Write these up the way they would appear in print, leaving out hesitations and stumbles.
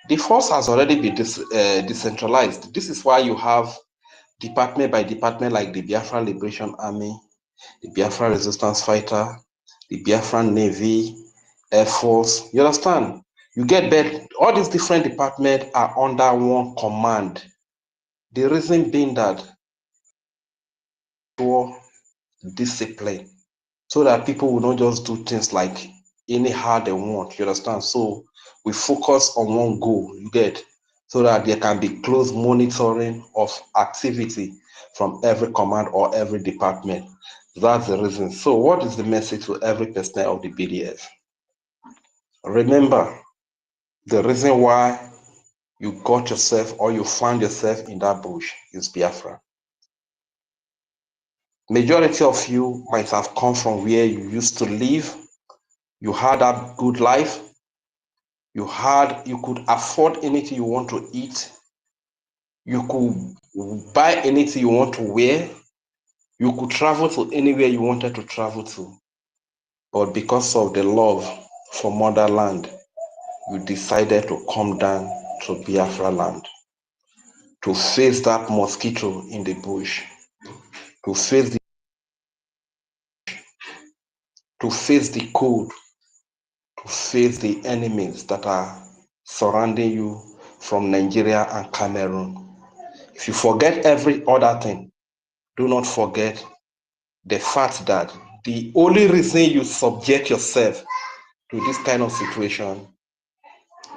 The force has already been decentralized. This is why you have department by department like the Biafra Liberation Army, the Biafra Resistance Fighter, the Biafran Navy, Air Force. You understand? You get that all these different departments are under one command. The reason being that for discipline, so that people will not just do things like anyhow they want. You understand? So we focus on one goal, you get, so that there can be close monitoring of activity from every command or every department. That's the reason. So what is the message to every personnel of the BDF? Remember, the reason why you got yourself or you found yourself in that bush is Biafra. Majority of you might have come from where you used to live. You had a good life. You could afford anything you want to eat. You could buy anything you want to wear. You could travel to anywhere you wanted to travel to. But because of the love for motherland, you decided to come down to Biafra land, to face that mosquito in the bush, to face the cold, to face the enemies that are surrounding you from Nigeria and Cameroon. If you forget every other thing, do not forget the fact that the only reason you subject yourself to this kind of situation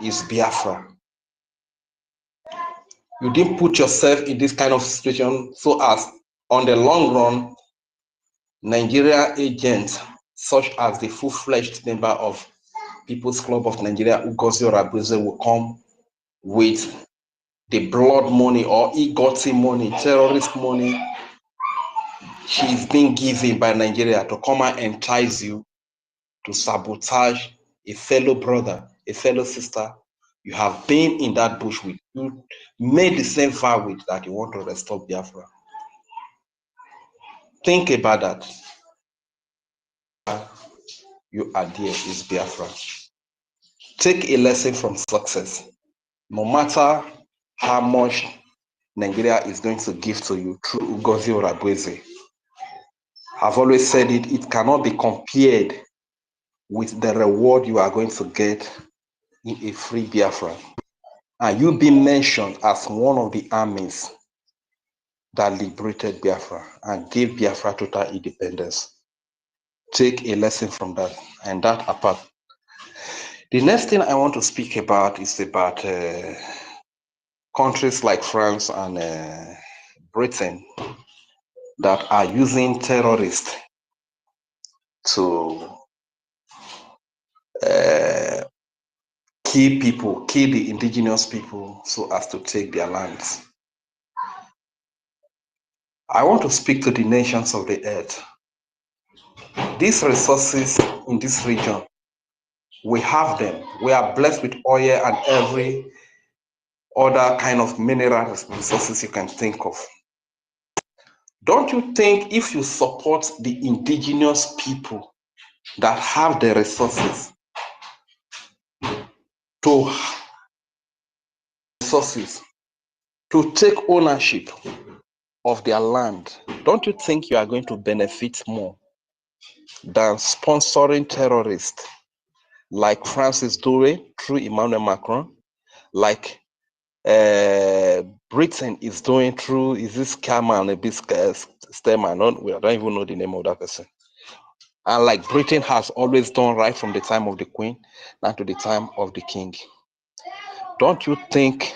is Biafra. You didn't put yourself in this kind of situation so as on the long run, Nigeria agents, such as the full-fledged member of People's Club of Nigeria, OGOJA, will come with the blood money or EKID money, terrorist money she's being given by Nigeria to come and entice you to sabotage a fellow brother, a fellow sister you have been in that bush with. You made the same vow with that you want to restore Biafra. Think about that. You are there is Biafra. Take a lesson from success. No matter how much Nigeria is going to give to you through Ngozi Orabueze, I've always said it, it cannot be compared with the reward you are going to get in a free Biafra. And you be mentioned as one of the armies that liberated Biafra and gave Biafra total independence. Take a lesson from that, and that apart. The next thing I want to speak about is about countries like France and Britain that are using terrorists to kill the indigenous people so as to take their lands. I want to speak to the nations of the earth. These resources in this region, we have them. We are blessed with oil and every other kind of mineral resources you can think of. Don't you think if you support the indigenous people that have the resources to take ownership of their land, don't you think you are going to benefit more than sponsoring terrorists like France is doing through Emmanuel Macron, like Britain is doing through, is this Cameron, Stemmer? I don't even know the name of that person. And like Britain has always done right from the time of the Queen now to the time of the King. Don't you think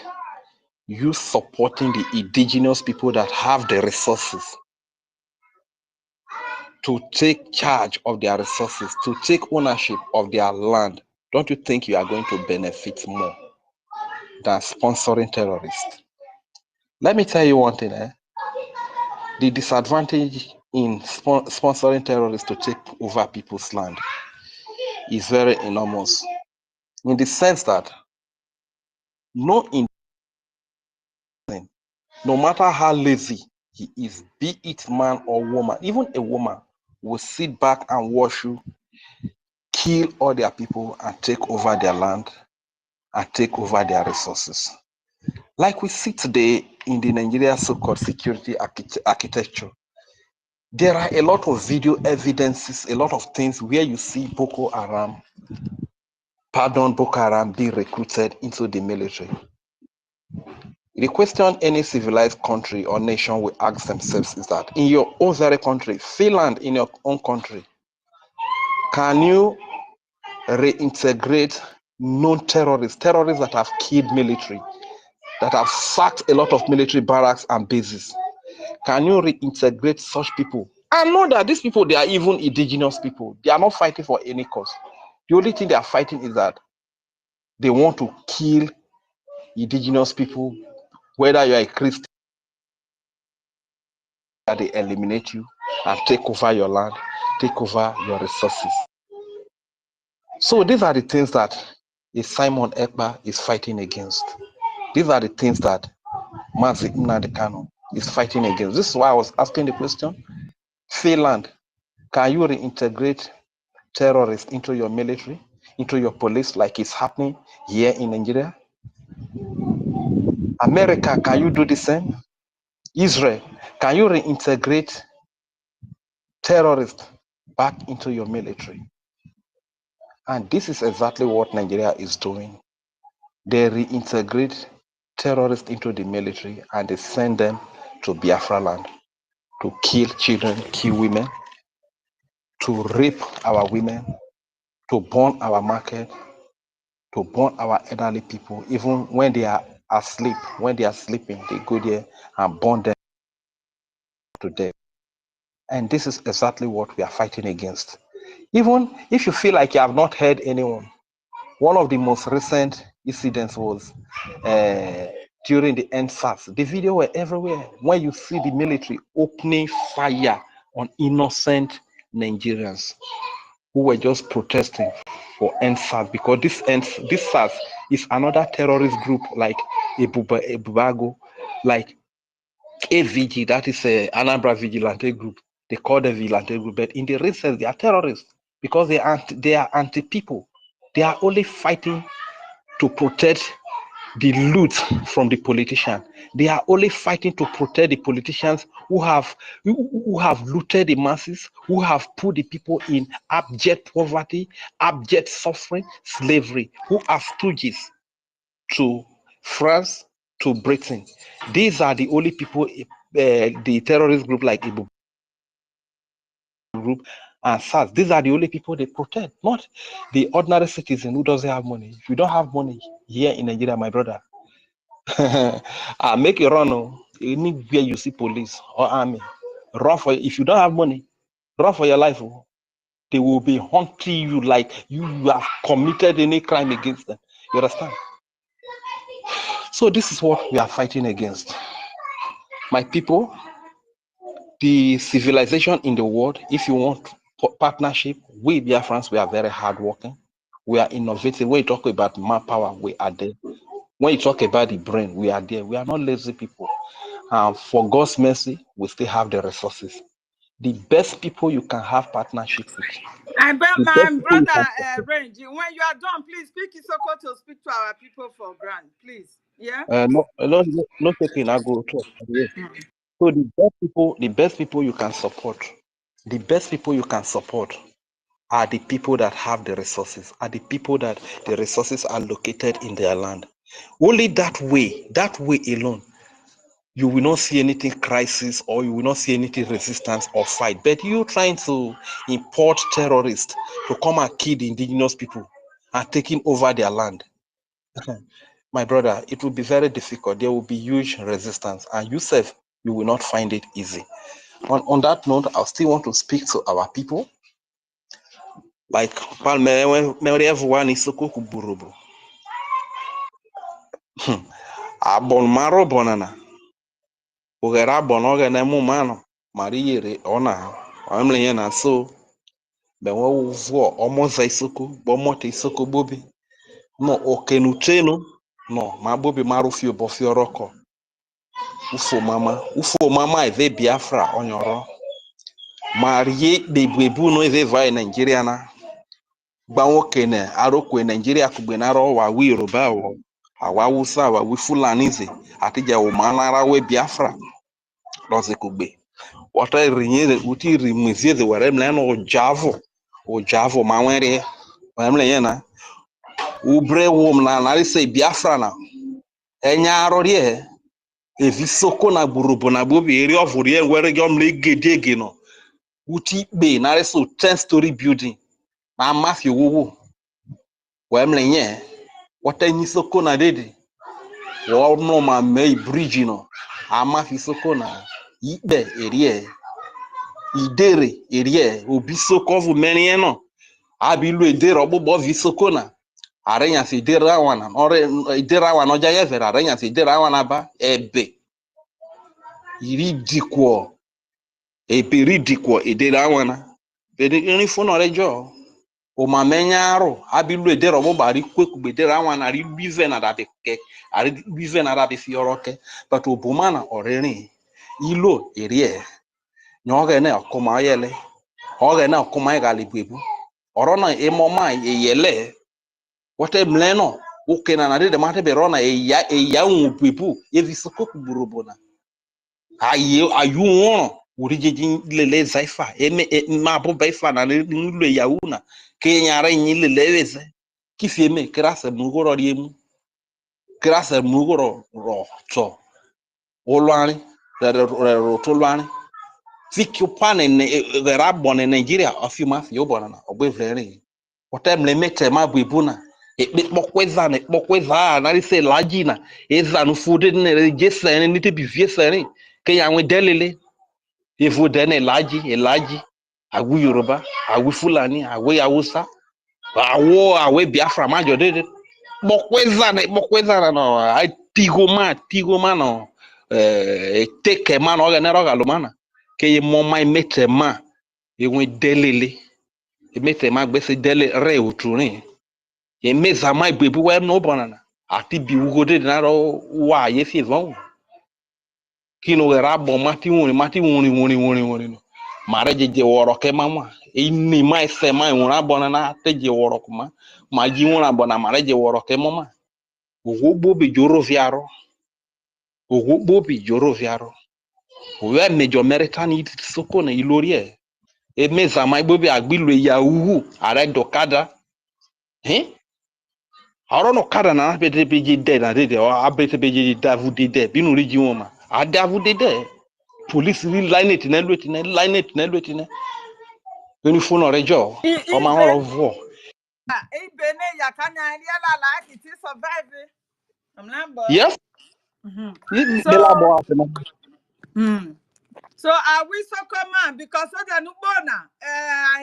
you supporting the indigenous people that have the resources to take charge of their resources, to take ownership of their land, don't you think you are going to benefit more than sponsoring terrorists? Let me tell you one thing, the disadvantage in sponsoring terrorists to take over people's land is very enormous, in the sense that no matter how lazy he is, be it man or woman, even a woman will sit back and watch you kill all their people and take over their land and take over their resources. Like we see today in the Nigeria so-called security architecture, there are a lot of video evidences, a lot of things where you see Boko Haram being recruited into the military. The question any civilized country or nation will ask themselves is that in your own very country, Finland, in your own country, can you reintegrate known terrorists that have killed military, that have sacked a lot of military barracks and bases? Can you reintegrate such people? I know that these people, they are even indigenous people. They are not fighting for any cause. The only thing they are fighting is that they want to kill indigenous people, whether you are a Christian, that they eliminate you and take over your land, take over your resources. So these are the things that Simon Ekpa is fighting against. These are the things that Mazi Nnamdi Kanu is fighting against. This is why I was asking the question. Finland, can you reintegrate terrorists into your military, into your police, like it's happening here in Nigeria? America, can you do the same? Israel, can you reintegrate terrorists back into your military? And this is exactly what Nigeria is doing. They reintegrate terrorists into the military and they send them to Biafra land to kill children, kill women, to rape our women, to burn our market, to burn our elderly people. Even when they are asleep, when they are sleeping, they go there and burn them to death. And this is exactly what we are fighting against. Even if you feel like you have not heard anyone, one of the most recent incidents was during the NSAS. The video were everywhere when you see the military opening fire on innocent Nigerians who were just protesting for NSAS, because this SARS is another terrorist group like Ebubago, like AVG, that is a Anambra Vigilante group. They call them Vigilante group, but in the real sense, they are terrorists because they are anti-people. They are only fighting to protect the loot from the politician. They are only fighting to protect the politicians who have looted the masses, who have put the people in abject poverty, abject suffering, slavery, who are stooges to France, to Britain. These are the only people, the terrorist group like Ibu group and SARS. These are the only people they protect, not the ordinary citizen who doesn't have money. If you don't have money here in Nigeria, my brother, make a run. Anywhere you see police or army, run for. If you don't have money, run for your life. They will be hunting you like you have committed any crime against them. You understand? So this is what we are fighting against. My people, the civilization in the world, if you want partnership, we Biafrans, we are very hardworking. We are innovative. When you talk about manpower, we are there. When you talk about the brain, we are there. We are not lazy people. For God's mercy, we still have the resources. The best people you can have partnership with. My brother, Renji, when you are done, please speak Isoko to speak to our people for grant, please. Yeah. No taking. I go talk. So the best people you can support, are the people that have the resources, are the people that the resources are located in their land. Only that way alone, you will not see anything crisis, or you will not see anything resistance or fight. But you trying to import terrorists to come and kill the indigenous people and taking over their land, my brother, it will be very difficult. There will be huge resistance, and you will not find it easy. On that note, I still want to speak to our people. Like everyone is so kuburubu. Abon maro bonana. Ogera bonoga na mumano. Mariere ona. Amle na so. Be wo vo omoza isoko, bomote isoko bobi. No okenuteno. No, ma bobi marufio bofio roko. Ufo mama eve Biafra onyoro. Marie de bebu no eve vai Nigeria na. gbanwoke na arokwe Nigeria kugbe na ro wa wi Yoruba wo awa Hausa wa wi Fulani ze atija o manara we Biafra loze kugbe wata rinye uti rimzie ze were mle no ojavo ma nwere mle yana ubre wom na se Biafra na enya arorie evisoko na gburubu na bobi eri ovurie were gomle gedege no uti be na so 10-story building na mafi wowo wemle nye wata nyisoko na dede wo no ma me bridge no amafi soko na ibe erie idere erie obisoko vu menye no abilu edere ogbogbo visoko na arenya si idere awana ore idere awana oja yevera arenya si idere awana ba ebe iridikwo ebe ridikwo idere awana bede nri fun orejo o ma menya aro abilu edere ogbogbo ari kwekugbe edere awana ari bive na da beke ari bive na da be fioroke but obumana orerin ilo erie nyoge na akoma yele oge na akoma galibebu orona emoma eyele wote mleno ukena na de mate berona eya unpepu evisoko kuburubona ayu won urije lele zaifa ma bo baifa na nulo yauna kenyara yin lele weze kifieme krasa mugoro riemu krasa mugoro ro to olwani ro to lwani fiki pane ne rabone Nigeria afima fi obona na ogbevere wotem le mete ma bibuna ekpe kpokweza na se laji na eza no fude ne jesen ni te bivie sere ke ya nwe delele evo de ne laji awu Yoruba awu Fulani awu Hausa awe Biafra majo de kpokweza na no ai tigoma no teke ma no ga ne ro ga lumana ke mo mai mete ma enwe delele mete ma gbese dele re oturin emeza ma igbebu we no bonana ati bi ugode na ro wa ye fi von kino era bo mati woni no mare jeje woro ke mama inni mai se mai wona bonana teje woro kuma ma ji wona bona mare je woro ke mama ogbo be joro viaro we mejo meritani soko na ilorie emeza ma igbo be agbilu ya uhu are dokada aro no kada na bete beji de na de o abete beji davude de binu riji won ma adavude de police ri line it na benu phone orejo o ma won ro vo ibene yakanya riala like it survive yes the labo atema so are we so common because of the nubona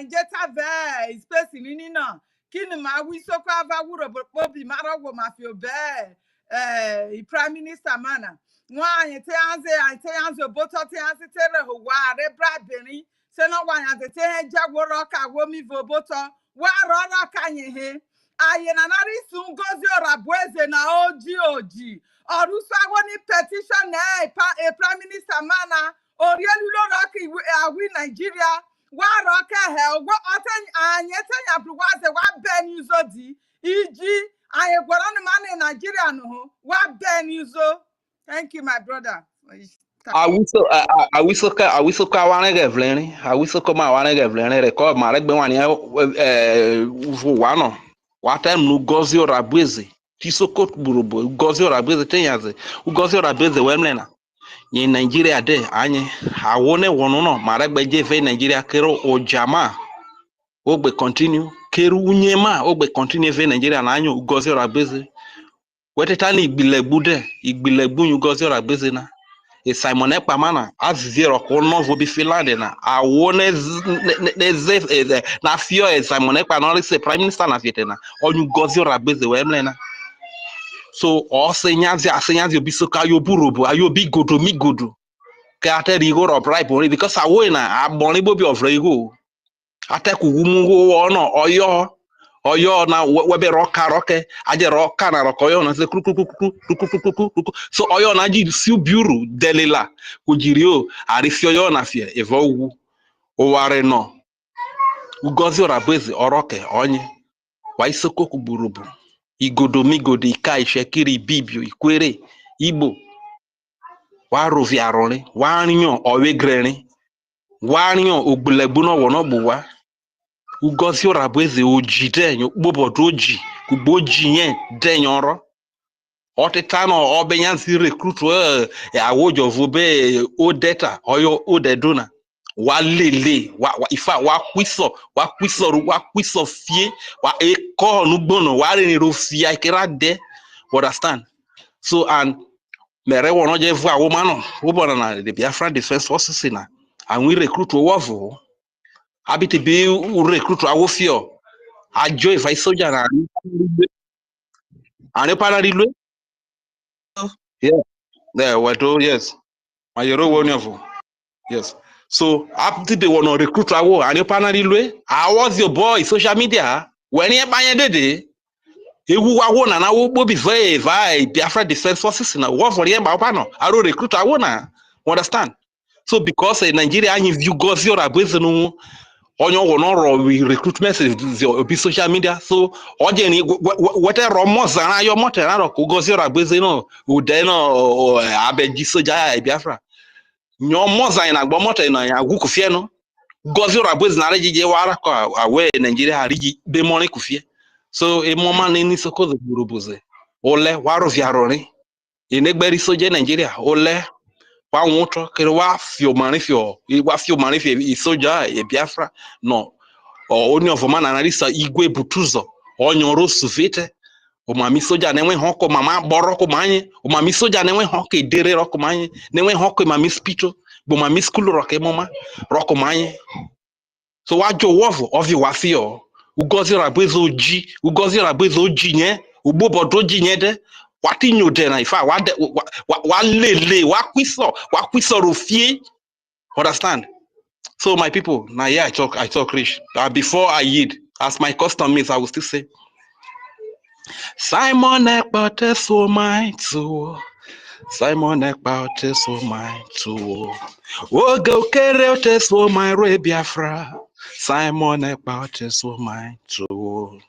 njeta ve space nini na kini ma we so kwa va wuro bobi mara wo mafio be prime minister mana nwa anye te anze boto te anze tere ho wa re bra beni se no wa anye te ja woro ka wo mi vo boto wa ro ro ka nye he aye na nari sun Ngozi Orabueze na oji oruso agoni petition na prime minister mana orielu rock we Nigeria wa rock he wo oten anye tenya bruwaze wa ben uzo di iji anye gwara no man in Nigeria no wa ben uzo. Thank you my brother. awiso ka wane ge vleni awiso ko ma wane ge vleni record ma regbe wani wano wata nu Ngozi Orabueze tisoko burubo Ngozi Orabueze tenyaze Ngozi Orabueze wemlena ni Nigeria de anye awone wono no ma regbe je fe Nigeria kero ojama ogbe continue keru unyema ogbe continue fe Nigeria na anyo Ngozi Orabueze weteta ni igbilegbu Ngozi Orabueze na Simon Ekpa mana aziro ko no vo bi Finland na awone na fio Simon Ekpa no se prime minister na fiete na onyu Ngozi Orabueze wemle na so o asenyazi obisoka yo burobo ayo bi godo mi godo ka ateri go ro bribe only because awo na aboni bobi of rego ateku wumu ono oyo na webe roke aje roka na rokoyo na se kukukukuku so oyo na ji si biuru delela kujirio arifioyo na fie evo wu oware no Ngozi Orabueze oroke onye Waisoko Kuburubu, Igodo Migodo, Ikai, Shekiri, Ibibio, Ikwere, Igbo, Waroviarone, Wanyo, Owegrene, Wanyo, Ugbulebuna, Wonobuwa, Ugosio Rabweze, Oji, Denyo, Bobo Doji, Kuboji, Yen, Denyoro, Otetano, Obenyansi recruit, Awojo Vobe, Odeta, Oyo Odeduna. Walele ifa wakwiso fie wa eko nugbono wa re ro fia ikera de understand so and mere wono je vu awo mano wo bona na the Biafran Defense Forces na and we recruit wo vo abiti be recruit awo fio ajo if I soldier na and para rilwe yeah there what yes mayoro woni vo yes. So after they want to recruit our and you panel I was your boy social media when you buy a you won and I will be very Biafra Defense Forces in a war for the panel. I will recruit our owner. Understand? So because in Nigeria if you go your abuse on your honor we recruitment be social media so audience whatever rumors and your motor go your abuse no would then abeji soja Biafra. Nyo moza ina gbo moto ina ya gu kufie no gozi rabwezi na rejije wara ko awe Nigeria hariji be money kufie so e moma ni soko de burubuze ole waro viaroni inegberi soje Nigeria ole wa wonto kere wa fio mani fio i soja e Biafra no oni ofoma na analisa igwe butuzo onyoro suvite o mami soja na enwe hoko mama boro ko manye o mami soja na enwe hoko edere ro ko manye na enwe hoko mami spito bo mami school ro ke mama ro ko manye so wajo wovo ovi wafio ugozi rabwezo oji nye ugbobo doji nye de watinyo de na ifa wa lele wa kwiso rofie understand so my people now yeah I talk rich before I yield as my custom is I will still say Simon Ekpa so my too. Simon Ekpa so my too. Ogo kere so my re Biafra. Simon Ekpa so my too.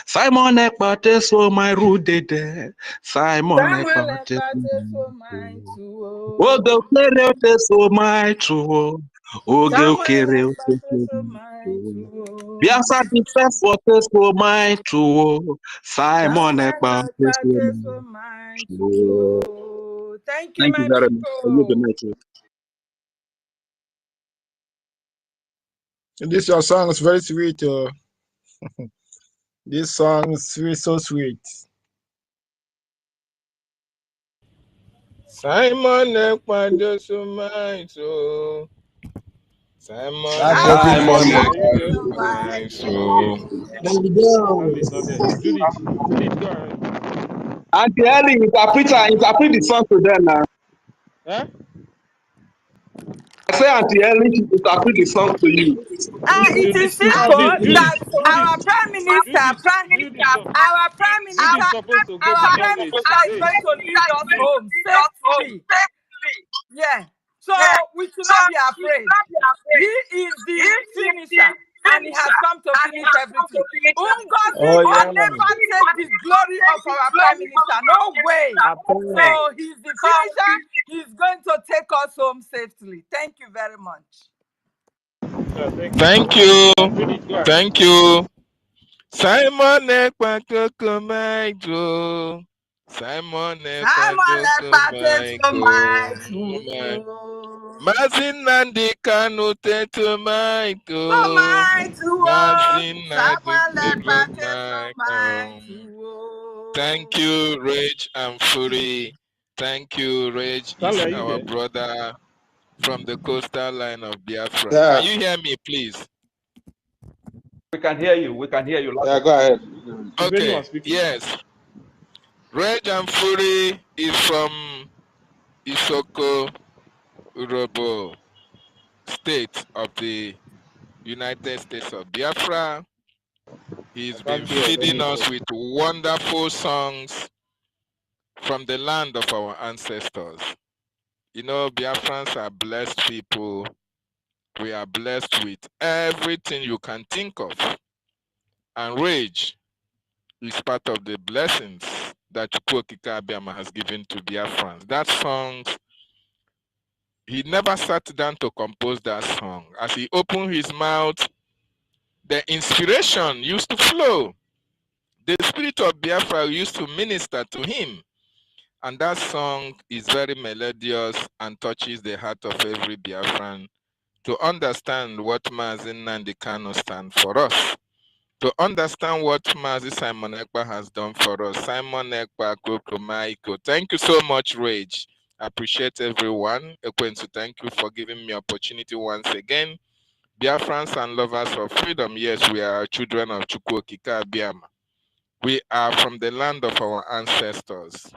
Simon Ekpa so my rudede. Simon Ekpa so my too. Ogo kere so my too. Ogo kere so my too. Biafra Defense Forces for my too. Simon Ekpa so my too. Thank you, my very people. much. This your song is very sweet. This song is so sweet. Simon Ekpa so my too. Simon Ekpa so my too. Auntie Ellie, interpret the song to them now. Huh? I say Auntie Ellie, interpret the song to you. It is simple that our Prime Minister is going to lead us home safely. Yeah. So we should not be afraid. He is the finisher, and he has come to finish everything. Ngozi can never take the glory of our Prime Minister. No way. So he's the finisher. He's going to take us home safely. Thank you very much. Thank you. Thank you. Simon Ekpa Tomato. Simon Ekpa Tomato. Mazin Nandi Kanu Tomato. Mazin Nandi Tomato. Thank you, Rage and Fury. Thank you, Rage. Is our brother from the coastal line of Biafra. Yeah. Can you hear me, please? We can hear you. We can hear you. Yeah, go ahead. Okay. Yes. Rage and Fury is from Isoko Urobo state of the United States of Biafra. He's been feeding us with wonderful songs from the land of our ancestors. You know, Biafrans are blessed people. We are blessed with everything you can think of. And Rage is part of the blessings that EKID has given to Biafrans. That song, he never sat down to compose that song. As he opened his mouth, the inspiration used to flow. The spirit of Biafra used to minister to him. And that song is very melodious and touches the heart of every Biafran to understand what Mazi Nnamdi Kanu stands for us. To understand what Mazi Simon Ekpa has done for us. Simon Ekpa, Koko Maiko. Thank you so much, Rage. I appreciate everyone. Ekwensu, thank you for giving me opportunity once again. Biafrans and lovers of freedom, yes, we are children of EKID-IBIBIO. We are from the land of our ancestors.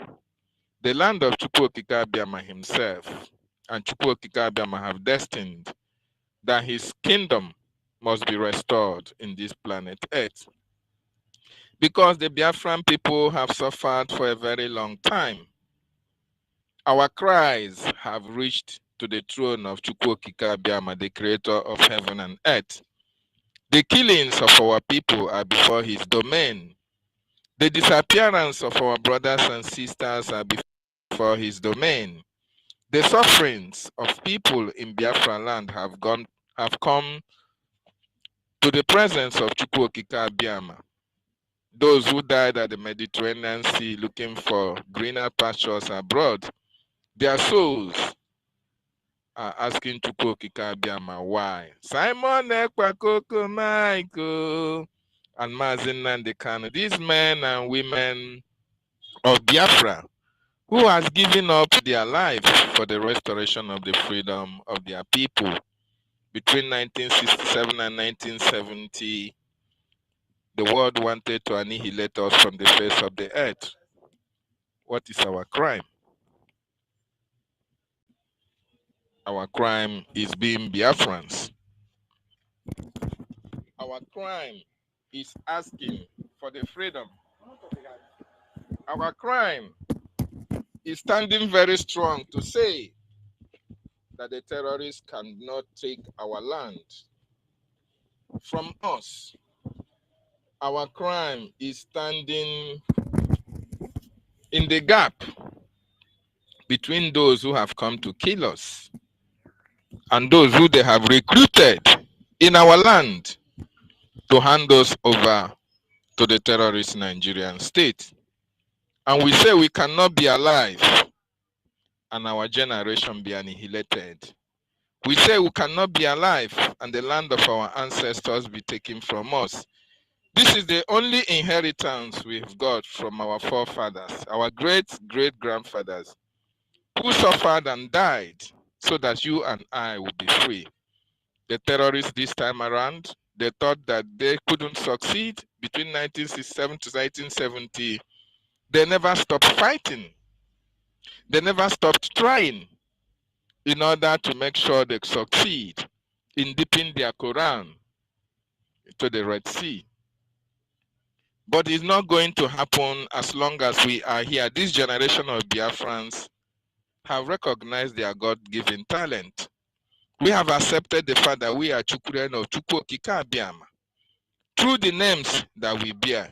The land of EKID-IBIBIO himself. And EKID-IBIBIO have destined that his kingdom must be restored in this planet Earth. Because the Biafran people have suffered for a very long time. Our cries have reached to the throne of EKID-IBIBIO, the creator of heaven and earth. The killings of our people are before his domain. The disappearance of our brothers and sisters are before his domain. The sufferings of people in Biafra land have come to the presence of EKID-IBIBIO. Those who died at the Mediterranean Sea looking for greener pastures abroad, their souls are asking EKID-IBIBIO why. Simon Ekpa, Koko Maiko, and Mazi Nnamdi Kanu, these men and women of Biafra, who has given up their life for the restoration of the freedom of their people. Between 1967 and 1970, the world wanted to annihilate us from the face of the earth. What is our crime? Our crime is being Biafrans. Our crime is asking for the freedom. Our crime is standing very strong to say that the terrorists cannot take our land from us. Our crime is standing in the gap between those who have come to kill us and those who they have recruited in our land to hand us over to the terrorist Nigerian state. And we say we cannot be alive and our generation be annihilated. We say we cannot be alive and the land of our ancestors be taken from us. This is the only inheritance we've got from our forefathers, our great-great-grandfathers, who suffered and died so that you and I would be free. The terrorists this time around, they thought that they couldn't succeed between 1967 to 1970. They never stopped fighting. They never stopped trying in order to make sure they succeed in dipping their Quran into the Red Sea. But it's not going to happen as long as we are here. This generation of Biafrans have recognized their God-given talent. We have accepted the fact that we are children of EKID-IBIBIO. Through the names that we bear,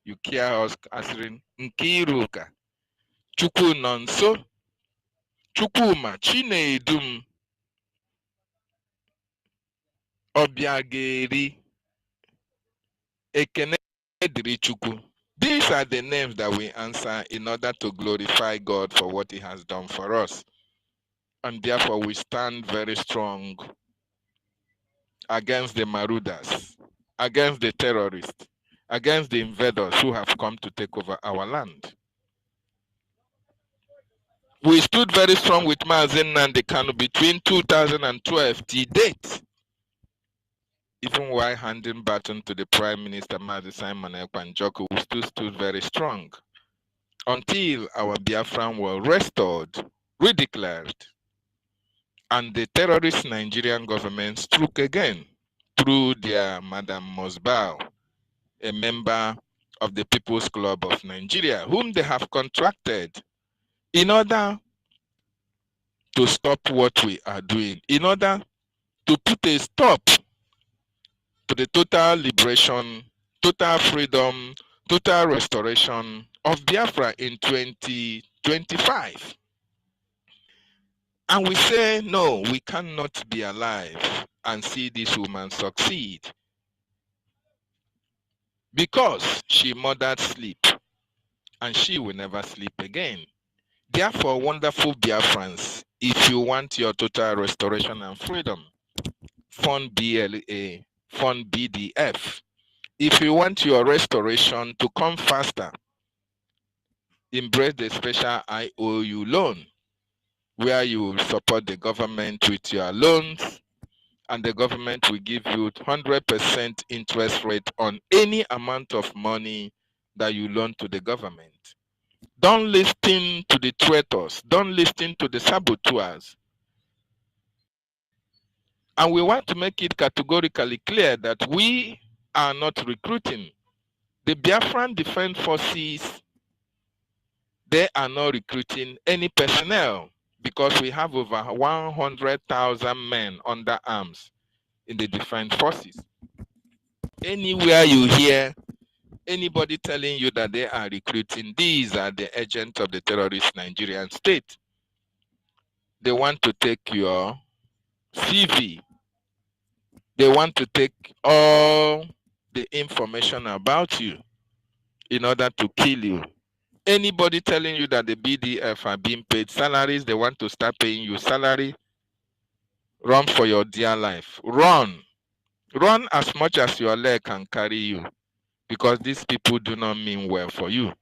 you hear us answering Nkiruka, Chukwu Nonso, Chukwuma, Chinedum, Obiageri, Ekene Diri Chukwu. These are the names that we answer in order to glorify God for what he has done for us. And therefore we stand very strong against the marauders, against the terrorists, against the invaders who have come to take over our land. We stood very strong with Mazi Nnamdi Kanu between 2012 to date, even while handing baton to the Prime Minister Mazi Simon Ekpa Njoku. We still stood very strong until our Biafran were restored, redeclared, and the terrorist Nigerian government struck again through their Madam Mosbao, a member of the People's Club of Nigeria, whom they have contracted in order to stop what we are doing, in order to put a stop to the total liberation, total freedom, total restoration of Biafra in 2025. And we say, no, we cannot be alive and see this woman succeed because she murdered sleep and she will never sleep again. Therefore, wonderful Biafrans, if you want your total restoration and freedom, fund BLA, fund BDF. If you want your restoration to come faster, embrace the special IOU loan, where you will support the government with your loans, and the government will give you 100% interest rate on any amount of money that you loan to the government. Don't listen to the traitors. Don't listen to the saboteurs. And we want to make it categorically clear that we are not recruiting. The Biafran Defense Forces, they are not recruiting any personnel because we have over 100,000 men under arms in the defense forces. Anywhere you hear anybody telling you that they are recruiting, these are the agents of the terrorist Nigerian state. They want to take your CV. They want to take all the information about you in order to kill you. Anybody telling you that the BDF are being paid salaries, they want to start paying you salary, run for your dear life. Run. Run as much as your leg can carry you, because these people do not mean well for you.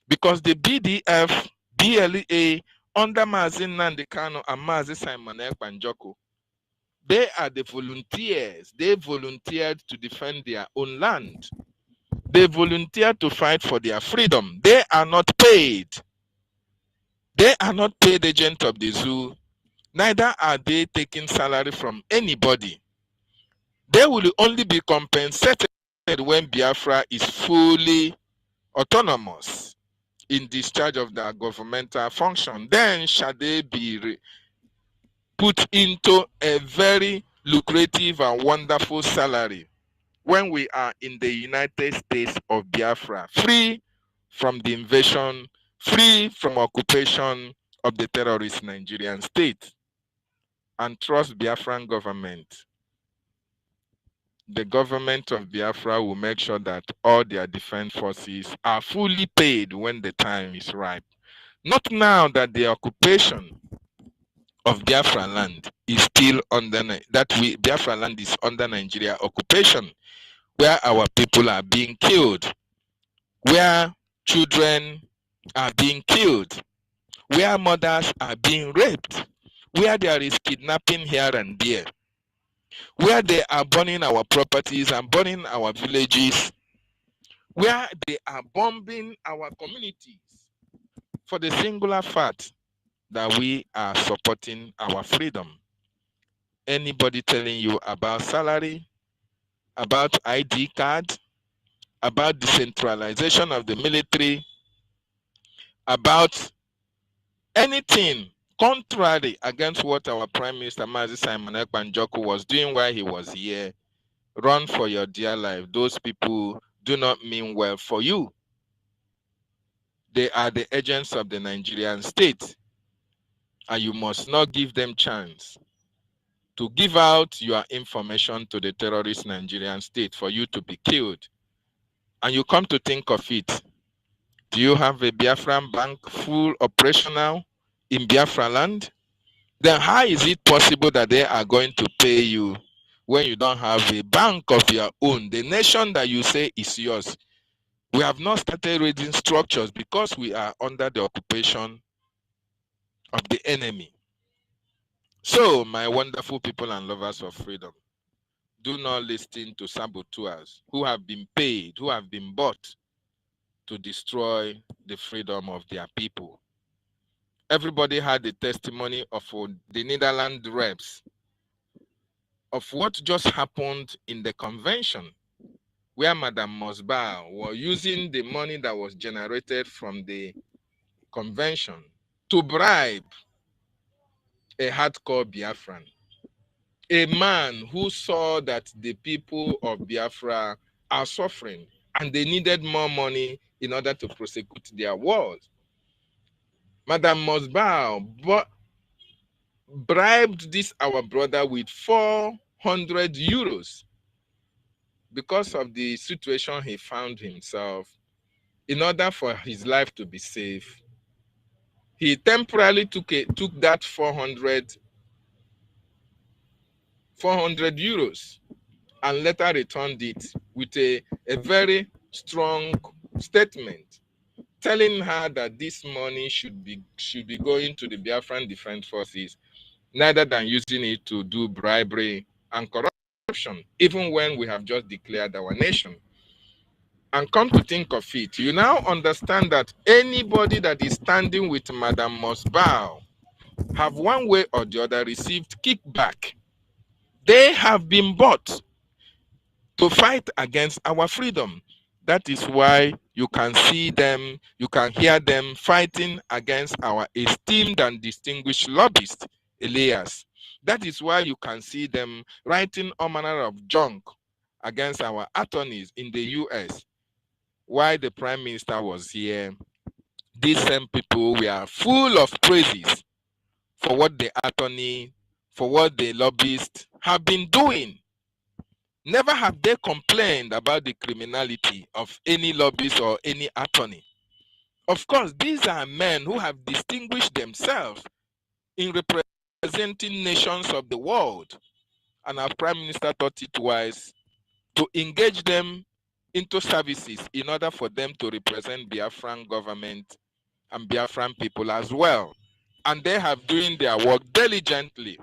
Because the BDF, BLA, under Mazin Nandekano and Mazi Simon Ekpanjoko, they are the volunteers. They volunteered to defend their own land. They volunteered to fight for their freedom. They are not paid. They are not paid agents of the zoo. Neither are they taking salary from anybody. They will only be compensated when Biafra is fully autonomous in discharge of their governmental function. Then shall they be put into a very lucrative and wonderful salary when we are in the United States of Biafra, free from the invasion, free from occupation of the terrorist Nigerian state. And trust Biafran government. The government of Biafra will make sure that all their defense forces are fully paid when the time is ripe. Not now that the occupation of Biafra land is still under, Biafra land is under Nigeria occupation, where our people are being killed, where children are being killed, where mothers are being raped, where there is kidnapping here and there, where they are burning our properties and burning our villages, where they are bombing our communities for the singular fact that we are supporting our freedom. Anybody telling you about salary, about ID card, about decentralization of the military, about anything contrary against what our Prime Minister Mazi Simon Ekpanjoko was doing while he was here, run for your dear life. Those people do not mean well for you. They are the agents of the Nigerian state, and you must not give them chance to give out your information to the terrorist Nigerian state for you to be killed. And you come to think of it, do you have a Biafran bank full operational in Biafra land? Then how is it possible that they are going to pay you when you don't have a bank of your own, the nation that you say is yours? We have not started raising structures because we are under the occupation of the enemy. So, my wonderful people and lovers of freedom, do not listen to saboteurs who have been paid, who have been bought to destroy the freedom of their people. Everybody had the testimony of the Netherlands reps of what just happened in the convention, where Madame Mosba was using the money that was generated from the convention to bribe a hardcore Biafran, a man who saw that the people of Biafra are suffering, and they needed more money in order to prosecute their wars. Madam Mosbow bribed this our brother with 400 euros because of the situation he found himself. In order for his life to be safe, he temporarily took that 400 euros and later returned it with a very strong statement telling her that this money should be going to the Biafran Defense Forces, rather than using it to do bribery and corruption, even when we have just declared our nation. And come to think of it, you now understand that anybody that is standing with Madam Mosbow have one way or the other received kickback. They have been bought to fight against our freedom. That is why you can see them, you can hear them fighting against our esteemed and distinguished lobbyist, Elias. That is why you can see them writing all manner of junk against our attorneys in the US. While the Prime Minister was here, these same people were full of praises for what the attorney, for what the lobbyists have been doing. Never have they complained about the criminality of any lobbyist or any attorney. Of course, these are men who have distinguished themselves in representing nations of the world. And our Prime Minister thought it wise to engage them into services in order for them to represent Biafran government and Biafran people as well. And they have doing their work diligently.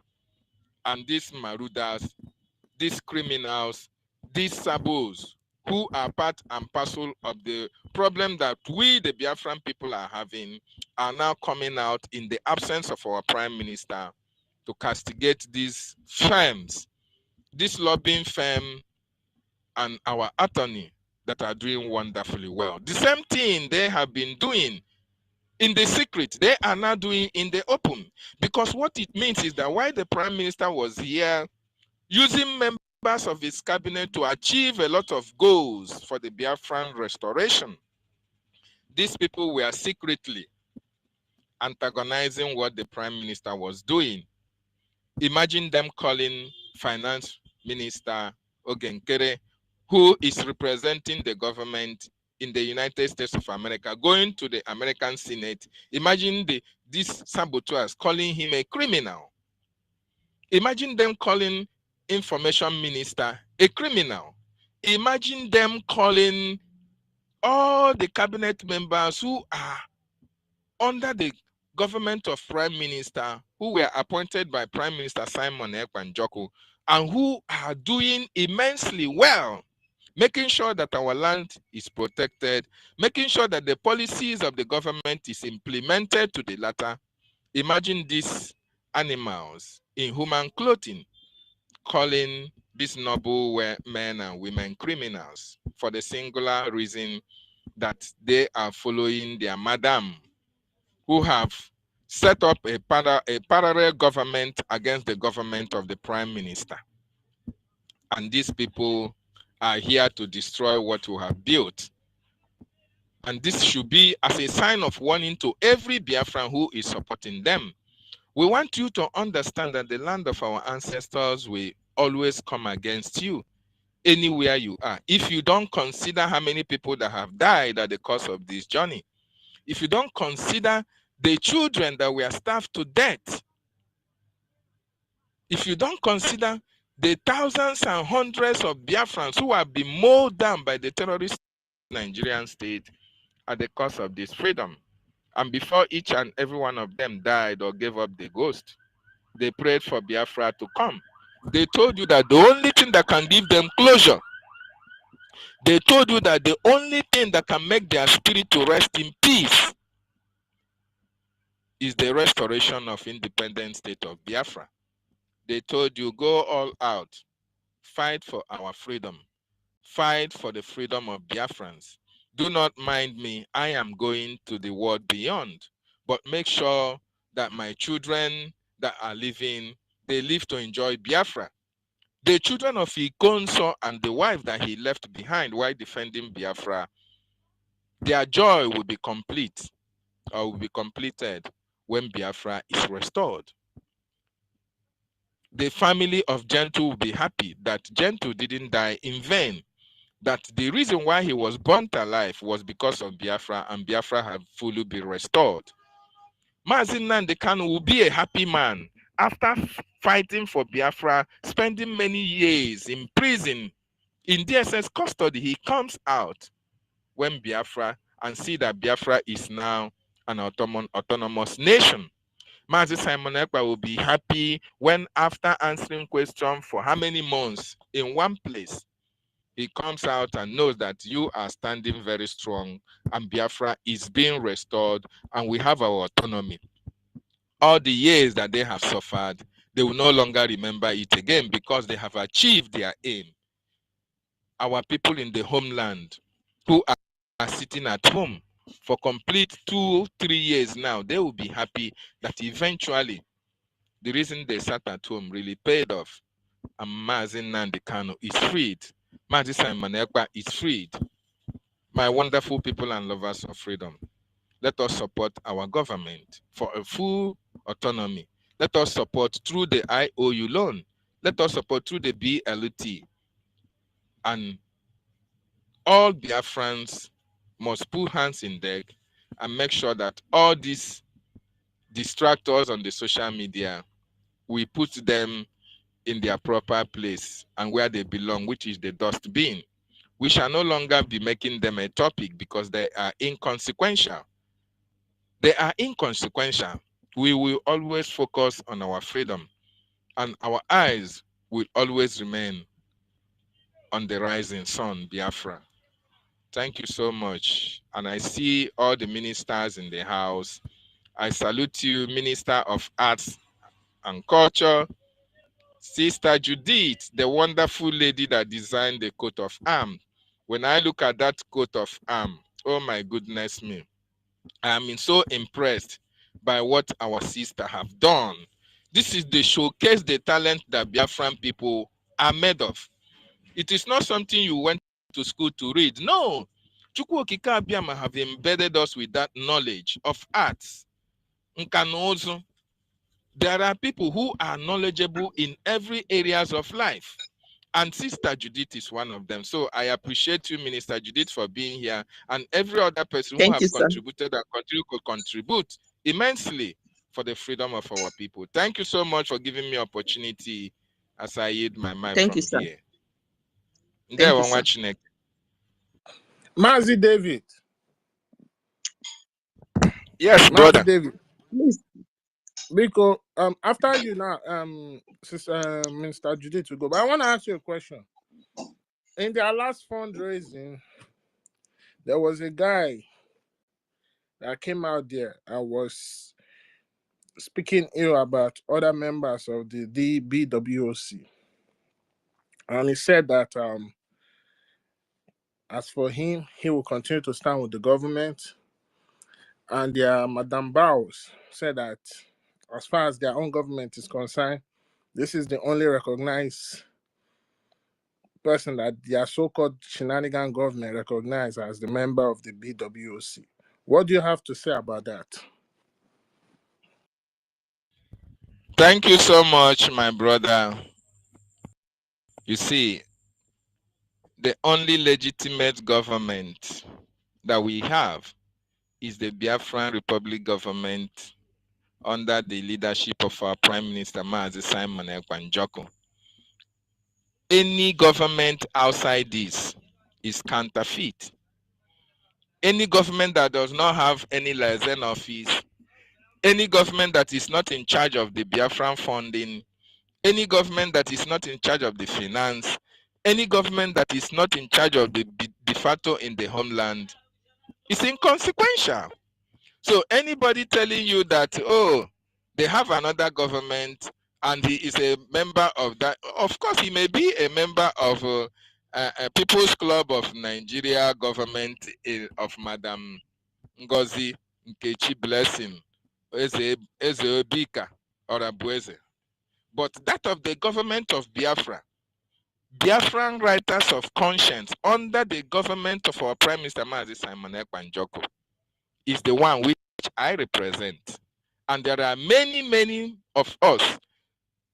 And these marauders, these criminals, these sabos, who are part and parcel of the problem that we, the Biafran people, are having, are now coming out in the absence of our Prime Minister to castigate these firms, this lobbying firm and our attorney that are doing wonderfully well. The same thing they have been doing in the secret, they are now doing in the open. Because what it means is that while the Prime Minister was here using members of his cabinet to achieve a lot of goals for the Biafran restoration, these people were secretly antagonizing what the Prime Minister was doing. Imagine them calling Finance Minister Ogenkere, who is representing the government in the United States of America, going to the American Senate. Imagine these saboteurs calling him a criminal. Imagine them calling Information Minister a criminal. Imagine them calling all the cabinet members who are under the government of Prime Minister, who were appointed by Prime Minister Simon Ekpanjoku, and who are doing immensely well, making sure that our land is protected, making sure that the policies of the government is implemented to the latter. Imagine these animals in human clothing calling these noble men and women criminals for the singular reason that they are following their madam, who have set up a parallel government against the government of the Prime Minister. And these people are here to destroy what we have built. And this should be as a sign of warning to every Biafran who is supporting them. We want you to understand that the land of our ancestors will always come against you anywhere you are. If you don't consider how many people that have died at the course of this journey, if you don't consider the children that were starved to death, if you don't consider the thousands and hundreds of Biafrans who have been mowed down by the terrorist Nigerian state at the cost of this freedom, and before each and every one of them died or gave up the ghost, they prayed for Biafra to come. They told you that the only thing that can give them closure, they told you that the only thing that can make their spirit to rest in peace is the restoration of independent state of Biafra. They told you, go all out, fight for our freedom, fight for the freedom of Biafrans. Do not mind me, I am going to the world beyond, but make sure that my children that are living, they live to enjoy Biafra. The children of IKOM and the wife that he left behind while defending Biafra, their joy will be complete or will be completed when Biafra is restored. The family of Gentle will be happy that Gentle didn't die in vain, that the reason why he was burnt alive was because of Biafra, and Biafra had fully been restored. Mazi Nnamdi Kanu will be a happy man after fighting for Biafra, spending many years in prison, in DSS custody. He comes out when Biafra and see that Biafra is now an autonomous nation. Mazi Simon Ekpa will be happy when, after answering questions for how many months in one place, he comes out and knows that you are standing very strong and Biafra is being restored and we have our autonomy. All the years that they have suffered, they will no longer remember it again because they have achieved their aim. Our people in the homeland who are sitting at home for complete 2-3 years now, they will be happy that eventually the reason they sat at home really paid off, and Mazi Nnamdi Kanu is freed. Mazi Simon Ekpa is freed. My wonderful people and lovers of freedom, let us support our government for a full autonomy. Let us support through the IOU loan. Let us support through the BLT. And all Biafrans must put hands in deck and make sure that all these distractors on the social media, we put them in their proper place and where they belong, which is the dustbin. We shall no longer be making them a topic because they are inconsequential. They are inconsequential. We will always focus on our freedom, and our eyes will always remain on the rising sun, Biafra. Thank you so much. And I see all the ministers in the house. I salute you, Minister of Arts and Culture, Sister Judith, the wonderful lady that designed the coat of arms. When I look at that coat of arms, oh my goodness me, I am so impressed by what our sister have done. This is the showcase the talent that Biafran people are made of. It is not something you went to school to read. No. Chukwu Okike Abịama have embedded us with that knowledge of arts. Nkanozu. There are people who are knowledgeable in every areas of life. And Sister Judith is one of them. So I appreciate you, Minister Judith, for being here, and every other person who has contributed and continue to contribute immensely for the freedom of our people. Thank you so much for giving me opportunity as I yield my mind from here. Mazi David. Yes, brother. David. Please. Because after you now, Sister Minister Judith will go. But I want to ask you a question. In their last fundraising, there was a guy that came out there and was speaking ill about other members of the BWOC. And he said that as for him, he will continue to stand with the government. And Madame Bowles said that as far as their own government is concerned, this is the only recognized person that their so-called shenanigan government recognized as the member of the BWOC. What do you have to say about that? Thank you so much, my brother. You see, the only legitimate government that we have is the Biafran Republic government under the leadership of our Prime Minister, Mazi Simon Ekpa Njoko. Any government outside this is counterfeit. Any government that does not have any liaison office, any government that is not in charge of the Biafran funding, any government that is not in charge of the finance, any government that is not in charge of the de facto in the homeland is inconsequential. So anybody telling you that, oh, they have another government and he is a member of that, of course he may be a member of a People's Club of Nigeria government of Madam NGOZI Nkechi Blessing, Eze Obika or Abueze. But that of the government of Biafra, Biafran writers of conscience under the government of our Prime Minister Mazi Simon Ekpanjoko is the one which I represent. And there are many of us.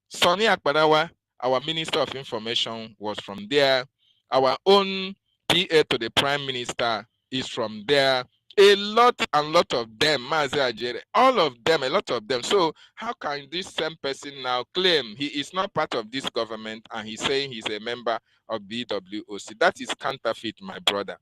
Sonny Akbadawa, our Minister of Information, was from there. Our own PA to the Prime Minister is from there. A lot of them, Mazi Ajere, all of them, a lot of them. So how can this same person now claim he is not part of this government and he's saying he's a member of BWOC? That is counterfeit, my brother.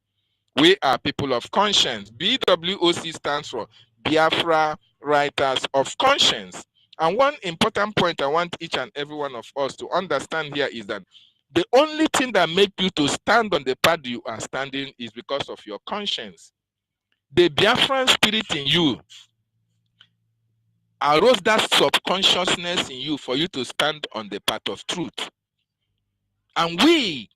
We are people of conscience. BWOC stands for Biafra Writers of Conscience. And one important point I want each and every one of us to understand here is that the only thing that makes you to stand on the path you are standing is because of your conscience. The Biafran spirit in you arose that subconsciousness in you for you to stand on the path of truth. And we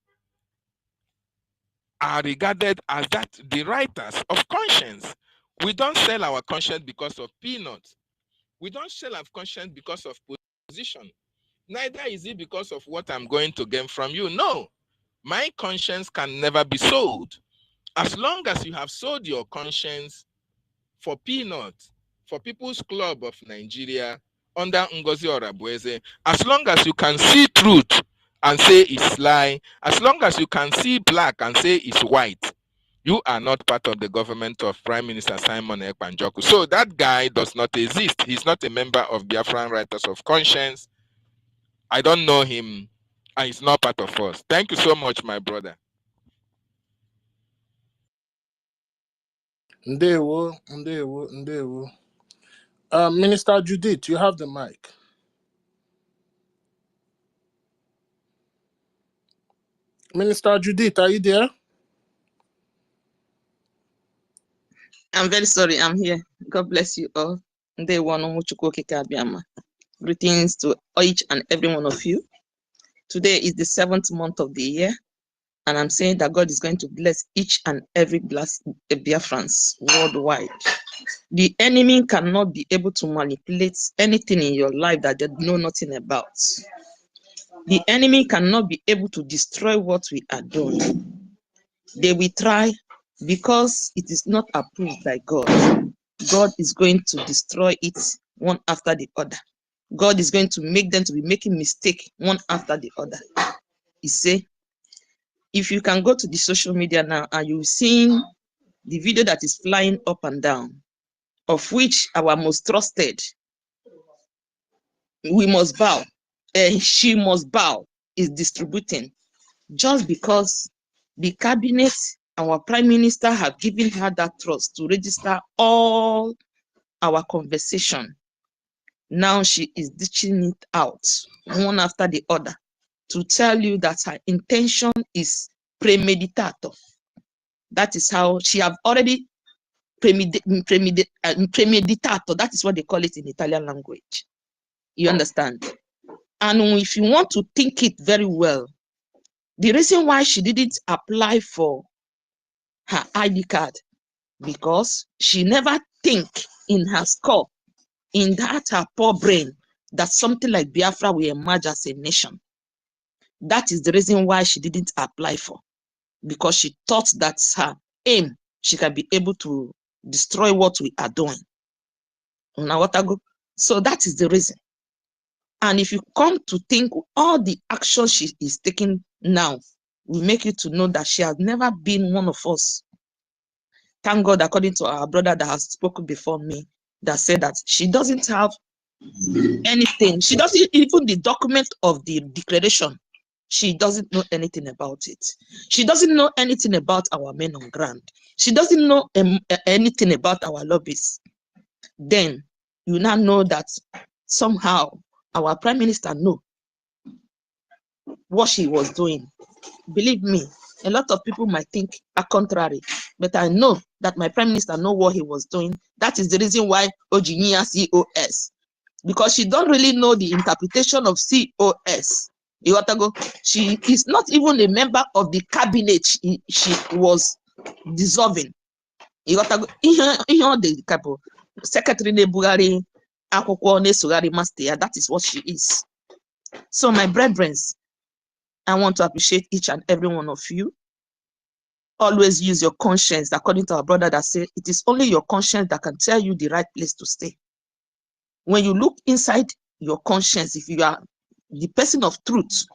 are regarded as that the writers of conscience. We don't sell our conscience because of peanuts. We don't sell our conscience because of position. Neither is it because of what I'm going to gain from you. No, my conscience can never be sold. As long as you have sold your conscience for peanuts, for People's Club of Nigeria, under NGOZI or Abueze, as long as you can see truth and say it's lie, as long as you can see black and say it's white, you are not part of the government of Prime Minister Simon Ekpanjoko. So that guy does not exist. He's not a member of Biafran Writers of Conscience. I don't know him, and he's not part of us. Thank you so much, my brother. Ndewo. Minister Judith, you have the mic. Minister Judith, are you there? I'm very sorry, I'm here. God bless you all. Greetings to each and every one of you. Today is the 7th month of the year, and I'm saying that God is going to bless each and every Biafrans worldwide. The enemy cannot be able to manipulate anything in your life that they know nothing about. The enemy cannot be able to destroy what we are doing. They will try, because it is not approved by God. God is going to destroy it one after the other. God is going to make them to be making mistake one after the other. He say, if you can go to the social media now and you've seen the video that is flying up and down, of which our most trusted, we must bow, she must bow, is distributing, just because the cabinet, our prime minister, have given her that trust to register all our conversation. Now she is ditching it out one after the other to tell you that her intention is premeditated. That is how she have already premeditated. That is what they call it in Italian language. You understand? And if you want to think it very well, the reason why she didn't apply for her ID card, because she never think in her skull, in that her poor brain, that something like Biafra will emerge as a nation. That is the reason why she didn't apply for, because she thought that's her aim. She can be able to destroy what we are doing. So that is the reason. And if you come to think, all the action she is taking now will make you to know that she has never been one of us. Thank God, according to our brother that has spoken before me, that said that she doesn't have anything. She doesn't even the document of the declaration. She doesn't know anything about it. She doesn't know anything about our men on ground. She doesn't know anything about our lobbies. Then you now know that somehow our prime minister know what she was doing. Believe me, a lot of people might think a contrary, but I know that my prime minister know what he was doing. That is the reason why OGOJA COS, because she don't really know the interpretation of COS. She is not even a member of the cabinet she was dissolving. Secretary Nebugari Akwokwo Nesugari Master, that is what she is. So my brethren, I want to appreciate each and every one of you. Always use your conscience, according to our brother that said, it is only your conscience that can tell you the right place to stay. When you look inside your conscience, if you are the person of truth,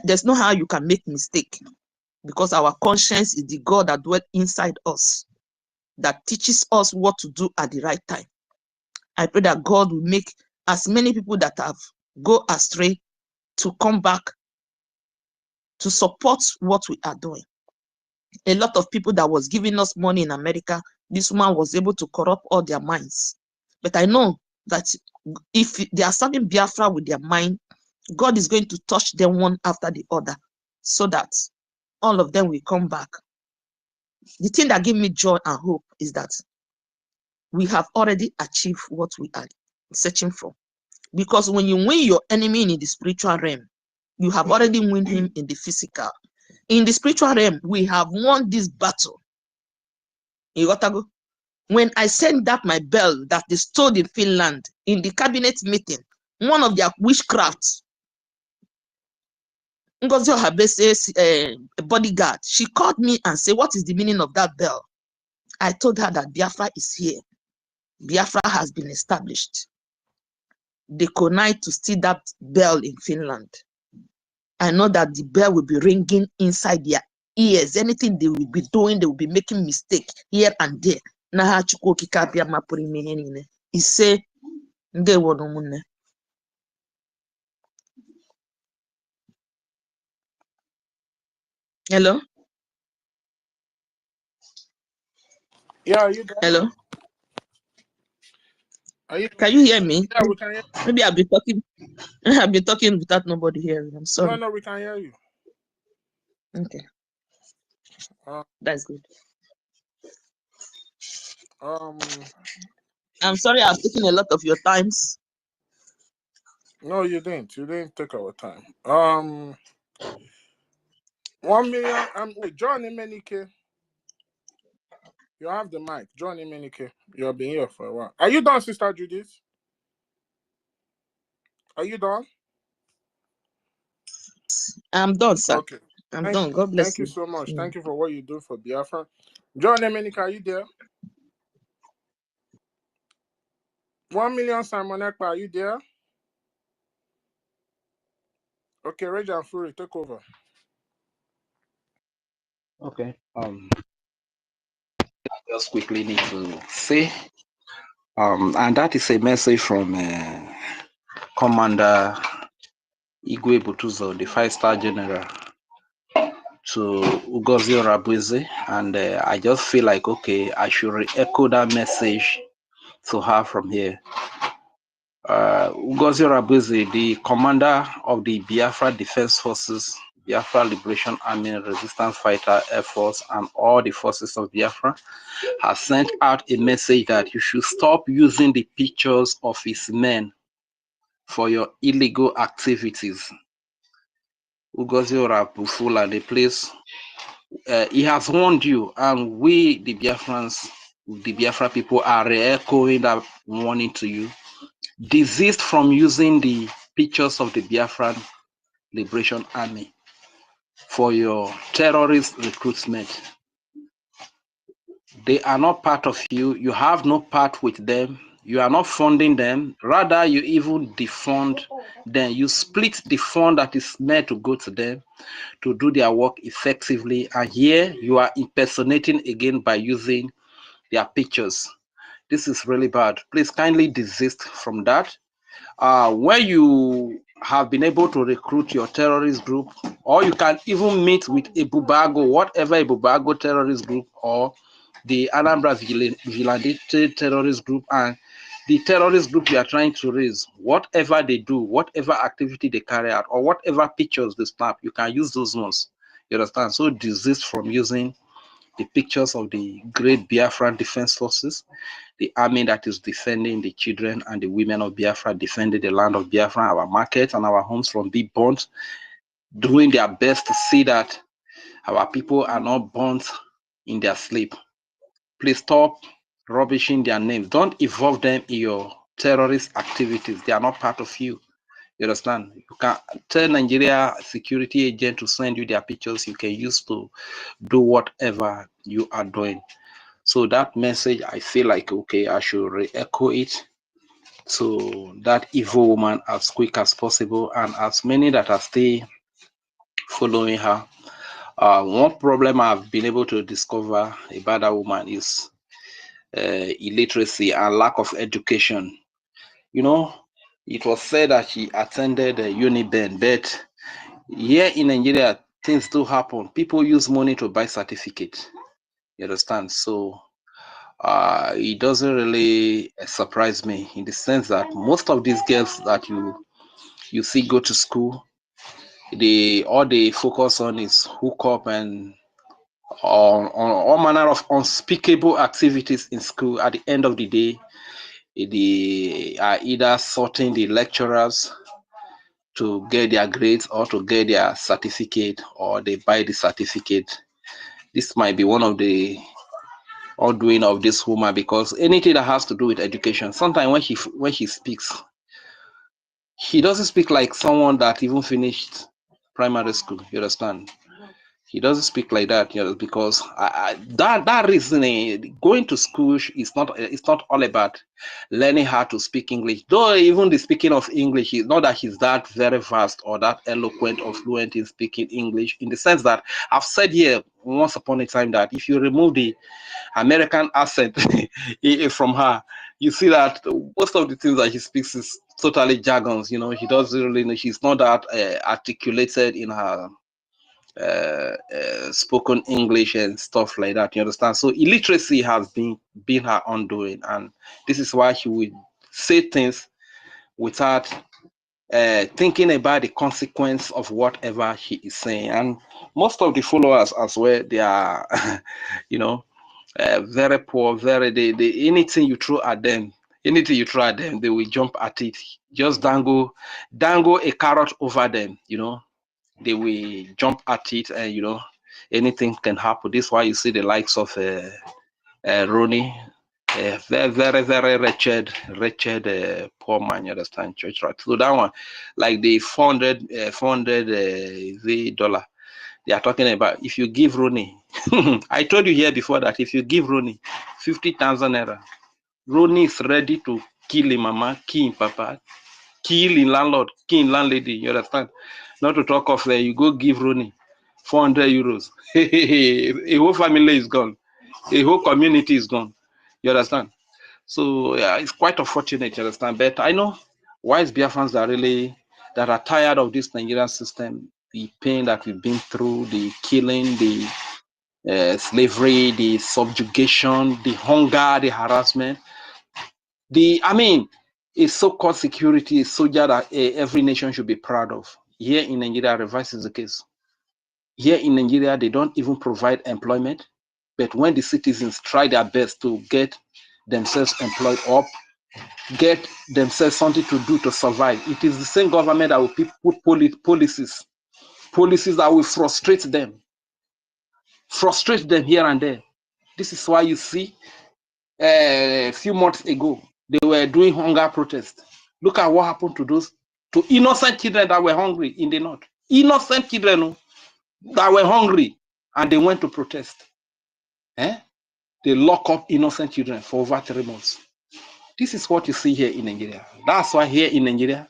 there's no how you can make mistake, because our conscience is the God that dwells inside us, that teaches us what to do at the right time. I pray that God will make as many people that have go astray to come back to support what we are doing. A lot of people that was giving us money in America, this woman was able to corrupt all their minds. But I know that if they are serving Biafra with their mind, God is going to touch them one after the other, so that all of them will come back. The thing that gives me joy and hope is that we have already achieved what we are searching for. Because when you win your enemy in the spiritual realm, you have already won him in the physical. In the spiritual realm, we have won this battle. You got to go. When I sent that my bell that they stole in Finland in the cabinet meeting, one of their witchcrafts, NGOZI Habese's bodyguard, she called me and said, what is the meaning of that bell? I told her that Biafra is here. Biafra has been established. They connived to steal that bell in Finland. I know that the bell will be ringing inside their ears. Anything they will be doing, they will be making mistake here and there. He say, hello? Yeah, are you there? Hello? Are you? Can you hear me? Yeah, we can hear. Maybe I've been talking without nobody hearing. I'm sorry. No, we can hear you. Okay. That's good. I'm sorry I've taken a lot of your times. No, you didn't. You didn't take our time. 1 million. Wait, John Imenike. You have the mic. John Imenike. You have been here for a while. Are you done, Sister Judith? Are you done? I'm done, sir. Okay. I'm done. God bless Thank you so much. Mm. Thank you for what you do for Biafra. John Emenika, are you there? 1 million Simon Ekpa, are you there? Okay, Rage and Fury, take over. Okay. Just quickly need to say, and that is a message from Commander Igwe Butuzo, the 5-star general, to Ugozi Rabueze, and I just feel like, okay, I should re-echo that message to her from here. Ugozi Rabueze, the commander of the Biafra Defense Forces, Biafra Liberation Army, Resistance Fighter, Air Force, and all the forces of Biafra, has sent out a message that you should stop using the pictures of his men for your illegal activities. Ugozi Rabufula, the place, he has warned you, and we, the Biafrans, the Biafra people, are re-echoing that warning to you. Desist from using the pictures of the Biafran Liberation Army for your terrorist recruitment. They are not part of you. You have no part with them. You are not funding them. Rather, you even defund them. You split the fund that is meant to go to them to do their work effectively. And here you are impersonating again by using their pictures. This is really bad. Please kindly desist from that. Where you have been able to recruit your terrorist group, or you can even meet with a Bubago, whatever a Bubago terrorist group, or the Anambra Vigilante terrorist group, and the terrorist group you are trying to raise, whatever they do, whatever activity they carry out, or whatever pictures they snap, you can use those ones. You understand? So desist from using the pictures of the great Biafran Defense Forces, the army that is defending the children and the women of Biafra, defending the land of Biafra, our markets and our homes from being burnt, doing their best to see that our people are not burnt in their sleep. Please stop rubbishing their names. Don't involve them in your terrorist activities. They are not part of you. You understand? You can tell Nigeria security agent to send you their pictures. You can use to do whatever you are doing. So that message, I feel like, okay, I should re-echo it to that evil woman as quick as possible, and as many that are still following her. One problem I've been able to discover about that woman is illiteracy and lack of education. You know, it was said that she attended Uniben, but here in Nigeria, things do happen. People use money to buy certificate. You understand? So it doesn't really surprise me in the sense that most of these girls that you see go to school, all they focus on is hook up and on all manner of unspeakable activities in school. At the end of the day, they are either sorting the lecturers to get their grades or to get their certificate, or they buy the certificate. This might be one of the undoing of this woman, because anything that has to do with education, sometimes when she speaks, she doesn't speak like someone that even finished primary school. You understand? He doesn't speak like that, you know, because that reasoning, going to school is not, it's not all about learning how to speak English. Though even the speaking of English is not that he's that very vast or that eloquent or fluent in speaking English, in the sense that I've said here once upon a time that if you remove the American accent from her, you see that most of the things that she speaks is totally jargons. You know, she doesn't really know, she's not that articulated in her spoken English and stuff like that. You understand? So illiteracy has been her undoing, and this is why she would say things without thinking about the consequence of whatever she is saying. And most of the followers as well, they are, you know, very poor. They anything you throw at them, they will jump at it. Just dangle a carrot over them, you know. They will jump at it, and you know, anything can happen. This is why you see the likes of Rooney, very wretched poor man. You understand? Church, right? So that one, like the 400 $400 they are talking about. If you give Rooney, I told you here before that if you give Rooney 50,000 naira, Rooney is ready to kill him mama, kill him papa, kill in landlord, kill in landlady. You understand? Not to talk of you go give Rooney 400 euros. A whole family is gone. A whole community is gone. You understand? So yeah, it's quite unfortunate. You understand? But I know wise Biafrans that are tired of this Nigerian system, the pain that we've been through, the killing, the slavery, the subjugation, the hunger, the harassment. A so-called security soldier that every nation should be proud of. Here in Nigeria, reverse is the case. Here in Nigeria, they don't even provide employment, but when the citizens try their best to get themselves employed or get themselves something to do to survive, it is the same government that will put policies that will frustrate them here and there. This is why you see a few months ago, they were doing hunger protests. Look at what happened to innocent children that were hungry in the north. Innocent children that were hungry, and they went to protest. They lock up innocent children for over 3 months. This is what you see here in Nigeria. That's why here in Nigeria,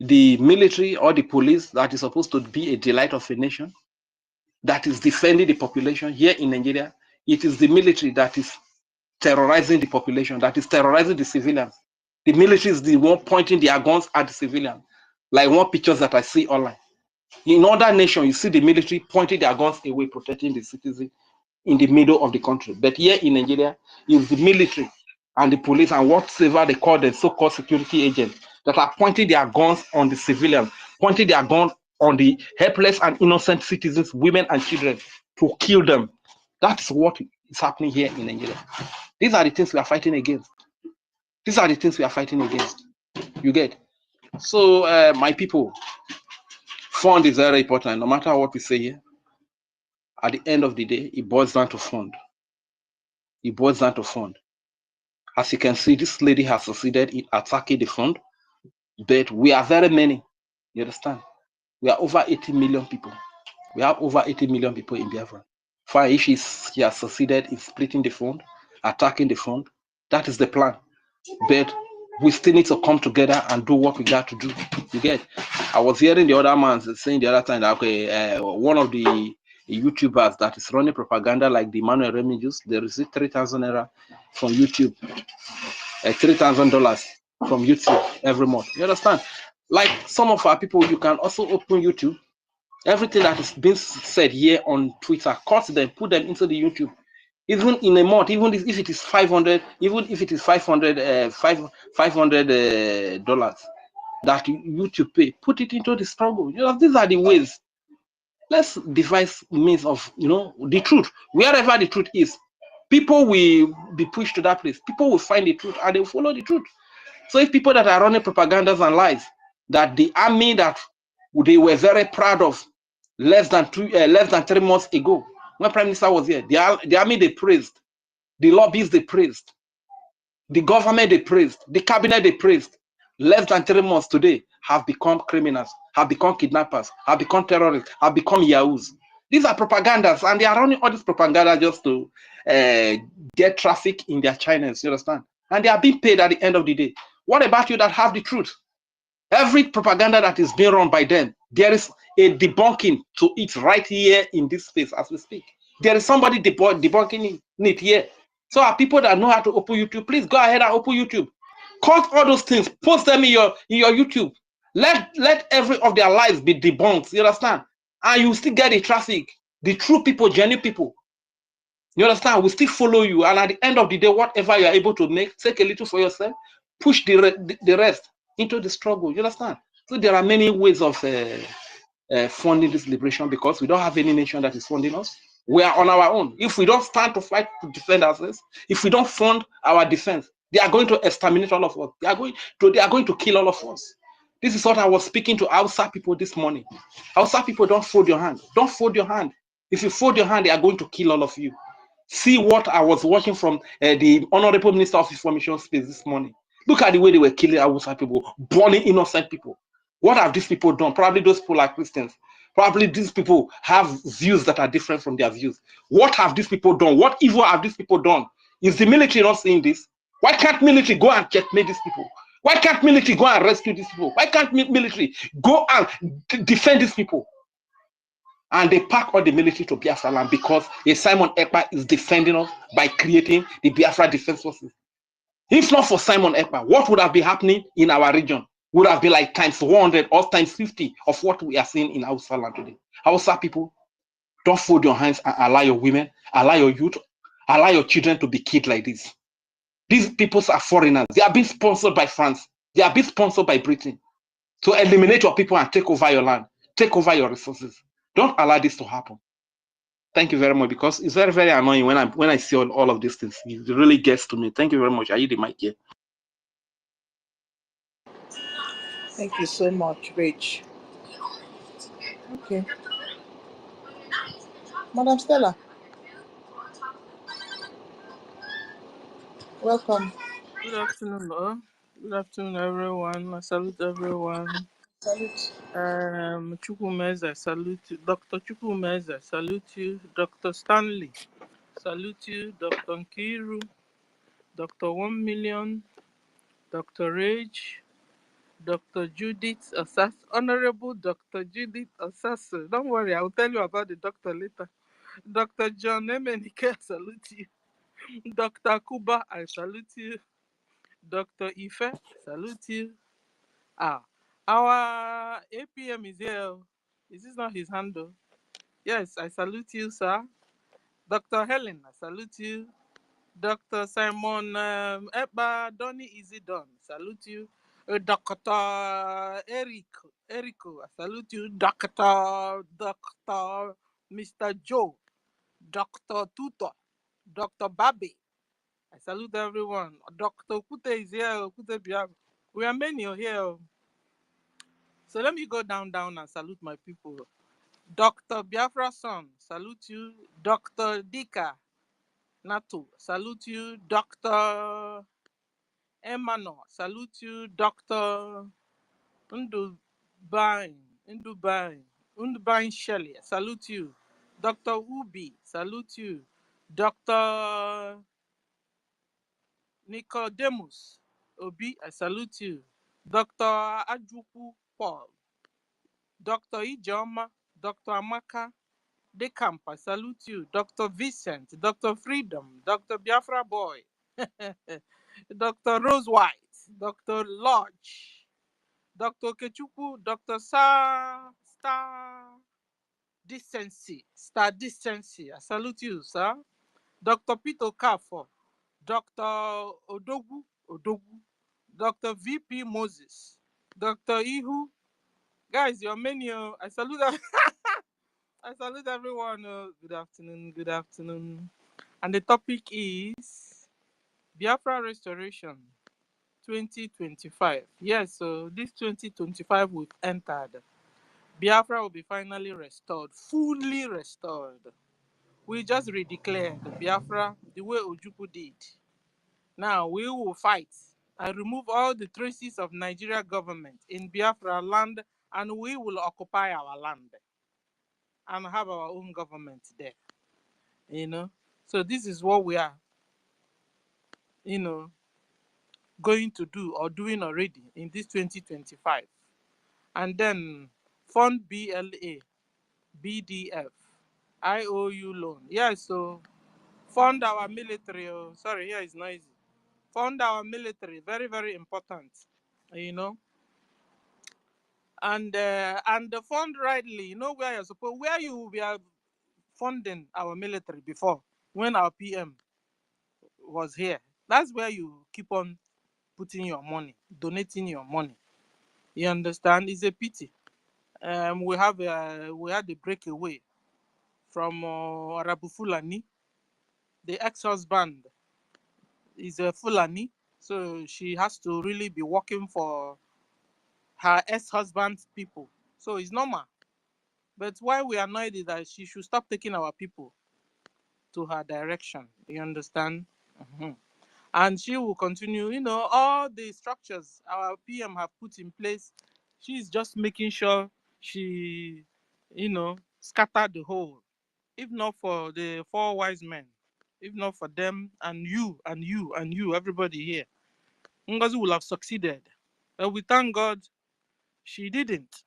the military or the police that is supposed to be a delight of a nation, that is defending the population, here in Nigeria, it is the military that is terrorizing the population, that is terrorizing the civilians. The military is the one pointing their guns at the civilians, like one pictures that I see online. In other nations, you see the military pointing their guns away, protecting the citizens in the middle of the country. But here in Nigeria, it's the military and the police and whatever they call the so-called security agents that are pointing their guns on the civilians, pointing their guns on the helpless and innocent citizens, women and children, to kill them. That's what is happening here in Nigeria. These are the things we are fighting against. These are the things we are fighting against. You get? So, my people, fund is very important. No matter what we say here, at the end of the day, it boils down to fund. It boils down to fund. As you can see, this lady has succeeded in attacking the fund. but we are very many. You understand? We are over 80 million people. We have over 80 million people in Biafra. Fine, if she has succeeded in splitting the fund, attacking the fund, that is the plan. But we still need to come together and do what we got to do. You get? I was hearing the other man saying the other time that one of the YouTubers that is running propaganda like the Manuel Remedios, they receive 3,000 naira from YouTube, $3,000 from YouTube every month. You understand? Like some of our people, you can also open YouTube. Everything that is being said here on Twitter, cut them, put them into the YouTube. Even in a month, even if it is 500, even if it is 500 dollars that YouTube pay, put it into the struggle. You know, these are the ways. Let's devise means of, you know, the truth. Wherever the truth is, people will be pushed to that place. People will find the truth and they will follow the truth. So if people that are running propagandas and lies, that the army that they were very proud of less than 3 months ago, when Prime Minister was here, the army they praised, the lobbyists they praised, the government they praised, the cabinet they praised, less than 3 months today have become criminals, have become kidnappers, have become terrorists, have become yahoos. These are propagandas, and they are running all this propaganda just to get traffic in their channels, you understand? And they are being paid at the end of the day. What about you that have the truth? Every propaganda that is being run by them, there is a debunking to it right here in this space as we speak. There is somebody debunking it here. So our people that know how to open YouTube, please go ahead and open YouTube. Cut all those things, post them in your YouTube. Let every of their lies be debunked. You understand? And you still get the traffic. The true people, genuine people. You understand? We still follow you. And at the end of the day, whatever you are able to make, take a little for yourself, push the rest into the struggle. You understand? So there are many ways of funding this liberation, because we don't have any nation that is funding us. We are on our own. If we don't stand to fight to defend ourselves, if we don't fund our defense, they are going to exterminate all of us. They are going to kill all of us. This is what I was speaking to Hausa people this morning. Hausa people, don't fold your hand. Don't fold your hand. If you fold your hand, they are going to kill all of you. See what I was watching from the Honorable Minister of Information Space this morning. Look at the way they were killing Hausa people, burning innocent people. What have these people done? Probably those people are Christians. Probably these people have views that are different from their views. What have these people done? What evil have these people done? Is the military not seeing this? Why can't military go and checkmate these people? Why can't military go and rescue these people? Why can't military go and defend these people? And they pack all the military to Biafra land because Simon Ekpa is defending us by creating the Biafra Defense Forces. If not for Simon Ekpa, what would have been happening in our region? Would have been like times 100 or times 50 of what we are seeing in Hausa land today. Hausa people, don't fold your hands and allow your women, allow your youth, allow your children to be killed like this. These people are foreigners. They are being sponsored by France. They are being sponsored by Britain to eliminate your people and take over your land, take over your resources. Don't allow this to happen. Thank you very much, because it's very, very annoying when I see all of these things. It really gets to me. Thank you very much. I yield the mic here. Thank you so much, Rich. Okay. Madam Stella, welcome. Good afternoon, all. Good afternoon, everyone. I salute everyone. Salute. Chukwumez, I salute you. Dr. Chukwumez, I salute you. Dr. Stanley, salute you. Dr. Nkiru, Dr. 1 Million, Dr. Rage, Dr. Judith Assas, Honorable Dr. Judith Assas. Don't worry, I'll tell you about the doctor later. Dr. John Emenike, I salute you. Dr. Kuba, I salute you. Dr. Ife, I salute you. Our APM is here. Is this not his handle? Yes, I salute you, sir. Dr. Helen, I salute you. Dr. Simon Eba Donny Easy Don, salute you. Dr. Erico, I salute you. Dr. Mr. Joe, Dr. Tutor, Dr. Babi, I salute everyone. Dr. Kute is here. Kute Biafra. We are many here. So let me go down and salute my people. Dr. Biafra son, salute you. Dr. Dika Nato, salute you. Dr. Emmanuel, salute you. Dr. Undubain Shelley, I salute you. Dr. Ubi, salute you. Dr. Nicodemus Obi, I salute you. Dr. Ajuku Paul, Dr. Ijoma, Dr. Amaka Dekamp, I salute you. Dr. Vincent, Dr. Freedom, Dr. Biafra Boy, Dr. Rose White, Dr. Lodge, Dr. Kechuku, Dr. Star Decency, I salute you, sir. Dr. Peter Kafo, Dr. Odogu, Dr. VP Moses, Dr. Ihu. Guys, your menu, I salute I salute everyone. Good afternoon, good afternoon. And the topic is Biafra Restoration 2025. Yes, so this 2025 we've entered. Biafra will be finally restored, fully restored. We just redeclared Biafra the way Ojukwu did. Now we will fight and remove all the traces of Nigeria government in Biafra land, and we will occupy our land and have our own government there. So this is what we are, going to do or doing already in this 2025. And then fund BLA, BDF, IOU loan. Yeah, so fund our military. Oh, sorry, here is noisy. Fund our military, very, very important, And the fund rightly, where you're supposed, where you were funding our military before, when our PM was here. That's where you keep on putting your money, donating your money. You understand? It's a pity. We had a breakaway from Arabu Fulani. The ex-husband is a Fulani, so she has to really be working for her ex-husband's people. So it's normal. But why we annoyed is that she should stop taking our people to her direction. You understand? Mhm. And she will continue, all the structures our PM have put in place. She's just making sure she, scatter the whole. If not for the four wise men, if not for them and you and you and you, everybody here, Ngozi will have succeeded. But we thank God she didn't.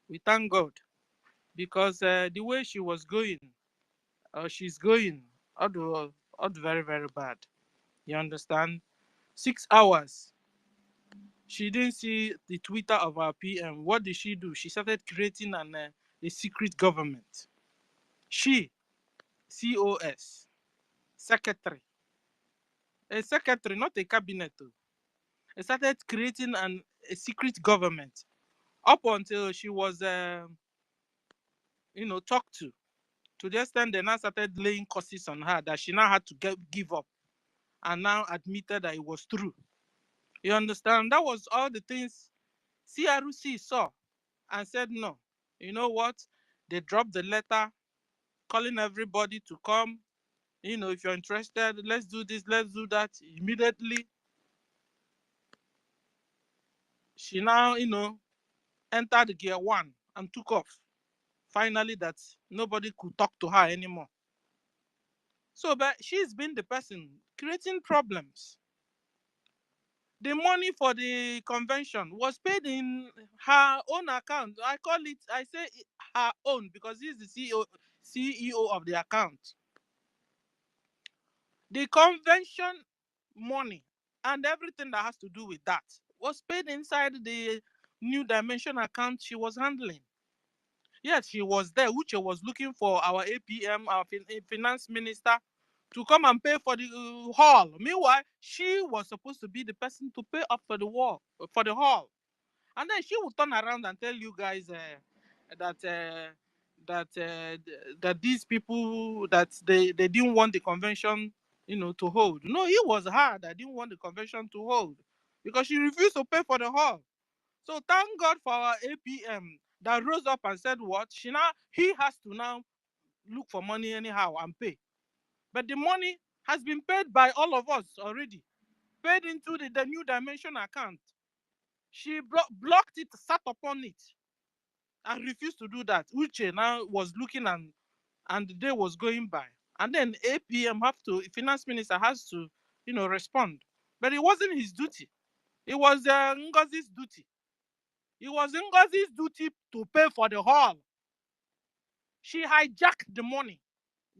We thank God because the way she was going, she's going, all very, very bad. You understand? 6 hours. She didn't see the Twitter of our PM. What did she do? She started creating a secret government. She, COS, secretary, a secretary, not a cabinet. Started creating a secret government up until she was, talked to. To the extent they now started laying curses on her that she now had to give up and now admitted that it was true. You understand? That was all the things CRC saw and said no. You know what? They dropped the letter calling everybody to come. If you're interested, let's do this, let's do that. Immediately, she now, entered gear 1 and took off. Finally, that nobody could talk to her anymore. So, but she's been the person creating problems. The money for the convention was paid in her own account. I say her own because he's the CEO of the account. The convention money and everything that has to do with that was paid inside the New Dimension account she was handling. Yes, she was there. Uche was looking for our APM, our finance minister, to come and pay for the hall. Meanwhile, she was supposed to be the person to pay up for the hall. And then she would turn around and tell you guys that these people that they didn't want the convention, to hold. No, it was her that didn't want the convention to hold because she refused to pay for the hall. So thank God for our APM that rose up and said what? He has to now look for money anyhow and pay. But the money has been paid by all of us already, paid into the New Dimension account. She blocked it, sat upon it, and refused to do that. Uche now was looking, and the day was going by. And then APM finance minister has to, respond. But it wasn't his duty. It was Ngozi's duty. It was Ngozi's duty to pay for the hall. She hijacked the money.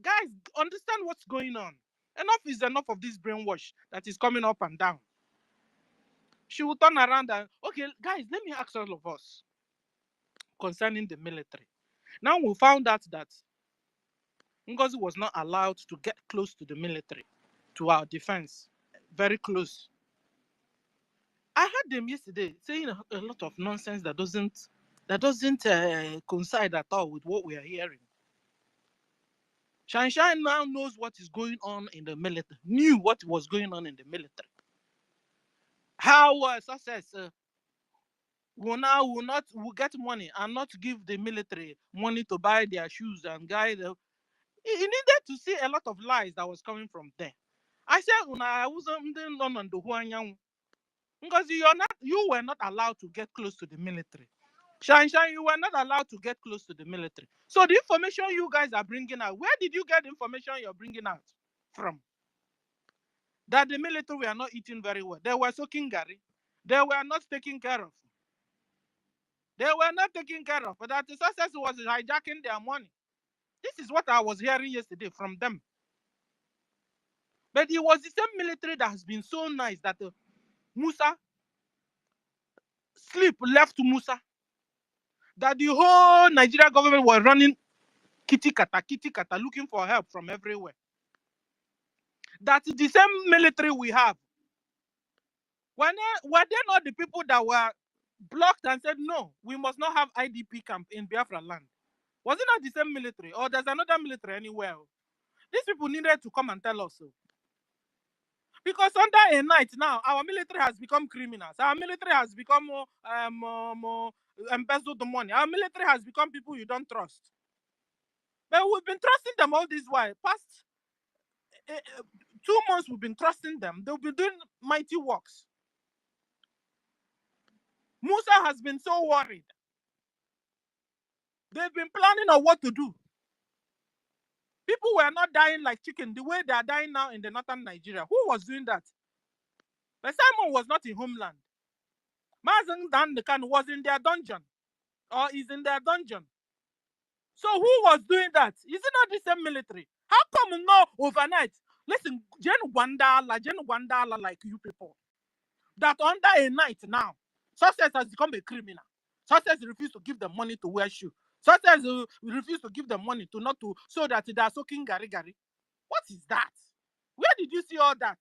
Guys, understand what's going on. Enough is enough of this brainwash that is coming up and down. She will turn around and, okay, guys, let me ask all of us concerning the military. Now we found out that Ngozi was not allowed to get close to the military, to our defense, very close. I heard them yesterday saying a lot of nonsense that doesn't coincide at all with what we are hearing. Shine now knows what is going on in the military, knew what was going on in the military. How success will get money and not give the military money to buy their shoes and guide them. He needed to see a lot of lies that was coming from there. I said, I wasn't on the Huanyan because you were not allowed to get close to the military. Shine, you were not allowed to get close to the military. So the information you guys are bringing out, where did you get the information you're bringing out from? That the military were not eating very well. They were soaking Gary. They were not taken care of. They were not taken care of. But that the success was hijacking their money. This is what I was hearing yesterday from them. But it was the same military that has been so nice that Musa, sleep left Musa. That the whole Nigeria government was running kitty kata, looking for help from everywhere. That's the same military we have. Were they not the people that were blocked and said, no, we must not have IDP camp in Biafra land? Was it not the same military? Or there's another military anywhere? These people needed to come and tell us so. Because under a night now, our military has become criminals. Our military has become embezzled the money. Our military has become people you don't trust. But we've been trusting them all this while. Past 2 months, we've been trusting them. They'll be doing mighty works. Musa has been so worried. They've been planning on what to do. People were not dying like chicken the way they are dying now in the northern Nigeria. Who was doing that? But Simon was not in homeland. Mazen Dandekan was in their dungeon. Or is in their dungeon. So who was doing that? Is it not the same military? How come no overnight? Listen, Jen Wandala like you people. That under a night now, success has become a criminal. Success refused to give them money to wear shoes. Success refused to give them money so that they are soaking gari. What is that? Where did you see all that?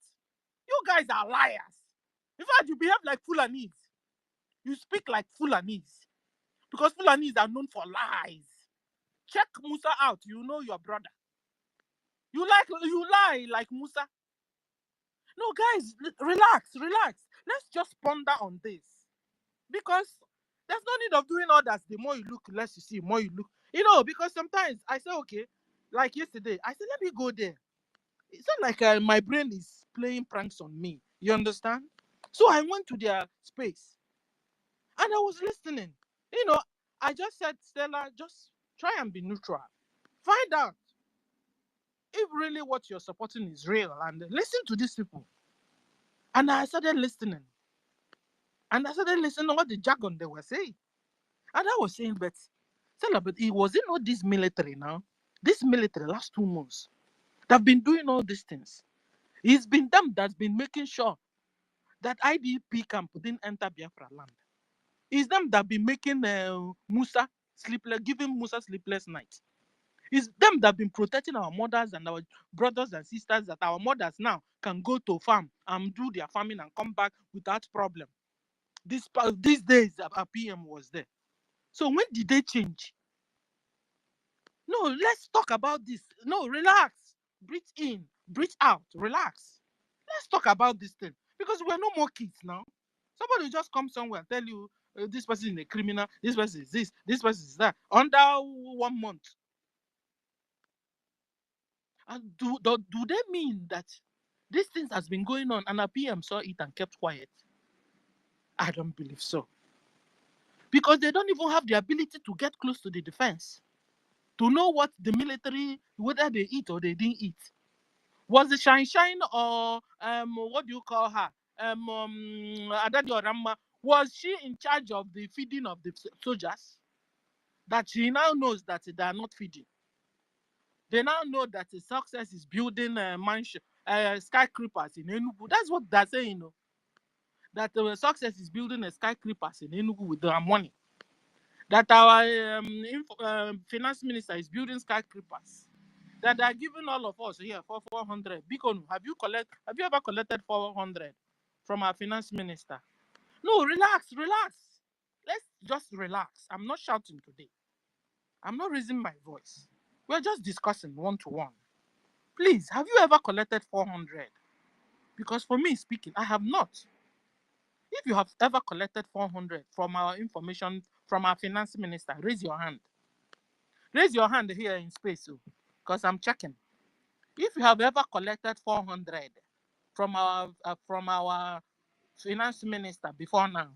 You guys are liars. In fact, you behave like Fulanese. You speak like Fulanese. Because Fulanese are known for lies. Check Musa out. You know your brother. You lie like Musa. No, guys, relax. Let's just ponder on this. Because there's no need of doing all that. The more you look, less you see. More you look. Because sometimes I say, okay, like yesterday, I said, let me go there. It's not like my brain is playing pranks on me. You understand? So I went to their space. And I was listening. I just said, Stella, just try and be neutral. Find out if really what you're supporting is real. And listen to these people. And I started listening. And I started listening to what the jargon they were saying. And I was saying, but Stella, but it wasn't not this military now. This military last 2 months. They've been doing all these things. It's been them that's been making sure that IDP camp didn't enter Biafra land. It's them that been making Musa sleepless, giving Musa sleepless nights. It's them that been protecting our mothers and our brothers and sisters, that our mothers now can go to farm and do their farming and come back without problem. These days, our PM was there. So when did they change? No, let's talk about this. No, relax. Breathe in, breathe out, relax. Let's talk about this thing. Because we're no more kids now. Somebody will just come somewhere and tell you, this person is a criminal, this person is this person is that, under 1 month. And do they mean that these things has been going on and our PM saw it and kept quiet? I don't believe so. Because they don't even have the ability to get close to the defense, to know what the military, whether they eat or they didn't eat. Was it Shine or what do you call her? Adadi Oramma, was she in charge of the feeding of the soldiers? That she now knows that they are not feeding. They now know that the success is building mansion, skyscrapers in Enugu. That's what they're saying, you know. That the success is building a skyscrapers in Enugu with their money. That our finance minister is building skyscrapers. That they are giving all of us here for 400. Bikonu, have you ever collected 400 from our finance minister? No, relax. Let's just relax. I'm not shouting today. I'm not raising my voice. We're just discussing one-to-one. Please, have you ever collected 400? Because for me speaking, I have not. If you have ever collected 400 from our information, from our finance minister, raise your hand. Raise your hand here in space, because I'm checking. If you have ever collected 400 from our finance minister before now,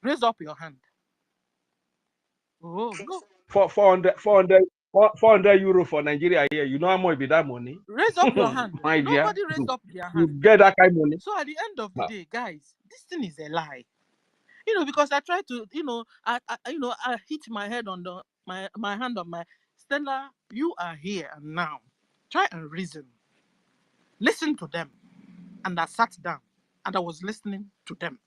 raise up your hand. Oh, no. 400 euro for Nigeria here. You know how much be that money? Raise up your hand. My dear. Nobody raised up their You hand. get that kind of money? So at the end of the day, guys, this thing is a lie. You know, because I try to, I hit my head on my hand on my Stella. You are here and now. Try and reason. Listen to them. And I sat down and I was listening to them.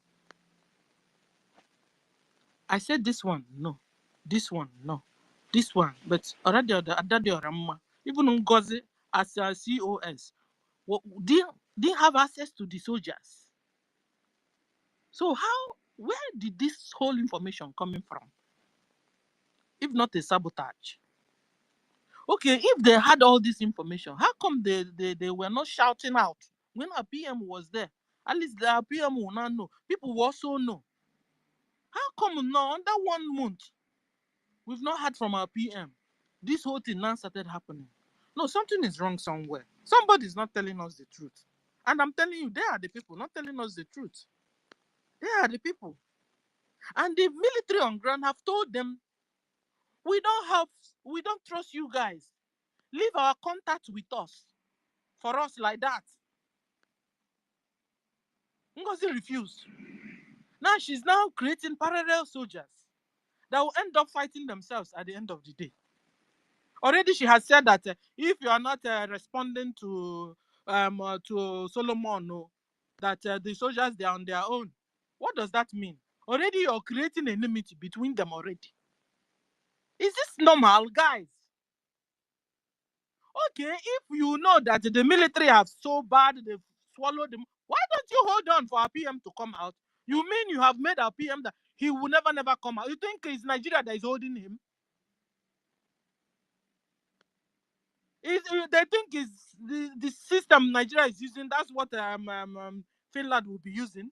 I said this one, no. This one, no. This one, but already even NGOZI as a COS, didn't have access to the soldiers. So where did this whole information coming from? If not a sabotage. Okay, if they had all this information, how come they were not shouting out when a PM was there? At least the PM will not know. People will also know. How come now, under 1 month, we've not heard from our PM? This whole thing now started happening. No, something is wrong somewhere. Somebody's not telling us the truth. And I'm telling you, they are the people not telling us the truth. They are the people. And the military on ground have told them, we don't trust you guys. Leave our contact with us. For us like that. NGOZI refused. Now she's now creating parallel soldiers that will end up fighting themselves at the end of the day. Already she has said that if you are not responding to Solomon, no, that the soldiers, they are on their own. What does that mean? Already you're creating enmity between them already. Is this normal, guys? Okay, if you know that the military have so bad, they've swallowed them, why don't you hold on for our PM to come out? You mean you have made our PM that he will never come out? You think it's Nigeria that is holding him? They think it's the system Nigeria is using, that's what Finland will be using?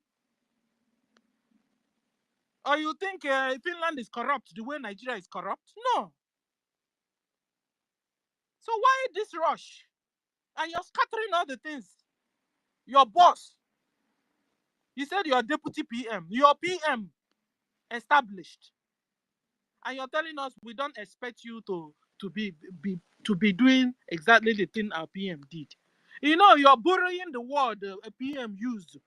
Or you think Finland is corrupt the way Nigeria is corrupt? No. So why this rush? And you're scattering all the things. Your boss, you said you're deputy PM, your PM established, and you're telling us we don't expect you to be doing exactly the thing our PM did. You know, you're borrowing the word a PM used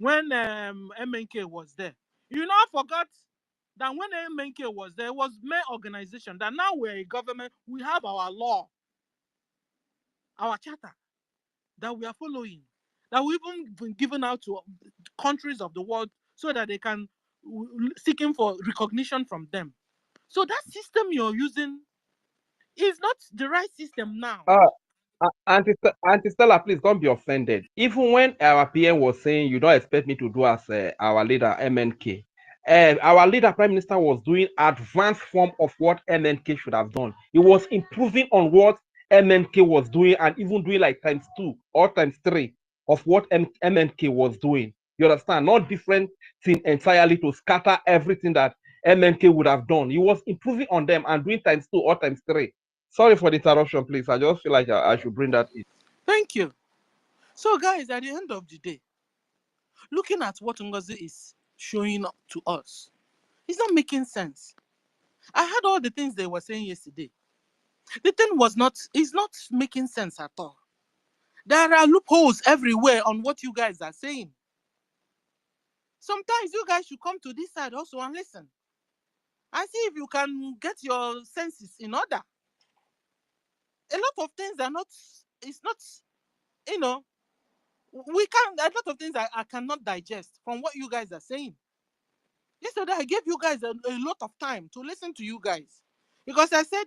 when MNK was there. You know, I forgot that when MNK was there, it was main organization. That now we're a government, we have our law, our charter that we are following, that we've even been given out to countries of the world so that they can seeking for recognition from them. So that system you're using is not the right system now. Auntie Stella, please don't be offended. Even when our PM was saying you don't expect me to do as our leader MNK, our leader Prime Minister was doing advanced form of what MNK should have done. He was improving on what MNK was doing and even doing like ×2 or ×3 of what MNK was doing. You understand? Not different thing entirely to scatter everything that MNK would have done. He was improving on them and doing ×2 or ×3. Sorry for the interruption, please. I just feel like I should bring that in. Thank you. So, guys, at the end of the day, looking at what NGOZI is showing up to us. It's not making sense. I heard all the things they were saying yesterday. The thing it's not making sense at all. There are loopholes everywhere on what you guys are saying. Sometimes you guys should come to this side also and listen. And see if you can get your senses in order. A lot of things are not, it's not, you know, a lot of things I cannot digest from what you guys are saying. Yesterday, I gave you guys a lot of time to listen to you guys. Because I said,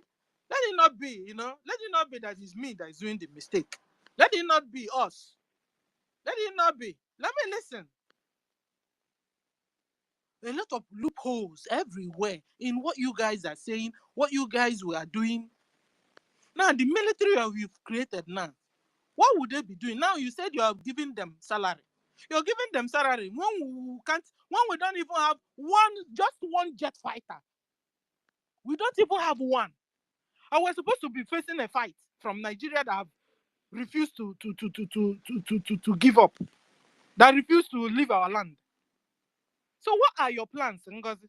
let it not be, let it not be that it's me that is doing the mistake. Let it not be us. Let it not be. Let me listen. A lot of loopholes everywhere in what you guys are saying, what you guys were doing. Now, the military you've created now, what would they be doing? Now, you said you are giving them salary. You're giving them salary when we don't even have just one jet fighter. We don't even have one. And we're supposed to be facing a fight from Nigeria that have refused to give up, that refused to leave our land. So what are your plans, NGOZI?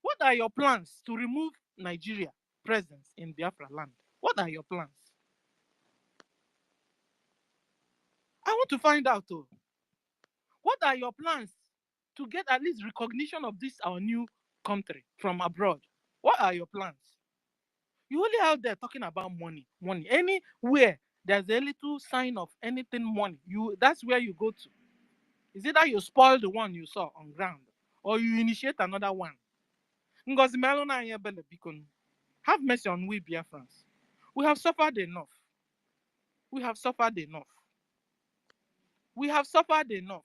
What are your plans to remove Nigeria presence in Biafra land? What are your plans? I want to find out though. What are your plans to get at least recognition of this our new country from abroad? What are your plans? You only out there talking about money. Anywhere there's a little sign of anything money, that's where you go to. Is it that you spoil the one you saw on ground, or you initiate another one? Ngozi Melona and Yebele Bikon, have mercy on we Biafrans. We have suffered enough. We have suffered enough. We have suffered enough.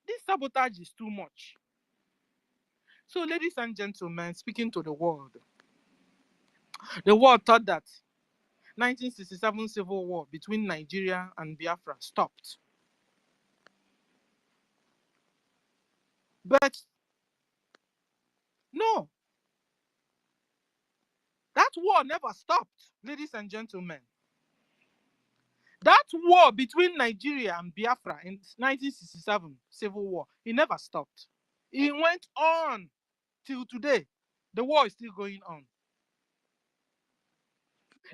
This sabotage is too much. So, ladies and gentlemen, speaking to the world thought that 1967 civil war between Nigeria and Biafra stopped. But no, that war never stopped, ladies and gentlemen. That war between Nigeria and Biafra in 1967 civil war, it never stopped. It went on till today. The war is still going on.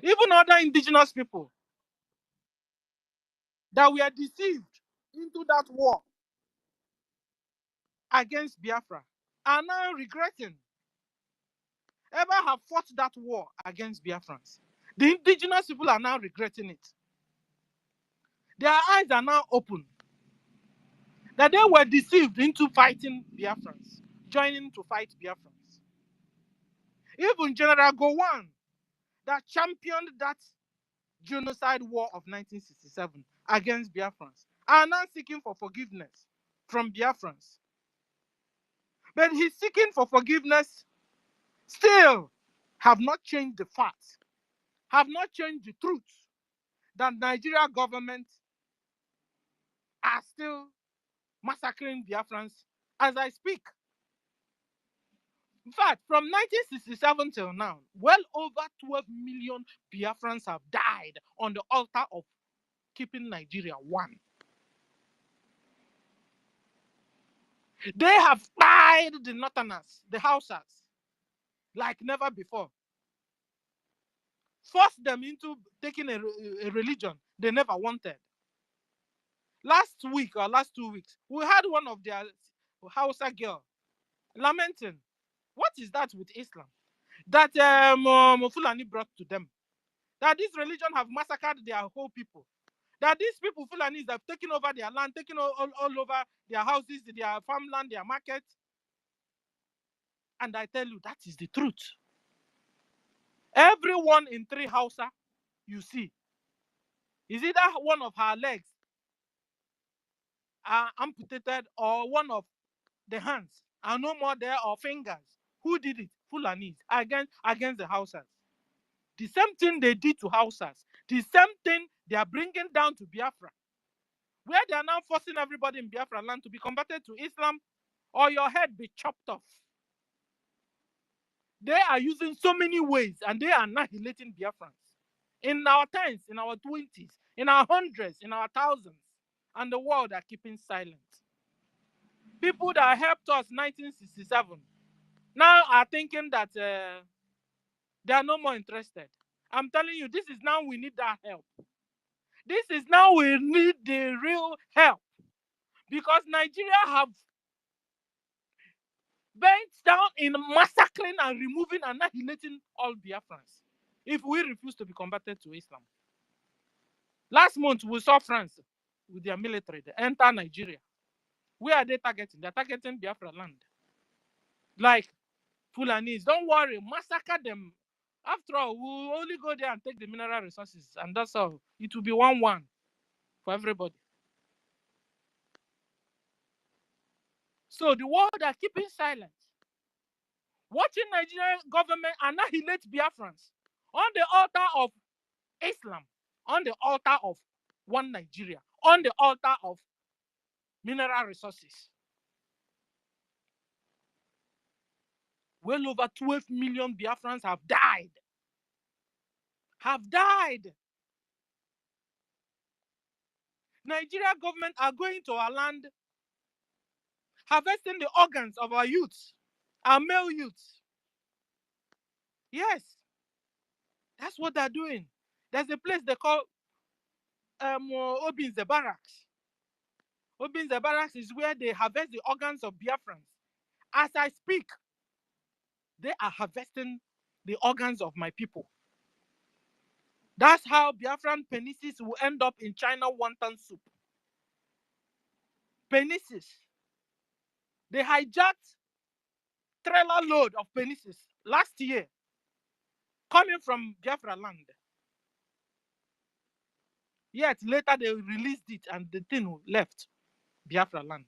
Even other indigenous people that were deceived into that war against Biafra are now regretting ever have fought that war against Biafrans. The indigenous people are now regretting it. Their eyes are now open that they were deceived into fighting Biafrans, joining to fight Biafrans. Even General Gowon, that championed that genocide war of 1967 against Biafrans, are now seeking for forgiveness from Biafrans. But his seeking for forgiveness still have not changed the facts, have not changed the truth that Nigeria government are still massacring Biafrans as I speak. In fact, from 1967 till now, well over 12 million Biafrans have died on the altar of keeping Nigeria one. They have tied the Northerners, the Hausas, like never before. Forced them into taking a religion they never wanted. Last week or last 2 weeks, we had one of their Hausa girl lamenting. What is that with Islam? That Fulani brought to them. That this religion have massacred their whole people. That these people, Fulanis, have taken over their land, taken all over their houses, their farmland, their market. And I tell you, that is the truth. Everyone in 3 Hausa, you see, is either one of her legs are amputated or one of the hands are no more there or fingers. Who did it? Fulanis against the Hausas. The same thing they did to Hausas. The same thing they are bringing down to Biafra. Where they are now forcing everybody in Biafra land to be converted to Islam or your head be chopped off. They are using so many ways and they are annihilating Biafrans. In our 10s, in our 20s, in our hundreds, in our thousands. And the world are keeping silent. People that helped us 1967 now are thinking that they are no more interested. I'm telling you, this is now we need that help. This is now we need the real help. Because Nigeria have bent down in massacring and removing and annihilating all Biafrans if we refuse to be converted to Islam. Last month, we saw France with their military. They enter Nigeria. Where are they targeting? They're targeting Biafra land. Like Fulanis, don't worry, massacre them. After all, we'll only go there and take the mineral resources, and that's all. It will be 1-1 for everybody. So the world are keeping silent, watching Nigerian government annihilate Biafrans on the altar of Islam, on the altar of one Nigeria, on the altar of mineral resources. Well over 12 million Biafrans have died. Nigeria government are going to our land, harvesting the organs of our youths, our male youths. Yes, that's what they're doing. There's a place they call Obinze Barracks. Obinze Barracks is where they harvest the organs of Biafrans. As I speak, they are harvesting the organs of my people. That's how Biafran penises will end up in China wonton soup. Penises. They hijacked trailer load of penises last year coming from Biafra land. Yet later they released it and the thing left Biafra land.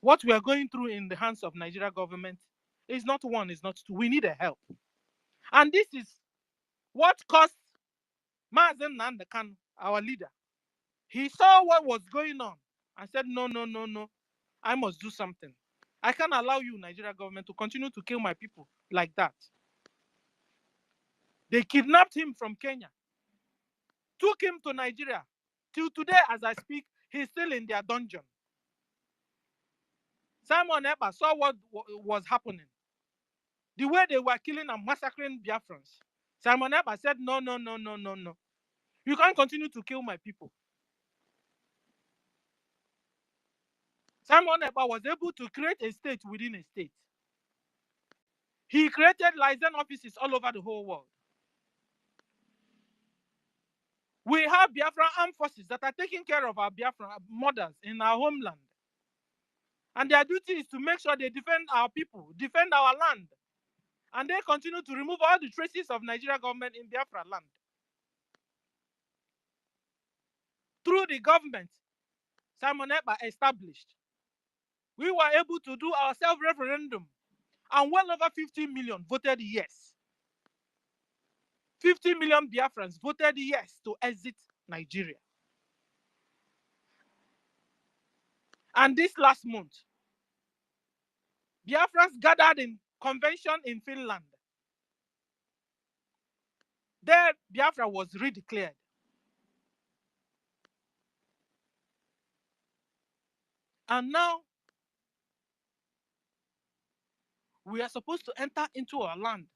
What we are going through in the hands of Nigeria government is not one, is not two. We need a help. And this is what caused Mazen Nandekan, our leader. He saw what was going on and said, no, I must do something. I can't allow you, Nigeria government, to continue to kill my people like that. They kidnapped him from Kenya, took him to Nigeria. Till today, as I speak, he's still in their dungeon. Simon Ekpa saw what was happening. The way they were killing and massacring Biafrans. Simon Ekpa said, no. You can't continue to kill my people. Simon Ekpa was able to create a state within a state. He created liaison offices all over the whole world. We have Biafran armed forces that are taking care of our Biafran mothers in our homeland. And their duty is to make sure they defend our people, defend our land. And they continue to remove all the traces of Nigeria government in Biafra land. Through the government Simon Ekpa established, we were able to do our self-referendum, and well over 50 million voted yes. 50 million Biafrans voted yes to exit Nigeria. And this last month, Biafrans gathered in convention in Finland. There, Biafra was redeclared. And now, we are supposed to enter into our land.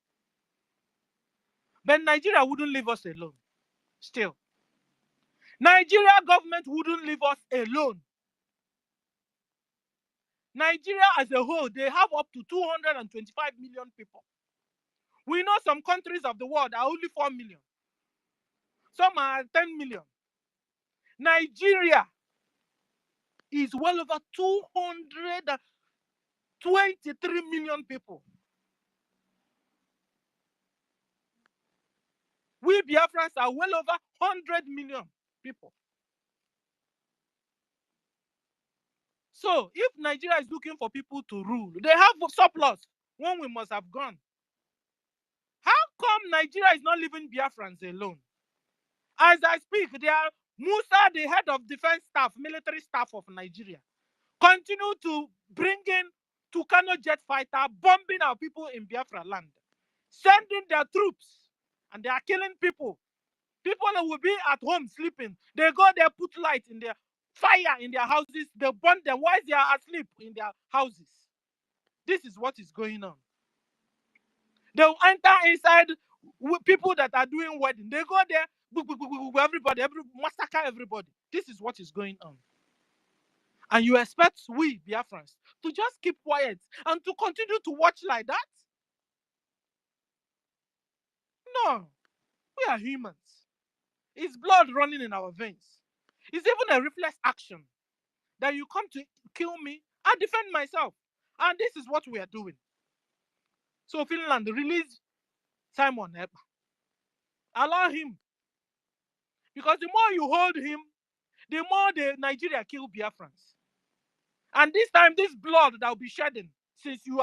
But Nigeria wouldn't leave us alone. Still. Nigeria government wouldn't leave us alone. Nigeria as a whole, they have up to 225 million people. We know some countries of the world are only 4 million. Some are 10 million. Nigeria is well over 223 million people. We Biafrans are well over 100 million people. So if Nigeria is looking for people to rule, they have surplus when we must have gone. How come Nigeria is not leaving Biafrans alone? As I speak, they are Musa, the head of defense staff, military staff of Nigeria, continue to bring in Tucano jet fighter, bombing our people in Biafra land, sending their troops, and they are killing people. People that will be at home sleeping. They go there, put light in their fire in their houses. They burn them while they are asleep in their houses. This is what is going on. They will enter inside with people that are doing wedding. They go there, everybody, massacre everybody. This is what is going on. And you expect we, Biafrans, to just keep quiet and to continue to watch like that? No. We are humans. It's blood running in our veins. It's even a reflex action that you come to kill me, I defend myself. And this is what we are doing. So Finland, release Simon Epa. Allow him. Because the more you hold him, the more the Nigeria kill Biafrans. And this time, this blood that will be shedding, since you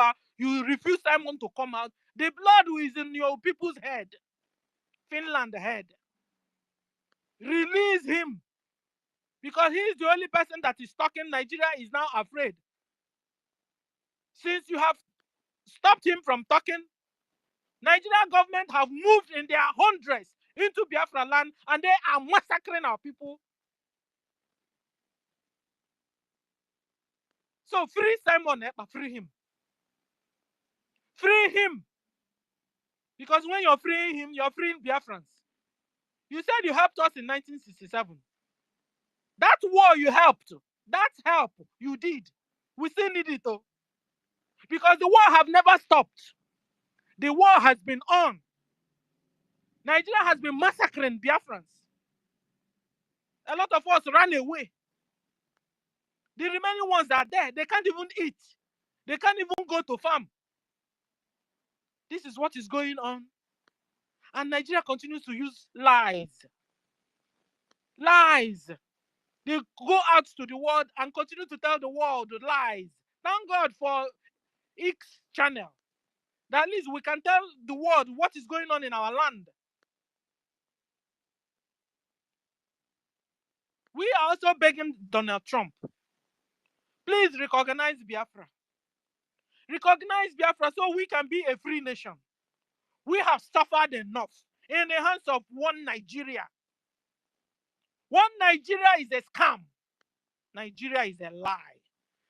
refuse Simon to come out, the blood is in your people's head. Finland head. Release him. Because he is the only person that is talking. Nigeria is now afraid. Since you have stopped him from talking, Nigerian government have moved in their hundreds into Biafra land and they are massacring our people. So free Simon Epa, free him. Free him. Because when you're freeing him, you're freeing Biafrans. You said you helped us in 1967. That war you helped, that help you did, we still need it though. Because the war have never stopped. The war has been on. Nigeria has been massacring Biafrans. A lot of us ran away. The remaining ones are there. They can't even eat. They can't even go to farm. This is what is going on. And Nigeria continues to use lies. Lies. They go out to the world and continue to tell the world lies. Thank God for X channel. That at least we can tell the world what is going on in our land. We are also begging Donald Trump, please recognize Biafra. Recognize Biafra so we can be a free nation. We have suffered enough in the hands of one Nigeria. One Nigeria is a scam. Nigeria is a lie.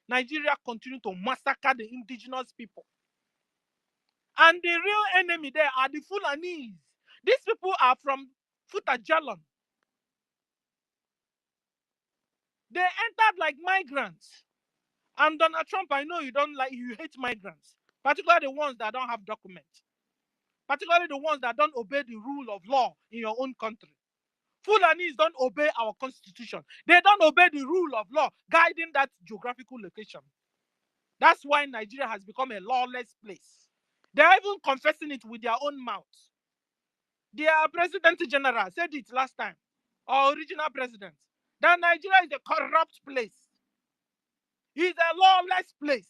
Nigeria continues to massacre the indigenous people. And the real enemy there are the Fulanese. These people are from Futajalon. They entered like migrants. And Donald Trump, I know you hate migrants, particularly the ones that don't have documents, particularly the ones that don't obey the rule of law in your own country. Fulanis don't obey our constitution. They don't obey the rule of law guiding that geographical location. That's why Nigeria has become a lawless place. They're even confessing it with their own mouths. Their President General said it last time, our original president, that Nigeria is a corrupt place. It's a lawless place.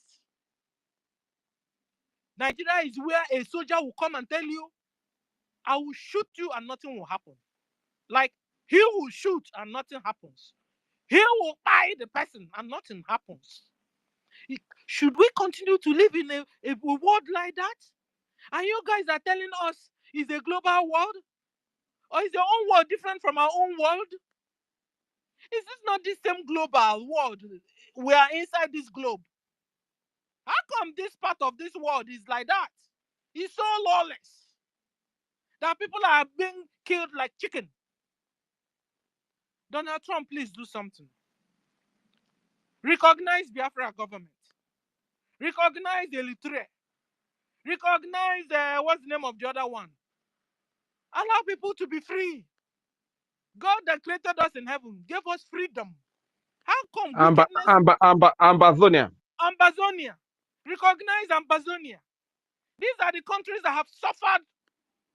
Nigeria is where a soldier will come and tell you, I will shoot you and nothing will happen. Like, he will shoot and nothing happens. He will buy the person and nothing happens. Should we continue to live in a world like that? And you guys are telling us it's a global world? Or is your own world different from our own world? Is this not the same global world? We are inside this globe. How come this part of this world is like that? It's so lawless that people are being killed like chicken. Donald Trump, please do something. Recognize Biafra government. Recognize Eritrea. Recognize, what's the name of the other one? Allow people to be free. God that created us in heaven gave us freedom. How come wickedness? Ambazonia. Ambazonia. Recognize Ambazonia. These are the countries that have suffered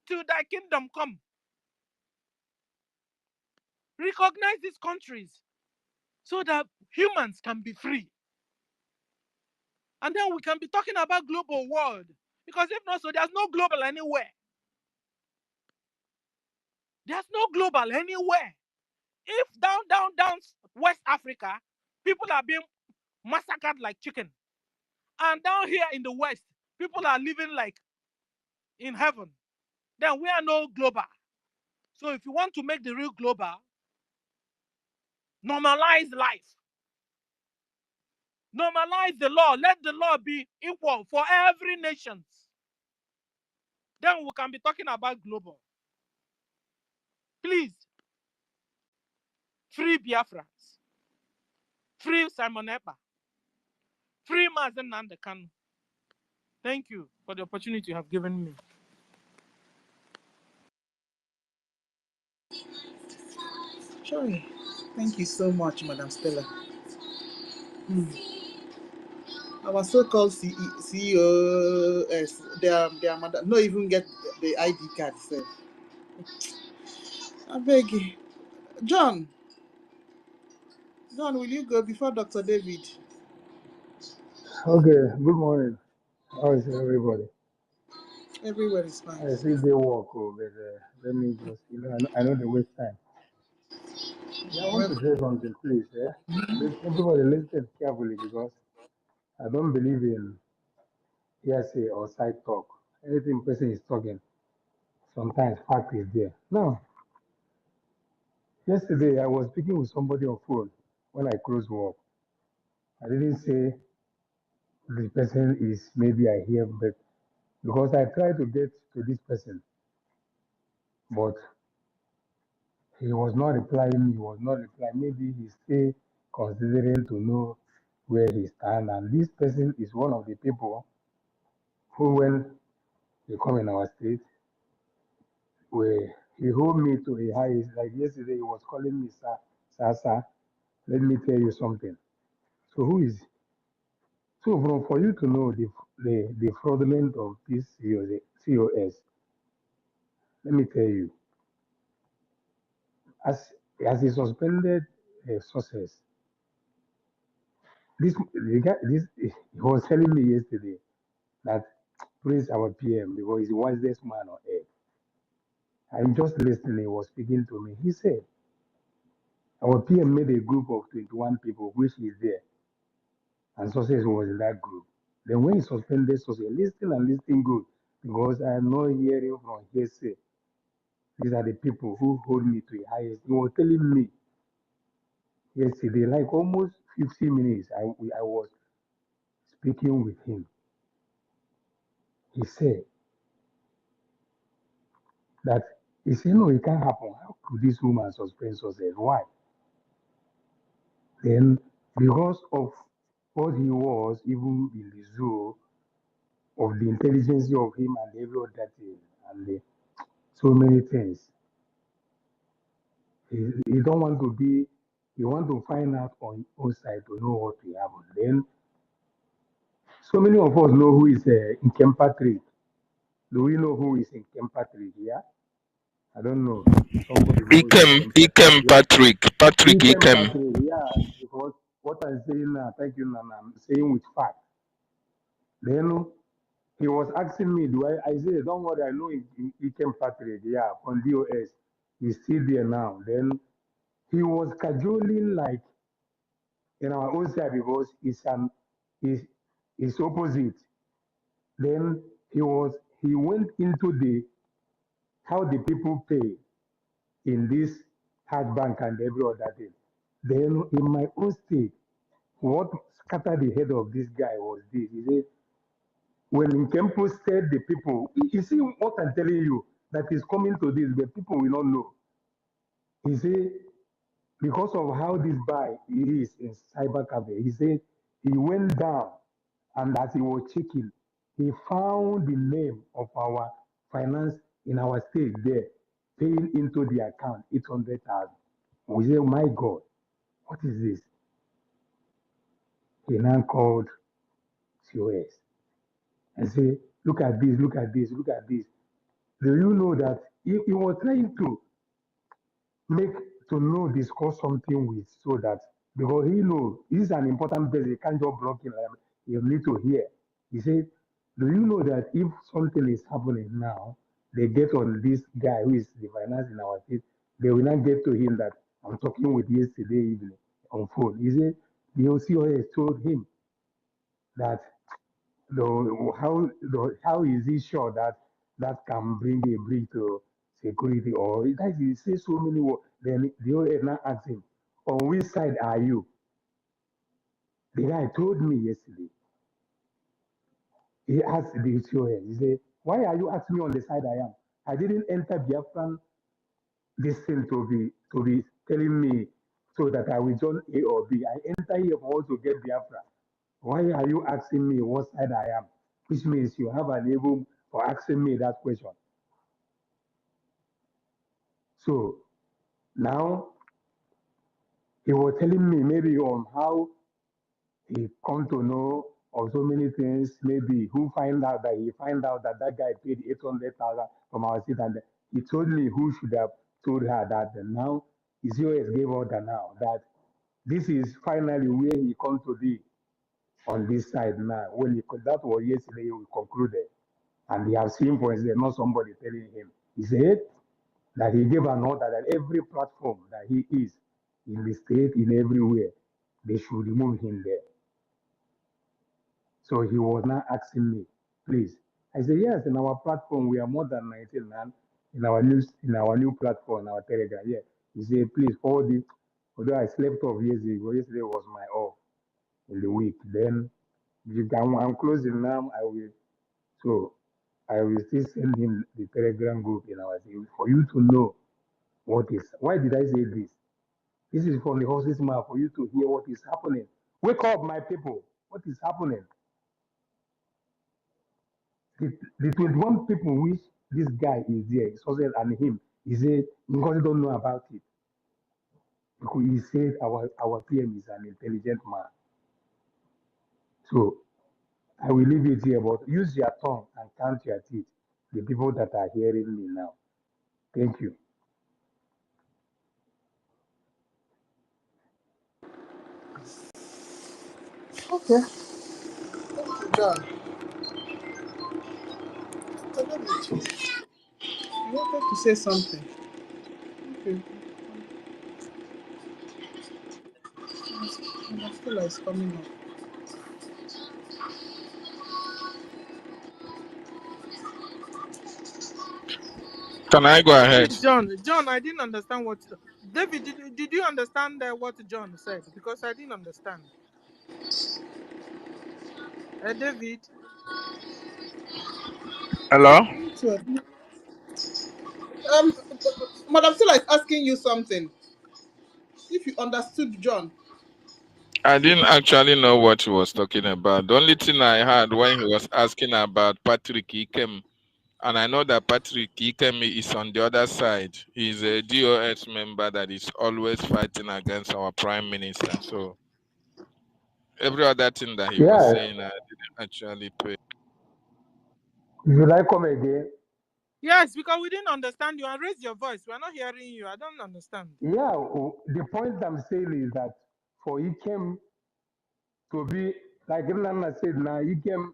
till thy kingdom come. Recognize these countries so that humans can be free. And then we can be talking about global world. Because if not so, there's no global anywhere. There's no global anywhere. If down West Africa, people are being massacred like chicken. And down here in the West, people are living like in heaven. Then we are no global. So if you want to make the real global, Normalize life. Normalize the law. Let the law be equal for every nation. Then we can be talking about global. Please. Free Biafrans. Free Simon Epa. Free Mazen Nandekanu. Thank you for the opportunity you have given me. Sure. Thank you so much, Madam Stella. Our so-called CEOs, they are not even get the ID card. So. I beg you. John, will you go before Dr. David? Okay, good morning. How is everybody? Everywhere is fine. I see they walk, but let me just, I know they waste time. Yeah, I want to say something, please. Everybody listen carefully because I don't believe in hearsay or side talk. Anything person is talking, sometimes fact is there. Now, yesterday I was speaking with somebody on phone when I closed work. I didn't say the person is maybe I hear, but because I tried to get to this person, but he was not replying. Maybe he's still considering to know where he stands. And this person is one of the people who, when they come in our state, where he hold me to a high. Like yesterday, he was calling me, sir. Let me tell you something. So who is? So for you to know the fraudulent of this COS, let me tell you, as he suspended sources, he was telling me yesterday that praise our PM because he's the wisest man on earth. I'm just listening. He was speaking to me. He said our PM made a group of 21 people, which is there, and Success was in that group. Then when he suspended Success, listen good because I am not hearing from hearsay. These are the people who hold me to the highest. He was telling me yesterday, like almost 50 minutes, I was speaking with him. He said that no, it can't happen. How could this woman suspend Success? Why? Then, because of what he was, even in the zoo, of the intelligence of him and every other thing, and so many things, he don't want to be, he want to find out on his own side to know what will happen. Then, so many of us know who is Nkem Patrick. Do we know who is Nkem Patrick? Yeah? I don't know. Somebody knows Nkem Ikem Patrick. Patrick Nkem Ikem. Patrick, yeah. Because what I'm saying now, thank you, Nana, I'm saying with fact. Then he was asking me, I said, don't worry, I know Ikem Patrick, yeah, from DOS. He's still there now. Then he was cajoling like in our own side because it's opposite. Then he went into how the people pay in this hard bank and every other thing. Then in my own state, what scattered the head of this guy was this. He said, when Nkempo said the people, you see what I'm telling you, that is coming to this, but people will not know. He said, because of how this guy is in cyber cafe, he said he went down and as he was checking, he found the name of our finance in our state there, paying into the account 800,000. We say, my God, what is this? He now called COS and say, look at this, look at this, look at this. Do you know that he was trying to discuss something with so that because he knows this is an important person, he can't just block him. You need to hear. He said, do you know that if something is happening now, they get on this guy who is the finance in our state, they will not get to him that I'm talking with yesterday evening on phone. He said the OCOS told him that how is he sure that that can bring a breach to security or that he says so many words. Then the OS now asked him, on which side are you? The guy told me yesterday. He asked the COS, he said, why are you asking me on the side I am? I didn't enter Biafran this thing to be telling me so that I will join A or B. I enter here for to get Biafra. Why are you asking me what side I am? Which means you have an able for asking me that question. So now he was telling me maybe on how he come to know of so many things, maybe who find out that he find out that that guy paid 800,000 from our seat, and he told me who should have told her that. And now his COS gave order now that this is finally where he come to be on this side now. When he that was yesterday, we concluded, and he has seen for instance, not somebody telling him. He said that he gave an order that every platform that he is in the state, in everywhere, they should remove him there. So he was now asking me, please. I said, yes, in our platform, we are more than 19 now. In our new platform, our Telegram, yeah. He said, please forward it. Although I slept off yesterday, yesterday was my off in the week. Then I'm closing now. So I will still send him the Telegram group in our team for you to know what is. Why did I say this? This is from the horse's mouth for you to hear what is happening. Wake up, my people. What is happening? The 21 people which this guy is there, Sozel and him, he said, because don't know about it. Because he said our PM is an intelligent man. So I will leave it here, but use your tongue and count your teeth. The people that are hearing me now. Thank you. Okay. John, you wanted to say something. Okay. I feel like it's coming up. Can I go ahead? John, I didn't understand what David. Did you understand what John said? Because I didn't understand. David. Hello? Madam Stella is asking you something. If you understood John. I didn't actually know what he was talking about. The only thing I heard when he was asking about Patrick Ikem, and I know that Patrick Ikem is on the other side. He's a DOS member that is always fighting against our prime minister. So every other thing that he was saying, I didn't actually pay. Should I come again? Yes, because we didn't understand you. And raise your voice. We're not hearing you. I don't understand. Yeah, the point I'm saying is that for Ikem to be, like Nana said, now Ikem,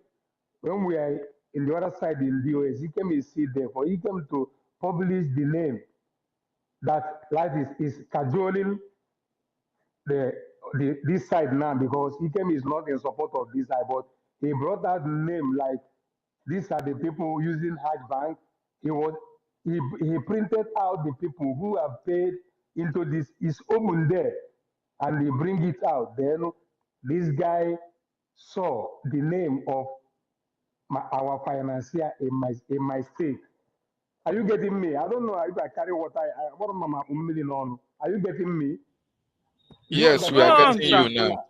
when we are in the other side in the US, Ikem is still there. For Ikem to publish the name that life is cajoling this side now, because Ikem is not in support of this side, but he brought out name like these are the people using Hajj Bank. He printed out the people who have paid into this his own there, and he bring it out. Then this guy saw the name of our financier in my state. Are you getting me? I don't know if I carry what what am I million on. Are you getting me? Yes, we are getting you now.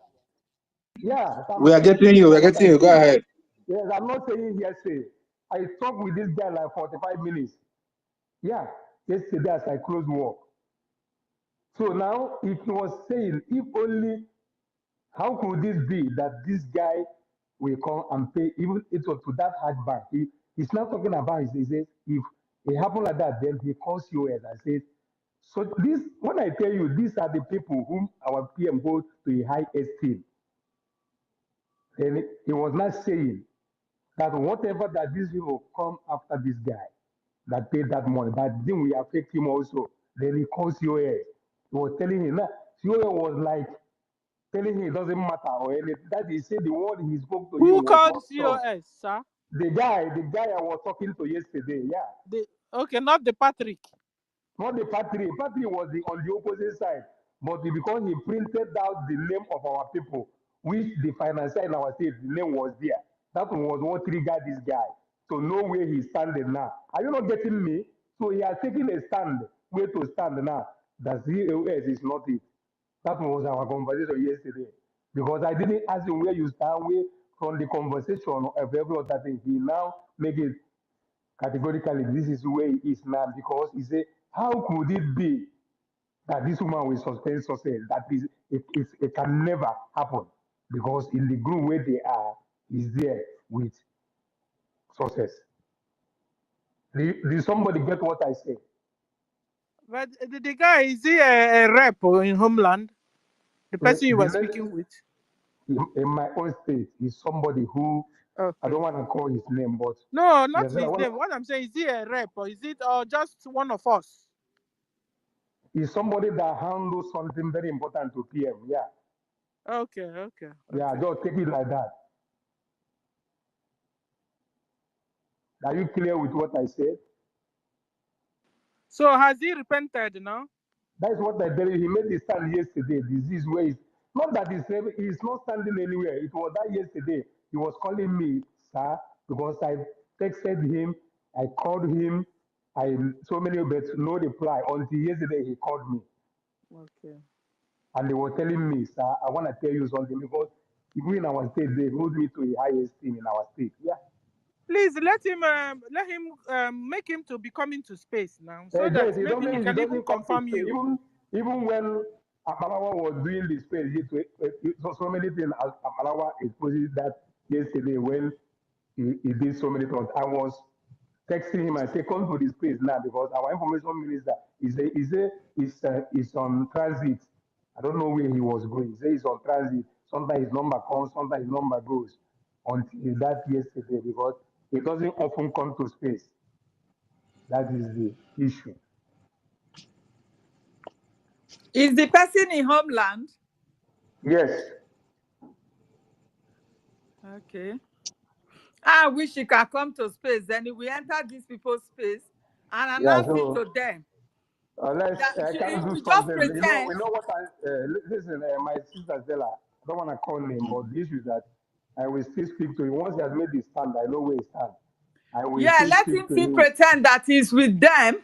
Yeah, We are getting you. We are getting you. Go ahead. Yes, I'm not saying hearsay. I talked with this guy like 45 minutes. Yeah, yesterday as I closed work. So now it was saying, if only, how could this be that this guy will come and pay even it was to that hard bank? He's not talking about it. He says, if it happened like that, then he calls you and says, so this, when I tell you, these are the people whom our PM holds to a high esteem. Then he was not saying that whatever that these people come after this guy that paid that money, that then will affect him also. Then he calls COS. He was telling him that COS was like telling him it doesn't matter or anything. That he said the word he spoke to you Who was called not strong. COS, sir? The guy I was talking to yesterday, yeah. Okay, not the Patrick. Not the Patrick. Patrick was on the opposite side. But because he printed out the name of our people, which the financier in our state, the name was there. That was what triggered this guy to know where he's standing now. Are you not getting me? So he has taken a stand, where to stand now. That COS is not it. That was our conversation yesterday. Because I didn't ask him where you stand, where from the conversation of every other thing. He now make it categorically, this is where he is now. Because he said, how could it be that this woman will sustain success? That is, it can never happen. Because in the group where they are, is there with success. Did somebody get what I said? But the guy, is he a rep in Homeland? The person you The were speaking with? in my own state is somebody who, I Okay. don't want to call his name, but No, not yes, his name. What I'm saying, is he a rep or is it just one of us? is somebody that handles something very important to PM. Yeah. Okay, okay. Yeah, Okay. just take it like that. Are you clear with what I said? So has he repented now? That is what I tell you. He made the stand yesterday. This is where he's not that he's not standing anywhere. It was that yesterday. He was calling me, sir, because I texted him, I called him, I so many but no reply until yesterday he called me. Okay. And they were telling me, sir, I want to tell you something because even in our state, they hold me to a high esteem in our state. Yeah. Please let him make him to be coming to space now, so that Yes, he maybe he can even doesn't come to confirm stay. you. Even when Apalawa was doing the space, so many things as Apalawa exposed that yesterday when he did so many things. I was texting him and say, come to the space now because our information minister is on transit. I don't know where he was going. He says he's on transit. Sometimes his number comes, sometimes his number goes. Until that yesterday, because he doesn't often come to space. That is the issue. Is the person in Homeland? Yes. Okay. I wish he can come to space. Then we enter these people's space and Yeah. announce it to them. I can do We just something. pretend. We know what listen, my sister Stella, I don't want to call name, but the issue is that I will still speak to him. Once he has made the stand, I know where he stands. I will Yeah, still let speak him to still him. pretend that he's with them.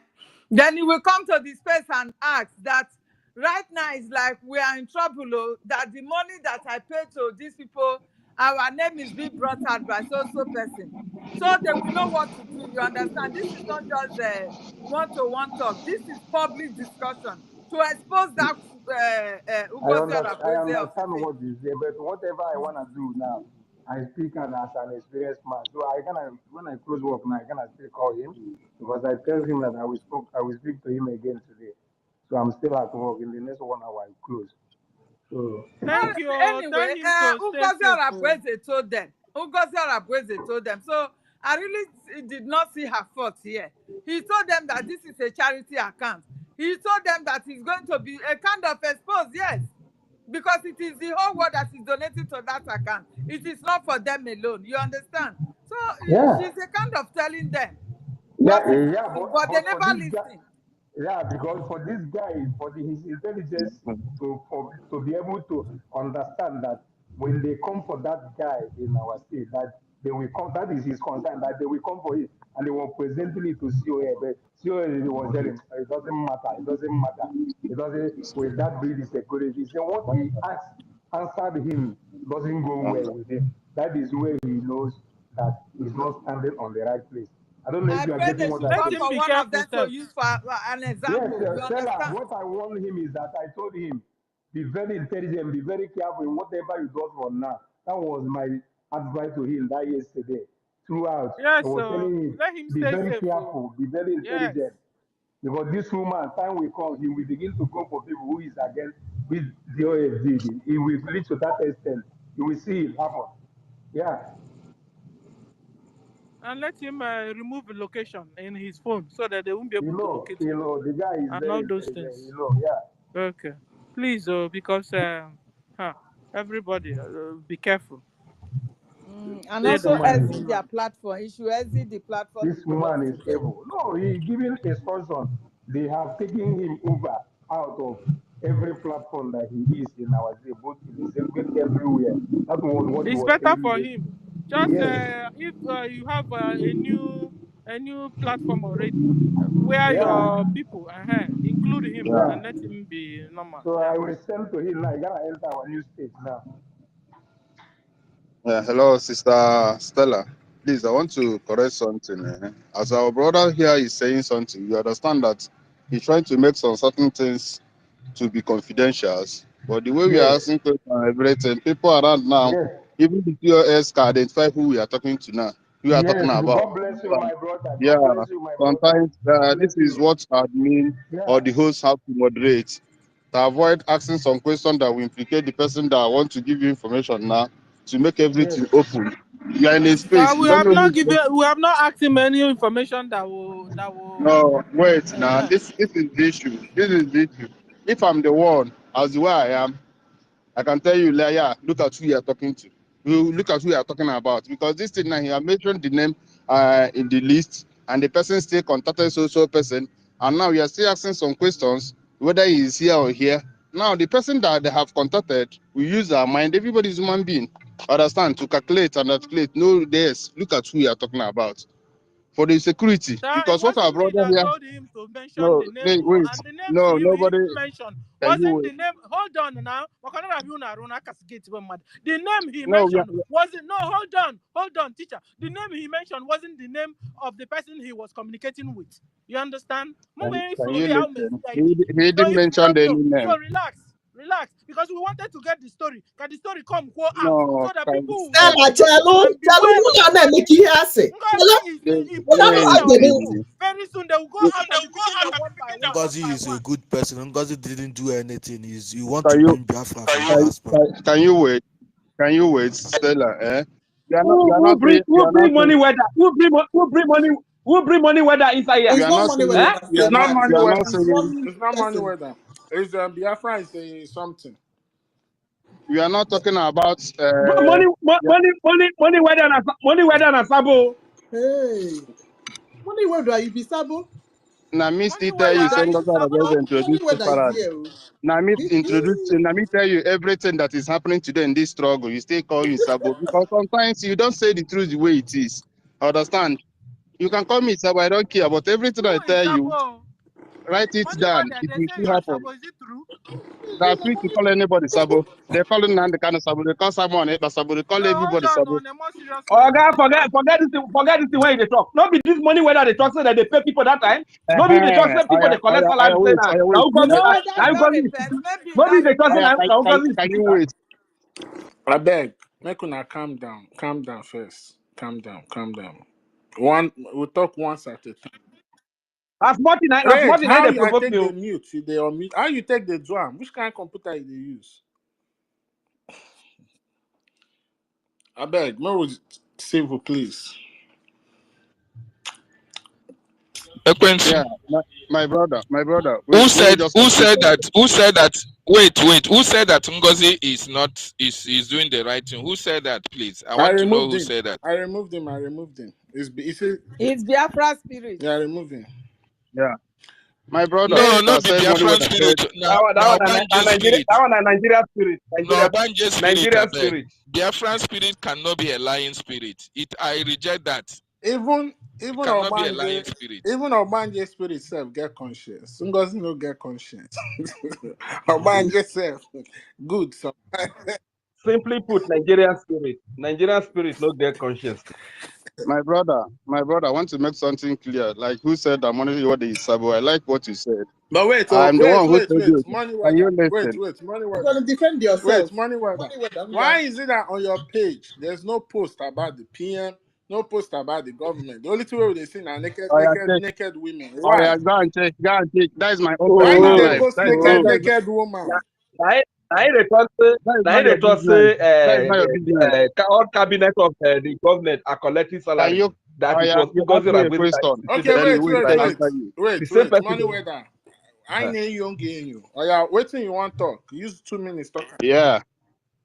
Then he will come to the space and ask that right now it's like we are in trouble, that the money that I pay to these people, our name is being brought out by so person. So they will know what to do. You understand? This is not just a one-to-one talk. This is public discussion to expose that Ugozi I Arabweze of understand the thing. what you say, but whatever I want to do now, I speak as an experienced man. So when I close work now, I can still call him because I tell him that I will speak to him again today. So I'm still at work. In the next 1 hour, I close. So Thank you. Anyway, Tell him to stay Ugozi safe. Arabweze told them. Ugozi Arabweze told them. So I really did not see her fault here. He told them that this is a charity account. He told them that it's going to be a kind of expose, yes, because it is the whole world that is donating to that account. It is not for them alone. You understand? So yeah, she's a kind of telling them yeah, what is yeah. happening, but they But for never this guy, listen. yeah, because for this guy, his intelligence to be able to understand that when they come for that guy in our state, that they will come. That is his concern. That they will come for it, and they were presenting it to COA. But COA was telling him, it doesn't matter. It doesn't matter. It doesn't. With that breed is security. He said what he answered him doesn't go well with him. That is where he knows that he's not standing on the right place. I don't know if I you are pray getting they what should I'm Let come saying. him for be one of careful, them to sir. use for an Yes, example. You Stella, understand? what I warned him is that I told him, be very intelligent, be very careful in whatever you do from now. That was my advice to him that yesterday. Throughout, I Yes, was so telling him, let him be stay very safe. careful, be very Yes. intelligent. Because this woman, time will come, he will begin to go for people who is against with the OSD. He will reach to that extent. You will see it happen. Yeah. And let him remove the location in his phone so that they won't be able to locate him. The guy is And very all those intelligent, things. yeah. Okay. Please, because everybody, be careful. And Stay This the also woman line. is exit their platform. He should exit the platform This he belongs woman to is them. able. No, he giving instruction. They have taken him over out of every platform that he is in our day, both in the circuit everywhere. That was what he It's was better telling for me. him. Just Yes, if you have a new platform already, where yeah, your people include him yeah. and let him be normal. So Yeah. I will send to him now. I gotta enter our new stage now. Yeah, hello, Sister Stella. Please, I want to correct something. As our brother here is saying something, you understand that he's trying to make some certain things to be confidential. But the way we are Yes, asking questions and everything, people around now, yes, even the POS can identify who we are talking to now, who we are talking yes. about. God bless you, my brother. Yeah, God bless you, my brother. sometimes God bless this is you. what admin or Yeah, the host have to moderate to avoid asking some questions that will implicate the person that want to give you information now to make yes, everything open. You are in a But space, you don't know who is going. we have not asked him any information No, wait now. uh This is the issue. This is the issue. If I'm the one, as the way I am, I can tell you, like, yeah, look at who you are talking to. You look at who you are talking about. Because this thing now, he have mentioned the name in the list, and the person still contacted so person. And now we are still asking some questions, whether he is here or here. Now, the person that they have contacted, we use our mind. Everybody is human being. Understand? To calculate and articulate. No, yes, look at who you are talking about. For the security. sir, it Because what our wasn't me brother that here, told him to mention no, the name, wait, oh, wait. and the names No, he nobody, even mentioned can you wasn't wait? the name. Hold on now. The name he No, mentioned wasn't. No, hold on, teacher. The name he mentioned wasn't the name of the person he was communicating with. You understand? can you listen? He So didn't if you mention don't any know, name. so relax, because we wanted to get the story. Can the story come go out No, so that can, people will know can, Stella, Chelu, and Chelu, beware of who na make Ngozi. you answer? Chelu, Ngozi is Chelu, implicating how our they do? people. easy. Very soon they will go out and be picking them one by one. Ngozi is a good person. Ngozi didn't do anything. You want to Can you bring Biafra from diaspora. can you wait? Can you wait, Stella? You are Who not bring saying money weather? Who bring money weather inside here? you It's are not not money saying whether you that's are It's your not not man. you money are weather. not It's saying one It's not money person. weather. It's Biafra is something. we are not talking about Bro, yeah, money weather na sabo. Hey, money whether you be sabo. na me Money still tell whether you are saying you God has Sabo? Money introduced the whether is parade. here. Oh. Now me introduce now me tell you everything that is happening today in this struggle. You still call you Sabo because sometimes you don't say the truth the way it is. Understand? You can call me Sabo, I don't care, but everything Who I is tell you, Sabo? write it Money down. whether It they will say you still are happen. Sabo. Is it true? They are free to call anybody Sabo. They call Nandi kind of Sabo. They call someone Sabo. They call No, hold everybody on. Sabo. On a more serious note, Oga, forget this thing when they talk. No be this money weather they talk say that they pay people that time. No be they talk say people they collect salary say na I na wait. who You cause know na whether na you who don't cause it. repent, maybe you No be don't they talk say repent. na who cause it. Can you wait? I beg. Make una calm down. Calm down first. Calm down. Calm down. We'll talk once at a time. As Martin Wait, how they you I provoke take me. the mute? They unmute. How you take the drum? Which kind of computer you dey use? I beg. No civil, please. Yeah, my brother. Who Wait, let me said? just Who complete said that? something. Who said that? Wait. Who said that Ngozi is not is doing the right thing? Who said that? Please, I I want to know removed who him. said that. I removed him. It's It's Biafra spirit. yeah, I removed him. Yeah, my brother. No, Yes, not the Said money with Biafran the spirit. that Now one na Banje Nigeria spirit. that one na Nigeria spirit. No Banje spirit. I Nigeria beg. spirit. Biafran spirit cannot be a lying spirit. I reject that. Even It cannot be a lying Obanje, spirit. even Obanje spirit self get conscious. Ngozi no get conscience. Obanje self good. So Simply put, Nigerian spirit. Nigerian spirit no get conscience. my brother. I want to make something clear. Like who said that money what is Sabo? I like what you said. but wait, I'm the one who told you. money Can you weather. listen? Money You're weather. gonna defend Wait, yourself. money weather. Money whether who Why that? is it that on your page there's no post about the PM, no post about the government? The only two way they see are Oh yeah, check. naked women. Oh Why? yeah, go and check. That is my own Why did personal they Oh, life. post naked woman? That is Now not they your talk business. say That is not your business. all cabinet of the government are collecting Can salary. you? That Oh it yeah, was you ask Ngozi me a Ragwezi that question. instigated Okay, them Then to you wait. do I like answer you. the same person. Money weather. I need you getting you. Oh yeah, waiting you want talk. Use 2 minutes talk. Yeah.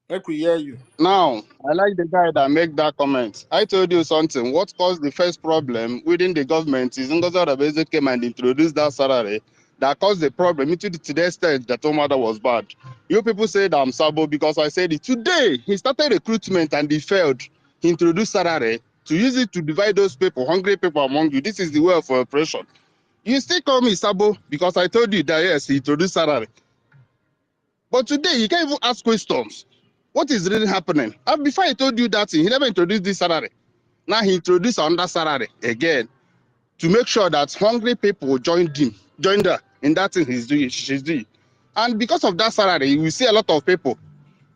Make we hear you. Now, I like the guy that make that comment. I told you something. What caused the first problem within the government is Ngozi Orebeze came and introduced that salary that caused the problem to the extent that Omada was bad. You people said I'm Sabo because I said it. Today, he started recruitment and he failed. He introduced salary to use it to divide those people, hungry people among you. This is the way of operation. You still call me Sabo because I told you that yes, he introduced salary. But today, you can't even ask questions. What is really happening? And before I told you that, he never introduced this salary. Now he introduced another salary again to make sure that hungry people joined her in that thing she's doing. And because of that salary, we see a lot of people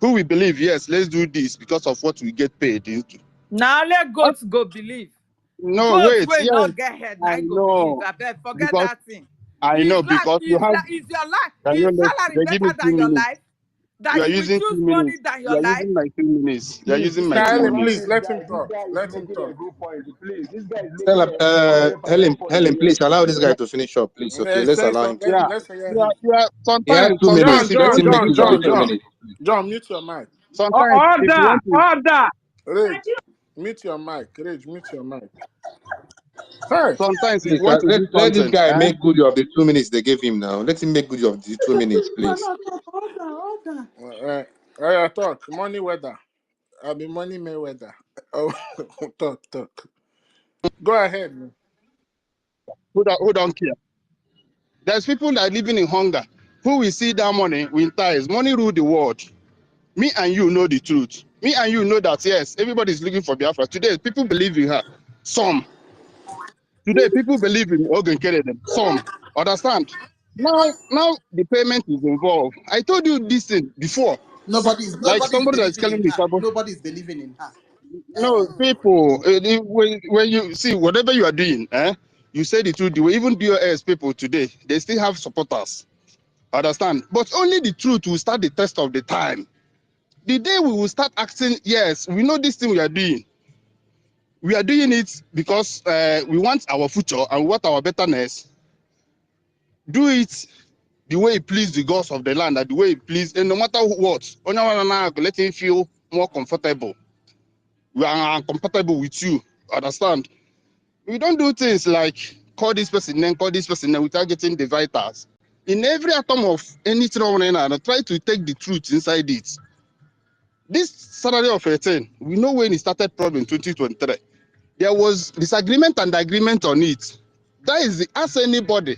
who will believe, yes, let's do this because of what we get paid into. Now let goats go believe. No, Goats wait, will yes, not get head. Now I go believe. know. I bet forget Because that thing. I know, because you have, Is your life? can you Is let, salary they give me better 2 than your minutes. life? That You are you will using 2 choose money minutes. than You your are life? using my 2 minutes. You are Please, using this my is 2 Helen, one minutes. please minute, let him guys. This talk. guy is Let not him making a talk. good point. Please, this guy is making Stella, a Helen, emphatic point Helen, here. please allow this guy to finish up, please. Okay, let's Say allow him some, to. Yeah, let's hear him. He has sometimes, 2 minutes. John, Let John, him make John, use of the John, 2 John. minutes. John, mute your mic. sometimes, if you want to, Order. Rage, mute your mic. Rage, mute your mic. Hey. sometimes if Please, you want to let, do let this something, guy make good of the 2 minutes they gave him now. Let him make good of the 2 minutes, please. Order. I talk. Money weather. I'll be money may weather. Oh, talk. Go ahead. Man. who don't care? There's people that are living in hunger. Who will see that money will ties. Money rule the world. Me and you know the truth. Me and you know that, yes, everybody is looking for Biafra. Today, people believe in her. Some. Today, people believe in Ogun Kereden. Some. Understand? Now the payment is involved. I told you this thing before. Nobody's Like nobody's somebody that's believing telling in me, her. Sabo, Nobody's believing in her. no, people, when you see whatever you are doing, you say the truth. The way even BOS people today, they still have supporters. Understand? But only the truth will start the test of the time. The day we will start asking, yes, we know this thing we are doing. We are doing it because we want our future and we want our betterness. Do it the way it pleases the gods of the land, and the way it pleases, and no matter what, let him feel more comfortable. We are comfortable with you. Understand? We don't do things like call this person, then call this person, then without getting the vitals. In every atom of anything, try to take the truth inside it. This salary of 18, we know when it started problem in 2023. There was disagreement and agreement on it. That is the, ask anybody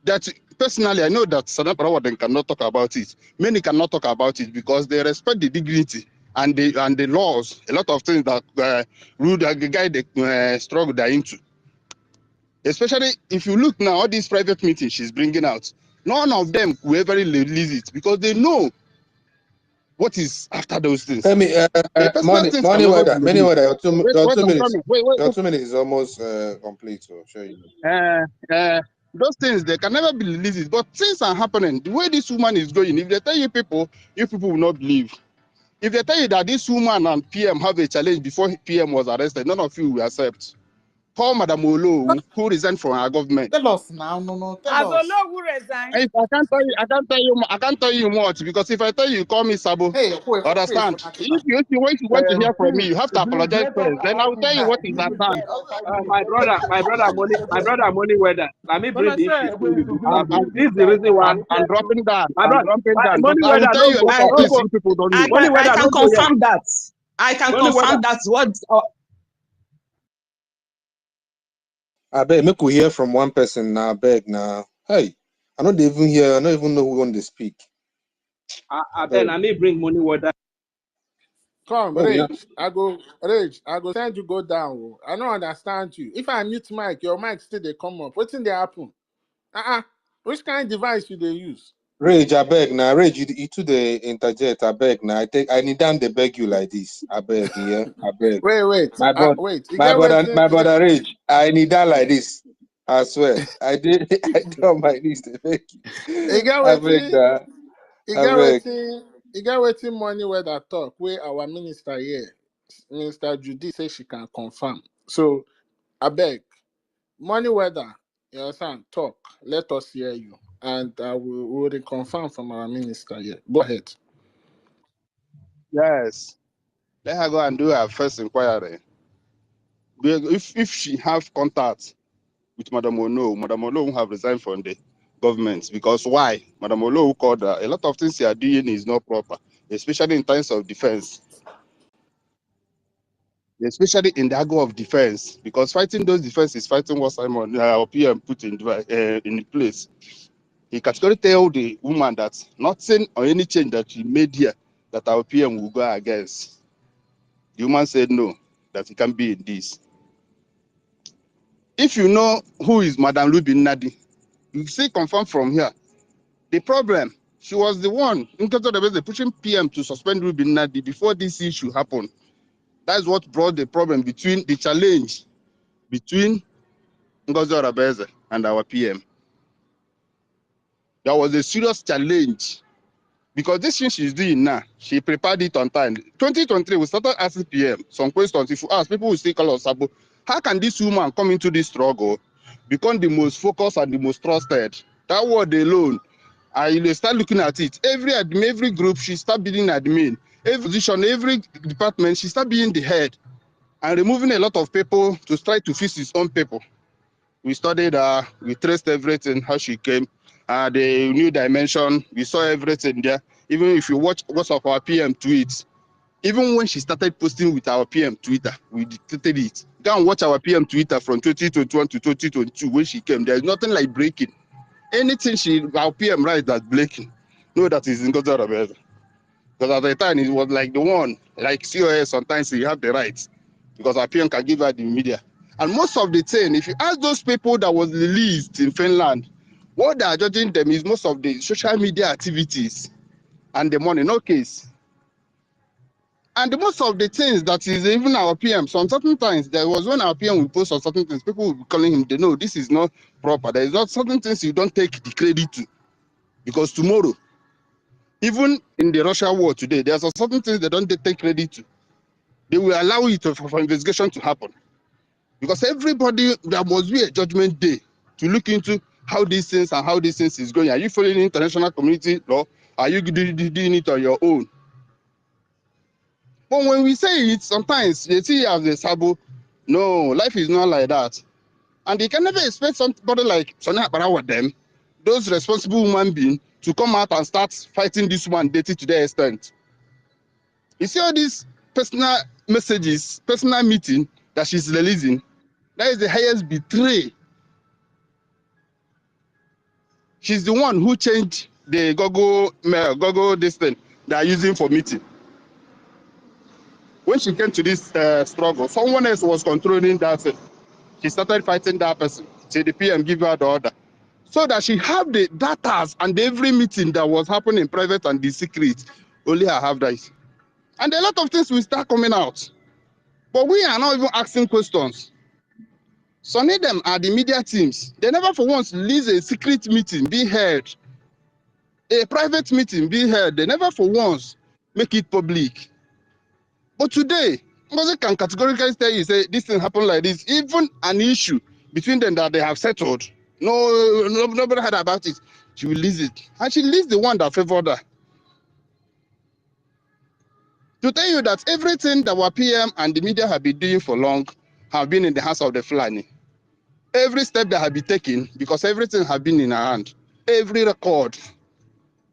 that personally, I know that Sadam Parawaden cannot talk about it. Many cannot talk about it because they respect the dignity and the laws, a lot of things that rule the guide the struggle they're into. Especially if you look now, all these private meetings she's bringing out, none of them will ever release it because they know what is after those things. Let me, Personal things can money never be weather, money released. weather, Wait, your wait, 2 I'm minutes. coming. Wait. Your 2 minutes is almost complete, so sure you. Those things, they can never be released. But things are happening. The way this woman is going, if they tell you people will not believe. If they tell you that this woman and PM have a challenge before PM was arrested, none of you will accept. Call Madam Olo, who resigned from our government. Tell us now, no, tell As us. Ologu resign. I can't tell you much because if I tell you, call me Sabo. Hey, wait for Understand? Nakita. If you want to hear from me, you have to Please apologize let us first. Then I allow will this tell you guy. what is Give at this hand. guy all 5 My minutes. brother, money weather. Let me When bring I the say issue I for wait you to because bring this is the guy reason why I I'm tell you. dropping down. My I'm brother, dropping down. But money I will weather tell no you a go, lot of no things go. you people don't know. Money I weather can no go yet. confirm that. I can Money weather. confirm that what I beg, make we hear from one person now. Beg now. Hey, I don't even hear. I don't even know who want to speak. I Beg. then I may bring money weather. Come, Oh, yeah. Rage. I go send you go down. Oh. I don't understand you. If I mute mic, your mic still they come up. What's in the happen? Which kind of device do they use? Rage, I beg now. Rage, you to the interjet. I beg now. I need them. They beg you like this. I beg, yeah. I beg. Wait. My brother, Wait. You get waiting. my brother Rage. I need that like this. I swear. I did. I did on my knees to beg You you. get I beg waiting. that. You I get beg. waiting. You get waiting money where that talk. Where our minister here, Minister Judy, say she can confirm. So I beg. Money weather, you understand? Talk. Let us hear you. And we will confirm from our minister here. Go ahead. Yes. Let her go and do her first inquiry. If she have contact with Madam Ono won't have resigned from the government. Because why? Madam Olo called a lot of things you are doing is not proper, especially in terms of defense. Especially in the angle of defense, because fighting those defense is fighting what Simon our PM put in place. He categorically tell the woman that nothing or any change that she made here that our PM will go against. The woman said no, that he can be in this. If you know who is Madam Lubin Nadi, you see confirm from here. The problem, she was the one in terms of the pushing PM to suspend Lubin Nadi before this issue happened. That's what brought the problem between the challenge between NGOZI Arabeze and our PM. There was a serious challenge because this thing she's doing now, she prepared it on time. 2023, we started asking PM some questions. If you ask, people will still call us Sabo. How can this woman come into this struggle, become the most focused and the most trusted? That word alone, I start looking at it. Every admin, every group, she start being admin. Every position, every department, she start being the head and removing a lot of people to try to fix his own people. We studied her, we traced everything, how she came, the new dimension, we saw everything there. Even if you watch what's of our PM tweets, even when she started posting with our PM Twitter, we dictated it. Go and watch our PM Twitter from 2021 to 2022 when she came. There's nothing like breaking. Anything our PM writes that's breaking, no, that is in God's Arabeza. Because at the time, it was like the one, like COS, sometimes you have the rights, because our PM can give her the media. And most of the thing, if you ask those people that was released in Finland, what they are judging them is most of the social media activities and the money, no case. And most of the things that is even our PM, some certain times, there was when our PM will post on certain things, people will be calling him, they know this is not proper. There is not certain things you don't take the credit to. Because tomorrow, even in the Russia war today, there are certain things they don't take credit to. They will allow it for investigation to happen. Because everybody, there must be a judgment day to look into how these things and how these things is going. Are you following international community law? Are you doing it on your own? But when we say it, sometimes they see it as a sabo. No, life is not like that. And they can never expect somebody like Sonia Akbara with them, those responsible human beings, to come out and start fighting this one dating to their extent. You see all these personal messages, personal meeting that she's releasing, that is the highest betray. She's the one who changed the Google this thing they are using for meeting. When she came to this struggle, someone else was controlling that thing. She started fighting that person. So the PM give her the order. So that she have the data and every meeting that was happening in private and the secret, only I have that. And a lot of things will start coming out. But we are not even asking questions. Some of them are the media teams. They never for once release a secret meeting, be held. A private meeting, be held. They never for once make it public. But today, NGOZI can categorically tell you, say, this thing happened like this. Even an issue between them that they have settled, nobody heard about it. She will release it. And she released the one that favored her. To tell you that everything that our PM and the media have been doing for long have been in the hands of the Fulani. Every step that have been taken, because everything have been in her hand. Every record.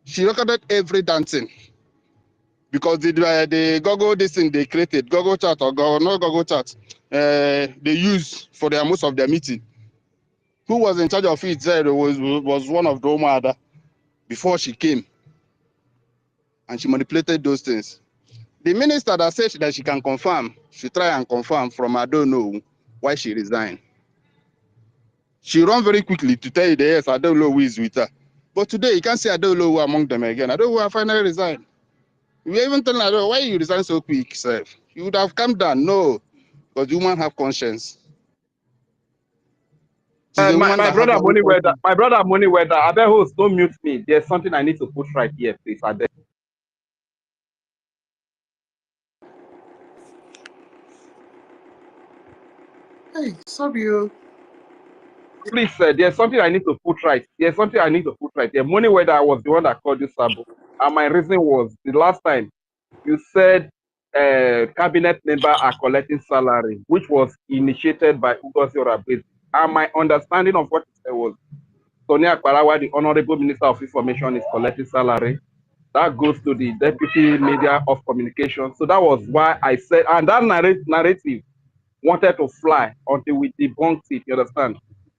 She recorded every dancing. Because the Google this thing they created, Google chat or not Google chat, they use for their most of their meeting. Who was in charge of it there was one of the Omada before she came. And she manipulated those things. The minister that said that she can confirm, she try and confirm from I don't know why she resigned. She ran very quickly to tell you that yes, I don't know who is with her. But today you can't say I don't know who among them again. I don't know who I finally resigned. We even telling her, why you resign so quick, sir? You would have come down. No, because women have conscience. She's a woman My that have brother her own Money Weather, conscience. my brother Money Weather, I beg host, don't mute me. There's something I need to put right here, please. I beg. Hey, sorry. Please, there's something I need to put right. There's something I need to put right. The Money Weather, I was the one that called you Sabo. And my reason was the last time you said cabinet members are collecting salary, which was initiated by NGOZI Arabeze. And my understanding of what you said was Sonia Parawa, the Honorable Minister of Information, is collecting salary. That goes to the Deputy Media of Communication. So that was why I said, and that narrative wanted to fly until we debunked it, you understand?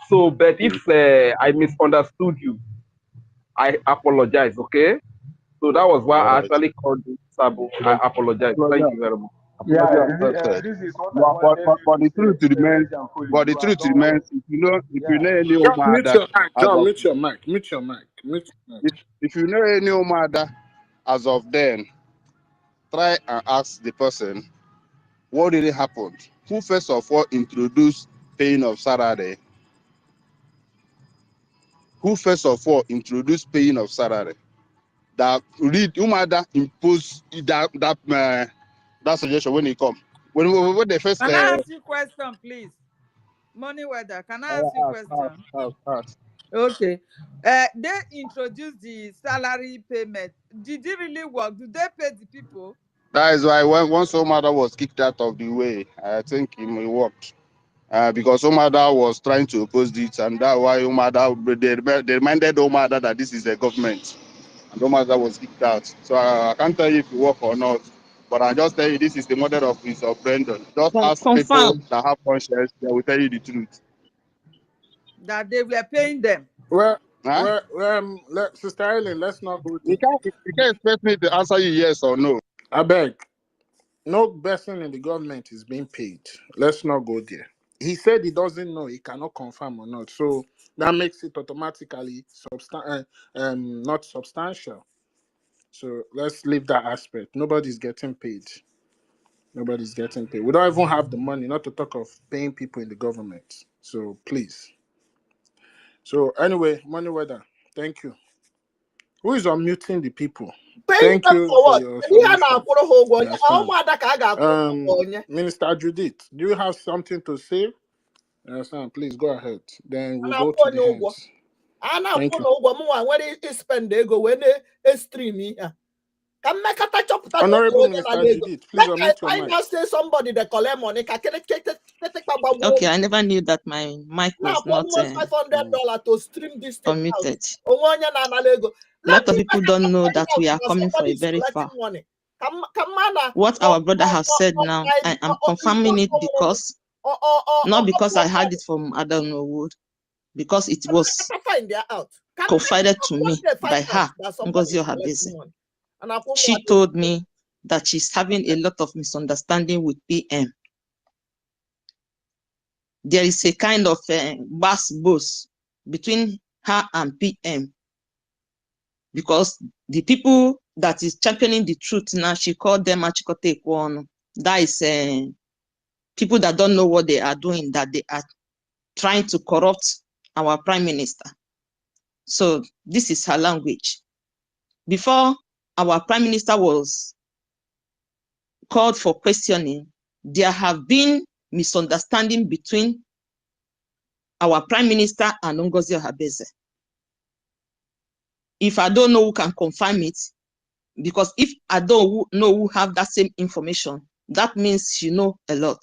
So, but if I misunderstood you, I apologize, okay? So that was why All I right. actually called you Sabo. I apologize. Thank you very much. Apology Yeah, accepted. this is what I wanted you But to the say, truth remains. Reverend Jampholi. But the You have truth done well. remains. If you Yeah. know any John, mute Omada your mic. as John, of mute your mic. Mute your mic. Mute your mic. if you know any Omada as of then, try and ask the person what really happened. Who first of all introduced paying of salary? Who first of all introduced paying of salary? That read Umada imposed that suggestion when he come. When they first Can I ask you a question, please? Money weather. Can I ask you a question? ask. Okay. They introduced the salary payment. Did it really work? Do they pay the people? That is why once Omada was kicked out of the way, I think it worked. Because Omada was trying to oppose it, and that's why they reminded Omada that this is a government, and Omada was kicked out. So I can't tell you if it worked or not, but I just tell you this is the model of his Brendan. Just ask people Confirm. that have conscience; they will tell you the truth. That they were paying them? Well, Huh? Sister Eileen, let's not go You there. can't expect me to answer you yes or no. I beg. No person in the government is being paid. Let's not go there. He said he doesn't know. He cannot confirm or not. So that makes it automatically not substantial. So let's leave that aspect. Nobody's getting paid. Nobody's getting paid. We don't even have the money, not to talk of paying people in the government. So please. So anyway, money weather. Thank you. Who is unmuting the people? Paying Thank them you for for what? your Ihe a submission. na-akwụrụ ha ụgwọ, You ihe a understand? ụmụada ka a ga-akwụrụ ha ụgwọ onye. Minister Judith, do you have something to say? You understand? Please go ahead. Then A we'll go na-akwụ to onye the ụgwọ. hands. A Thank na-akwụ you. na ụgwọ m nwa nwere ispend ego wee na-estrim ihe a. Ka mmekọta chọpụta na Honorable onye Minister na-ala ego. Judith, please Like unmute your I mic. now say somebody that collect money ka ketekpa gbagbuo. Okay, I never knew that my mic was Na-akwụ not $500 to stream this thing out. unmuted. Onwe onye na-anala ego. A lot Let of me people make don't know find that we out are that coming for somebody a is very collecting far. money. Kamana What our brother has said now, I am confirming it because, not because I heard it from Adam Wood, because it was find out. confided to me by her, Ngozi Ohabeze. She told me that she's having a lot of misunderstanding with PM. There is a kind of bus between her and PM, because the people that is championing the truth now, she called them Achikote Ekwono. That is people that don't know what they are doing, that they are trying to corrupt our prime minister. So this is her language. Before our prime minister was called for questioning, there have been misunderstanding between our prime minister and Ngozi Ohabeze. If I don't know who can confirm it, because if I don't know who have that same information, that means she know a lot.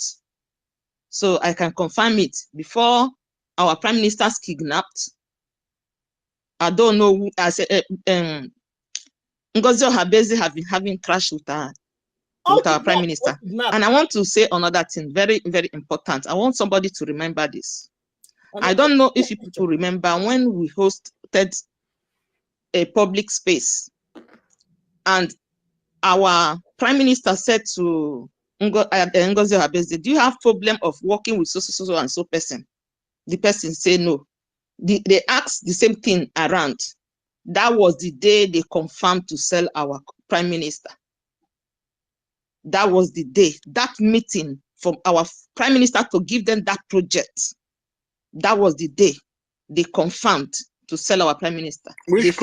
So I can confirm it. Before our prime minister's kidnapped, I don't know who, I said, Ngozi Ohabeze have been having crash with our prime minister. And I want to say another thing, very, very important. I want somebody to remember this. I don't know if people remember when we hosted a public space and our prime minister said to Ngozi Ohabeze, do you have problem of working with so and so person? The person said no. They asked the same thing around. That was the day they confirmed to sell our prime minister. That was the day, that meeting from our prime minister to give them that project. That was the day they confirmed to sell our prime minister. Which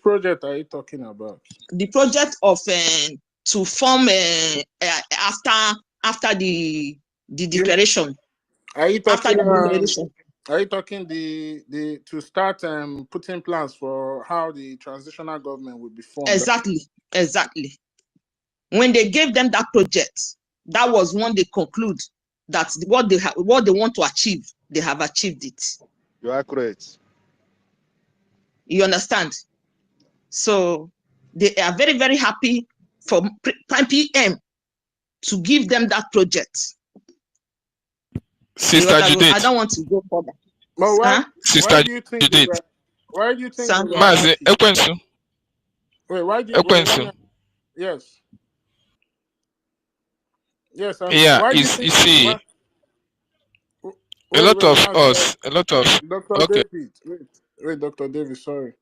project are you talking about? The project of to form after the declaration. Are you talking? After the declaration. Are you talking the to start putting plans for how the transitional government will be formed? Exactly. When they gave them that project, that was when they conclude that what they want to achieve, they have achieved it. You're accurate. You understand? So they are very, very happy for Prime PM to give them that project. Sister I Judith. don't want to go further. But why Sister do you think they Judith. were why do you think Sir? they were Mazi, happy? Ekwensu. Wait, why do you wait, let me, yes. Yes, Yeah, why do you you think see, why, a lot of Mazi, us, a lot of Dr. okay. David, wait, Dr. David, sorry.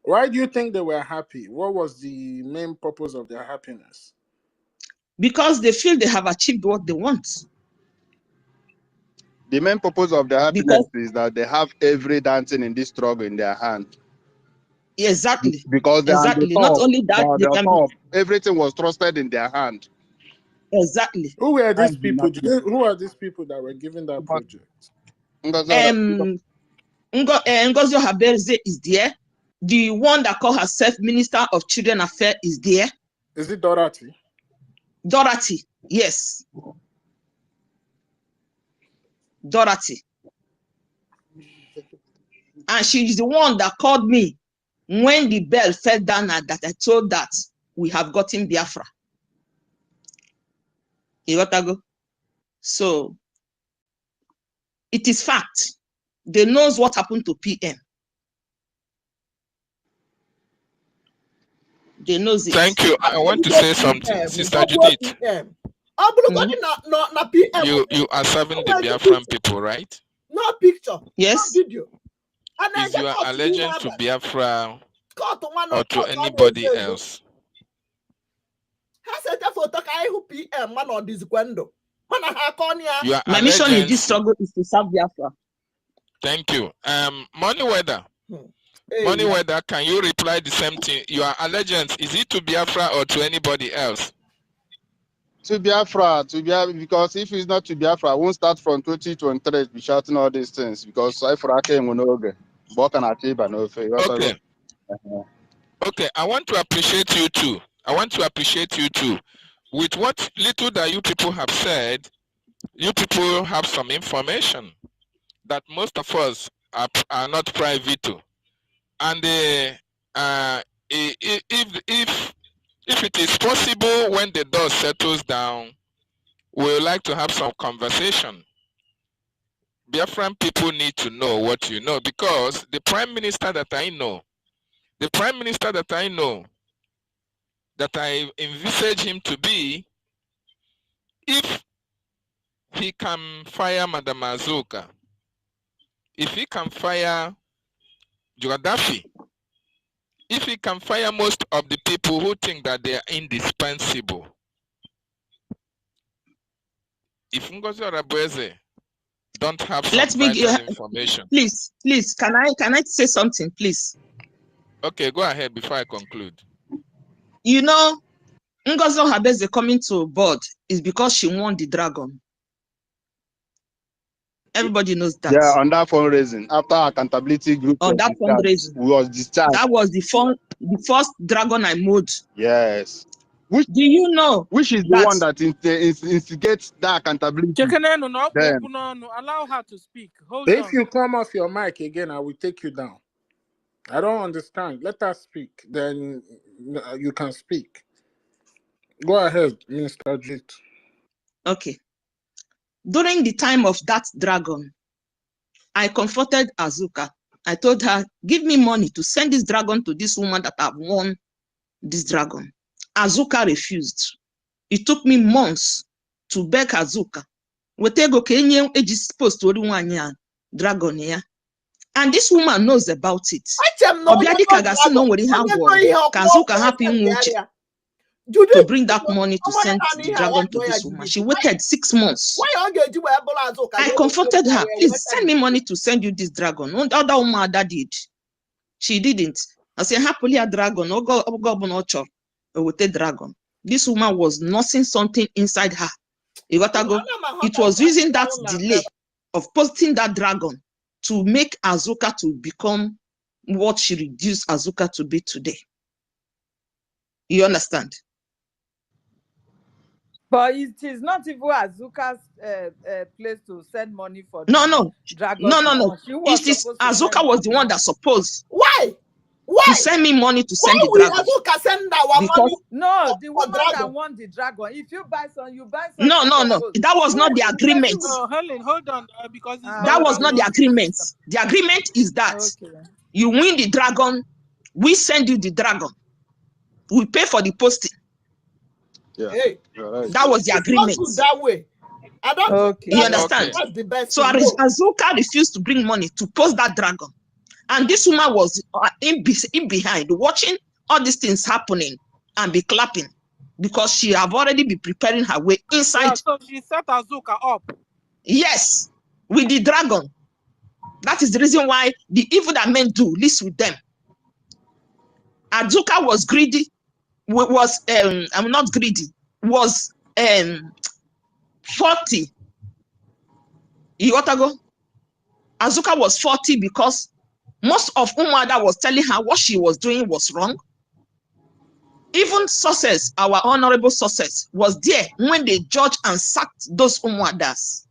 Why do you think they were happy? What was the main purpose of their happiness? Because they feel they have achieved what they want. The main purpose of the happiness is that they have every dancing in this struggle in their hand. Exactly. Because they're on the Exactly. Not top. only that, they can be. Everything was trusted in their hand. Exactly. Who were these That's people? Who are these people that were given that project? NGOZI Habeze is there. The one that called herself Minister of Children Affairs is there. Is it Dorothy? Dorothy, yes. Dorothy. And she is the one that called me when the bell fell down and that I told that we have gotten Biafra. You got to go. So it is fact. They knows what happened to PM. They knows it. Thank you. I want to say something, Sister Judith. You are serving the Biafran people, right? No picture. Yes. No video. Is your allegiance to Biafra or to anybody else? My mission in this struggle is to serve Biafra. Thank you. Money Weather. Money Weather, can you reply the same thing? Your allegiance, is it to Biafra or to anybody else? To Biafra, because if it's not to Biafra, I won't start from 2023 be shouting all these things because I for came on okay. Okay, I want to appreciate you too. With what little that you people have said, you people have some information that most of us are not privy to. And if it is possible, when the dust settles down, we would like to have some conversation. Biafran people need to know what you know, because the prime minister that I know, that I envisage him to be, if he can fire Madam Azuka, if he can fire Gaddafi, if he can fire most of the people who think that they are indispensable, if Ngozi Orabueze don't have some vital information. Please, can I say something, please? Okay, go ahead before I conclude. You know, Ngozi Orabueze coming to board is because she won the dragon. Everybody knows that. Yeah, on that fundraising, after accountability group, on that fundraising, was discharged. That was the first dragon I mowed. Yes. Do you know? Which is the one that instigates that accountability? Allow her to speak. Hold if on. you come off your mic again, I will take you down. I don't understand. Let her speak. Then you can speak. Go ahead, Minister Jit. Okay. During the time of that dragon, I confronted Azuka. I told her, give me money to send this dragon to this woman that have won this dragon. Azuka refused. It took me months to beg Azuka. Dragon. And this woman knows about it. To bring that money to send the dragon to this woman. She waited 6 months. I confronted her. Please send me money to send you this dragon. No other woman that did. She didn't. I said, happily a dragon. With a dragon. This woman was nursing something inside her. It was using that delay of posting that dragon to make Azuka to become what she reduced Azuka to be today. You understand? But it is not even Azuka's place to send money for no. dragon. No. It is Azuka was the one that supposed. Why? Why? to send me money to Why send the we dragon. Azuka send our money Because No, the for woman that dragon? won the dragon. If you buy some, you buy some. no, You no, no. suppose. That was not Wait, the the person agreement. will. No, Helen, hold on, because it's That not was Okay. not the allowed. agreement. The agreement is that Okay. you win the dragon, we send you the dragon. We pay for the posting. Yeah, Hey, you're right. That was the it's not agreement. good that way. I don't Okay. You think understand? Okay. that's the best So thing. No. Azuka refused to bring money to post that dragon. And this woman was in behind, watching all these things happening and be clapping because she have already been preparing her way inside. Yeah, so she set Azuka up. Yes, with the dragon. That is the reason why the evil that men do lives with them. Azuka was greedy, I'm not greedy, was 40. You got to go? Azuka was 40 because most of Umada was telling her what she was doing was wrong. Even Success, our honorable Success, was there when they judged and sacked those Umwadas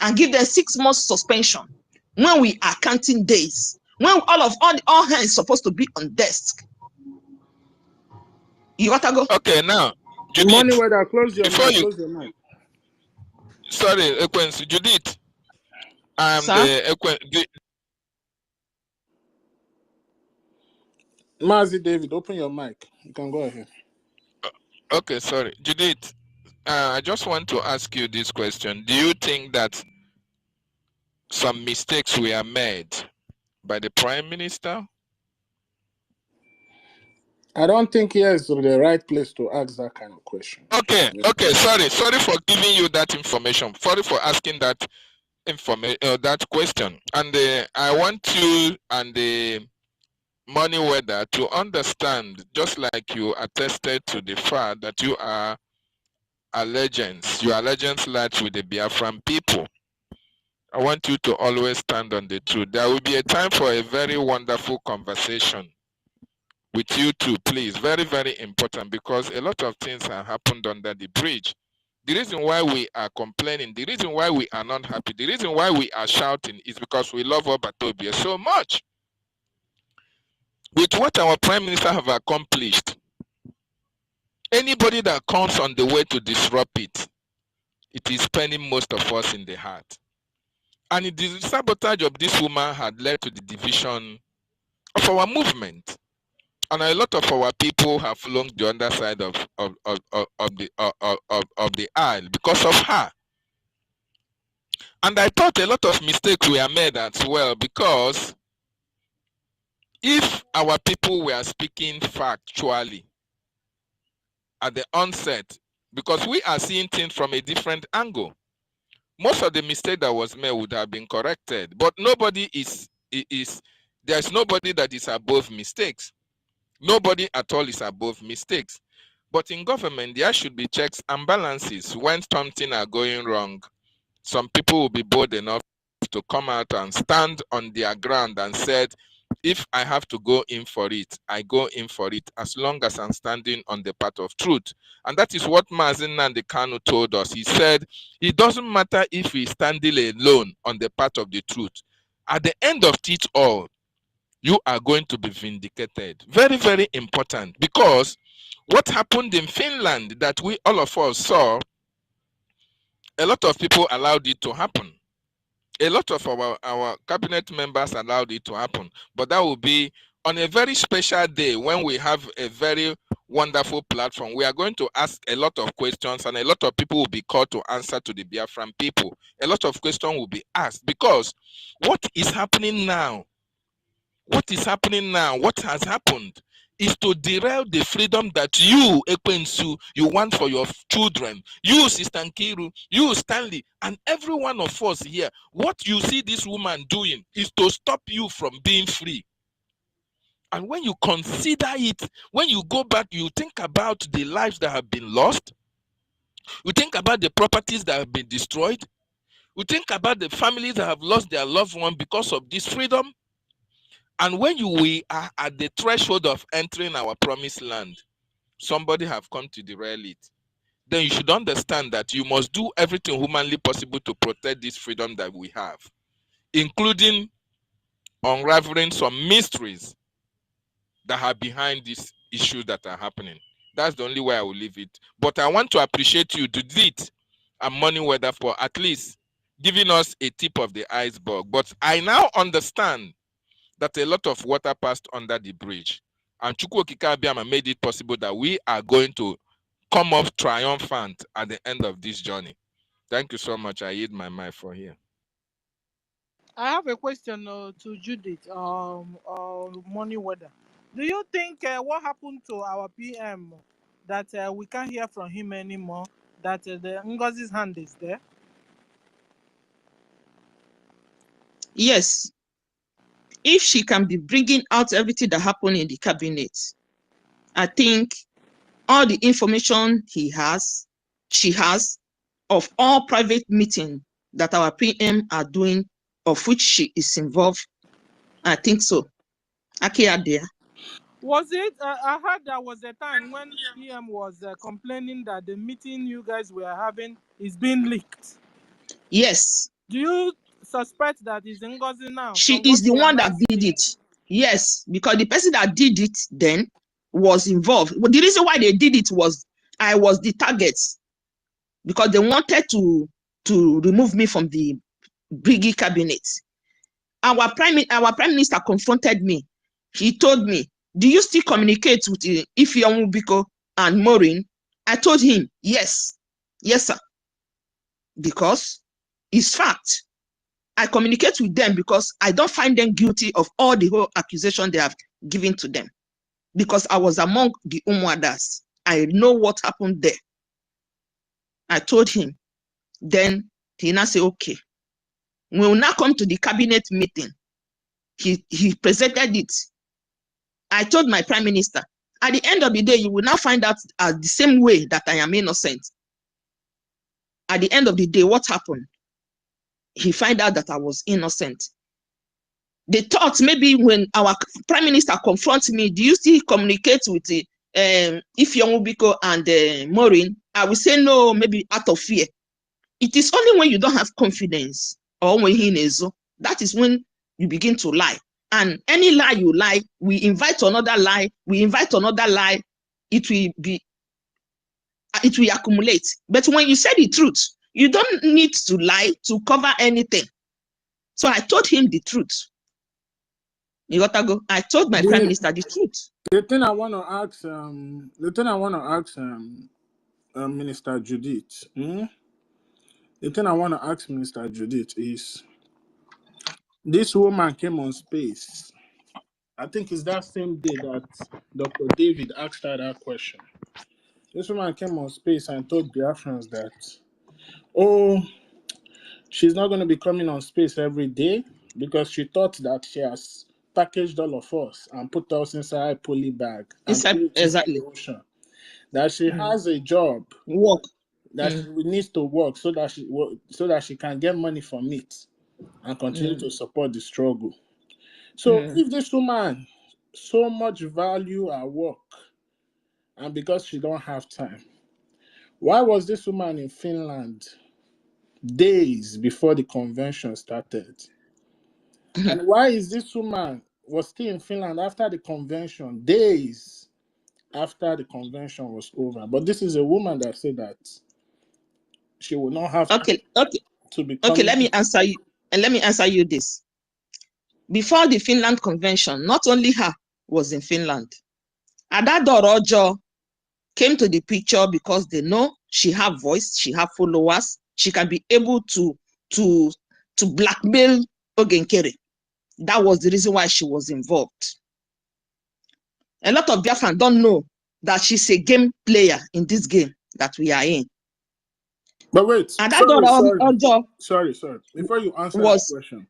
and give them 6 months suspension when we are counting days, when all hands supposed to be on desk. You got to go? Okay, now, Money Judith, where that close your before mic, you, close your mic. sorry, Ekwensu, Judith, Sir? Mazi David, open your mic. You can go ahead. Okay, sorry. Judith, I just want to ask you this question. Do you think that some mistakes were made by the Prime Minister? I don't think here is the right place to ask that kind of question. Okay, sorry for giving you that information. Sorry for asking that that question. And I want you and the money weather to understand, just like you attested to the fact that you are allegiance, your allegiance lies with the Biafran people. I want you to always stand on the truth. There will be a time for a very wonderful conversation with you too, please. Very, very important, because a lot of things have happened under the bridge. The reason why we are complaining, the reason why we are not happy, the reason why we are shouting is because we love Obatobia so much. With what our Prime Minister have accomplished, anybody that comes on the way to disrupt it, it is paining most of us in the heart. And the sabotage of this woman had led to the division of our movement. And a lot of our people have flown the underside of the aisle because of her. And I thought a lot of mistakes were made as well, because if our people were speaking factually at the onset, because we are seeing things from a different angle, most of the mistake that was made would have been corrected. But nobody there's nobody that is above mistakes. Nobody at all is above mistakes. But in government, there should be checks and balances. When something are going wrong, some people will be bold enough to come out and stand on their ground and said, if I have to go in for it, I go in for it, as long as I'm standing on the path of truth. And that is what Mazi Nnamdi Kanu told us. He said, it doesn't matter if we standing alone on the path of the truth. At the end of it all, you are going to be vindicated. Very, very important, because what happened in Finland that we all of us saw, a lot of people allowed it to happen. A lot of our cabinet members allowed it to happen. But that will be on a very special day when we have a very wonderful platform. We are going to ask a lot of questions, and a lot of people will be called to answer to the Biafran people. A lot of questions will be asked, because what is happening now? What is happening now? What has happened is to derail the freedom that you, Ekwensu, you want for your children. You, Sister Nkiru, you, Stanley, and every one of us here. What you see this woman doing is to stop you from being free. And when you consider it, when you go back, you think about the lives that have been lost. You think about the properties that have been destroyed. You think about the families that have lost their loved one because of this freedom. And when we are at the threshold of entering our promised land, somebody have come to derail it. Then you should understand that you must do everything humanly possible to protect this freedom that we have, including unraveling some mysteries that are behind these issues that are happening. That's the only way I will leave it. But I want to appreciate you, Judith and Money Weather, for at least giving us a tip of the iceberg. But I now understand that a lot of water passed under the bridge. And Chukwu Okike Abiama made it possible that we are going to come up triumphant at the end of this journey. Thank you so much. I yield my mic for here. I have a question to Judith, Money Weather. Do you think what happened to our PM that we can't hear from him anymore, that the NGOZI's hand is there? Yes. If she can be bringing out everything that happened in the cabinet, I think all the information she has, of all private meetings that our PM are doing, of which she is involved, I think so. there. Was it? I heard there was a time when PM was complaining that the meeting you guys were having is being leaked. Yes. Do you suspect that it's NGOZI now? She is the one that did it. Yes, because the person that did it then was involved. Well, the reason why they did it was I was the target, because they wanted to remove me from the BRGIE cabinet. Our prime minister confronted me. He told me, "Do you still communicate with EFIK-IBIBIO and Maureen?" I told him, yes, sir, because it's fact. I communicate with them because I don't find them guilty of all the whole accusation they have given to them. Because I was among the Umuadas. I know what happened there. I told him. Then he now said, okay. We will now come to the cabinet meeting. He presented it. I told my prime minister, at the end of the day, you will now find out the same way that I am innocent. At the end of the day, what happened? He found out that I was innocent. They thought maybe when our prime minister confronts me, do you still communicate with EFIK-IBIBIO and Maureen? I will say no, maybe out of fear. It is only when you don't have confidence or when he knows, that is when you begin to lie. And any lie you lie, we invite another lie, it will accumulate. But when you say the truth, you don't need to lie to cover anything. So I told him the truth. You gotta go. I told my prime minister the truth. The thing I want to ask, Minister Judith. The thing I want to ask Minister Judith is, this woman came on Space. I think it's that same day that Dr. David asked her that question. This woman came on Space and told BIAFRANS that, oh, she's not going to be coming on Space every day because she thought that she has packaged all of us and put us inside a poly bag and threw it into the ocean. That she has a job, that she needs to work so that she can get money from it and continue to support the struggle. So if this woman so much value her work, and because she don't have time, why was this woman in Finland days before the convention started? And why is this woman was still in Finland after the convention, days after the convention was over? But this is a woman that said that she will not have to become. Okay, let me answer you. And let me answer you this. Before the Finland convention, not only her was in Finland. Adadorojo came to the picture because they know she have voice, she have followers, she can be able to blackmail Ogenkere. That was the reason why she was involved. A lot of Biafrans don't know that she's a game player in this game that we are in. But wait, sorry. Before you answer that question,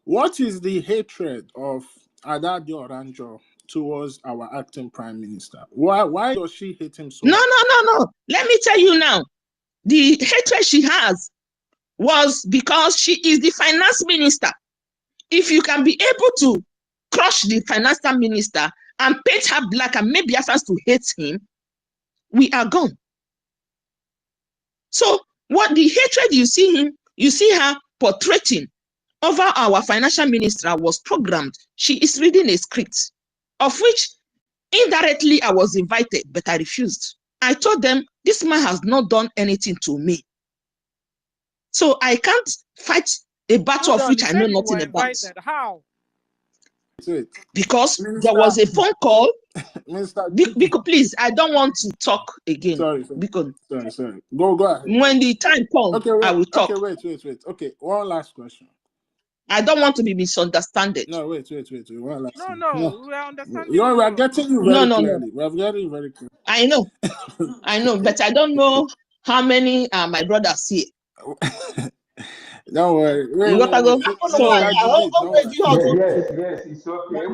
what is the hatred of Adadi Oranjo towards our acting prime minister? Why does she hate him so much? No. Let me tell you now. The hatred she has was because she is the finance minister. If you can be able to crush the finance minister and paint her black and make Biafrans to hate him, we are gone. So what the hatred you see her portraying over our financial minister was programmed. She is reading a script of which Indirectly, I was invited, but I refused. I told them, this man has not done anything to me. So I can't fight a battle Hold of on, which you I know said you were nothing about. invited. How? Wait, Because there Minister, was a phone call. Minister, Because, please, I don't want to talk again. sorry. Because Go ahead. when the time comes, Okay, I wait. will talk. Okay, wait. Okay, one last question. I don't want to be misunderstood. No, wait. One last thing. No, we are understanding We are you. getting you very clearly. We are getting you very clearly. I know, but I don't know how many are my brothers here. Don't worry. You got to go. So, Yes, it's okay.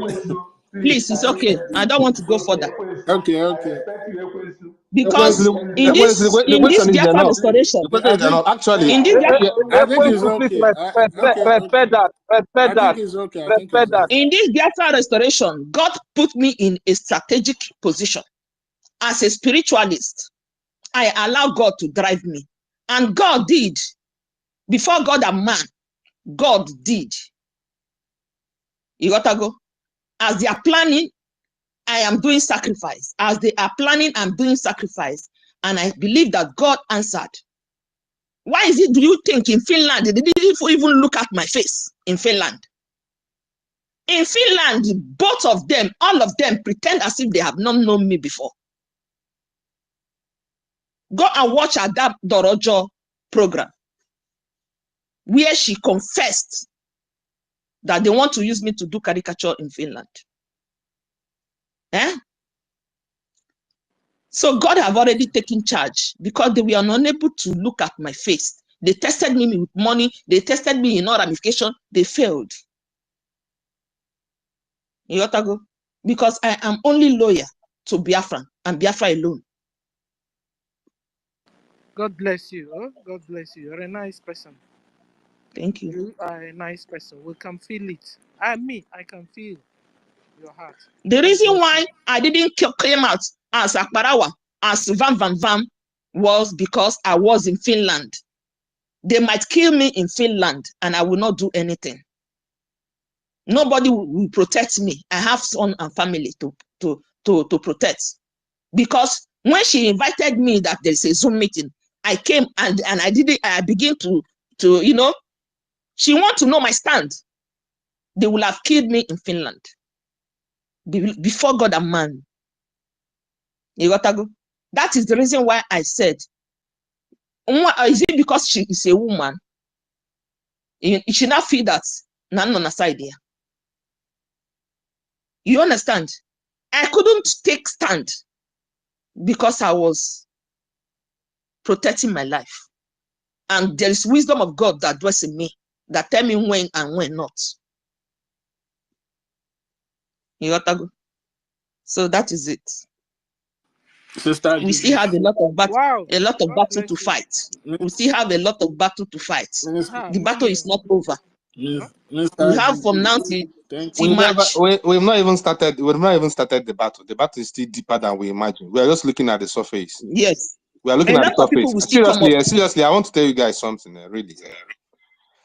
please, it's okay. I don't want to go further. Okay. Because in The this question is Biafra enough. restoration, The question is enough. Actually, in this Biafra, I think it's Please okay. respect that. I think it's okay. Respect that. in this Biafra restoration, God put me in a strategic position. As a spiritualist, I allow God to drive me. And God did. Before God and man, God did. You got to go. As they are planning, I am doing sacrifice. As they are planning, I'm doing sacrifice. And I believe that God answered. Why is it, do you think in Finland, they didn't even look at my face in Finland? In Finland, both of them, all of them pretend as if they have not known me before. Go and watch Ada Dorojo program, where she confessed that they want to use me to do caricature in Finland. So God have already taken charge because they were unable to look at my face. They tested me with money. They tested me in all ramification. They failed. You got to go. Because I am only loyal to Biafra and Biafra alone. God bless you. Oh, God bless you. You're a nice person. Thank you. You are a nice person. We can feel it. I can feel your heart. The reason why I didn't came out as Akbarawa, as Vam, was because I was in Finland. They might kill me in Finland and I will not do anything. Nobody will protect me. I have son and family to protect. Because when she invited me that there's a Zoom meeting, I came and I did it. I began to she want to know my stand. They will have killed me in Finland before God and man. You got to go. That is the reason why I said, is it because she is a woman? You should not feel that none on the side here. You understand? I couldn't take stand because I was protecting my life. And there is wisdom of God that dwells in me that tell me when and when not. You got to go. So that is it. Sister, we still have a lot of battle, Wow. battle to fight. We still have a lot of battle to fight. The battle is not over. We have from now till March. We've not even started. We've not even started the battle. The battle is still deeper than we imagine. We are just looking at the surface. Yes. We are looking A at lot the of people surface. will still come up. Seriously, I want to tell you guys something. Really,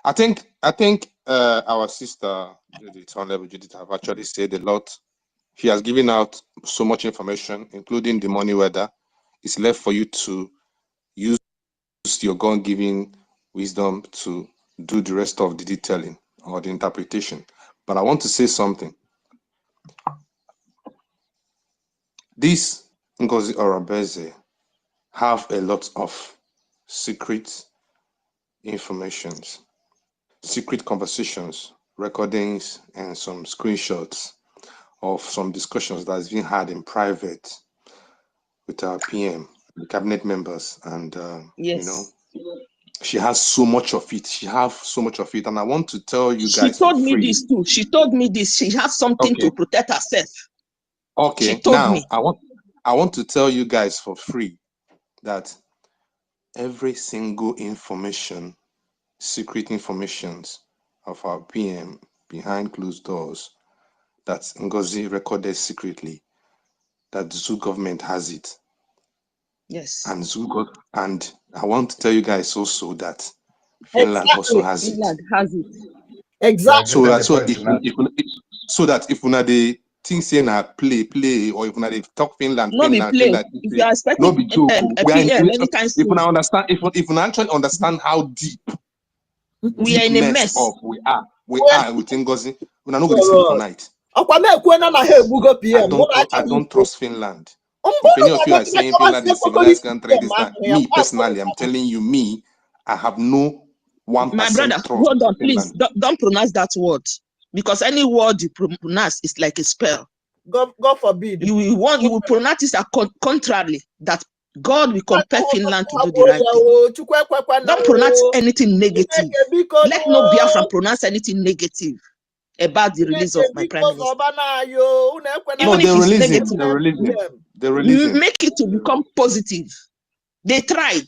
I think our sister Judith, Honorable Judith, have actually said a lot. She has given out so much information, including the money weather. It's left for you to use your God-given wisdom to do the rest of the detailing or the interpretation. But I want to say something. These NGOZI or Beze have a lot of secret informations, secret conversations, recordings, and some screenshots of some discussions that has been had in private with our PM, the cabinet members, and Yes. she has so much of it. She has so much of it, and I want to tell you She guys for told me free. this too. She told me this. She has something to protect herself. Okay. She told Now me. I want to tell you guys for free that every single information, secret informations of our PM behind closed doors that NGOZI recorded secretly, that the Zoo government has it. Yes. And I want to tell you guys also that Finland also has Finland has it. Exactly. So that if things say na play, or if na they talk Finland, No be play. Finland, If you are no expecting be joke. a We are in, PM anytime if you soon, understand, if you actually understand how deep we are in a messed mess. up we are Well, with NGOZI. We are not going to sleep for night. I don't trust Finland. If any of you are saying Finland is civilized country, this that, me personally, I'm telling you, I have no 1% My brother, trust hold in on, please. Finland. Don't pronounce that word, because any word you pronounce is like a spell. God forbid. You will pronounce it contrarily, that God will compel Finland to do the right thing. Don't pronounce anything negative. Let no Biafran pronounce anything negative about the release of my prime minister. No, Even if it's negative, they're releasing. make it to become positive. They tried.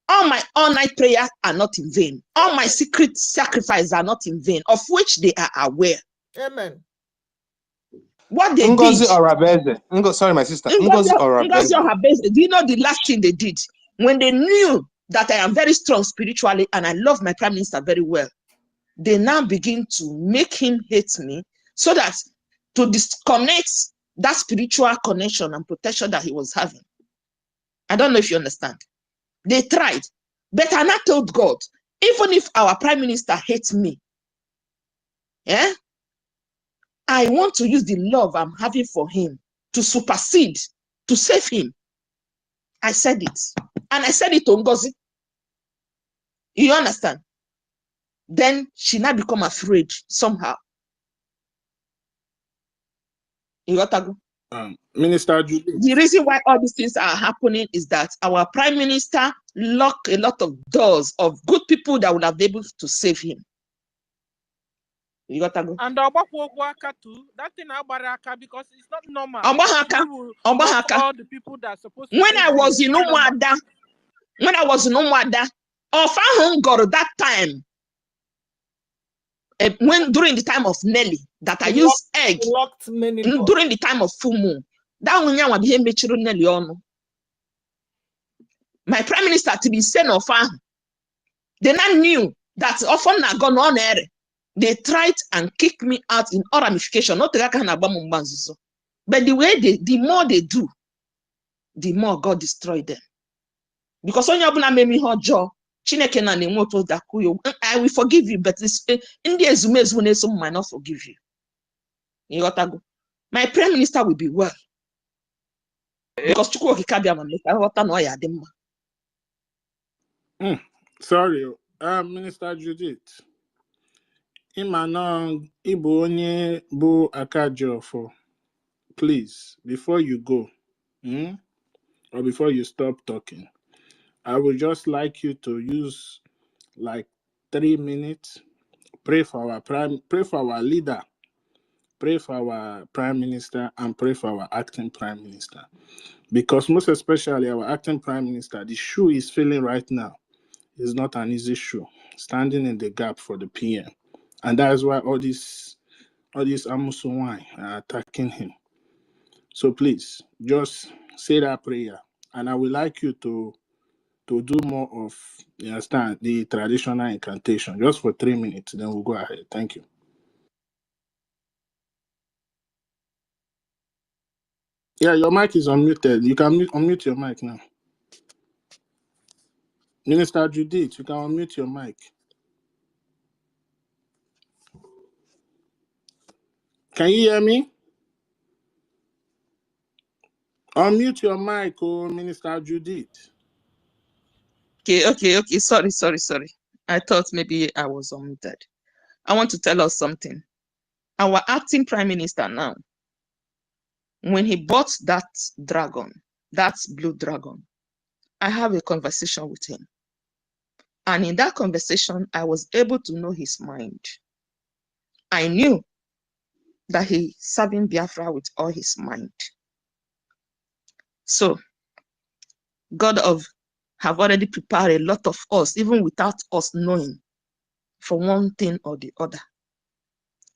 All my all-night prayers are not in vain. All my secret sacrifices are not in vain, of which they are aware. Amen. What they NGOZI did. or Abeze. Sorry, my sister. NGOZI or Abeze. Do you know the last thing they did? When they knew that I am very strong spiritually and I love my prime minister very well, they now begin to make him hate me, so that to disconnect that spiritual connection and protection that he was having. I don't know if you understand. They tried. But I now told God, even if our prime minister hates me, I want to use the love I'm having for him to supersede, to save him. I said it. And I said it to NGOZI. You understand? Then she now become afraid somehow. You got to go. Minister Judy. The reason why all these things are happening is that our prime minister locked a lot of doors of good people that would have been able to save him. You got to go. And that thing because it's not normal. All the people that are supposed to. When I was in Umuada, of got that time, when during the time of Nelly, that I used egg during the time of full moon. That when you became Nelly on. My prime minister to be sent of they now knew that often I gone on air. They tried and kicked me out in all ramification. Not but the way the more they do, the more God destroyed them. Because when you made me hot jaw, I will forgive you, but this in the Ezumes when some might not forgive you. You got to go. My prime minister will be well. Because sorry, Minister Judith. Imanong Ibonye Bu Akajo, please, before you go, or before you stop talking, I would just like you to use like 3 minutes. Pray for our leader, pray for our prime minister, and pray for our acting prime minister. Because most especially our acting prime minister, the shoe is feeling right now is not an easy shoe, standing in the gap for the PM. And that is why all these Amusuwai are attacking him. So please, just say that prayer. And I would like you to do more of, you understand, the traditional incantation, just for 3 minutes, then we'll go ahead. Thank you. Yeah, your mic is unmuted. You can unmute your mic now. Minister Judith, you can unmute your mic. Can you hear me? Unmute your mic, Minister Judith. Okay. Sorry. I thought maybe I was unmuted. I want to tell us something. Our acting prime minister now, when he bought that dragon, that blue dragon, I have a conversation with him. And in that conversation, I was able to know his mind. I knew that he's serving Biafra with all his mind. So, God have already prepared a lot of us, even without us knowing, for one thing or the other.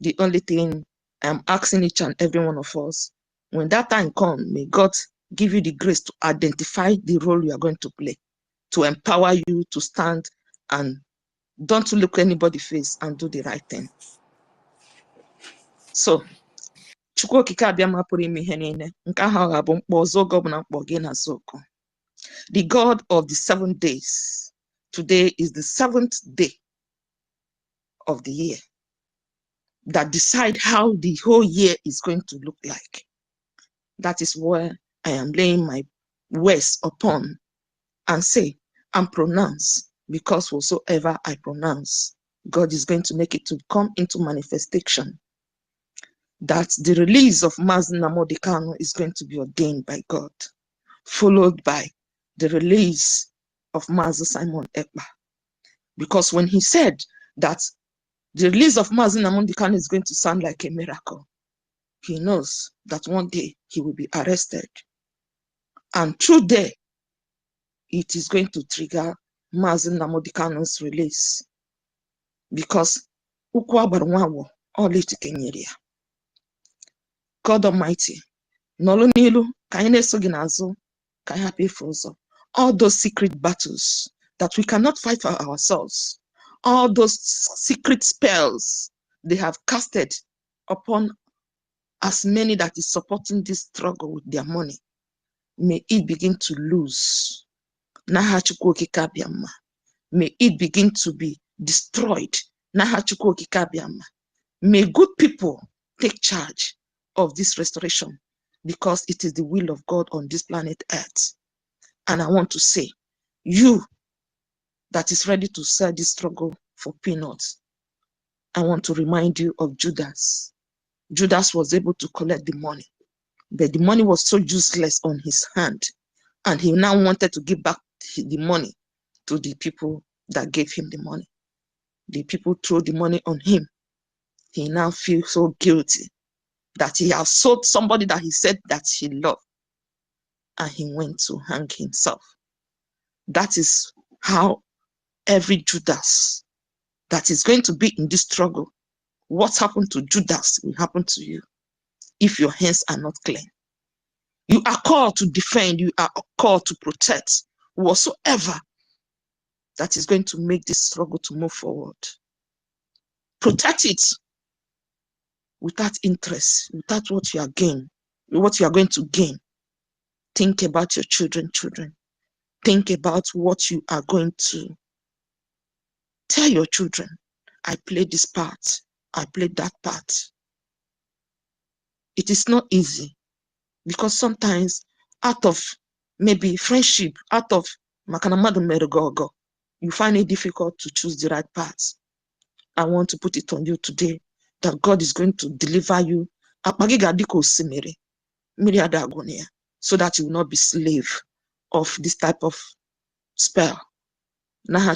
The only thing I'm asking each and every one of us, when that time comes, may God give you the grace to identify the role you are going to play, to empower you to stand and don't look anybody face and do the right thing. So Chukwu okike abịama pụrụ ime ihe niile nke ahụ ọ ga-abụ mkpọ ọzọ oge ọbụla mkpọ gị na Zoko. The God of the 7 days. Today is the 7th day of the year that decide how the whole year is going to look like. That is where I am laying my words upon and say and pronounce, because whatsoever I pronounce, God is going to make it to come into manifestation. That the release of Mazi Nnamdi Kanu is going to be ordained by God, followed by the release of Mazi Simon Ekpa. Because when he said that the release of Mazi Nnamdi Kanu is going to sound like a miracle, he knows that one day he will be arrested. And through there, it is going to trigger Mazi Nnamdi Kanu's release. Because God Almighty, all those secret battles that we cannot fight for ourselves, all those secret spells they have casted upon as many that is supporting this struggle with their money, may it begin to lose. May it begin to be destroyed. May good people take charge of this restoration, because it is the will of God on this planet Earth. And I want to say, you that is ready to sell this struggle for peanuts, I want to remind you of Judas. Judas was able to collect the money, but the money was so useless on his hand, and he now wanted to give back the money to the people that gave him the money. The people threw the money on him. He now feels so guilty that he has sold somebody that he said that he loved, and he went to hang himself. That is how every Judas that is going to be in this struggle, what happened to Judas will happen to you if your hands are not clean. You are called to defend, you are called to protect whatsoever that is going to make this struggle to move forward. Protect it without interest, without what you are going to gain. Think about your children. Think about what you are going to tell your children. I played this part, I played that part. It is not easy, because sometimes out of maybe friendship, out of makanamadu merugogo, you find it difficult to choose the right path. I want to put it on you today that God is going to deliver you so that you will not be slave of this type of spell. May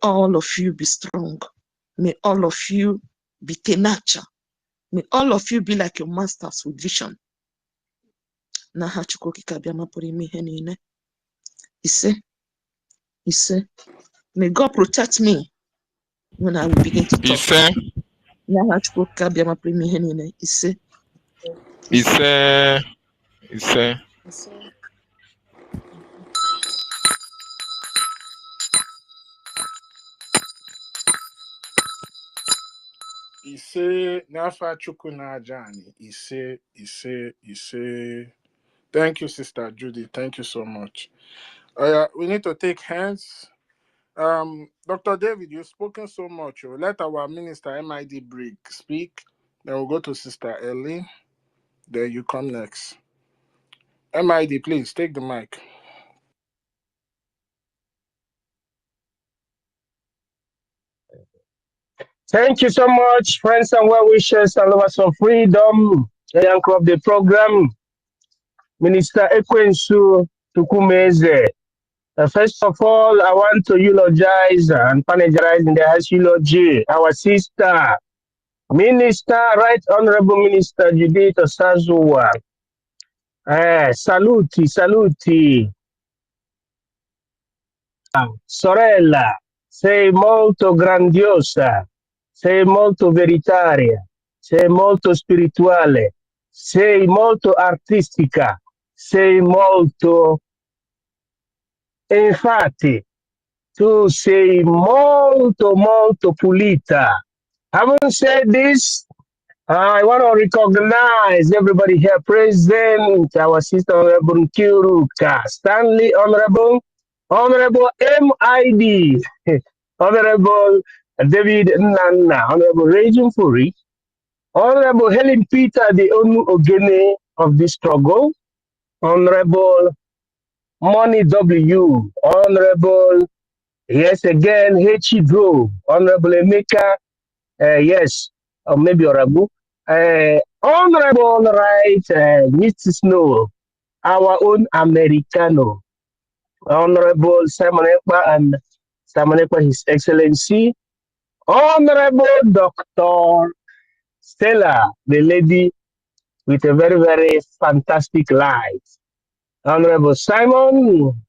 all of you be strong. May all of you be tenacious. May all of you be like your masters with vision. May God protect me when I will begin to talk. Nafa Chukunajani. Thank you, Sister Judy. Thank you so much. We need to take hands. Dr. David, you've spoken so much. Let our minister MID Brig speak. Then we'll go to Sister Ellie. Then you come next. MID, please take the mic. Thank you so much, friends and well wishers and lovers of freedom. The anchor of the program, Minister Ekwensu Tukumeze. First of all, I want to eulogize and panegyrize in the highest eulogy our sister, Minister, Right Honorable Minister Judith Osazuwa. Saluti. Sorella, sei molto grandiosa, sei molto veritaria, sei molto spirituale, sei molto artistica, sei molto... E infatti, tu sei molto pulita, Having said this, I want to recognize everybody here present. Our sister Honorable Kiruka Stanley, Honorable MID, Honorable David Nana, Honorable Raging Fury, Honorable Helen Peter, the Onu Ogene of this struggle, Honorable Money W, Honorable, yes again, Hechigo, Honorable Emeka, yes, or maybe Orabu, Honorable, right, Mr. Snow, our own Americano, Honorable Simon Ekpa and Simon Ekpa, His Excellency, Honorable Dr. Stella, the lady with a very, very fantastic life. Honorable Simon,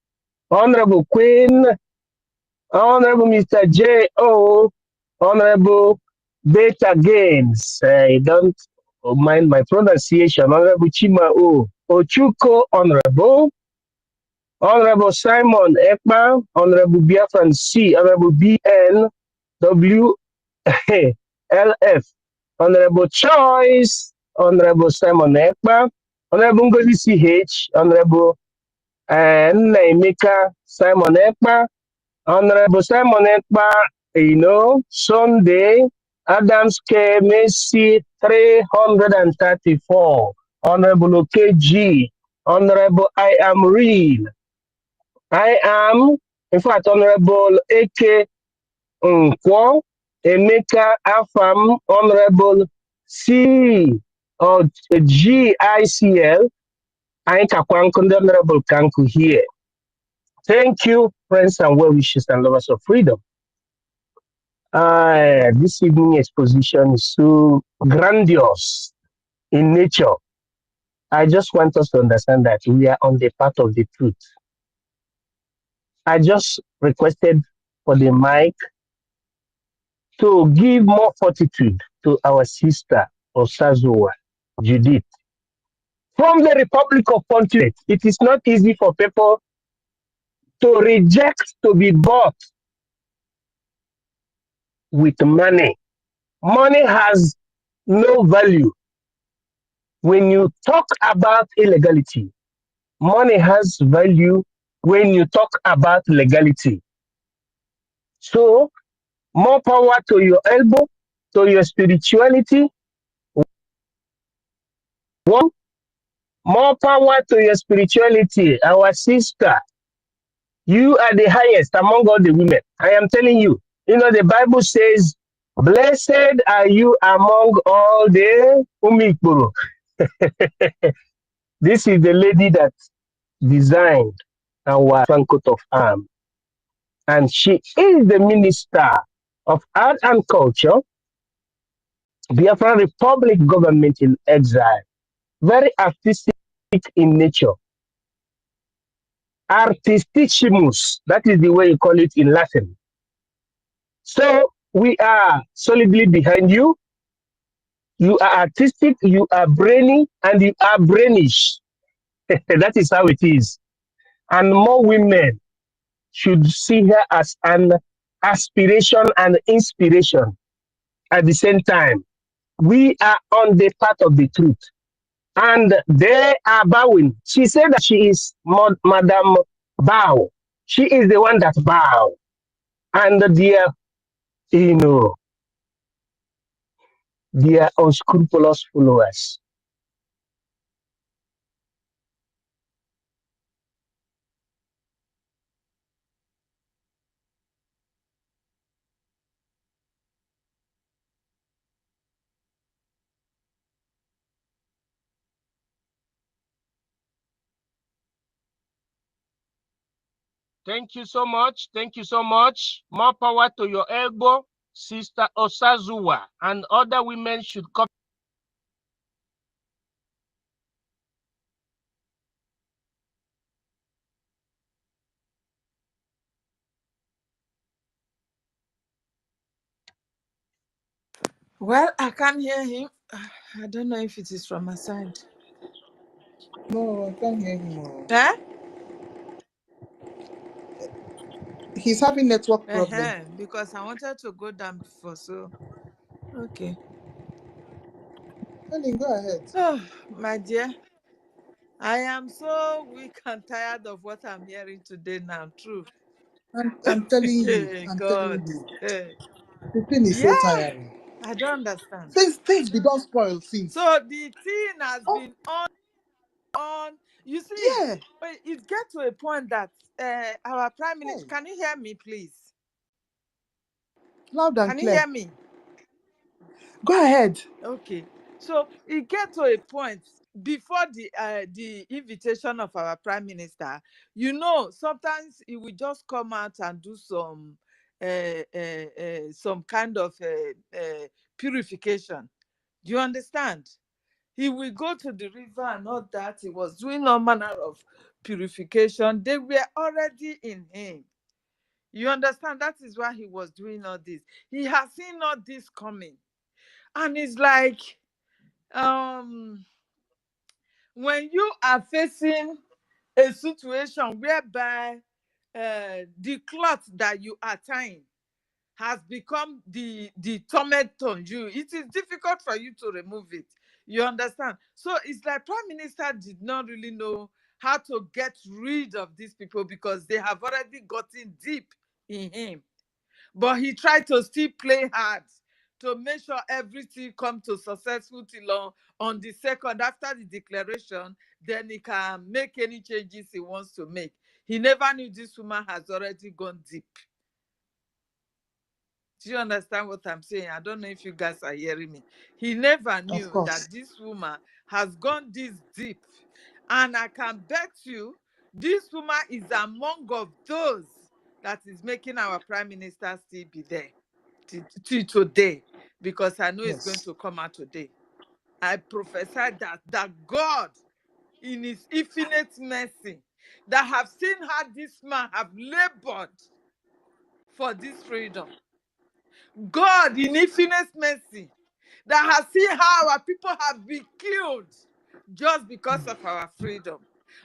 Honorable Queen, Honorable Mr. J.O., Honorable Beta Gaines, I don't mind my pronunciation, Honorable Chima O. Ochuko, Honorable Simon Ekman, Honorable BIAFRANS C, Honorable BN, WLF, Honorable Choice, Honorable Simon Ekman, Honorable NGOZI CH, Honorable Naimika Simon Ekman, Honorable Simon Ekpa, Sunday, Adams K. Messi 334, Honorable OKG, Honorable I Am Real, I Am, in fact, Honorable AK Nkwo, Emeka Afam, Honorable C or GICL, Aika Kwankund, Honorable Kanku here. Thank you, friends and well wishes and lovers of freedom. This evening exposition is so grandiose in nature. I just want us to understand that we are on the path of the truth. I just requested for the mic to give more fortitude to our sister Osazuwa, Judith. From the Republic of Pontiac, it is not easy for people to reject to be bought with money. Money has no value. When you talk about illegality, money has value when you talk about legality. So, more power to your elbow, to your spirituality. One, more power to your spirituality. Our sister, you are the highest among all the women. I am telling you. You know, the Bible says, blessed are you among all the umikburu. This is the lady that designed our coat of arms. And she is the Minister of Art and Culture, Biafra Republic government in exile. Very artistic in nature. Artistissimus, that is the way you call it in Latin. So we are solidly behind you. You are artistic, you are brainy, and you are brainish. That is how it is. And more women should see her as an aspiration and inspiration at the same time. We are on the path of the truth. And they are bowing. She said that she is Madame Bow. She is the one that bow. And their, their unscrupulous followers. Thank you so much. Thank you so much. More power to your elbow, Sister Osazuwa, and other women should come. Well, I can't hear him. I don't know if it is from my side. No, I can't hear him. Eh? He's having network problem. Because I wanted to go down before, so Okay. Helen, go ahead. Oh, my dear, I am so weak and tired of what I'm hearing today now. True. I'm telling you, I'm telling God. you. Eh. The thing is Yeah, so tiring. I don't understand. Things be don't spoil things. So the thing has Oh, been on. You see, yeah. it gets to a point that our prime minister. Hey, Can you hear me, please? loud and Can you clear. hear me? Go ahead. Okay. So it gets to a point before the invitation of our prime minister. You know, sometimes he will just come out and do some kind of purification. Do you understand? He will go to the river and all that. He was doing all manner of purification. They were already in him. You understand? That is why he was doing all this. He has seen all this coming. And it's like, when you are facing a situation whereby the cloth that you are tying has become the torment on you, it is difficult for you to remove it. You understand? So it's like prime minister did not really know how to get rid of these people because they have already gotten deep in him. But he tried to still play hard to make sure everything come to successful till on the second after the declaration, then he can make any changes he wants to make. He never knew this woman has already gone deep. Do you understand what I'm saying? I don't know if you guys are hearing me. He never Of knew course. that this woman has gone this deep. And I can bet you this woman is among of those that is making our prime minister still be there till today, because I know it's going Yes. to come out today. I prophesy that God, in his infinite mercy, that have seen how this man have labored for this freedom. God, in infinite mercy, that has seen how our people have been killed just because of our freedom.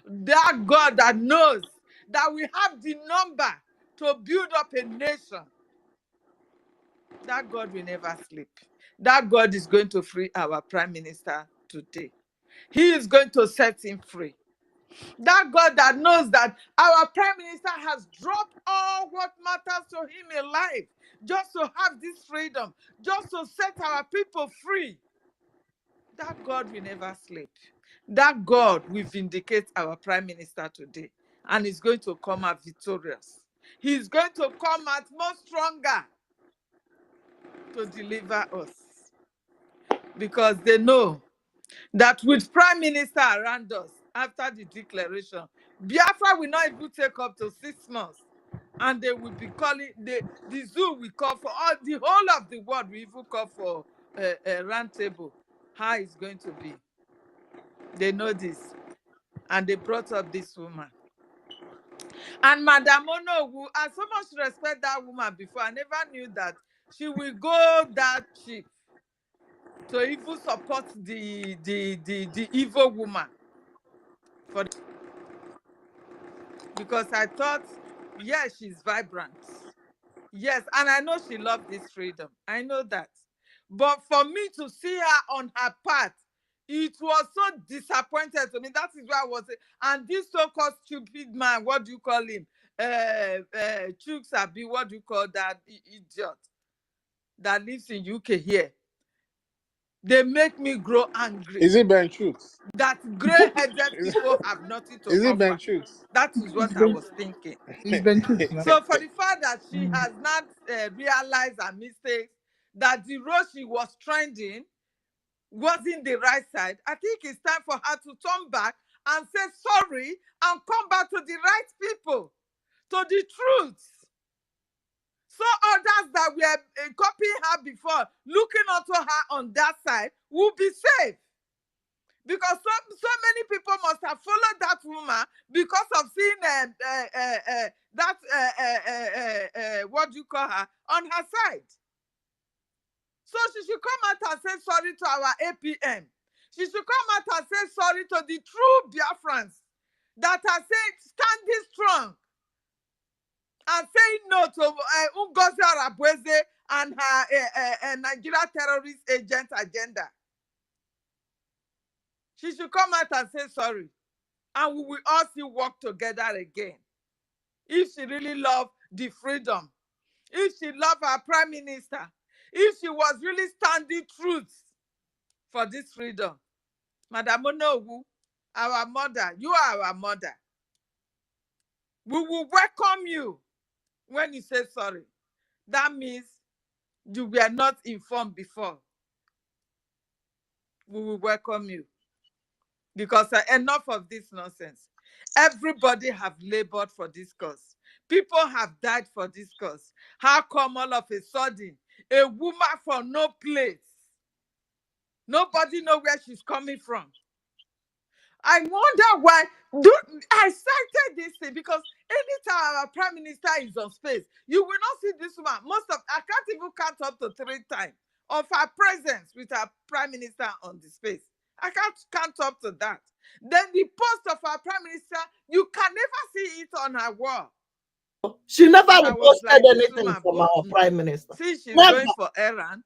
That God that knows that we have the number to build up a nation. That God will never sleep. That God is going to free our prime minister today. He is going to set him free. That God that knows that our prime minister has dropped all what matters to him in life just to have this freedom, just to set our people free. That God will never sleep. That God will vindicate our prime minister today, and is going to come out victorious. He's going to come out more stronger to deliver us, because they know that with prime minister around us after the declaration, Biafra will not even take up to 6 months, and they will be calling the zoo will call for all the whole of the world. We even call for a round table. How it's going to be? They know this, and they brought up this woman. And Madam Onowu, I so much respect that woman before. I never knew that she will go that cheap to even support the evil woman. Because I thought, yes, she's vibrant. Yes, and I know she loves this freedom. I know that. But for me to see her on her path, it was so disappointed to me. That is why I was saying, and this so-called stupid man, what do you call him? Chooks Abi, what do you call that idiot that lives in UK here? They make me grow angry. Is it Ben Chooks? That gray-headed Is people have nothing to is it Ben offer. Chooks? That is what It's I been, was thinking. it's been truth now. So for the fact that she has not realized her mistakes, that the road she was trending wasn't the right side, I think it's time for her to turn back and say sorry and come back to the right people, to the truth. So others that were copying her before, looking onto her on that side, will be safe. Because so many people must have followed that woman because of seeing what do you call her, on her side. So she should come out and say sorry to our APM. She should come out and say sorry to the true Biafrans that are saying standing strong and saying no to NGOZI and and her Nigeria terrorist agent agenda. She should come out and say sorry. And we will all still work together again. If she really loved the freedom, if she loved her prime minister, if she was really standing truth for this freedom. Madam Onowu, our mother, you are our mother. We will welcome you when you say sorry. That means you were not informed before. We will welcome you. Because enough of this nonsense. Everybody have labored for this cause. People have died for this cause. How come all of a sudden a woman from no place, nobody know where she's coming from? I wonder why. I cited this thing because anytime our prime minister is on space, you will not see this woman. I can't even count up to 3 times of her presence with our prime minister on the space. I can't count up to that. Then the post of our prime minister, you can never see it on her wall. She never And I was reposted like, this anything woman, from our prime minister. see, she's Never. going for errand.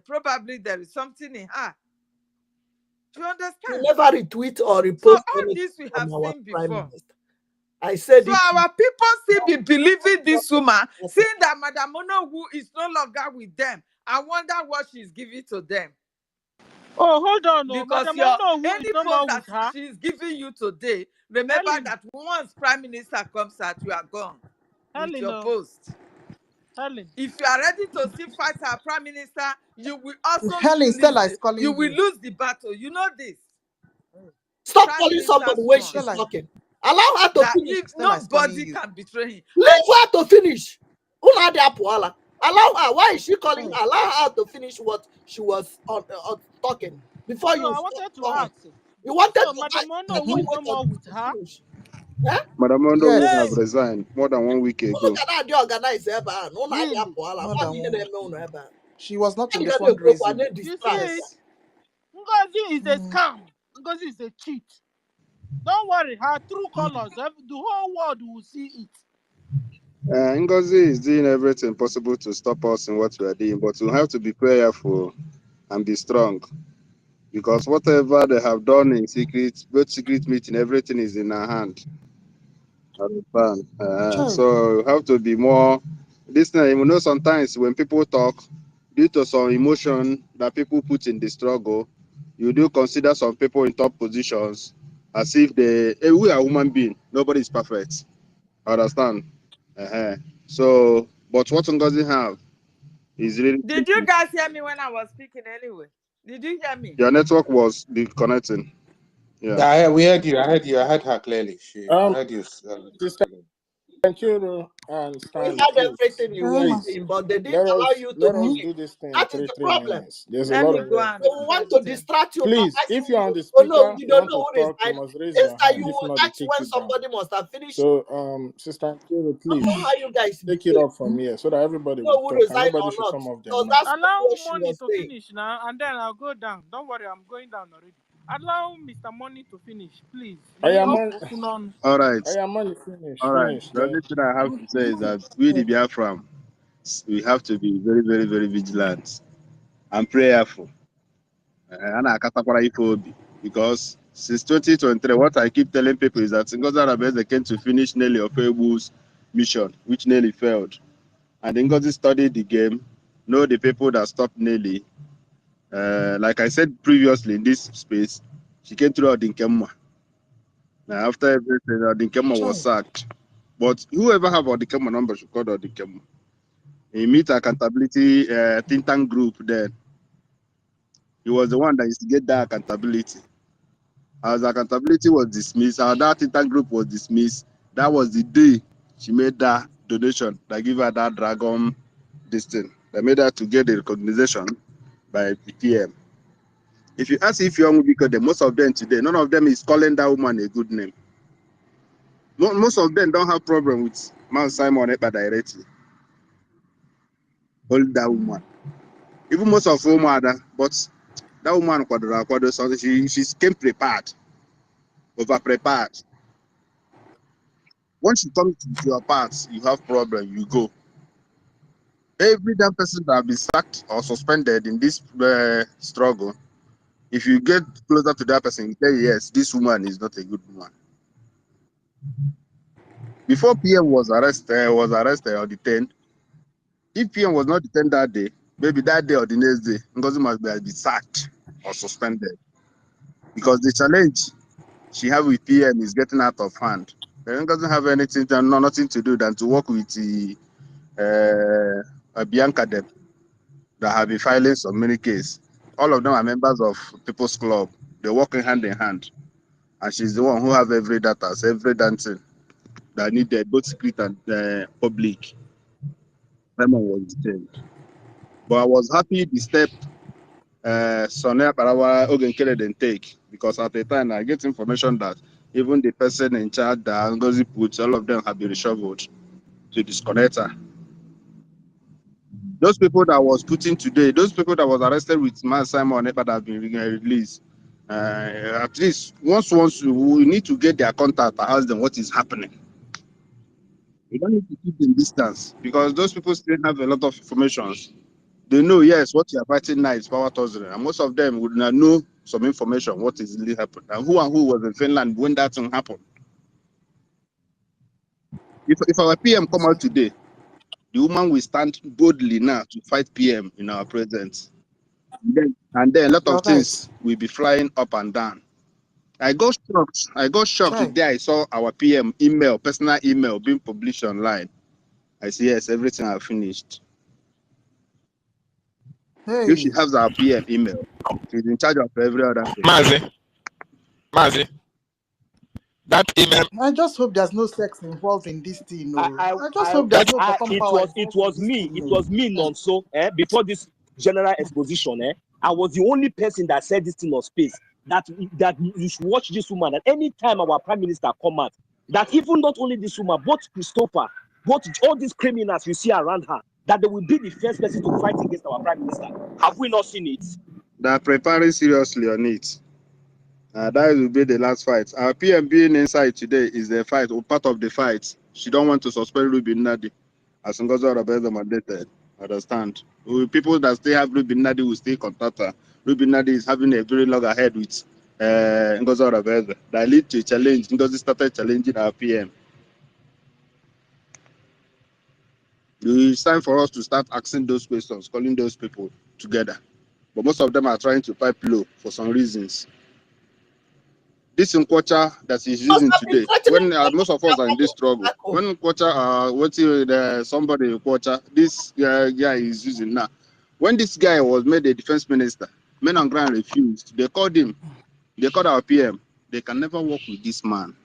Probably there is something in her. Do you She understand? never retweet or repost So all anything this we have from our seen prime before. minister. I said So it. our people still be believing this woman, seeing that Madam Onowu is no longer with them. I wonder what she's giving to them. Oh, hold on, no. Because Madam your Onowu is any no post more that with her. she's giving you today, remember Helen, that once Prime Minister comes out, you are gone with Helen, your no. post. Helen. If you are ready to still fight our Prime Minister, you will also Helen, Stella is calling you will lose the battle. You know this. Stop Prime calling Minister somebody when small. she's Stella, talking. Allow her to That finish. if Stella is calling nobody you. can betray him. Leave her to finish. Allow her. Why is she calling her? Allow her to finish what she was talking before So you I stop wanted to her. ask. You wanted So to Madam Onowu is no more with her. finish. Eh? Madam Ondo Yes, have Hey, resigned more than 1 week ago. really? more than 1 week ago. She was not in the You fundraising. You see, Yes. Ngozi is a scam. Ngozi is a cheat. Don't worry, her true colors, the whole world will see it. Ngozi is doing everything possible to stop us in what we are doing, but we have to be prayerful and be strong, because whatever they have done in secret, both secret meeting, everything is in our hand. Understand? So you have to be more. This thing, you know, sometimes when people talk, due to some emotion that people put in the struggle, you do consider some people in top positions as if we are human being. Nobody is perfect. Understand? So, but what Ngozi have is really. Did you guys hear me when I was speaking anyway? Did you hear me? Your network was disconnecting. Yeah. Yeah, we heard you. I heard you. I heard her clearly. I heard you. Sister, thank you and We Stanley. had Please, everything you were please, saying, but they didn't allow you to let us speak. do this thing in That is the 3 problem. minutes. There's a Let lot me of go work and to So we do. want send to him. distract you by Please, asking if you're on you, the oh no, speaker, you you don't want know to who is talk, you behind. must raise your Instead, hand. you If will not, they ask take when you down. somebody must have finished. So, Sister Nkiro, I don't know please how you guys take it behave. up from here so that everybody You know will who talk and resign nobody or should not. come off their Because mic. that's Allow what she Money was to saying. finish now, and then I'll go down. Don't worry, I'm going down already. Allow Mr. Money to finish, please. I am All right. finish. All right. The only thing I have to say is that we, the Biafran, we have to be very, very, very vigilant and prayerful. Because since 2023, what I keep telling people is that Ngozi Arabeze came to finish Nelly Ofebu's mission, which Nelly failed. And Ngozi studied the game, know the people that stopped Nelly. Like I said previously in this space, she came through Odinkemma. Now, after everything, Odinkemma was sacked. But whoever have Odinkemma number should call Odinkemma. He meet accountability think tank group then. He was the one that used to get that accountability. As accountability was dismissed, our that think tank group was dismissed. That was the day she made that donation that gave her that dragon this thing. They made her to get the recognition by the PM. If you ask if young because most of them today, none of them is calling that woman a good name. Most of them don't have problem with Mount Simon Ekpa directly. Hold that woman. Even most of them are, but that woman she came prepared, over prepared. Once you come to your parts, you have problem, you go. Every damn person that be sacked or suspended in this struggle, if you get closer to that person, you say, yes, this woman is not a good woman. Before PM was arrested or detained, if PM was not detained that day, maybe that day or the next day, Ngozi must be sacked or suspended. Because the challenge she have with PM is getting out of hand. PM doesn't have anything, nothing to do than to work with the Bianca them that have been filing so many cases. All of them are members of People's Club. They're working hand in hand. And she's the one who have every data, every dancing that needed, both secret and public. Lemon was detained. But I was happy the step Sonia Parawa Ogenkele didn't take, because at the time I get information that even the person in charge that Ngozi put, all of them have been reshuffled to disconnect her. Those people that was putting today, those people that was arrested with Simon Ekpa that have been released, at least once we need to get their contact and ask them what is happening. We don't need to keep them distance, because those people still have a lot of information. They know, yes, what you are fighting now is power tussle, and most of them would not know some information, what is really happened, and who was in Finland when that thing happened. If our PM come out today, the woman will stand boldly now to fight PM in our presence. And then a lot of things will be flying up and down. I got shocked Chai. today. I saw our PM email, personal email being published online. I say, yes, everything I finished. Hey. If she has our PM email, she's in charge of every other thing. Mazi, that email. I just hope there's no sex involved in this thing. No. I just I hope there's no bottom it power was involved in this me. thing, It no. was me, Nonso. Before this general exposition, I was the only person that said this thing on space. That you should watch this woman. At any time our prime minister come out, that even not only this woman, but Christopher, but all these criminals you see around her, that they will be the first person to fight against our prime minister. Have we not seen it? They're preparing seriously on it. That will be the last fight. Our PM being inside today is the fight, or part of the fight. She don't want to suspend Ruby Nadi, as Ngozi Orebeze mandated. Understand? People that still have Ruby Nadi will still contact her. Ruby Nadi is having a very long ahead with Ngozi Orebeze. That lead to a challenge. Ngozi started challenging our PM. It's time for us to start asking those questions, calling those people together. But most of them are trying to pipe low for some reasons. This Nkwocha that he's using today, when most of us are in this struggle, when Nkwocha, somebody Nkwocha, this guy is using now. When this guy was made a defense minister, men on ground refused. They called him, they called our PM. They can never work with this man.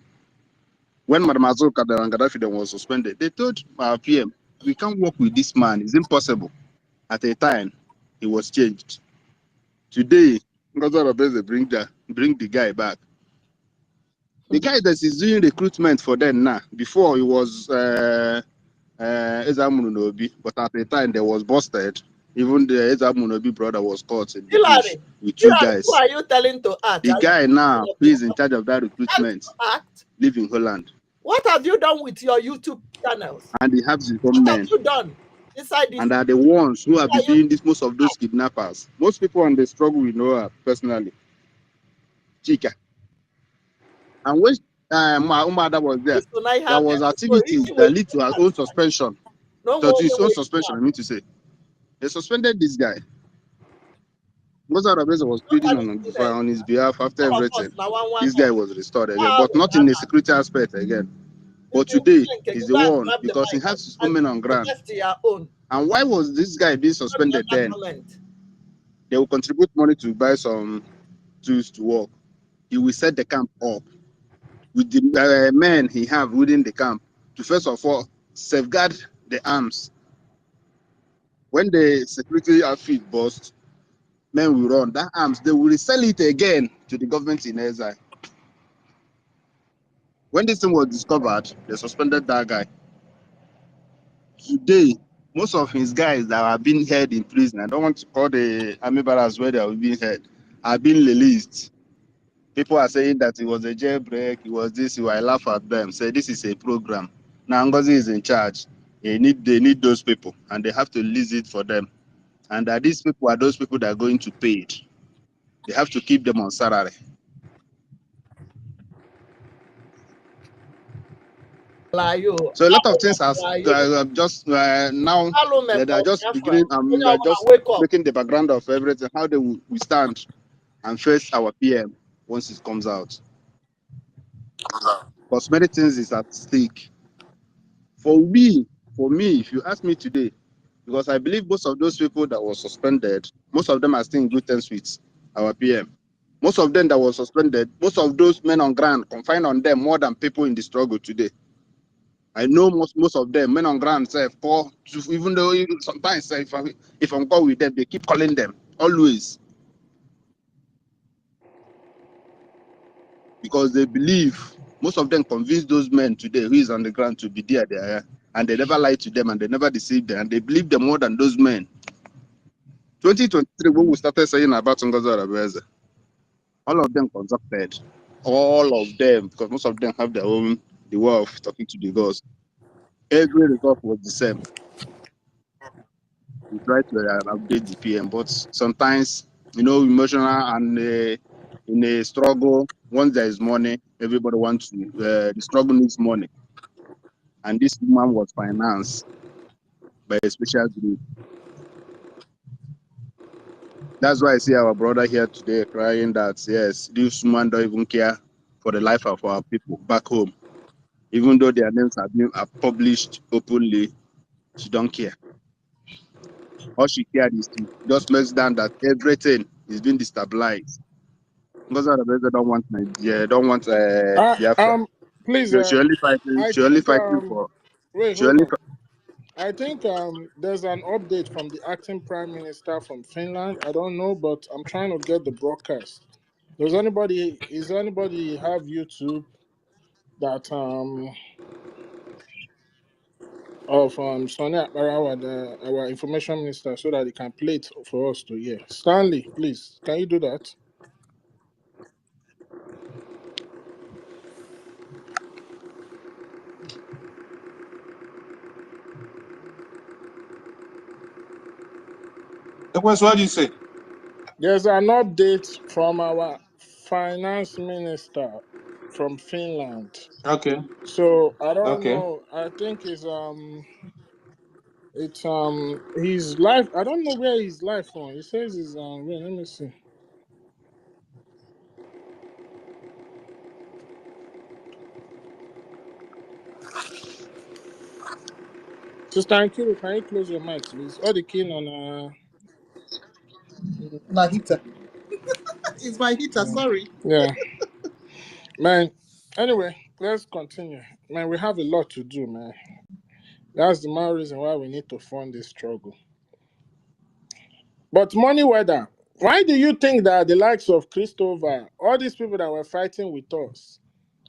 When Madam Azul Kader and Gaddafi was suspended, they told our PM, we can't work with this man, it's impossible. At a time, he was changed. Today, bring the guy back. The guy that is doing recruitment for them now, before he was Ezamunobi, but at the time they was busted. Even the Ezamunobi brother was caught in the bush with two guys. Who are you telling to act? The guy now, who is in charge of that recruitment, live in Holland. What have you done with your YouTube channels? And he has his own What men. have you done inside this? And are the ones who have been doing this, most of those kidnappers. Most people on the struggle we know her personally. Chika. And when my mother was there was activities that lead to her own suspension. To his own suspension, I mean to say. They suspended this guy. Mozart was pleading on his behalf after everything. This guy was restored again, but not in the security aspect again. But today, he's the one, because he has his own men on ground. And why was this guy being suspended then? They will contribute money to buy some tools to work. He will set the camp up with the men he have within the camp to, first of all, safeguard the arms. When the security outfit bursts, men will run. That arms, they will resell it again to the government in exile. When this thing was discovered, they suspended that guy. Today, most of his guys that are being held in prison, I don't want to call the army barracks where they are being held, are being released. People are saying that it was a jailbreak, it was this, I laugh at them, say this is a program. Now Ngozi is in charge. They need those people, and they have to lease it for them. And that these people are those people that are going to pay it. They have to keep them on salary. So a lot of things are just now that are just beginning. They're just making the background of everything. How they we stand and face our PM once it comes out. Because many things is at stake. For me, if you ask me today, because I believe most of those people that were suspended, most of them are still in good terms with our PM. Most of them that were suspended, most of those men on ground confined on them more than people in the struggle today. I know most of them, men on ground say, even though sometimes if I'm called with them, they keep calling them always. Because they believe, most of them convince those men today who is on the ground to be there, and they never lie to them and they never deceive them, and they believe them more than those men. 2023, when we started saying about NGOZI Arabeze, all of them conducted. All of them, because most of them have their own, the way of talking to the gods. Every result was the same. We try to update the PM, but sometimes, emotional and in a struggle, once there is money, everybody wants to, the struggle needs money. And this woman was financed by a special group. That's why I see our brother here today crying that, yes, this woman don't even care for the life of our people back home. Even though their names are published openly, she don't care. All she cared is to just make down that everything is being destabilized. Because they don't want Nigeria, don't want Biafra. Please, She only fighting. I She only think fighting for. wait, She hold only. on. I think there's an update from the acting prime minister from Finland. I don't know, but I'm trying to get the broadcast. Is anybody have YouTube that of Sonia Akbarawa, our information minister, so that he can play it for us to hear? Stanley, please, can you do that? What do you say? There's an update from our finance minister from Finland. Okay. So I don't Okay. know. I think it's his life. I don't know where his life from. He says he's wait, let me see. Sister Ankiro, can you close your mic, please? All the keen on My heater. It's my heater, sorry. yeah. Man. Anyway, let's continue. Man, we have a lot to do, man. That's the main reason why we need to fund this struggle. But money weather, why do you think that the likes of Christopher, all these people that were fighting with us,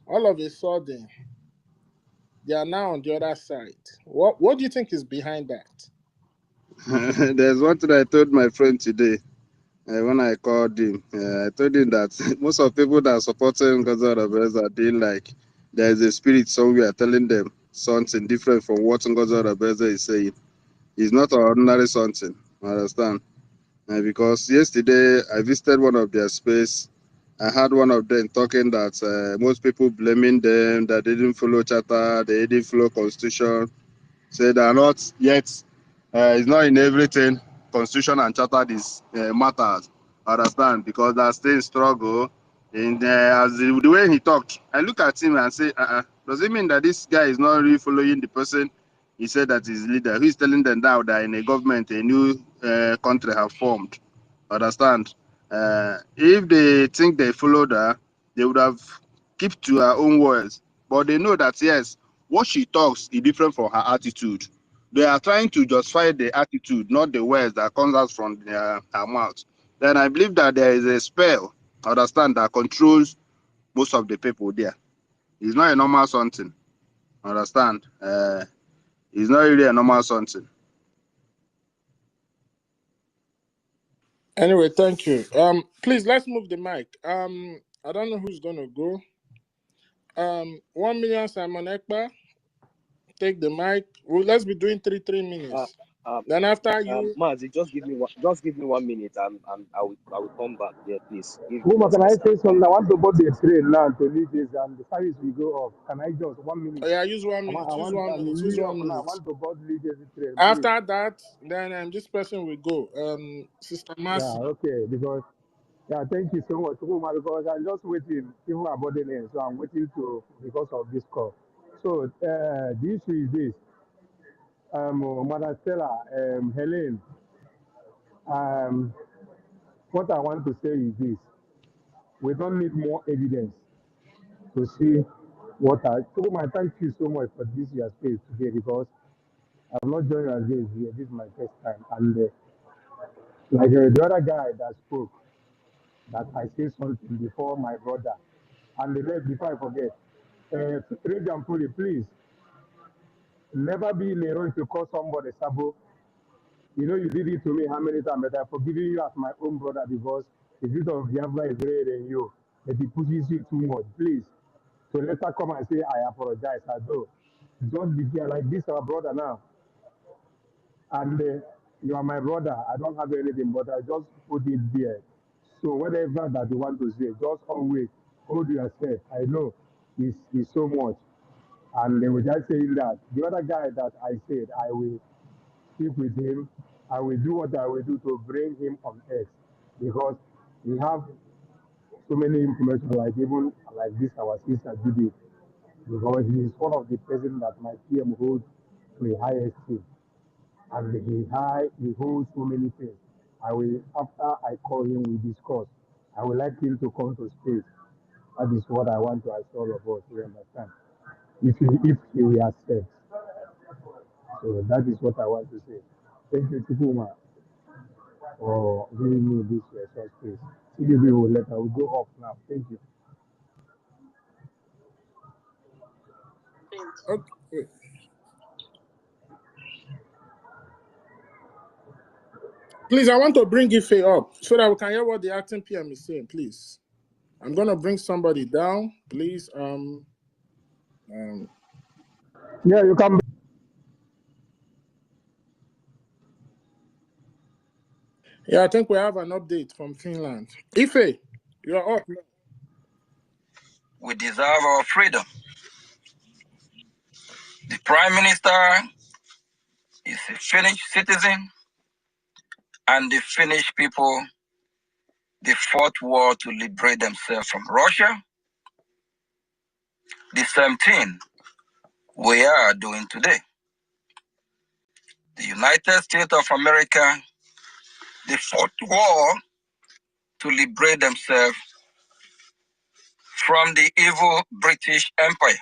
all of a sudden, they are now on the other side? What do you think is behind that? There's one thing I told my friend today when I called him. I told him that most of people that are supporting NGOZI Arabeze are doing like there's a spirit somewhere telling them something different from what NGOZI Arabeze is saying. It's not an ordinary something. Understand? Because yesterday I visited one of their space. I had one of them talking that most people blaming them that they didn't follow charter, they didn't follow constitution. Say they are not yet. It's not in everything. Constitution and charter is matters. Understand? Because that's still struggle. And as the way he talked, I look at him and say, does it mean that this guy is not really following the person he said that is leader? Who is telling them now that in a government a new country have formed? Understand? If they think they followed her, they would have kept to her own words. But they know that yes, what she talks is different from her attitude. They are trying to justify the attitude, not the words that comes out from her mouth. Then I believe that there is a spell, understand, that controls most of the people there. It's not a normal something, understand? It's not really a normal something. Anyway, thank you. Please let's move the mic. I don't know who's gonna go. 1 million Simon Ekpa. take the mic. Well, let's be doing 3 minutes. Then after you, Mazi, just give me 1 minute. I will come back there, please. Uma, can I say something? I want to board the train now to leave this and the service will go off. Can I just 1 minute? oh, yeah, use 1 minute. I'm Use really 1 up minute. now. I want to board leave this train. After that, then this person will go. Sister Mercy. Yeah, okay, because thank you so much, Uma, because I'm just waiting. People are boarding in, so I'm waiting because of this call. So the issue is this. Mother Stella, Helen, what I want to say is this. We don't need more evidence to see Uma, thank you so much for this your space today, because I've not joined as this here. This is my first time. And the other guy that spoke, that I say something before my brother. And the rest, before I forget, Rage and Fully, please, never be in a rush to call somebody Sabo. You know, you did it to me how many times, but I've forgiven you as my own brother, because the truth of Biafra is greater than you. But he pushes you too much. Please. So let her come and say, I apologize. I do. Don't be here like this, our brother now. And you are my brother. I don't have anything, but I just put it there. So whatever that you want to say, just always hold yourself. I know it's so much. And they were just saying that the other guy that I said, I will speak with him. I will do what I will do to bring him on earth, because we have so many information, like even like this, our sister Judith, because he is one of the presidents that my PM holds to a high esteem. And he holds so many things. After I call him, we discuss. I would like him to come to space. That is what I want to assure of us, you understand? If he will accept. So that is what I want to say. Thank you, Chukuma, for giving me this short space. CDB will later. We'll go off now. Thank you. Okay. Please, I want to bring Ife up so that we can hear what the acting PM is saying, please. I'm going to bring somebody down, please. Yeah, you can. Yeah, I think we have an update from Finland. Ife, you are up. We deserve our freedom. The Prime Minister is a Finnish citizen, and the Finnish people, they fought war to liberate themselves from Russia. The same thing we are doing today. The United States of America, they fought war to liberate themselves from the evil British Empire.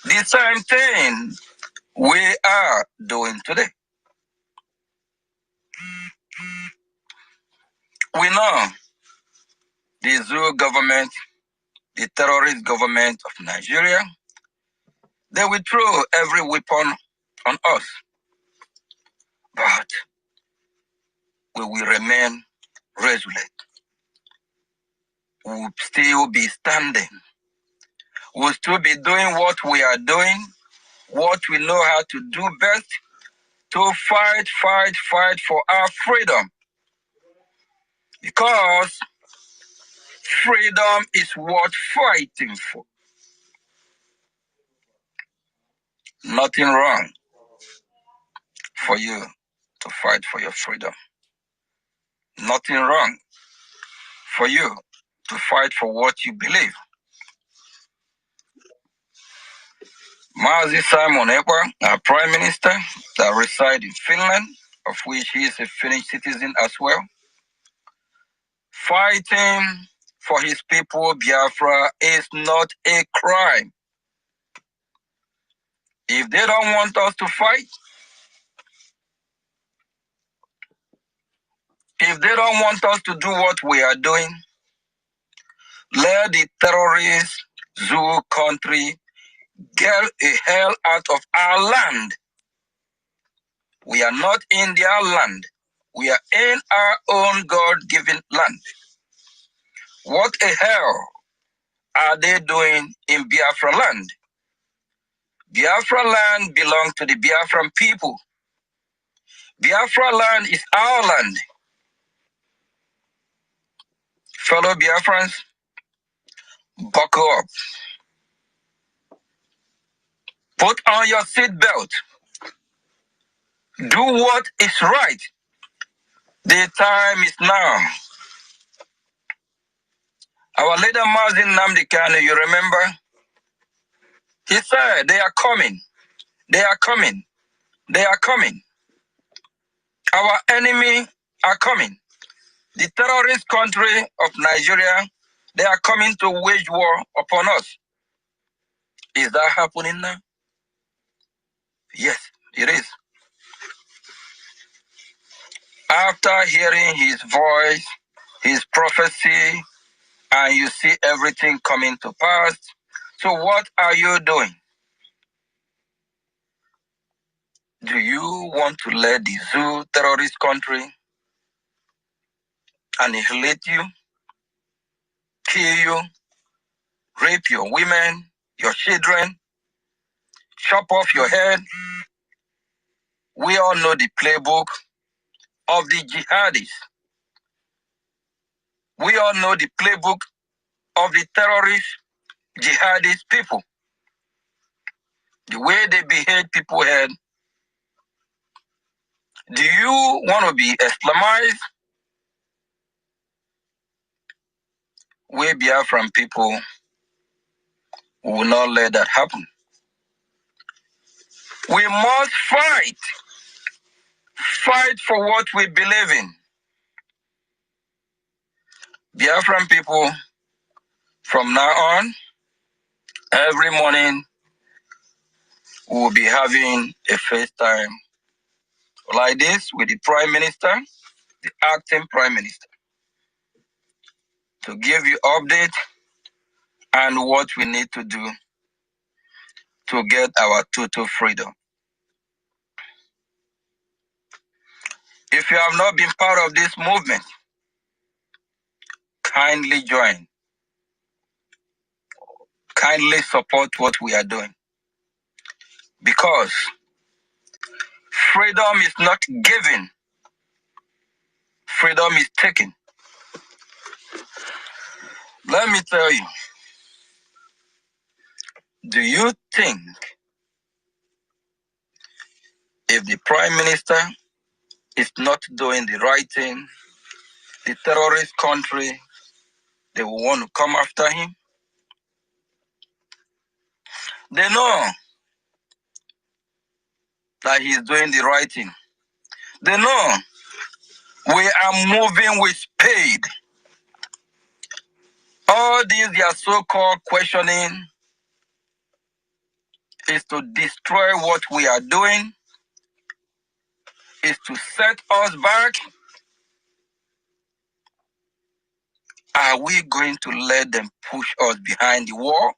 The same thing we are doing today. We know the Zulu government, the terrorist government of Nigeria, they will throw every weapon on us, but we will remain resolute. We will still be standing. We will still be doing what we are doing, what we know how to do best, to fight for our freedom. Because freedom is worth fighting for. Nothing wrong for you to fight for your freedom. Nothing wrong for you to fight for what you believe. Mazi Simon Ekpa, our Prime Minister, that resides in Finland, of which he is a Finnish citizen as well, fighting for his people, Biafra, is not a crime. If they don't want us to fight, if they don't want us to do what we are doing, let the terrorist zoo country get the hell out of our land. We are not in their land. We are in our own God-given land. What the hell are they doing in Biafra land? Biafra land belongs to the Biafran people. Biafra land is our land. Fellow Biafrans, buckle up. Put on your seatbelt. Do what is right. The time is now. Our leader Mazin Namdi Kanu, you remember? He said, they are coming. They are coming. They are coming. Our enemy are coming. The terrorist country of Nigeria, they are coming to wage war upon us. Is that happening now? Yes, it is. After hearing his voice, his prophecy, and you see everything coming to pass, so what are you doing? Do you want to let the zoo terrorist country annihilate you, kill you, rape your women, your children, chop off your head? We all know the playbook of the jihadis. We all know the playbook of the terrorist jihadist people. The way they behead people head. Do you want to be Islamized? We Biafran people will not let that happen. We must fight. Fight for what we believe in. Biafran people, from now on, every morning, we will be having a FaceTime like this with the Prime Minister, the acting Prime Minister, to give you update and what we need to do to get our total freedom. If you have not been part of this movement, kindly join. Kindly support what we are doing. Because freedom is not given, freedom is taken. Let me tell you, do you think if the Prime Minister is not doing the right thing, the terrorist country, they will want to come after him? They know that he is doing the right thing. They know we are moving with speed. All these their so-called questioning is to destroy what we are doing, is to set us back. Are we going to let them push us behind the wall?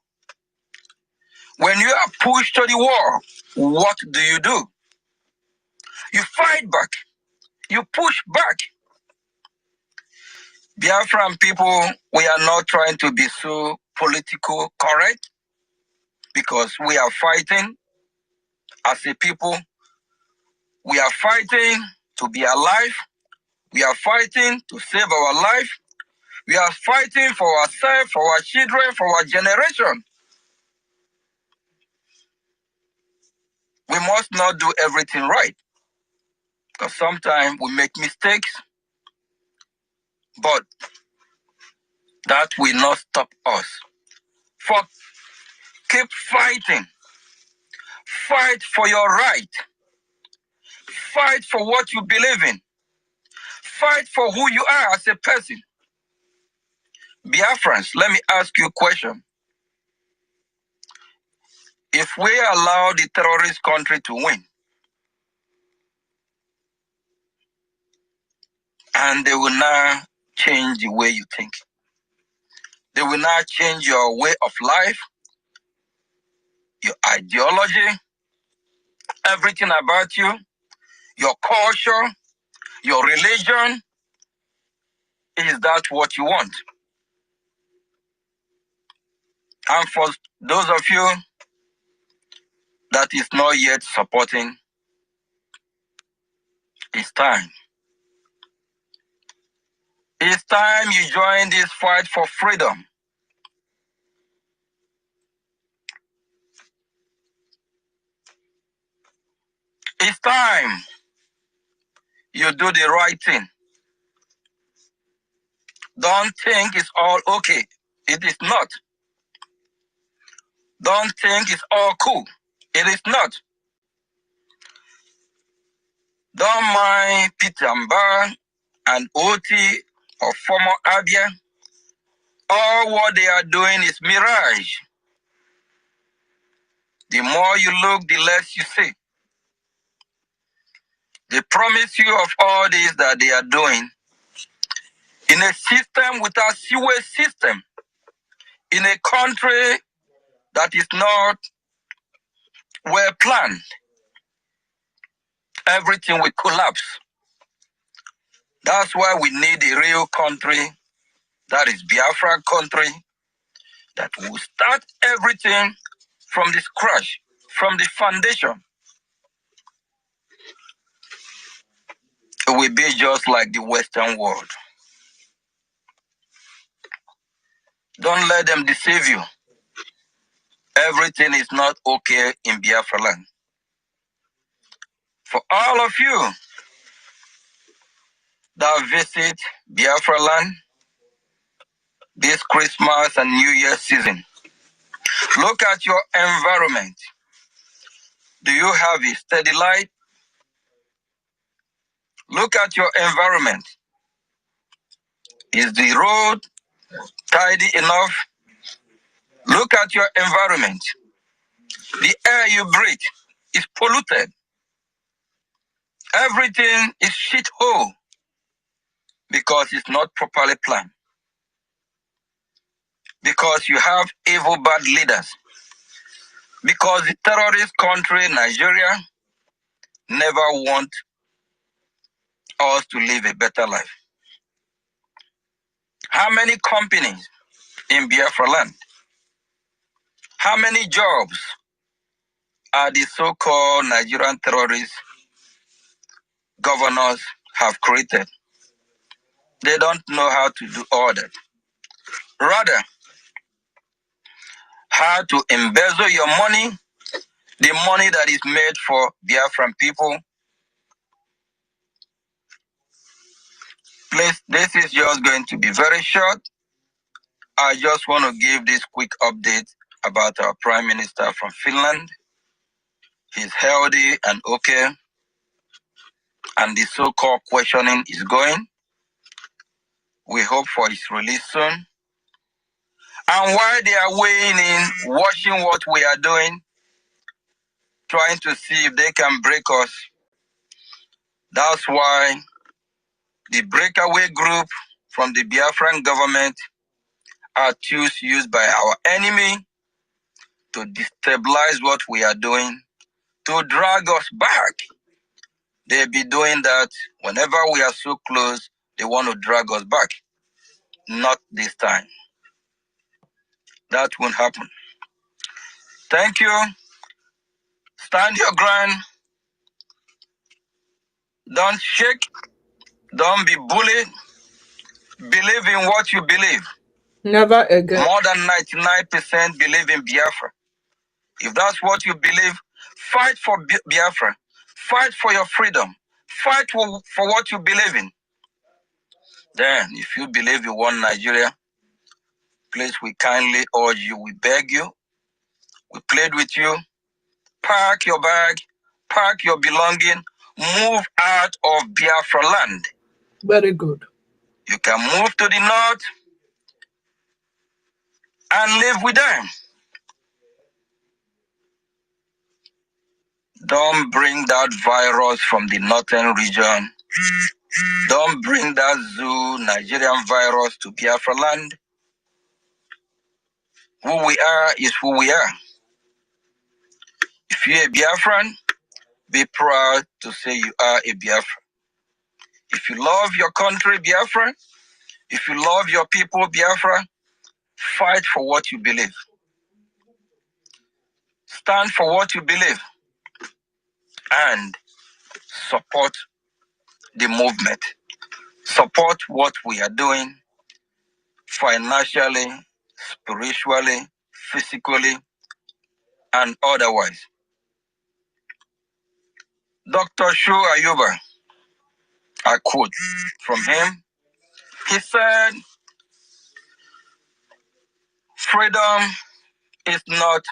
When you are pushed to the wall, what do? You fight back. You push back. Biafran people, we are not trying to be so political correct because we are fighting as a people. We are fighting to be alive. We are fighting to save our life. We are fighting for ourselves, for our children, for our generation. We must not do everything right because sometimes we make mistakes, but that will not stop us. For keep fighting. Fight for your right. Fight for what you believe in. Fight for who you are as a person. Biafrans, let me ask you a question. If we allow the terrorist country to win, and they will now change the way you think, they will now change your way of life, your ideology, everything about you, your culture, your religion, is that what you want? And for those of you that is not yet supporting, it's time. It's time you join this fight for freedom. It's time you do the right thing. Don't think it's all okay. It is not. Don't think it's all cool. It is not. Don't mind Peter Mbar and Oti or former Abia. All what they are doing is mirage. The more you look, the less you see. They promise you of all this that they are doing in a system without sewage system, in a country that is not well planned. Everything will collapse. That's why we need a real country, that is Biafra country, that will start everything from the scratch, from the foundation. It will be just like the Western world. Don't let them deceive you. Everything is not okay in Biafra land. For all of you that visit Biafra land this Christmas and New Year season, look at your environment. Do you have a steady light? Look at your environment. Is the road tidy enough? Look at your environment. The air you breathe is polluted. Everything is shithole because it's not properly planned. Because you have evil bad leaders. Because the terrorist country, Nigeria, never want us to live a better life. How many companies in Biafra land? How many jobs are the so-called Nigerian terrorist governors have created? They don't know how to do all that. Rather, how to embezzle your money, the money that is made for Biafran people. Please, this is just going to be very short. I just want to give this quick update about our Prime Minister from Finland. He's healthy and okay, and the so-called questioning is going. We hope for his release soon. And while they are weighing in, watching what we are doing, trying to see if they can break us, that's why the breakaway group from the Biafran government are tools used by our enemy to destabilize what we are doing, to drag us back. They'll be doing that whenever we are so close, they want to drag us back. Not this time. That won't happen. Thank you. Stand your ground. Don't shake. Don't be bullied. Believe in what you believe. Never again. More than 99% believe in Biafra. If that's what you believe, fight for Biafra. Fight for your freedom. Fight for what you believe in. Then, if you believe you want Nigeria, please, we kindly urge you, we beg you, we plead with you, pack your bag, pack your belonging, move out of Biafra land. Very good. You can move to the north and live with them. Don't bring that virus from the northern region. Don't bring that zoo Nigerian virus to Biafra land. Who we are is who we are. If you're a Biafran, be proud to say you are a Biafran. If you love your country, Biafra, if you love your people, Biafra, fight for what you believe. stand for what you believe and support the movement. Support what we are doing financially, spiritually, physically, and otherwise. Dr. Shu Ayuba, I quote from him, he said, freedom is not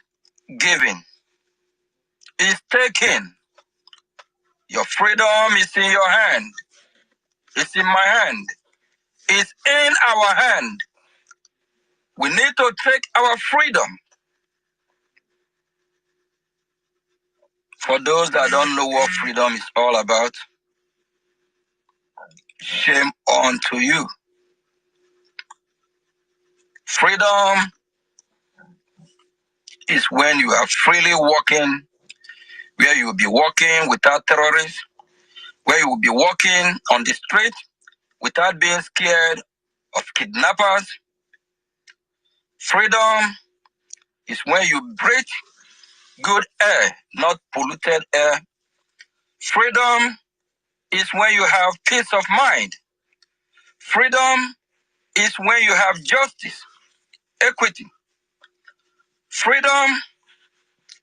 given, it's taken. Your freedom is in your hand. It's in my hand. It's in our hand. We need to take our freedom. For those that don't know what freedom is all about, shame on to you. Freedom is when you are freely walking, where you will be walking without terrorists, where you will be walking on the street without being scared of kidnappers. Freedom is when you breathe good air, not polluted air. Freedom is when you have peace of mind. Freedom is when you have justice, equity. Freedom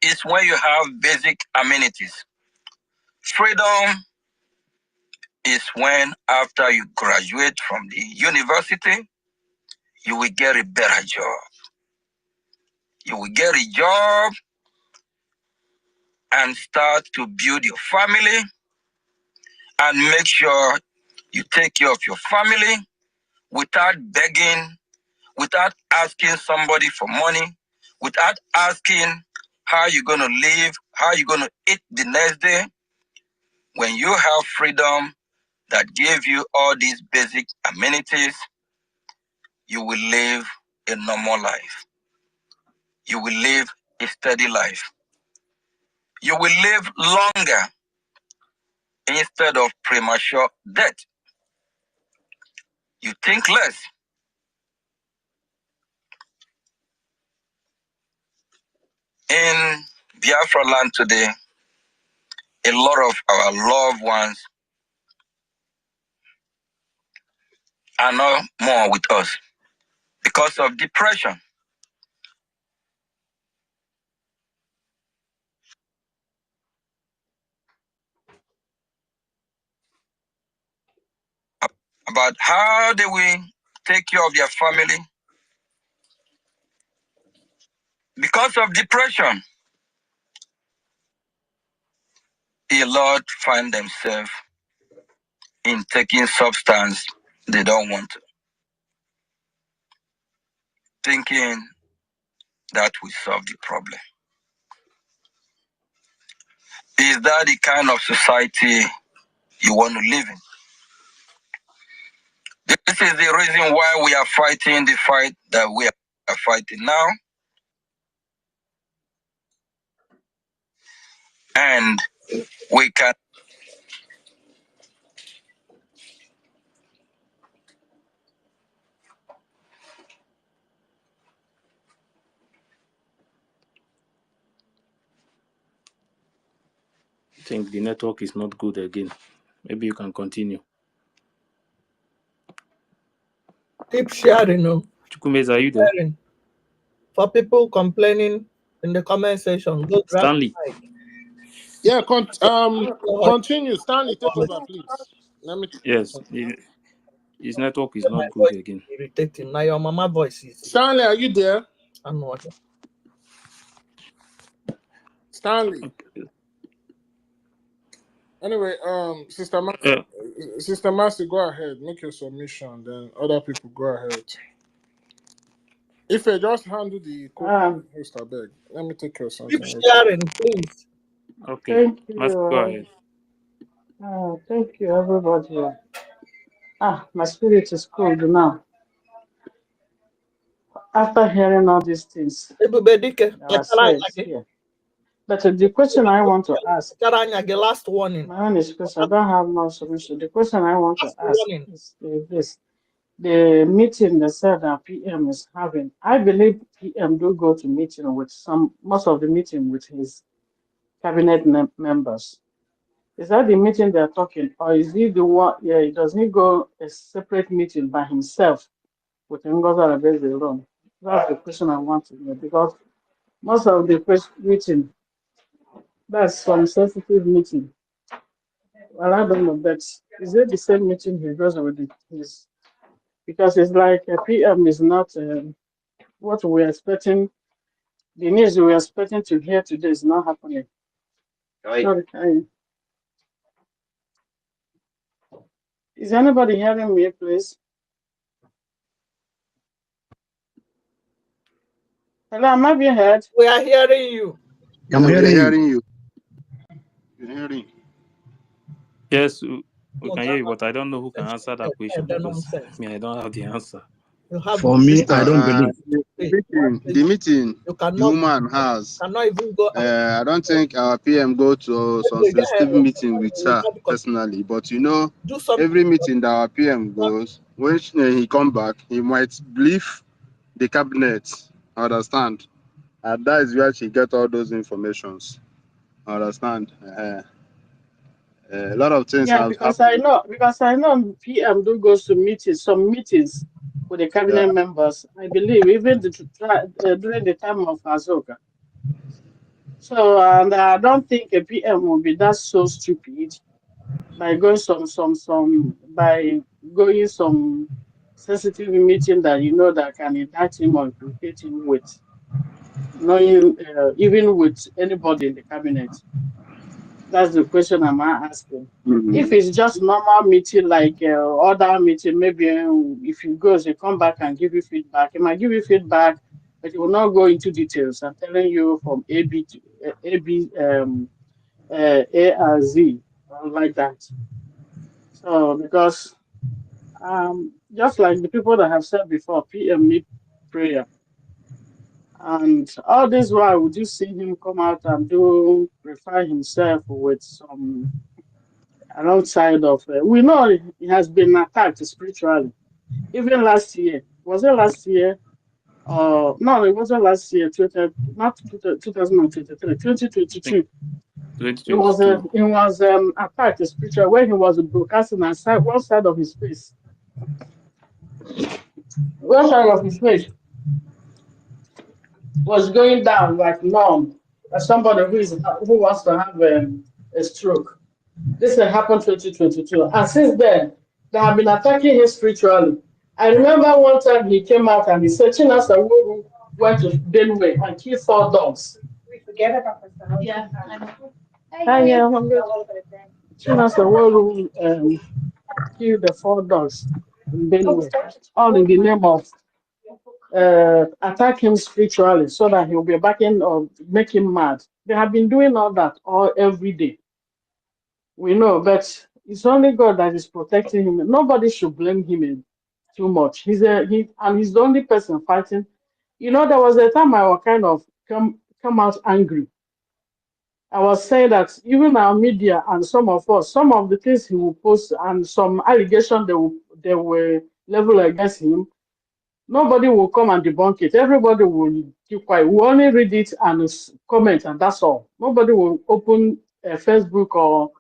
is when you have basic amenities. Freedom is when after you graduate from the university, you will get a better job. You will get a job and start to build your family and make sure you take care of your family without begging, without asking somebody for money, without asking how you're going to live, how you're going to eat the next day. When you have freedom that give you all these basic amenities, you will live a normal life. You will live a steady life. You will live longer instead of premature death. You think less. In Biafra land today, a lot of our loved ones are no more with us because of depression. About how they will take care of their family. Because of depression, a lot find themselves in taking substance they don't want to, thinking that will solve the problem. Is that the kind of society you want to live in? This is the reason why we are fighting the fight that we are fighting now. And we can. I think the network is not good again. Maybe you can continue. Keep sharing. No? Chukwumeze, are you there? Sharing. For people complaining in the comment section, go grab Stanley. the mic. Yeah, continue. Stanley, take over, please. Let me. Yes, his network is My not good voice again. is irritating. Now your mama voice is. Stanley, are you there? I'm not. Stanley. Okay. Anyway, Sister Master, go ahead, make your submission. Then other people go ahead. If I just handle the host, I beg. Let me take care of something. Keep sharing, please. Okay. Thank Master, go you. ahead. Thank you, everybody. My spirit is cold now. After hearing all these things that are said here. But the question I want to ask, the last warning. my own is because I don't have no solution. The question I want to ask is this. the meeting they said that PM is having, I believe PM do go to meeting with most of the meeting with his cabinet members. Is that the meeting they're talking, or is he the one? Yeah, does he go a separate meeting by himself with NGOZI alone? That's the question I want to know, because most of the meeting, that's some sensitive meeting. Well, I don't know, but is it the same meeting he goes with his? Because it's like a PM is not what we're expecting. The news we're expecting to hear today is not happening. Right. Sorry, is anybody hearing me, please? Hello, am I being heard? We are hearing you. I'm hearing you. We're hearing you. Yes, we can hear you, but I don't know who can answer that question because I don't have the answer. For me, Sister, I don't believe. the meeting the woman has. Cannot even go. I don't think our PM go to some sensitive meeting with her personally, but you know, every meeting that our PM goes, when he come back, he might leave the cabinet. Understand? And that is where she get all those informations. Understand? A lot of things Yeah, have because happened. I know PM do goes to meetings, some meetings with the cabinet Yeah. members. I believe even during the time of Azoka. So, and I don't think a PM will be that so stupid by going some sensitive meeting that you know that can indict him or implicate him with, knowing even with anybody in the cabinet. That's the question I'm asking. If it's just normal meeting like other meeting, maybe if he goes, he come back and give you feedback. He might give you feedback, but he will not go into details. I'm telling you from A or Z, like that. So because just like the people that have said before, PM need prayer. And all this while, would you see him come out and refer himself with some alongside of? We know he has been attacked spiritually. Even last year, was it last year? No, it wasn't last year. 2023, 2022. It was attacked spiritually when he was broadcasting on one side of his face. One side of his face was going down like numb, as somebody who wants to have a stroke. This happened 2022, and since then they have been attacking him spiritually. I remember one time he came out and he said Chinasa Wuru went to Benue and killed 4 dogs. We forget about the sound. Yeah, Chinasa Wuru killed the 4 dogs in Benue, all in the name of attack him spiritually so that he'll be back in or make him mad. They have been doing all that every day. We know, but it's only God that is protecting him. Nobody should blame him too much. He's the only person fighting. You know, there was a time I was kind of come out angry. I was saying that even our media and some of us, some of the things he will post and some allegations they were leveled against him, nobody will come and debunk it. Everybody will keep quiet. We only read it and comment, and that's all. Nobody will open a Facebook or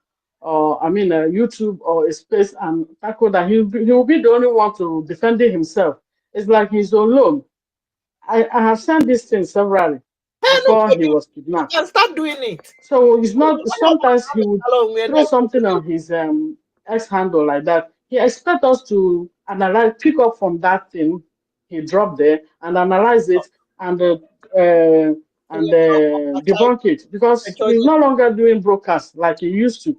YouTube or a space and tackle that. He will be the only one to defend himself. It's like he's alone. I have sent this thing severally before he was kidnapped. And start doing it. So it's not. Sometimes he would throw something on his X handle like that. He expects us to analyze, pick up from that thing he dropped there, and analyze it and debunk it, because he's no longer doing broadcasts like he used to.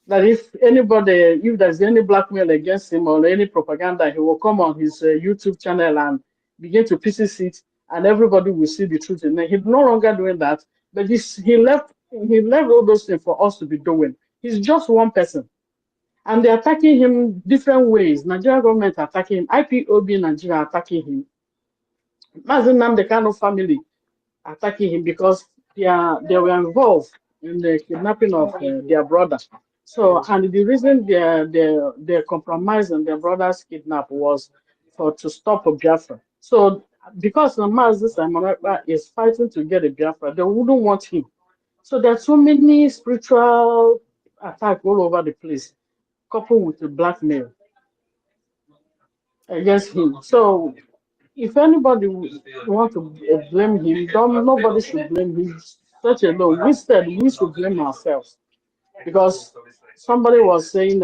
That if there's any blackmail against him or any propaganda, he will come on his YouTube channel and begin to pieces it, and everybody will see the truth. And he's no longer doing that. But he left all those things for us to be doing. He's just one person, and they're attacking him different ways. Nigeria government attacking him. IPOB Nigeria attacking him. Mazen Namdekano family attacking him because they were involved in the kidnapping of their brother. So, and the reason they're compromising their brother's kidnap was to stop a Biafra. So, because the Mazi Simon is fighting to get a Biafra, they wouldn't want him. So there are so many spiritual attacks all over the place, coupled with the blackmail against him. So if anybody want to blame him, don't nobody should blame him. Such alone. Instead, we should blame ourselves because somebody was saying,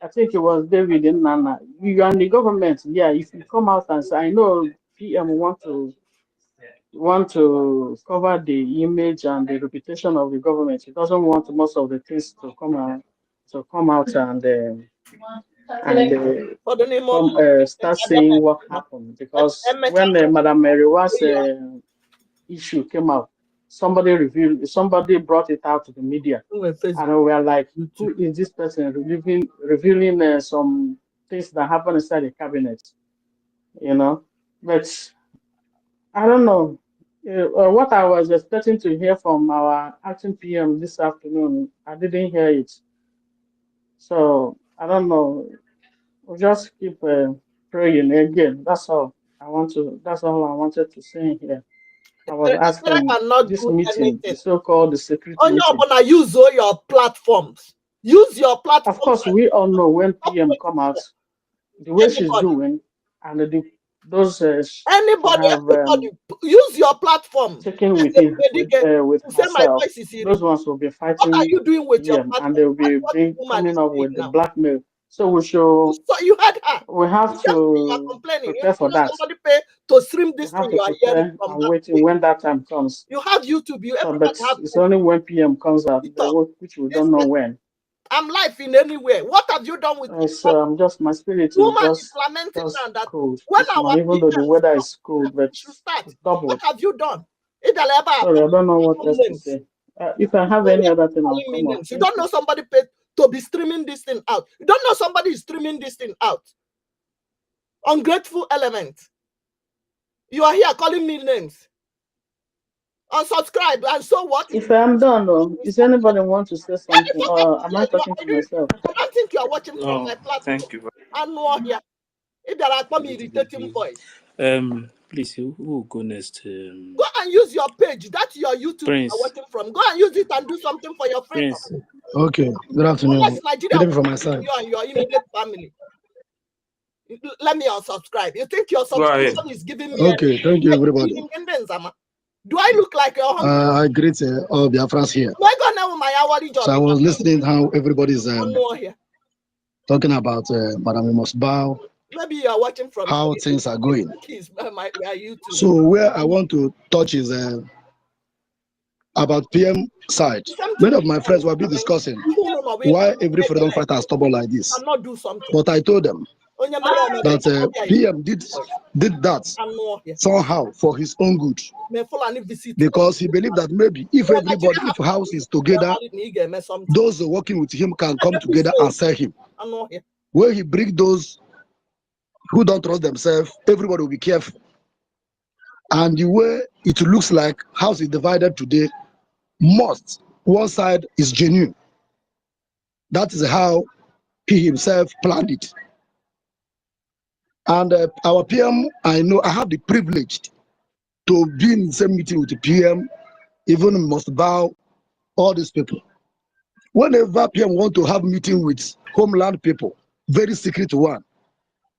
I think it was David and Nana, you are in the government. Yeah, if you come out and say, I know PM want to cover the image and the reputation of the government. He doesn't want most of the things to come out and For the name of start saying what happened. Because when Madam Mary was issue came out, somebody brought it out to the media, and we were like, who is this person revealing some things that happen inside the cabinet, you know? But I don't know. What I was expecting to hear from our acting PM this afternoon, I didn't hear it. So I don't know. We'll just keep praying again. That's all I wanted to say here. I was asking this meeting, the so-called the secret meeting. Use all your platforms. Use your platform. Of course, we all know when PM come out, the way she's doing, and those anybody use your platform. Taking with herself, those ones will be fighting. What are you doing with your platform? And they'll be coming up with the blackmail. So we should. So you had her. We have to prepare for that. Somebody pay to stream this thing you are hearing from. I'm waiting when that time comes. You have YouTube. But it's only when PM comes out, which we don't know when. I'm live in anywhere. What have you done with me? So just my spirit is just cold. Even though the weather is cold, but it's double. What have you done? Sorry, I don't know what else to say. If I have any other thing, I'll come up. You don't know somebody paid to be streaming this thing out. You don't know somebody is streaming this thing out. Ungrateful element. You are here calling me names. Unsubscribe, and so what? If I'm done, is anybody want to say something, or am I talking to myself? I don't think you are watching from my platform. Thank you. And more here. If there are some irritating voice. Please, who will go next? Go and use your page. That's your YouTube Prince. You're watching from. Go and use it and do something for your friends. Prince. Okay, good afternoon. Nigeria good evening from my side. You and your immediate family. Let me unsubscribe. You think your subscription is giving me? Okay, thank you, everybody. Do I look like a I greet all BIAFRANS here. So I was listening how everybody's talking about Madam Must Bow. Maybe you are watching from how things are going. So where I want to touch is about PM side. Many of my friends will be discussing why every freedom fighter is stubborn like this. But I told them that PM did that somehow for his own good, because he believed that maybe if house is together, those working with him can come together and sell him. Where he bring those who don't trust themselves, everybody will be careful. And the way it looks like house is divided today, one side is genuine. That is how he himself planned it. And our PM, I know I have the privilege to be in the same meeting with the PM, even Must Bow, all these people. Whenever PM want to have meeting with homeland people, very secret one,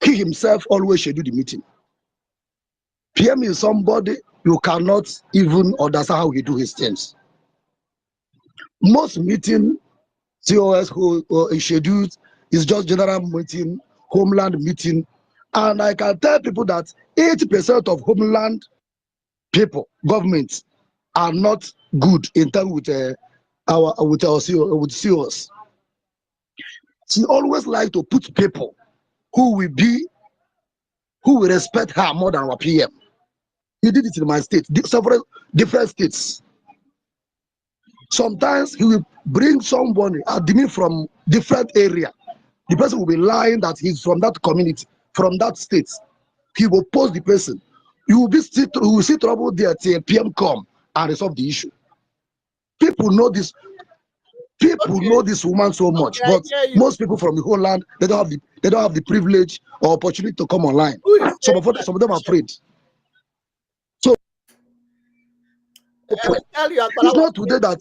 he himself always schedule the meeting. PM is somebody you cannot even understand how he do his things. Most meeting COS who is scheduled is just general meeting, homeland meeting. And I can tell people that 80% of homeland people, governments, are not good in terms with COS. She always like to put people who will respect her more than our PM. He did it in my state, several different states. Sometimes he will bring somebody, admin from different area. The person will be lying that he's from that community, from that state. He will post the person. You will see trouble there till PM come and resolve the issue. People know this. People know this woman so much, but most people from the whole land, they don't have the privilege or opportunity to come online. Some of them are afraid. So it's not today that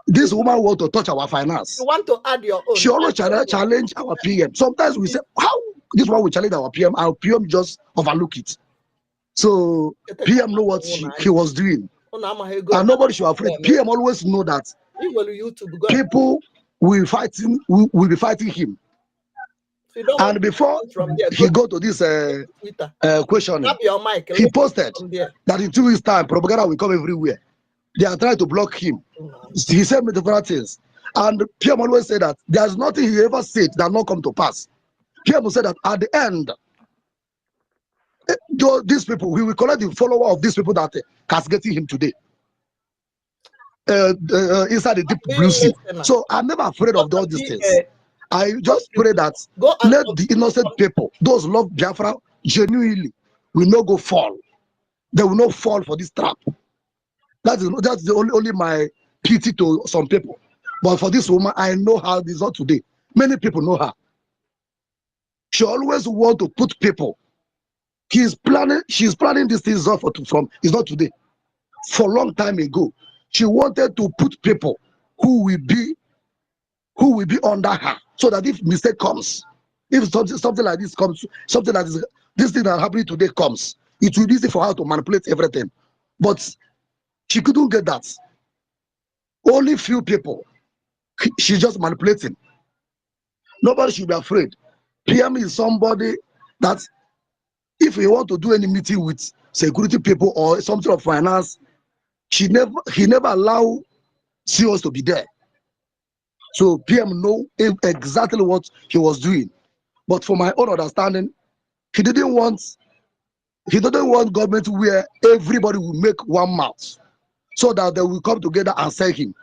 this woman wants to touch our finance. You want to add your own. She always challenge our PM. Sometimes we say, how this one will challenge our PM? Our PM just overlook it. So PM know what he was doing. And nobody should be afraid. PM always know that people will be fighting him. And before he go to this question, he posted that in 2 weeks' time, propaganda will come everywhere. They are trying to block him. He said many different things. And PM always said that there's nothing he ever said that not come to pass. PM said that at the end, these people, we will collect the follower of these people that castigating him today. Inside the deep blue sea. So I'm never afraid of all these things. I just pray that let the innocent people, those who love Biafra genuinely, will not go fall. They will not fall for this trap. That's the only my pity to some people. But for this woman, I know her. This is not today. Many people know her. She always want to put people. She's planning this thing it's not today. For a long time ago, she wanted to put people who will be under her, so that if mistake comes, if something like this comes, something like this thing that happening today comes, it will be easy for her to manipulate everything. But she couldn't get that. Only few people. She's just manipulating. Nobody should be afraid. PM is somebody that if he want to do any meeting with security people or something of finance, he never allow CEOs to be there. So PM know exactly what he was doing. But for my own understanding, he didn't want government where everybody will make one mouth, so that they will come together and sell him.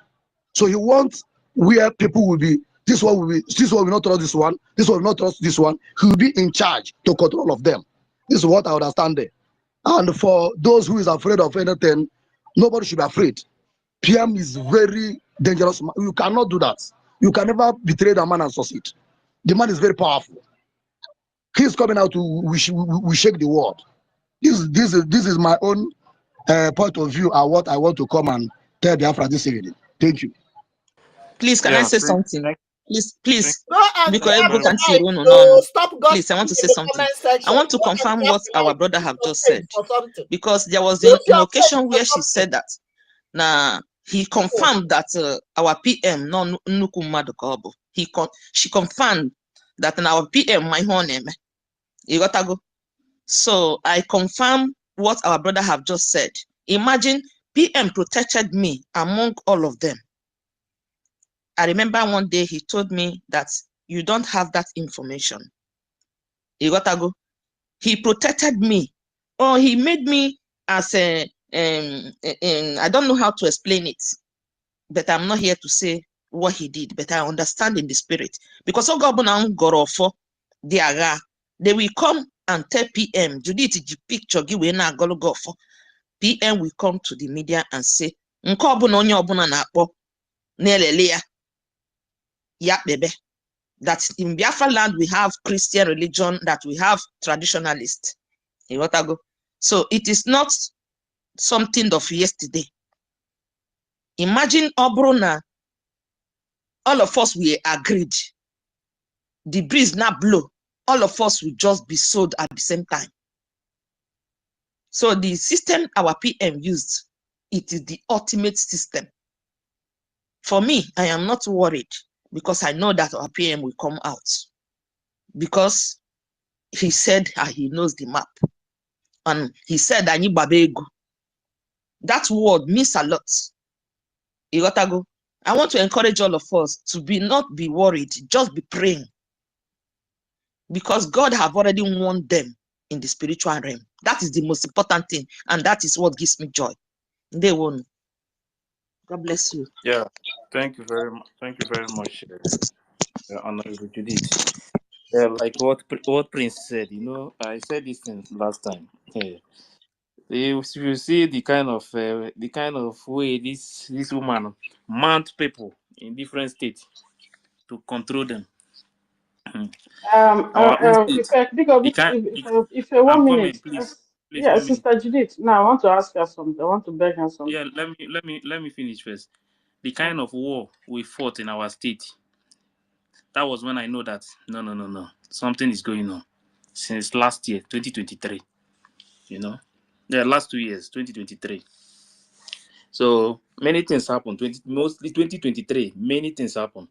So he wants where people will be, this one will not trust this one, this one will not trust this one. He will be in charge to control all of them. This is what I understand there. And for those who is afraid of anything, nobody should be afraid. PM is very dangerous. You cannot do that. You can never betray the man and succeed. The man is very powerful. He's coming out to we shake the world. This is my own point of view and what I want to come and tell Biafra this evening. Thank you. Please, can I say something? Please, Please, please, I want to say something. I want to confirm what our brother have just said, because there was an occasion where she said that. Now he confirmed that our PM no nnukwu mmadụ ka ọ bụ. She confirmed that our PM my name. You got to go. So I confirm what our brother have just said. Imagine PM protected me among all of them. I remember one day he told me that you don't have that information. You got to go. He protected me. Or he made me as a I don't know how to explain it, but I'm not here to say what he did, but I understand in the spirit. Because they will come and tell PM, Judith, picture PM will come to the media and say, that in Biafra land we have Christian religion, that we have traditionalists. So it is not something of yesterday. Imagine Obrona, all of us we agreed. The breeze now blow. All of us will just be sold at the same time. So the system our PM used, it is the ultimate system. For me, I am not worried because I know that our PM will come out, because he said he knows the map. And he said, I need babego. That word means a lot. I want to encourage all of us to not be worried, just be praying. Because God have already warned them in the spiritual realm. That is the most important thing. And that is what gives me joy. They won't. God bless you. Yeah, thank you very much. Thank you very much, Honorable Judith. Like what Prince said, I said this thing last time. If you see the kind of way this woman mount people in different states to control them. Our own state. If 1 I'm coming, minute, please. Please, yeah, 1 minute. Sister Judith. Now I want to ask her something. I want to beg her something. Yeah, let me finish first. The kind of war we fought in our state, that was when I know that no, something is going on. Since last year, 2023, last 2 years, 2023. So many things happened. Mostly 2023, many things happened,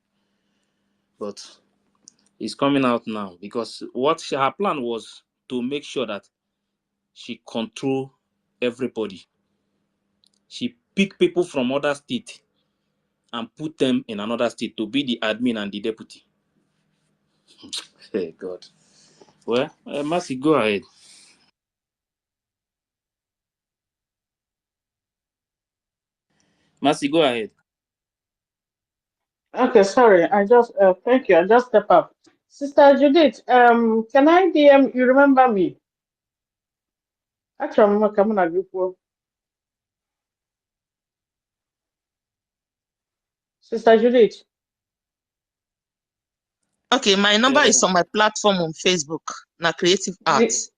but it's coming out now because her plan was to make sure that she control everybody. She pick people from other states and put them in another state to be the admin and the deputy. Hey God. Well, Mercy, go ahead. Mercy, go ahead. Okay, sorry. I just thank you. I just step up. Sister Judith, can I DM you? Remember me? Actually, I'm not coming at you. Sister Judith. Okay, my number is on my platform on Facebook. Na Creative Arts.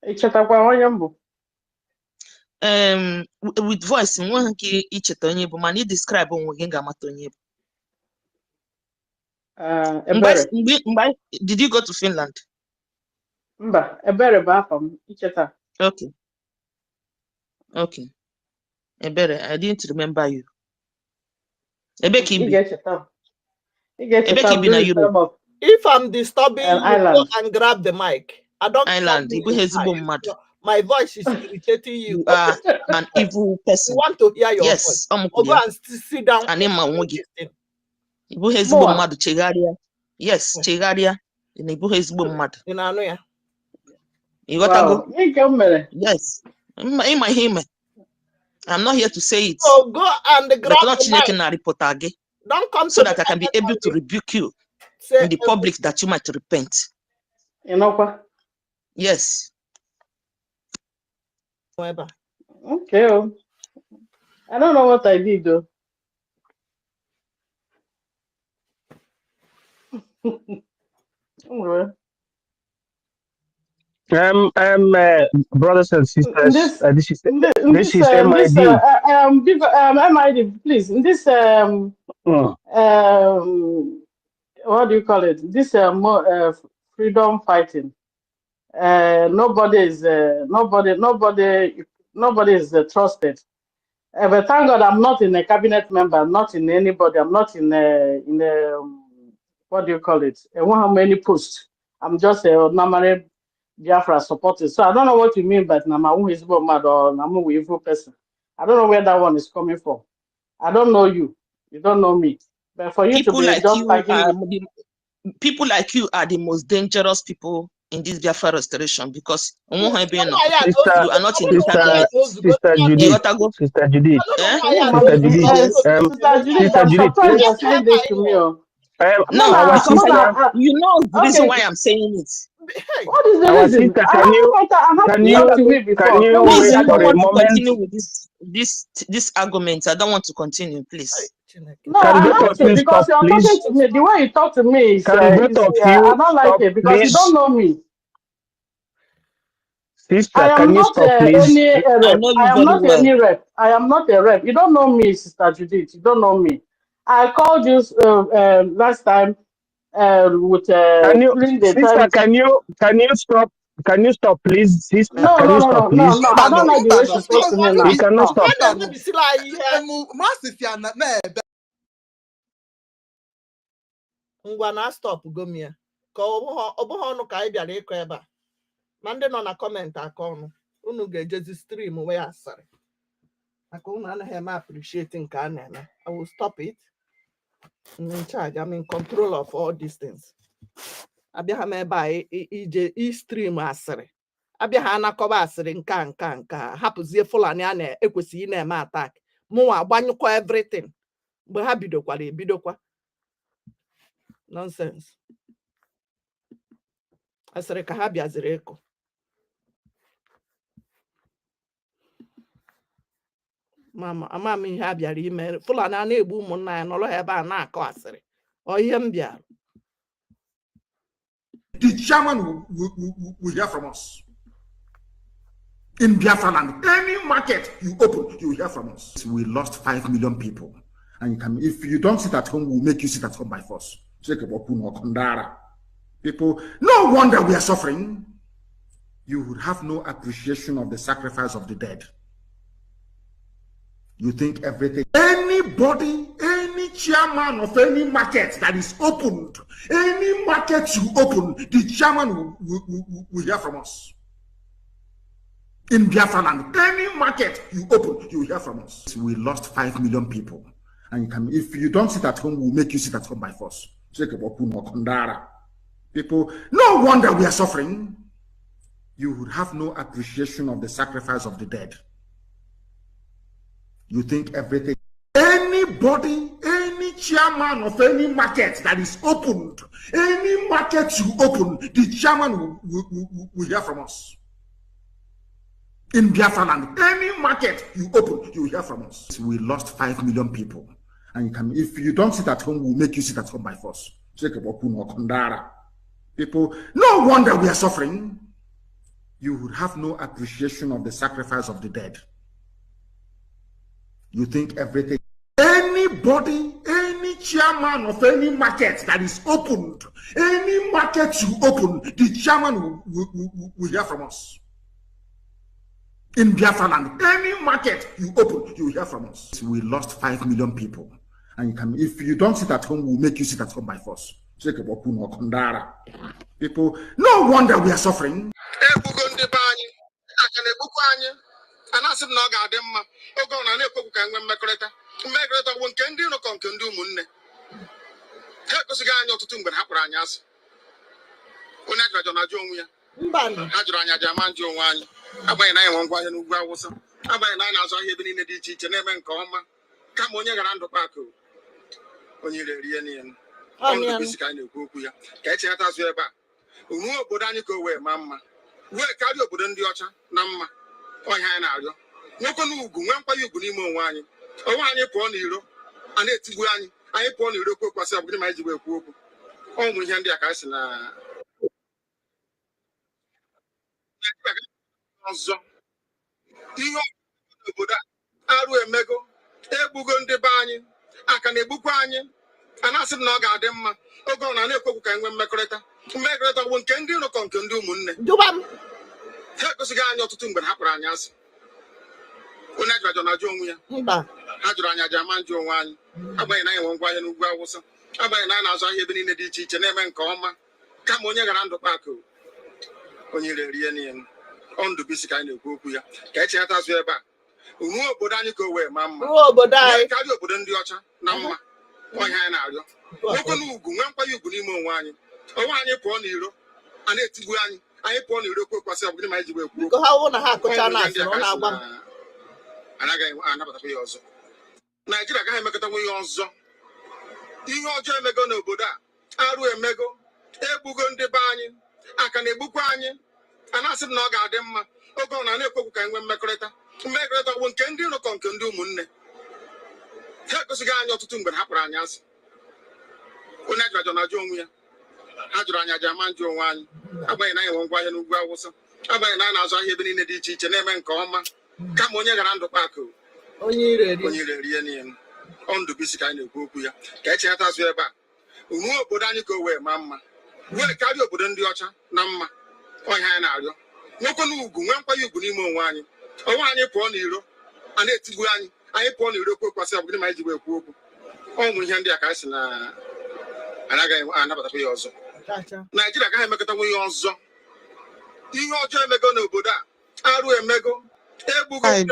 With voice, man, describe did you go to Finland? Okay. Okay. Ebere, I didn't remember you. If I'm disturbing you, go and grab the mic. I don't Island. My voice is irritating you. You are an evil person. You want to hear your voice. Or go and sit down. Yes, Chegaria. In Ibu Hezbo mad. You got to go? Yes. In my him. I'm not here to say it. So go and grab the mic. Don't come so that I can be able to rebuke you in the public that you might repent. You know what? Yes. Okay. I don't know what I did though. Brothers and sisters, this is MID. MID, please. In this what do you call it? This freedom fighting. Nobody is trusted. But thank God I'm not in a cabinet member. I'm not in anybody. I'm not in what do you call it? I won't have many posts. I'm just a normal Biafra supporter. So I don't know what you mean by Namamu is mad or Namu evil person. I don't know where that one is coming from. I don't know you. You don't know me. But for you people to be like just people like you are the most dangerous people in this Biafra restoration because you are not in the cabinet. Sister Judith. I'm surprised you're saying this to me. No, because you know the reason why I'm saying it. What is the reason? Can you wait I don't for a want to moment? continue with this argument. I don't want to continue, please. No, I have to because you're talking to me. The way you talk to me is, I don't like it because you don't know me. Sister, I am not any rep. I am not any rep. I am not a rep. You don't know me, Sister Judith. You don't know me. I called you last time with sister, can you stop? Can you stop, please, sister? No, can you stop, please? No. I don't like the way she talks to me now. You cannot stop. Ngwa na stop gomia ka ọ bụghị ọnụ ka anyị bịara ịkọ ebe a ma ndị nọ na kọmentị aka ọnụ unu ga-ejezi stream wee asịrị maka unu anaghị eme appreciate nke a na-eme. I will stop it. I'm in charge. I'm in control of all these things. Abịaghị m ebe a ije stream asịrị abịaghị anakọba asịrị nka hapụzie Fulani a na-ekwesịghị ị na-eme attack mụnwa agbanyụkwa everything mgbe ha bidokwara ebidokwa nonsense. Asịrị ka ha bịaziri ịkụ. mama ama m ihe a bịara ime Fulani a na-egbu ụmụnna ya nọrọ ebe a na-akọ asịrị ọ ihe m bịara. The chairman will hear from us. In Biafra land, any market you open, you will hear from us. We lost 5 million people. And you can, if you don't sit at home, we'll make you sit at home by force. People, no wonder we are suffering. You would have no appreciation of the sacrifice of the dead. You think everything, anybody, any chairman of any market that is opened, any market you open, the chairman will hear from us. In Biafra land, any market you open, you will hear from us. We lost 5 million people. And you can, if you don't sit at home, we'll make you sit at home by force. People, no wonder we are suffering. You would have no appreciation of the sacrifice of the dead. You think everything, anybody, any chairman of any market that is opened, any market you open, the chairman will hear from us. In Biafra land, any market you open, you will hear from us. We lost 5 million people. And you can, if you don't sit at home, we'll make you sit at home by force. People, no wonder we are suffering. You would have no appreciation of the sacrifice of the dead. You think everything, anybody, any chairman of any market that is opened, any market you open, the chairman will hear from us. In Biafra land, any market you open, you will hear from us. We lost 5 million people. And you can, if you don't sit at home, we'll make you sit at home by force. People, no wonder we are suffering.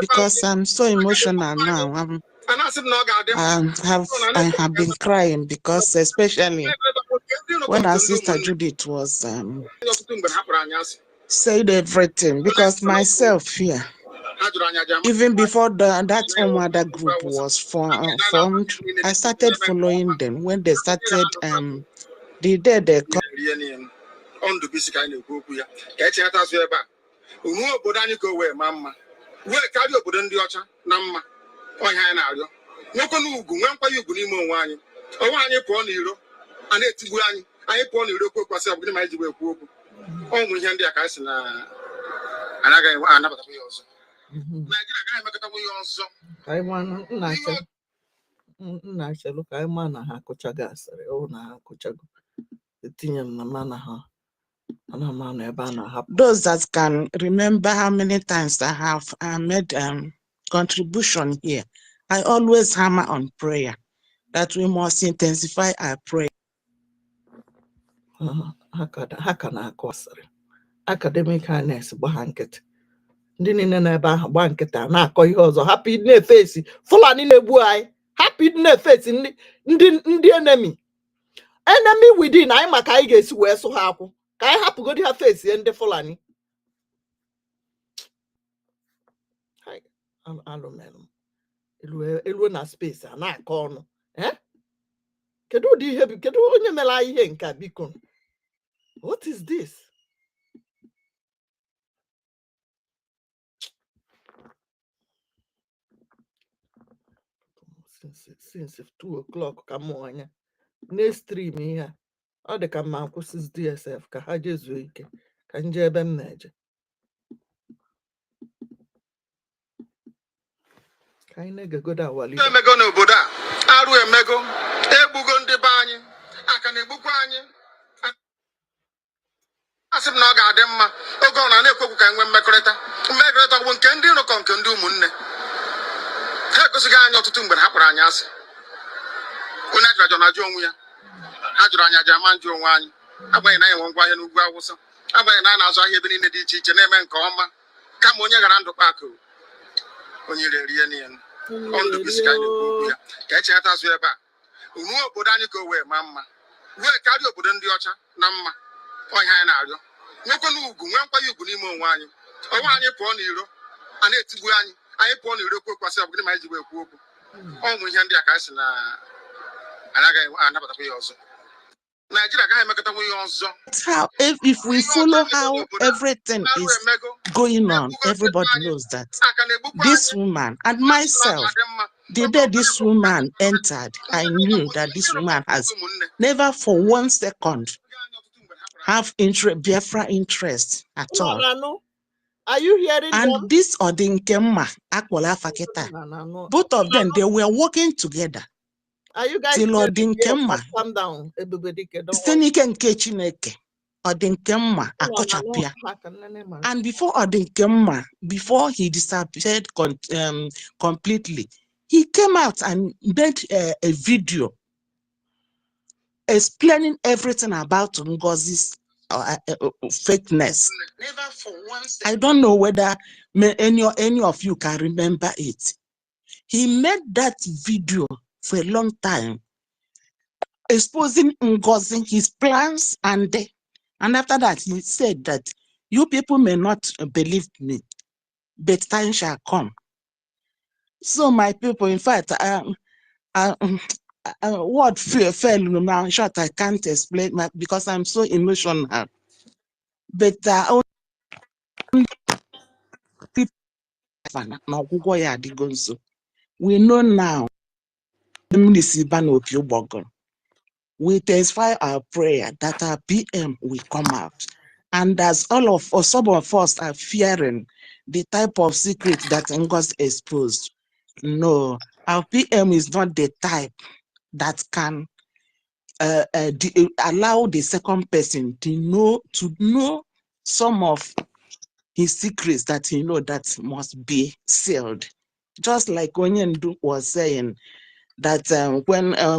Because I'm so emotional now. I have been crying because especially when our sister Judith was said everything, because myself here, even before that other group was formed, I started following them when they started the day they come. Oh, Hanario. No can you go when you go in one. Oh, one upon Euro, and it's one. I upon Euro cook was up with my jewel. Oh, we hand the Casina. And I got another wheels. I want na look, I mana ha kochagas, oh, na kochago. The thing na mana ha. Those that can remember how many times I have made contribution here, I always hammer on prayer, that we must intensify our prayer. Academic highness blanket. Ndị niile na-ebe ahụ gba nkịta na-akọ ihe ọzọ hapụ ịdị na-efesi Fulani na-egbu anyị hapụ ịdị na-efesi ndị enemy within anyị maka anyị ga-esi wee sụ ha akwụ ka anyị hapụgodi ha fesi ndị Fulani elu na space a na-akọ ọnụ kedu ụdị ihe kedu onye mere anyị ihe nke biko what is this? Since 2 o'clock ka m anya next stream ihe ọ dị ka mma akwụsị DSF ka ha jezuo ike ka nje ebe m na-eje ka anyị na-egegodo awali emego n'obodo a arụ emego egbugo ndị be anyị aka na-egbukwa anyị asị m na ọ ga-adị mma oge ọ na-ekwekwu ka nwee mmekọrịta bụ nke ndị nọkọ nke ndị ụmụnne ha egosighị anyị ọtụtụ mgbe ha kpọrọ anyị asị onye ajụrụ ajụ na-ajụ onwe ya ha jụrụ anyị aja ama njụ onwe anyị agbanyeghị na anyị nwe ngwa ahịa n'ugwu Awụsa agbanyeghị na a na-azụ ahịa ebe niile dị iche iche na-eme nke ọma kama onye gara ndụ kpakụ onye rie niile ọndụ bisi ka anyị okwu ya ka echeta azụ ebe a ruo obodo anyị ka o wee maa mma wee karịa obodo ndị ọcha na mma ọnya anyị na-arịọ nwekwe n'ugwu nwee nkwanye ugwu n'ime onwe anyị ọnwa anyị pụọ n'iro a na-etigbu anyị pụọ n'iro kwekwasị ọbụgịnị ma anyị ji wee ekwu okwu ọnwụ ihe ndị a ka anyị si na anaghị anabatakwa ya ọzọ Nigeria agaghị emekọtakwa ihe ọzọ. If we follow how everything is going on, everybody knows that this woman and myself, the day this woman entered, I knew that this woman has never for 1 second have Biafra interest at all. Are you hearing and them? This Odinkemma, Akwola Faketa, both of them, they were working together. Are you guys Odinkemma, calm down, everybody. Odinkemma, Akochapia. And before Odinkemma, before he disappeared completely, he came out and made a video explaining everything about NGOZI's fakeness. I don't know whether any of you can remember it. He made that video for a long time, exposing NGOZI, his plans, and after that he said that you people may not believe me, but time shall come. So my people, in fact, what fell now, in short, I can't explain because I'm so emotional. But we know now we intensify our prayer that our PM will come out. And as all of us, some of us are fearing the type of secret that NGOZI exposed. No, our PM is not the type that can allow the second person to know some of his secrets that he know that must be sealed. Just like Onyendu was saying that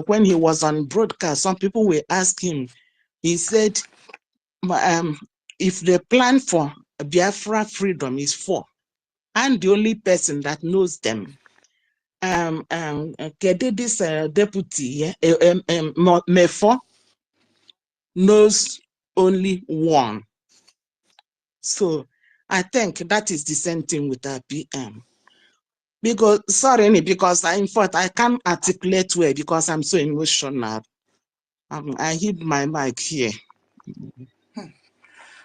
when he was on broadcast, some people will ask him. He said, if the plan for Biafra freedom is 4, I'm the only person that knows them. This deputy, Mefo, knows only 1. So I think that is the same thing with our PM. Because in fact I can't articulate well because I'm so emotional. I hit my mic here.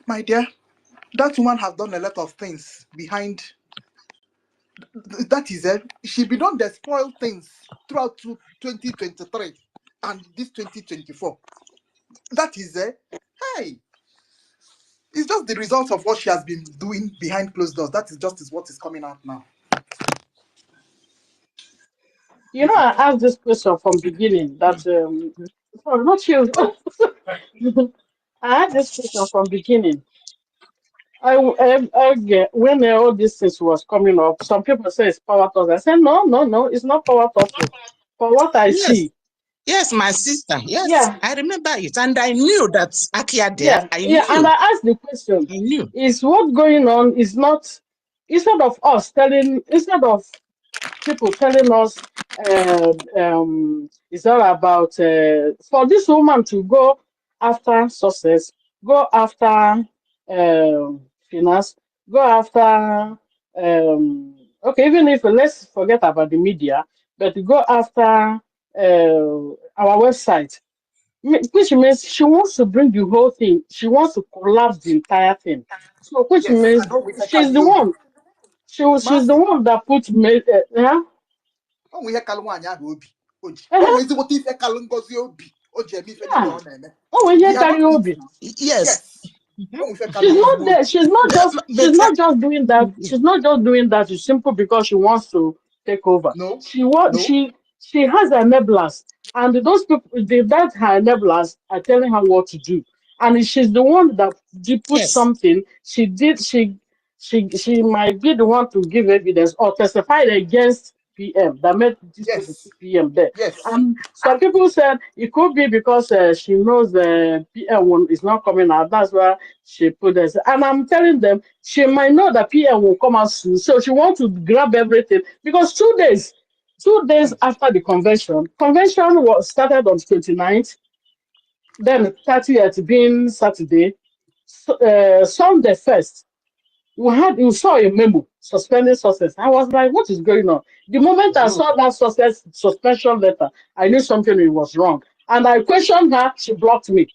My dear, that woman has done a lot of things behind That is it. She be done the spoil things throughout 2023 and this 2024. That is it. Hey, it's just the result of what she has been doing behind closed doors. That is just what is coming out now. You know, I asked this question from beginning that sorry, not you. I had this question from beginning. I get when all these things was coming up, some people say it's power tussle. I said no, it's not power tussle. For what I Yes, see, yes, my sister. Yes, yeah, I remember it, and I knew that Akia there. yeah, I yeah. And knew. I asked the question: I knew. is what going on is not instead of people telling us it's all about for this woman to go after success, go after finance, go after okay, even if let's forget about the media, but go after our website, which means she wants to bring the whole thing. She wants to collapse the entire thing. So, which Yes, means and all we hear she's the Kaliobi. one. She's the one that put yeah. Oh, we hear Kalwanya Obi. Oji. Oh, Uh-huh. we see what if Kalun goes Obi. Oji, me feel Yeah. it. Oh, we We hear are not karaoke. Yes. yes. Oh, we hear She's Kalun not there. She's not just. She's not just doing that. She's not just doing that. It's simple because she wants to take over. No, She wants. no. She has enablers, and those people, that her enablers are telling her what to do. And she's the one that put Yes. something. She did. She might be the one to give evidence or testify against PM that made these people Yes, put PM there. yes. And some people said it could be because she knows the PM one is not coming out. That's why she put this. And I'm telling them she might know that PM will come out soon. So she wants to grab everything because 2 days after the convention was started on 29th, then 30th being Saturday, Sunday first. We saw a memo suspending success. I was like, what is going on? The moment I saw that success suspension letter, I knew something was wrong. And I questioned her, she blocked me.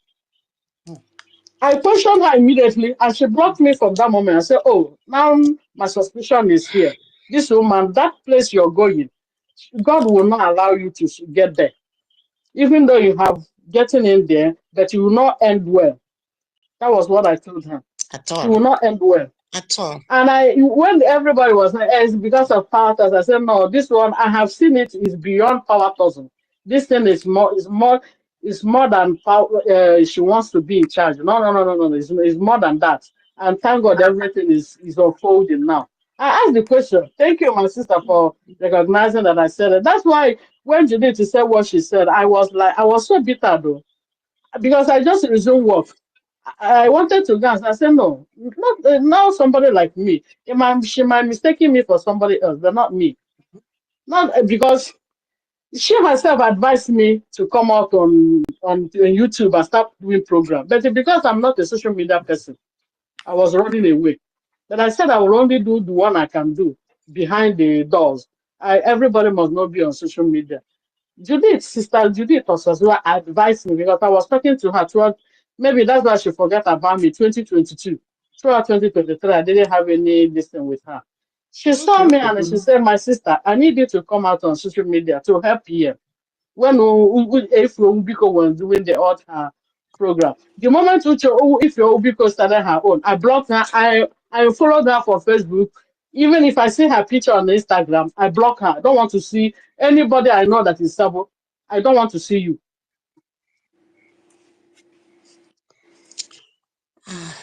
I questioned her immediately and she blocked me from that moment. I said, oh, now my suspicion is here. This woman, that place you're going, God will not allow you to get there. Even though you have gotten in there, but you will not end well. That was what I told her. At It all. will not end well. At all. And when everybody was like, it's because of power tussle, I said, no, this one, I have seen it is beyond power tussle. This thing is more than power. She wants to be in charge. No. It's more than that. And thank God everything is unfolding now. I asked the question. Thank you, my sister, for recognizing that I said it. That's why when Judith said what she said, I was so bitter though, because I just resumed work. I wanted to dance. I said, no, not now somebody like me. She might mistaking me for somebody else, but not me. Not because she herself advised me to come out on YouTube and start doing program. But because I'm not a social media person, I was running away. But I said I will only do the one I can do behind the doors. Everybody must not be on social media. Sister Judith also advised me because I was talking to her throughout. Maybe that's why she forgot about me. 2022, throughout 2023, I didn't have any listening with her. She saw me and she said, "My sister, I need you to come out on social media to help here." When if Ubiko was doing the odd program, the moment if Ubiko started her own, I blocked her. I followed her for Facebook. Even if I see her picture on Instagram, I block her. I don't want to see anybody I know that is Sabo. I don't want to see you.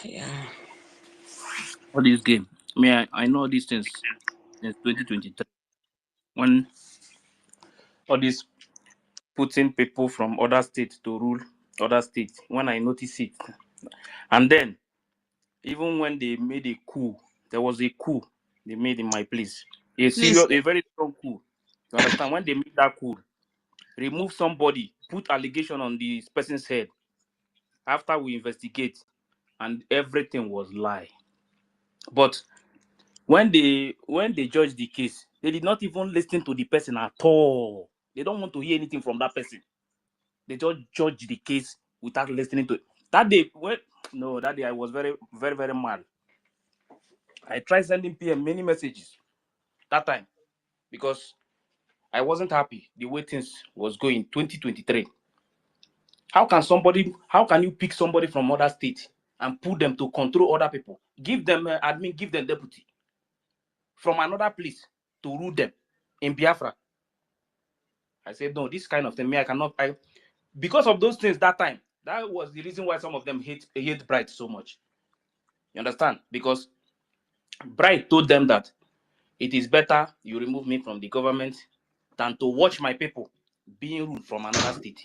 Yeah. All this game. I know these things since 2023. When all this putting people from other states to rule other states, when I noticed it. And then, even when they made a coup, there was a coup they made in my place. A very strong coup. You understand? When they made that coup, remove somebody, put allegation on this person's head. After we investigate, and everything was lie. But when they judged the case, they did not even listen to the person at all. They don't want to hear anything from that person. They just judge the case without listening to it. That day, I was very, very, very mad. I tried sending PM many messages. that time because I wasn't happy the way things was going 2023. How can you pick somebody from other state and put them to control other people? Give them admin, give them deputy from another place to rule them in Biafra. I said, no, this kind of thing, me, I cannot. Because of those things that time, that was the reason why some of them hate Bright so much. You understand? Because Bright told them that it is better you remove me from the government than to watch my people being ruled from another state.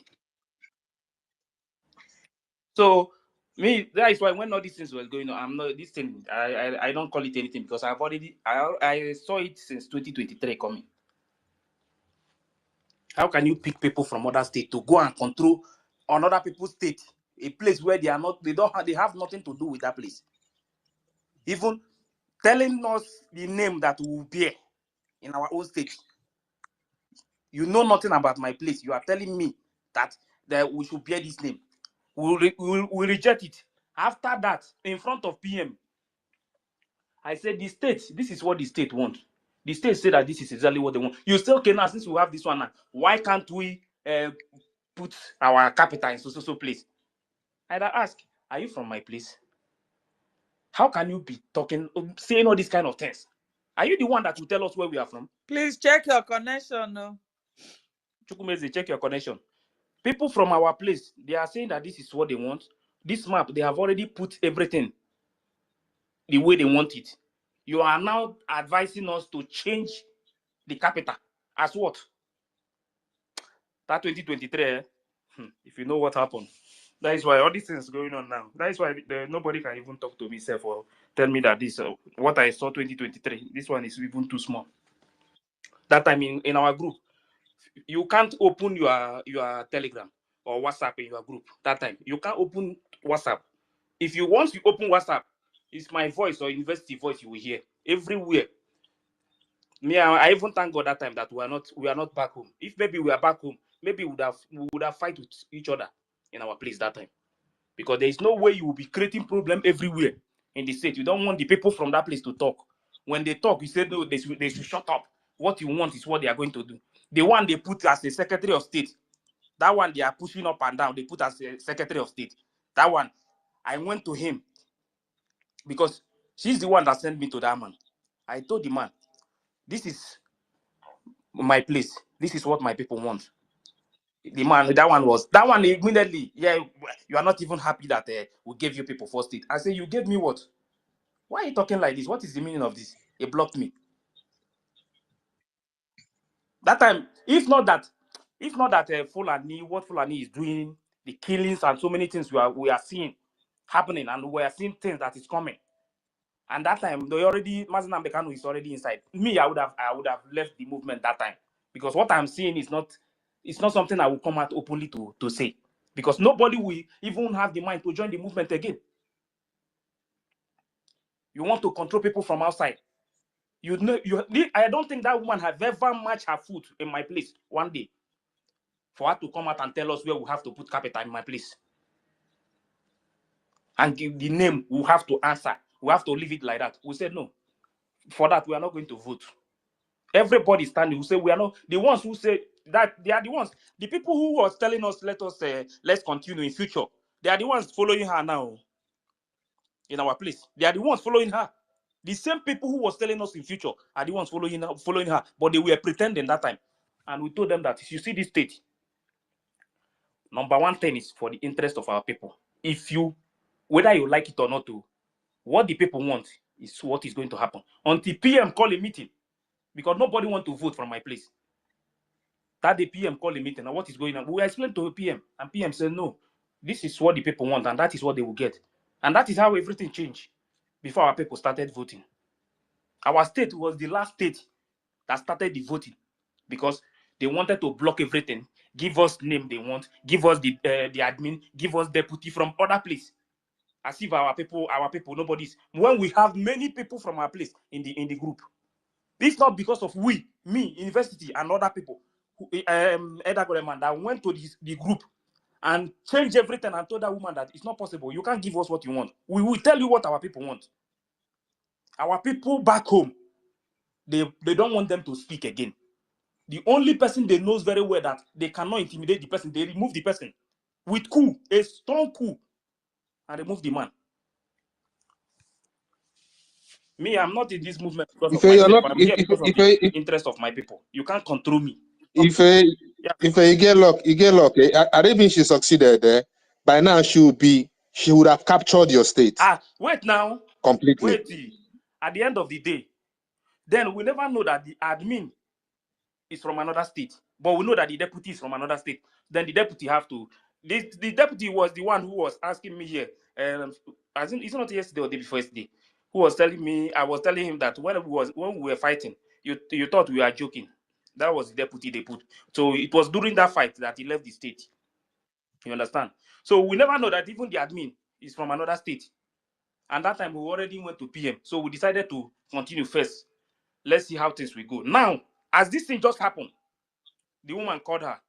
So me, that is why when all these things were going on, I'm not this thing. I don't call it anything because I've already I saw it since 2023 coming. How can you pick people from other states to go and control another people's state, a place where they are not, they have nothing to do with that place? Even telling us the name that we will bear in our own state. You know nothing about my place. You are telling me that we should bear this name. We'll reject it. After that, in front of PM, I said, the state, this is what the state wants. The state said that this is exactly what they want. You say, okay, now since we have this one now, why can't we put our capital in so place? I'd ask, are you from my place? How can you be talking, saying all these kind of things? Are you the one that will tell us where we are from? Please check your connection. No. Chukwumeze, check your connection. People from our place, they are saying that this is what they want. This map, they have already put everything the way they want it. You are now advising us to change the capital. As what? That 2023, if you know what happened. That is why all these things going on now. That is why nobody can even talk to me or tell me that this, what I saw 2023, this one is even too small. That time in our group, you can't open your Telegram or WhatsApp in your group. That time, you can't open WhatsApp. If you once you open WhatsApp, it's my voice or university voice you will hear everywhere. Me, I even thank God that time that we are not back home. If maybe we are back home, maybe we would have fight with each other in our place that time. Because there is no way you will be creating problem everywhere in the state. You don't want the people from that place to talk. When they talk, you say no, they should shut up. What you want is what they are going to do. The one they put as a Secretary of State, that one they are pushing up and down. They put as a Secretary of State. That one, I went to him because she's the one that sent me to that man. I told the man, this is my place. This is what my people want. The man, that one immediately, yeah, you are not even happy that we gave you people first state. I say, you gave me what? Why are you talking like this? What is the meaning of this? He blocked me. That time, if not that Fulani, what Fulani is doing, the killings and so many things we are seeing happening, and we are seeing things that is coming. And that time, Mazina Bekano is already inside. Me, I would have left the movement that time. Because what I'm seeing is not something I will come out openly to say. Because nobody will even have the mind to join the movement again. You want to control people from outside. I don't think that woman have ever matched her foot in my place one day for her to come out and tell us where we have to put capital in my place. And give the name, we have to answer. We have to leave it like that. We said no. For that, we are not going to vote. Everybody standing who say we are not the ones who say that they are the ones. The people who was telling us let's continue in future. They are the ones following her now in our place. They are the ones following her. The same people who was telling us in future are the ones following her, but they were pretending that time. And we told them that if you see this state, number one thing is for the interest of our people. If you, whether you like it or not, what the people want is what is going to happen. Until PM call a meeting, because nobody want to vote from my place. That the PM call a meeting, and what is going on? We explained to PM, and PM said, no, this is what the people want, and that is what they will get. And that is how everything changed before our people started voting. Our state was the last state that started the voting because they wanted to block everything, give us name they want, give us the admin, give us deputy from other place. As if our people, nobody's. When we have many people from our place in the group, it's not because of me, university, and other people, that went to the group and changed everything and told that woman that it's not possible. You can't give us what you want. We will tell you what our people want. Our people back home, they don't want them to speak again. The only person they knows very well that they cannot intimidate the person, they remove the person with coup, a strong coup, and remove the man. Me, I'm not in this movement because If of you're myself. not, I'm here because of the interest of my people. You can't control me. if you get luck, I don't think she succeeded there. By now, she would have captured your state Wait now. completely. Wait. At the end of the day, then we never know that the admin is from another state, but we know that the deputy is from another state. Then the deputy have to. The deputy was the one who was asking me here. As in, it's not yesterday or the day before yesterday. Who was telling me? I was telling him that when we were fighting, you thought we were joking. That was the deputy they put. So it was during that fight that he left the state. You understand? So we never know that even the admin is from another state. And that time we already went to PM. So we decided to continue first. Let's see how things will go. Now, as this thing just happened, the woman called her.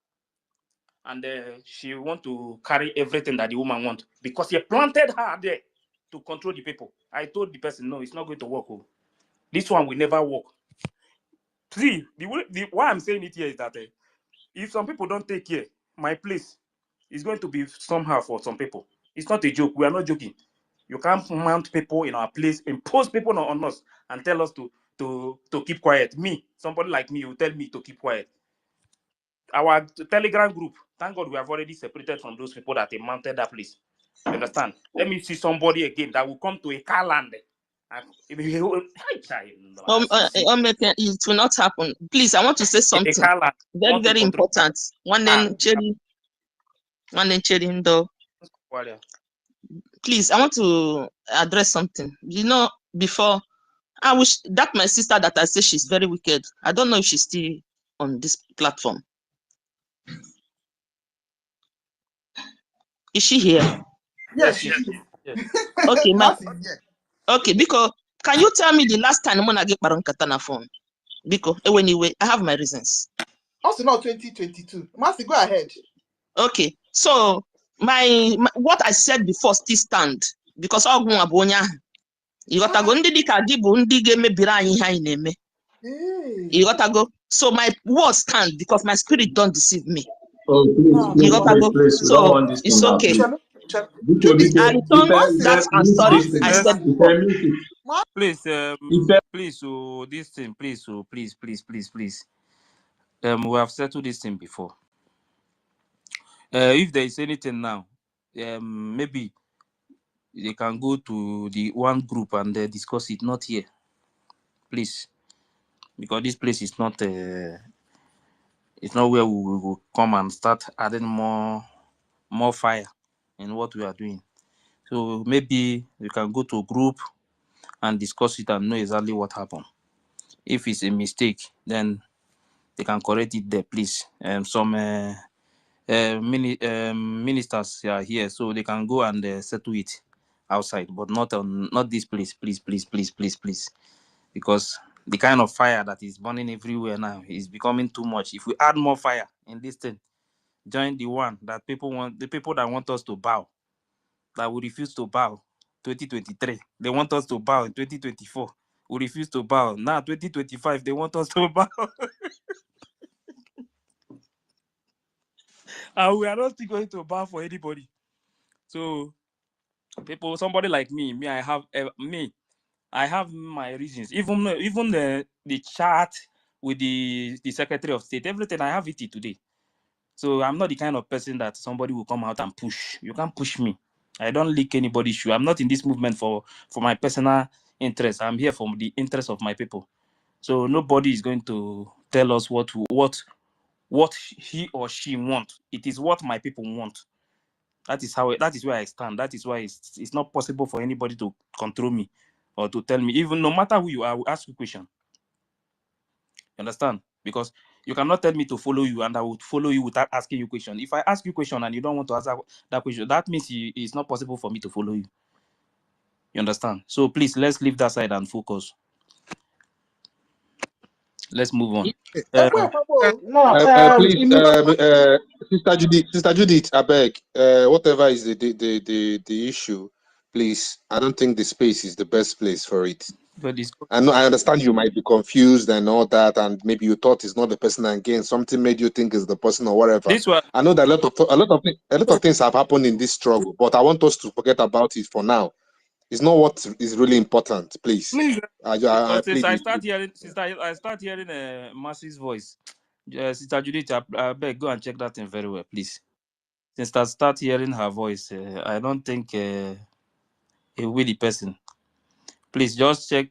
And she want to carry everything that the woman want. Because he planted her there to control the people. I told the person, no, it's not going to work. Oh. This one will never work. See, why I'm saying it here is that if some people don't take care, my place is going to be somehow for some people. It's not a joke. We are not joking. You can't mount people in our place, impose people on us, and tell us to keep quiet. Me, somebody like me, will tell me to keep quiet. Our Telegram group, thank God we have already separated from those people that they mounted that place. You understand? Let me see somebody again that will come to a car land. It will not happen. Please, I want to say something very, very important. One then, though. Please, I want to address something. You know, before, I wish that my sister that I say she's very wicked. I don't know if she's still on this platform. Is she here? Yes. Okay, okay, because can you tell me the last time I get Baron phone? Because anyway, I have my reasons. Also not 2022. Mercy, go ahead. Okay, so my what I said before still stand because all you got to go you got to go. So my words stand because my spirit don't deceive me. Oh, You got to go. please, So it's okay. I return that I'm sorry. I said before. Please, so this thing, please, so please. We have settled this thing before. If there is anything now, maybe they can go to the one group and discuss it. Not here, please, because this place is not. It's not where we will come and start adding more fire in what we are doing. So maybe we can go to a group and discuss it and know exactly what happened. If it's a mistake, then they can correct it there, please. Some ministers are here, so they can go and settle it outside, but not this place, please. Because the kind of fire that is burning everywhere now is becoming too much. If we add more fire in this thing, join the one that people want, the people that want us to bow, that we refuse to bow. 2023, they want us to bow. In 2024, we refuse to bow. Now 2025, they want us to bow. And we are not still going to bow for anybody. So people, somebody like me, I have my reasons. Even the chat with the Secretary of State, everything, I have it today. So I'm not the kind of person that somebody will come out and push. You can't push me. I don't leak anybody's shoe. I'm not in this movement for my personal interest. I'm here for the interest of my people. So nobody is going to tell us what he or she want. It is what my people want. That is where I stand. That is why it's not possible for anybody to control me or to tell me. Even no matter who you are, I will ask you a question. You understand? Because you cannot tell me to follow you and I would follow you without asking you a question. If I ask you a question and you don't want to answer that question, that means it's not possible for me to follow you. You understand? So please, let's leave that side and focus. Let's move on. Please, Sister Judith, I beg, whatever is the issue, please. I don't think the space is the best place for it. But this, I know, I understand you might be confused and all that, and maybe you thought it's not the person again. Something made you think it's the person or whatever. this one, I know that a lot of things have happened in this struggle, but I want us to forget about it for now. It's not what is really important, please. Please, I because since plead I with start you. hearing, Mercy's voice, Sister Judith, I beg go and check that thing very well, please. Since I start hearing her voice, I don't think a willy person. Please just check.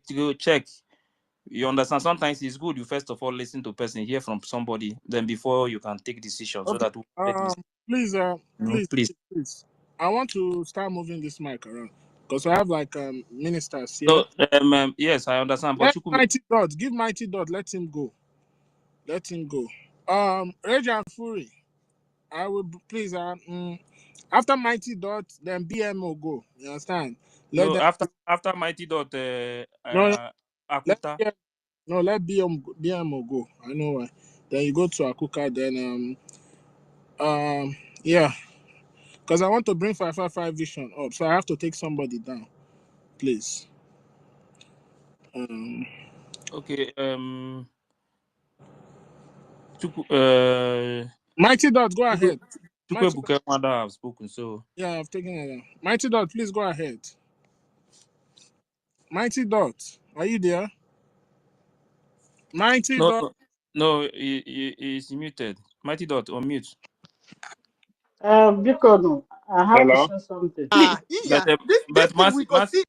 You understand? Sometimes it's good you first of all listen to person, hear from somebody, then before you can take decision. So okay. that we get this. Please, No, please. please. I want to start moving this mic around because I have like ministers here. So yes, I understand. But Let you could Mighty Dot give Mighty Dot. Let him go. Let him go. Rage and Fury. I will please. After Mighty Dot, then BMO go. You understand? Let no them. after Mighty Dot No, let Akuta. let BMO go. I know why. Then you go to Akuka. Then yeah, because I want to bring 555 Vision up, so I have to take somebody down, please. Okay. Mighty Dot, go ahead. Mighty Dot. Chukwebuke Mother have spoken. So Yeah, I've taken it down. Mighty Dot, please go ahead. Mighty Dot, are you there? Mighty Dot. no, he's muted. Mighty Dot unmute. Biko, I have to Hello? say something. Ah, But yeah. This thing we go see.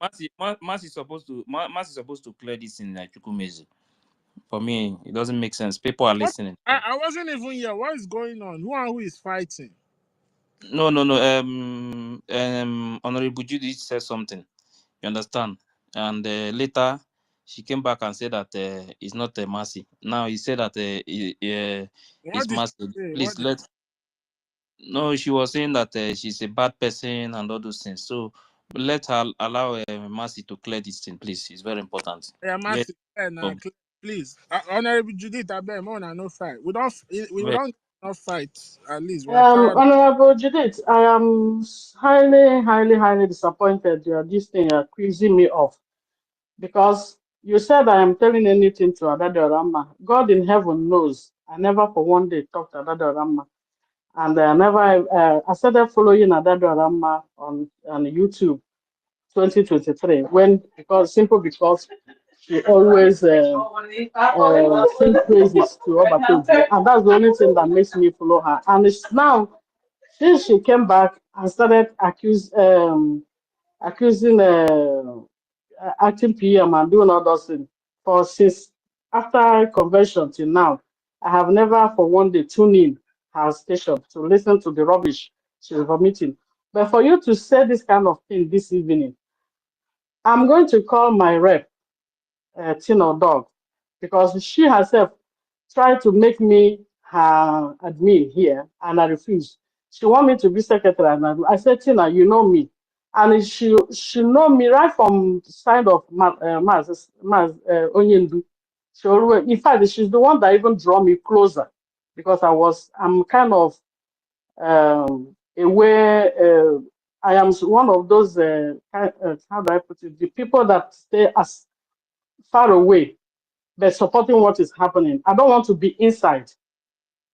Mercy is supposed to clear this in like Chukwumezi. For me, it doesn't make sense. People are What? listening. I wasn't even here. What is going on? Who is fighting? No. Honorable Judy said something. You understand? And later she came back and said that it's not a Mercy. Now he said that What it's did Mercy. she say? Please let. No, she was saying that she's a bad person and all those things. So let her allow Mercy to clear this thing, please. It's very important. Yeah, Clear. Mercy, please. Honorable Judith, I beg, more than no fight. We don't not fight. At least we're tired. Honorable Judith, I am highly, highly, highly disappointed. This thing you're accusing me of, because you said I am telling anything to Adadorama. God in heaven knows I never for one day talked to Adadorama. And I started following Adadorama on YouTube 2023 because she always sing praises to Obatoji, and that's the only thing that makes me follow her. And it's now, since she came back and started accusing acting PM and doing all those things, since after convention till now, I have never for one day tuned in her station to listen to the rubbish she's vomiting. But for you to say this kind of thing this evening, I'm going to call my rep, Tino Dog, because she herself tried to make me her admin here, and I refused. She want me to be secretary, and I said, Tina, you know me. And she know me right from the side of Maz Onyendu. She always, in fact, she's the one that even draw me closer, because I'm kind of aware. I am one of those, how do I put it, the people that stay as far away, but supporting what is happening. I don't want to be inside.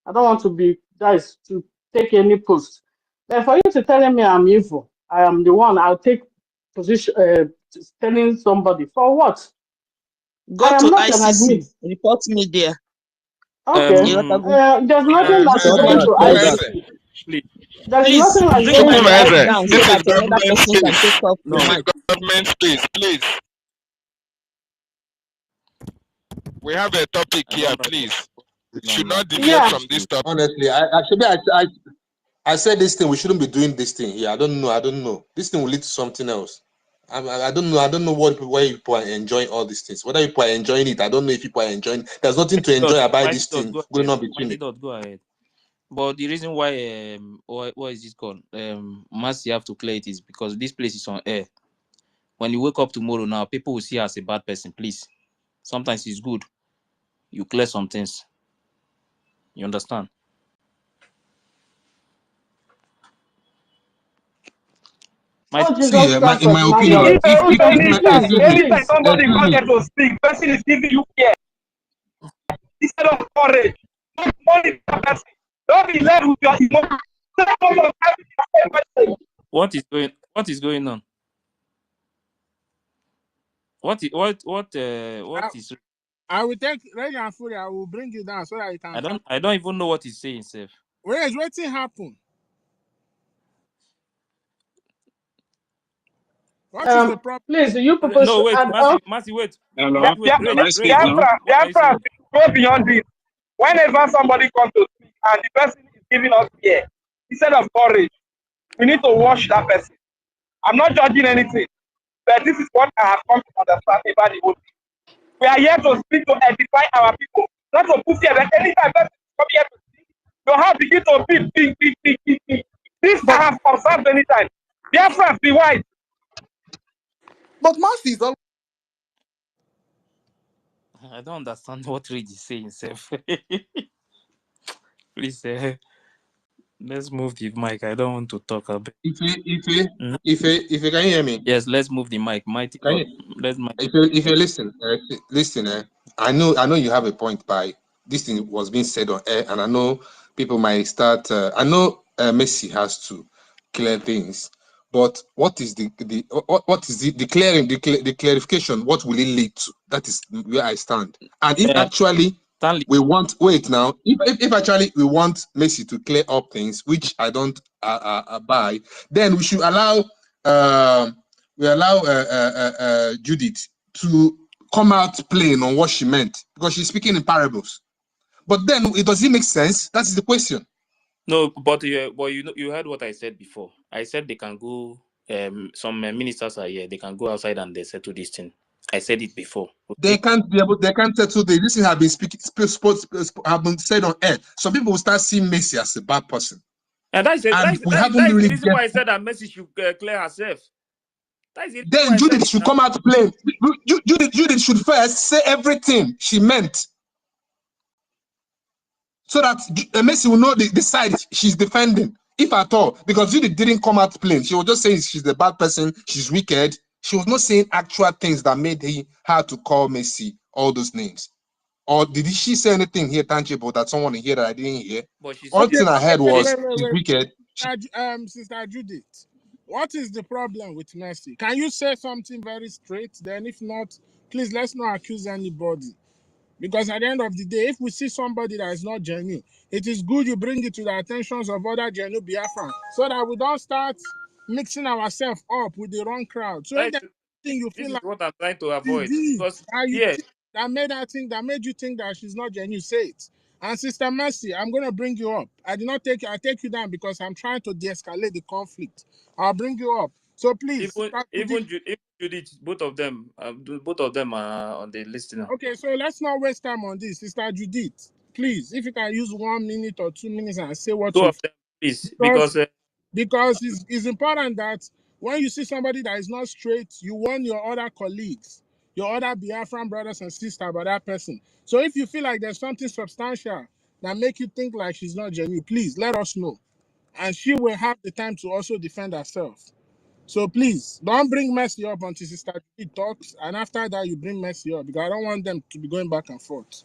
I don't want to be, guys, to take any post. But for you to tell me I'm evil, I am the one, I'll take position, telling somebody, for what? I Go am to not an admin. ICC, report me there. Okay. You better go. There's nothing like Stop going that. to Stop that. ICC. Please. There is Please nothing like bring going my to voice Chukwumeze, down ICC. so this is that another government person can space. take up the No. This is mic. government space, please. We have a topic I here, don't know. please. No, Should no. not deviate Yeah. from this topic. Honestly, I said this thing. We shouldn't be doing this thing here. I don't know. This thing will lead to something else. I don't know. I don't know why people are enjoying all these things. Whether people are enjoying it, I don't know if people are enjoying it. There's nothing to enjoy about Mighty this Dot, thing go going ahead. on between Mighty it. Dot, go ahead. But the reason why what is it called? Mercy have to clear it is because this place is on air. When you wake up tomorrow now, people will see you as a bad person. Please. Sometimes it's good. You clear some things. You understand? My Oh, See, Jesus in Christ of my opinion, Nazareth. Anytime, anytime Please. somebody can't excuse get to speak, person is giving you care instead of courage. Not money per person. Don't be led with your emotions. what is going on? What is I will take Reggie and Fury. I will bring you down so that you can come. I don't even know what he's saying, Seth. Wait, waiting happen. What is the problem? Please, you people No, should wait, add up. Mercy, wait. Hello, can I speak now? Biafra, go beyond this. Whenever somebody comes to speak and the person is giving us care, instead of courage, we need to wash that person. I'm not judging anything, but this is what I have come to understand about the whole thing. We are here to speak to edify our people, not to put here. But anytime person come here to speak, your heart begin to beat. This I have observed many times. Biafra, be wise. But Mercy is all. I don't understand what Reggie is saying, Seth. Please, let's move the mic. I don't want to talk a bit. if you can hear me. Yes, let's move the mic. Mighty Can God. you, Let's mic. if you listen, I know you have a point by this thing was being said on air, and I know people might start. I know Messi has to clear things, but what is the clarification? What will it lead to? That is where I stand. And if actually Stanley. we want, wait now, if actually we want Messi to clear up things, which I don't buy, then we should allow Judith to come out plain on what she meant, because she's speaking in parables. But then it doesn't make sense. That's the question. No, but you know, you heard what I said before. I said they can go. Some ministers are here. They can go outside and they settle this thing. I said it before. Okay? They can't settle this. This have been have been said on air. Some people will start seeing Messi as a bad person. And that's we haven't the really reason why I said that Messi should clear herself. That's the reason why then Judith should come out plain. Judith should first say everything she meant, so that Messi will know the side she's defending, if at all. Because Judith didn't come out plain. She was just saying she's the bad person, she's wicked. She was not saying actual things that made her to call Messi all those names. Or did she say anything here tangible that someone here that I didn't hear? All thing I heard was she's wicked. Sister Judith, what is the problem with Messi? Can you say something very straight? Then if not, please let's not accuse anybody. Because at the end of the day, if we see somebody that is not genuine, it is good you bring it to the attentions of other genuine Biafran, so that we don't start mixing ourselves up with the wrong crowd. So if there's anything you feel like what I'm trying to avoid, because that made you think that she's not genuine, say it. And Sister Mercy, I'm gonna bring you up. I take you down because I'm trying to de-escalate the conflict. I'll bring you up. So please, even Judith, both of them are on the list now. Okay, so let's not waste time on this. Sister Judith, please, if you can use 1 minute or 2 minutes and say what Two you of them, please, because it's important that when you see somebody that is not straight, you warn your other colleagues, your other Biafran brothers and sisters about that person. So if you feel like there's something substantial that make you think like she's not genuine, please let us know. And she will have the time to also defend herself. So please, don't bring Messi up until Sister Judith talks, and after that, you bring Messi up, because I don't want them to be going back and forth.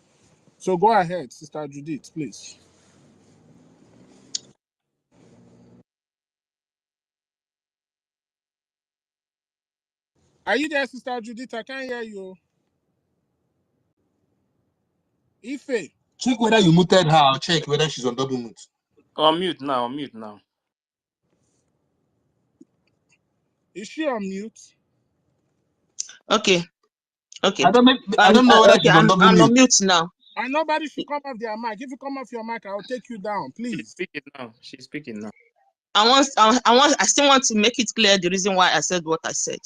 So go ahead, Sister Judith, please. Are you there, Sister Judith? I can't hear you. Ife. Check whether you muted her, or check whether she's on double mute. On mute now. Is she on mute? Okay. I don't know whether she's on double I'm mute. on mute now. And nobody should come off their mic. If you come off your mic, I'll take you down, please. She's speaking now. I still want to make it clear the reason why I said what I said,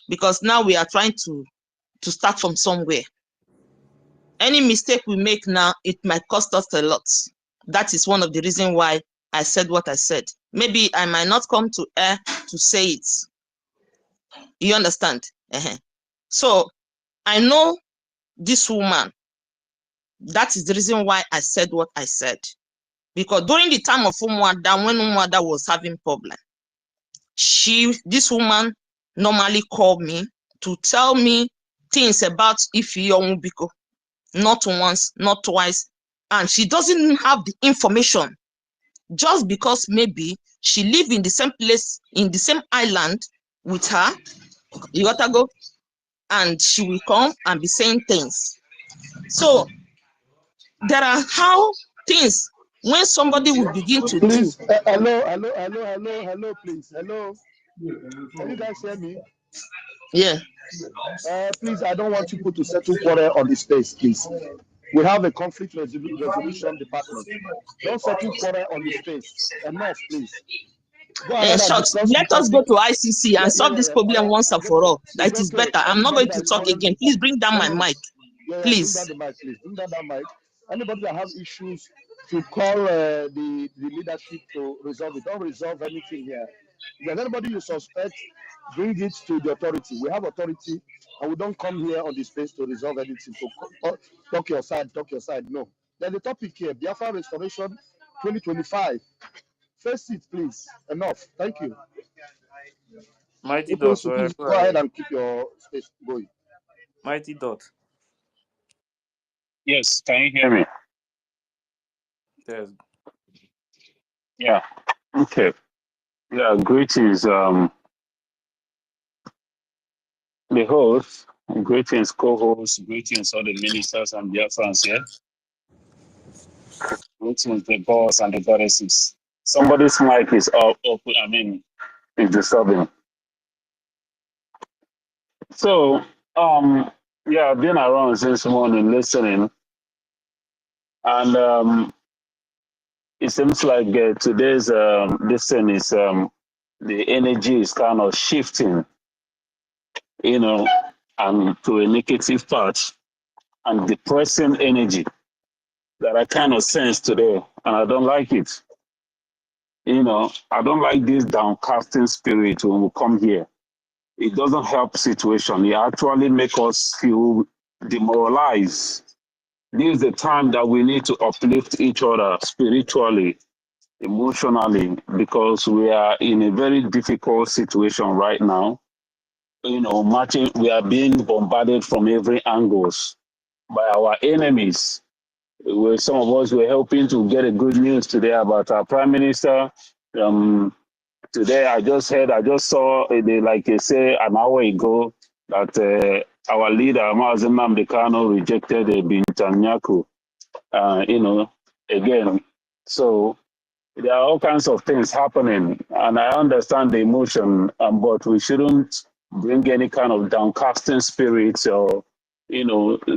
because now we are trying to start from somewhere. Any mistake we make now, it might cost us a lot. That is one of the reasons why I said what I said. Maybe I might not come to air to say it. You understand? So I know this woman. That is the reason why I said what I said. Because during the time of Umwada, when Umwada was having problem, this woman normally call me to tell me things about EFIK-IBIBIO, not once, not twice, and she doesn't have the information just because maybe she live in the same place, in the same island with her, you gotta go, and she will come and be saying things. So there are how things when somebody will begin to do. Please, hello, please, hello. Can you guys hear me? Yeah. Please, I don't want people to settle quarrel on the space, please. We have a conflict resolution department. Don't settle quarrel on the space. Enough, please. Go ahead and Shucks, discuss the let us go topic. to ICC and solve this problem once and for all. That is better. I'm not going to talk again. Please bring down my mic. Please. Bring down the mic, please. Bring down that mic. Anybody that have issues to call the leadership to resolve it. Don't resolve anything here. If there's anybody you suspect, bring it to the authority. We have authority, and we don't come here on the space to resolve anything. To talk your side, No. There's a topic here, Biafra Restoration 2025. Face it, please. Enough. Thank you. Mighty Okay, Dot, so please go ahead and keep your space going. Mighty Dot. Yes, can you hear me? Yes. Yeah. Okay. Yeah, greetings, the host, greetings, co-host, greetings, all the ministers and BIAFRANS here. Greetings, the boss and the goddesses. Somebody's mic is open, is disturbing. So, yeah, I've been around since morning listening, and it seems like today's this thing is the energy is kind of shifting, and to a negative part and depressing energy that I kind of sense today, and I don't like it. I don't like this downcasting spirit when we come here. It doesn't help situation. It actually makes us feel demoralized. This is the time that we need to uplift each other spiritually, emotionally, because we are in a very difficult situation right now. We are being bombarded from every angles by our enemies. Some of us were helping to get a good news today about our prime minister. Today, I just saw, like they say an hour ago, that our leader, Mazen Namdekano, rejected Bintanyaku, again. So there are all kinds of things happening, and I understand the emotion, but we shouldn't bring any kind of downcasting spirits or,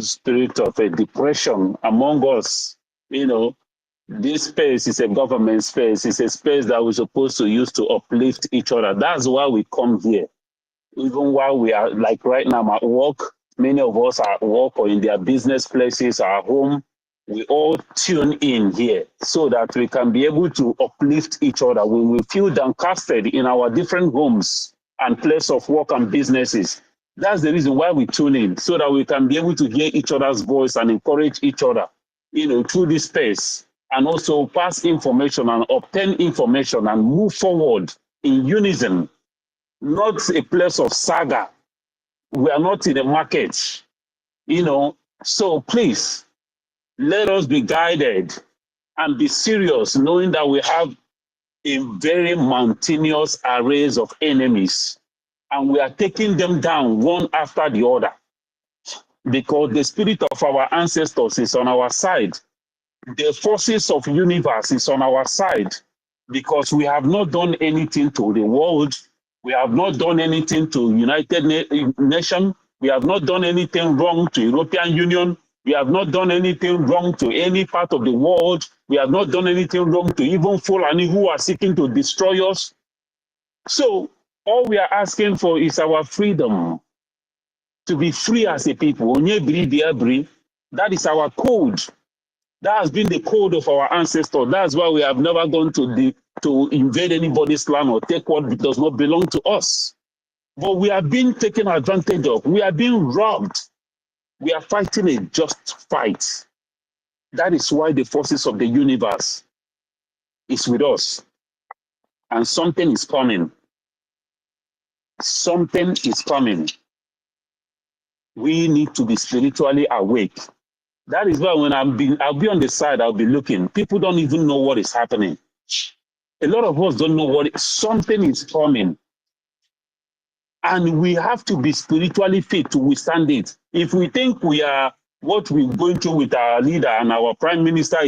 spirit of a depression among us. This space is a government space. It's a space that we're supposed to use to uplift each other. That's why we come here. Even while we are, like right now at work, many of us are at work or in their business places, at home. We all tune in here so that we can be able to uplift each other when we feel downcasted in our different homes and place of work and businesses. That's the reason why we tune in, so that we can be able to hear each other's voice and encourage each other, through this space, and also pass information and obtain information and move forward in unison, not a place of saga. We are not in the market, So please, let us be guided and be serious, knowing that we have a very mountainous arrays of enemies, and we are taking them down one after the other, because the spirit of our ancestors is on our side. The forces of universe is on our side, because we have not done anything to the world. We have not done anything to United Nations. We have not done anything wrong to European Union. We have not done anything wrong to any part of the world. We have not done anything wrong to even Fulani who are seeking to destroy us. So all we are asking for is our freedom, to be free as a people. That is our code. That has been the code of our ancestors. That's why we have never gone to invade anybody's land or take what does not belong to us. But we are being taken advantage of. We are being robbed. We are fighting a just fight. That is why the forces of the universe is with us. And something is coming. something is coming. We need to be spiritually awake. That is why when I'll be on the side, I'll be looking. People don't even know what is happening. A lot of us don't know something is coming. And we have to be spiritually fit to withstand it. If we think we are what we're going through with our leader and our prime minister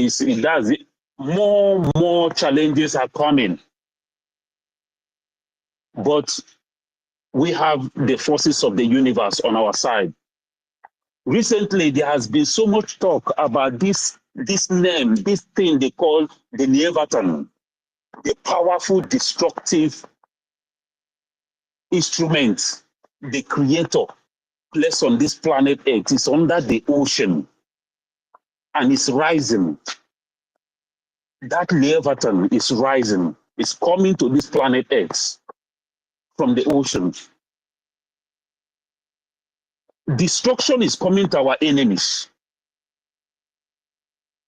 more challenges are coming. But we have the forces of the universe on our side. Recently, there has been so much talk about this thing they call the Leviathan, the powerful, destructive instrument the creator placed on this planet Earth. Is under the ocean and it's rising. That Leviathan is rising. It's coming to this planet Earth from the ocean. Destruction is coming to our enemies.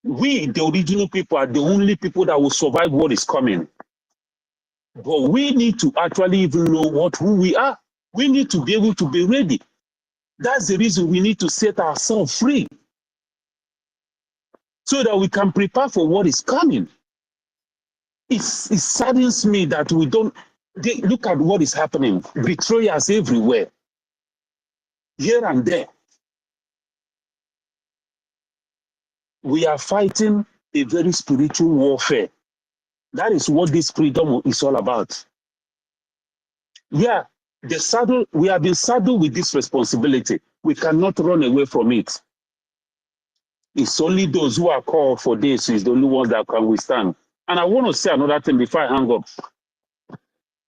We, the original people, are the only people that will survive what is coming. But we need to actually even know who we are. We need to be able to be ready. That's the reason we need to set ourselves free so that we can prepare for what is coming. It saddens me that we don't look at what is happening. Betrayers everywhere, here and there. We are fighting a very spiritual warfare. That is what this freedom is all about. Yeah, we have been saddled with this responsibility. We cannot run away from it. It's only those who are called for this is the only ones that can withstand. And I want to say another thing before I hang up.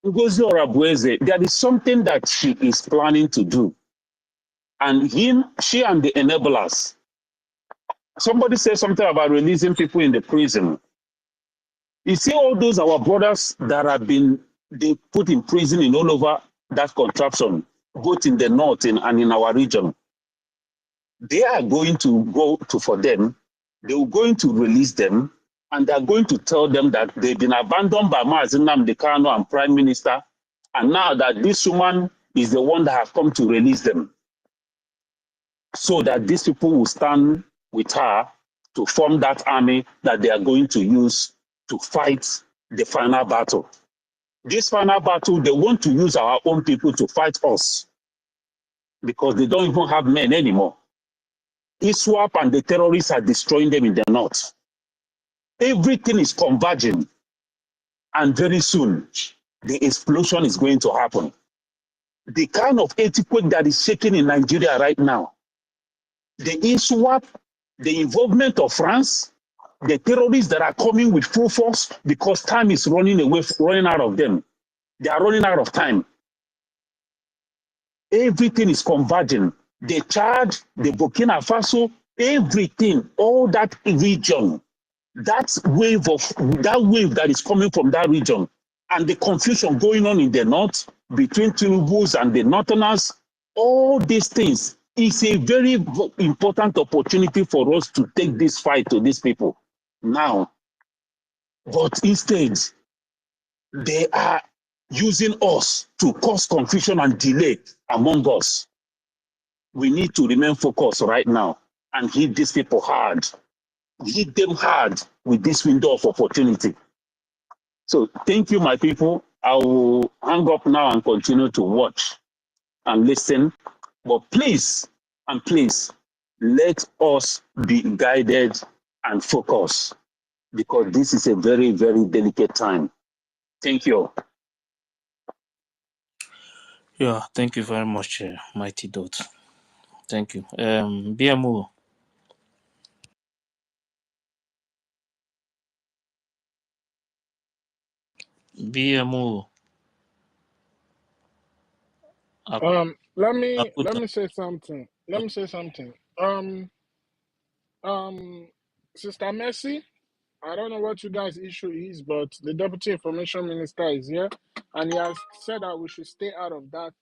NGOZI Orabueze, there is something that she is planning to do. And she and the enablers. Somebody said something about releasing people in the prison. You see all those our brothers that have been put in prison in all over that contraption, both in the north and in our region. They are going to go for them. They are going to release them, and they are going to tell them that they've been abandoned by Mazi Nnamdi Kanu and Prime Minister, and now that this woman is the one that has come to release them, so that these people will stand with her to form that army that they are going to use to fight the final battle. This final battle, they want to use our own people to fight us because they don't even have men anymore. ISWAP and the terrorists are destroying them in the north. Everything is converging, and very soon the explosion is going to happen. The kind of earthquake that is shaking in Nigeria right now, the ISWAP, the involvement of France, the terrorists that are coming with full force because time is running out of them. They are running out of time. Everything is converging. The Chad, the Burkina Faso, everything, all that region, that wave that is coming from that region, and the confusion going on in the north between Tinubus and the Northerners, all these things is a very important opportunity for us to take this fight to these people now. But instead, they are using us to cause confusion and delay among us. We need to remain focused right now and hit these people hard. Hit them hard with this window of opportunity. So thank you, my people. I will hang up now and continue to watch and listen. But please, and please, let us be guided and focused because this is a very, very delicate time. Thank you. Yeah, thank you very much, Mighty Dot. Thank you. BMO. BMO. Let me say something. Sister Mercy, I don't know what you guys' issue is, but the Deputy Information Minister is here, and he has said that we should stay out of that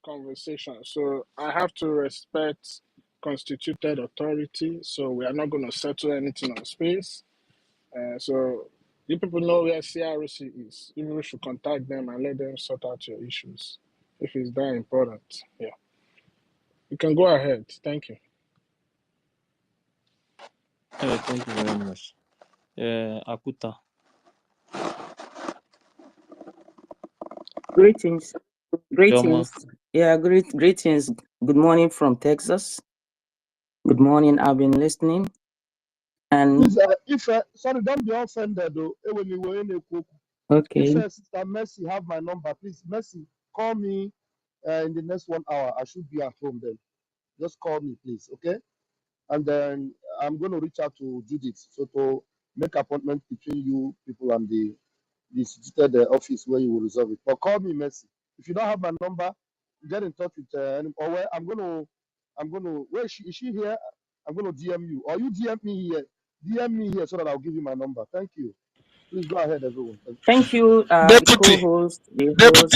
conversation. So I have to respect constituted authority. So we are not going to settle anything on space. So you people know where CRC is. You people should contact them and let them sort out your issues. if it's that important. Yeah, you can go ahead. Thank you. Thank you very much. Akuta. Greetings. Joma. Greetings. Yeah, greetings. Good morning from Texas. Good morning. I've been listening. And Please, if sorry, don't be offended though. When you were in a cook, okay. if Sister Mercy have my number, please, Mercy, call me in the next 1 hour. I should be at home then. Just call me, please, okay? And then I'm going to reach out to Judith so to make appointment between you people and the situated office where you will resolve it. But call me, Mercy. If you don't have my number, get in touch with or where I'm gonna where is she here? I'm gonna DM you, or you DM me here. DM me here so that I'll give you my number. Thank you. Please go ahead, everyone. Thank you, the Deputy, co-host, the host.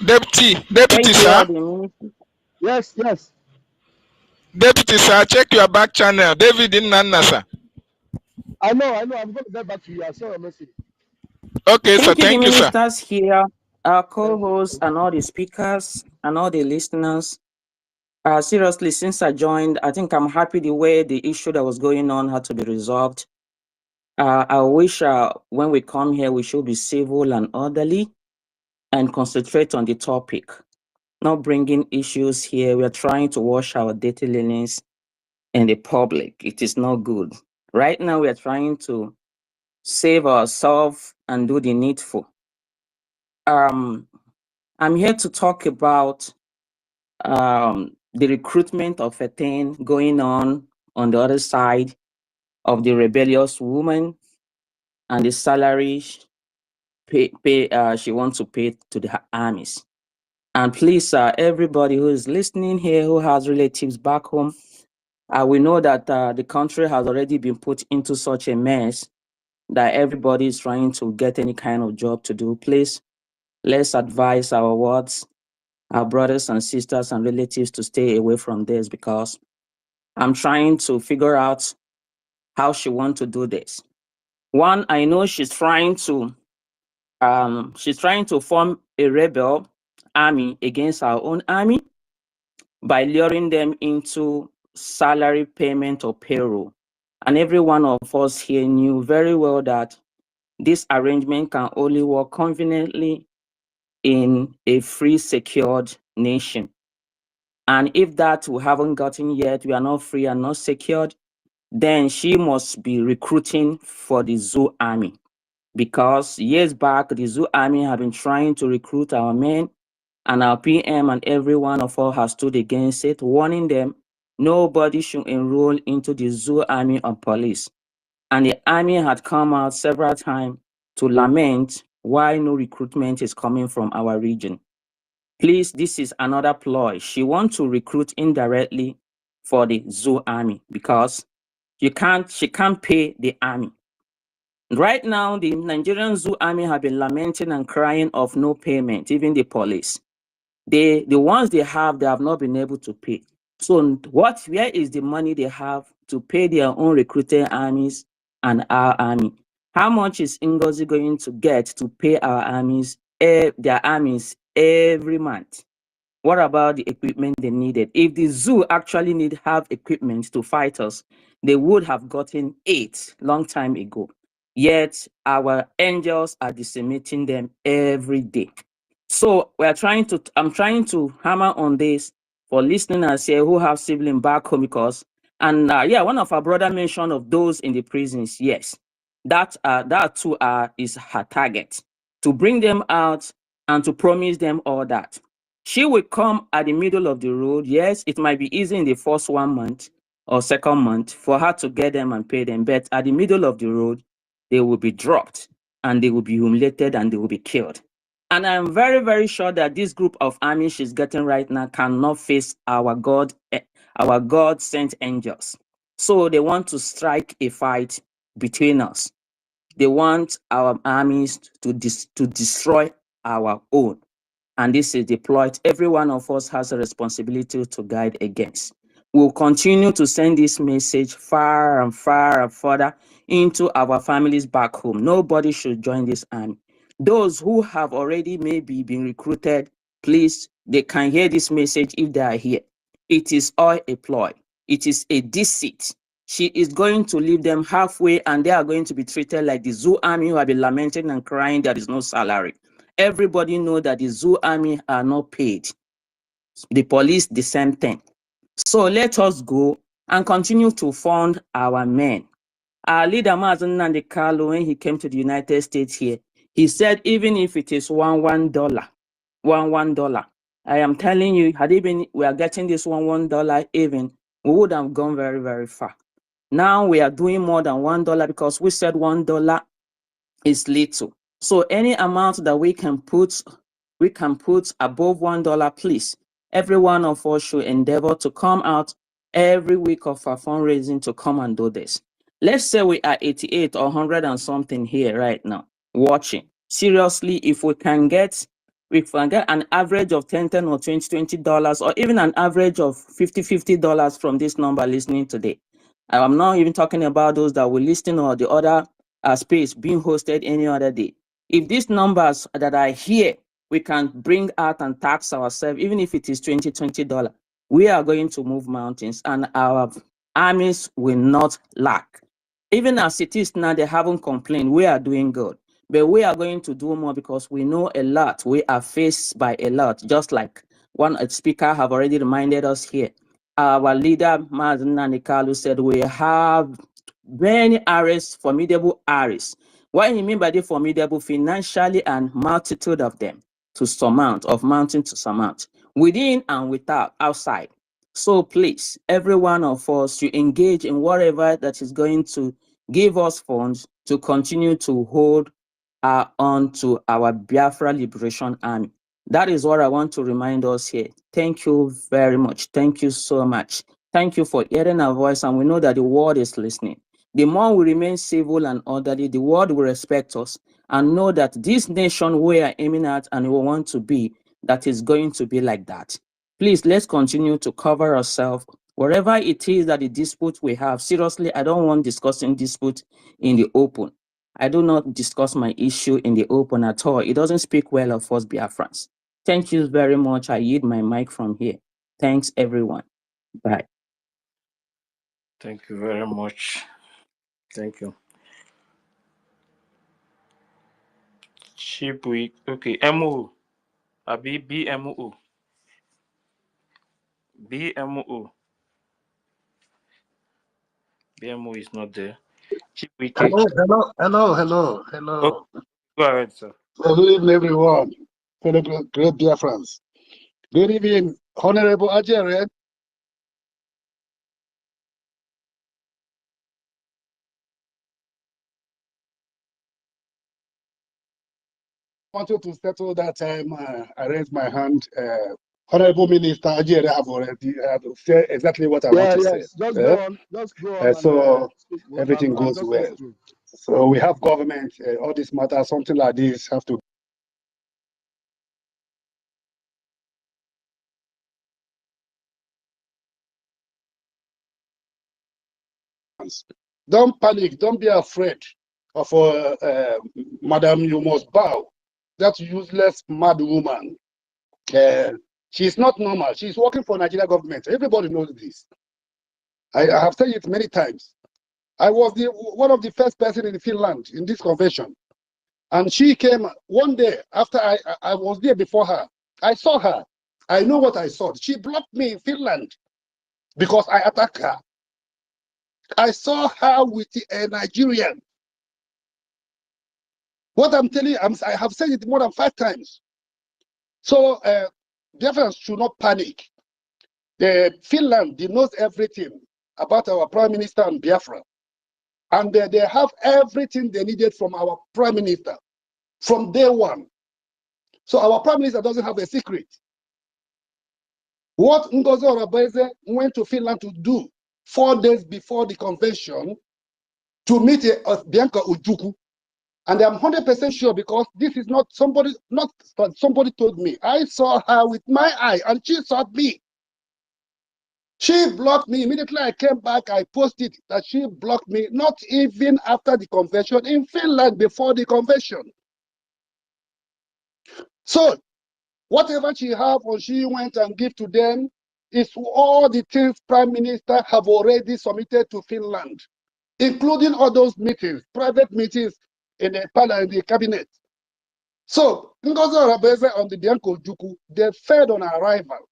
Deputy, Thank you, sir. Yes. Deputy, sir, check your back channel. David in Nana, sir. I know. I'm going to get back to you. I saw your message. Okay, Thank you, the sir. ministers here, our co-hosts, and all the speakers, and all the listeners. Seriously, since I joined, I think I'm happy the way the issue that was going on had to be resolved. I wish when we come here, we should be civil and orderly and concentrate on the topic, not bringing issues here. We are trying to wash our dirty linens in the public. It is not good. Right now, we are trying to save ourselves and do the needful. I'm here to talk about the recruitment of a thing going on the other side of the rebellious woman and the salary she wants to pay to the armies. And please, everybody who is listening here who has relatives back home, we know that the country has already been put into such a mess that everybody is trying to get any kind of job to do. Please, let's advise our wards, our brothers and sisters and relatives to stay away from this, because I'm trying to figure out how she wants to do this. One, I know she's trying to form a rebel army against our own army by luring them into salary payment or payroll. And every one of us here knew very well that this arrangement can only work conveniently in a free, secured nation. And if that we haven't gotten yet, we are not free and not secured, then she must be recruiting for the zoo army. Because years back, the zoo army have been trying to recruit our men, and our PM and every one of us has stood against it, warning them nobody should enroll into the zoo army or police. And the army had come out several times to lament why no recruitment is coming from our region. Please, this is another ploy. She wants to recruit indirectly for the zoo army because she can't pay the army. Right now, the Nigerian zoo army have been lamenting and crying of no payment, even the police. The ones they have not been able to pay. So where is the money they have to pay their own recruited armies and our army? How much is NGOZI going to get to pay our armies, their armies every month? What about the equipment they needed? If the zoo actually have equipment to fight us, they would have gotten 8 long time ago. Yet our angels are decimating them every day. So I'm trying to hammer on this for listeners here who have siblings back home, because, and one of our brother mentioned of those in the prisons. Yes, that too is her target, to bring them out and to promise them all that. She will come at the middle of the road. Yes, it might be easy in the first 1 month or second month for her to get them and pay them, but at the middle of the road, they will be dropped and they will be humiliated and they will be killed. And I'm very, very sure that this group of army she's getting right now cannot face our God-sent angels. So they want to strike a fight between us. They want our armies to destroy our own. And this is deployed. Every one of us has a responsibility to guide against. We'll continue to send this message far and far and further into our families back home. Nobody should join this army. Those who have already maybe been recruited, please, they can hear this message if they are here. It is all a ploy. It is a deceit. She is going to leave them halfway and they are going to be treated like the zoo army who have been lamenting and crying there is no salary. Everybody know that the zoo army are not paid. The police, the same thing. So let us go and continue to fund our men. Our leader, Mazen Nnamdi Kanu, when he came to the United States here, he said, even if it is $1, I am telling you, had even we are getting this $1 even, we would have gone very, very far. Now we are doing more than $1 because we said $1 is little. So any amount that we can put above $1, please. Every one of us should endeavor to come out every week of our fundraising to come and do this. Let's say we are 88 or 100 and something here right now watching. Seriously, if we can get an average of $10 or $20 or even an average of $50 from this number listening today. I'm not even talking about those that will listen or the other space being hosted any other day. If these numbers that are here, we can bring out and tax ourselves, even if it is $20, we are going to move mountains and our armies will not lack. Even as it is now, they haven't complained. We are doing good. But we are going to do more because we know a lot. We are faced by a lot, just like one speaker have already reminded us here. Our leader, Mazen Nnamdi Kanu, said we have many areas, formidable areas. What you mean by the formidable? Financially and multitude of them to surmount, of mountain to surmount, within and without, outside. So please, every one of us should engage in whatever that is going to give us funds to continue to hold on to our Biafra Liberation Army. That is what I want to remind us here. Thank you very much. Thank you so much. Thank you for hearing our voice, and we know that the world is listening. The more we remain civil and orderly, the world will respect us and know that this nation we are aiming at and we want to be, that is going to be like that. Please, let's continue to cover ourselves. Wherever it is that the dispute we have, seriously, I don't want discussing dispute in the open. I do not discuss my issue in the open at all. It doesn't speak well of us Biafrans. Thank you very much. I yield my mic from here. Thanks, everyone. Bye. Thank you very much. Thank you. Cheap week. Okay, MO. Abi BMO. BMO. BMO is not there. Cheap week. Hello. Oh, go ahead, sir. Good evening, everyone. Fellow great Biafrans. Good evening, Honorable Ajere. Wanted to settle that time. I raised my hand. Honorable Minister Ajere have already said exactly what I want to say. Just go on. Just go on. So everything goes well. So we have government. All this matter, something like this, have to. Don't panic. Don't be afraid of Madam. You must bow. That useless mad woman. She's not normal. She's working for Nigeria government. Everybody knows this. I have said it many times. I was one of the first person in Finland in this convention. And she came one day after I was there before her. I saw her. I know what I saw. She blocked me in Finland because I attacked her. I saw her with a Nigerian. What I'm telling you, I have said it more than 5 times. So Biafrans should not panic. Finland knows everything about our Prime Minister and Biafra. And they have everything they needed from our Prime Minister from day one. So our Prime Minister doesn't have a secret. What NGOZI Orabaeze went to Finland to do 4 days before the convention to meet Bianca Ojukwu. And I'm 100% sure because this is not somebody told me. I saw her with my eye and she saw me. She blocked me. Immediately I came back, I posted that she blocked me, not even after the convention, in Finland before the convention. So whatever she have or she went and give to them is all the things Prime Minister have already submitted to Finland, including all those meetings, private meetings in the parliament, in the cabinet. So Ngozi Oronbese on the Bianco Ojukwu, they fed on arrival.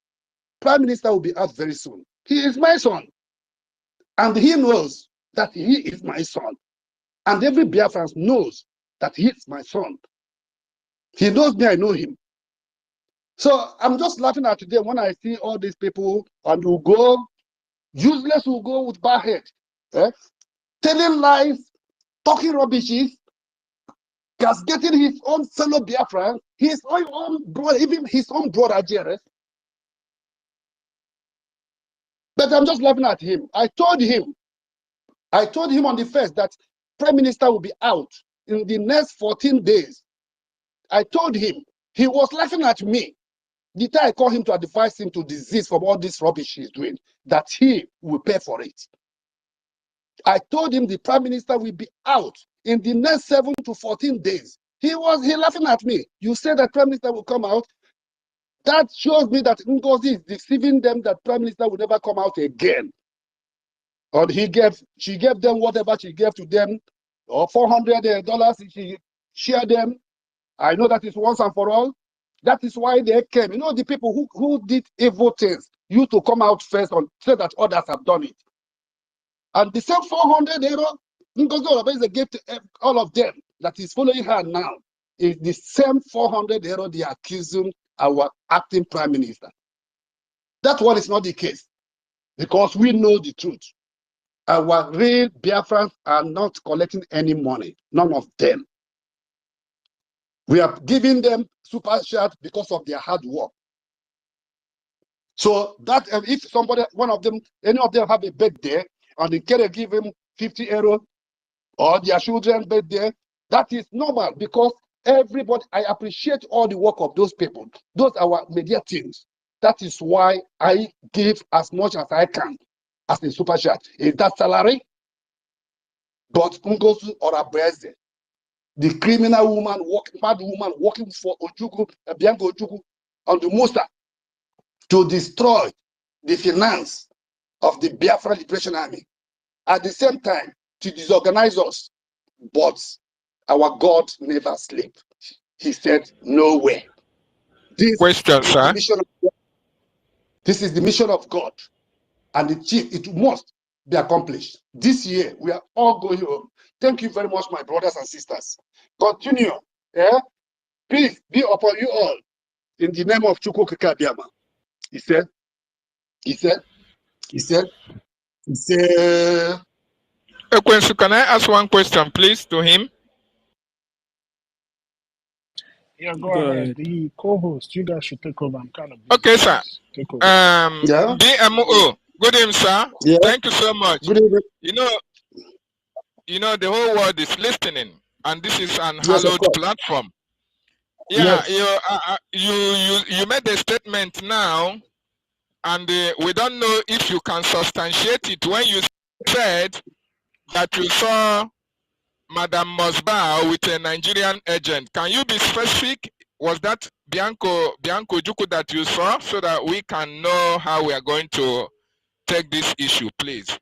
Prime Minister will be out very soon. He is my son. And he knows that he is my son. And every Biafran knows that he is my son. He knows me, I know him. So I'm just laughing at today when I see all these people and who go, useless who go with bad head, telling lies, talking rubbishes, casting his own fellow Biafran, his own brother, even his own brother, JRS. But I'm just laughing at him. I told him on the first that Prime Minister will be out in the next 14 days. I told him. He was laughing at me. The time I called him to advise him to desist from all this rubbish he's doing, that he will pay for it. I told him the Prime Minister will be out in the next 7 to 14 days. He laughing at me. You said that Prime Minister will come out. That shows me that NGOZI is deceiving them, that Prime Minister will never come out again. Or she gave them whatever she gave to them, or $400 she shared them. I know that is once and for all. That is why they came. You know, the people who did evil things, you to come out first and say that others have done it. And the same 400 euro, Ngozi Oronbese gave to all of them that is following her now, is the same 400 euro they are accusing our acting Prime Minister. That one is not the case, because we know the truth. Our real Biafrans are not collecting any money, none of them. We are giving them super chat because of their hard work. So that if somebody, any of them have a birthday and they can give him 50 euro or their children's birthday, that is normal, because everybody, I appreciate all the work of those people. Those are our media teams. That is why I give as much as I can as a super chat. Is that salary? But Ngozi Oronbese, the criminal woman, mad woman working for Ojukwu, Bianco Ojukwu, on the Musa to destroy the finance of the Biafra Liberation Army. At the same time, to disorganize us. But our God never sleeps. He said, no way. This Question, is sir. the mission of God. This is the mission of God. And it must be accomplished. This year, we are all going home. Thank you very much, my brothers and sisters. Continue. Peace be upon you all. In the name of Chukwu Okike Abiama. He said, Ekwensu, can I ask one question, please, to him? Yeah, go ahead. The co-host, you guys should take over. I'm kind of busy. Okay, sir. Take over. DMO, good evening, sir. Yeah. Thank you so much. Good evening. You know, the whole world is listening, and this is an Yes, hallowed platform. Yeah, you made a statement now, and we don't know if you can substantiate it when you said that you saw Madam Mosba with a Nigerian agent. Can you be specific? Was that Bianco Ojukwu that you saw, so that we can know how we are going to take this issue, please?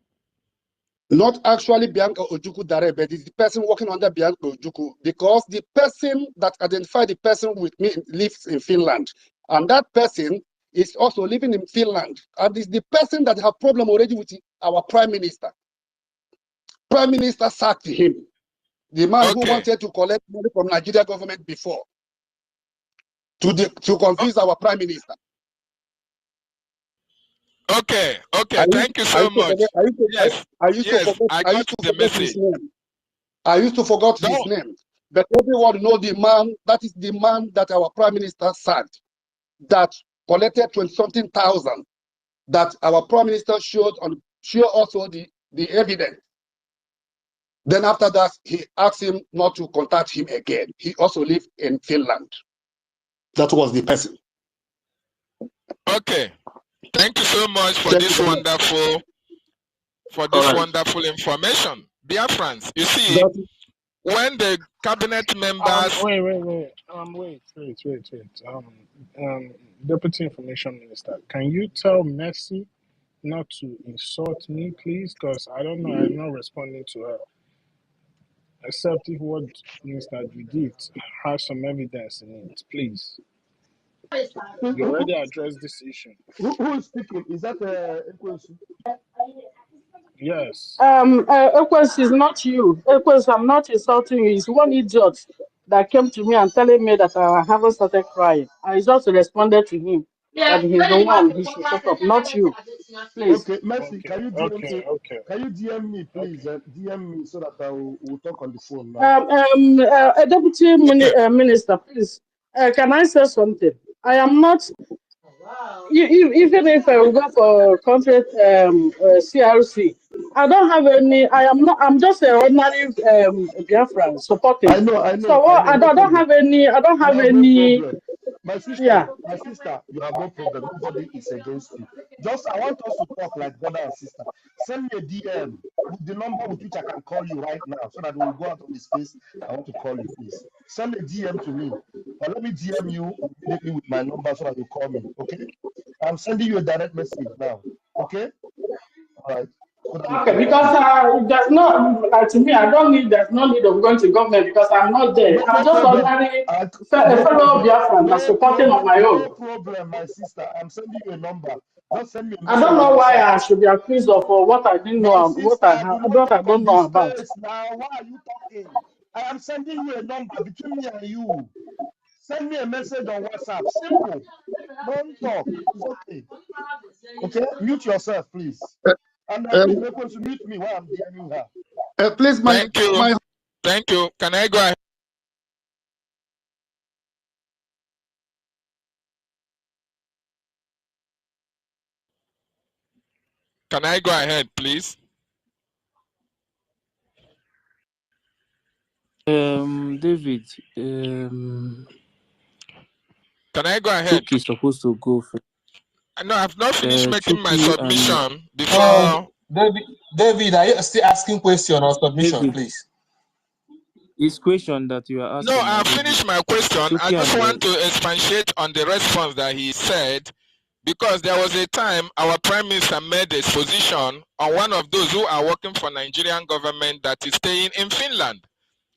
Not actually Bianco Ojukwu direct, but it's the person working under Bianco Ojukwu, because the person that identified the person with me lives in Finland, and that person is also living in Finland, and is the person that have problem already with our Prime Minister. Prime Minister sacked him, the man who wanted to collect money from Nigeria government before, to confuse our Prime Minister. Okay, thank you so much. I used to forget his name. I used to forget his name. But everyone knows the man, that is the man that our Prime Minister sacked, that collected 20-something thousand, that our Prime Minister showed also the evidence. Then after that, he asked him not to contact him again. He also lived in Finland. That was the person. Okay. Thank you so much for this wonderful wonderful information. BIAFRANS, you see, when the cabinet members Wait. Deputy Information Minister, can you tell Mercy not to insult me, please? Because I don't know, I'm not responding to her. Except if what Minister Judith has some evidence in it, please. You already addressed this issue. Who is speaking? Is that Ekwensu? Yes. Equus is not you. Equus, I'm not insulting you. It's one idiot that came to me and telling me that I haven't started crying. I just responded to him that he's the one he should shut up, not you. Please. Okay, Mercy, can you DM me? Okay. Can you DM me, please? DM me so that we'll talk on the phone now. Deputy Minister, please. Can I say something? I am not. Even if I will go for contract CRC, I don't have any. I am not. I'm just an ordinary Biafran supporting. I know. So I don't have any. I don't have any. No my sister, Yeah. You have no problem. Nobody is against you. Just I want us to talk like brother and sister. Send me a DM with the number with which I can call you right now, so that we'll go out of the space. I want to call you, please. Send a DM to me, or let me DM you immediately with my number so that you call me. Okay? I'm sending you a direct message now. Okay? All right. Okay, because there's no to me. I don't need. There's no need of going to government because I'm not there. No, I'm just ordinary fellow Biafran that's supporting on my own. No problem, my sister. I'm sending you a number. Just send me a I message. don't know why I should be accused of what I didn't know, what I don't know about. Now, why are you talking? I am sending you a number between me and you. Send me a message on WhatsApp. Simple. Don't talk. It's okay. Okay? Mute yourself, please. And please make one to mute me while I'm DMing her. Please, Thank you. Can I go ahead? Can I go ahead, please? David. Can I go ahead? Chucky is supposed to go first. No, I've not finished making my Chucky submission before. David, are you still asking question or submission, David, please? it's question that you are asking. No, I've finished my question. Chucky I just want to expatiate on the response that he said, because there was a time our Prime Minister made a position on one of those who are working for Nigerian government that is staying in Finland,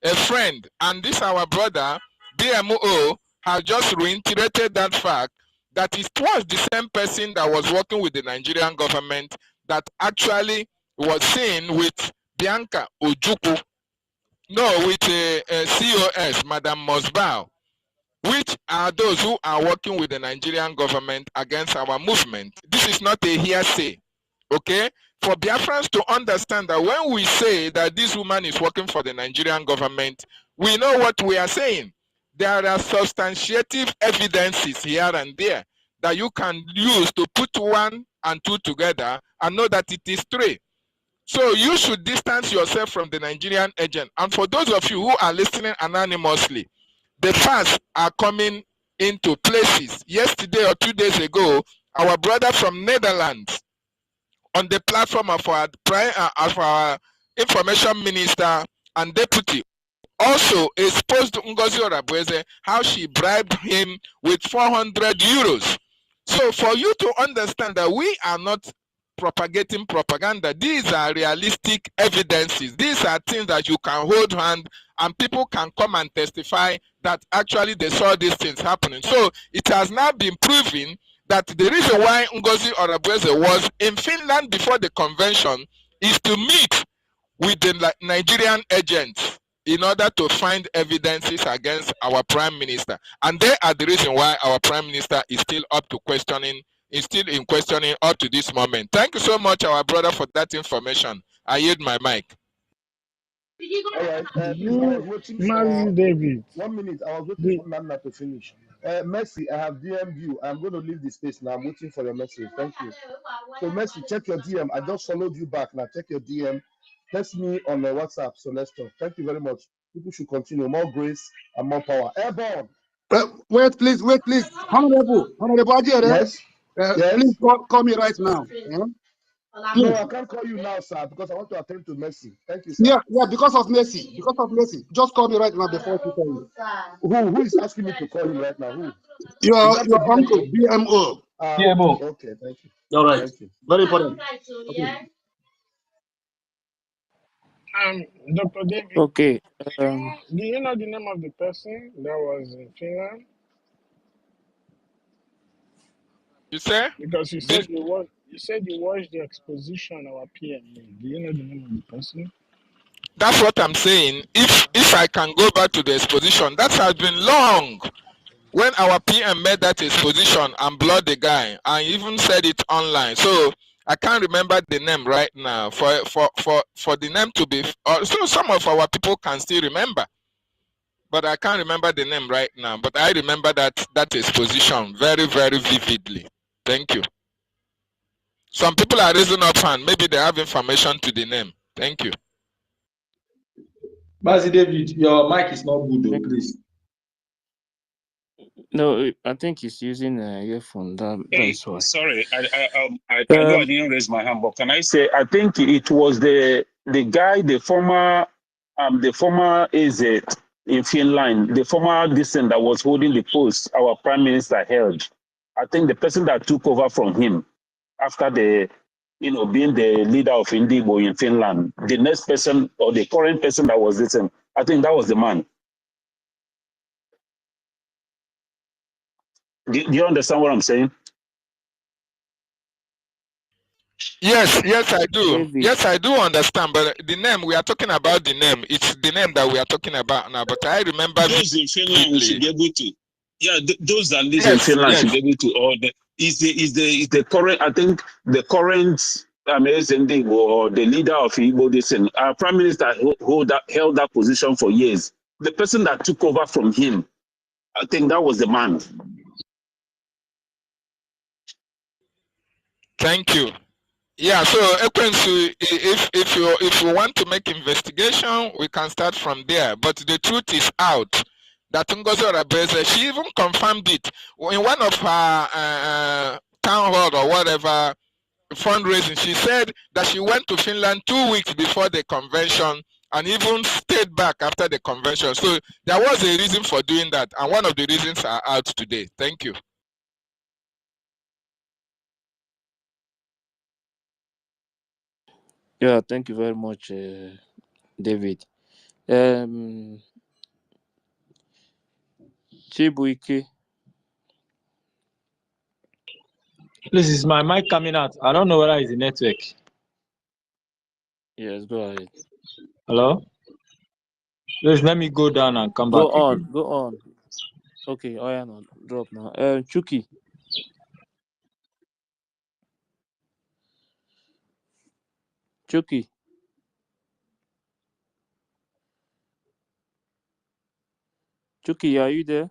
a friend, and this our brother, DMO, has just reiterated that fact that it was the same person that was working with the Nigerian government that actually was seen with Bianca Ojukwu, with COS, Madam Mosbao, which are those who are working with the Nigerian government against our movement. This is not a hearsay, okay? For Biafrans to understand that when we say that this woman is working for the Nigerian government, we know what we are saying. There are substantiative evidences here and there that you can use to put 1 and 2 together and know that it is 3. So you should distance yourself from the Nigerian agent. And for those of you who are listening anonymously, the facts are coming into places. Yesterday or 2 days ago, our brother from Netherlands, on the platform of our information minister and deputy, also exposed NGOZI Orabueze how she bribed him with 400 euros. So for you to understand that we are not propagating propaganda, these are realistic evidences. These are things that you can hold hand and people can come and testify that actually they saw these things happening. So it has now been proven that the reason why NGOZI Orabueze was in Finland before the convention is to meet with the Nigerian agents in order to find evidences against our prime minister. And they are the reason why our prime minister is still up to questioning, is still in questioning up to this moment. Thank you so much, our brother, for that information. I yield my mic. All right. Please, I was waiting David. 1 minute. I was waiting for Nana to finish. Mercy, I have DM'd you. I'm going to leave the space now. I'm waiting for your message. Thank you. So, Mercy, check your DM. I just followed you back. Now, check your DM. Text me on the WhatsApp. So, let's talk. Thank you very much. People should continue. More grace and more power. Airborne. Wait, please. Honorable Ajere. Yes. Yes. Please call me right now. Yeah? No, I can't call you now, sir, because I want to attend to Mercy. Thank you, sir. Yeah, because of Mercy. Because of Mercy. Just call me right now before you call you. Who is asking me to call him right now? Who? You Is are that you the are on to BMO? BMO. BMO. Okay, thank you. All right. Thank you. Very important. Okay. Dr. David, Okay. do you know the name of the person that was in Finland? You say? Because you Did, said you watched the exposition our PMA. Do you know the name of the person? that's what I'm saying. If I can go back to the exposition, that has been long. When our PM made that exposition and blocked the guy and even said it online. So I can't remember the name right now. For the name to be, so some of our people can still remember, but I can't remember the name right now. But I remember that exposition very, very vividly. Thank you. Some people are raising up hand. Maybe they have information to the name. Thank you. Mazi David, your mic is not good though, Thank- please. No, I think he's using a earphone. That Hey, is why. sorry, I know I didn't raise my hand, but can I say I think it was the guy, the former AZ in Finland, the former distant that was holding the post our prime minister held. I think the person that took over from him after being the leader of Indigo in Finland, the next person or the current person that was distant, I think that was the man. Do you understand what I'm saying? Yes, I do. David. Yes, I do understand. But the name we are talking about, the name, it's the name that we are talking about now. But I remember Those in Finland we should be able to. Yeah, those that live in yes, Finland should yes. be able to. Or is the current? I think the current SND or the leader of Igbo, our prime minister held that position for years. The person that took over from him, I think that was the man. Thank you. Yeah, so Ekwensu, if you want to make investigation, we can start from there. But the truth is out that Ngozi Orabeze, she even confirmed it in one of her town hall or whatever fundraising. She said that she went to Finland 2 weeks before the convention and even stayed back after the convention. So there was a reason for doing that, and one of the reasons are out today. Thank you. Yeah, thank you very much, David. Chibuike. Please, is my mic coming out? I don't know whether it's the network. Yes, go ahead. Hello? Please let me go down and come Go back on, again. go on. Okay, oh yeah, no, drop now. Chuki. Chuki. Chuki, are you there?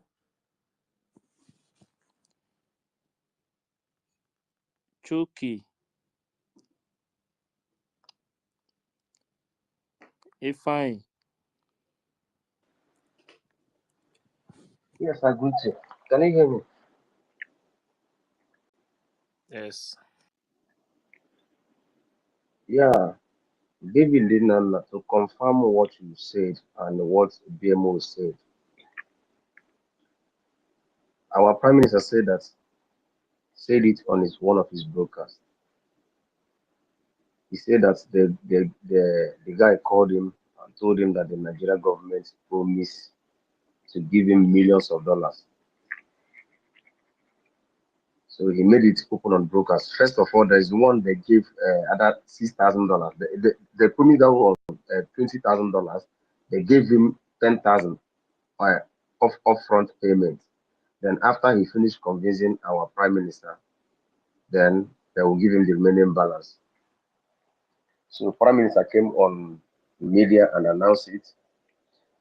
Chuki. Fine. Yes, I good you. Can you hear me? Yes. Yeah, David Linana, to confirm what you said and what BMO said. Our Prime Minister said it on one of his broadcasts. He said that the guy called him and told him that the Nigeria government promised to give him millions of dollars. So he made it open on broadcast. First of all, there is one they gave other $6,000. They promised that was $20,000. They gave him 10,000 upfront payment. Then after he finished convincing our Prime Minister, then they will give him the remaining balance. So Prime Minister came on media and announced it.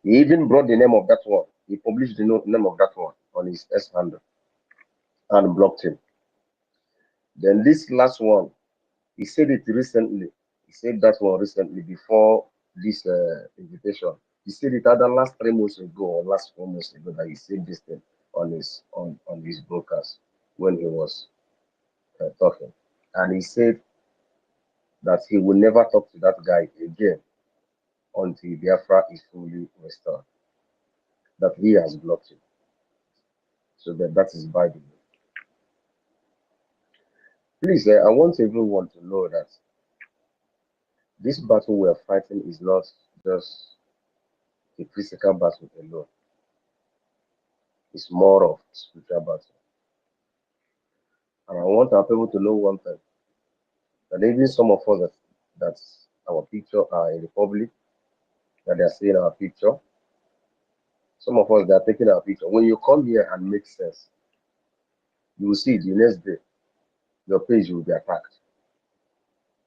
He even brought the name of that one. He published the name of that one on his S handle and blocked him. Then this last one, he said it recently. He said that one recently before this invitation. He said it either last 3 months ago or last 4 months ago that he said this thing on his broadcast when he was talking. And he said that he will never talk to that guy again until Biafra is fully restored. That he has blocked him. So that is by the way. Please, I want everyone to know that this battle we are fighting is not just a physical battle alone. It's more of spiritual battle. And I want our people to know one thing, that even some of us that our picture are in the public, that they are seeing our picture, some of us that are taking our picture. When you come here and make sense, you will see the next day, your page will be attacked.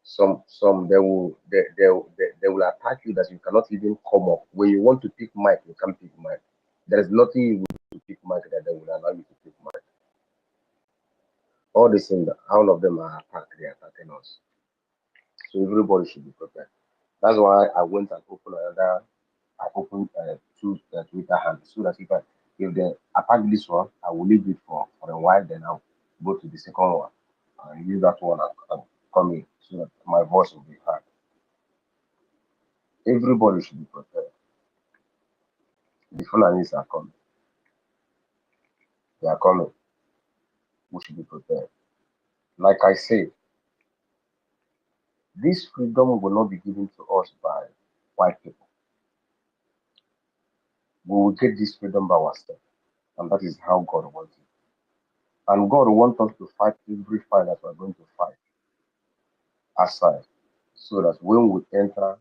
Some they will attack you that you cannot even come up. When you want to pick mic, you can't pick mic. There is nothing you will do to pick mic that they will allow you to pick mic. All these things, all of them are attacked. They are attacking us. So everybody should be prepared. That's why I went and opened another. I opened two Twitter handles so that if they attack this one, I will leave it for a while. Then I'll go to the second one and use that one and come in so that my voice will be heard. Everybody should be prepared. The Fulanis are coming. They are coming. We should be prepared. Like I said, this freedom will not be given to us by white people. We will get this freedom by ourselves. And that is how God wants it. And God wants us to fight every fight that we're going to fight aside, so that when we enter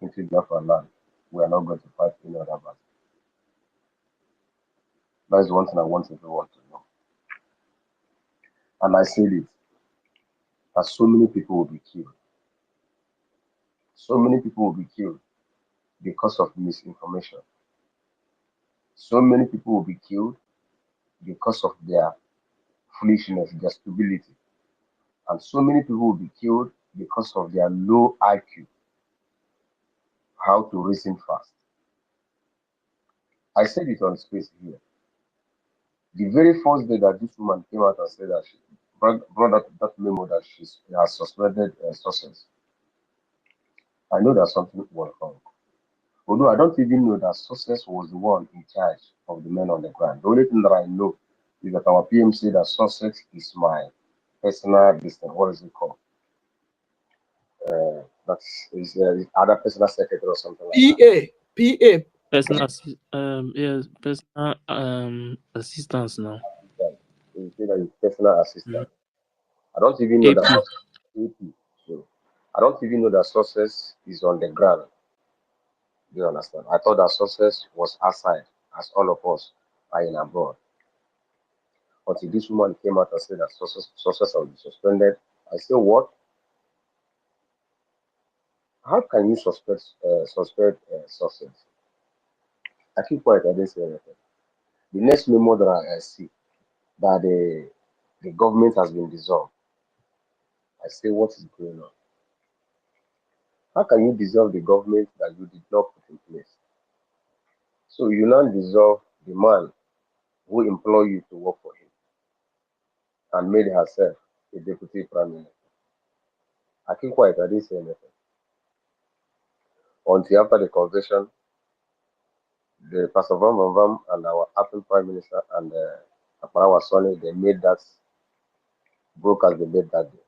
into Biafra land, we are not going to fight any other battle. That is one thing I want everyone to know. And I said it, that so many people will be killed. So many people will be killed because of misinformation. So many people will be killed because of their foolishness, their stupidity. And so many people will be killed because of their low IQ, how to reason fast. I said it on space here. The very first day that this woman came out and said that she brought that memo that she has suspended success, I know that something was wrong. Although I don't even know that success was the one in charge of the men on the ground. The only thing that I know is that our PM said that success is my personal business. What is it called? That's other personal secretary or something like that. PA. Personal, yes, personal assistance now. Yeah, you say that it's personal assistant. I don't even know that AP. So I don't even know that success is on the ground. Do you understand? I thought that success was outside, as all of us are in abroad. Until this woman came out and said that success will be suspended. I said, what? How can you suspend success? I keep quiet. I didn't say anything. The next memo that I see that the government has been dissolved. I say, what is going on? How can you dissolve the government that you did not put in place? So you now dissolve the man who employed you to work for him and made herself a deputy prime minister. I keep quiet. I didn't say anything. Until after the convention, the Pastor Vam and our acting prime minister and Aparawa Sonny, they made that broadcast they made that day.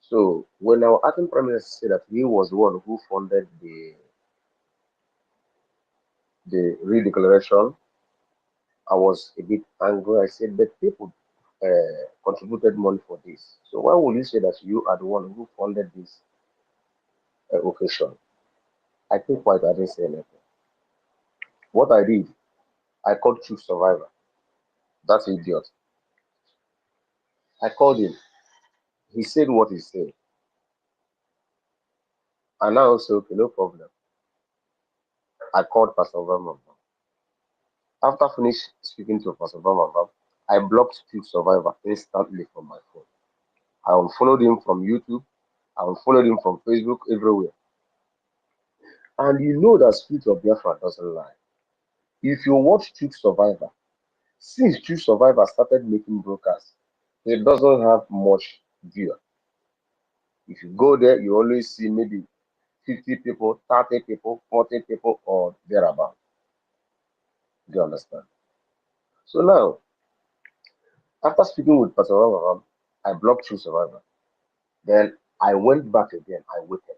So when our acting prime minister said that he was the one who funded the redeclaration, I was a bit angry. I said, but people contributed money for this. So why would you say that you are the one who funded this occasion? I think quite I didn't say anything. What I did, I called Chief Survivor. That idiot. I called him. He said what he said. And I also, okay, no problem. I called Pastor Vam. After finished speaking to Pastor Vam, I blocked Chief Survivor instantly from my phone. I unfollowed him from YouTube. I unfollowed him from Facebook, everywhere. And you know that Spirit of Biafra doesn't lie. If you watch Chief Survivor, since Chief Survivor started making broadcasts, it doesn't have much viewer. If you go there, you always see maybe 50 people, 30 people, 40 people, or thereabout. Do you understand? So now, after speaking with Pastor Abraham, I blocked through Survivor. Then I went back again. I waited.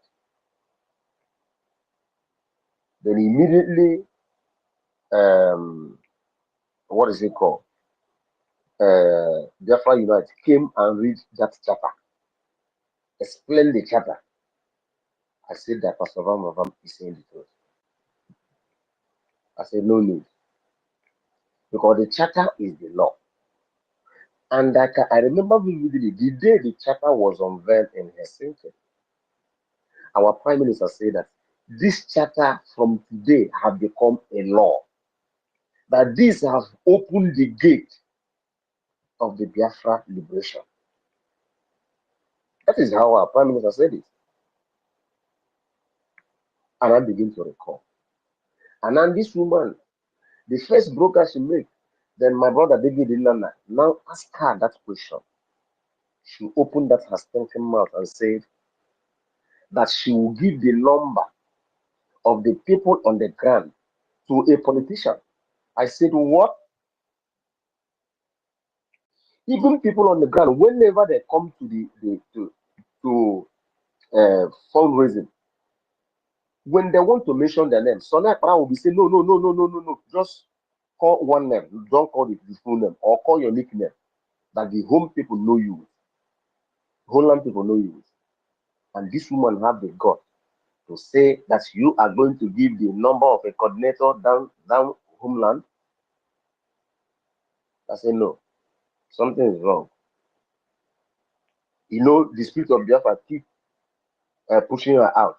Then immediately, what is it called? Biafra Unite came and read that chapter, explained the chapter. I said that Pastor Abraham is saying the truth. I said, no need. Because the charter is the law. And I remember vividly the day the charter was unveiled in Helsinki. Our Prime Minister said that this charter from today have become a law. That this has opened the gate of the Biafra liberation. That is how our Prime Minister said it. And I begin to recall. And then this woman, the first broker she made, then my brother David Ilana now ask her that question. She opened that her stinking mouth and said that she will give the number of the people on the ground to a politician. I said, what? Even people on the ground, whenever they come to fundraising, when they want to mention their name, Sonia Kara will be saying, no. Just call one name. Don't call the full name or call your nickname that the home people know you with. Homeland people know you with. And this woman have the gut to say that you are going to give the number of a coordinator down homeland. I say no, something is wrong. You know, the spirit of Biafra keep pushing her out.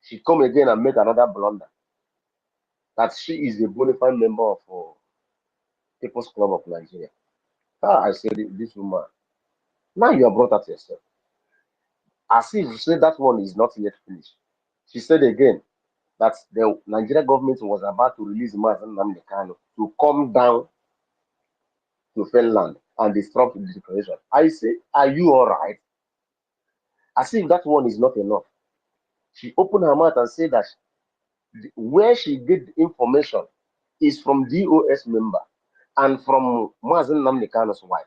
She come again and make another blunder. That she is a bona fide member of People's Club of Nigeria. I said, this woman, now you have brought out yourself. As if you said that one is not yet finished. She said again that the Nigeria government was about to release Mazen Namdekano to come down to Finland and disrupt the declaration. I say, are you all right? As if that one is not enough. She opened her mouth and said that where she get the information is from DOS member and from Mazen Namdekano's wife.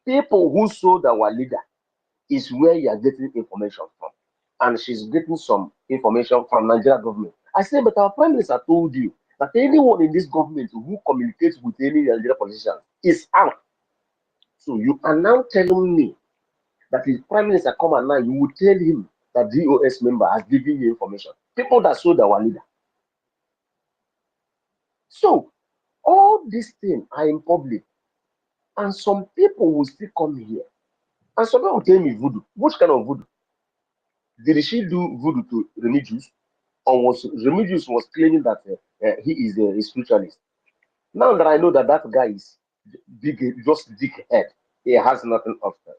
People who sold our leader is where you are getting information from. And she's getting some information from Nigeria government. I say, but our Prime Minister told you that anyone in this government who communicates with any Nigeria politician is out. So you are now telling me that if Prime Minister come and now you will tell him that DOS member has given you information. People that sold our leader. So all these things are in public. And some people will still come here. And some people will tell me voodoo. Which kind of voodoo? Did she do voodoo to Remigius? Or was Remigius was claiming that he is a spiritualist? Now that I know that that guy is big, just big head, he has nothing of that.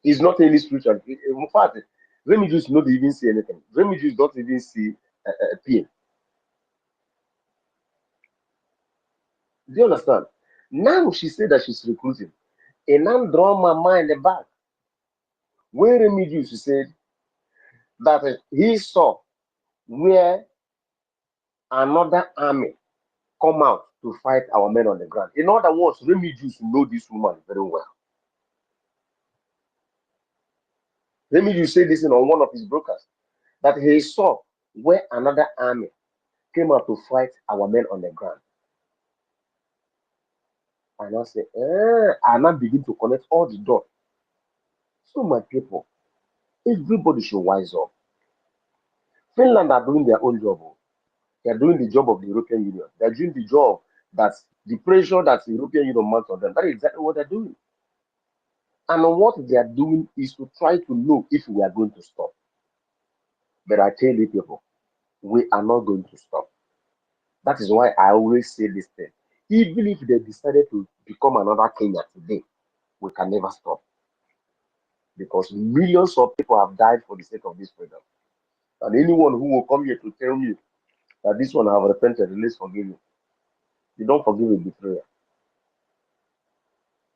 He's not any spiritual. In fact, Remigius not even see anything. Remigius don't even see pain. Do you understand? Now she said that she's recruiting. And now draw my mind back. Where Remigius said that he saw where another army come out to fight our men on the ground. In other words, Remigius know this woman very well. Remigius said this on one of his brokers, that he saw where another army came out to fight our men on the ground. And I say, and I begin to connect all the dots. So my people, everybody should wise up. Finland are doing their own job. They are doing the job of the European Union. They are doing the job that the pressure that the European Union mounts on them. That is exactly what they're doing. And what they are doing is to try to know if we are going to stop. But I tell you people, we are not going to stop. That is why I always say this thing. Even if they decided to become another Kenya today, we can never stop. Because millions of people have died for the sake of this freedom. And anyone who will come here to tell me that this one have repented, let's forgive you. You don't forgive a betrayer.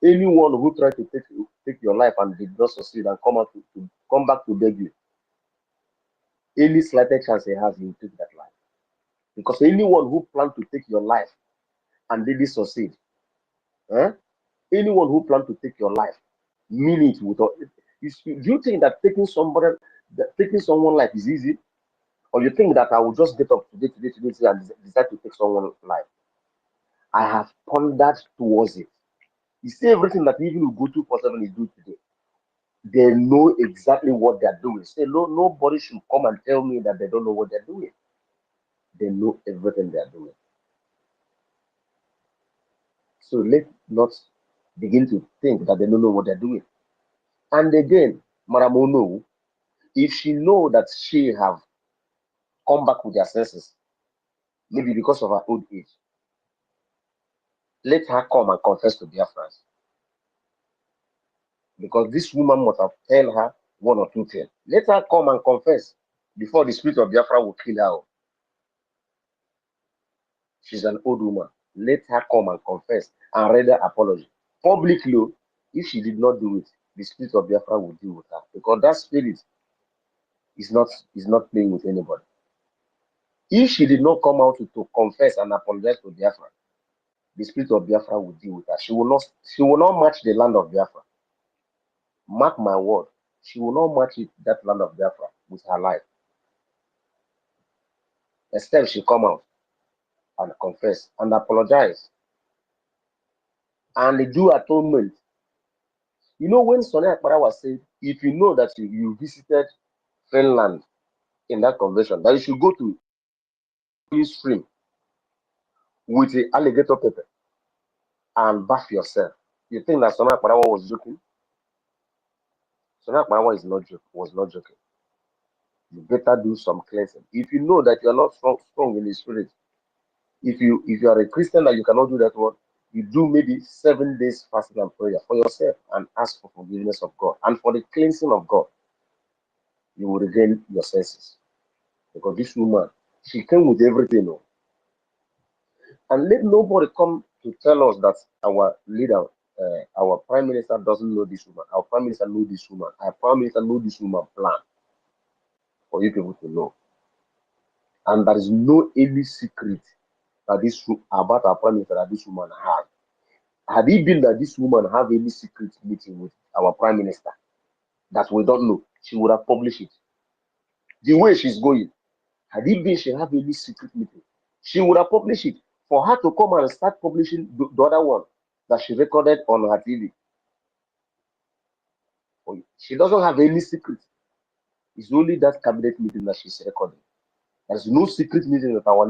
Anyone who tried to take your life and did not succeed and come back to beg you, any slightest chance he has, he will take that life. Because anyone who planned to take your life and didn't succeed, anyone who planned to take your life, mean it with all. Do you think that taking someone's life is easy? Or you think that I will just get up today and decide to take someone's life? I have pondered towards it. You see, everything that even you go 247 is doing today, they know exactly what they're doing. Say, no, nobody should come and tell me that they don't know what they're doing. They know everything they're doing. So let's not begin to think that they don't know what they're doing. And again, Maramono, if she know that she have come back with her senses, maybe because of her old age, let her come and confess to BIAFRANS. Because this woman must have told her one or two things. Let her come and confess before the spirit of Biafra will kill her. She's an old woman. Let her come and confess and render apology publicly. If she did not do it, the spirit of Biafra will deal with her, because that spirit is not playing with anybody. If she did not come out to confess and apologize to Biafra, the spirit of Biafra will deal with her. She will not match the land of Biafra. Mark my word, she will not match that land of Biafra with her life. Except she come out and confess and apologize and do atonement. You know, when Sonny Akpara was saying, if you know that you visited Finland in that convention, that you should go to stream with the alligator pepper and bath yourself. You think that Sonny Akpara was joking? Sonny Akpara was not joking. You better do some cleansing. If you know that you are not strong in the spirit, if you are a Christian that you cannot do that one, you do maybe 7 days fasting and prayer for yourself and ask for forgiveness of God and for the cleansing of God. You will regain your senses. Because this woman, she came with everything. And let nobody come to tell us that our leader, our prime minister doesn't know this woman. Our prime minister knows this woman. Our prime minister knows this woman plan for you people to know. And there is no any secret that about our prime minister that this woman had. Had it been that this woman have any secret meeting with our prime minister that we don't know, she would have published it. The way she's going, had it been she have any secret meeting, she would have published it. For her to come and start publishing the other one that she recorded on her TV, she doesn't have any secret. It's only that cabinet meeting that she's recording. There's no secret meeting that our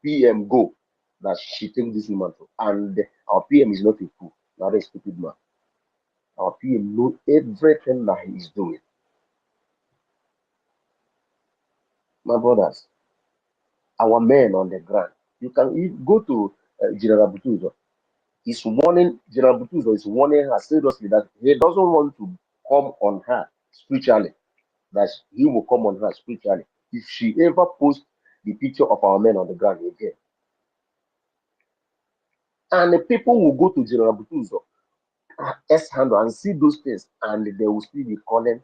PM go that she take this woman to. And our PM is not a fool, not a stupid man. Our PM knows everything that he is doing. My brothers, our men on the ground, you can go to General Butuzo. He's warning, General Butuzo is warning her seriously that he doesn't want to come on her spiritually, that he will come on her spiritually if she ever posts the picture of our men on the ground again. And the people will go to General Butuzo S-handle and see those things, and they will still be calling,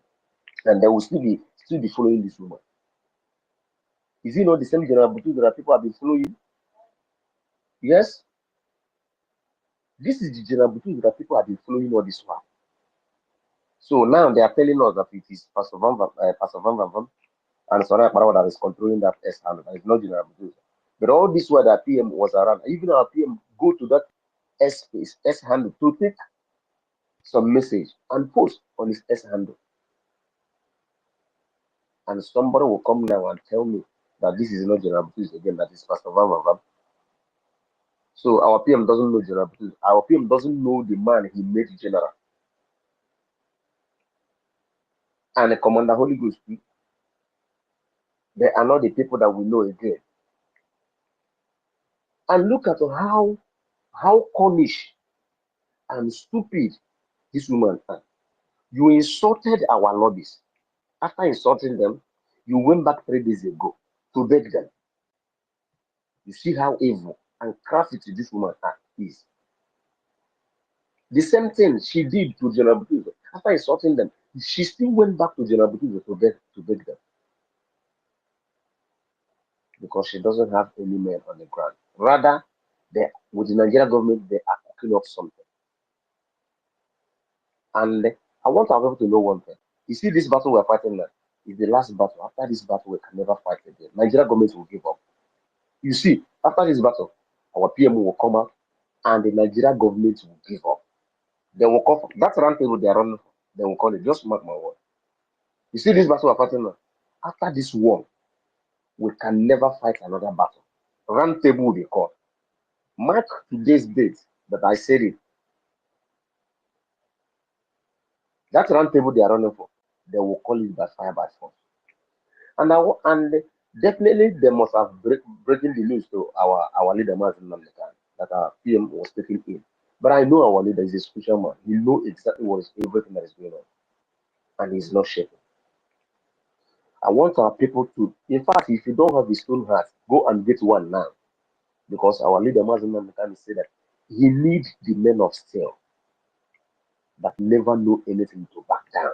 and they will still be following this woman. Is it not the same General Butuzo that people have been following? Yes. This is the General Butuzo that people have been following all this while. So now they are telling us that it is Pastor Van Van and Sonny Akpara that is controlling that S-handle. That is not General Butuzo. But all this while that PM was around, even our PM go to that S-space, S-handle to take some message and post on his S-handle. And somebody will come now and tell me that this is not General Butuzo again, that is Pastor Van Van. So our PM doesn't know General Butuzo. Our PM doesn't know the man he made general. And the Commander Holy Ghost, they are not the people that we know again. And look at how cornish and stupid this woman is. You insulted our lobbies. After insulting them, you went back 3 days ago to beg them. You see how evil and crafty this woman is. The same thing she did to General Butuzo. After insulting them, she still went back to General Butuzo to beg them because she doesn't have any men on the ground. Rather, with the Nigerian government, they are cooking up something. And I want our people to know one thing. You see, this battle we're fighting now is the last battle. After this battle, we can never fight again. Nigerian government will give up. You see, after this battle, our PMO will come out and the Nigerian government will give up. They will call for that round table they are running for. They will call it. Just mark my word. You see, this battle we're fighting now. After this war, we can never fight another battle. Round table will be called. Mark today's date that I said it. That round table they are running for, they will call it by fire by force. And definitely they must have breaking the news to our leader Martin Namdekan that our PM was taking in. But I know our leader is a special man. He knows exactly what is everything that is going on, and he's not shaking. I want our people to, in fact, if you don't have a stone heart, go and get one now, because our leader Martin Namdekan said that he needs the men of steel that never know anything to back down.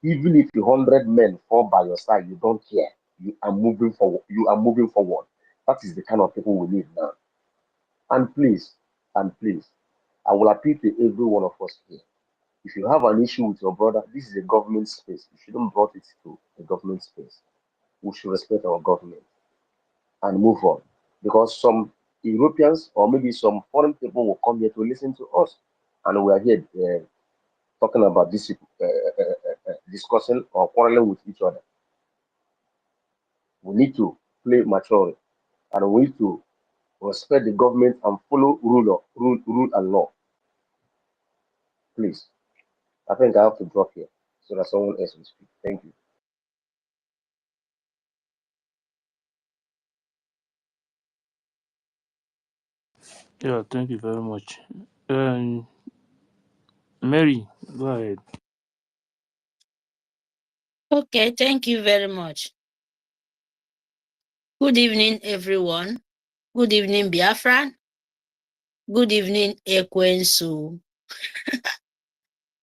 Even if 100 men fall by your side, you don't care. You are moving forward. You are moving forward. That is the kind of people we need now. And please, I will appeal to every one of us here. If you have an issue with your brother, this is a government space. You shouldn't brought it to a government space. We should respect our government and move on. Because some Europeans or maybe some foreign people will come here to listen to us. And we are here talking about this, discussing or quarreling with each other. We need to play maturely, and we need to respect the government and follow rule and law. Please, I think I have to drop here so that someone else will speak. Thank you. Yeah, thank you very much. Mary, go ahead. Okay, thank you very much. Good evening, everyone. Good evening, Biafran. Good evening, Ekwensu.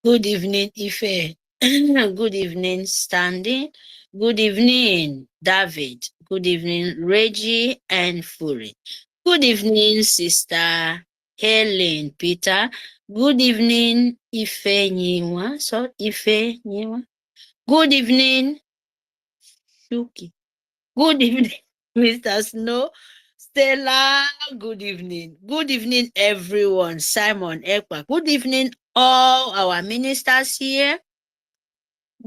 Good evening, Ife. Good evening, Standing. Good evening, David. Good evening, Reggie and Fury. Good evening, Sister Helen Peter. Good evening, Ife Nyiwa. So, Ife Nyiwa. Good evening, Shuki. Good evening, Mr. Snow. Stella, good evening. Good evening, everyone. Simon Ekpa. Good evening, all our ministers here.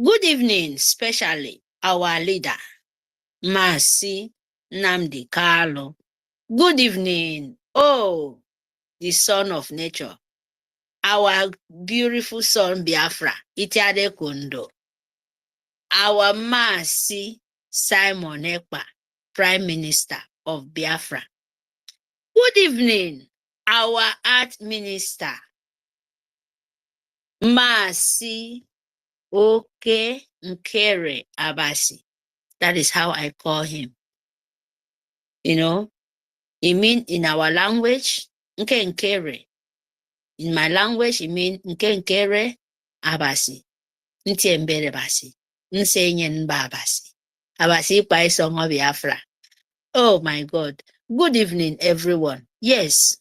Good evening, especially our leader, Mercy Nnamdi Kanu. Good evening, oh, the son of nature, our beautiful son Biafra, Itiade Kundo. Our Mercy Simon Ekpa, Prime Minister of Biafra. Good evening, our Art Minister, Mercy Oke Nkere Abasi. That is how I call him. You know, it means in our language, Nke Nkere. In my language, it means Nke Nkere Abasi. Ntiembere Basi. Nsenyen Babasi. Abasi Pai Song of Biafra. Oh my God. Good evening, everyone. Yes,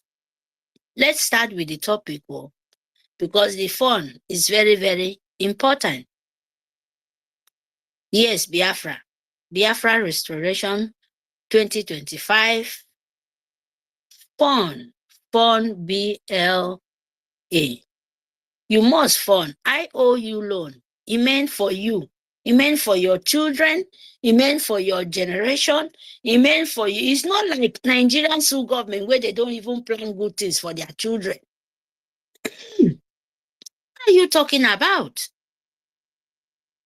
let's start with the topic, because the fun is very, very important. Yes, Biafra. Biafra Restoration 2025. Fun. Fun, BLA. You must fund. I owe you loan. It meant for you. It meant for your children. It meant for your generation. It meant for you. It's not like Nigerian school government where they don't even plan good things for their children. What are you talking about?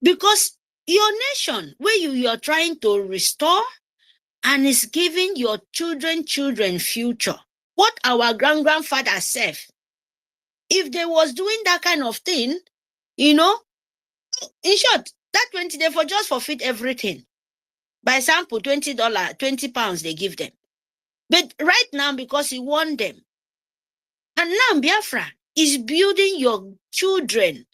Because your nation, where you are trying to restore and is giving your children future. What our grandfather said, if they was doing that kind of thing, you know, in short, that 20 they for just forfeit everything. By example, $20, 20 pounds they give them. But right now, because he won them, and now Biafra is building your children.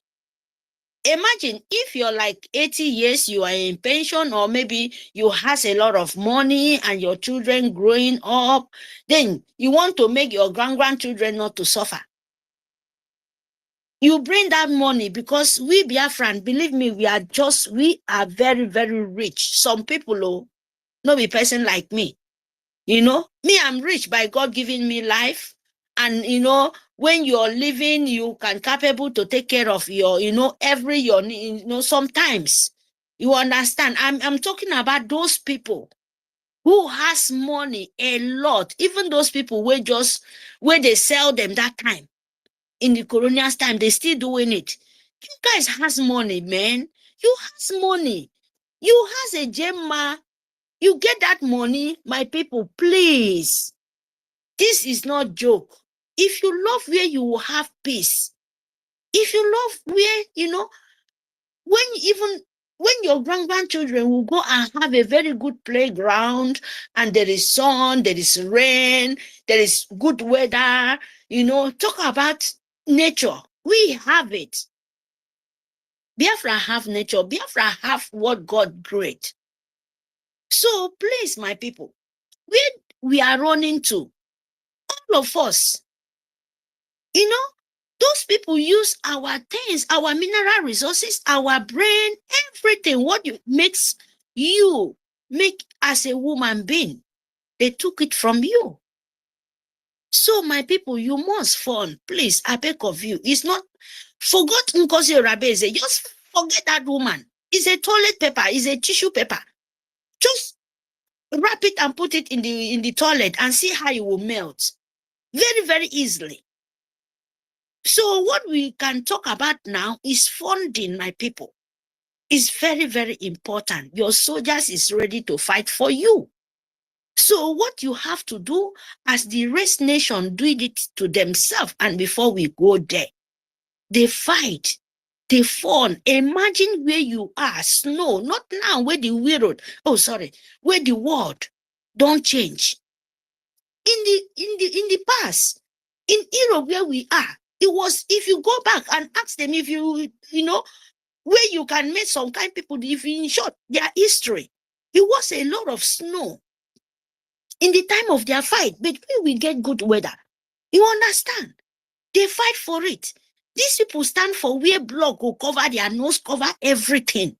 Imagine if you're like 80 years, you are in pension, or maybe you has a lot of money and your children growing up, then you want to make your grandchildren not to suffer. You bring that money because we Biafran, believe me, we are very, very rich. Some people, oh, not be person like me. You know, me, I'm rich by God giving me life. And, you know, when you're living, you can capable to take care of your, you know, sometimes you understand. I'm talking about those people who has money a lot. Even those people where they sell them that time in the colonial time, they still doing it. You guys has money, man. You has money. You has a gemma. You get that money, my people, please. This is not joke. If you love where you will have peace, if you love where, you know, when your grandchildren will go and have a very good playground and there is sun, there is rain, there is good weather, you know, talk about nature. We have it. Biafra have nature. Biafra have what God created. So please, my people, where we are running to, all of us, you know, those people use our things, our mineral resources, our brain, everything, what makes you make as a woman being. They took it from you. So my people, you must fund, please, I beg of you. It's not, forgot Ngozi Rabeze, just forget that woman. It's a toilet paper, it's a tissue paper. Just wrap it and put it in the toilet and see how it will melt. Very, very easily. So what we can talk about now is funding, my people. It's very, very important. Your soldiers is ready to fight for you. So what you have to do, as the race nation do it to themselves, and before we go there, they fight, they fund. Imagine where you are, snow, not now where the world, where the world don't change. In the past, in Europe where we are, it was, if you go back and ask them, if you know, where you can meet some kind of people, if in short, their history, it was a lot of snow in the time of their fight, but we get good weather. You understand? They fight for it. These people stand for where block will cover their nose, cover everything.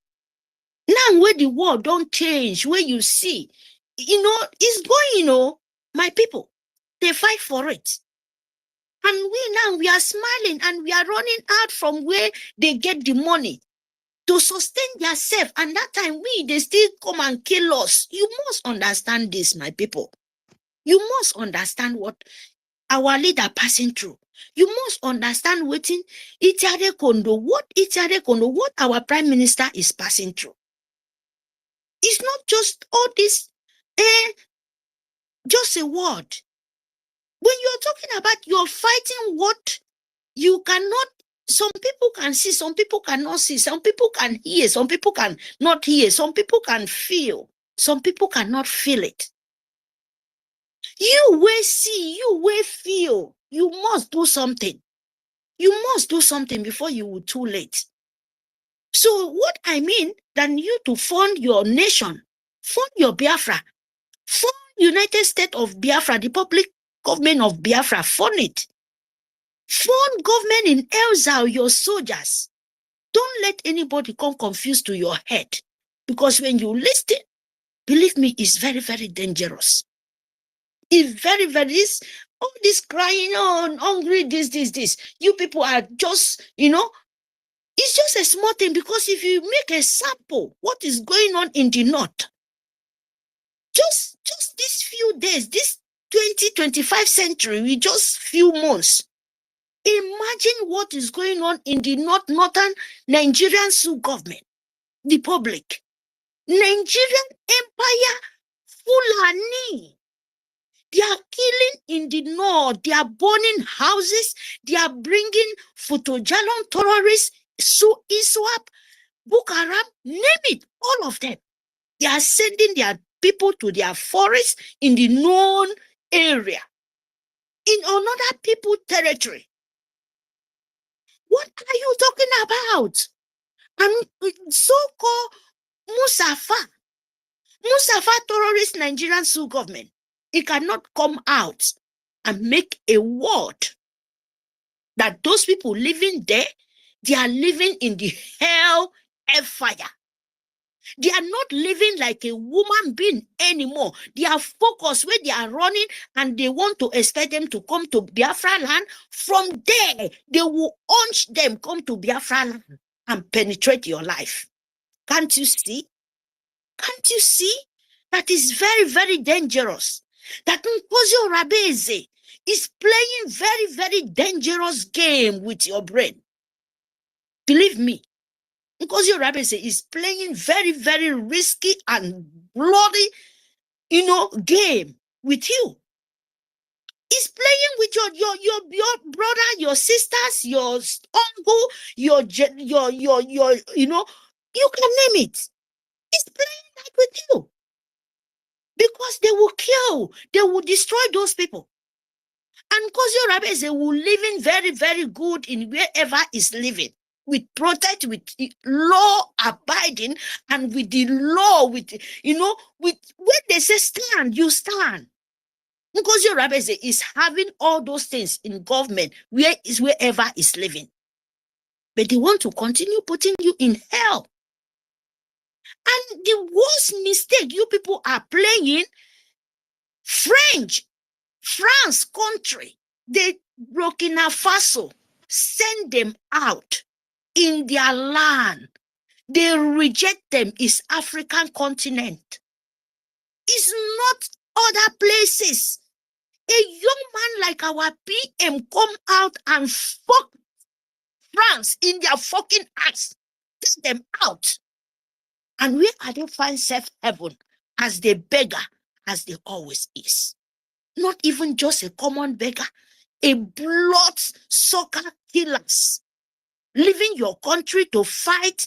Now where the world don't change, where you see, you know, it's going, you know, my people, they fight for it. And we are smiling and we are running out from where they get the money to sustain themselves. And that time they still come and kill us. You must understand this, my people. You must understand what our leader passing through. You must understand what our prime minister is passing through. It's not just all this, just a word. When you're talking about you're fighting what you cannot, some people can see, some people cannot see, some people can hear, some people can not hear, some people can feel, some people cannot feel it. You will see, you will feel. You must do something. You must do something before you will too late. So what I mean, than you to fund your nation, fund your Biafra, fund United States of Biafra, the public government of Biafra, fund it. Fund government in exile, your soldiers. Don't let anybody come confused to your head. Because when you listen, believe me, it's very, very dangerous. It's very, very, all this crying on, hungry, this. You people are just, you know, it's just a small thing, because if you make a sample, what is going on in the north, just these few days, this 20-25 century, we just few months. Imagine what is going on in the northern Nigerian government, the public. Nigerian Empire, Fulani. They are killing in the north. They are burning houses. They are bringing Futojalon terrorists, ISWAP, Boko Haram, name it, all of them. They are sending their people to their forests in the known area, in another people territory. What are you talking about? And so-called Musafa terrorist Nigerian Sioux government, it cannot come out and make a word that those people living there, they are living in the hell fire. They are not living like a woman being anymore. They are focused where they are running, and they want to expect them to come to Biafra land. From there, they will urge them come to Biafra land and penetrate your life. Can't you see? Can't you see? That is very, very dangerous. That Nkosi Rabeze is playing very, very dangerous game with your brain. Believe me, Nkosi Rabeze is playing very, very risky and bloody, game with you. He's playing with your brother, your sisters, your uncle, you can name it. He's playing that with you. Because they will kill, they will destroy those people. And Nkosi Rabeze will live in very, very good in wherever is living, with protect, with law abiding, and with the law, with when they say stand, you stand. Nkosi Rabeze is having all those things in government wherever is living. But they want to continue putting you in hell. And the worst mistake you people are playing, France country, they Burkina Faso send them out in their land. They reject them. It's African continent. It's not other places. A young man like our PM come out and fuck France in their fucking ass. Take them out. And where are they find safe heaven as the beggar, as they always is? Not even just a common beggar, a blood sucker killers, leaving your country to fight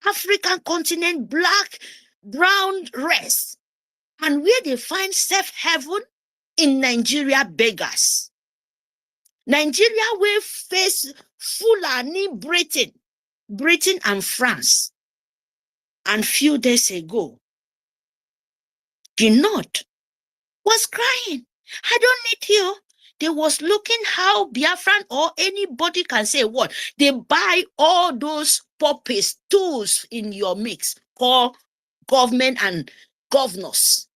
African continent, black, brown race. And where they find safe heaven? In Nigeria beggars. Nigeria will face Fulani Britain and France. And few days ago, the North was crying. I don't need you. They was looking how Biafran or anybody can say what. They buy all those puppies, tools in your mix, called government and governors.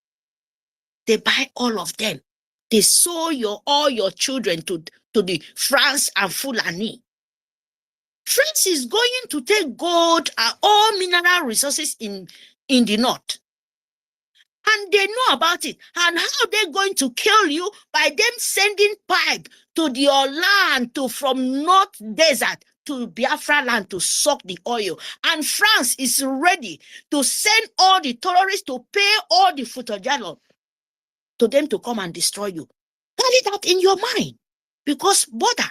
They buy all of them. They sold all your children to the France and Fulani. France is going to take gold and all mineral resources in the North. And they know about it. And how they're going to kill you by them sending pipe to your land from North Desert to Biafra land to suck the oil. And France is ready to send all the terrorists to pay all the Futojalo to them to come and destroy you. Carry that in your mind. Because border,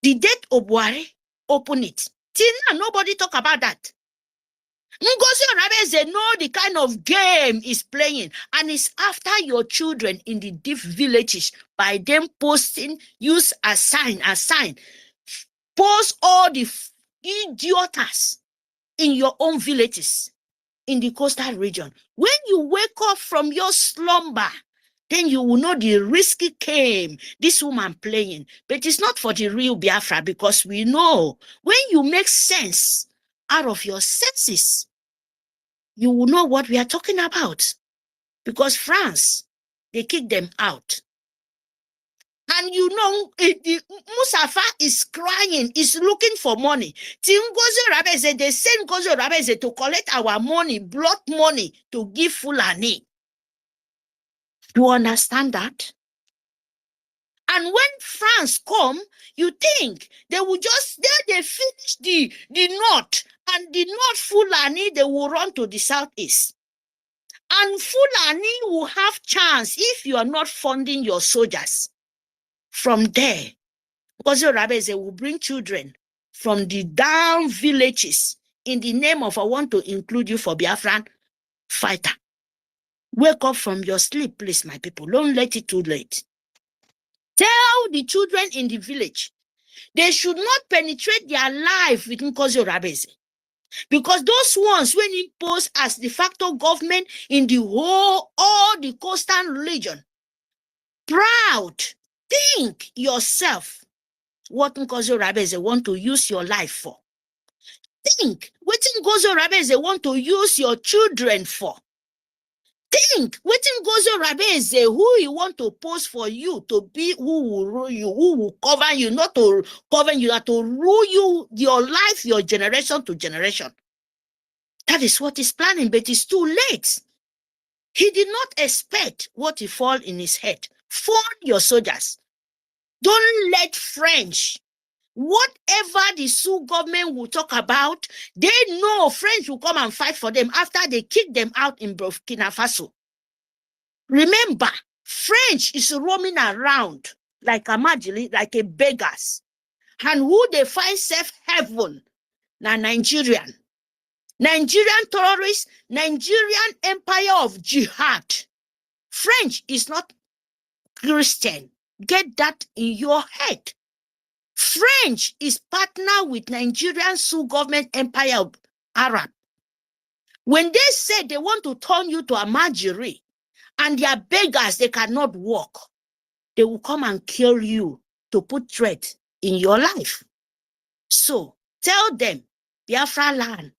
the death of Buhari, open it. Till now, nobody talk about that. Nkosi Rabeze know the kind of game is playing, and it's after your children in the deep villages by them posting, use a sign, post all the idiotas in your own villages in the coastal region. When you wake up from your slumber, then you will know the risky game this woman playing. But it's not for the real Biafra, because we know when you make sense out of your senses, you will know what we are talking about. Because France, they kick them out. And Musafa is crying, is looking for money. They send Nkosi Rabeze to collect our money, blood money, to give Fulani. Do you understand that? And when France come, you think they will just, they finish the North, and the North Fulani, they will run to the southeast. And Fulani will have chance if you are not funding your soldiers. From there, Nkosi Rabeze will bring children from the down villages in the name of, I want to include you for Biafran fighter. Wake up from your sleep, please, my people. Don't let it too late. Tell the children in the village, They should not penetrate their life with Nkosi Rabeze. Because those ones, when imposed as de facto government in the whole, all the coastal region, proud, think yourself what Nkosi Rabeze want to use your life for. Think what Nkosi Rabeze want to use your children for. Think what Nkosi Rabeze who he want to post for you to be who will rule you, who will cover you, not to cover you, not to rule you, your life, your generation to generation. That is what he's planning, but it's too late. He did not expect what he fall in his head. Fund your soldiers. Don't let French, whatever the Sioux government will talk about, they know French will come and fight for them after they kick them out in Burkina Faso. Remember, French is roaming around like a magili, like a beggars. And who they find safe heaven? Now Nigerian. Nigerian terrorists, Nigerian empire of jihad. French is not Christian. Get that in your head. French is partner with Nigerian Sioux government empire of Arab. When they say they want to turn you to a Majiri and they are beggars, they cannot walk, they will come and kill you to put threat in your life. So tell them Biafra land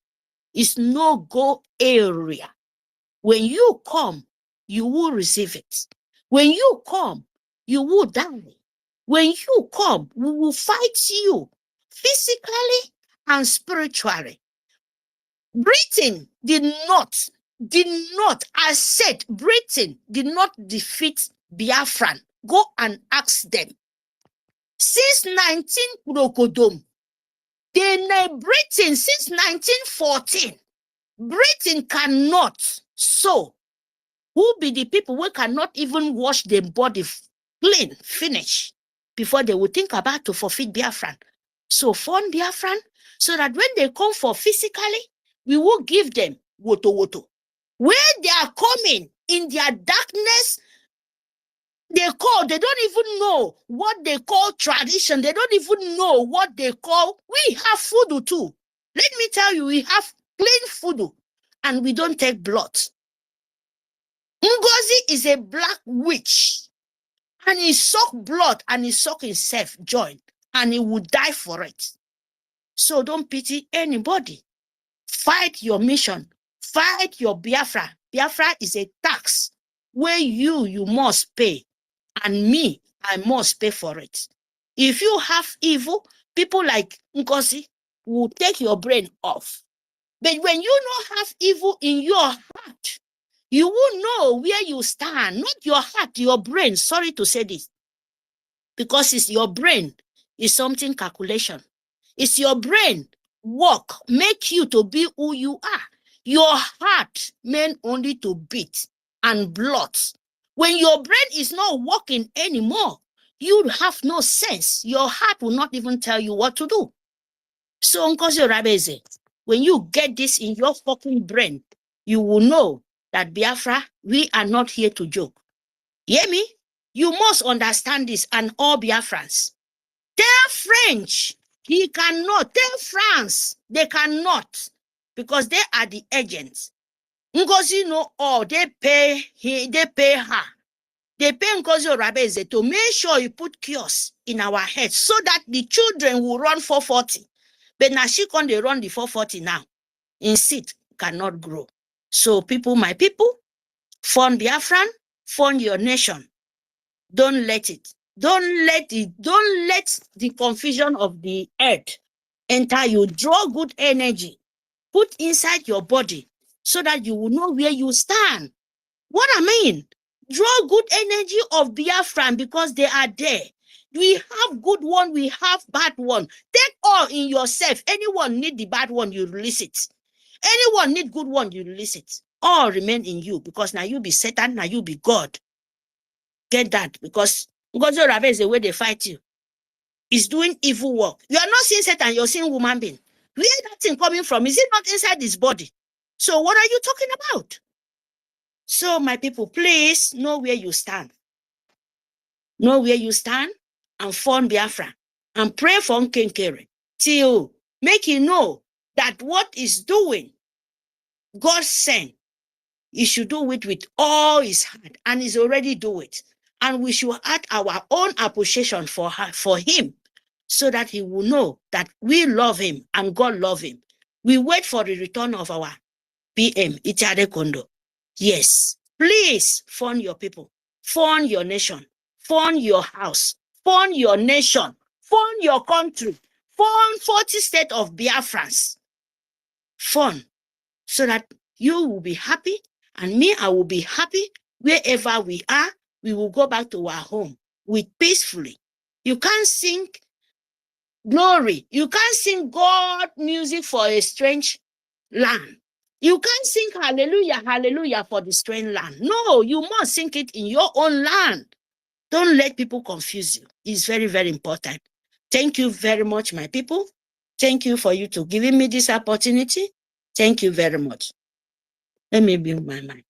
is no-go area. When you come, you will receive it. When you come, you will die. When you come, we will fight you physically and spiritually. Britain did not, I said, Britain did not defeat Biafran. Go and ask them. Since 19 Krokodom, Britain, since 1914, Britain cannot. So, who be the people who cannot even wash their body clean, finish, before they will think about to forfeit Biafran? So, fund Biafran, so that when they come for physically, we will give them woto. Where they are coming in their darkness, they don't even know what they call tradition. They don't even know what they call, we have food too. Let me tell you, we have clean food and we don't take blood. Ngozi is a black witch and he suck blood and he suck himself joint and he will die for it. So don't pity anybody. Fight your mission. Fight your Biafra. Biafra is a tax where you must pay. And me, I must pay for it. If you have evil, people like Ngozi will take your brain off. But when you don't have evil in your heart, you will know where you stand, not your heart, your brain. Sorry to say this. Because it's your brain, is something calculation. It's your brain work, make you to be who you are. Your heart meant only to beat and blood. When your brain is not working anymore, you have no sense. Your heart will not even tell you what to do. So, Nkosi Rabeze, when you get this in your fucking brain, you will know that Biafra, we are not here to joke. Hear me? You must understand this, and all Biafrans. Tell French, he cannot. Tell France, they cannot, because they are the agents. Ngozi know all. They pay her. They pay Nkosi Rabeze to make sure you put chaos in our heads so that the children will run 440. But now she can't run the 440 now. In seat cannot grow. So people, my people, fund Biafran, fund your nation. Don't let it. Don't let the confusion of the earth enter you. Draw good energy. Put inside your body so that you will know where you stand. What I mean, draw good energy of Biafran because they are there. We have good one, we have bad one. Take all in yourself. Anyone need the bad one, you release it. Anyone need good one, you release it. All remain in you because now you be Satan, now you be God. Get that? Because Ngozi Rabeze is the way they fight you. Is doing evil work. You are not seeing Satan, you're seeing woman being. Where is that thing coming from? Is it not inside his body? So what are you talking about? So my people, please know where you stand. Know where you stand and fund Biafra. and pray for Nkenkere till make him know that what he's doing, God sent. He should do it with all his heart, and he's already do it. And we should add our own appreciation for him, so that he will know that we love him and God love him. We wait for the return of our PM, Ichade Kondo. Yes, please fund your people, fund your nation, fund your house, fund your nation, fund your country, fund 40 states of Biafrans. Fund, so that you will be happy, and me, I will be happy. Wherever we are, we will go back to our home with peacefully. You can't sing glory. You can't sing God music for a strange land. You can't sing hallelujah, hallelujah for the strange land. No, you must sing it in your own land. Don't let people confuse you. It's very, very important. Thank you very much, my people. Thank you for you to giving me this opportunity. Thank you very much. Let me build my mind.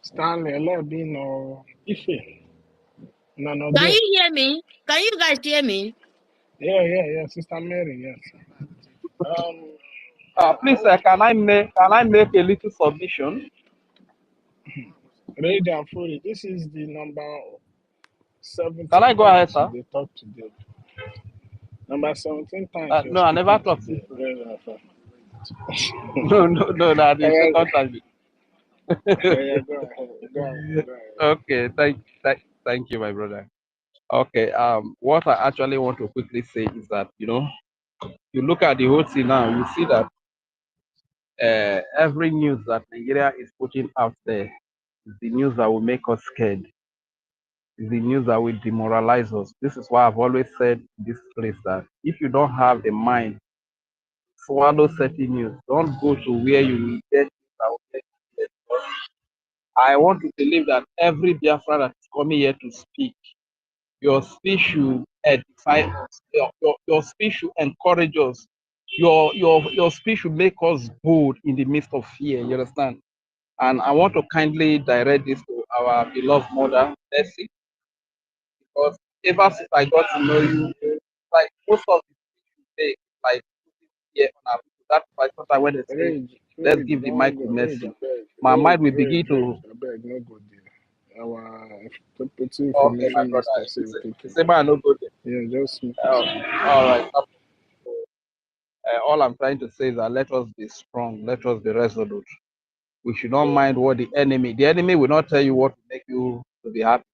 Stanley, Alabino, Ife. No, no, Can go. you hear me? Can you guys hear me? Yeah, Sister Mary, yes. Please, can I make a little submission? Read and fully. This is the number 17 Can I go ahead, sir? they talked today. Number 17 times you're No, I never speaking talked today. since. Very well. No, that is second time. Yeah, go ahead. Okay, thank you, my brother. Okay, what I actually want to quickly say is that, you look at the whole thing now, you see that every news that Nigeria is putting out there is the news that will make us scared, is the news that will demoralize us. This is why I've always said in this place that if you don't have the mind, swallow certain news. Don't go to where you will get it. I want to believe that every Biafra that is coming here to speak, your speech should edify us. Your speech should encourage us. Your speech should make us bold in the midst of fear. You understand? And I want to kindly direct this to our beloved mother, Bessie, because ever since I got to know you, like most of the things you say, like here on our that's why sometimes when they say, let's give the mic to Mercy, my mind will begin to. I beg, no go there. Our deputy Okay, my information brother, minister say we take it's a man no go there. Yeah, just make All right. All I'm trying to say is that let us be strong, let us be resolute. We should not mind what the enemy will not tell you what to make you to be happy.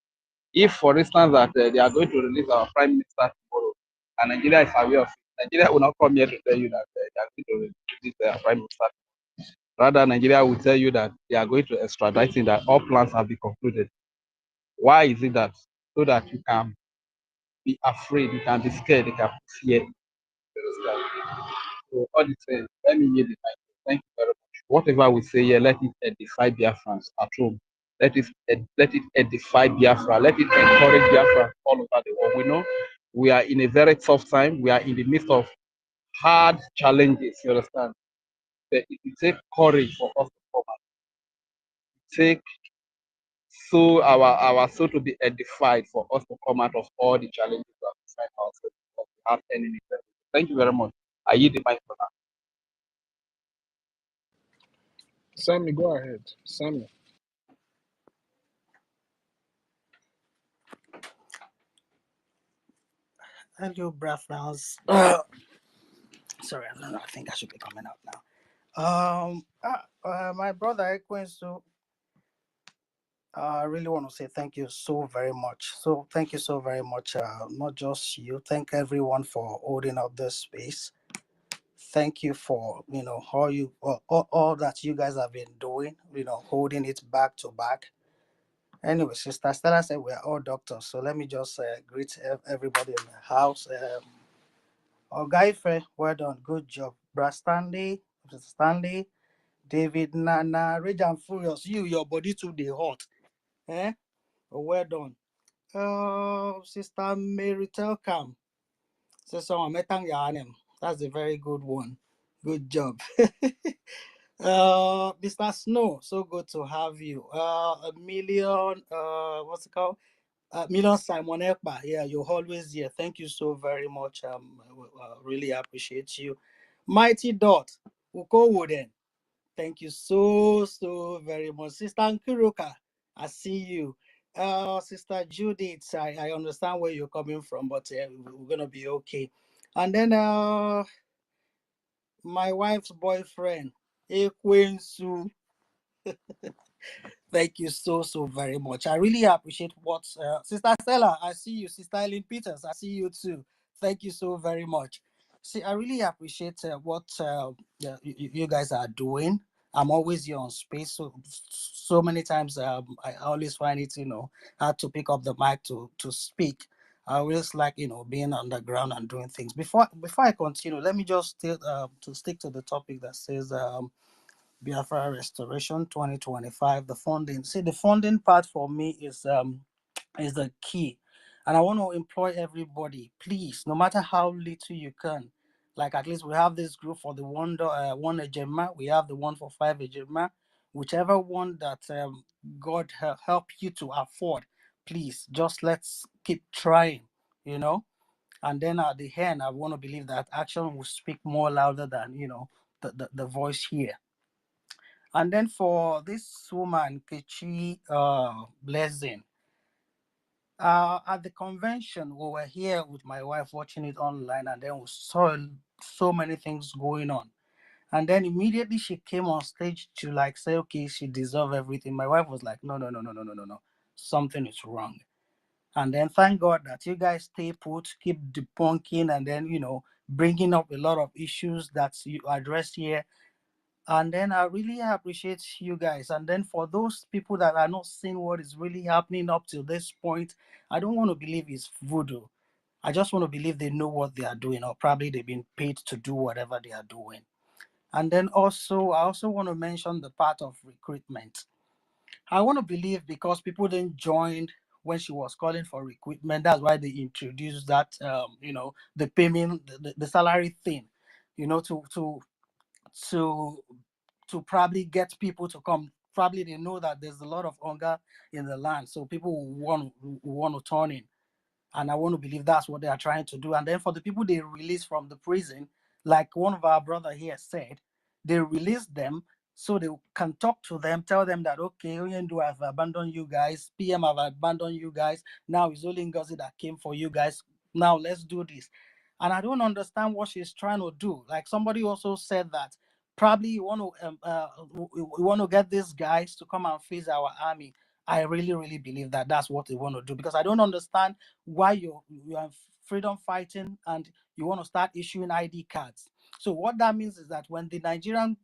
If, for instance, that they are going to release our prime minister tomorrow, and Nigeria is aware of it, Nigeria will not come here to tell you that they are going to release their prime minister. Rather, Nigeria will tell you that they are going to extradite him, that all plans have been concluded. Why is it that? So that you can be afraid, you can be scared, you can fear. So all this said, let me hear the mic. Thank you very much. Whatever we say here, let it edify Biafrans at home. Let it edify Biafra. Let it encourage Biafra all over the world. We know we are in a very tough time. We are in the midst of hard challenges. You understand? But it will take courage for us to come out. Take so our soul to be edified for us to come out of all the challenges that we find ourselves because we have enemies. Thank you very much. I yield the mic for now. Sammy, go ahead. Sammy. Hello, BIAFRANS. Sorry, I don't know. I think I should be coming out now. My brother Ekwensu, I really want to say thank you so very much. So thank you so very much. Not just you. Thank everyone for holding up this space. Thank you for all that you guys have been doing. Holding it back to back. Anyway, Sister Stella said we are all doctors. So let me just greet everybody in the house. Ogaife, well done, good job. Brad Stanley, David, Nana, Rage and Furious. Your body too dey hot. Well done. Sister Mary Telcam. Sister Metang Yanem. That's a very good one. Good job. Mr. Snow, so good to have you. A million, what's it called? Million Simon Ekpa. Yeah, you're always here. Thank you so very much. Really appreciate you. Mighty Dot, Uko Wooden. Thank you so very much. Sister Nkiruka, I see you. Sister Judith, I understand where you're coming from, but we're gonna be okay. And then my wife's boyfriend, Ekwensu. Thank you so very much. I really appreciate what Sister Stella, I see you. Sister Eileen Peters, I see you too. Thank you so very much. See, I really appreciate what you guys are doing. I'm always here on space, so many times I always find it, hard to pick up the mic to speak. I always like, being on the ground and doing things. Before I continue, let me just to stick to the topic that says Biafra Restoration 2025, the funding. See, the funding part for me is the key. And I want to employ everybody, please, no matter how little you can. Like at least we have this group for the one ejema, we have the one for 5 ejema, whichever one that God help you to afford, please just let's keep trying, And then at the end, I want to believe that action will speak more louder than the voice here. And then for this woman, Kechi Blessing, at the convention, we were here with my wife watching it online, and then we saw so many things going on. And then immediately she came on stage to say, okay, she deserves everything. My wife was like, no, something is wrong. And then thank God that you guys stay put, keep debunking, and then, bringing up a lot of issues that you address here. And then I really appreciate you guys. And then for those people that are not seeing what is really happening up to this point, I don't want to believe it's voodoo. I just want to believe they know what they are doing, or probably they've been paid to do whatever they are doing. And then I also want to mention the part of recruitment. I want to believe because people didn't join when she was calling for recruitment, that's why they introduced that, the payment, the salary thing, to probably get people to come. Probably they know that there's a lot of hunger in the land, so people will want to turn in. And I want to believe that's what they are trying to do. And then for the people they release from the prison, like one of our brother here said, they release them so they can talk to them, tell them that, okay, Oyendu have abandoned you guys, PM have abandoned you guys, now it's only NGOZI that came for you guys, now let's do this. And I don't understand what she's trying to do. Like somebody also said that probably you want to get these guys to come and face our army. I really believe that that's what they want to do, because I don't understand why you are freedom fighting and you want to start issuing ID cards. So what that means is that when the Nigerian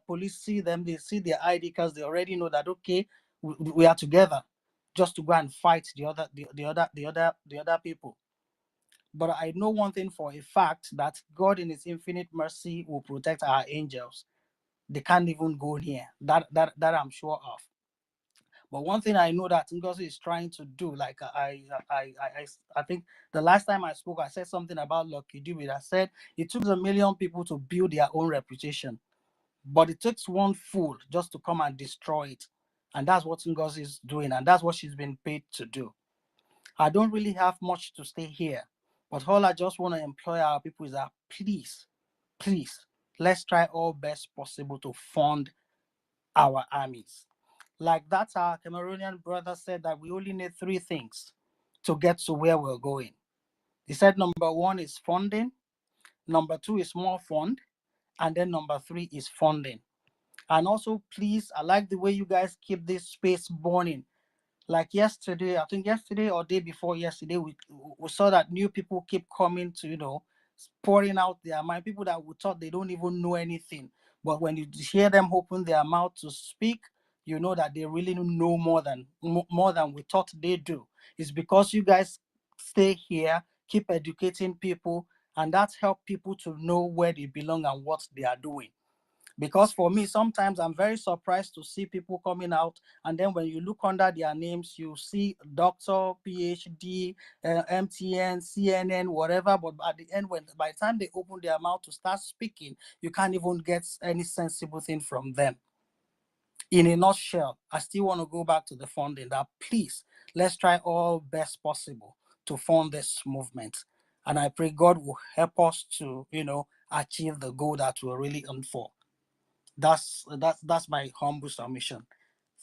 police see them, they see their ID cards, they already know that, okay, we are together, just to go and fight the other people. But I know one thing for a fact, that God in his infinite mercy will protect our angels. They can't even go near. That I'm sure of. But one thing I know that NGOZI is trying to do, like I think the last time I spoke, I said something about Lucky Dube. I said it took 1 million people to build their own reputation, but it takes one fool just to come and destroy it. And that's what NGOZI is doing, and that's what she's been paid to do. I don't really have much to say here, but all I just want to employ our people is that please, let's try all best possible to fund our armies. Like that, our Cameroonian brother said that we only need 3 things to get to where we're going. He said number 1 is funding, number 2 is more fund, and then number 3 is funding. And also, please, I like the way you guys keep this space burning. Like yesterday, I think yesterday or day before yesterday, we saw that new people keep coming to, pouring out their mind. People that we thought they don't even know anything. But when you hear them open their mouth to speak, you know that they really know more than we thought they do. It's because you guys stay here, keep educating people, and that's helped people to know where they belong and what they are doing. Because for me, sometimes I'm very surprised to see people coming out, and then when you look under their names, you see doctor, PhD, MTN, CNN, whatever. But at the end, by the time they open their mouth to start speaking, you can't even get any sensible thing from them. In a nutshell, I still want to go back to the funding. That please, let's try all best possible to fund this movement, and I pray God will help us to, achieve the goal that we're really on for. That's my humble submission.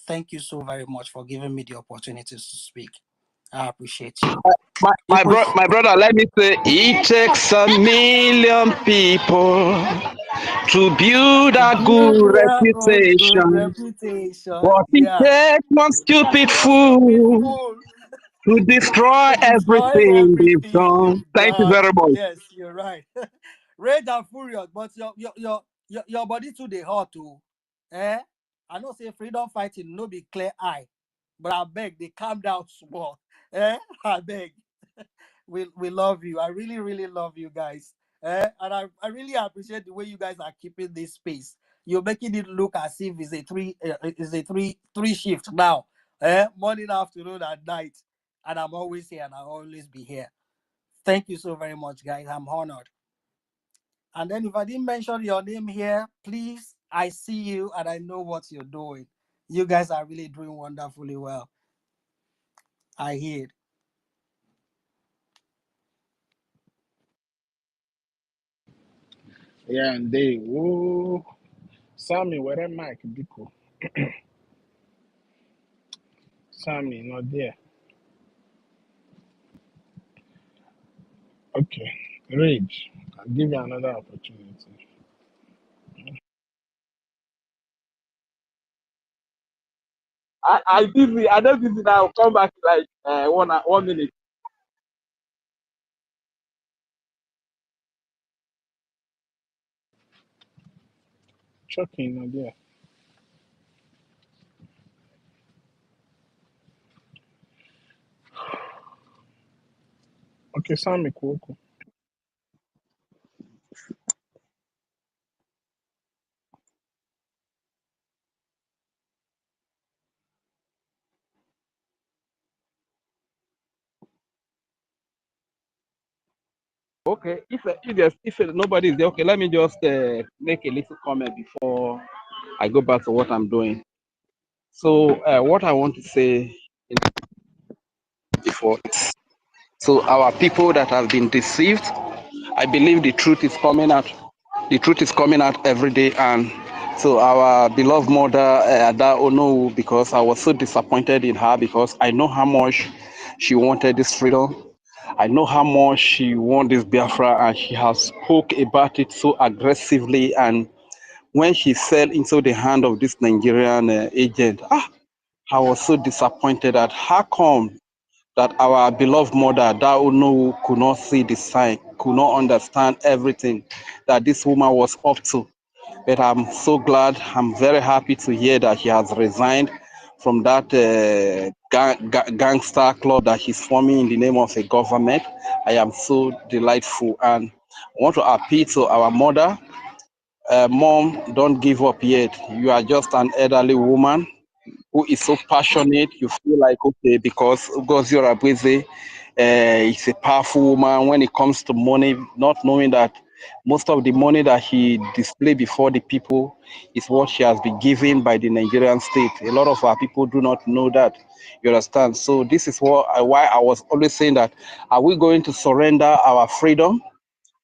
Thank you so very much for giving me the opportunity to speak. I appreciate you. My brother, let me say, it takes a million people to build a good reputation, but it takes one stupid fool to destroy everything they've done. Thank you very much. Yes, you're right. Rage and furious, but your body too they hot too. I know say freedom fighting no be clear eye, but I beg they calm down small. I beg. we love you. I really, really love you guys. And I really appreciate the way you guys are keeping this space. You're making it look as if it's a three shift now. Morning, afternoon, and night. And I'm always here and I'll always be here. Thank you so very much, guys. I'm honored. And then if I didn't mention your name here, please, I see you and I know what you're doing. You guys are really doing wonderfully well. I hear it. Yeah, and they, oh, Sammy, where am I? Biko. Sammy, not there. Okay, Rage, I'll give you another opportunity. I busy. I don't busy now. Come back like 1 minute. Choking, not there. Okay, Sammy, cool. Okay, if nobody is there, okay, let me just make a little comment before I go back to what I'm doing. So what I want to say before, so our people that have been deceived, I believe the truth is coming out. The truth is coming out every day, and so our beloved mother Ada Ono, because I was so disappointed in her, because I know how much she wanted this freedom. I know how much she wanted this Biafra, and she has spoke about it so aggressively. And when she fell into the hand of this Nigerian agent, I was so disappointed at how come that our beloved mother, Daono, could not see the sign, could not understand everything that this woman was up to. But I'm so glad, I'm very happy to hear that she has resigned from that gangster club that she's forming in the name of a government. I am so delightful, and I want to appeal to our mother. Mom, don't give up yet. You are just an elderly woman who is so passionate. You feel like, okay, because Ngozi Orabueze is a powerful woman when it comes to money, not knowing that most of the money that she displayed before the people is what she has been given by the Nigerian state. A lot of our people do not know that. You understand? So this is why I was always saying that, are we going to surrender our freedom?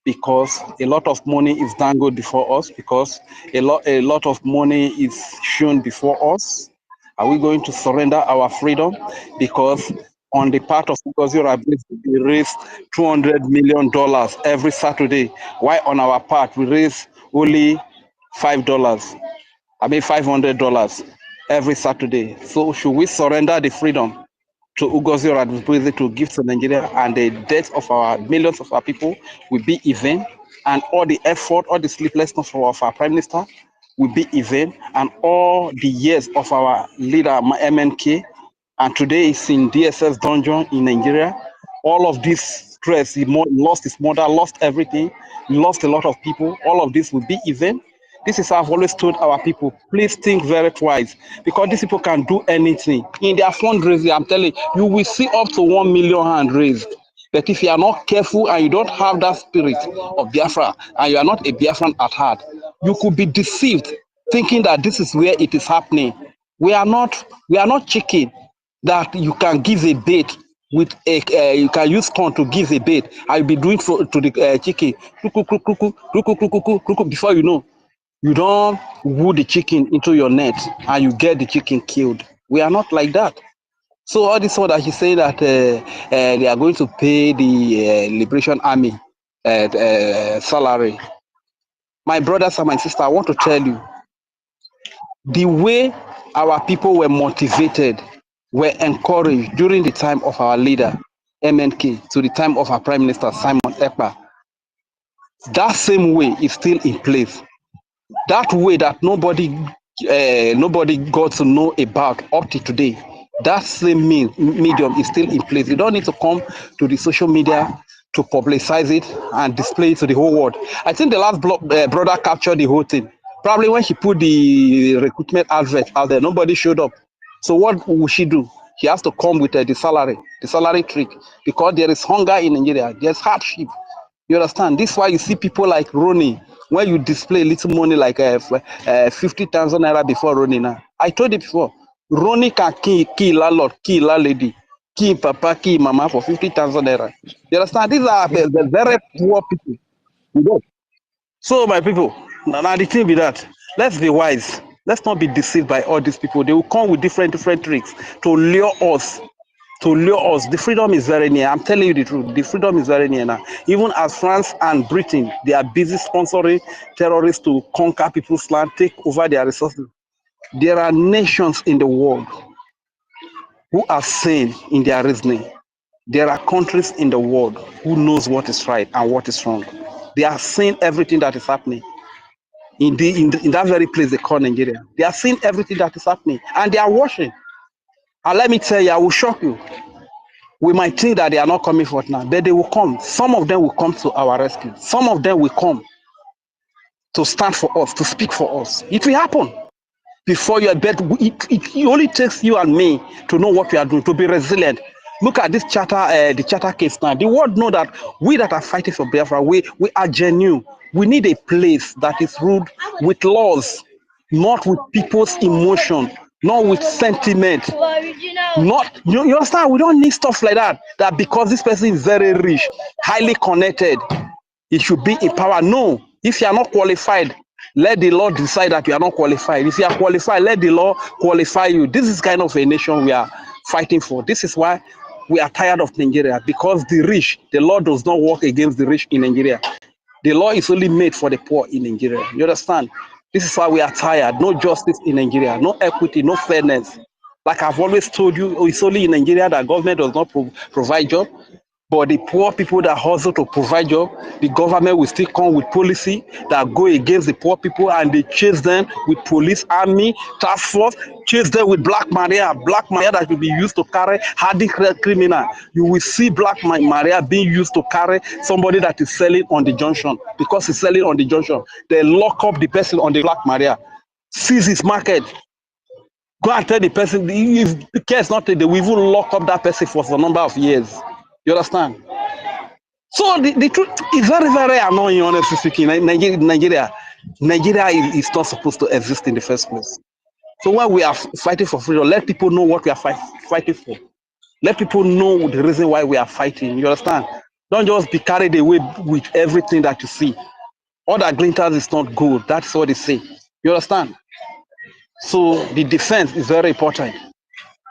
Because a lot of money is dangled before us, because a lot of money is shown before us. Are we going to surrender our freedom? Because on the part of Ngozi Orabueze, we raise $200 million every Saturday, while on our part we raise only $500 every Saturday. So should we surrender the freedom to Ngozi Orabueze to give to Nigeria, and the death of our millions of our people will be in vain, and all the effort, all the sleeplessness of our Prime Minister will be in vain, and all the years of our leader MNK, and today is in DSS dungeon in Nigeria. All of this stress, he lost his mother, lost everything, lost a lot of people. All of this will be in vain. This is how I've always told our people, please think very twice, because these people can do anything. In their fundraising, I'm telling you, you will see up to 1 million hand raised. But if you are not careful and you don't have that spirit of Biafra, and you are not a Biafran at heart, you could be deceived thinking that this is where it is happening. We are not chicken that you can give a bait with a you can use corn to give a bait. I'll be doing to the chicken before you know. You don't woo the chicken into your net and you get the chicken killed. We are not like that. So all this one that he's saying that they are going to pay the Liberation Army salary. My brothers and my sisters, I want to tell you, the way our people were motivated, were encouraged during the time of our leader, MNK, to the time of our Prime Minister, Simon Ekpa, that same way is still in place. That way that nobody got to know about up to today, that same medium is still in place. You don't need to come to the social media to publicize it and display it to the whole world. I think the last brother captured the whole thing. Probably when she put the recruitment advert out there, nobody showed up. So what will she do? She has to come with the salary trick, because there is hunger in Nigeria. There's hardship. You understand? This is why you see people like Ronnie, when you display little money like 50,000 naira before Ronnie now. I told you before, Ronnie can kill landlord, kill landlady, kill papa, kill mama for 50,000 naira. You understand? These are the very poor people. You know? So my people, now the thing with that, let's be wise. Let's not be deceived by all these people. They will come with different tricks to lure us. The freedom is very near. I'm telling you the truth. The freedom is very near now. Even as France and Britain, they are busy sponsoring terrorists to conquer people's land, take over their resources. There are nations in the world who are sane in their reasoning. There are countries in the world who knows what is right and what is wrong. They are seeing everything that is happening in that very place they call Nigeria. They are seeing everything that is happening and they are watching. And let me tell you, I will shock you. We might think that they are not coming forth now, but they will come. Some of them will come to our rescue. Some of them will come to stand for us, to speak for us. It will happen before you are bet. It only takes you and me to know what we are doing, to be resilient. Look at this the charter case now. The world know that we that are fighting for Biafra, we are genuine. We need a place that is ruled with laws, not with people's emotion, not with sentiment. Not you understand? We don't need stuff like that. That because this person is very rich, highly connected, he should be in power. No, if you are not qualified, let the law decide that you are not qualified. If you are qualified, let the law qualify you. This is kind of a nation we are fighting for. This is why we are tired of Nigeria, because the rich, the law does not work against the rich in Nigeria. The law is only made for the poor in Nigeria. You understand? This is why we are tired. No justice in Nigeria, no equity, no fairness. Like I've always told you, it's only in Nigeria that government does not provide job. But the poor people that hustle to provide job, the government will still come with policy that go against the poor people, and they chase them with police, army, task force, chase them with black maria that will be used to carry hardened criminal. You will see black maria being used to carry somebody that is selling on the junction. Because he's selling on the junction, they lock up the person on the black maria, seize his market. Go and tell the person, if the case not, they will even lock up that person for some number of years. You understand? So the truth is very, very annoying, honestly speaking. Nigeria is not supposed to exist in the first place. So when we are fighting for freedom, let people know what we are fighting for. Let people know the reason why we are fighting. You understand? Don't just be carried away with everything that you see. All that glitters is not gold. That's what they say. You understand? So the defense is very important.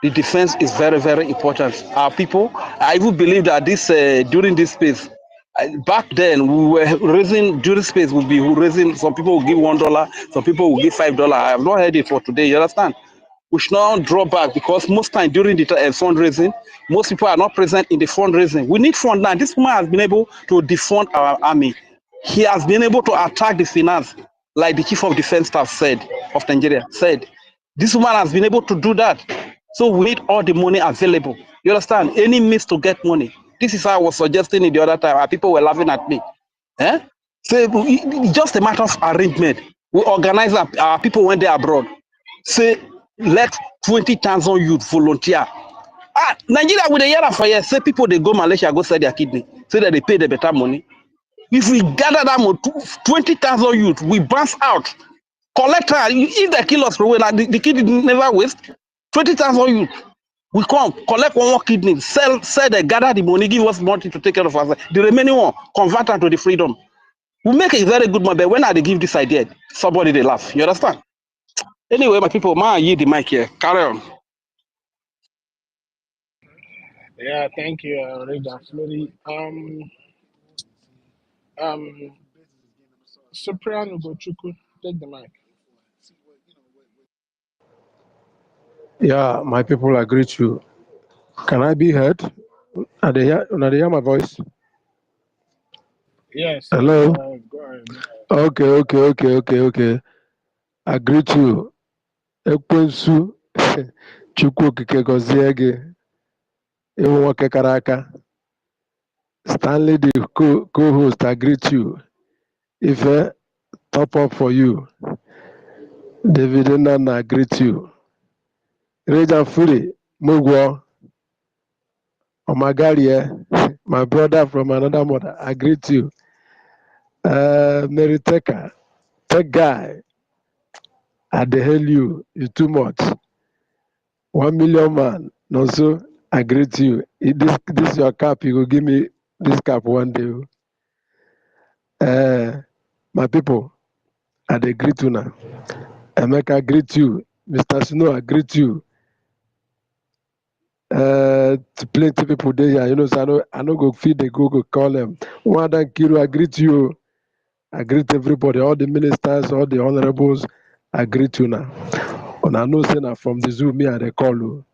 The defense is very, very important. Our people, I even believe that this during this space, back then we were raising, during space we'll be raising, some people will give $1, some people will give $5. I have not heard it for today, you understand? We should not draw back, because most time during the fundraising, most people are not present in the fundraising. We need fund now. This woman has been able to defund our army. He has been able to attack the finance, like the chief of defense staff said, of Nigeria said. This woman has been able to do that. So we need all the money available. You understand? Any means to get money. This is how I was suggesting it the other time. People were laughing at me. So it's just a matter of arrangement. We organize our people when they're abroad. Say, let 20,000 youth volunteer. Nigeria with a year for years, say people they go Malaysia, go sell their kidney, so that they pay the better money. If we gather them 20,000 youth, we bounce out. Collect her. If they kill us for like the kidney never waste. 20,000 youth. We come, collect one more kidney, sell, they gather the money, give us money to take care of us. The remaining one, convert them to the freedom. We make a very good money, but when I give this idea, somebody they laugh. You understand? Anyway, my people, I yield the mic here. Carry on. Yeah, thank you, Regan Flori. Soprano Gochuku, take the mic. Yeah, my people, I greet you. Can I be heard? Are they hear my voice? Yes, Hello? go ahead. Okay. I greet you. Ekwensu, Chukwu okike gọzie gị, ịhụ nwoke kara aka. Stanley, the co-host, I greet you. Ife, top up for you. David Nana, I greet you. Rejan Fury, Mugwo, Omagarie, my brother from another mother, I greet you. Mary Teka, tech guy, I dey hail you, it's too much. 1 million man, no so, I greet you. This your cap, you go give me this cap one day. My people, I dey greet you now. Emeka, greet you. Mr. Snow, I greet you. Plenty people there here, you know, so I know go feed, they go call them. Wanda Kiru, I greet you. I greet everybody, all the ministers, all the honorables, I greet you now. And I know, say now from the Zoom, me, I they call you.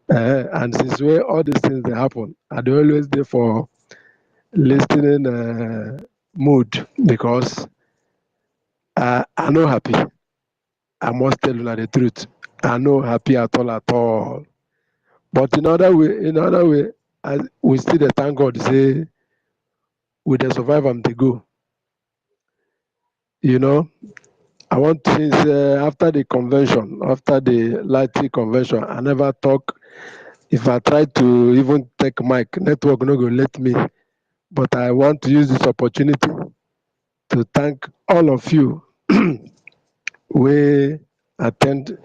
And since where all these things they happen, I dey always there for listening mood because I know happy. I must tell you the truth. I know happy at all. But in other way, we still dey thank God say we dey survive and they go. You know, I want to say after the convention, after the Lati convention, I never talk. If I try to even take mic, network no go let me. But I want to use this opportunity to thank all of you we attend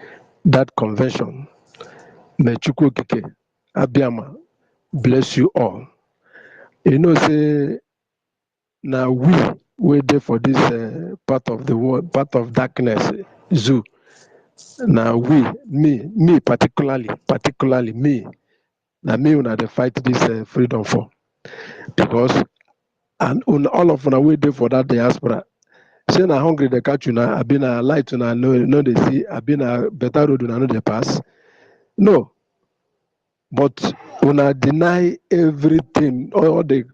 that convention. May Chukwu Okike Abiyama bless you all. You know, say now we there for this part of the world, part of darkness, zoo. Now me particularly me. Now me when I fight this freedom for because and all of them we there for that diaspora. Say na hungry they catch you now. I been a light to no they see. I been a better road to no they pass. No, but when I deny everything, all the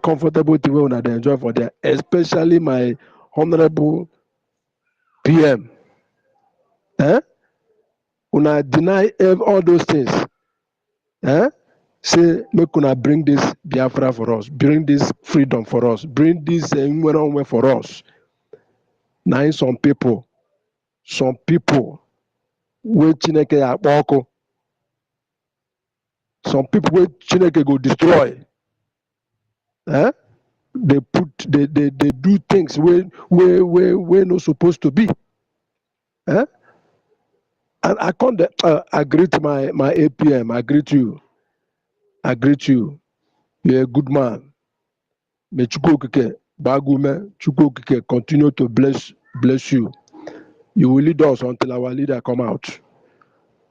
comfortable thing when I enjoy for them, especially my honorable PM. When I deny all those things, say make una bring this Biafra for us, bring this freedom for us, bring this way for us. Now some people wey Chineke akpọkụ, some people wey Chineke go destroy. They do things where not supposed to be. And I can't I greet my APM, I greet you. You're a good man. May Chukwu Bagume, Chukwu continue to bless you. You will lead us until our leader come out.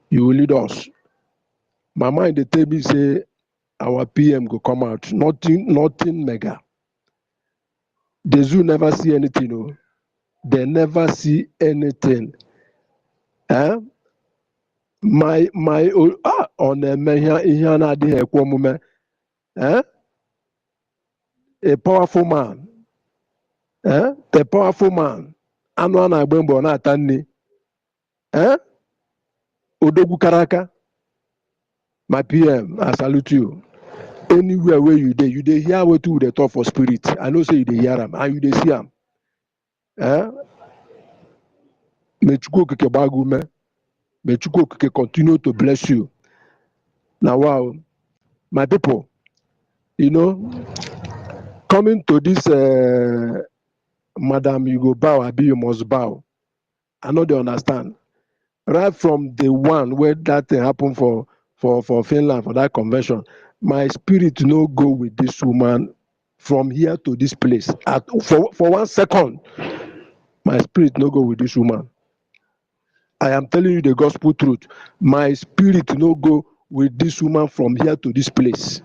You will lead us. My mind they tell me say our PM go come out. Nothing mega. The zoo never see anything. No. They never see anything. On a powerful man. The powerful man. Anwana Bembo na Tani. Odogu Karaka. My PM, I salute you. Anywhere where you dey hear what you they talk for spirit. I know say you dey hear them and you dey see them. Eh? May Chukwu Okike bagume. May Chukwu Okike continue to bless you. Now, wow, my people, you know, coming to this, Madam, you go bow, Abi, you must bow. I know they understand. Right from the one where that thing happened for Finland, for that convention, my spirit no go with this woman from here to this place. For 1 second, my spirit no go with this woman. I am telling you the gospel truth. My spirit no go with this woman from here to this place.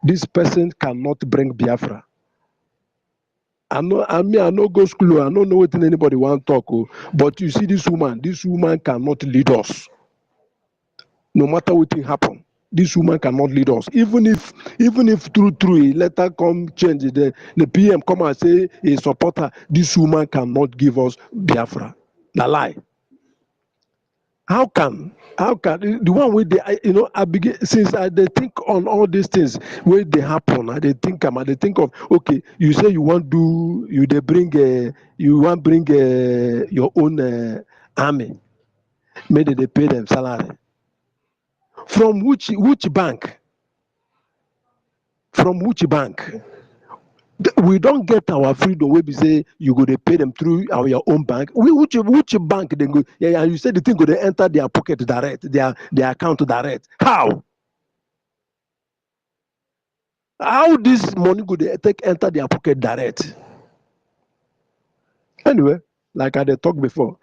This person cannot bring Biafra. I no go school. I don't know what anybody want to talk. But you see this woman cannot lead us. No matter what will happen, this woman cannot lead us. Even if through let her come change the PM come and say a supporter, this woman cannot give us Biafra. The lie. How can the one with the I begin since I they think on all these things where they happen, I they think of okay, you say you want do you they bring you want bring your own army, maybe they pay them salary. From which bank? From which bank? We don't get our freedom where we say you go to pay them through your own bank. Which bank they go? Yeah, you say the thing go to enter their pocket direct, their account direct. How? How this money go to enter their pocket direct? Anyway, like I talked before,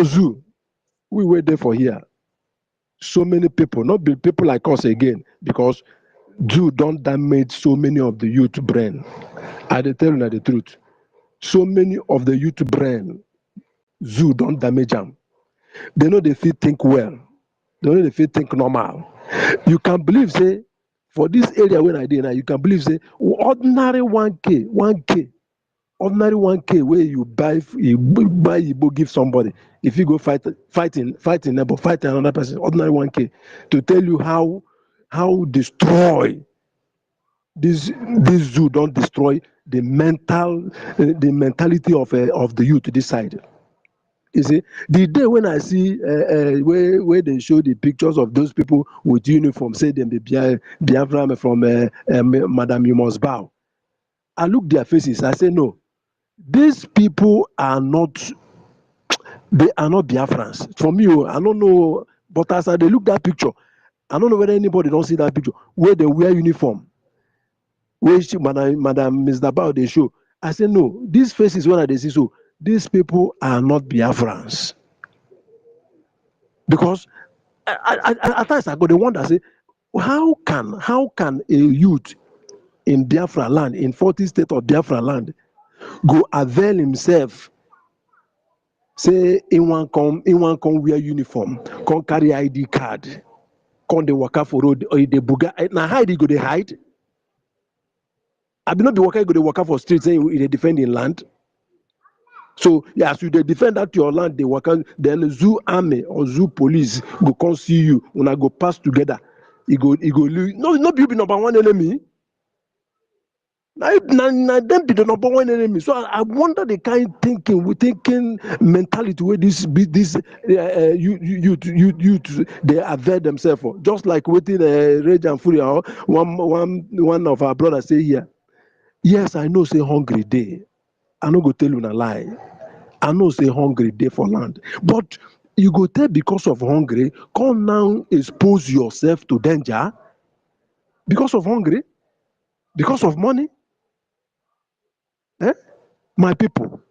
zoo, we were there for here. So many people, not be people like us again, because zoo don't damage so many of the youth brain. I tell you the truth. So many of the youth brain, zoo don't damage them. They know they feel think well. They know they feel think normal. You can believe, say, for this area when I did now, you can believe, say, ordinary 1K, ordinary 1K where you buy, you give somebody. If you go fighting neighbor, fight another person, ordinary 1K, to tell you how destroy this zoo don't destroy the mentality of the youth this side. You see, the day when I see where they show the pictures of those people with uniform, say them be Biafra from Madam You Must Bow. I look their faces. I say no, these people are not. They are not Biafrans. For me, I don't know. But as I look that picture, I don't know whether anybody don't see that picture where they wear uniform. Where Madam Mr. Bao they show. I say no, these faces when I see so, these people are not Biafrans. Because at times I go the wonder, say, how can a youth in Biafra land, in 40 state of Biafra land, go avail himself, say in one come wear uniform, come carry ID card, come they walk for road or they buga. Now how they go they hide? I be not be walking go they walk for street saying they defend in land. So yes, you they defend that your land, they work out, then zoo army or zoo police go come see you when I go pass together. You go no be number one enemy. Now them be the number one enemy. So I wonder the kind thinking mentality where this you they avail themselves for. Just like within Rage and Fury, one of our brothers say here. Yes, I know say hungry day. I no go tell you a lie. I know say hungry day for land, but you go tell because of hungry, come now expose yourself to danger because of hungry, because of money. Eh? My people,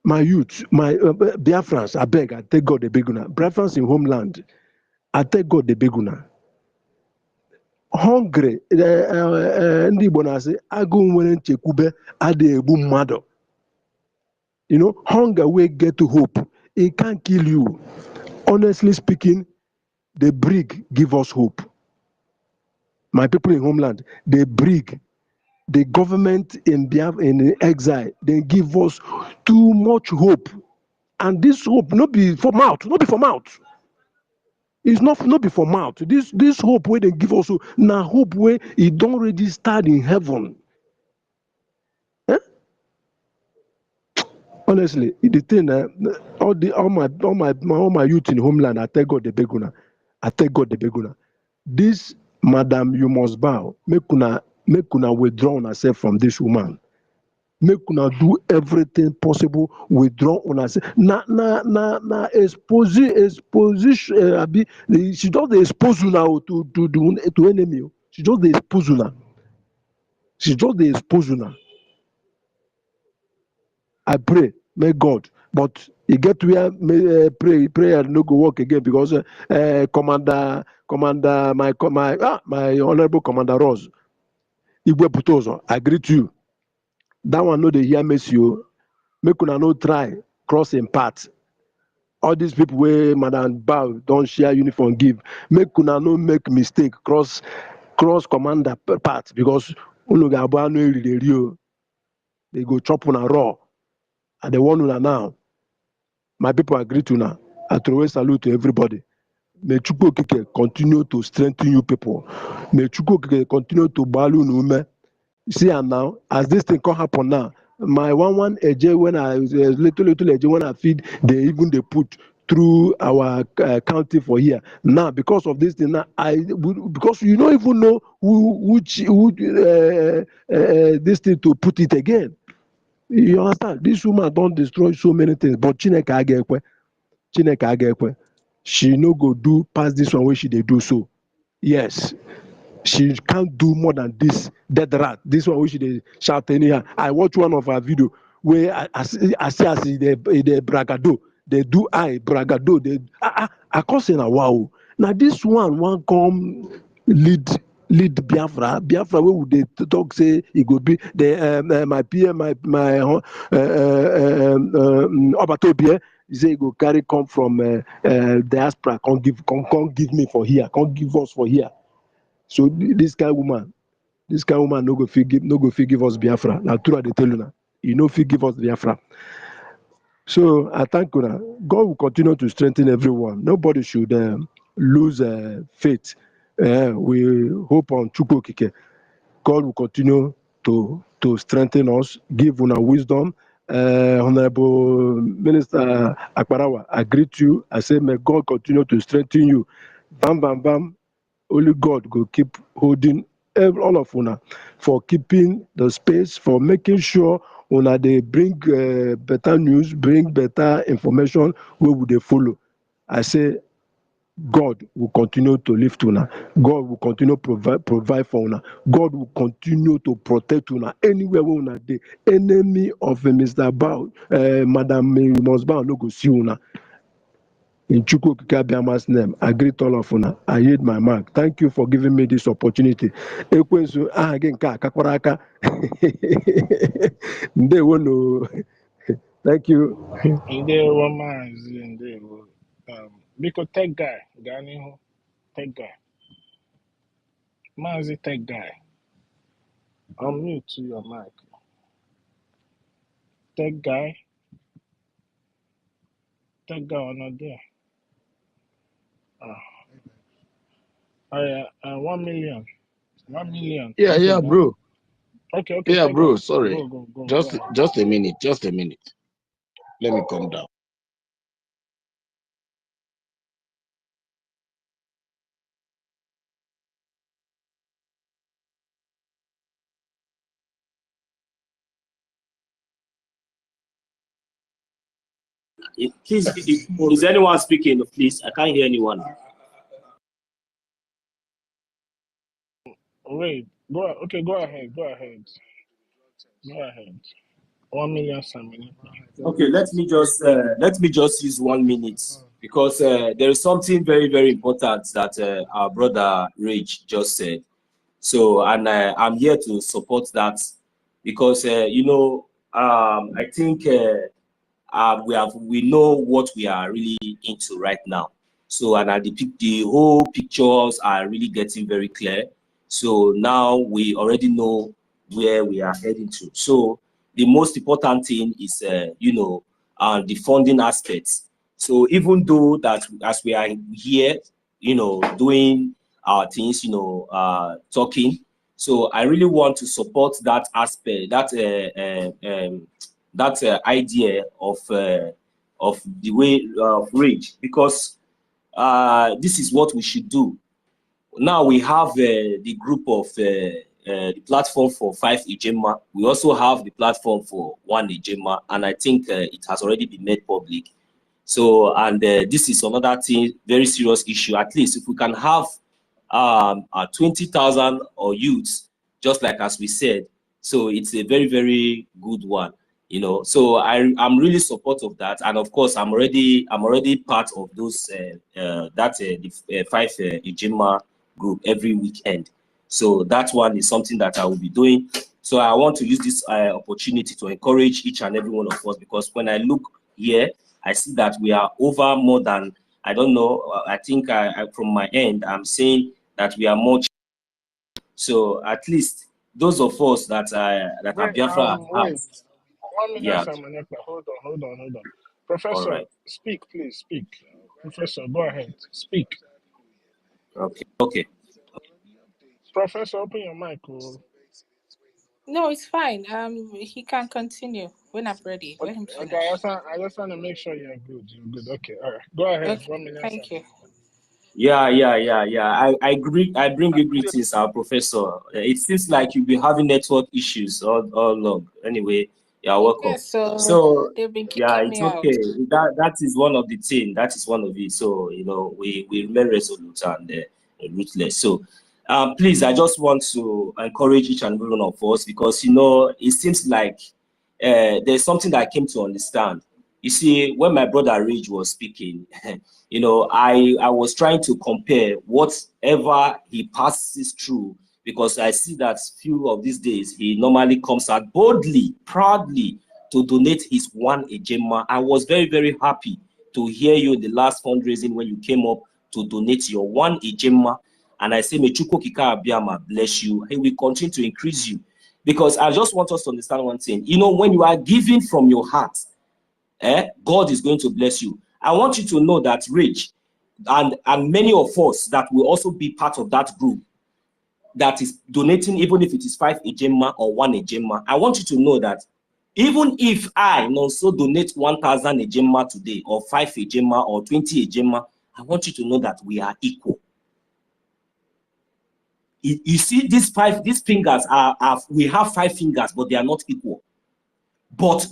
my youth, my Biafrans, I beg, I take God the beguna. Biafrans in homeland, I take God the beguna. Hungry, ndị Igbo na-asị agụụ nwere nchekwube adịghị egbu mmadụ. You know, hunger will get to hope. It can't kill you. Honestly speaking, the brig give us hope. My people in homeland, the brig, the government in exile, they give us too much hope. And this hope not be for mouth, not be for mouth. It's not be for mouth. This hope where they give us now hope where it don't already start in heaven. Eh? Honestly, the thing, all my youth in homeland, I tell God the beguna. I tell God the beguna. This madam, you must bow. Make una withdraw yourself from this woman. Make una do everything possible. Withdraw yourself. Na exposition. She just expose una to enemy. She just expose una. She just expose una. I pray, may God, but you get where prayer no go work again because my honorable Commander Ross, Igwe Putozo, I greet you. That one no dey hear mercy o. Make una no try cross in path. All these people where Madam Bow don't share uniform give. Make una no make mistake cross commander path because they go chop una raw. And they want una now. My people agree to now. I throw a salute to everybody. May Chukwu Okike continue to strengthen you people. May Chukwu Okike continue to balloon women. See, and now, as this thing can happen now, my one AJ when I little AJ when I feed, they put through our county for here. Now, because of this thing, now because you don't even know who this thing to put it again. You understand? This woman don't destroy so many things, but Chineke Agekwe, she no go do past this one where she they do so. Yes, she can't do more than this dead rat. This one where she they shout anyhow. I watch one of her video where I see they bragado. They do bragado. They I can't say now wow. Now this one come lead Biafra where would they talk say it could be the my PM my Obatobie say he go carry come from diaspora can't give me for here, can't give us for here. So this kind of woman no go give us Biafra. Now true they tell you now, you know fit give us Biafra. So I thank you. God will continue to strengthen everyone. Nobody should lose faith. We hope on Chukwu Okike. God will continue to strengthen us, give una wisdom. Honorable Minister Akbarawa, I greet you. I say, may God continue to strengthen you. Bam, bam, bam. Only God will keep holding all of una for keeping the space, for making sure una they bring better news, bring better information, where would they follow. I say, God will continue to lift una. God will continue to provide for una. God will continue to protect una anywhere where una the enemy of Mr. Bao, Madam Must Bow no go see una. In Chukwu Okike Abiama's name, I greet all of una. I yield my mark. Thank you for giving me this opportunity. Ekwensu again kakwaraka. Thank you. Ndewo Mazi, ndewo. Biko tech guy, Ganiho, tech guy. Mazi tech guy. Unmute to your mic. Tech guy are not there. Oh yeah, 1 million. 1 million. Yeah, Okay, yeah, bro. Okay, Yeah, tech bro. guy. Sorry. Go Just ahead. just a minute. Just a minute. Let me come down. Please, is anyone speaking? Please, I can't hear anyone. Wait, go ahead. Go ahead. 1 million Samini. Okay, let me just use 1 minute because there is something very, very important that our brother Rich just said. So, and I'm here to support that because I think we know what we are really into right now. So, and the whole pictures are really getting very clear. So now we already know where we are heading to. So the most important thing is, the funding aspects. So even though that as we are here, doing our things, talking. So I really want to support that aspect, that that idea of the way of rage, because this is what we should do. Now we have the group of the platform for 5 Ejema. We also have the platform for 1 Ejema, and I think it has already been made public. So, and this is another thing, very serious issue. At least if we can have 20,000 or youths, just like as we said, so it's a very, very good one. You know, so I'm really supportive of that, and of course I'm already part of those the 5 Ejema group every weekend. So that one is something that I will be doing. So I want to use this opportunity to encourage each and every one of us, because when I look here, I see that we are over more than, I don't know, I think from my end, I'm saying that we are more. So at least those of us that are Biafra Wait. 1 minute, yeah. Hold on. Professor, Right. speak, please, speak. Professor, go ahead, speak. Okay. Professor, open your mic. No, it's fine. He can continue when I'm ready. Let him finish. Okay, I just want to make sure you're good. You're good. Okay, all right. Go ahead. Okay, 1 minute. thank you. Yeah. I agree. I bring you greetings, our professor. It seems like you'll be having network issues all along. Anyway, you're welcome. Yes, So they've been yeah, kicking it's me out. okay. That is one of the things. That is one of it. So you know, we remain resolute and ruthless. So please, I just want to encourage each and every one of us, because you know, it seems like there's something that I came to understand. You see, when my brother Rage was speaking, you know, I was trying to compare whatever he passes through, because I see that few of these days he normally comes out boldly, proudly to donate his 1 Ejema. I was very, very happy to hear you in the last fundraising when you came up to donate your 1 Ejema. And I say, may Chukwu Okike Abiama bless you. He will continue to increase you. Because I just want us to understand one thing. You know, when you are giving from your heart, God is going to bless you. I want you to know that Rich and many of us that will also be part of that group that is donating, even if it is 5 Ejema or 1 Ejema. I want you to know that even if I also donate 1,000 Ejema today, or 5 Ejema or 20 Ejema, I want you to know that we are equal. You see, these fingers we have 5 fingers, but they are not equal. But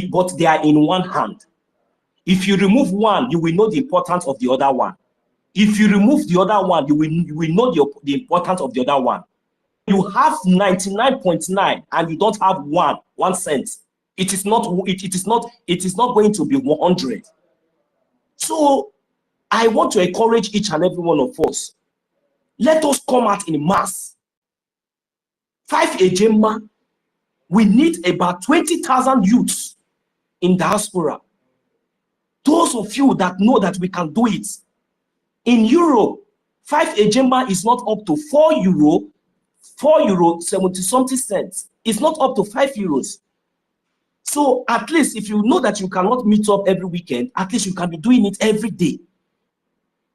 but they are in one hand. If you remove one, you will know the importance of the other one. If you remove the other one, you will know the importance of the other one. You have 99.9 and you don't have 1 cent. It is not going to be 100. So I want to encourage each and every one of us. Let us come out in mass. 5 Ejema. We need about 20,000 youths in diaspora. Those of you that know that we can do it. In Europe, 5 Ejema is not up to 4 euro 70-something cents. It's not up to 5 euros. So at least if you know that you cannot meet up every weekend, at least you can be doing it every day.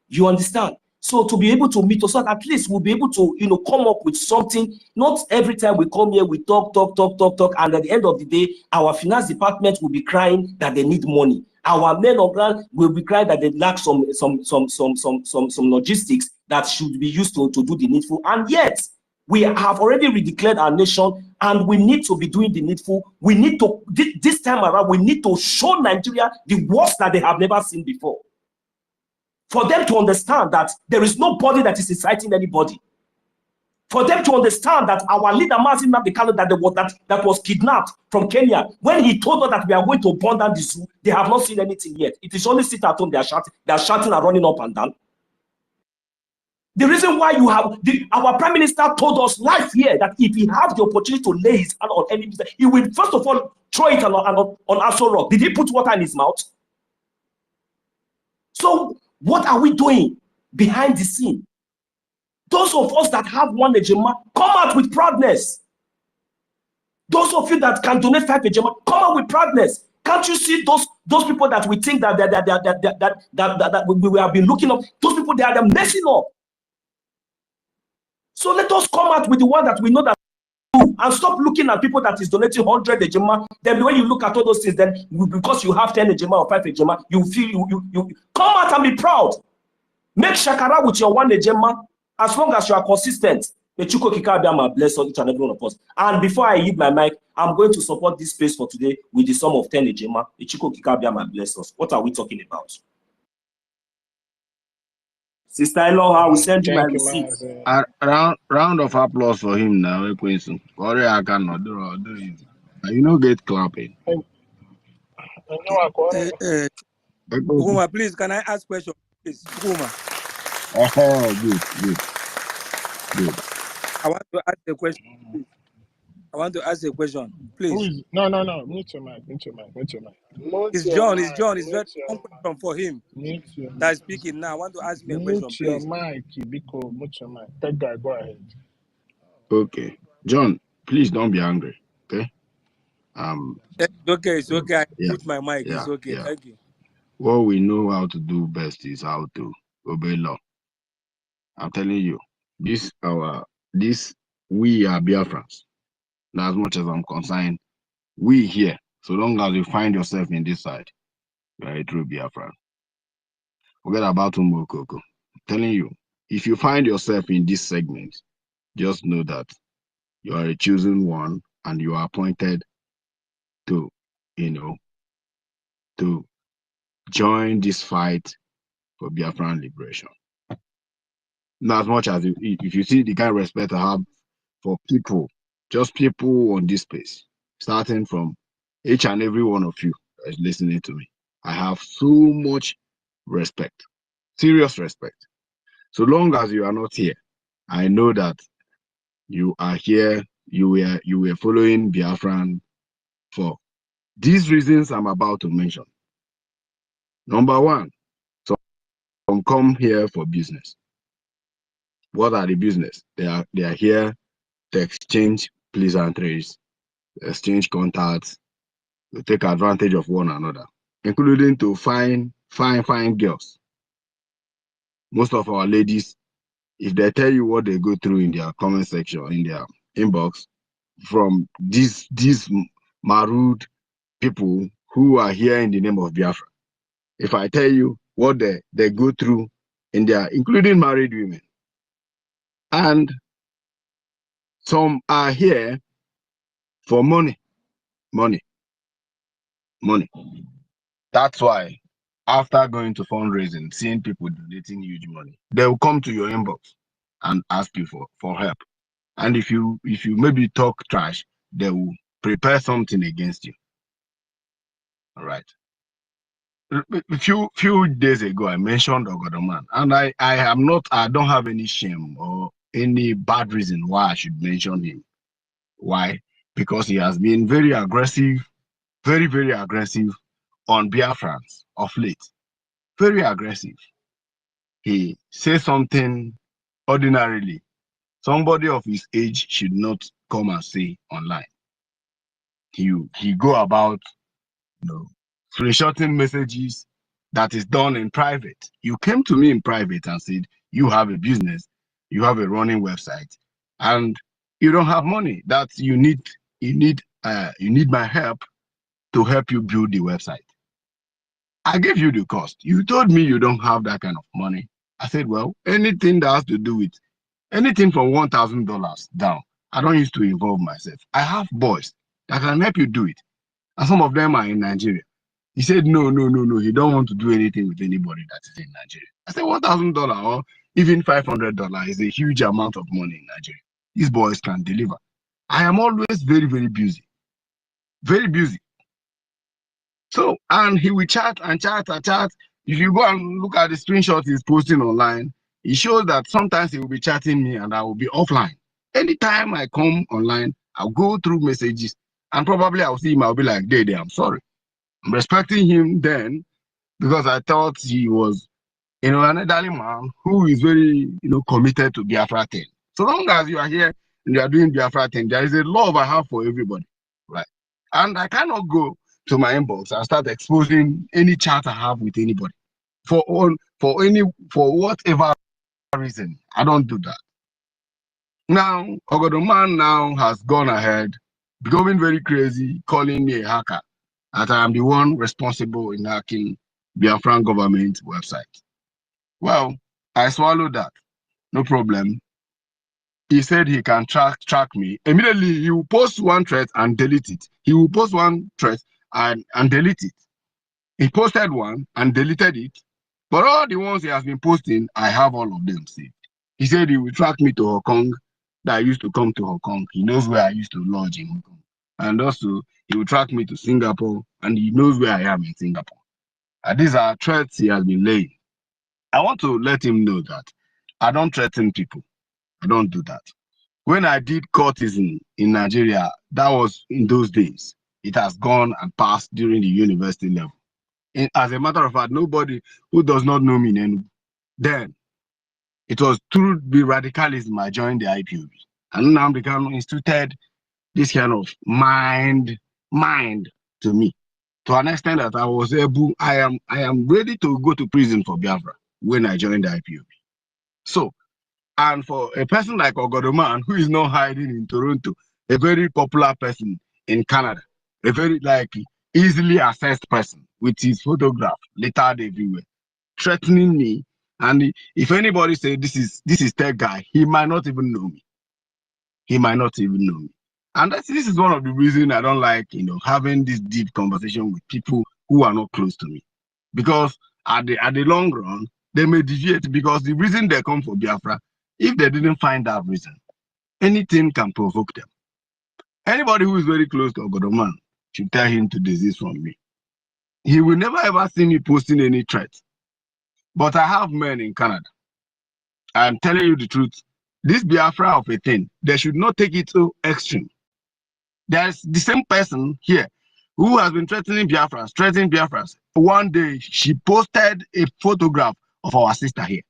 You understand? So to be able to meet us, at least we'll be able to, you know, come up with something. Not every time we come here, we talk, and at the end of the day, our finance department will be crying that they need money. Our men on ground will be crying that they lack some logistics that should be used to do the needful. And yet, we have already redeclared our nation, and we need to be doing the needful. We need to, this time around, we need to show Nigeria the worst that they have never seen before. For them to understand that there is nobody that is inciting anybody. For them to understand that our leader, Mazin Nabikano, that was kidnapped from Kenya, when he told us that we are going to burn down the zoo, they have not seen anything yet. It is only sit at home, they are shouting and running up and down. The reason why you have, our Prime Minister told us live here that if he has the opportunity to lay his hand on any, he will first of all throw it on Aso Rock. Did he put water in his mouth? So what are we doing behind the scene? Those of us that have 1 Ejema, come out with proudness. Those of you that can donate 5 Ejema, come out with proudness. Can't you see those people that we think that we have been looking up? Those people, they are messing up. So let us come out with the one that we know that and stop looking at people that is donating 100 ejima. Then when you look at all those things, then because you have 10 ejima or 5 ejima, you feel you come out and be proud. Make shakara with your 1 ejima as long as you are consistent. May Chukwu Okike Abiama bless each and every one of us. And before I yield my mic, I'm going to support this space for today with the sum of 10 ejima. May Chukwu Okike Abiama bless us. What are we talking about? Sister Eloha, we send you my receipt. Round of applause for him now. You know, get clapping. Ukuma, please, can I ask question? Please, Ukuma. Oh, good. I want to ask a question. Please. I want to ask a question, please. No. Mute your mic. It's John. It's very one question for him. That's speaking now. I want to ask me a question, please. Mute your mic. That guy, go ahead. Okay, John, please don't be angry. Okay. It's okay. I mute my mic. It's okay. Yeah. Thank you. What we know how to do best is how to obey law. I'm telling you, we are Biafrans. Now, as much as I'm concerned, we here, so long as you find yourself in this side, you are a true Biafran. Forget about Umokoko. I'm telling you, if you find yourself in this segment, just know that you are a chosen one and you are appointed to, to join this fight for Biafran liberation. Now, as much as if you see the kind of respect I have for people, just people on this space, starting from each and every one of you that is listening to me, I have so much respect, serious respect. So long as you are not here, I know that you are here, you were following Biafran for these reasons I'm about to mention. Number one, some come here for business. What are the business? They are here to exchange pleasantries, exchange contacts, to take advantage of one another, including to find fine girls. Most of our ladies, if they tell you what they go through in their comment section, in their inbox, from these marooned people who are here in the name of Biafra, if I tell you what they go through in their, including married women, and some are here for money. That's why after going to fundraising, seeing people donating huge money, they will come to your inbox and ask you for help. And if you maybe talk trash, they will prepare something against you. All right. A few days ago, I mentioned Ogodoman, and I don't have any shame or any bad reason why I should mention him. Why? Because he has been very aggressive, very, very aggressive on Biafrans of late. Very aggressive. He says something ordinarily somebody of his age should not come and say online. He go about, screenshotting messages that is done in private. You came to me in private and said you have a business, you have a running website, and you don't have money. That you need my help to help you build the website. I gave you the cost. You told me you don't have that kind of money. I said, well, anything that has to do with anything from $1,000 down, I don't used to involve myself. I have boys that can help you do it. And some of them are in Nigeria. He said, no. He don't want to do anything with anybody that is in Nigeria. I said, $1,000 or even $500 is a huge amount of money in Nigeria. These boys can deliver. I am always very, very busy. Very busy. So, and he will chat and chat and chat. If you go and look at the screenshots he's posting online, it shows that sometimes he will be chatting me and I will be offline. Anytime I come online, I'll go through messages and probably I'll see him. I'll be like, Dede, I'm sorry. I'm respecting him then because I thought he was, an elderly man who is very, committed to Biafra 10. So long as you are here and you are doing Biafra 10, there is a love I have for everybody, right? And I cannot go to my inbox and start exposing any chat I have with anybody for whatever reason. I don't do that. Now, Ogodoman now has gone ahead, becoming very crazy, calling me a hacker, that I am the one responsible in hacking Biafran government website. Well, I swallowed that. No problem. He said he can track me. Immediately, he will post one thread and delete it. He will post one thread and delete it. He posted one and deleted it. But all the ones he has been posting, I have all of them saved. He said he will track me to Hong Kong, that I used to come to Hong Kong. He knows where I used to lodge in Hong Kong. And also, he will track me to Singapore, and he knows where I am in Singapore. And these are threats he has been laying. I want to let him know that I don't threaten people. I don't do that. When I did courtesan in Nigeria, that was in those days. It has gone and passed during the university level. As a matter of fact, nobody who does not know me then, it was through the radicalism I joined the IPOB. And now become instituted this kind of mind to me, to an extent that I was able, I am ready to go to prison for Biafra when I joined the IPOB. So, and for a person like Ogodoman, who is not hiding in Toronto, a very popular person in Canada, a very easily accessed person with his photograph littered everywhere, threatening me. And if anybody say this is that guy, he might not even know me. He might not even know me. And this is one of the reasons I don't like, having this deep conversation with people who are not close to me, because at the long run they may deviate. Because the reason they come for Biafra, if they didn't find that reason, anything can provoke them. Anybody who is very close to Ogodoman should tell him to desist from me. He will never ever see me posting any threat. But I have men in Canada. I'm telling you the truth. This Biafra of a thing, they should not take it so extreme. There's the same person here who has been threatening Biafrans. One day, she posted a photograph of our sister here.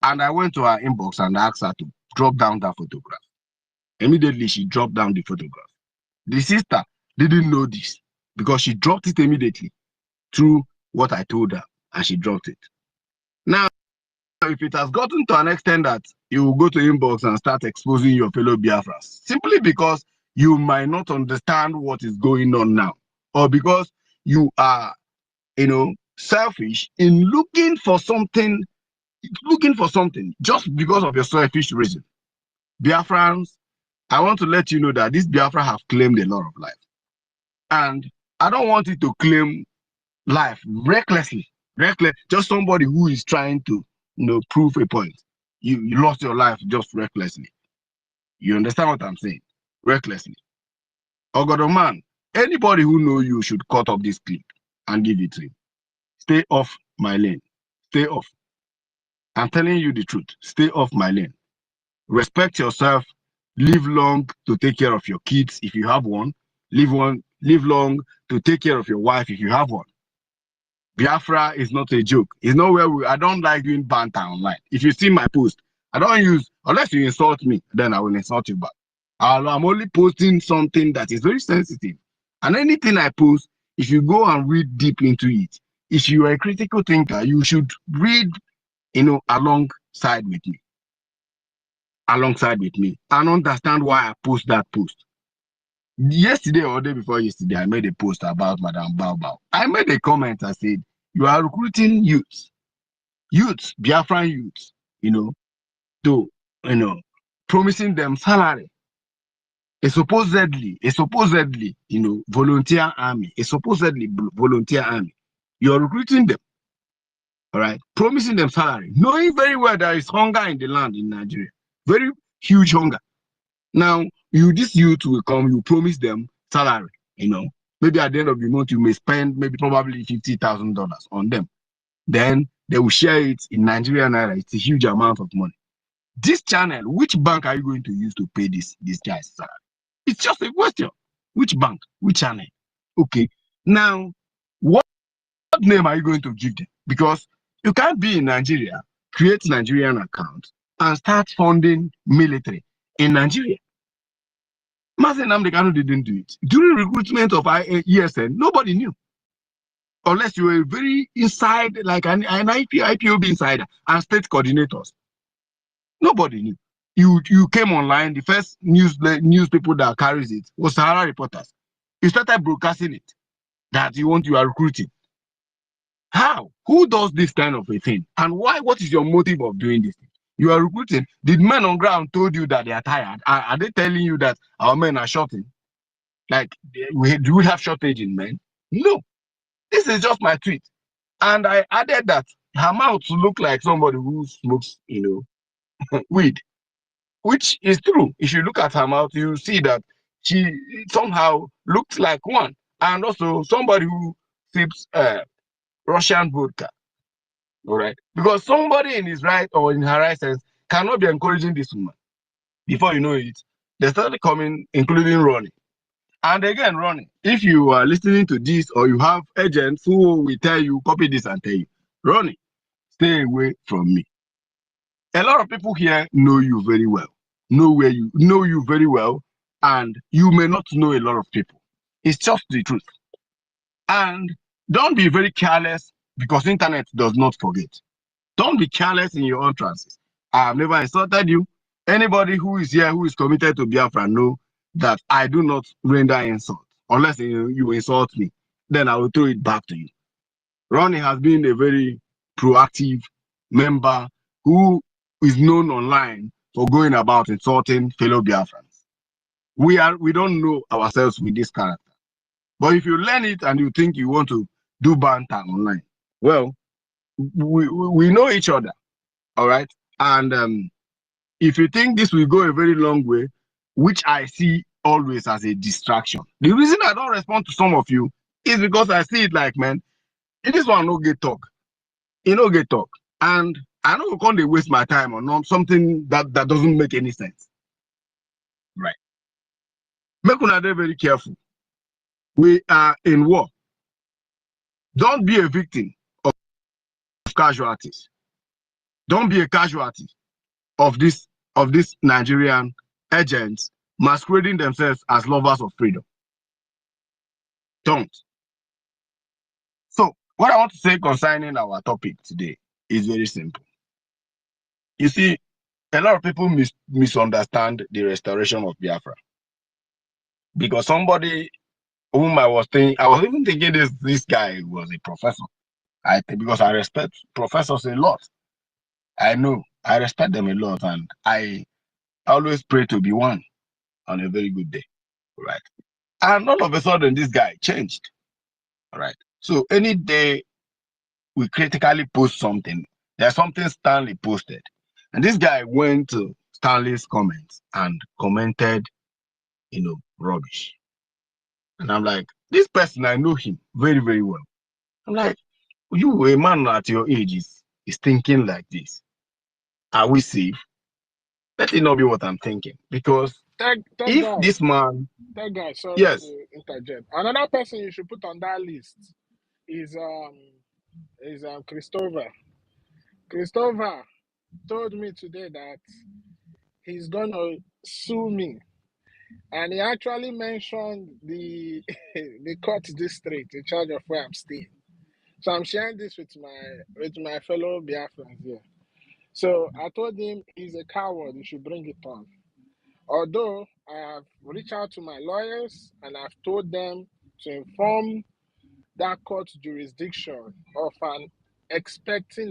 And I went to her inbox and asked her to drop down that photograph. Immediately, she dropped down the photograph. The sister didn't know this because she dropped it immediately through what I told her, and she dropped it. Now, if it has gotten to an extent that you will go to inbox and start exposing your fellow Biafrans, simply because you might not understand what is going on now, or because you are, selfish in looking for something just because of your selfish reason. Biafrans, I want to let you know that this Biafra have claimed a lot of life. And I don't want it to claim life recklessly. Just somebody who is trying to prove a point. You lost your life just recklessly. You understand what I'm saying? Recklessly. Ogodoman, anybody who knows you should cut off this clip and give it to him. Stay off my lane. Stay off. I'm telling you the truth. Stay off my lane. Respect yourself. Live long to take care of your kids if you have one. Live long to take care of your wife if you have one. Biafra is not a joke. It's not where I don't like doing banter online. If you see my post, I don't use, unless you insult me, then I will insult you back. I'm only posting something that is very sensitive. And anything I post, if you go and read deep into it, if you are a critical thinker, you should read, alongside with me, and understand why I post that post. Yesterday or day before yesterday, I made a post about Madame Bao. I made a comment. I said, you are recruiting youths, Biafran youths, to, promising them salary. A supposedly, volunteer army, You're recruiting them, all right, promising them salary, knowing very well there is hunger in the land in Nigeria, very huge hunger. Now, this youth will come, you promise them salary, maybe at the end of the month, you may spend probably $50,000 on them. Then they will share it in Nigerian naira. It's a huge amount of money. This channel, which bank are you going to use to pay this guy's salary? It's just a question. Which bank? Which channel? Okay. Now, what name are you going to give them? Because you can't be in Nigeria, create Nigerian account, and start funding military in Nigeria. Mazen Namdekano didn't do it. During recruitment of ESN, nobody knew. Unless you were very inside, like an IPOB insider and state coordinators. Nobody knew. You came online. The first news people that carries it was Sahara Reporters. You started broadcasting it that you are recruiting. How? Who does this kind of a thing? And why? What is your motive of doing this thing? You are recruiting. Did men on ground told you that they are tired? Are they telling you that our men are shorting? Like, do we have shortage in men? No. This is just my tweet. And I added that her mouth look like somebody who smokes, weed, which is true. If you look at her mouth, you see that she somehow looks like one. And also somebody who sips Russian vodka. All right. Because somebody in his right or in her right sense cannot be encouraging this woman. Before you know it, they started coming, including Ronnie. And again, Ronnie, if you are listening to this or you have agents who will tell you, copy this and tell you, Ronnie, stay away from me. A lot of people here know you very well, know you very well, and you may not know a lot of people. It's just the truth. And don't be very careless because internet does not forget. Don't be careless in your utterances. I have never insulted you. Anybody who is here who is committed to Biafra know that I do not render insult. Unless you insult me, then I will throw it back to you. Ronnie has been a very proactive member who is known online for going about insulting fellow Biafrans. We don't know ourselves with this character. But if you learn it and you think you want to do banter online, well, we know each other, all right? And if you think this will go a very long way, which I see always as a distraction. The reason I don't respond to some of you is because I see it like, man, this one no get talk. You no get talk. And I don't want to waste my time on something that doesn't make any sense. Right. Make una dey very careful. We are in war. Don't be a victim of casualties. Don't be a casualty of this Nigerian agents masquerading themselves as lovers of freedom. Don't. So what I want to say concerning our topic today is very simple. You see, a lot of people misunderstand the restoration of Biafra. Because somebody whom I was even thinking this guy was a professor. Because I respect professors a lot. I know I respect them a lot, and I always pray to be one on a very good day, right? And all of a sudden, this guy changed, right? So any day we critically post something, there's something Stanley posted, and this guy went to Stanley's comments and commented, rubbish. And I'm like, this person, I know him very, very well. I'm like, you, a man at your age, is thinking like this. Are we safe? Let it not be what I'm thinking. Because if this man... That guy, sorry yes. to interject. Another person you should put on that list is Christopher. Christopher told me today that he's gonna sue me. And he actually mentioned the court district in charge of where I'm staying. So I'm sharing this with my fellow Biafrans here. So I told him he's a coward, he should bring it on. Although I have reached out to my lawyers and I've told them to inform that court jurisdiction of an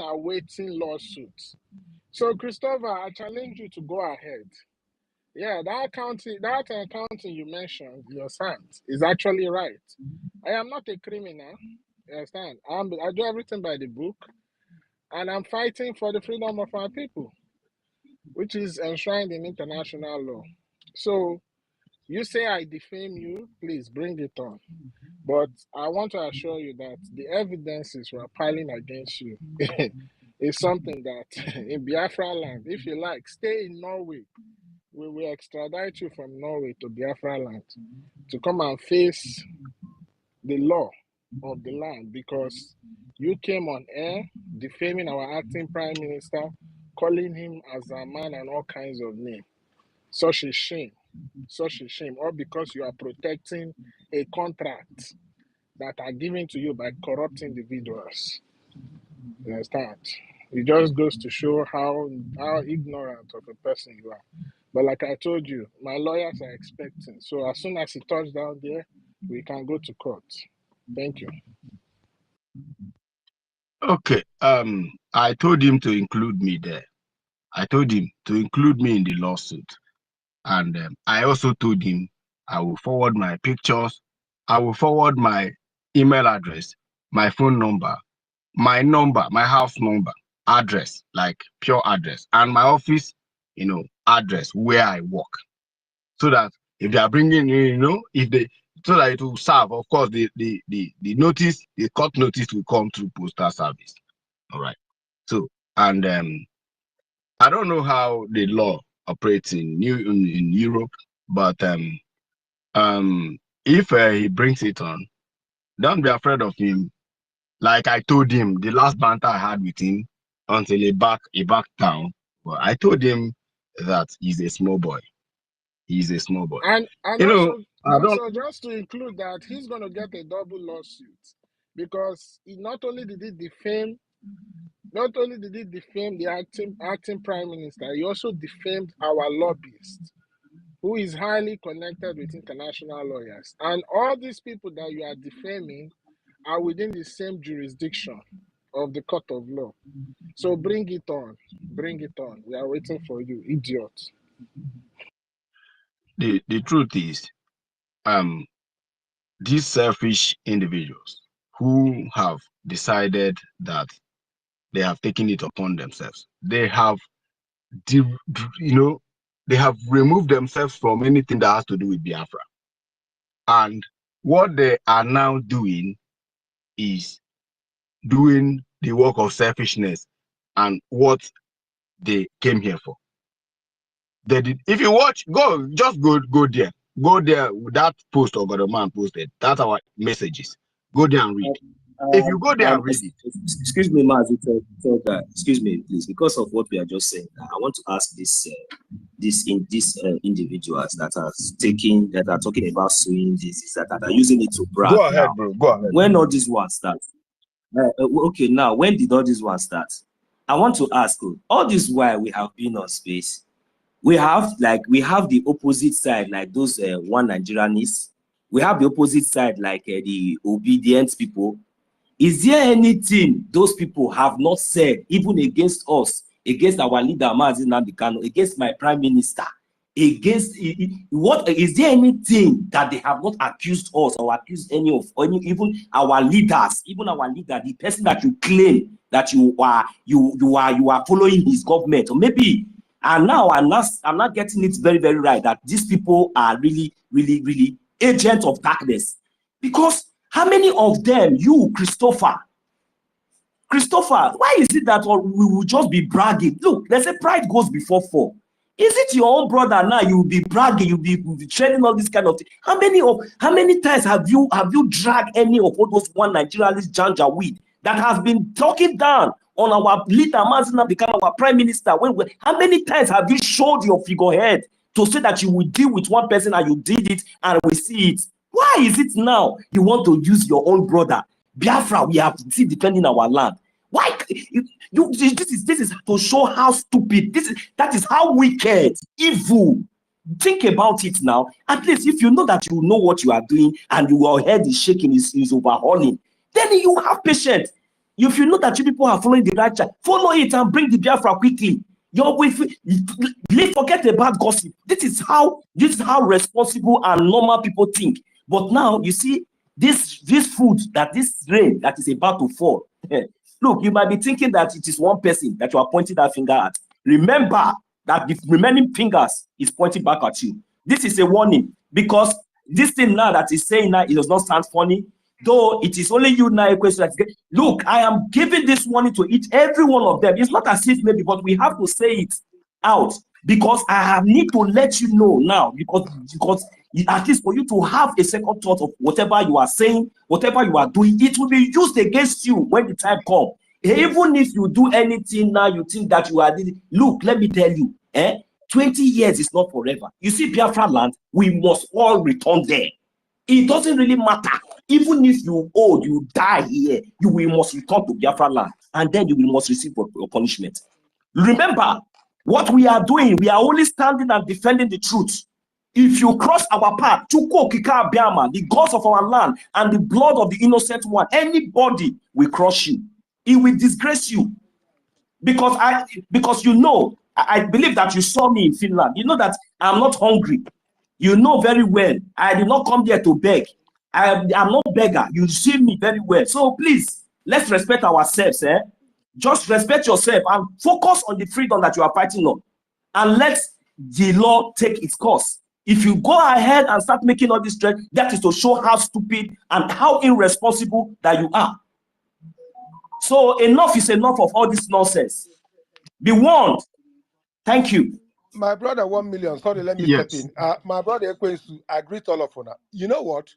awaiting lawsuit. So Christopher, I challenge you to go ahead. Yeah, that accounting you mentioned, your son, is actually right. I am not a criminal. You understand? I do everything by the book, and I'm fighting for the freedom of our people, which is enshrined in international law. So you say I defame you, please bring it on. But I want to assure you that the evidences we're piling against you is something that in Biafra land, if you like, stay in Norway. We will extradite you from Norway to Biafra land to come and face the law of the land because you came on air defaming our acting prime minister, calling him as a man and all kinds of names. Such a shame. Such a shame. All because you are protecting a contract that are given to you by corrupt individuals. You understand? It just goes to show how ignorant of a person you are. But like I told you, my lawyers are expecting. So as soon as he touches down there, we can go to court. Thank you. Okay. I told him to include me there. I told him to include me in the lawsuit. And I also told him I will forward my pictures. I will forward my email address, my phone number, my house number, address, like pure address, and my office, address where I work. So that if they are bringing in, so that it will serve. Of course, the notice, the court notice will come through postal service. All right. So, and I don't know how the law operates in Europe, but if he brings it on, don't be afraid of him. Like I told him, the last banter I had with him until he backed down. But I told him that he's a small boy. He's a small boy. And also just to include that, he's going to get a double lawsuit because not only did he defame the acting prime minister, he also defamed our lobbyist, who is highly connected with international lawyers. And all these people that you are defaming are within the same jurisdiction of the court of law. So bring it on. Bring it on. We are waiting for you, idiot. The truth is, these selfish individuals who have decided that they have taken it upon themselves, they have removed themselves from anything that has to do with Biafra. And what they are now doing is doing the work of selfishness and what they came here for. They did. If you watch, go there. Go there. That post man posted. That's our messages. Go there and read. If you go there and read it. Excuse me, Maz, excuse me, please. Because of what we are just saying, I want to ask these individuals that are talking about suing this, that are using it to brag. Go ahead, bro. Go ahead. When all these ones start? Okay, now when did all these ones start? I want to ask you. All this while we have been on space, we have the opposite side, like those one Nigerianists. We have the opposite side, like the obedient people. Is there anything those people have not said, even against us, against our leader, Mazi Nnamdi Kanu, against my prime minister, against what? Is there anything that they have not accused us or accused even our leaders, the person that you claim that you are following his government, or maybe? And now I'm not getting it very, very right that these people are really, really, really agents of darkness. Because how many of them, Christopher, why is it that we will just be bragging? Look, they say pride goes before fall. Is it your own brother now? You will be bragging, you'll be sharing all this kind of thing. How many times have you dragged any of all those one Nigerianist Janjaweed that has been talking down on our leader, Mazi Nnamdi Kanu, our prime minister? How many times have you showed your figurehead to say that you will deal with one person and you did it and we see it? Why is it now you want to use your own brother? Biafra, we have to see defending our land. Why? This is to show how stupid, that is how wicked, evil. Think about it now. At least if you know that you know what you are doing and your head is shaking, is overhauling, then you have patience. If you know that you people are following the right track, follow it and bring the Biafra quickly. Forget about gossip. This is how responsible and normal people think. But now you see this food, this rain that is about to fall. Look, you might be thinking that it is one person that you are pointing that finger at. Remember that the remaining fingers is pointing back at you. This is a warning, because this thing now that is saying now, it does not sound funny. Though it is only you now a question that look, I am giving this warning to every one of them. It's not as if maybe, but we have to say it out, because I need to let you know now, because at least for you to have a second thought of whatever you are saying, whatever you are doing, it will be used against you when the time comes. Even if you do anything now, you think that you are. Look, let me tell you, 20 years is not forever. You see, Biafra land, we must all return there. It doesn't really matter. Even if you die here, we must return to Biafra land. and then you must receive your punishment. Remember, what we are doing, we are only standing and defending the truth. If you cross our path, the gods of our land and the blood of the innocent one, anybody will cross you. It will disgrace you. Because you know, I believe that you saw me in Finland. You know that I'm not hungry. You know very well. I did not come there to beg. I'm not beggar. You see me very well. So please, let's respect ourselves. Just respect yourself and focus on the freedom that you are fighting on. And let the law take its course. If you go ahead and start making all this threats, that is to show how stupid and how irresponsible that you are. So enough is enough of all this nonsense. Be warned. Thank you. My brother, 1 million. Sorry, let me step in. My brother, I greet all of you now. You know what?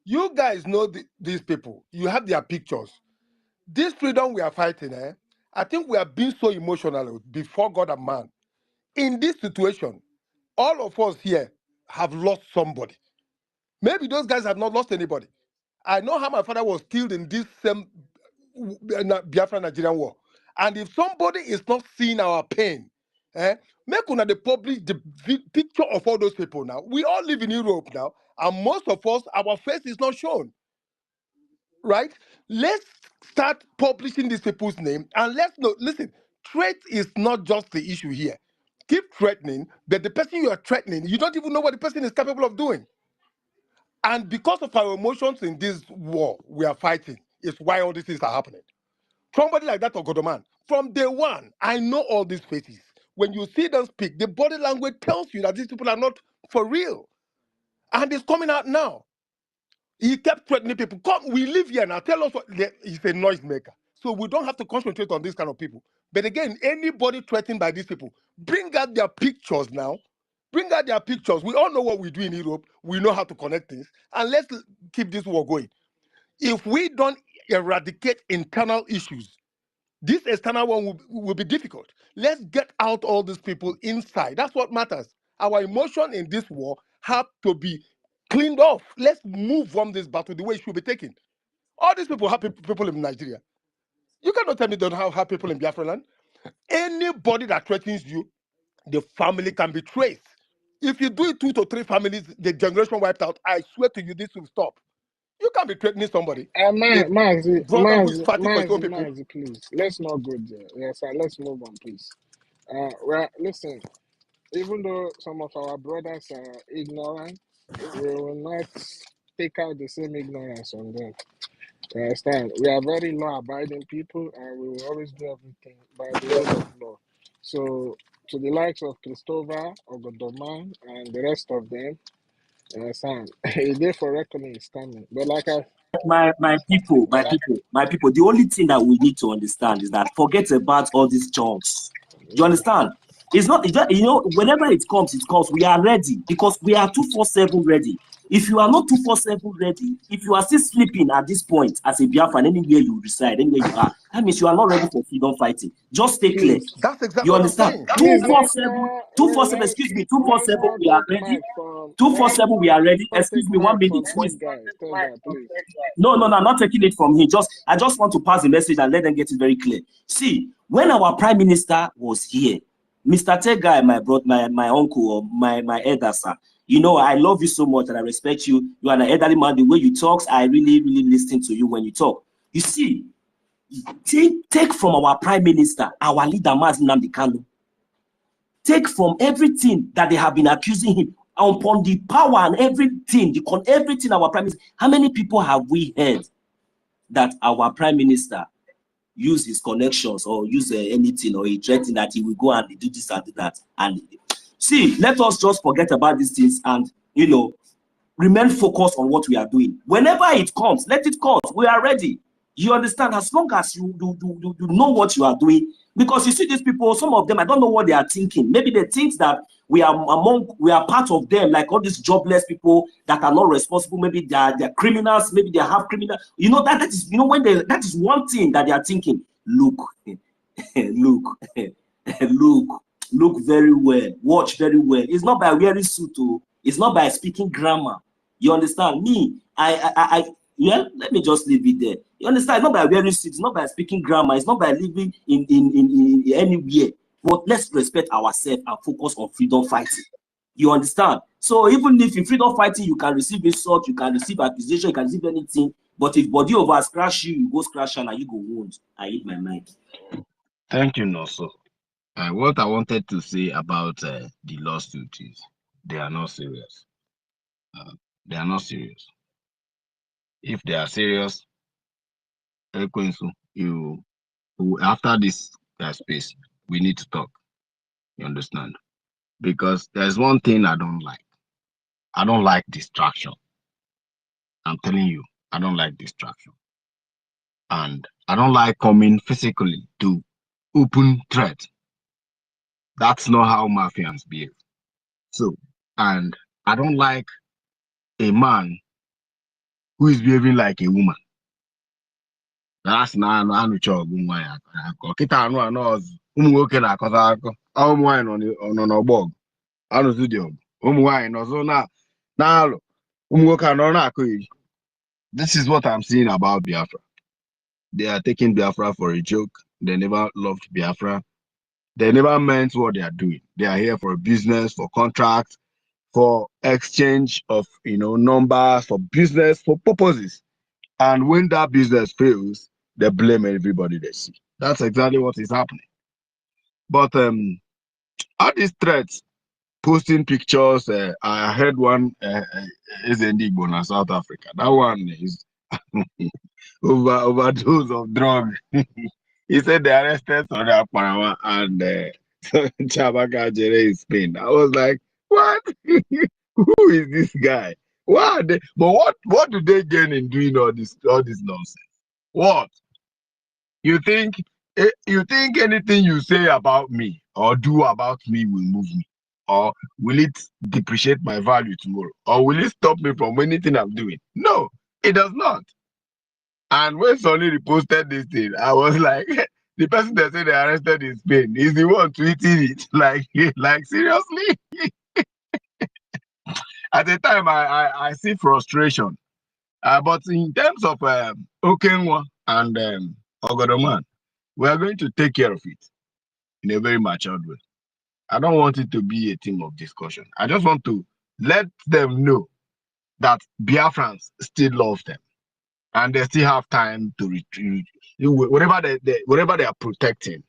You guys know these people. You have their pictures. This freedom we are fighting, I think we are being so emotional before God and man. In this situation, all of us here have lost somebody. Maybe those guys have not lost anybody. I know how my father was killed in this same Biafra Nigerian war. And if somebody is not seeing our pain, make una the public the picture of all those people now. We all live in Europe now, and most of us, our face is not shown. Right? Let's start publishing these people's name, and let's know. Listen, threat is not just the issue here. Keep threatening, but the person you are threatening, you don't even know what the person is capable of doing. And because of our emotions in this war we are fighting, is why all these things are happening. Somebody like that, Ogodoman, from day one, I know all these faces. When you see them speak, the body language tells you that these people are not for real. And it's coming out now. He kept threatening people. Come, we live here now. Tell us what. He's a noisemaker. So we don't have to concentrate on this kind of people. But again, anybody threatened by these people, bring out their pictures now. Bring out their pictures. We all know what we do in Europe. We know how to connect things. And let's keep this war going. If we don't eradicate internal issues, this external one will be difficult. Let's get out all these people inside. That's what matters. Our emotion in this war have to be cleaned off. Let's move from this battle the way it should be taken. All these people have people in Nigeria. You cannot tell me they don't have people in Biafra land. Anybody that threatens you, the family can be traced. If you do it 2 to 3 families, the generation wiped out, I swear to you, this will stop. You can't be threatening somebody. Mazi, Brother who's fighting for his own people. Mazi, please. Let's not go there. Yes, sir. Let's move on, please. Well, listen, even though some of our brothers are ignorant, we will not take out the same ignorance on them. You understand? We are very law-abiding people, and we will always do everything by the rule of law. So, to the likes of Christopher, Ogodoman, and the rest of them, you understand? A day for reckoning is coming. But like my people, the only thing that we need to understand is that forget about all these chunks. You understand? It's not, you know, whenever it comes, we are ready because we are 24/7 ready. If you are not 24/7 ready, if you are still sleeping at this point as a Biafran, anywhere you reside, anywhere you are, that means you are not ready for freedom fighting. Just stay clear. That's exactly you understand. 247, excuse me, 247, we are ready. 247, we are ready. Excuse me, 1 minute. No, I'm not taking it from him. I just want to pass the message and let them get it very clear. See, when our prime minister was here, Mr. Tegai, my uncle or my elder sir, you know, I love you so much and I respect you. You are an elderly man. The way you talk, I really listen to you when you talk. You see, take from our prime minister, our leader, Mazi Nnamdi Kanu. Take from everything that they have been accusing him upon the power and everything, everything our prime minister. How many people have we heard that our prime minister use his connections or use anything or he threatened that he will go and do this and do that? And see, let us just forget about these things and, you know, remain focused on what we are doing. Whenever it comes, let it come. We are ready. You understand? As long as you know what you are doing, because you see these people, some of them, I don't know what they are thinking. Maybe they think that we are part of them, like all these jobless people that are not responsible. Maybe they are criminals. Maybe they have criminals. You know that is, you know, when that is one thing that they are thinking. Look, look very well. Watch very well. It's not by wearing suit. It's not by speaking grammar. You understand me? Yeah, let me just leave it there. You understand? It's not by wearing suits, it's not by speaking grammar, it's not by living in anywhere. But let's respect ourselves and focus on freedom fighting. You understand? So even if in freedom fighting you can receive insult, you can receive accusation, you can receive anything, but if body over scratch you, you go scratch and you go wound. I hit my mind. Thank you, Noso. What I wanted to say about the lawsuit is they are not serious. They are not serious. If they are serious, after this space, we need to talk. You understand? Because there's one thing I don't like. I don't like distraction. I'm telling you, I don't like distraction. And I don't like coming physically to open threat. That's not how mafians behave. So, and I don't like a man who is behaving like a woman. That's not no job. Kita anu anoz nwoke na akọta akọ. Ụmụ nwanyị nọ n'ọgbọ. Anụzi dị ọgụ. Ụmụ nwanyị nọzọ na-alụ. Ụmụ nwoke anọ na-akọ iri. This is what I'm saying about Biafra. They are taking Biafra for a joke. They never loved Biafra. They never meant what they are doing. They are here for business, for contracts, for exchange of numbers, for business, for purposes. And when that business fails, they blame everybody they see. That's exactly what is happening. But all these threats, posting pictures, I heard one is in Igbo, South Africa. That one is overdose of drugs. He said they arrested Sonia Panama and Chabaka Jere in Spain. I was like, what? Who is this guy? What? But what do they gain in doing all this nonsense? What? You think anything you say about me or do about me will move me? Or will it depreciate my value tomorrow? Or will it stop me from anything I'm doing? No, it does not. And when Sonny reposted this thing, I was like, the person that said they arrested in Spain is the one tweeting it. Like seriously? At the time, I see frustration. But in terms of Okenwa and Ogodoman, we are going to take care of it in a very matured way. I don't want it to be a theme of discussion. I just want to let them know that Biafrans still love them. And they still have time to retreat. Whatever they are protecting,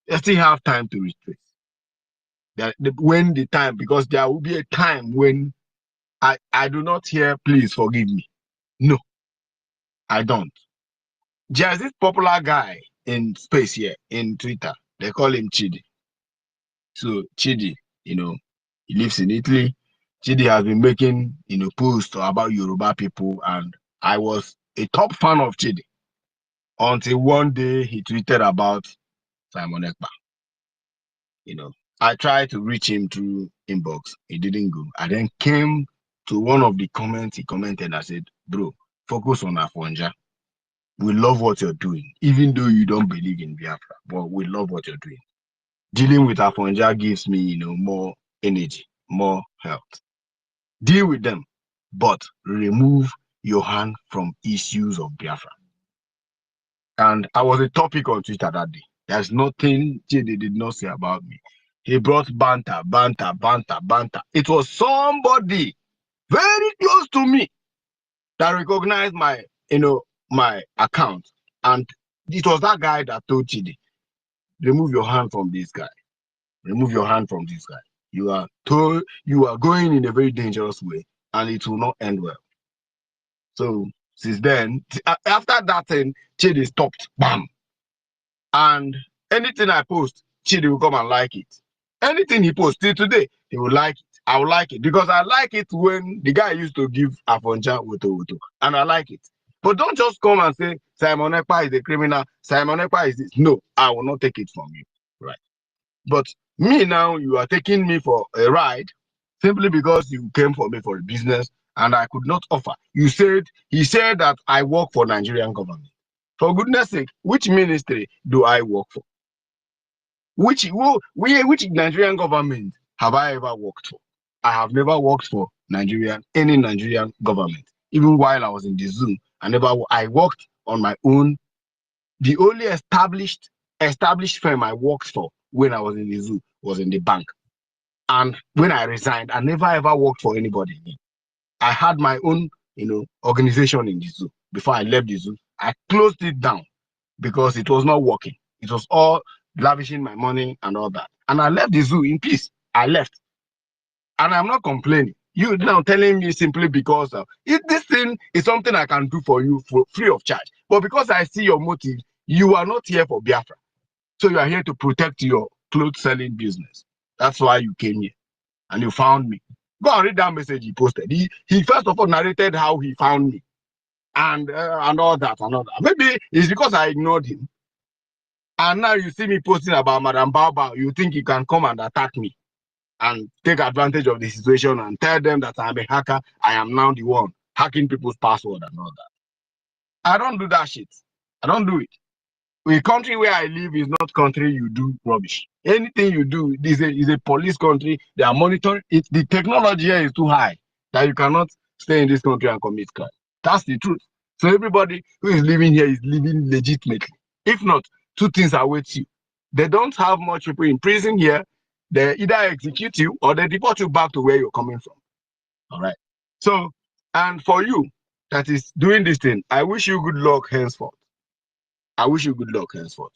they still have time to retreat. When the time, because there will be a time when I do not hear, please forgive me. No, I don't. There's this popular guy in space here, in Twitter. They call him Chidi. So Chidi, he lives in Italy. Chidi has been making, posts about Yoruba people, and I was a top fan of Chidi until one day he tweeted about Simon Ekpa. I tried to reach him through inbox. It didn't go. I then came to one of the comments he commented. I said, bro, focus on Afonja. We love what you're doing, even though you don't believe in Biafra, but we love what you're doing. Dealing with Afonja gives me, more energy, more health. Deal with them, but remove your hand from issues of Biafra. And I was a topic on Twitter that day. There's nothing JD did not say about me. He brought banter. It was somebody very close to me that recognized my, my account. And it was that guy that told Chidi, remove your hand from this guy. Remove your hand from this guy. You are going in a very dangerous way, and it will not end well. So since then, after that thing, Chidi stopped. Bam. And anything I post, Chidi will come and like it. Anything he posts till today, he will like it. I will like it because I like it when the guy used to give Afonja Woto, and I like it. But don't just come and say Simon Ekpa is a criminal. Simon Ekpa is this. No, I will not take it from you, right? But me now, you are taking me for a ride simply because you came for me for a business and I could not offer. He said that I work for Nigerian government. For goodness sake, which ministry do I work for? Which Nigerian government have I ever worked for? I have never worked for any Nigerian government. Even while I was in the Zoom, I worked on my own. The only established firm I worked for when I was in the zoo was in the bank. And when I resigned, I never ever worked for anybody again. I had my own, organization in the zoo. Before I left the zoo, I closed it down because it was not working. It was all lavishing my money and all that. And I left the zoo in peace. I left. And I'm not complaining. You now telling me simply because if this thing is something I can do for you for free of charge. But because I see your motive, you are not here for Biafra. So you are here to protect your clothes selling business. That's why you came here. And you found me. Go and read that message he posted. He first of all narrated how he found me. And all that and all that. Maybe it's because I ignored him. And now you see me posting about Madam Baobao. You think you can come and attack me and take advantage of the situation and tell them that I'm a hacker. I am now the one hacking people's password and all that. I don't do that shit. I don't do it. The country where I live is not country you do rubbish. Anything you do is a police country. They are monitoring it. The technology here is too high that you cannot stay in this country and commit crime. That's the truth. So everybody who is living here is living legitimately. If not, two things await you. They don't have much people in prison here. They either execute you or they deport you back to where you're coming from. All right. So, and for you that is doing this thing, I wish you good luck henceforth. I wish you good luck henceforth.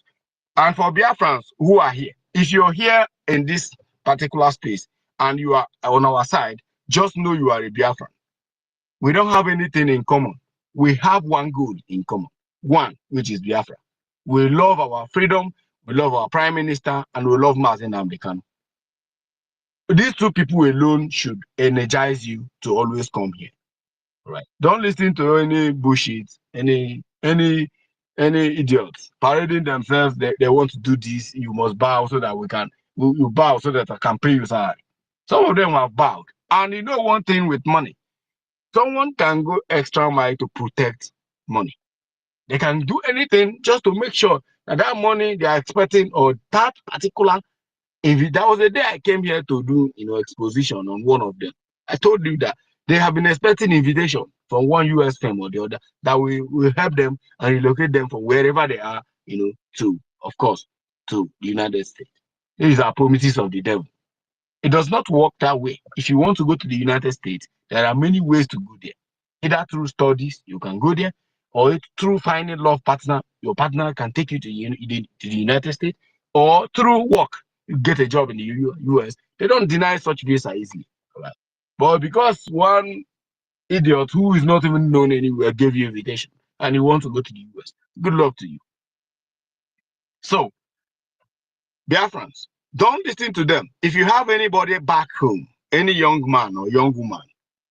And for Biafrans who are here, if you're here in this particular space and you are on our side, just know you are a Biafran. We don't have anything in common. We have one goal in common. One, which is Biafra. We love our freedom, we love our Prime Minister, and we love Mazen Amdekan. These two people alone should energize you to always come here. Right? Don't listen to any bullshit, any idiots parading themselves. They want to do this. You must bow so that you bow so that I can pay you salary. Some of them have bowed. And you know one thing with money, someone can go extra mile to protect money. They can do anything just to make sure that that money they are expecting or that particular. If that was the day I came here to do exposition on one of them, I told you that they have been expecting invitation from one US firm or the other that we will help them and relocate them from wherever they are, to, of course, to the United States. These are promises of the devil. It does not work that way. If you want to go to the United States, there are many ways to go there. Either through studies, you can go there, or through finding love partner. Your partner can take you to the United States, or through work. You get a job in the US. They don't deny such visa easily. Right? But because one idiot who is not even known anywhere gave you invitation and you want to go to the US, good luck to you. So, Biafrans, don't listen to them. If you have anybody back home, any young man or young woman,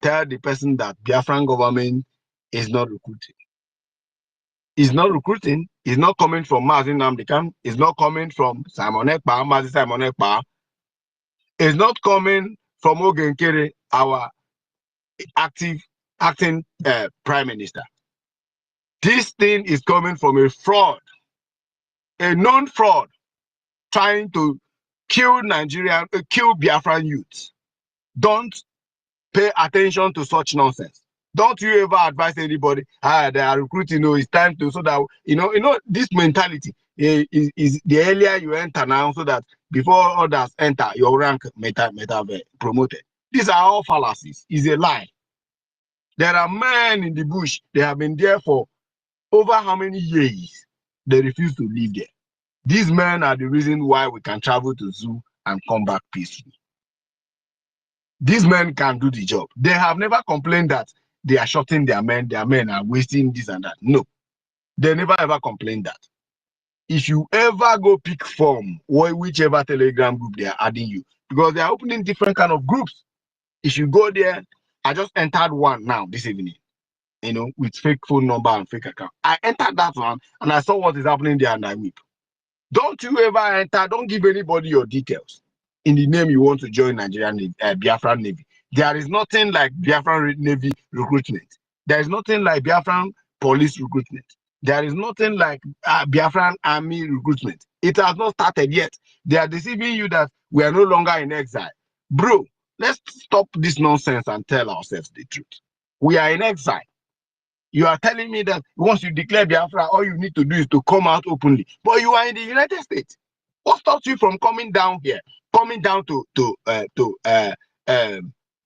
tell the person that Biafran government is not recruiting. It's not recruiting. It's not coming from Mazen Amdekan. It's not coming from Simon Ekpa, Mazi Simon Ekpa. It's not coming from Ogenkere, our acting Prime Minister. This thing is coming from a fraud, a known fraud, trying to kill kill Biafran youth. Don't pay attention to such nonsense. Don't you ever advise anybody, they are recruiting, it's time to, so that, this mentality is the earlier you enter now, so that before others enter, your rank may be promoted. These are all fallacies. It's a lie. There are men in the bush, they have been there for over how many years? They refuse to live there. These men are the reason why we can travel to zoo and come back peacefully. These men can do the job. They have never complained that they are shorting their men are wasting this and that. No, they never ever complained that. If you ever go pick form, or whichever Telegram group they are adding you, because they are opening different kind of groups. If you go there, I just entered one now this evening, with fake phone number and fake account. I entered that one and I saw what is happening there and I weep. Don't you ever enter, don't give anybody your details in the name you want to join Nigerian Navy, Biafran Navy. There is nothing like Biafran Navy recruitment. There is nothing like Biafran police recruitment. There is nothing like Biafran army recruitment. It has not started yet. They are deceiving you that we are no longer in exile. Bro, let's stop this nonsense and tell ourselves the truth. We are in exile. You are telling me that once you declare Biafra, all you need to do is to come out openly. But you are in the United States. What stops you from coming down here, coming down to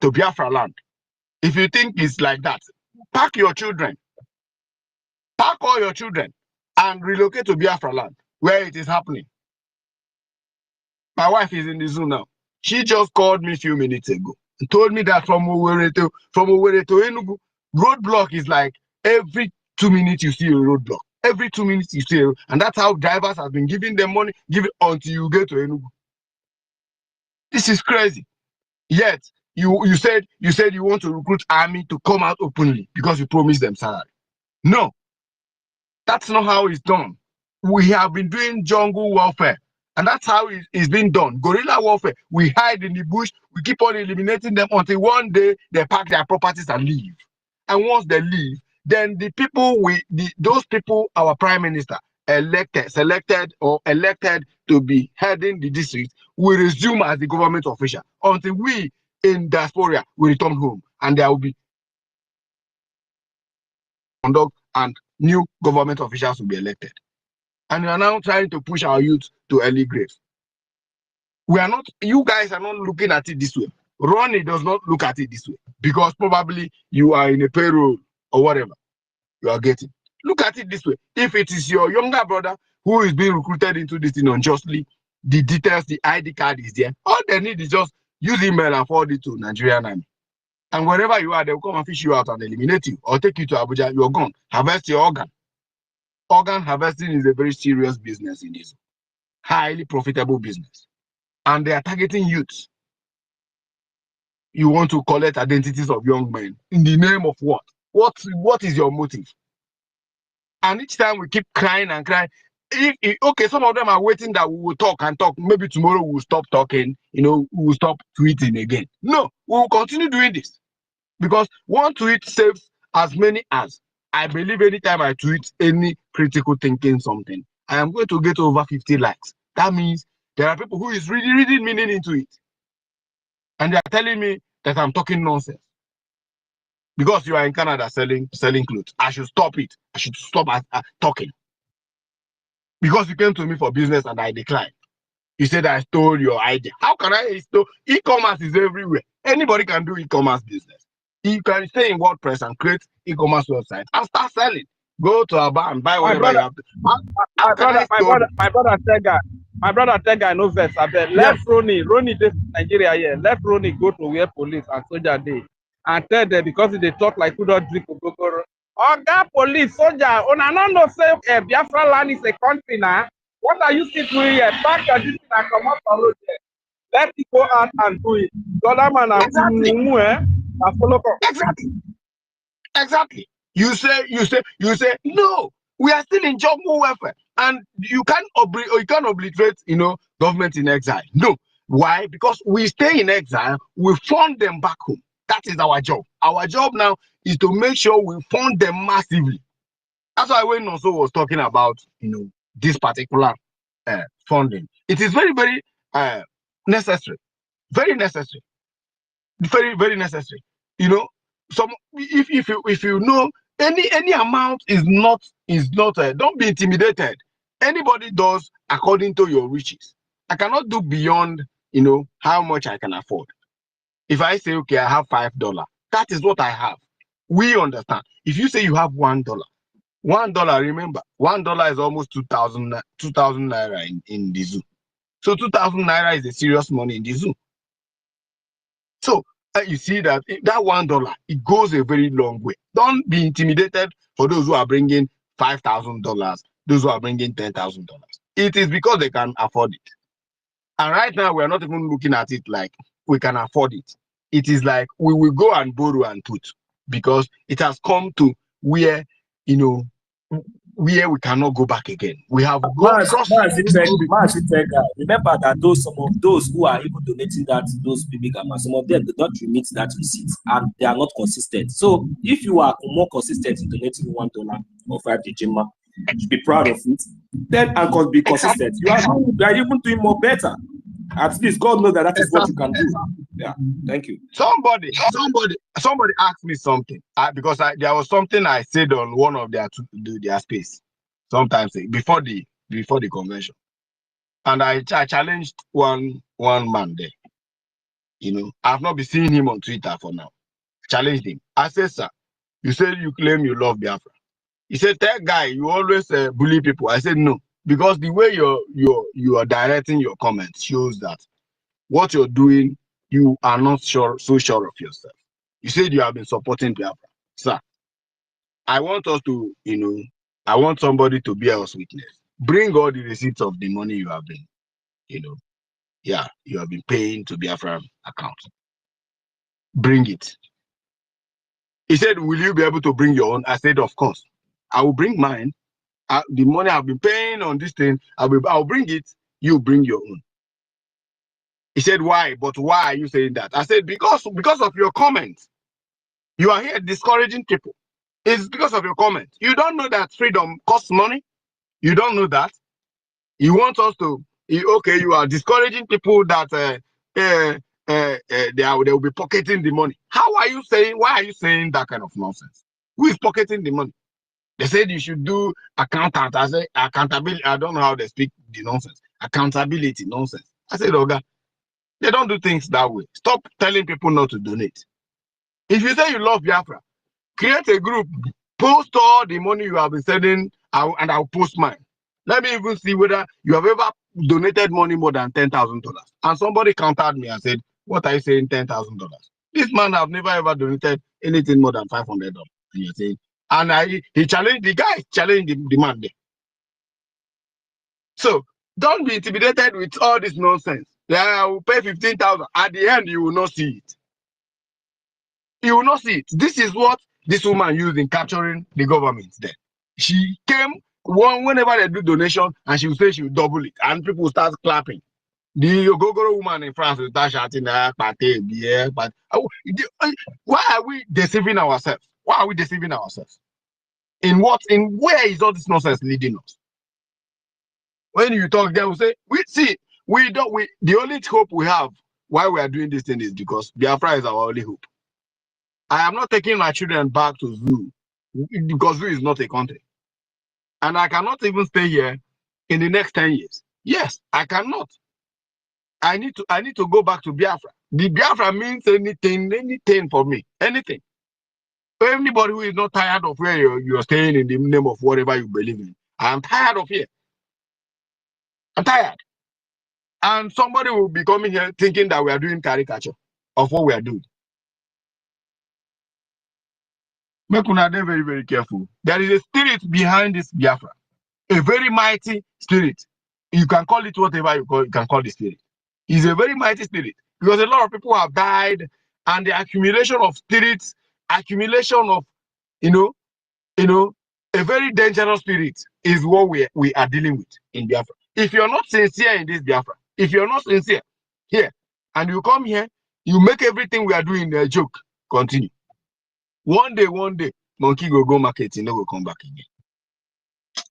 Biafra land? If you think it's like that, pack your children, pack all your children, and relocate to Biafra land, where it is happening. My wife is in the Zoom now. She just called me a few minutes ago and told me that from Owerri to Enugu, roadblock is like every 2 minutes you see a roadblock. Every 2 minutes you see a road, and that's how drivers have been giving them money, give it until you get to Enugu. This is crazy. Yet you said you want to recruit army to come out openly because you promised them salary. No, that's not how it's done. We have been doing jungle warfare, and that's how it's been done. Guerrilla warfare. We hide in the bush. We keep on eliminating them until one day they pack their properties and leave. And once they leave, then the people those people, our prime minister, selected to be heading the district, will resume as the government official until we in diaspora will return home, and there will be conduct and new government officials will be elected. And we are now trying to push our youth to early graves. We are not, you guys are not looking at it this way. Ronnie does not look at it this way because probably you are in a payroll or whatever you are getting. Look at it this way. If it is your younger brother who is being recruited into this thing unjustly, the details, the ID card is there. All they need is just use email and forward it to Nigerian Army. And wherever you are, they will come and fish you out and eliminate you or take you to Abuja. You're gone. Harvest your organ. Organ harvesting is a very serious business in this. Highly profitable business. And they are targeting youths. You want to collect identities of young men in the name of what? What is your motive? And each time we keep crying and crying. Okay, some of them are waiting that we will talk and talk. Maybe tomorrow we will stop talking. We will stop tweeting again. No, we will continue doing this because one tweet saves as many as. I believe anytime I tweet any critical thinking something, I am going to get over 50 likes. That means there are people who is really reading meaning into it. And they are telling me that I'm talking nonsense. Because you are in Canada selling clothes. I should stop it. I should stop talking. Because you came to me for business and I declined. You said I stole your idea. How can I steal? E-commerce is everywhere. Anybody can do e-commerce business. You can stay in WordPress and create e-commerce website and start selling. Go to a bar and buy whatever you have to. My brother Tega no vex. I bet left Ronnie this Nigeria here. Let Ronnie go to where police and soldier day and tell them because they talk like who don't drink Ogogoro. Oga police soldier, una no say Biafra land is a country now. What are you still doing here? Back your this and come up from road here. Let it go out and do it. The other man Exactly. You say no. We are still in jungle welfare, and you can't obliterate, government in exile. No. Why? Because we stay in exile. We fund them back home. That is our job. Our job now is to make sure we fund them massively. That's why when Nonso was talking about, this particular funding, it is very, very necessary. Very necessary. Very, very necessary. If you know any amount is not don't be intimidated. Anybody does according to your riches. I cannot do beyond how much I can afford. If I say okay, I have $5, that is what I have. We understand. If you say you have $1, remember, $1 is almost 2,000 naira in the zoo. So 2,000 naira is a serious money in the zoo. So you see that $1, it goes a very long way. Don't be intimidated for those who are bringing $5,000, those who are bringing $10,000. It is because they can afford it. And right now, we are not even looking at it like we can afford it. It is like we will go and borrow and put because it has come to where, where we cannot go back again. We have gone across. Remember that some of those who are even donating those big amounts, some of them do not remit that receipt and they are not consistent. So if you are more consistent in donating $1 or $5, you should be proud of it. Then and be consistent. You are even doing more better. At least God knows that is what you can do. Yeah, thank you. Somebody asked me something because there was something I said on one of their space sometimes before the convention, and I challenged one man there. You know, I've not been seeing him on Twitter for now. Challenged him. I said, sir, you said you claim you love Biafra. He said, that guy, you always bully people. I said, no, because the way you are directing your comments shows that what you're doing, you are not so sure of yourself. You said you have been supporting Biafra. Sir, I want us to, I want somebody to bear us witness. Bring all the receipts of the money you have been, you have been paying to Biafra account. Bring it. He said, will you be able to bring your own? I said, of course. I will bring mine. The money I've been paying on this thing, I'll bring it. You bring your own. He said, why? But why are you saying that? I said, because of your comments. You are here discouraging people. It's because of your comments. You don't know that freedom costs money. You don't know that. You want us to, okay, you are discouraging people that they will be pocketing the money. Why are you saying that kind of nonsense? Who is pocketing the money? They said you should do accountant. I say accountability. I don't know how they speak the nonsense. Accountability nonsense. I said, Oga, they don't do things that way. Stop telling people not to donate. If you say you love Biafra, create a group, post all the money you have been sending, and I'll post mine. Let me even see whether you have ever donated money more than $10,000. And somebody countered me and said, what are you saying, $10,000? This man have never ever donated anything more than $500. And you're saying, and he challenged, the guy challenged the man there. So don't be intimidated with all this nonsense. Yeah, I will pay 15,000. At the end, you will not see it. You will not see it. This is what this woman used in capturing the government there. She came whenever they do donation, and she will say she will double it, and people start clapping. The Ogogoro woman in France will start shouting, but why are we deceiving ourselves? Why are we deceiving ourselves? Where is all this nonsense leading us? When you talk, they will say, the only hope we have why we are doing this thing is because Biafra is our only hope. I am not taking my children back to zoo because zoo is not a country. And I cannot even stay here in the next 10 years. Yes, I cannot. I need to go back to Biafra. The Biafra means anything for me. Anything. Anybody who is not tired of where you're staying in the name of whatever you believe in. I'm tired of here. I'm tired. And somebody will be coming here thinking that we are doing caricature of what we are doing. Make una dey very, very careful. There is a spirit behind this Biafra. A very mighty spirit. You can call it whatever you can call the spirit. It's a very mighty spirit. Because a lot of people have died, and the accumulation of spirits, accumulation of, a very dangerous spirit is what we are dealing with in Biafra. If you're not sincere in this Biafra, if you're not sincere here, and you come here, you make everything we are doing a joke. Continue. One day, monkey go market, you go come back again.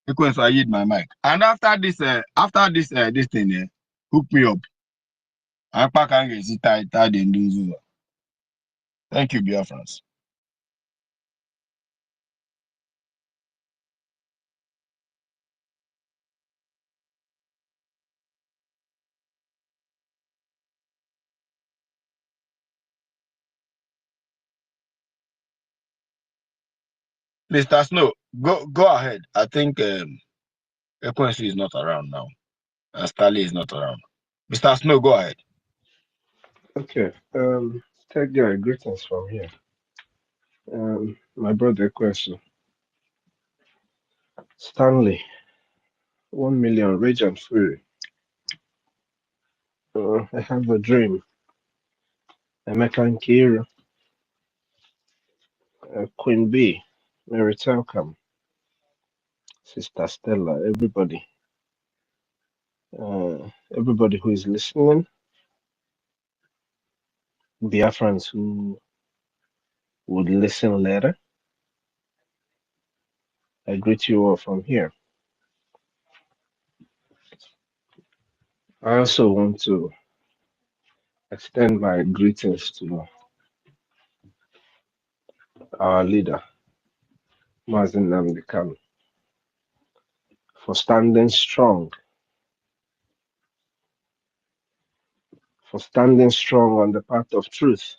Because I hit my mic. And after this thing, hook me up. Thank you, Biafrans. Mr. Snow, go ahead. I think Equency is not around now. Stanley is not around. Mr. Snow, go ahead. Okay. Tech guy, greetings from here. My brother question. Stanley, 1 million rage and fury. I have a dream. Emeka Nkira, Queen B, Mary Telcom, Sister Stella, everybody who is listening, Biafrans who would listen later. I greet you all from here. I also want to extend my greetings to our leader, Mazin Namdekan, for standing strong, on the path of truth,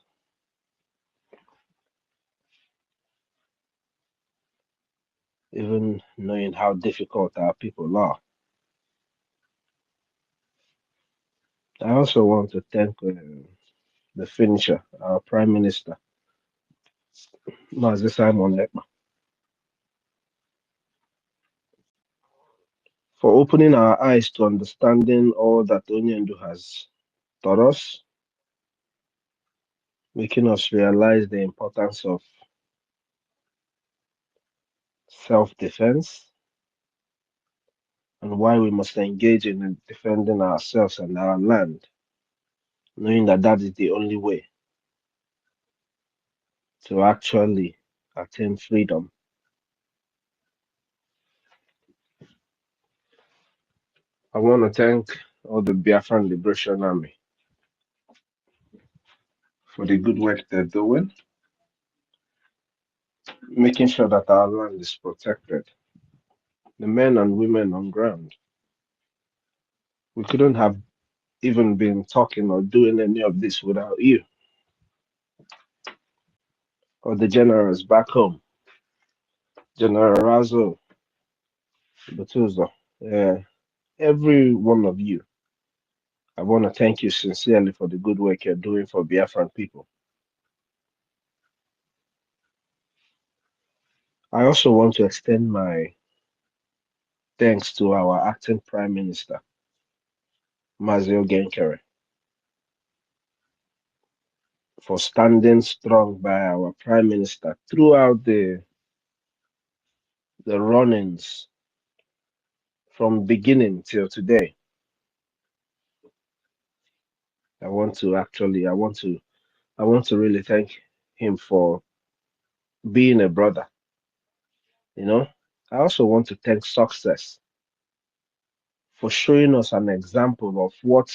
even knowing how difficult our people are. I also want to thank the finisher, our Prime Minister, Mazi Simon Ekpa, for opening our eyes to understanding all that Onyendu has taught us, making us realize the importance of self-defense and why we must engage in defending ourselves and our land, knowing that that is the only way to actually attain freedom. I want to thank all the Biafran Liberation Army for the good work they're doing, making sure that our land is protected. The men and women on ground. We couldn't have even been talking or doing any of this without you, or the generals back home, General Razo, Batuzo, every one of you. I want to thank you sincerely for the good work you're doing for Biafran people. I also want to extend my thanks to our acting Prime Minister, Mazio Genkere, for standing strong by our Prime Minister throughout the run-ins from beginning till today. I want to really thank him for being a brother. You know, I also want to thank Success for showing us an example of what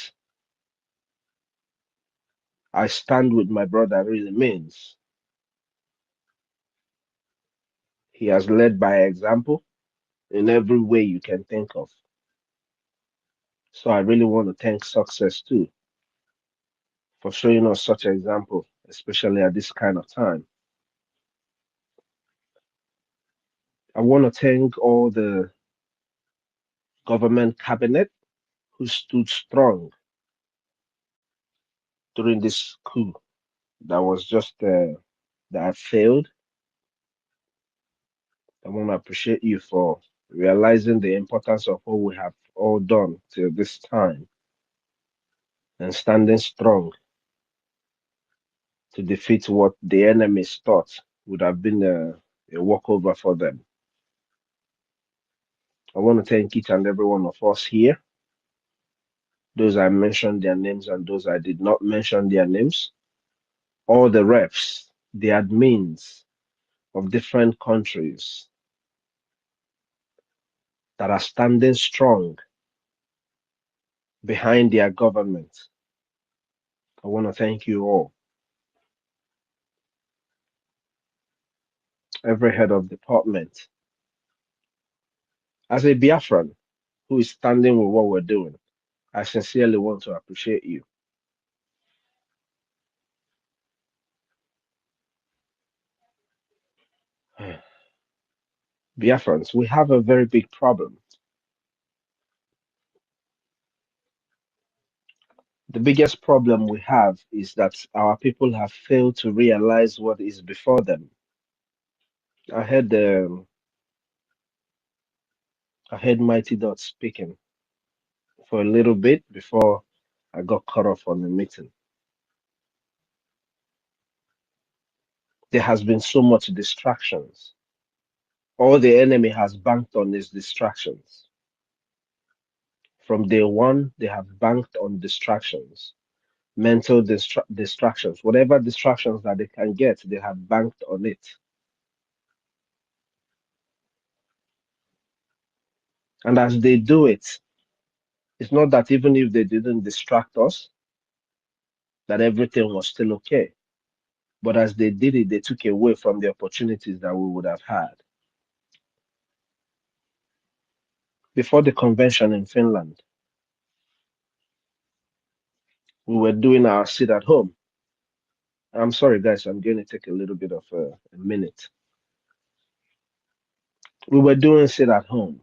I stand with my brother really means. He has led by example in every way you can think of. So I really want to thank Success too for showing us such an example, especially at this kind of time. I want to thank all the government cabinet who stood strong during this coup that was just that failed. I want to appreciate you for realizing the importance of what we have all done till this time and standing strong to defeat what the enemies thought would have been a walkover for them. I want to thank each and every one of us here, those I mentioned their names and those I did not mention their names, all the reps, the admins of different countries that are standing strong behind their government. I want to thank you all. Every head of department. As a Biafran who is standing with what we're doing, I sincerely want to appreciate you. Biafrans, we have a very big problem. The biggest problem we have is that our people have failed to realize what is before them. I heard Mighty Dot speaking for a little bit before I got cut off on the meeting. There has been so much distractions. All the enemy has banked on is distractions. From day one, they have banked on distractions, mental distractions, whatever distractions that they can get, they have banked on it. And as they do it, it's not that even if they didn't distract us, that everything was still okay. But as they did it, they took away from the opportunities that we would have had. Before the convention in Finland, we were doing our sit at home. I'm sorry, guys, I'm going to take a little bit of a minute. We were doing sit at home,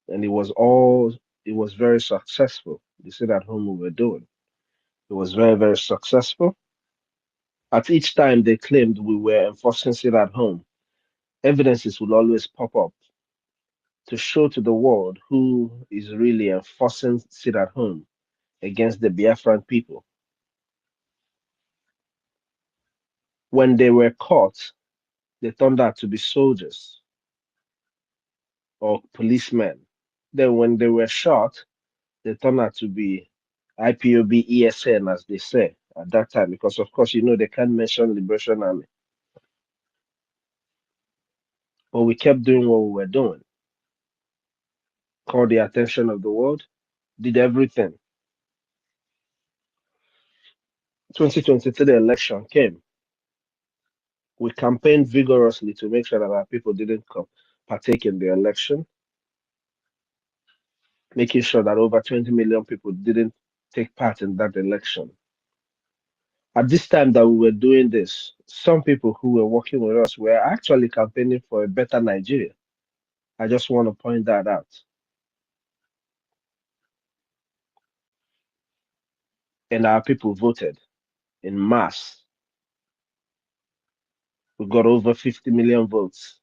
and it was very successful. The sit at home we were doing, it was very, very successful. At each time they claimed we were enforcing sit at home, evidences would always pop up to show to the world who is really enforcing sit at home against the Biafran people. When they were caught, they turned out to be soldiers or policemen. Then when they were shot, they turned out to be IPOB ESN, as they say at that time, because of course, they can't mention Liberation Army. But we kept doing what we were doing, called the attention of the world, did everything. 2023 election came. We campaigned vigorously to make sure that our people didn't partake in the election, making sure that over 20 million people didn't take part in that election. At this time that we were doing this, some people who were working with us were actually campaigning for a better Nigeria. I just want to point that out. And our people voted in mass. We got over 50 million votes.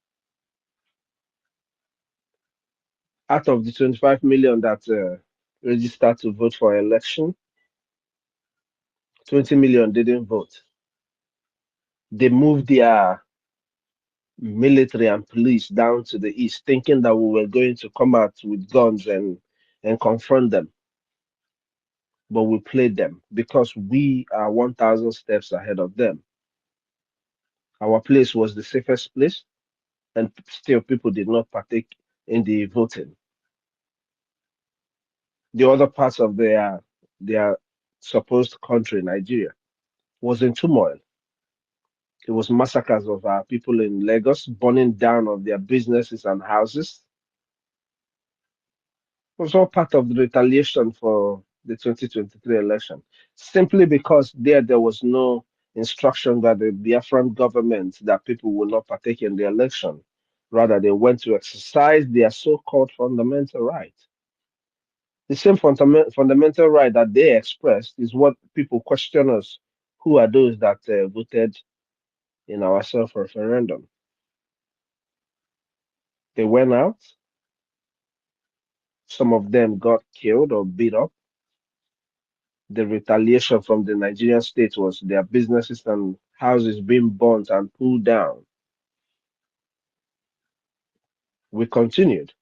Out of the 25 million that registered to vote for election, 20 million didn't vote. They moved their military and police down to the east, thinking that we were going to come out with guns and confront them. But we played them because we are 1,000 steps ahead of them. Our place was the safest place, and still people did not partake in the voting. The other parts of their supposed country, Nigeria, was in turmoil. It was massacres of our people in Lagos, burning down of their businesses and houses. It was all part of the retaliation for the 2023 election, simply because there was no instruction by the Biafran government that people will not partake in the election. Rather, they went to exercise their so-called fundamental right. The same fundamental right that they expressed is what people question us. Who are those that voted in our self-referendum? They went out. Some of them got killed or beat up. The retaliation from the Nigerian state was their businesses and houses being burnt and pulled down. We continued.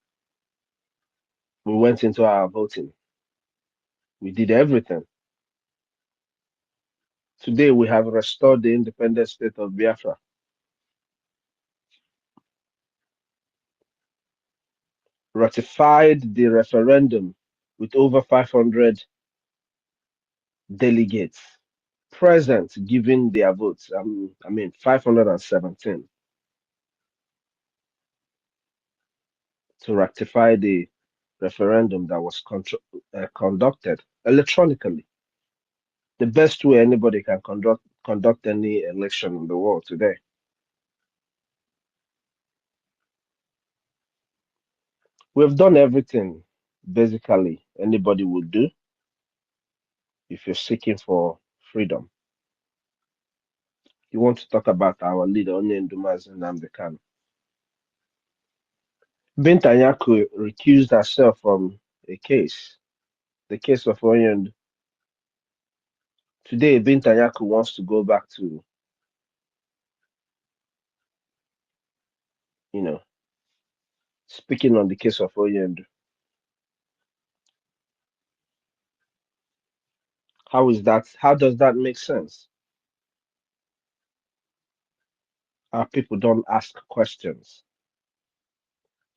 We went into our voting. We did everything. Today, we have restored the independent state of Biafra. Ratified the referendum with over 500 delegates present giving their votes. 517 to ratify the referendum that was conducted electronically. The best way anybody can conduct any election in the world today. We've done everything basically anybody would do if you're seeking for freedom. You want to talk about our leader, Onyendumazi Nnamdi Kanu. Binta Nyako recused herself from a case, the case of Onyendu. Today, Binta Nyako wants to go back to, speaking on the case of Onyendu. How does that make sense? Our people don't ask questions.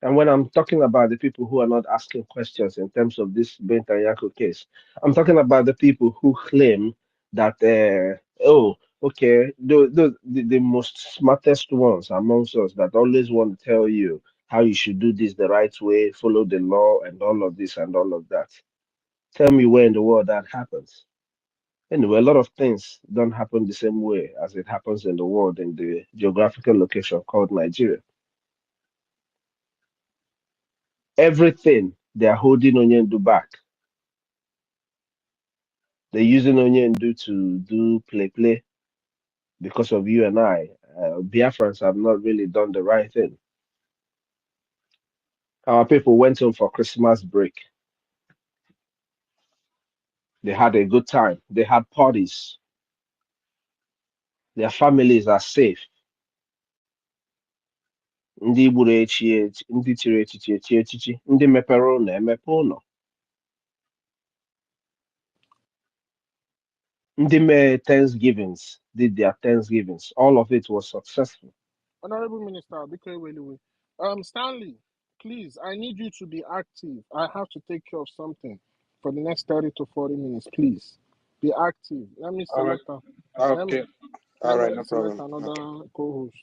And when I'm talking about the people who are not asking questions in terms of this Binta Nyako case, I'm talking about the people who claim that oh, okay, the most smartest ones amongst us that always want to tell you how you should do this the right way, follow the law, and all of this and all of that. Tell me where in the world that happens. Anyway, a lot of things don't happen the same way as it happens in the world in the geographical location called Nigeria. Everything they are holding Onyendu back. They're using Onyendu to do play because of you and I. Biafrans have not really done the right thing. Our people went home for Christmas break. They had a good time. They had parties. Their families are safe. Ndị gburu ndị chiri echichi, ndị mepere ụlọ emepe ụlọ. Ndị mere Thanksgivings did their Thanksgivings. All of it was successful. Honorable Minister, Stanley, please, I need you to be active. I have to take care of something for the next 30 to 40 minutes. Please be active. Let me select. Okay. All right, no select problem. another co-host.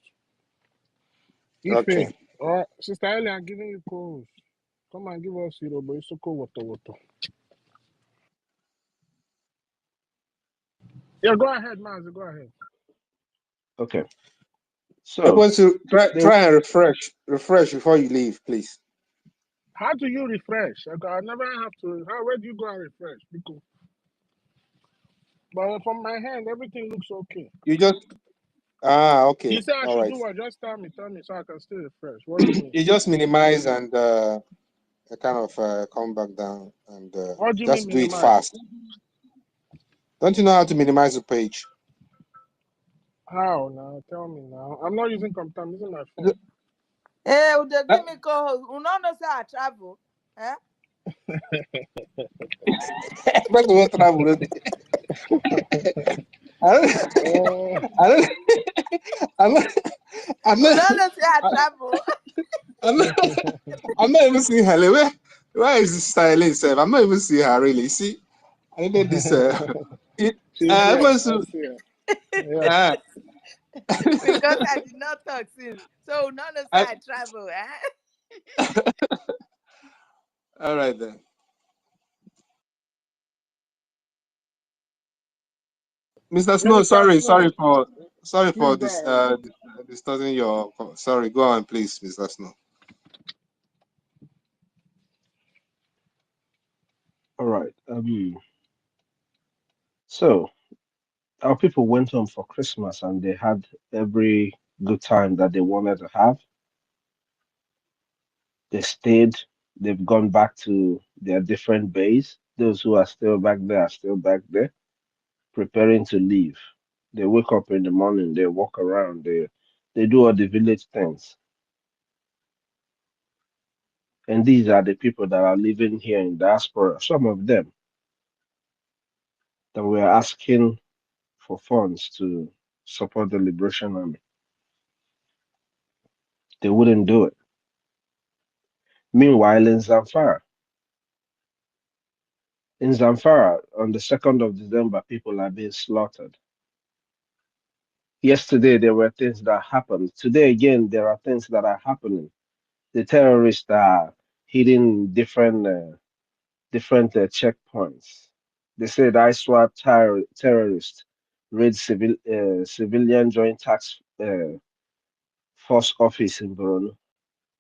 Okay. Ife, all right, Sister Ellie, I'm giving you co-host. Come and give us Yoruba Isoko Woto. Yeah, go ahead, Mazi. Go ahead. Okay. So I want to try and refresh before you leave, please. How do you refresh? I never have to. Where do you go and refresh? Because, but from my hand, everything looks okay. You just okay. You say I should do what? Just tell me, so I can still refresh. What do you mean? You just minimize and kind of come back down and what do you just mean do it fast. Don't you know how to minimize the page? How now? Tell me now. I'm not using computer. I'm using my phone. Hey, would you give me co-host? You don't know say I travel. Eh? But what travel? I'm not even seeing her. Where is this styling self? I'm not even seeing her really. See, I need this. Yeah. Because I did not talk since. So none of I travel. Eh? All right then. Mr. Snow, sorry for this distorting your. Sorry, go on, please, Mr. Snow. all right. So our people went home for Christmas and they had every good time that they wanted to have. They stayed. They've gone back to their different bays. Those who are still back there are still back there, preparing to leave. They wake up in the morning. They walk around. They do all the village things. And these are the people that are living here in diaspora. Some of them that were asking for funds to support the Liberation Army. They wouldn't do it. Meanwhile, in Zamfara, on the 2nd of December, people are being slaughtered. Yesterday, there were things that happened. Today, again, there are things that are happening. The terrorists are hitting different checkpoints. They said ISWAP terrorists raid civilian joint tax force office in Borno.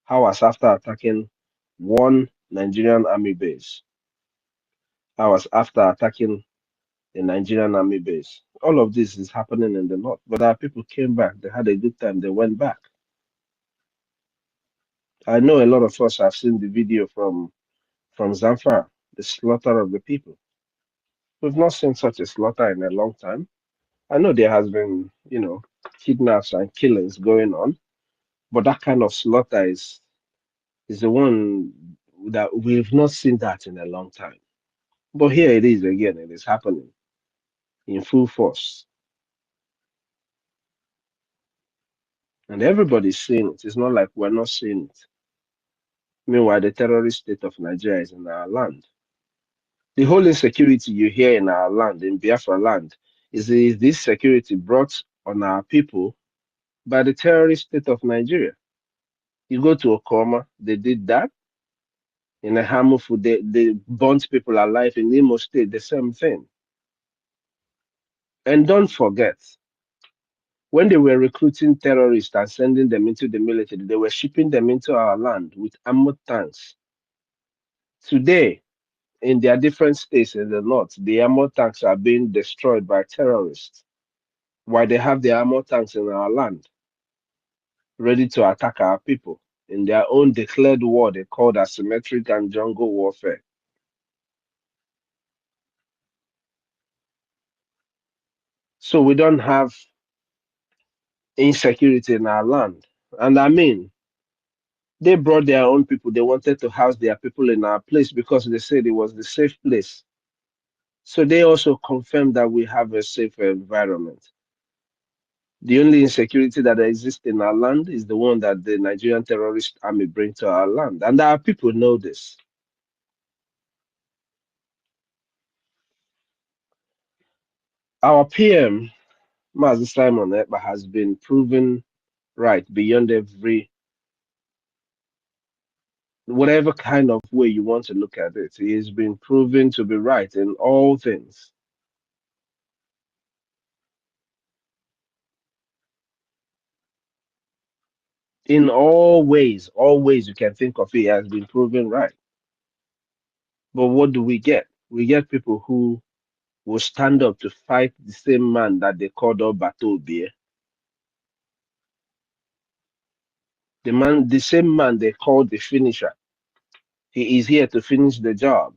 Hours after attacking one Nigerian army base. Hours after attacking the Nigerian army base. All of this is happening in the north. But our people came back. They had a good time. They went back. I know a lot of us have seen the video from Zamfara, the slaughter of the people. We've not seen such a slaughter in a long time. I know there has been, kidnaps and killings going on, but that kind of slaughter is the one that we've not seen that in a long time. But here it is again. It is happening in full force. And everybody's seeing it. It's not like we're not seeing it. Meanwhile, the terrorist state of Nigeria is in our land. The whole insecurity you hear in our land, in Biafra land, is this security brought on our people by the terrorist state of Nigeria. You go to Okoma, they did that. In a harmful, they burnt people alive in Imo State, the same thing. And don't forget, when they were recruiting terrorists and sending them into the military, they were shipping them into our land with armored tanks. Today, in their different states in the north, the armored tanks are being destroyed by terrorists, while they have the armored tanks in our land, ready to attack our people in their own declared war they called asymmetric and jungle warfare. So we don't have insecurity in our land. And I mean, they brought their own people. They wanted to house their people in our place because they said it was the safe place. So they also confirmed that we have a safe environment. The only insecurity that exists in our land is the one that the Nigerian terrorist army bring to our land. And our people know this. Our PM, Mazi Simon Ekpa, has been proven right beyond whatever kind of way you want to look at it. He has been proven to be right in all things. In all ways you can think of, he has been proven right. But what do we get? We get people who will stand up to fight the same man that they called Obatobie. The same man they called the finisher. He is here to finish the job.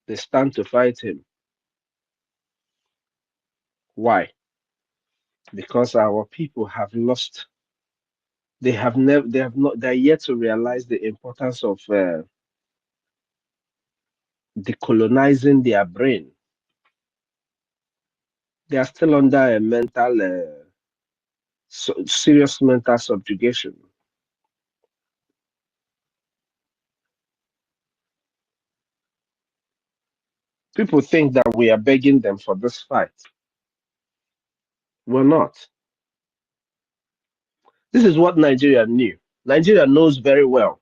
They stand to fight him. Why? Because our people have lost. They're yet to realize the importance of decolonizing their brain. They are still under a serious mental subjugation. People think that we are begging them for this fight. We're not. This is what Nigeria knew. Nigeria knows very well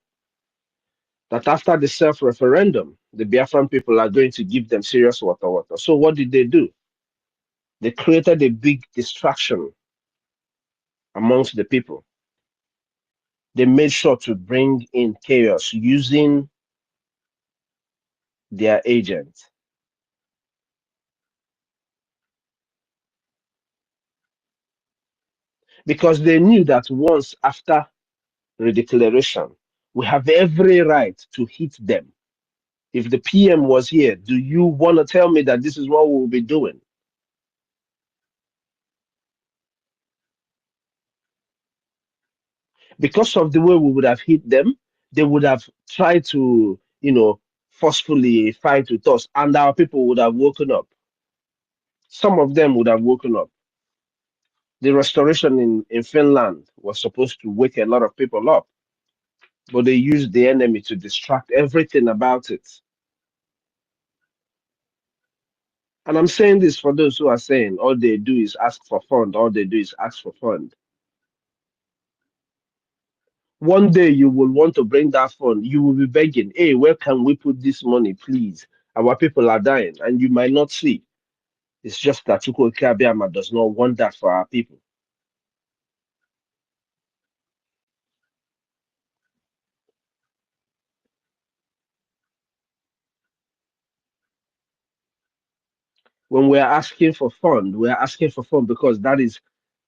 that after the self-referendum, the Biafran people are going to give them serious water. So what did they do? They created a big distraction amongst the people. They made sure to bring in chaos using their agents. Because they knew that once after redeclaration, we have every right to hit them. If the PM was here, do you want to tell me that this is what we'll be doing? Because of the way we would have hit them, they would have tried to, forcefully fight with us, and our people would have woken up. Some of them would have woken up. The restoration in Finland was supposed to wake a lot of people up, but they used the enemy to distract everything about it. And I'm saying this for those who are saying all they do is ask for fund, all they do is ask for fund. One day you will want to bring that fund, you will be begging, hey, where can we put this money, please? Our people are dying, and you might not see. It's just that EKID does not want that for our people. When we're asking for fund, we're asking for fund because that is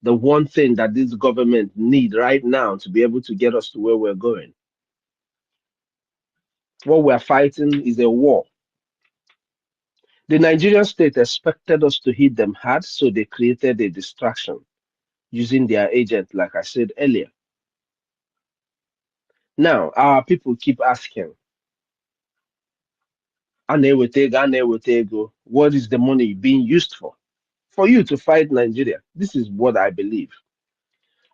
the one thing that this government need right now to be able to get us to where we're going. What we're fighting is a war. The Nigerian state expected us to hit them hard, so they created a distraction using their agent, like I said earlier. Now, our people keep asking, what is the money being used for? For you to fight Nigeria. This is what I believe.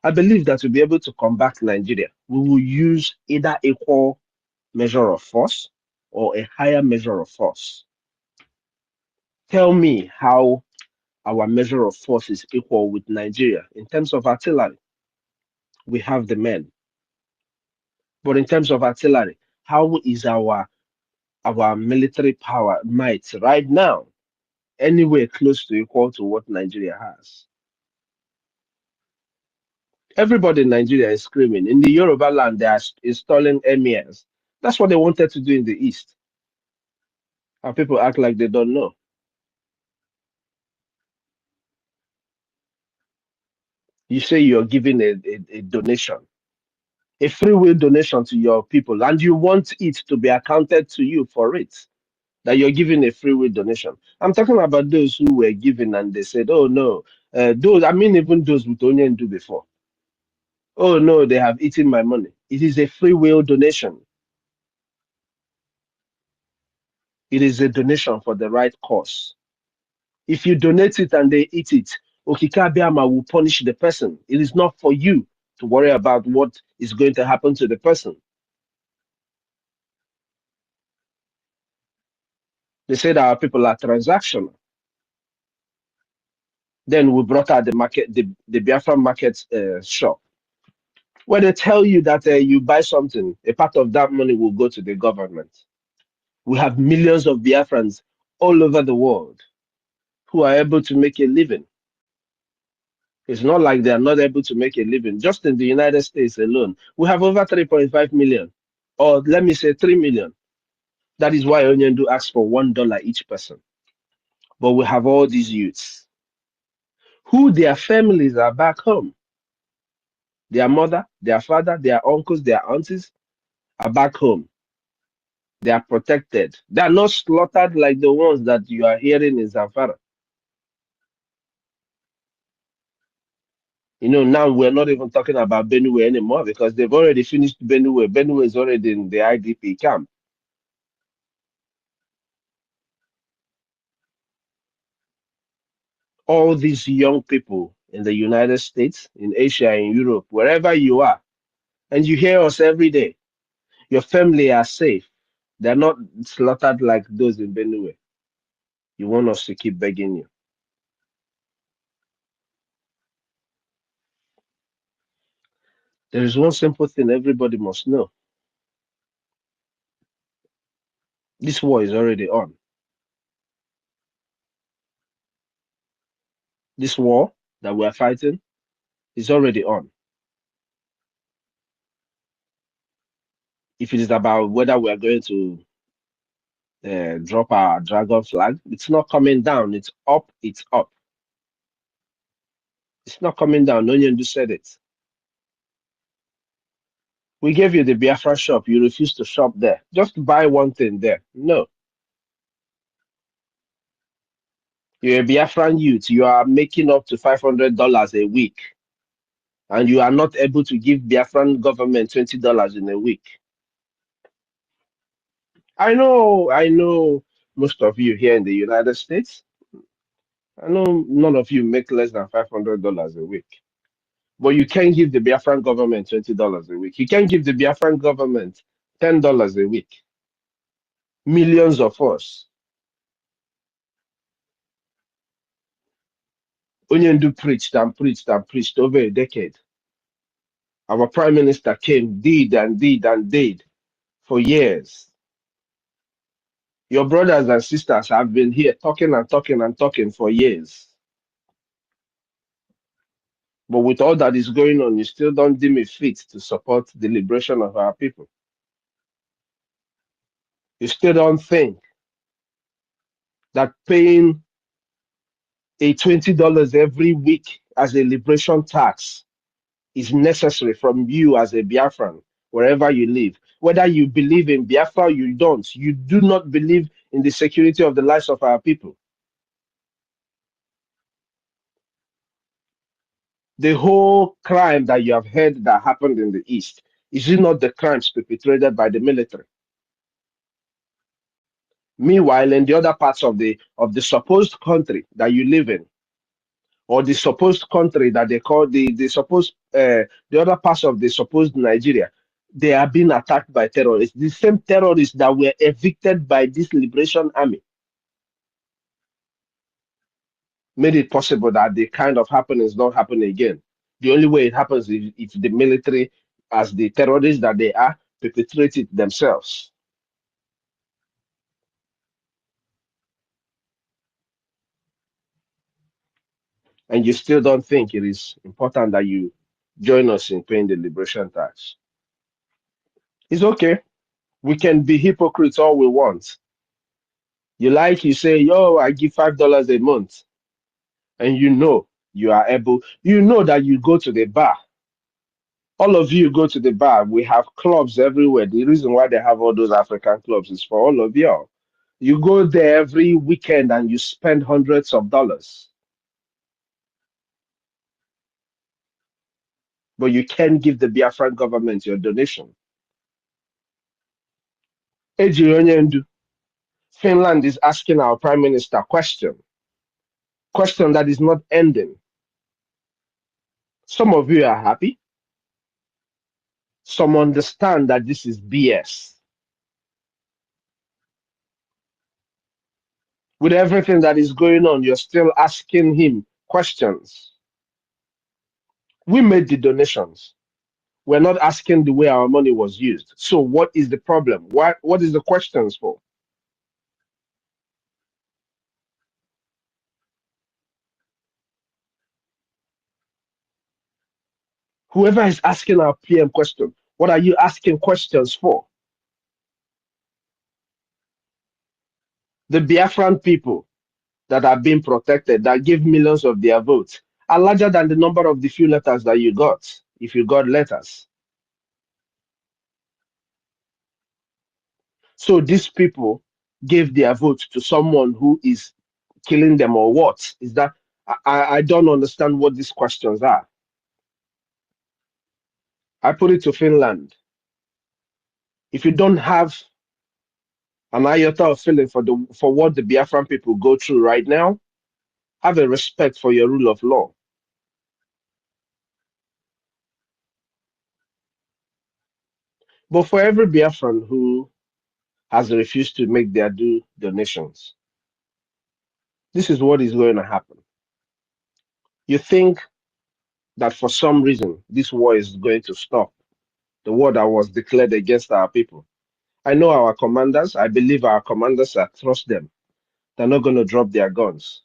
I believe that to be able to combat Nigeria, we will use either equal measure of force or a higher measure of force. Tell me how our measure of force is equal with Nigeria. In terms of artillery, we have the men. But in terms of artillery, how is our military power might right now anywhere close to equal to what Nigeria has? Everybody in Nigeria is screaming. In the Yoruba land, they are installing emirs. That's what they wanted to do in the East. And people act like they don't know. You say you're giving a donation, a free will donation to your people, and you want it to be accounted to you for it, that you're giving a free will donation. I'm talking about those who were giving and they said, oh no, those, I mean, even those with Onyen do before. Oh no, they have eaten my money. It is a free will donation. It is a donation for the right cause. If you donate it and they eat it, Okikabiama will punish the person. It is not for you to worry about what is going to happen to the person. They said our people are transactional. Then we brought out the market, the Biafra market shop, where they tell you that you buy something, a part of that money will go to the government. We have millions of Biafrans all over the world who are able to make a living. It's not like they are not able to make a living. Just in the United States alone, we have over 3.5 million, or let me say 3 million. That is why Onyendu asks for $1 each person. But we have all these youths who their families are back home. Their mother, their father, their uncles, their aunties are back home. They are protected. They are not slaughtered like the ones that you are hearing in Zamfara. You know, now we're not even talking about Benue anymore because they've already finished Benue. Benue is already in the IDP camp. All these young people in the United States, in Asia, in Europe, wherever you are, and you hear us every day, your family are safe. They're not slaughtered like those in Benue. You want us to keep begging you. There is one simple thing everybody must know. This war is already on. This war that we are fighting is already on. If it is about whether we are going to drop our dragon flag, it's not coming down. It's up. It's up. It's not coming down. Onyendu said it. We gave you the Biafra shop. You refuse to shop there. Just buy one thing there. No. You're a Biafran youth. You are making up to $500 a week. And you are not able to give Biafran government $20 in a week. I know most of you here in the United States. I know none of you make less than $500 a week. But you can't give the Biafran government $20 a week. You can't give the Biafran government $10 a week. Millions of us. Onyendu preached and preached and preached over a decade. Our prime minister came, did and did and did for years. Your brothers and sisters have been here talking and talking and talking for years. But with all that is going on, you still don't deem it fit to support the liberation of our people. You still don't think that paying a $20 every week as a liberation tax is necessary from you as a Biafran, wherever you live. Whether you believe in Biafra or you don't, you do not believe in the security of the lives of our people. The whole crime that you have heard that happened in the East, is it not the crimes perpetrated by the military? Meanwhile, in the other parts of the supposed country that you live in, or the supposed country that they call the other parts of the supposed Nigeria, they are being attacked by terrorists. The same terrorists that were evicted by this liberation army. made it possible that the kind of happenings don't happen again. The only way it happens is if the military, as the terrorists that they are, perpetrate it themselves. And you still don't think it is important that you join us in paying the liberation tax. It's okay. We can be hypocrites all we want. You say, yo, I give $5 a month. And you are able, that you go to the bar. All of you go to the bar. We have clubs everywhere. The reason why they have all those African clubs is for all of y'all. You go there every weekend and you spend hundreds of dollars. But you can't give the Biafran government your donation. Finland is asking our prime minister question that is not ending. Some of you are happy. Some understand that this is BS. With everything that is going on, you're still asking him questions. We made the donations. We're not asking the way our money was used. So what is the problem? What is the questions for? Whoever is asking our PM question, what are you asking questions for? The Biafran people that are being protected, that give millions of their votes, are larger than the number of the few letters that you got, if you got letters. So these people gave their vote to someone who is killing them, or what? Is that I don't understand what these questions are. I put it to Finland. If you don't have an iota of feeling for what the Biafran people go through right now, have a respect for your rule of law. But for every Biafran who has refused to make their due donations, this is what is going to happen. You think that for some reason this war is going to stop, the war that was declared against our people. I know our commanders. I believe our commanders, I trust them. They're not going to drop their guns.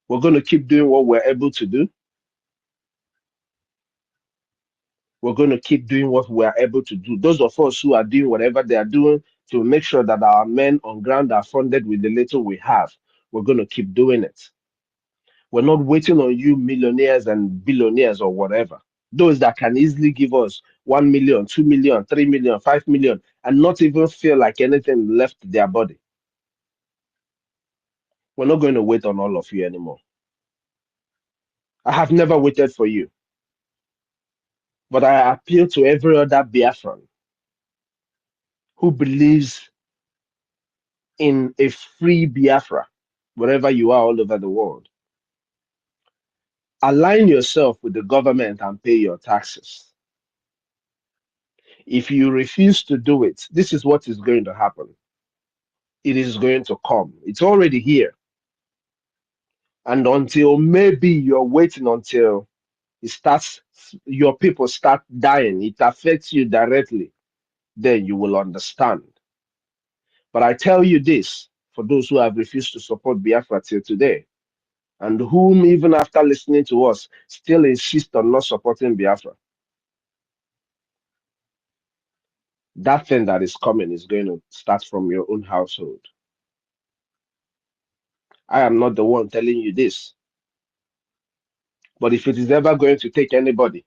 We're going to keep doing what we're able to do. We're going to keep doing what we're able to do. Those of us who are doing whatever they are doing to make sure that our men on ground are funded with the little we have, we're going to keep doing it. We're not waiting on you millionaires and billionaires or whatever. Those that can easily give us 1 million, 2 million, 3 million, 5 million, and not even feel like anything left their body. We're not going to wait on all of you anymore. I have never waited for you. But I appeal to every other Biafran who believes in a free Biafra, wherever you are all over the world. Align yourself with the government and pay your taxes. If you refuse to do it, this is what is going to happen. It is going to come. It's already here. And until maybe you're waiting until it starts, your people start dying, it affects you directly, then you will understand. But I tell you this, for those who have refused to support Biafra till today, and whom even after listening to us still insist on not supporting Biafra, that thing that is coming is going to start from your own household. I am not the one telling you this. But if it is ever going to take anybody,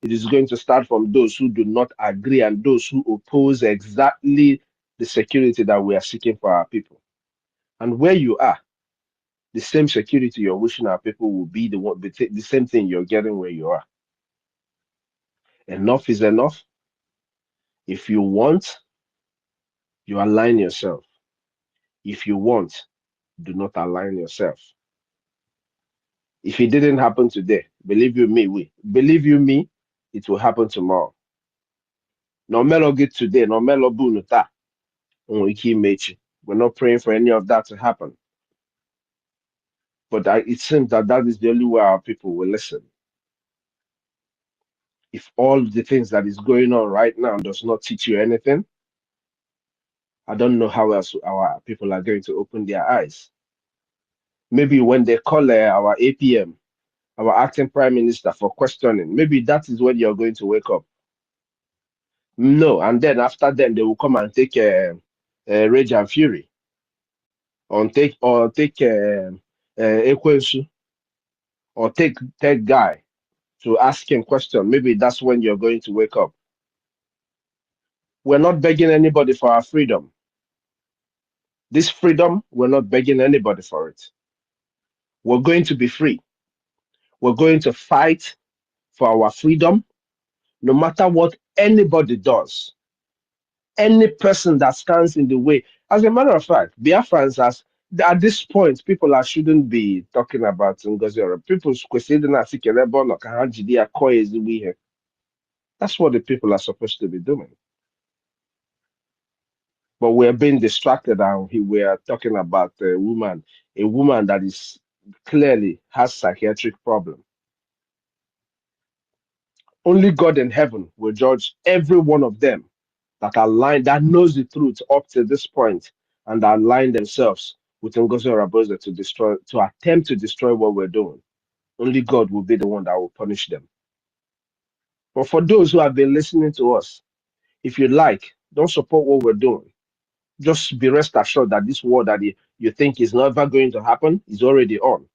it is going to start from those who do not agree and those who oppose exactly the security that we are seeking for our people. And where you are, the same security you're wishing our people will be the same thing you're getting where you are. Enough is enough. If you want, you align yourself. If you want, do not align yourself. If it didn't happen today, believe you me, it will happen tomorrow. No melo get today, no melo bunuta. We're not praying for any of that to happen. But it seems that that is the only way our people will listen. If all the things that is going on right now does not teach you anything, I don't know how else our people are going to open their eyes. Maybe when they call our APM, our acting prime minister, for questioning, maybe that is when you're going to wake up. No, and then after them, they will come and take Rage and Fury, or take Ekwensu, or take Guy to ask him question. Maybe that's when you're going to wake up. We're not begging anybody for our freedom. This freedom, we're not begging anybody for it. We're going to be free. We're going to fight for our freedom, no matter what anybody does. Any person that stands in the way. As a matter of fact, BIAFRANS, at this point, people shouldn't be talking about NGOZI or people's questioning. That's what the people are supposed to be doing. But we're being distracted, and we are talking about a woman that is clearly has psychiatric problem. Only God in heaven will judge every one of them that knows the truth up to this point and align themselves with NGOZI or Aboza to attempt to destroy what we're doing. Only God will be the one that will punish them. But for those who have been listening to us, if you like, don't support what we're doing. Just be rest assured that this war that you think is never going to happen is already on.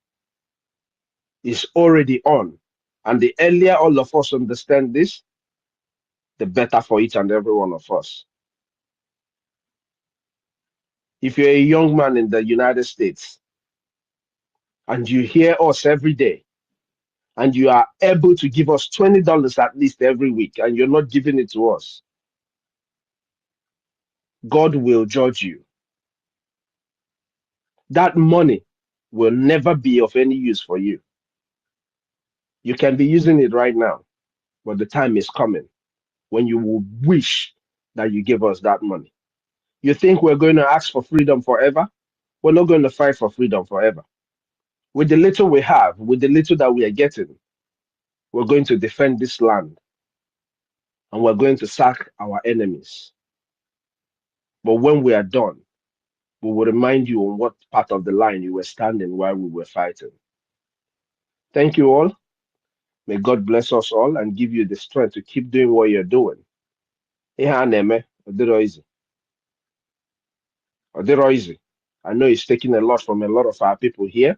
It's already on. And the earlier all of us understand this, the better for each and every one of us. If you're a young man in the United States and you hear us every day and you are able to give us $20 at least every week and you're not giving it to us, God will judge you. That money will never be of any use for you. You can be using it right now, but the time is coming when you will wish that you give us that money. You think we're going to ask for freedom forever? We're not going to fight for freedom forever. With the little we have, with the little that we are getting, we're going to defend this land and we're going to sack our enemies. But when we are done, we will remind you on what part of the line you were standing while we were fighting. Thank you all. May God bless us all and give you the strength to keep doing what you're doing. Easy. I know it's taking a lot from a lot of our people here.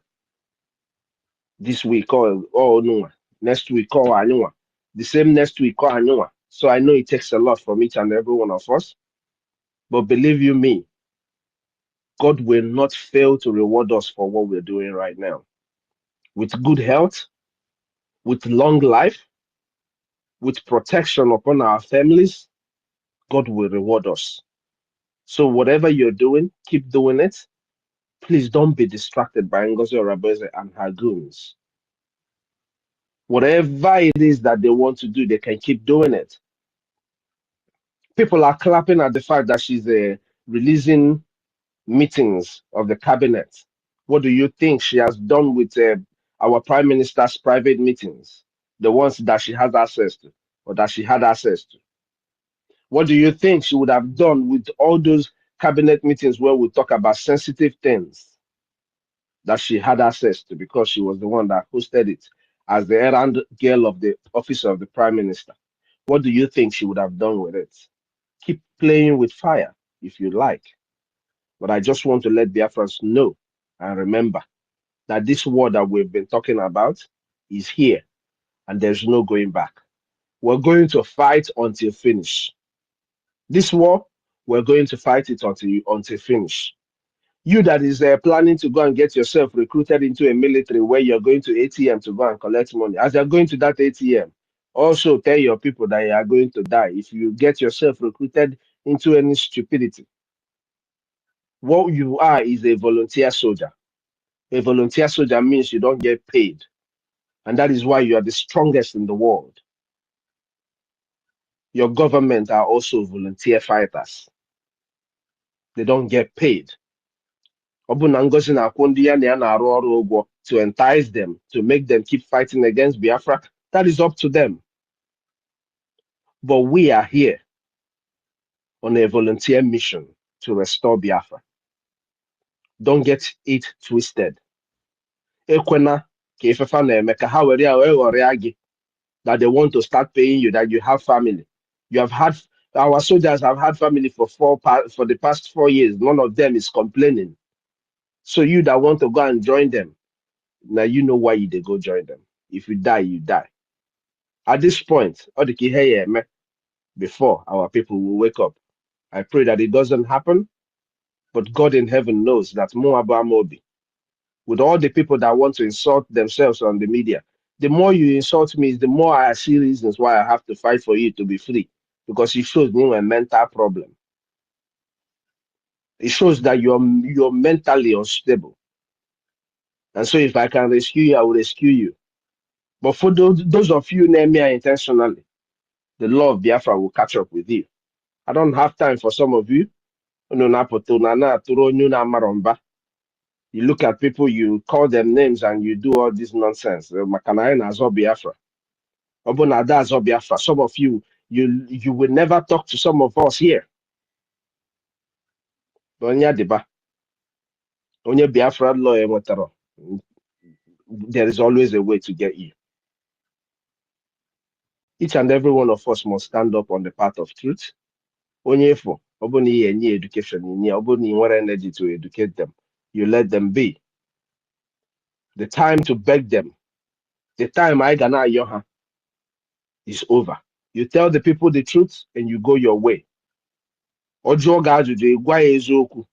This week or no, next week or annual. The same next week or annual. So I know it takes a lot from each and every one of us. But believe you me, God will not fail to reward us for what we're doing right now. With good health, with long life, with protection upon our families, God will reward us. So whatever you're doing, keep doing it. Please don't be distracted by NGOZI Oraboze and her goons. Whatever it is that they want to do, they can keep doing it. People are clapping at the fact that she's releasing meetings of the cabinet. What do you think she has done with our prime minister's private meetings? The ones that she has access to, or that she had access to? What do you think she would have done with all those cabinet meetings where we talk about sensitive things that she had access to because she was the one that hosted it as the errand girl of the office of the prime minister? What do you think she would have done with it? Keep playing with fire if you like. But I just want to let Biafrans know and remember that this war that we've been talking about is here and there's no going back. We're going to fight until finish. This war, we're going to fight it until finish. You that is planning to go and get yourself recruited into a military where you're going to ATM to go and collect money, as you're going to that ATM, also tell your people that you are going to die if you get yourself recruited into any stupidity. What you are is a volunteer soldier. A volunteer soldier means you don't get paid. And that is why you are the strongest in the world. Your government are also volunteer fighters. They don't get paid. to entice them, to make them keep fighting against Biafra, that is up to them. But we are here on a volunteer mission to restore Biafra. Don't get it twisted. Ekwena ka ifefa na-eme ka ha were ya wee ghọrịa gị that they want to start paying you, that you have family. You have had, our soldiers have had family for the past 4 years. None of them is complaining. So you that want to go and join them, now you know why they go join them. If you die, you die. At this point, before our people will wake up. I pray that it doesn't happen, but God in heaven knows that Moaba Mobi, with all the people that want to insult themselves on the media, the more you insult me, the more I see reasons why I have to fight for you to be free, because it shows me a mental problem. It shows that you're mentally unstable. And so if I can rescue you, I will rescue you. But for those of you near me intentionally, the law of Biafra will catch up with you. I don't have time for some of you. You look at people, you call them names, and you do all this nonsense. Biafra. Some of you, you will never talk to some of us here. There is always a way to get you. Each and every one of us must stand up on the path of truth. Education, energy to educate them. You let them be. The time to beg them, the time I gana yoha is over. You tell the people the truth and you go your way. Ojo gajuju gwa ezoku.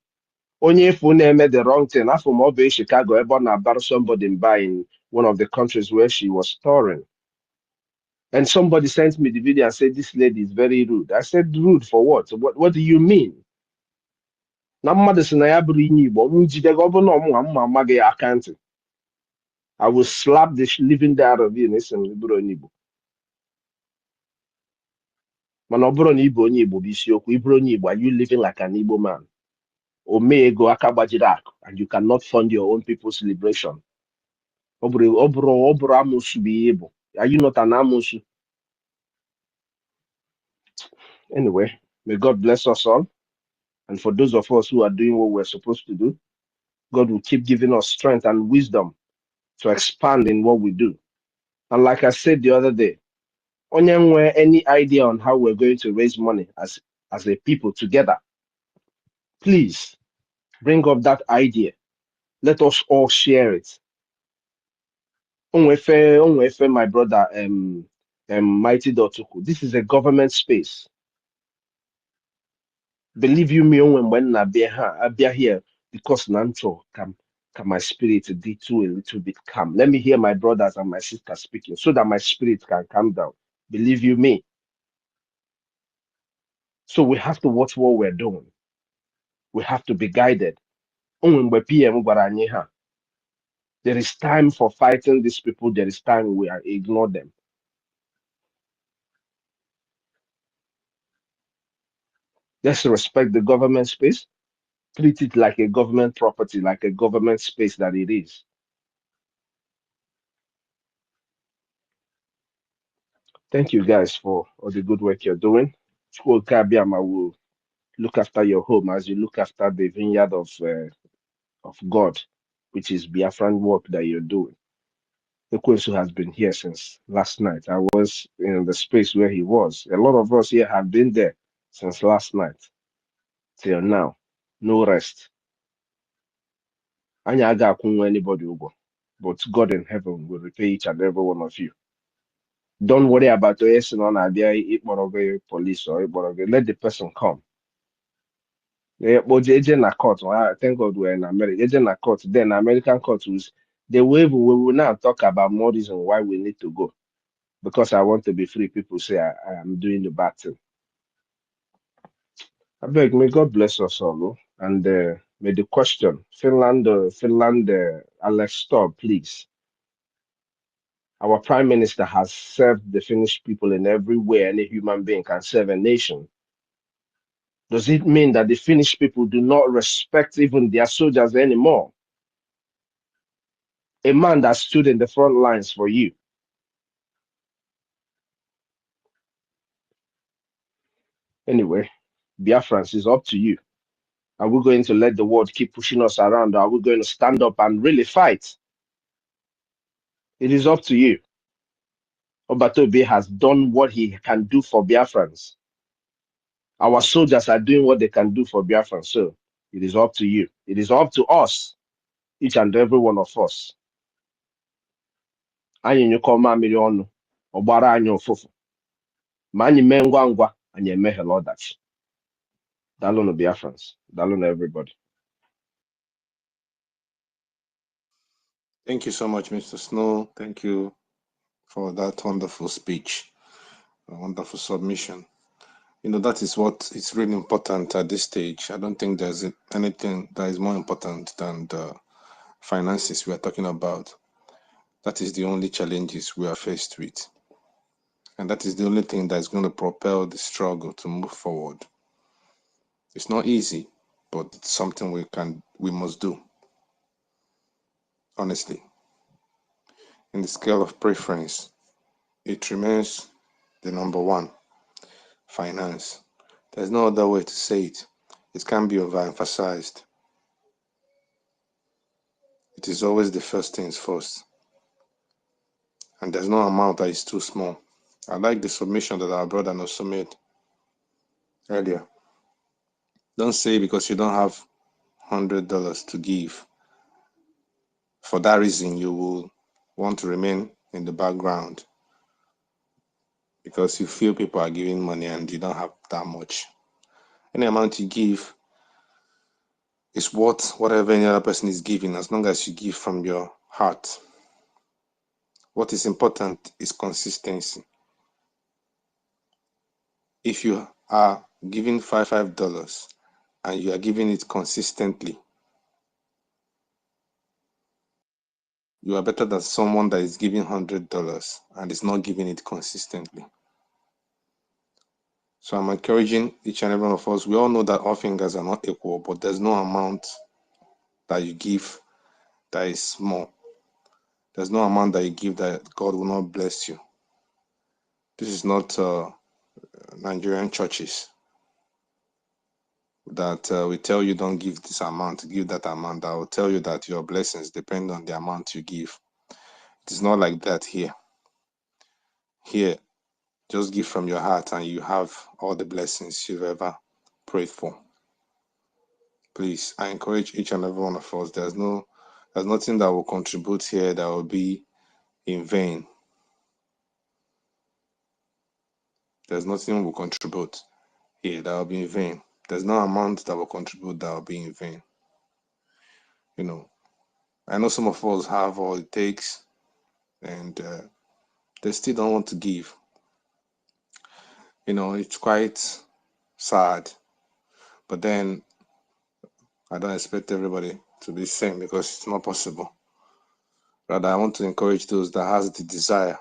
Onye fu na-eme the wrong thing. After Mobe Chicago, everyone about somebody in one of the countries where she was touring. And somebody sent me the video and said, this lady is very rude. I said, rude for what? What do you mean? I will slap the living out of you. Are you living like an Igbo man? And you cannot fund your own people's liberation. Are you not an amusu? Anyway, may God bless us all. And for those of us who are doing what we're supposed to do, God will keep giving us strength and wisdom to expand in what we do. And like I said the other day, any idea on how we're going to raise money as a people together, please bring up that idea. Let us all share it. My brother, Mighty Dotuku, this is a government space. Believe you me, when I be here, because Nancho can my spirit be too a little bit calm. Let me hear my brothers and my sisters speaking so that my spirit can calm down. Believe you me. So we have to watch what we're doing. We have to be guided. There is time for fighting these people. There is time we ignore them. Let's respect the government space. Treat it like a government property, like a government space that it is. Thank you guys for all the good work you're doing. School Kabiama will look after your home as you look after the vineyard of God, which is Biafran work that you're doing. Ekwensu has been here since last night. I was in the space where he was. A lot of us here have been there since last night till now. No rest. Anya anybody ugo, but God in heaven will repay each and every one of you. Don't worry about the police or let the person come. But court. Thank God we're in America. Court. Then American court we will now talk about more reason why we need to go. Because I want to be free. People say I am doing the bad thing. I beg, may God bless us all. And may the question, Finland, Alex, stop, please. Our prime minister has served the Finnish people in every way any human being can serve a nation. Does it mean that the Finnish people do not respect even their soldiers anymore? a man that stood in the front lines for you. Anyway, Biafrans, is up to you. Are we going to let the world keep pushing us around? Or are we going to stand up and really fight? It is up to you. Obatobe has done what he can do for Biafrans. Our soldiers are doing what they can do for Biafrans. So it is up to you. It is up to us, each and every one of us. Anyị nyụkọ mamịrị ọnụ, ọ gbara anyị ụfụfụ. Ma anyị mee ngwa ngwa, anyị emeghela ọdachi. Daalụnụ Biafrans. Daalụnụ everybody. Thank you so much, Mr. Snow. Thank you for that wonderful speech, a wonderful submission. You know, that is what is really important at this stage. I don't think there's anything that is more important than the finances we are talking about. That is the only challenges we are faced with. And that is the only thing that is going to propel the struggle to move forward. It's not easy, but it's something we must do. Honestly. In the scale of preference, it remains the number one. Finance. There's no other way to say it. It can't be overemphasized. It is always the first things first. And there's no amount that is too small. I like the submission that our brother also made earlier. Don't say because you don't have $100 to give. For that reason, you will want to remain in the background because you feel people are giving money and you don't have that much. Any amount you give is worth whatever any other person is giving, as long as you give from your heart. What is important is consistency. If you are giving $5 and you are giving it consistently, you are better than someone that is giving $100 and is not giving it consistently. So I'm encouraging each and every one of us. We all know that all fingers are not equal, but there's no amount that you give that is small. There's no amount that you give that God will not bless you. This is not Nigerian churches that we tell you don't give this amount, give that amount. I will tell you that your blessings depend on the amount you give. It is not like that here. Here, just give from your heart and you have all the blessings you've ever prayed for. Please, I encourage each and every one of us. There's nothing that will contribute here that will be in vain. There's nothing will contribute here that will be in vain. There's no amount that will contribute that will be in vain. You know, I know some of us have all it takes and they still don't want to give. You know, it's quite sad. But then I don't expect everybody to be the same because it's not possible. Rather, I want to encourage those that has the desire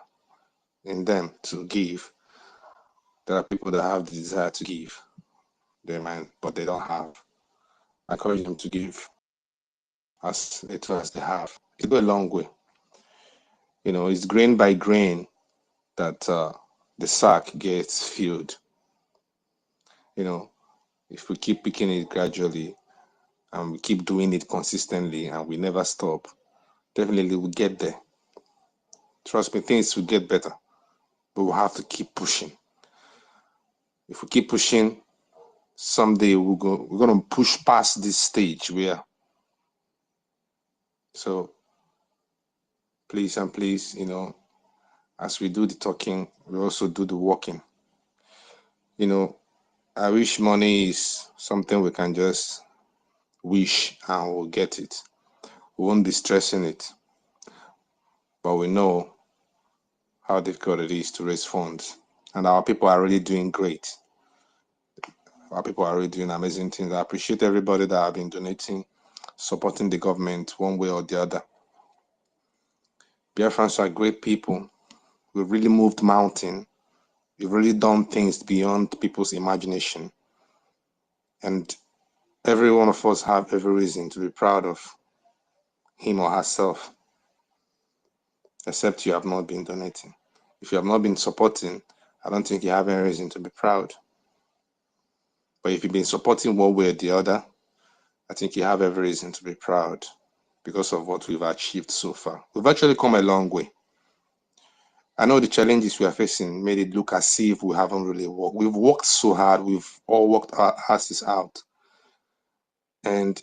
in them to give. There are people that have the desire to give, but they don't have. I encourage them to give as little as they have. It goes a long way. You know, it's grain by grain that the sack gets filled. You know, if we keep picking it gradually and we keep doing it consistently and we never stop, definitely we'll get there. Trust me, things will get better, but we'll have to keep pushing. If we keep pushing, someday we're going to push past this stage where. So please and please, you know, as we do the talking, we also do the walking. You know, I wish money is something we can just wish and we'll get it. We won't be stressing it, but we know how difficult it is to raise funds. And our people are really doing great. Our people are really doing amazing things. I appreciate everybody that have been donating, supporting the government one way or the other. Biafrans are great people. We've really moved mountain. We've really done things beyond people's imagination. And every one of us have every reason to be proud of him or herself. except you have not been donating. If you have not been supporting, I don't think you have any reason to be proud. But if you've been supporting one way or the other, I think you have every reason to be proud because of what we've achieved so far. We've actually come a long way. I know the challenges we are facing made it look as if we haven't really worked. We've worked so hard. We've all worked our asses out. And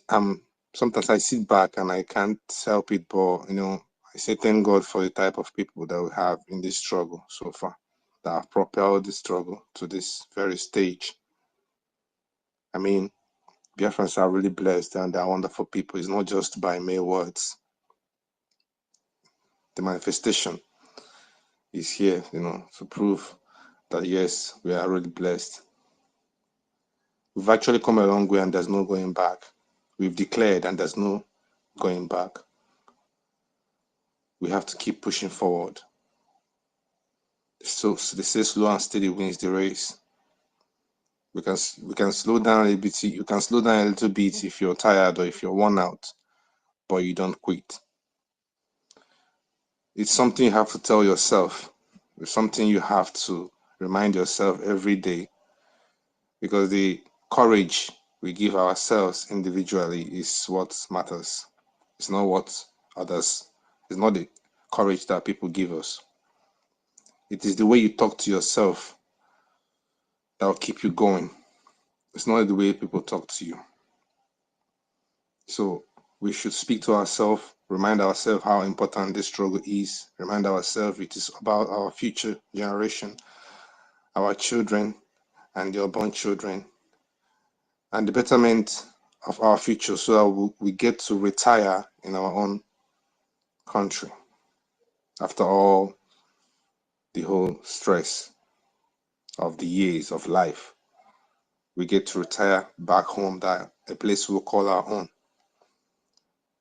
sometimes I sit back and I can't help it, but I say thank God for the type of people that we have in this struggle so far, that have propelled the struggle to this very stage. I mean, Biafrans are really blessed and they're wonderful people. It's not just by mere words. The manifestation is here, to prove that yes, we are really blessed. We've actually come a long way and there's no going back. We've declared and there's no going back. We have to keep pushing forward. So they say slow and steady wins the race. We can slow down a little bit. You can slow down a little bit if you're tired or if you're worn out, but you don't quit. It's something you have to tell yourself. It's something you have to remind yourself every day, because the courage we give ourselves individually is what matters. It's not what others. It's not the courage that people give us. It is the way you talk to yourself that will keep you going. It's not the way people talk to you. So we should speak to ourselves, remind ourselves how important this struggle is, remind ourselves it is about our future generation, our children and the unborn children, and the betterment of our future so that we get to retire in our own country. After all the whole stress of the years of life, we get to retire back home, that a place we'll call our own.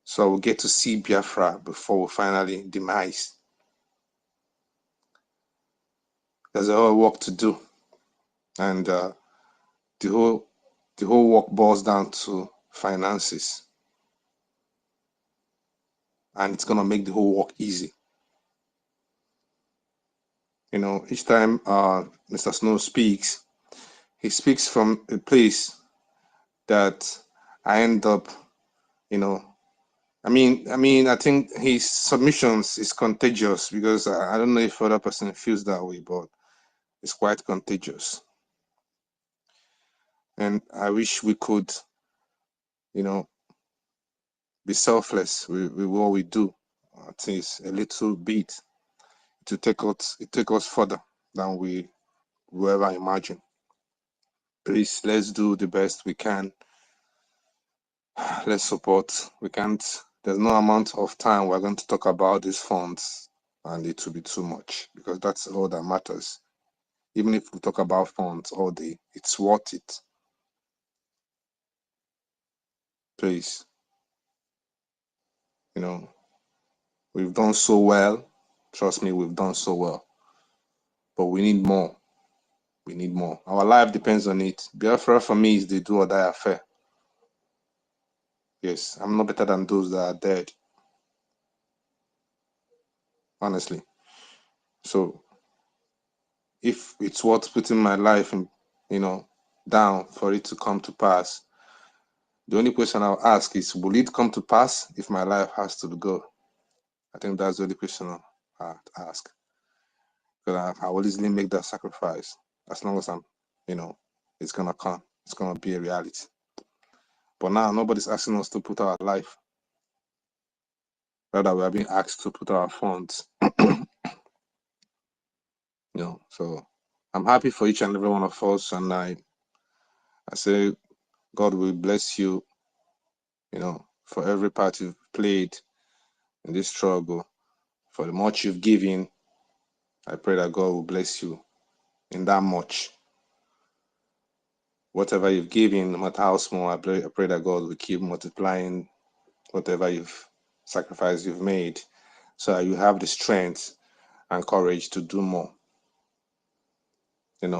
So we'll get to see Biafra before we finally demise. There's a lot of work to do, and the whole work boils down to finances, and it's gonna make the whole work easy. Each time Mr. Snow speaks, he speaks from a place that I end up, I think his submissions is contagious, because I don't know if other person feels that way, but it's quite contagious. And I wish we could, be selfless with what we do, at least a little bit, to take us further than we will ever imagine. Please, let's do the best we can. Let's support. There's no amount of time we're going to talk about these funds and it will be too much, because that's all that matters. Even if we talk about funds all day, it's worth it. Please, we've done so well. Trust me, we've done so well. But we need more. We need more. Our life depends on it. Biafra for me is the do or die affair. Yes, I'm not better than those that are dead. Honestly. So if it's worth putting my life in, down for it to come to pass, the only question I'll ask is, will it come to pass if my life has to go? I think that's the only question I'll ask. Because I will easily make that sacrifice as long as I'm, it's gonna come. It's gonna be a reality. But now nobody's asking us to put our life. Rather, we are being asked to put our funds. So I'm happy for each and every one of us, and I say God will bless you, for every part you've played in this struggle, for the much you've given. I pray that God will bless you in that much. Whatever you've given, no matter how small, I pray that God will keep multiplying whatever you've sacrificed you've made, so that you have the strength and courage to do more. We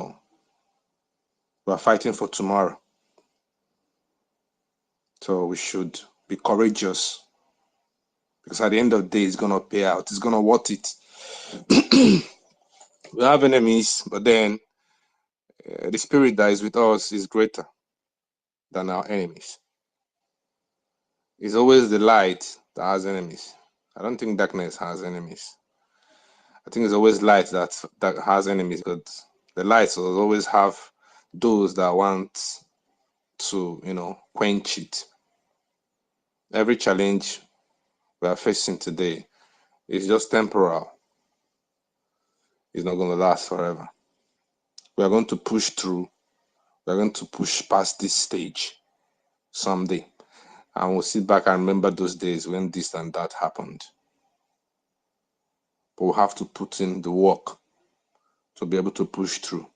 are fighting for tomorrow. So we should be courageous because at the end of the day, it's gonna pay out. It's gonna worth it. We have enemies, but then the spirit that is with us is greater than our enemies. It's always the light that has enemies. I don't think darkness has enemies. I think it's always light that has enemies, but the light will always have those that want to, quench it. Every challenge we are facing today is just temporal. It's not going to last forever. We are going to push through. We are going to push past this stage someday. And we'll sit back and remember those days when this and that happened. But we'll have to put in the work to be able to push through.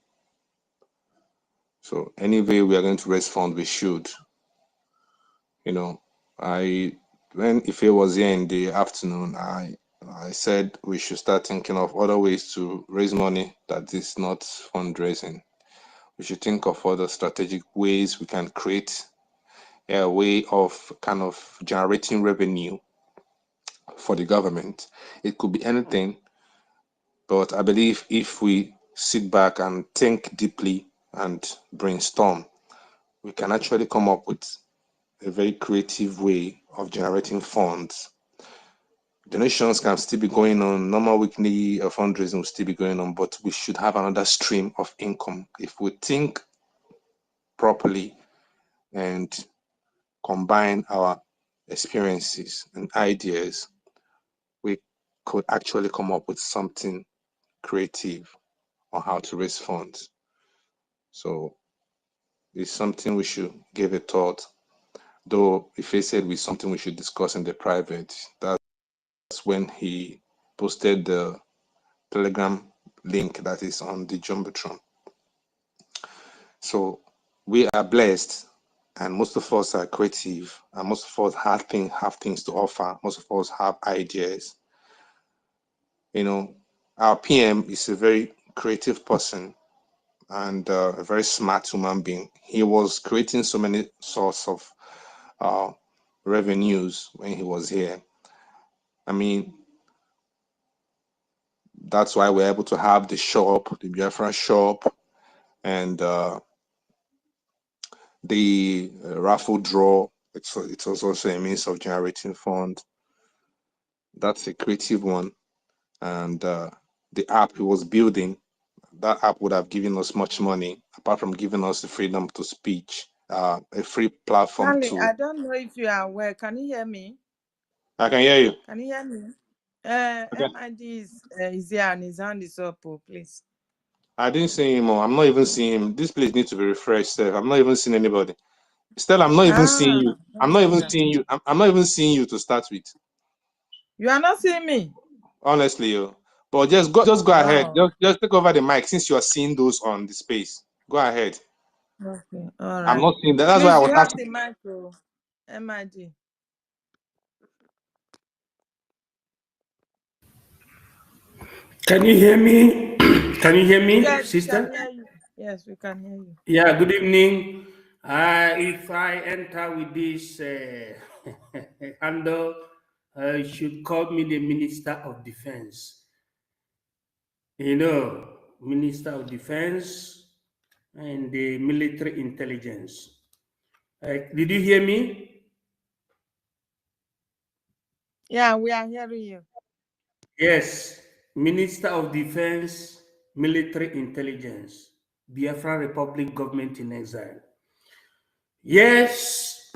So anyway, we are going to raise funds, we should. When Ife was here in the afternoon, I said we should start thinking of other ways to raise money that is not fundraising. We should think of other strategic ways we can create a way of kind of generating revenue for the government. It could be anything, but I believe if we sit back and think deeply and brainstorm, we can actually come up with a very creative way of generating funds. Donations can still be going on, normal weekly fundraising will still be going on, but we should have another stream of income. If we think properly and combine our experiences and ideas, we could actually come up with something creative on how to raise funds. So it's something we should give a thought. Though if he said it's something we should discuss in the private, that's when he posted the Telegram link that is on the Jumbotron. So we are blessed, and most of us are creative, and most of us have things to offer. Most of us have ideas. Our PM is a very creative person and a very smart human being. He was creating so many sorts of revenues when he was here. I mean, that's why we're able to have the shop, the Biafra shop, and the raffle draw. It was also a means of generating funds. That's a creative one. And the app he was building, that app would have given us much money, apart from giving us the freedom to speech, a free platform Stanley, to. I don't know if you are aware. Can you hear me? I can hear you. Can you hear me? Okay. MID is here and his hand is up, please. I didn't see him. I'm not even seeing him. This place needs to be refreshed, Steph. I'm not even seeing anybody. Stella, I'm not even seeing you. I'm not even seeing you. I'm not even seeing you to start with. You are not seeing me? Honestly, yo. But just go ahead. Just take over the mic since you are seeing those on the space. Go ahead. Okay, all right. I'm not seeing that. That's Please, why I was you have asking. the micro, MID. Can you hear me? Can you hear me, Yes, sister? we can hear you. Yes, we can hear you. Yeah, good evening. If I enter with this handle, you should call me the Minister of Defense. Minister of Defense and the military intelligence. Did you hear me? Yeah, we are hearing you. Yes, Minister of Defense, military intelligence, Biafra Republic government in exile. Yes,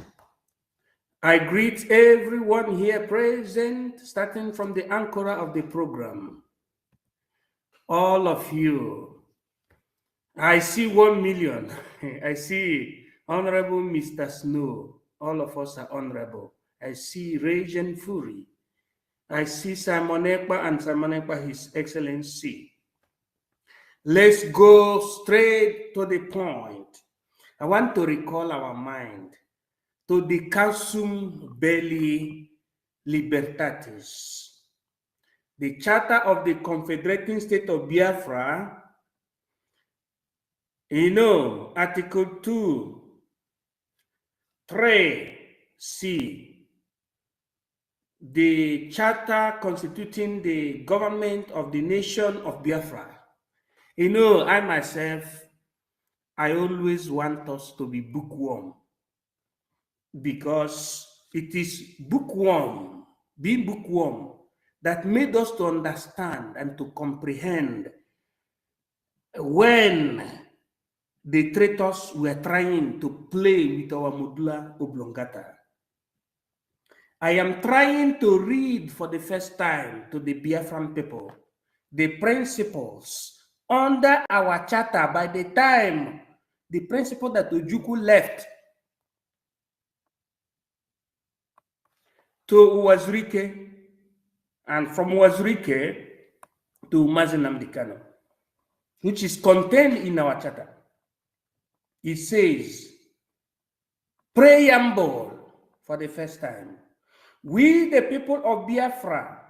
I greet everyone here present, starting from the anchor of the program. All of you. I see 1 million. I see Honorable Mr. Snow. All of us are honorable. I see Rage and Fury. I see Simon Ekpa and Simon Ekpa, His Excellency. Let's go straight to the point. I want to recall our mind to the Causum Belli Libertatis, the Charter of the Confederating State of Biafra. Article 2, 3C. the charter constituting the government of the nation of Biafra. You know, I myself, I always want us to be bookworm, because it is bookworm, being bookworm, that made us to understand and to comprehend when the traitors were trying to play with our medulla oblongata. I am trying to read for the first time to the Biafran people the principles under our charter by the time the principle that Ojukwu left to Uwazurike, and from Uwazurike to Mazenam Dikano, which is contained in our charter. It says, preamble, for the first time, we the people of Biafra,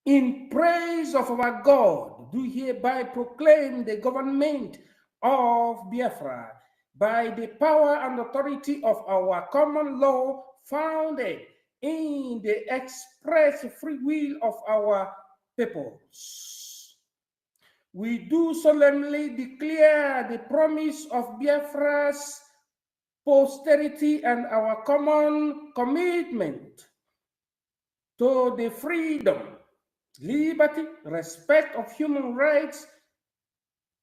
in praise of our God, do hereby proclaim the government of Biafra by the power and authority of our common law founded in the express free will of our peoples. We do solemnly declare the promise of Biafra's posterity and our common commitment to the freedom, liberty, respect of human rights,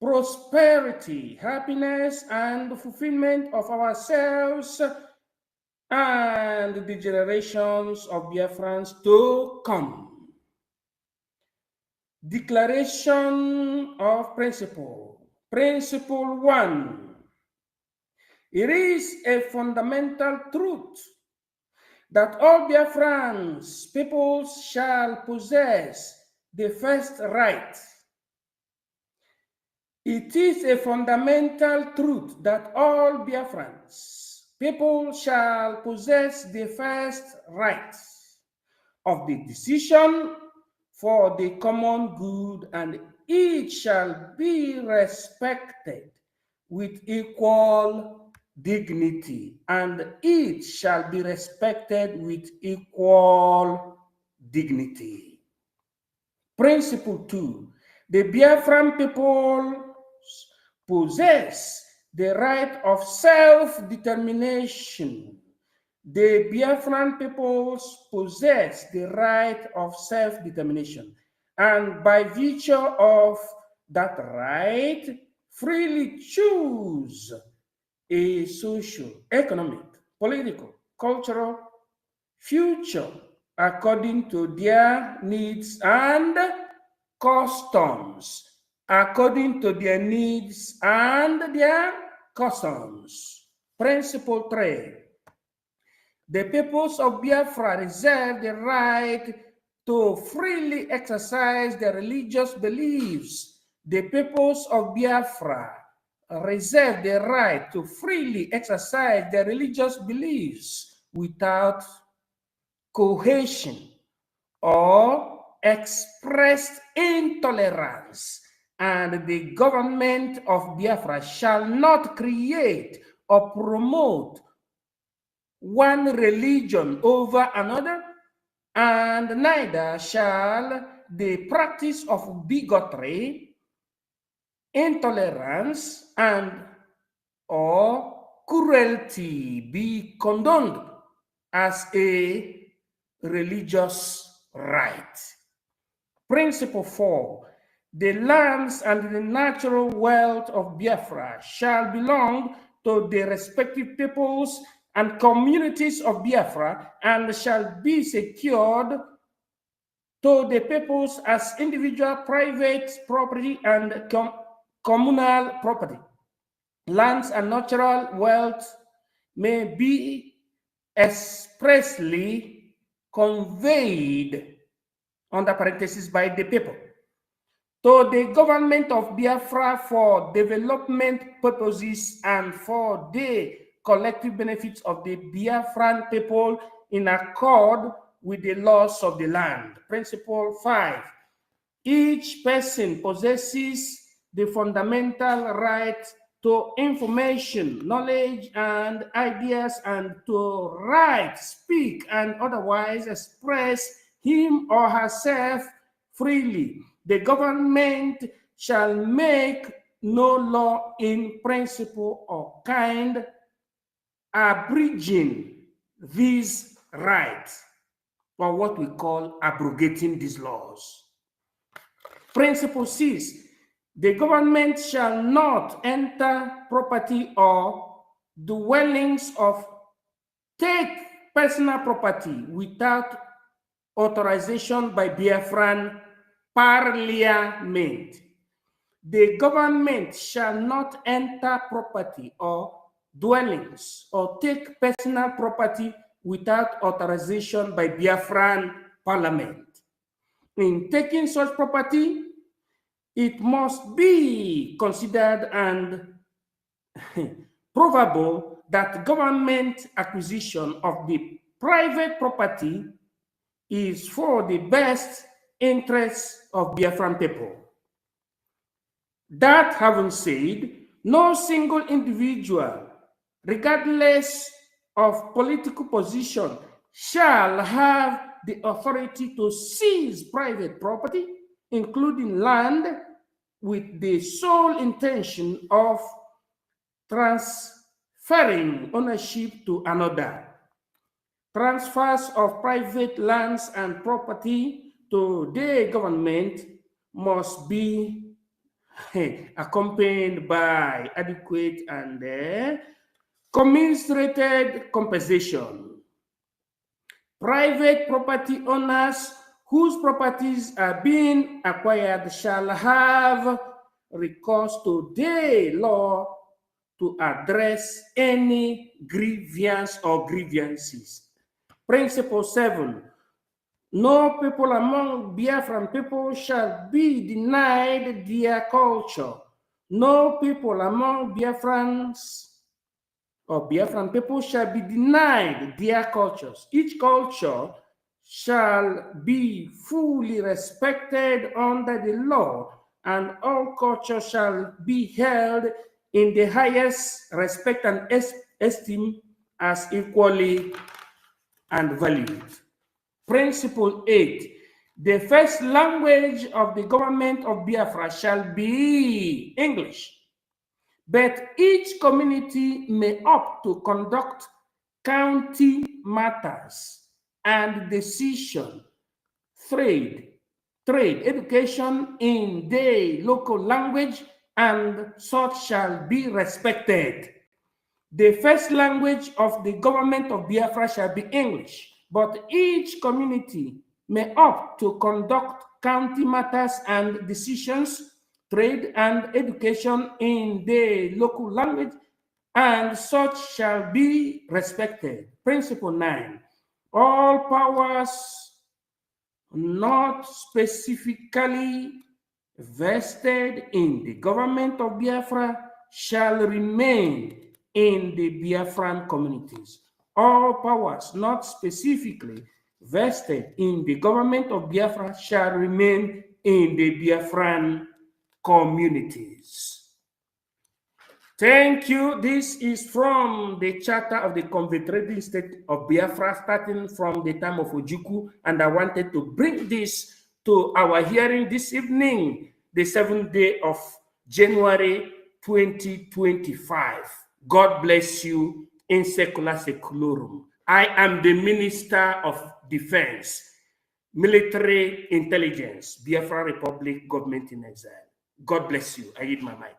prosperity, happiness, and fulfillment of ourselves and the generations of Biafrans to come. Declaration of principle. Principle 1. It is a fundamental truth that all Biafrans peoples shall possess the first right. It is a fundamental truth that all Biafrans people shall possess the first right of the decision for the common good, and each shall be respected with equal dignity, and each shall be respected with equal dignity. Principle 2. The Biafran people possess the right of self-determination. The Biafran peoples possess the right of self-determination, and by virtue of that right, freely choose a social, economic, political, cultural future according to their needs and customs, according to their needs and their customs. Principle 3. The peoples of Biafra reserve the right to freely exercise their religious beliefs. The peoples of Biafra reserve the right to freely exercise their religious beliefs without coercion or expressed intolerance, and the government of Biafra shall not create or promote one religion over another, and neither shall the practice of bigotry, intolerance, and or cruelty be condoned as a religious right. Principle 4. The lands and the natural wealth of Biafra shall belong to the respective peoples and communities of Biafra, and shall be secured to the peoples as individual private property and communal property. Lands and natural wealth may be expressly conveyed, under parentheses, by the people to the government of Biafra for development purposes and for the collective benefits of the Biafran people in accord with the laws of the land. Principle 5. Each person possesses the fundamental right to information, knowledge, and ideas, and to write, speak, and otherwise express him or herself freely. The government shall make no law in principle or kind abridging these rights, or what we call abrogating these laws. Principle 6, the government shall not enter property or dwellings of take personal property without authorization by Biafran Parliament. The government shall not enter property or dwellings or take personal property without authorization by Biafran Parliament. In taking such property, it must be considered and probable that government acquisition of the private property is for the best interests of Biafran people. That having said, no single individual, regardless of political position, shall have the authority to seize private property, including land, with the sole intention of transferring ownership to another. Transfers of private lands and property to the government must be accompanied by adequate and commensurated compensation. Private property owners whose properties are being acquired shall have recourse to the law to address any grievance or grievances. Principle 7, no people among Biafran people shall be denied their culture. No people among Biafrans or Biafran people shall be denied their cultures. Each culture shall be fully respected under the law, and all culture shall be held in the highest respect and esteem as equally and valued. Principle 8, the first language of the government of Biafra shall be English, but each community may opt to conduct county matters and decision, trade, education in the local language, and such shall be respected. The first language of the government of Biafra shall be English, but each community may opt to conduct county matters and decisions, trade and education in the local language, and such shall be respected. Principle 9, all powers not specifically vested in the government of Biafra shall remain in the Biafran communities. All powers not specifically vested in the government of Biafra shall remain in the Biafran communities. Thank you. This is from the Charter of the Confederated State of Biafra, starting from the time of Ojukwu, and I wanted to bring this to our hearing this evening, the 7th day of January 2025. God bless you in secula seculorum. I am the Minister of Defense, Military Intelligence, Biafra Republic, Government in Exile. God bless you. I yield my mic.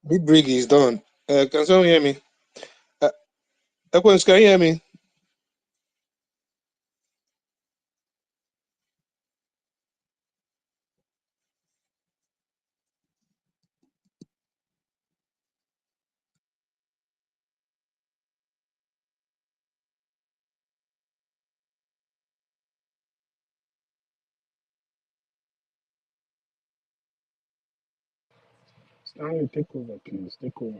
BRGIE is done. Can someone hear me? Equins, can you hear me? Stanley, take over, please. Take over.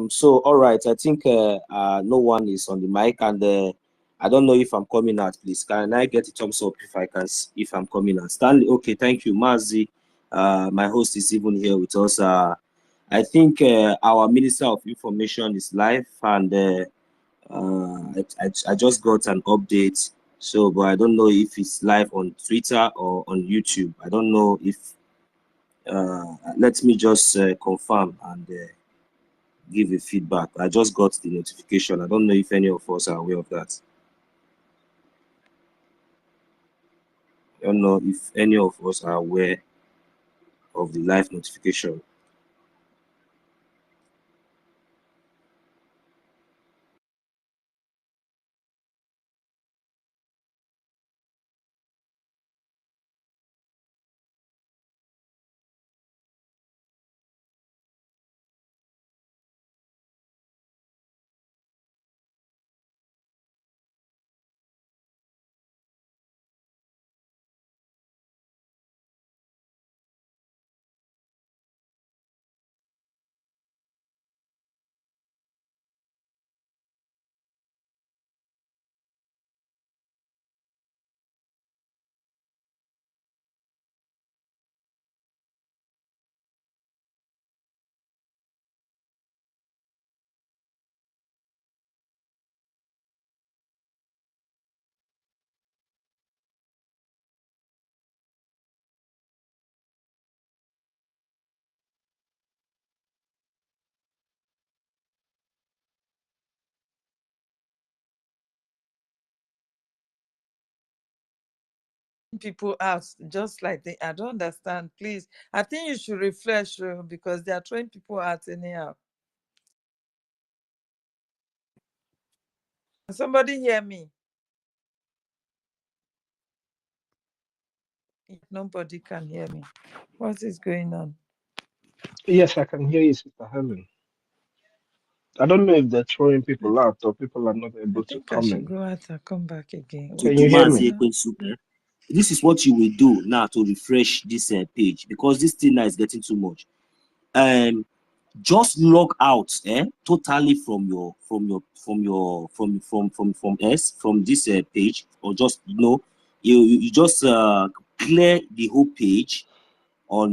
So all right, I think no one is on the mic, and I don't know if I'm coming out. Please, can I get a thumbs up if I can, if I'm coming out? Stanley, okay, thank you. Mazi, my host is even here with us. I think our Minister of Information is live, and I just got an update. So, but I don't know if it's live on Twitter or on YouTube. I don't know if. Let me just confirm and give a feedback. I just got the notification. I don't know if any of us are aware of that. I don't know if any of us are aware of the live notification. People out just like I don't understand. Please, I think you should refresh because they are throwing people out anyhow. Somebody hear me? Nobody can hear me. What is going on? Yes, I can hear you, Sister Helen. I don't know if they're throwing people out or people are not able to I should comment. go out and come back again. Can you hear me? This is what you will do now to refresh this page, because this thing now is getting too much. Just log out totally from this page, or just you just clear the whole page on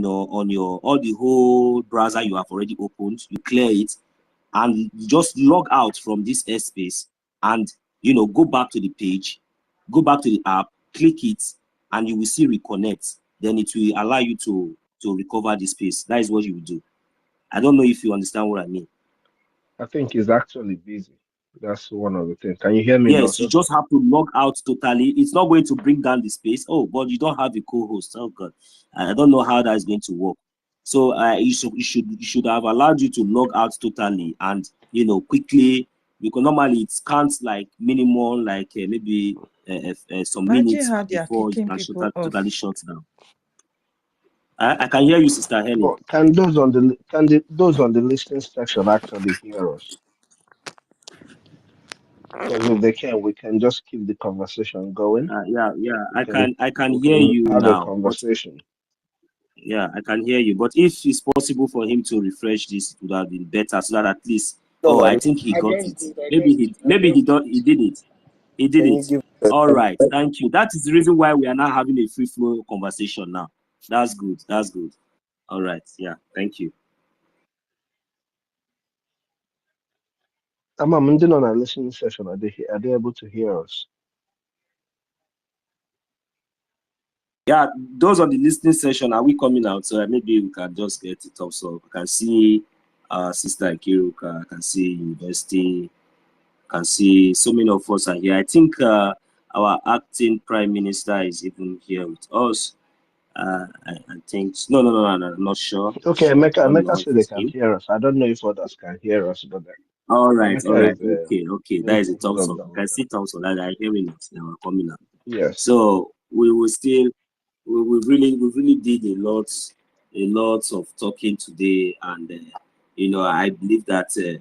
your the whole browser you have already opened. You clear it and you just log out from this airspace, and go back to the page, go back to the app, click it, and you will see reconnect. Then it will allow you to recover the space. That is what you will do. I don't know if you understand what I mean. I think he's actually busy. That's one of the things. Can you hear me now? Yes, you just have to log out totally. It's not going to bring down the space. Oh, but you don't have a co-host. Oh God, I don't know how that is going to work. So you should have allowed you to log out totally and quickly, because normally it counts like minimum like maybe some minutes before you can totally shut down. I can hear you, Sister Helen. But can those on the listening section actually hear us? Because if they can, we can just keep the conversation going. Yeah, I can We hear can you have a now, but conversation. yeah, I can hear you. But if it's possible for him to refresh this, it would have been better, so that at least. No, Oh, no, I no. think he I got just it. did. I Maybe just he did. maybe he don't he did it. He did Can you it. give All right, thank you. That is the reason why we are now having a free flow conversation now. That's good. That's good. All right. Yeah. Thank you. I'm on a listening session. Are they able to hear us? Yeah, those on the listening session, are we coming out? So maybe we can just get it up. So I can see Sister Akiruka, I can see University, I can see so many of us are here. I think our acting Prime Minister is even here with us. I think no, I'm not sure. Okay, I don't know Emeka if said they it's can him. hear us. I don't know if others can hear us, but All right, Emeka is okay. That is a maybe thumbs on up. the I can see thumbs up. That I hearing it now coming up. yes. So we will still we really did a lot of talking today, and I believe that I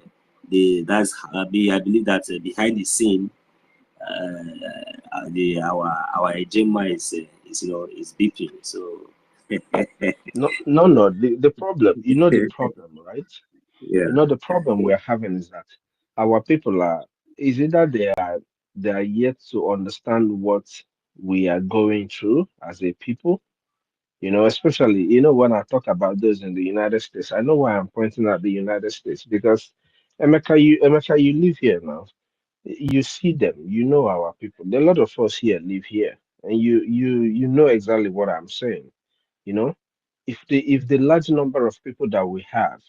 believe that behind the scene our agenda is is beeping. So No. The problem, the problem, right? yeah. The problem we're having is that our people is either they are yet to understand what we are going through as a people. Especially, when I talk about those in the United States, I know why I'm pointing at the United States because Emeka, you live here now. You see them, our people. A lot of us here live here, and you know exactly what I'm saying. You know, if the large number of people that we have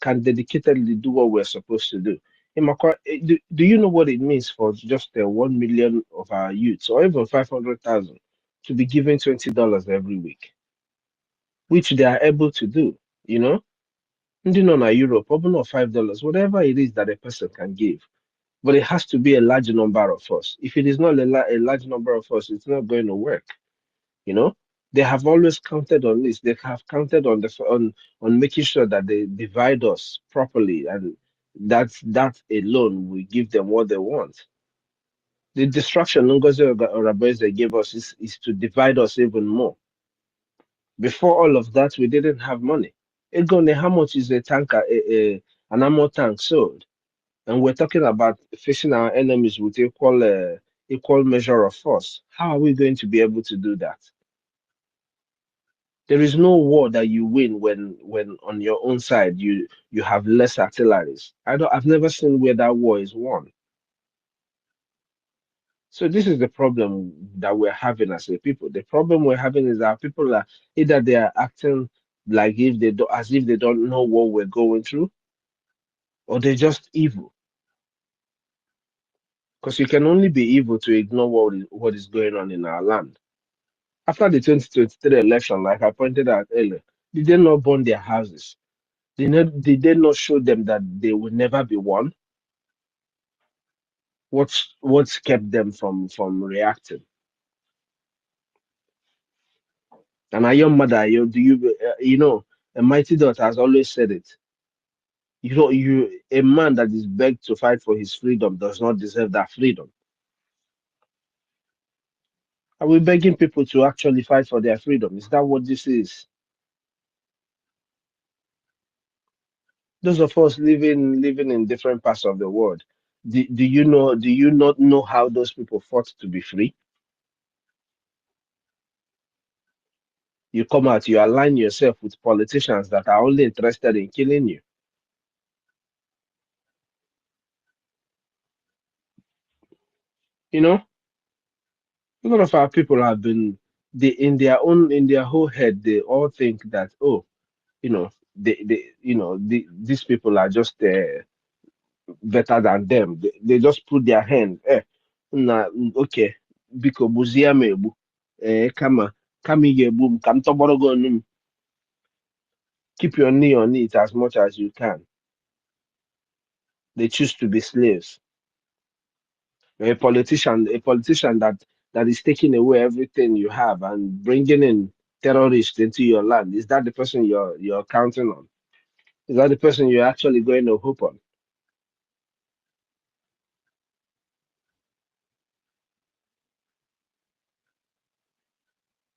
can dedicatedly do what we're supposed to do. Do you know what it means for just 1 million of our youths, or even 500,000, to be given $20 every week, which they are able to do? You know, Ndị nọ na Europe, open up $5, whatever it is that a person can give. But it has to be a large number of us. If it is not a large number of us, it's not going to work. You know, they have always counted on this. They have counted on making sure that they divide us properly, and that alone will give them what they want. The distraction Ngozi Oraboeze gave us is to divide us even more. Before all of that, we didn't have money. Egone, how much is a tanker, an ammo tank sold? And we're talking about facing our enemies with equal measure of force. How are we going to be able to do that? There is no war that you win when on your own side you have less artilleries. I've never seen where that war is won. So this is the problem that we're having as a people. The problem we're having is that people are either they are acting like if they do, as if they don't know what we're going through, or they're just evil. Because you can only be evil to ignore what is going on in our land. After the 2023 election, like I pointed out earlier, did they not burn their houses? Did they not show them that they will never be won? What's kept them from reacting? And a young mother, a mighty daughter has always said it. A man that is begged to fight for his freedom does not deserve that freedom. Are we begging people to actually fight for their freedom? Is that what this is? Those of us living in different parts of the world, do you not know how those people fought to be free? You come out, you align yourself with politicians that are only interested in killing you. A lot of our people have been in their whole head, they all think that, these people are just better than them. They just put their hand, okay, biko gbuzie m egbu, kama ị ga-egbu m ka m tọgbọrọ gị ọnụ m. Keep your knee on it as much as you can. They choose to be slaves. A politician that is taking away everything you have and bringing in terrorists into your land. Is that the person you're counting on? Is that the person you're actually going to hope on?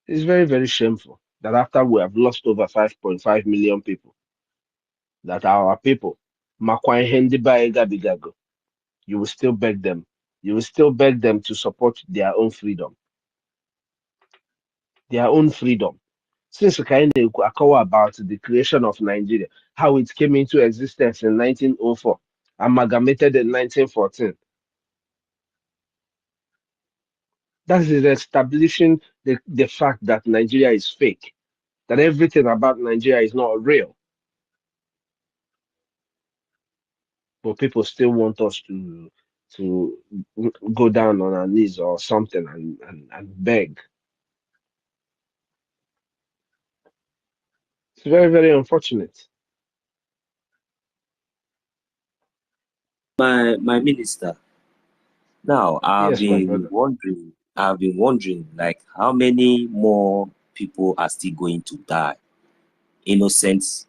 It's very, very shameful that after we have lost over 5.5 million people, that are our people, Makwa Hendi Baega Bigago, you will still beg them. You will still beg them to support their own freedom. Their own freedom. Since we kind of talk about the creation of Nigeria, how it came into existence in 1904, amalgamated in 1914. That is establishing the fact that Nigeria is fake, that everything about Nigeria is not real. But people still want us to go down on our knees or something and beg. It's very, very unfortunate. My minister. Now Yes, my brother. I've been wondering like how many more people are still going to die. Innocent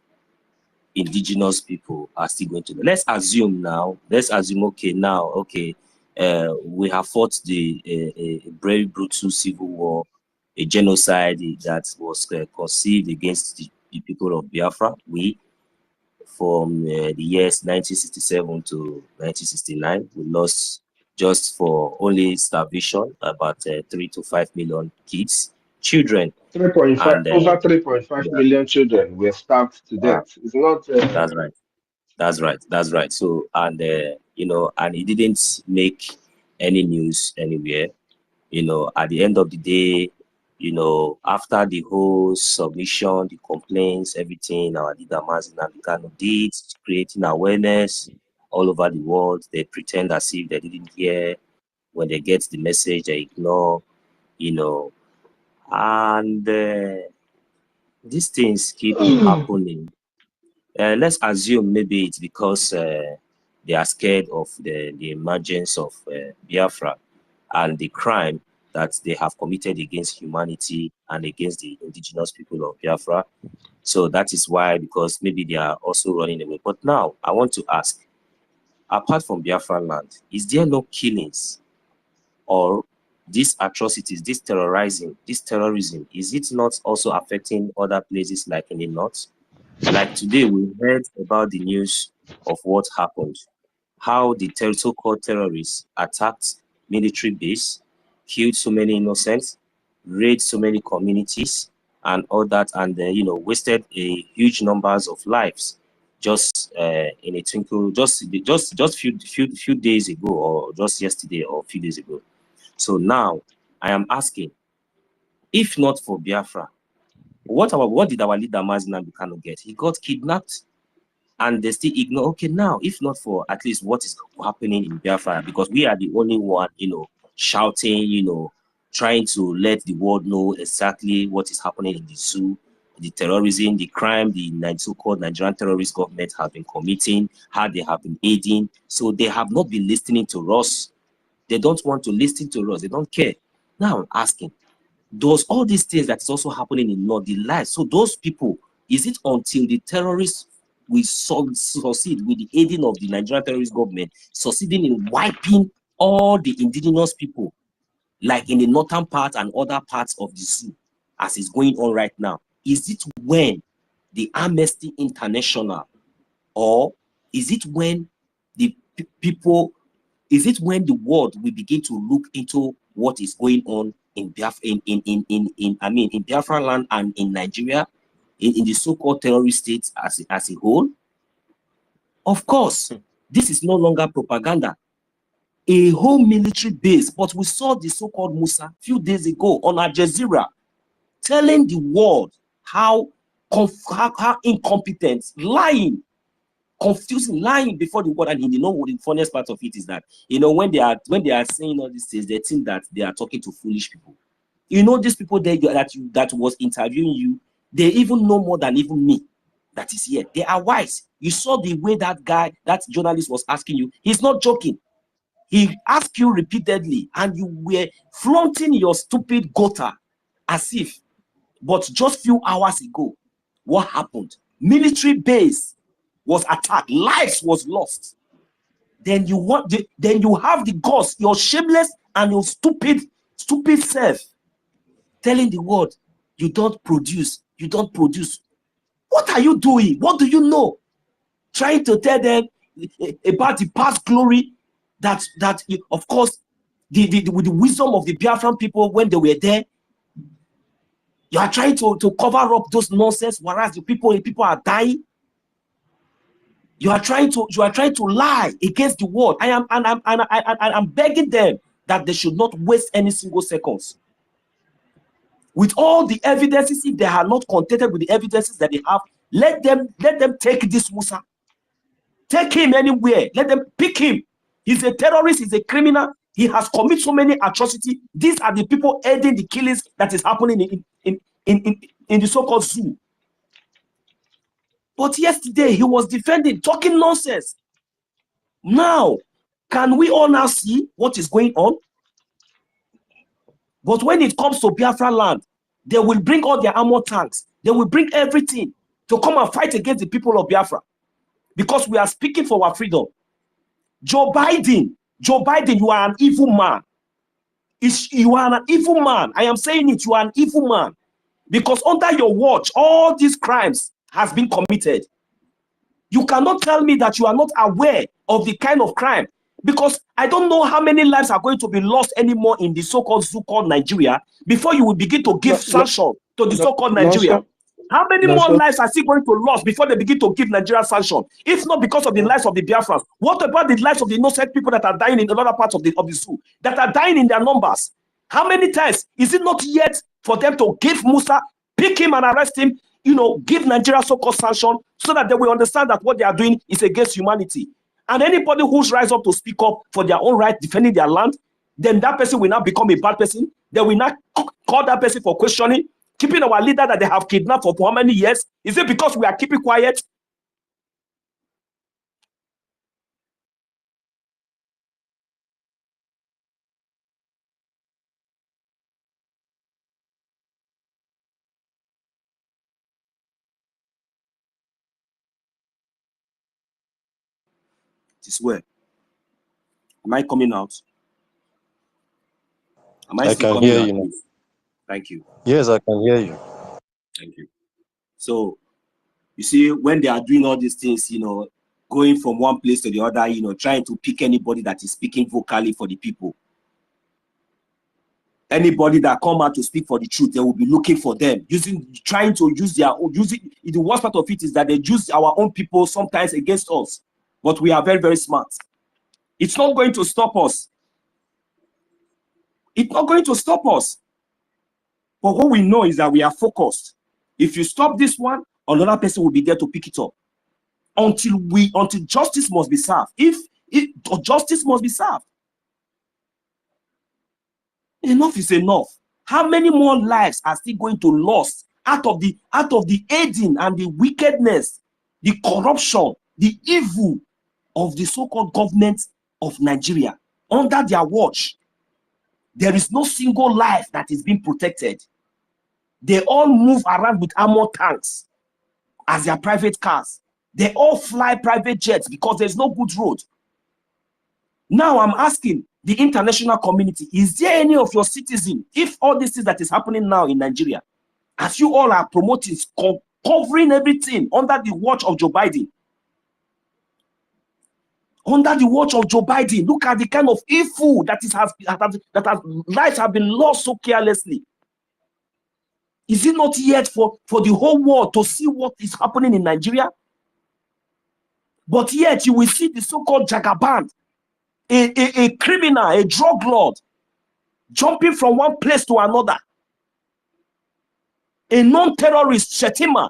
indigenous people are still going to die. Let's assume okay, we have fought a very brutal civil war, a genocide that was conceived against the people of Biafra. From the years 1967 to 1969, we lost just for only starvation about 3 to 5 million children. 3.5 And over 3.5 million children were starved to death. It's not. That's right. That's right. So, and and it didn't make any news anywhere. At the end of the day, after the whole submission, the complaints, everything, our leader Mazin did, creating awareness all over the world. They pretend as if they didn't hear. When they get the message, they ignore, and these things keep happening. Let's assume maybe it's because they are scared of the emergence of Biafra and the crime that they have committed against humanity and against the indigenous people of Biafra. So that is why, because maybe they are also running away. But now I want to ask, apart from Biafra land, is there no killings or these atrocities, this terrorism, is it not also affecting other places like in the north? Like today, we heard about the news of what happened, how the so-called terrorists attacked military base, killed so many innocents, raided so many communities, and all that, and wasted a huge numbers of lives just in a twinkle, just few days ago, or just yesterday, or a few days ago. So now I am asking, if not for Biafra, what did our leader Mazi Kanu get? He got kidnapped, and they still ignore. Okay, now if not for at least what is happening in Biafra, because we are the only one, shouting, trying to let the world know exactly what is happening in the zoo, the terrorism, the crime, the so-called Nigerian terrorist government have been committing, how they have been aiding. So they have not been listening to us. They don't want to listen to us. They don't care. Now I'm asking, does all these things that is also happening in North, the lives, so those people, is it until the terrorists will succeed with the aiding of the Nigerian terrorist government, succeeding in wiping all the indigenous people, like in the northern part and other parts of the zoo, as is going on right now? Is it when the Amnesty International, or is it when the people, is it when the world will begin to look into what is going on in Biafra, in Biafra land and in Nigeria, in the so-called terrorist states as a whole? Of course, this is no longer propaganda. A whole military base, but we saw the so-called Musa a few days ago on Al Jazeera telling the world how incompetent, lying, confusing, lying before the world. And the funniest part of it is that when they are saying all these things, they think that they are talking to foolish people. These people there that was interviewing you, they even know more than even me that is here. They are wise. You saw the way that journalist was asking you. He's not joking. He asked you repeatedly, and you were flaunting your stupid gutter as if. But just few hours ago, what happened? Military base was attacked. Lives was lost. Then you have the guts, your shameless and your stupid self, telling the world You don't produce. You don't produce. What are you doing? What do you know? Trying to tell them about the past glory that of course, with the wisdom of the Biafran people when they were there. You are trying to cover up those nonsense, whereas the people are dying. You are trying to lie against the world. I'm begging them that they should not waste any single seconds. With all the evidences, if they are not contented with the evidences that they have, let them take this Musa. Take him anywhere. Let them pick him. He's a terrorist. He's a criminal. He has committed so many atrocities. These are the people aiding the killings that is happening in the so-called zoo. But yesterday he was defending, talking nonsense. Now, can we all now see what is going on? But when it comes to Biafra land, they will bring all their armor tanks. They will bring everything to come and fight against the people of Biafra. Because we are speaking for our freedom. Joe Biden, you are an evil man. You are an evil man. I am saying it, you are an evil man. Because under your watch, all these crimes has been committed. You cannot tell me that you are not aware of the kind of crime. Because I don't know how many lives are going to be lost anymore in the so-called zoo called Nigeria before you will begin to give sanction to the so-called Nigeria. How many more lives are still going to lose before they begin to give Nigeria sanction? If not because of the lives of the Biafrans, what about the lives of the innocent people that are dying in other parts of the zoo, that are dying in their numbers? How many times is it not yet for them to give Musa, pick him and arrest him, give Nigeria so-called sanction so that they will understand that what they are doing is against humanity? And anybody who's rise up to speak up for their own right, defending their land, then that person will now become a bad person. They will not call that person for questioning, keeping our leader that they have kidnapped for how many years. Is it because we are keeping quiet? This way. Am I coming out? Am I still coming out? You now. Thank you. Yes, I can hear you. Thank you. So, you see, when they are doing all these things, going from one place to the other, trying to pick anybody that is speaking vocally for the people. Anybody that come out to speak for the truth, they will be looking for them, trying to use their own. The worst part of it is that they use our own people sometimes against us. But we are very, very smart. It's not going to stop us. It's not going to stop us. But what we know is that we are focused. If you stop this one, another person will be there to pick it up. Until justice must be served. Justice must be served. Enough is enough. How many more lives are still going to lose out of the aiding and the wickedness, the corruption, the evil of the so-called government of Nigeria under their watch? There is no single life that is being protected. They all move around with armor tanks as their private cars. They all fly private jets because there's no good road. Now I'm asking the international community, is there any of your citizens, if all this is that is happening now in Nigeria, as you all are promoting, covering everything under the watch of Joe Biden, under the watch of Joe Biden, look at the kind of evil that lives have been lost so carelessly. Is it not yet for the whole world to see what is happening in Nigeria? But yet you will see the so-called Jagaban, a criminal, a drug lord, jumping from one place to another. A non-terrorist Shetima,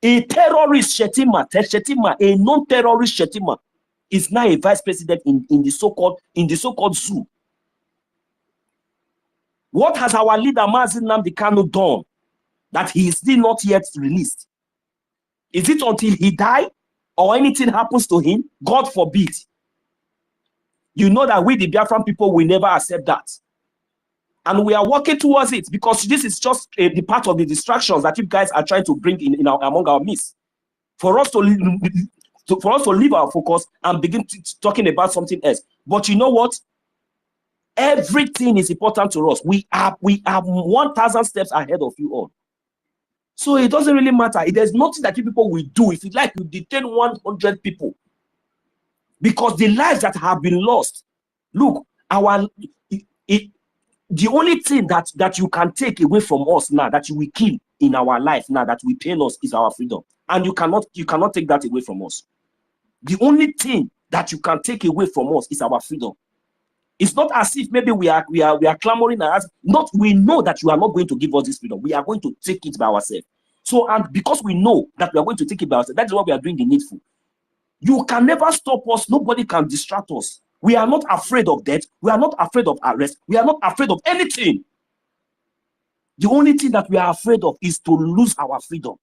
a terrorist Shetima, a non-terrorist Shetima is now a vice president in the so-called zoo. What has our leader Mazi Nnamdi Kanu done that he is still not yet released? Is it until he dies or anything happens to him? God forbid. You know that we, the Biafran people, will never accept that. And we are working towards it because this is just the part of the distractions that you guys are trying to bring among our midst. For us to leave our focus and begin talking about something else. But you know what? Everything is important to us. We are 1,000 steps ahead of you all. So it doesn't really matter. There's nothing that you people will do. If you like, you detain 100 people. Because the lives that have been lost, look, the only thing that you can take away from us now, that you will kill in our life now, that will pain us, is our freedom. And you cannot take that away from us. The only thing that you can take away from us is our freedom. It's not as if maybe we are clamoring and asking. Not, we know that you are not going to give us this freedom. We are going to take it by ourselves. So, and because we know that we are going to take it by ourselves, that is why we are doing the needful. You can never stop us. Nobody can distract us. We are not afraid of death. We are not afraid of arrest. We are not afraid of anything. The only thing that we are afraid of is to lose our freedom.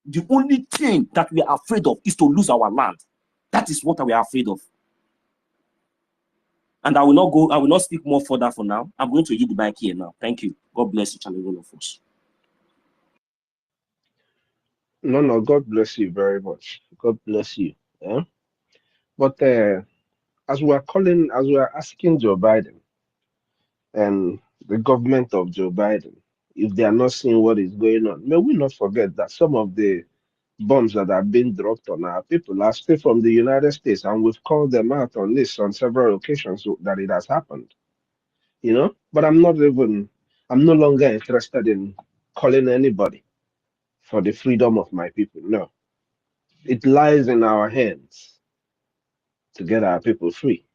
The only thing that we are afraid of is to lose our land. That is what we are afraid of. And I will not speak more further for now. I'm going to yield the mic here now. Thank you. God bless each and every one of us. No, God bless you very much. God bless you. Yeah? But as we are asking Joe Biden and the government of Joe Biden, if they are not seeing what is going on, may we not forget that some of the bombs that are being dropped on our people are still from the United States, and we've called them out on this on several occasions that it has happened. You know, but I'm no longer interested in calling anybody for the freedom of my people. No, it lies in our hands to get our people free.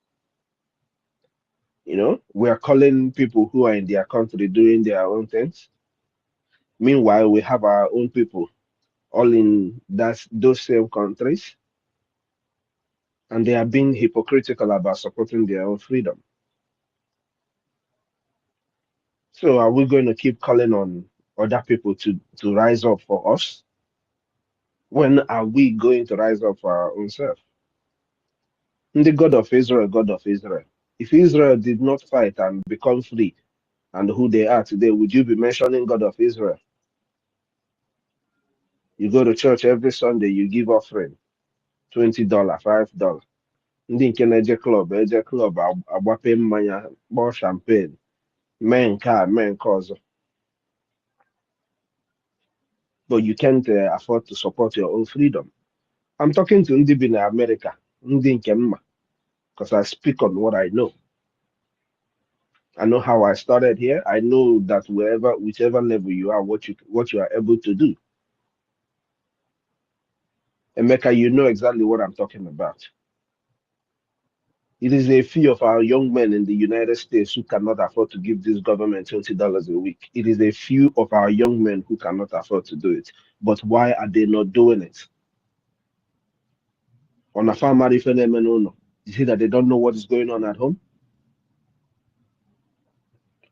You know, we are calling people who are in their country doing their own things. Meanwhile, we have our own people all in those same countries, and they are being hypocritical about supporting their own freedom. So are we going to keep calling on other people to rise up for us? When are we going to rise up for our own self? The God of Israel, God of Israel. If Israel did not fight and become free and who they are today, would you be mentioning God of Israel? You go to church every Sunday, you give offering, $20, $5. Ndị nke na-eje club agbape mmanya, gbaa champagne, mee nke a, mee nke ọzọ. But you can't afford to support your own freedom. I'm talking to ndị bi na America, ndị nke mma, because I speak on what I know. I know how I started here. I know that whichever level you are, what you are able to do. Emeka, you know exactly what I'm talking about. It is a few of our young men in the United States who cannot afford to give this government $20 a week. It is a few of our young men who cannot afford to do it. But why are they not doing it? On a farm, you see that they don't know what is going on at home?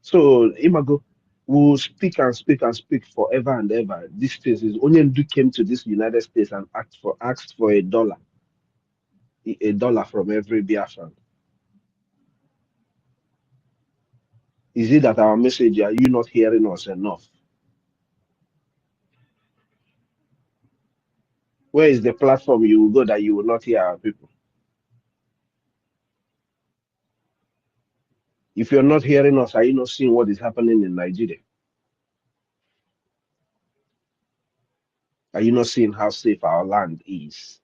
So, Imago will speak and speak and speak forever and ever. This case is only came to this United States and asked for $1 from every Biafran. Is it that our message, are you not hearing us enough? Where is the platform you will go that you will not hear our people? If you're not hearing us, are you not seeing what is happening in Nigeria? Are you not seeing how safe our land is?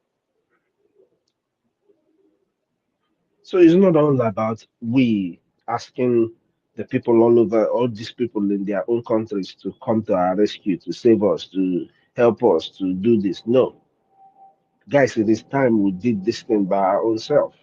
So it's not all about we asking the people all over, all these people in their own countries to come to our rescue, to save us, to help us, to do this. No. Guys, it is time we did this thing by our own self.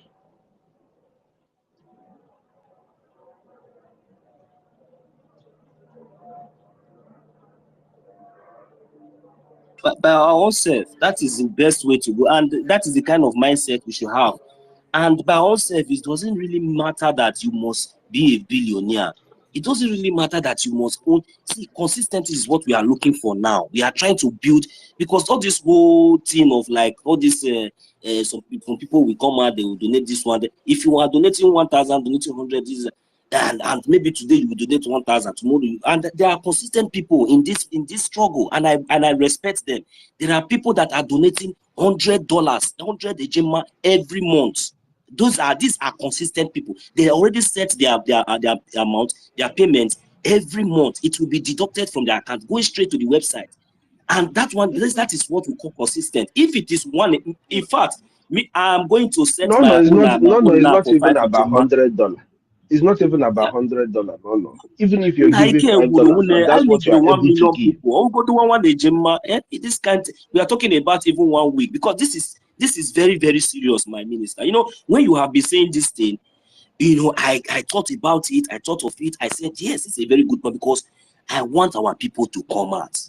By our own self, that is the best way to go. And that is the kind of mindset we should have. And by our own self, it doesn't really matter that you must be a billionaire. It doesn't really matter that you must own. See, consistency is what we are looking for now. We are trying to build, because all this whole thing of like all this, some people will come out, they will donate this one. If you are donating 1,000, donating 100, and maybe today you will donate 1,000, tomorrow and there are consistent people in this struggle, and I respect them. There are people that are donating $100, 100 ejema every month. These are consistent people. They already set their amount, their payment every month. It will be deducted from their account, going straight to the website. And that is what we call consistent. If it is one, in fact, I'm going to set No, my it's own not. No, own it's now not for even 5 about Ejima. $100. It's not even about $100. No. Even if you're I giving can't $5 and I that's live what you with are 1 able to million give. people. I'll go to one Ejima. This kind. We are talking about even 1 week, because this is very, very serious, my minister. You know, when you have been saying this thing, you know, I thought about it. I thought of it. I said, yes, it's a very good point, because I want our people to come out.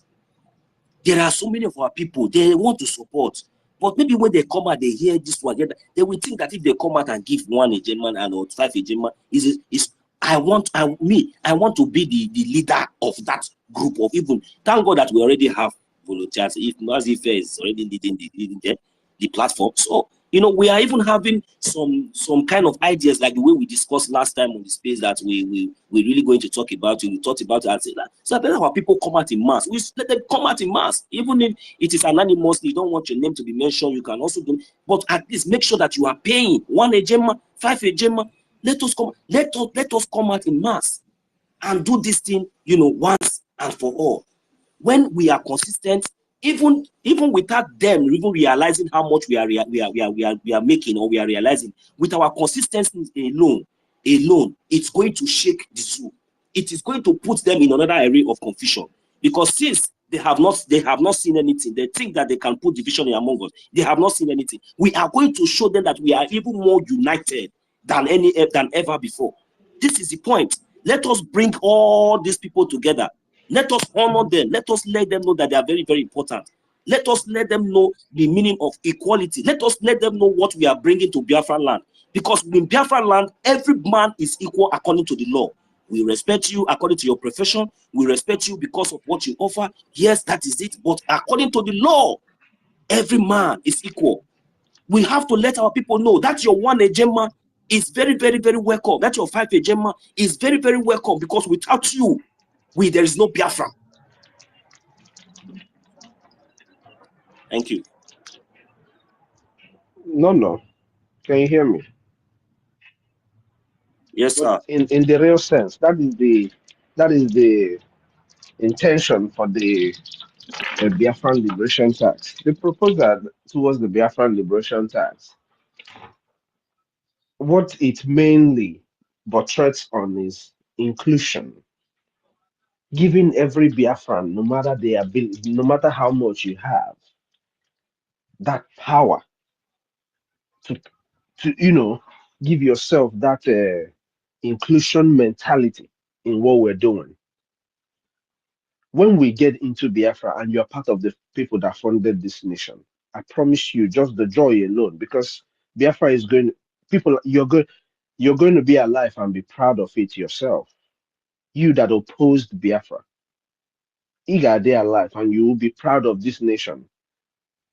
There are so many of our people, they want to support. But maybe when they come out, they hear this one, they will think that if they come out and give 1 Ejima and or 5 Ejima, I want to be the leader of that group of even. Thank God that we already have volunteers. If Nazife is already leading the platform. So, you know, we are even having some kind of ideas, like the way we discussed last time on the space, that we're really going to talk about it. We talked about it and say that. So I better our people come out in mass. We let them come out in mass. Even if it is anonymous, you don't want your name to be mentioned, you can also do, but at least make sure that you are paying 1 Ejima, 5 Ejima. Let us come out in mass and do this thing, you know, once and for all. When we are consistent, even without them even realizing how much we are making, or we are realizing, with our consistency alone, it's going to shake the zoo. It is going to put them in another area of confusion, because since they have not seen anything, they think that they can put division among us. They have not seen anything. We are going to show them that we are even more united than ever before. This is the point. Let us bring all these people together. Let us honor them. Let us let them know that they are very, very important. Let us let them know the meaning of equality. Let us let them know what we are bringing to Biafra land. Because in Biafra land, every man is equal according to the law. We respect you according to your profession. We respect you because of what you offer. Yes, that is it. But according to the law, every man is equal. We have to let our people know that your 1 Ejima is very, very, very welcome. That your 5 Ejima is very, very welcome, because without you, there is no Biafra. Thank you. No. Can you hear me? Yes, sir. But in the real sense, that is the intention for the Biafran Liberation Tax. The proposal towards the Biafran Liberation Tax, what it mainly buttress on is inclusion, giving every Biafran, no matter their ability, no matter how much you have, that power to give yourself that inclusion mentality in what we're doing. When we get into Biafra and you're part of the people that funded this nation, I promise you, just the joy alone, because Biafra is going, you're going to be alive and be proud of it yourself. You that opposed Biafra, you got there alive and you will be proud of this nation.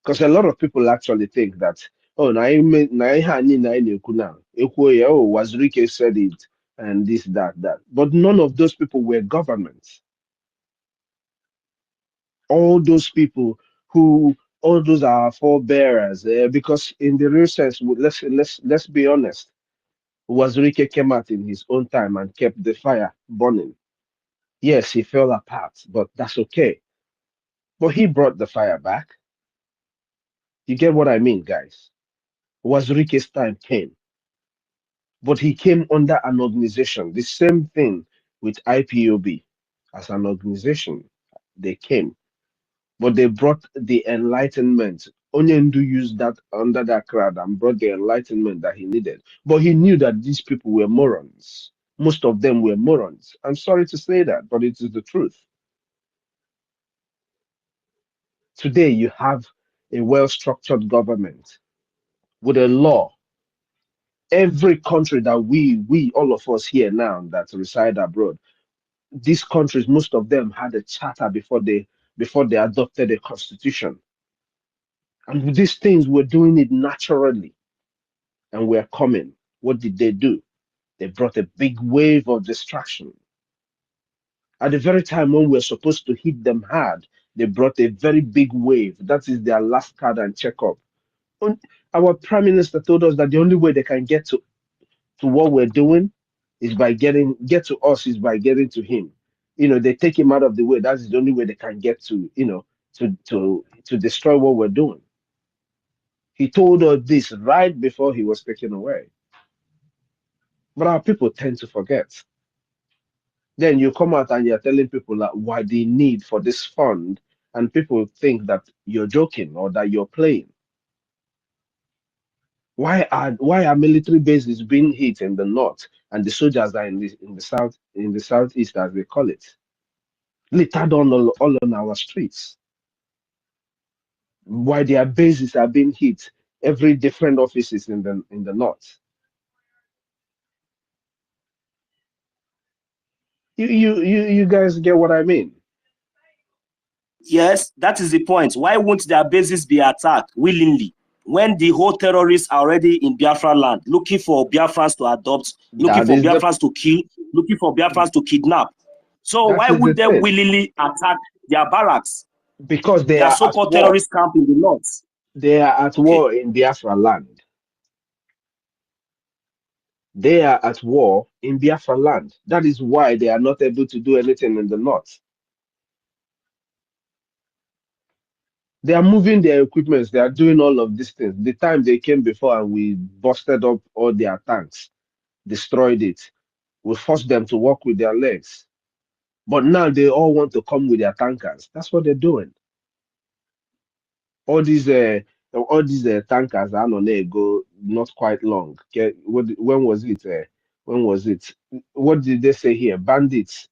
Because a lot of people actually think that, oh, Wazirike said it, and this, that. But none of those people were governments. All those people all those are forebearers. Because in the real sense, let's be honest, Wazirike came out in his own time and kept the fire burning. Yes, he fell apart, but that's okay. But he brought the fire back. You get what I mean, guys? Wazirike's time came, but he came under an organization. The same thing with IPOB as an organization. They came, but they brought the enlightenment. Onyendu used that under that crowd and brought the enlightenment that he needed. But he knew that these people were morons. Most of them were morons. I'm sorry to say that, but it is the truth. Today, you have a well-structured government with a law. Every country that we all of us here now that reside abroad, these countries, most of them had a charter before they adopted a constitution. And with these things, we're doing it naturally, and we're coming. What did they do? They brought a big wave of distraction. At the very time when we're supposed to hit them hard, they brought a very big wave. That is their last card and checkup. Our prime minister told us that the only way they can get to what we're doing is by get to us is by getting to him. They take him out of the way. That's the only way they can get to to destroy what we're doing. He told us this right before he was taken away. But our people tend to forget. Then you come out and you're telling people that why they need for this fund, and people think that you're joking or that you're playing. Why are military bases being hit in the north and the soldiers are in the southeast, as they call it, littered on all on our streets? Why their bases are being hit, every different offices in the north? You guys get what I mean? Yes, that is the point. Why won't their bases be attacked willingly when the whole terrorists are already in Biafra land, looking for Biafrans to adopt, looking for Biafrans to kill, looking for Biafrans to kidnap? So why would they willingly attack their barracks? Because they are are so-called terrorist camp in the north. They are at war in Biafra land. They are at war in Biafra land. That is why they are not able to do anything in the north. They are moving their equipment. They are doing all of these things. The time they came before and we busted up all their tanks, destroyed it. We forced them to walk with their legs. But now they all want to come with their tankers. That's what they're doing. All these tankers are on there go not quite long. Okay, when was it? When was it? What did they say here? Bandits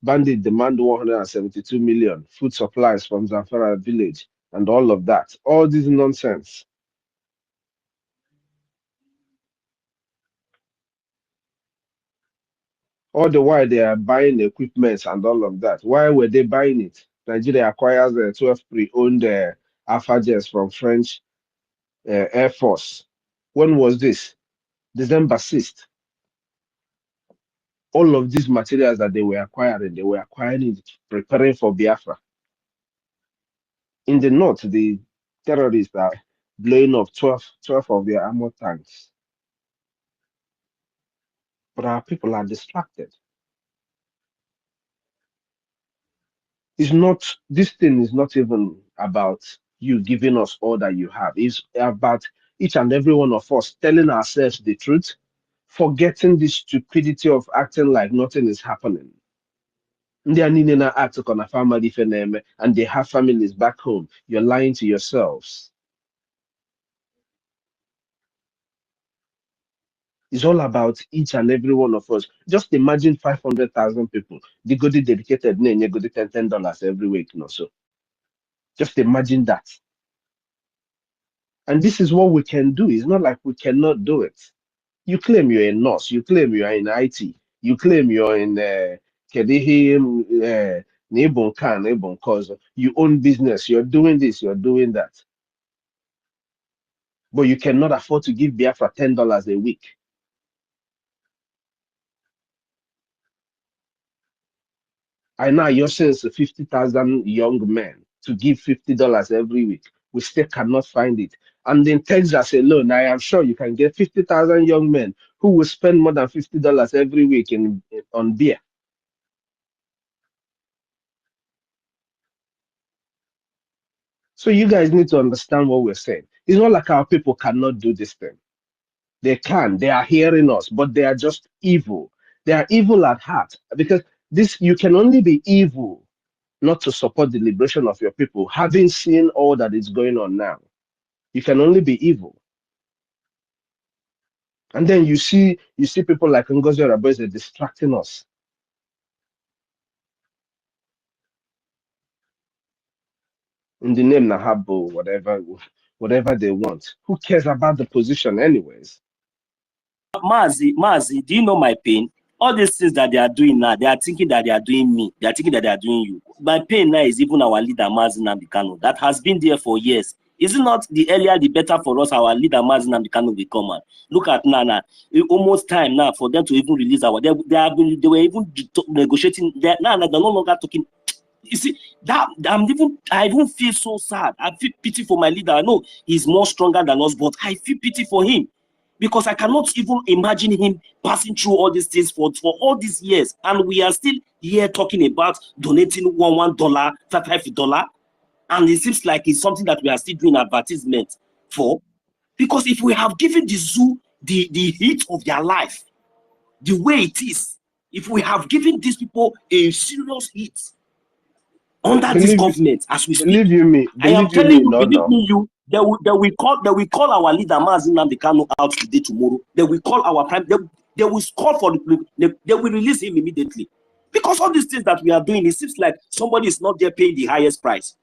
demand 172 million food supplies from Zamfara village and all of that. All this nonsense. All the while they are buying equipment and all of that. Why were they buying it? Nigeria acquires 12 pre-owned Alpha jets from French Air Force. When was this? December 6th. All of these materials that they were acquiring it preparing for Biafra. In the north, the terrorists are blowing up 12 of their armor tanks. But our people are distracted. This thing is not even about you giving us all that you have. It's about each and every one of us telling ourselves the truth, forgetting the stupidity of acting like nothing is happening. Ndị a niile na-atụkọ na family ife na-eme, and they have families back home. You're lying to yourselves. It's all about each and every one of us. Just imagine 500,000 people. The good dedicated name, you go to $10 every week, so. Just imagine that. And this is what we can do. It's not like we cannot do it. You claim you're a nurse. You claim you are in IT. You claim you're in you own business. You're doing this. You're doing that. But you cannot afford to give Biafra $10 a week. I know you're saying 50,000 young men to give $50 every week. We still cannot find it. And in Texas alone, I am sure you can get 50,000 young men who will spend more than $50 every week on beer. So you guys need to understand what we're saying. It's not like our people cannot do this thing. They can. They are hearing us, but they are just evil. They are evil at heart, because you can only be evil not to support the liberation of your people, having seen all that is going on now. You can only be evil. And then you see people like NGOZI Raboise distracting us. In the name Nahabo, whatever they want. Who cares about the position anyways? Mazi, do you know my pain? All these things that they are doing now, they are thinking that they are doing me. They are thinking that they are doing you. My pain now is even our leader, Mazi Nnamdi Kanu, that has been there for years. Is it not the earlier, the better for us, our leader, Mazi Nnamdi Kanu, will come out? Look at now. Almost time now for them to even release they were even negotiating. They're no longer talking. You see, I even feel so sad. I feel pity for my leader. I know he's more stronger than us, but I feel pity for him. Because I cannot even imagine him passing through all these things for all these years. And we are still here talking about donating $1, $5. And it seems like it's something that we are still doing advertisement for. Because if we have given the zoo the heat of their life, the way it is, if we have given these people a serious heat under this government as we speak, I am telling you, believe me, they will call our leader Mazi Nnamdi Kanu out today, tomorrow. They will call our prime. They will call for they will release him immediately. Because all these things that we are doing, it seems like somebody is not there paying the highest price.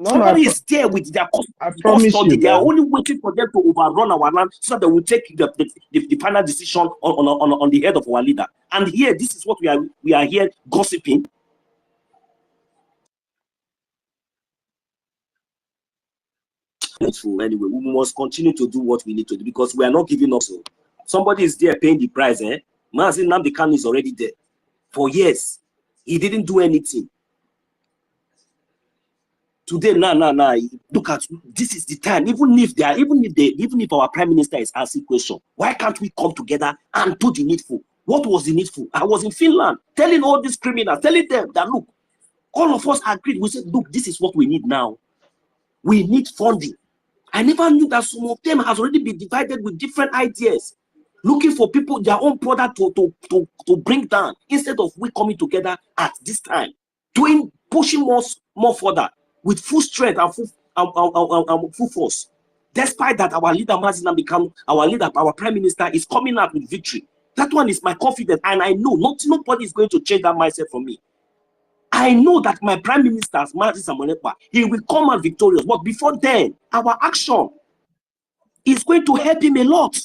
Somebody is there with their custody. They are only waiting for them to overrun our land so that they will take the final decision on the head of our leader. And here, this is what we are here gossiping. Anyway, we must continue to do what we need to do because we are not giving up. So somebody is there paying the price. Mazi Nnamdi Kanu is already there for years. He didn't do anything. Today, look at this is the time. Even if our prime minister is asking question, why can't we come together and do the needful? What was the needful? I was in Finland telling all these criminals, telling them that look, all of us agreed. We said, look, this is what we need now. We need funding. I never knew that some of them has already been divided with different ideas, looking for people, their own product to bring down, instead of we coming together at this time, pushing more further with full strength and full force. Despite that, our leader Mazi Nnamdi Kanu, our leader, our prime minister is coming out with victory. That one is my confidence, and I know nobody is going to change that mindset for me. I know that my prime minister, Mazi Samonekpa, he will come out victorious. But before then, our action is going to help him a lot.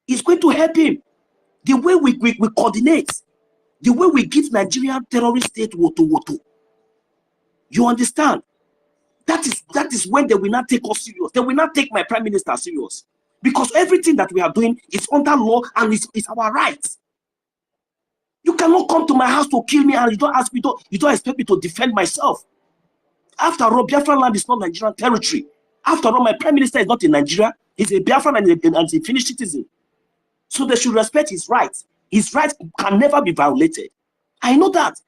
It's going to help him. The way we coordinate, the way we give Nigerian terrorist state woto. You understand? That is when they will not take us serious. They will not take my prime minister serious. Because everything that we are doing is under law and it's our rights. You cannot come to my house to kill me and you don't expect me to defend myself. After all, Biafran land is not Nigerian territory. After all, my prime minister is not in Nigeria. He's a Biafran and a Finnish citizen. So they should respect his rights. His rights can never be violated. I know that.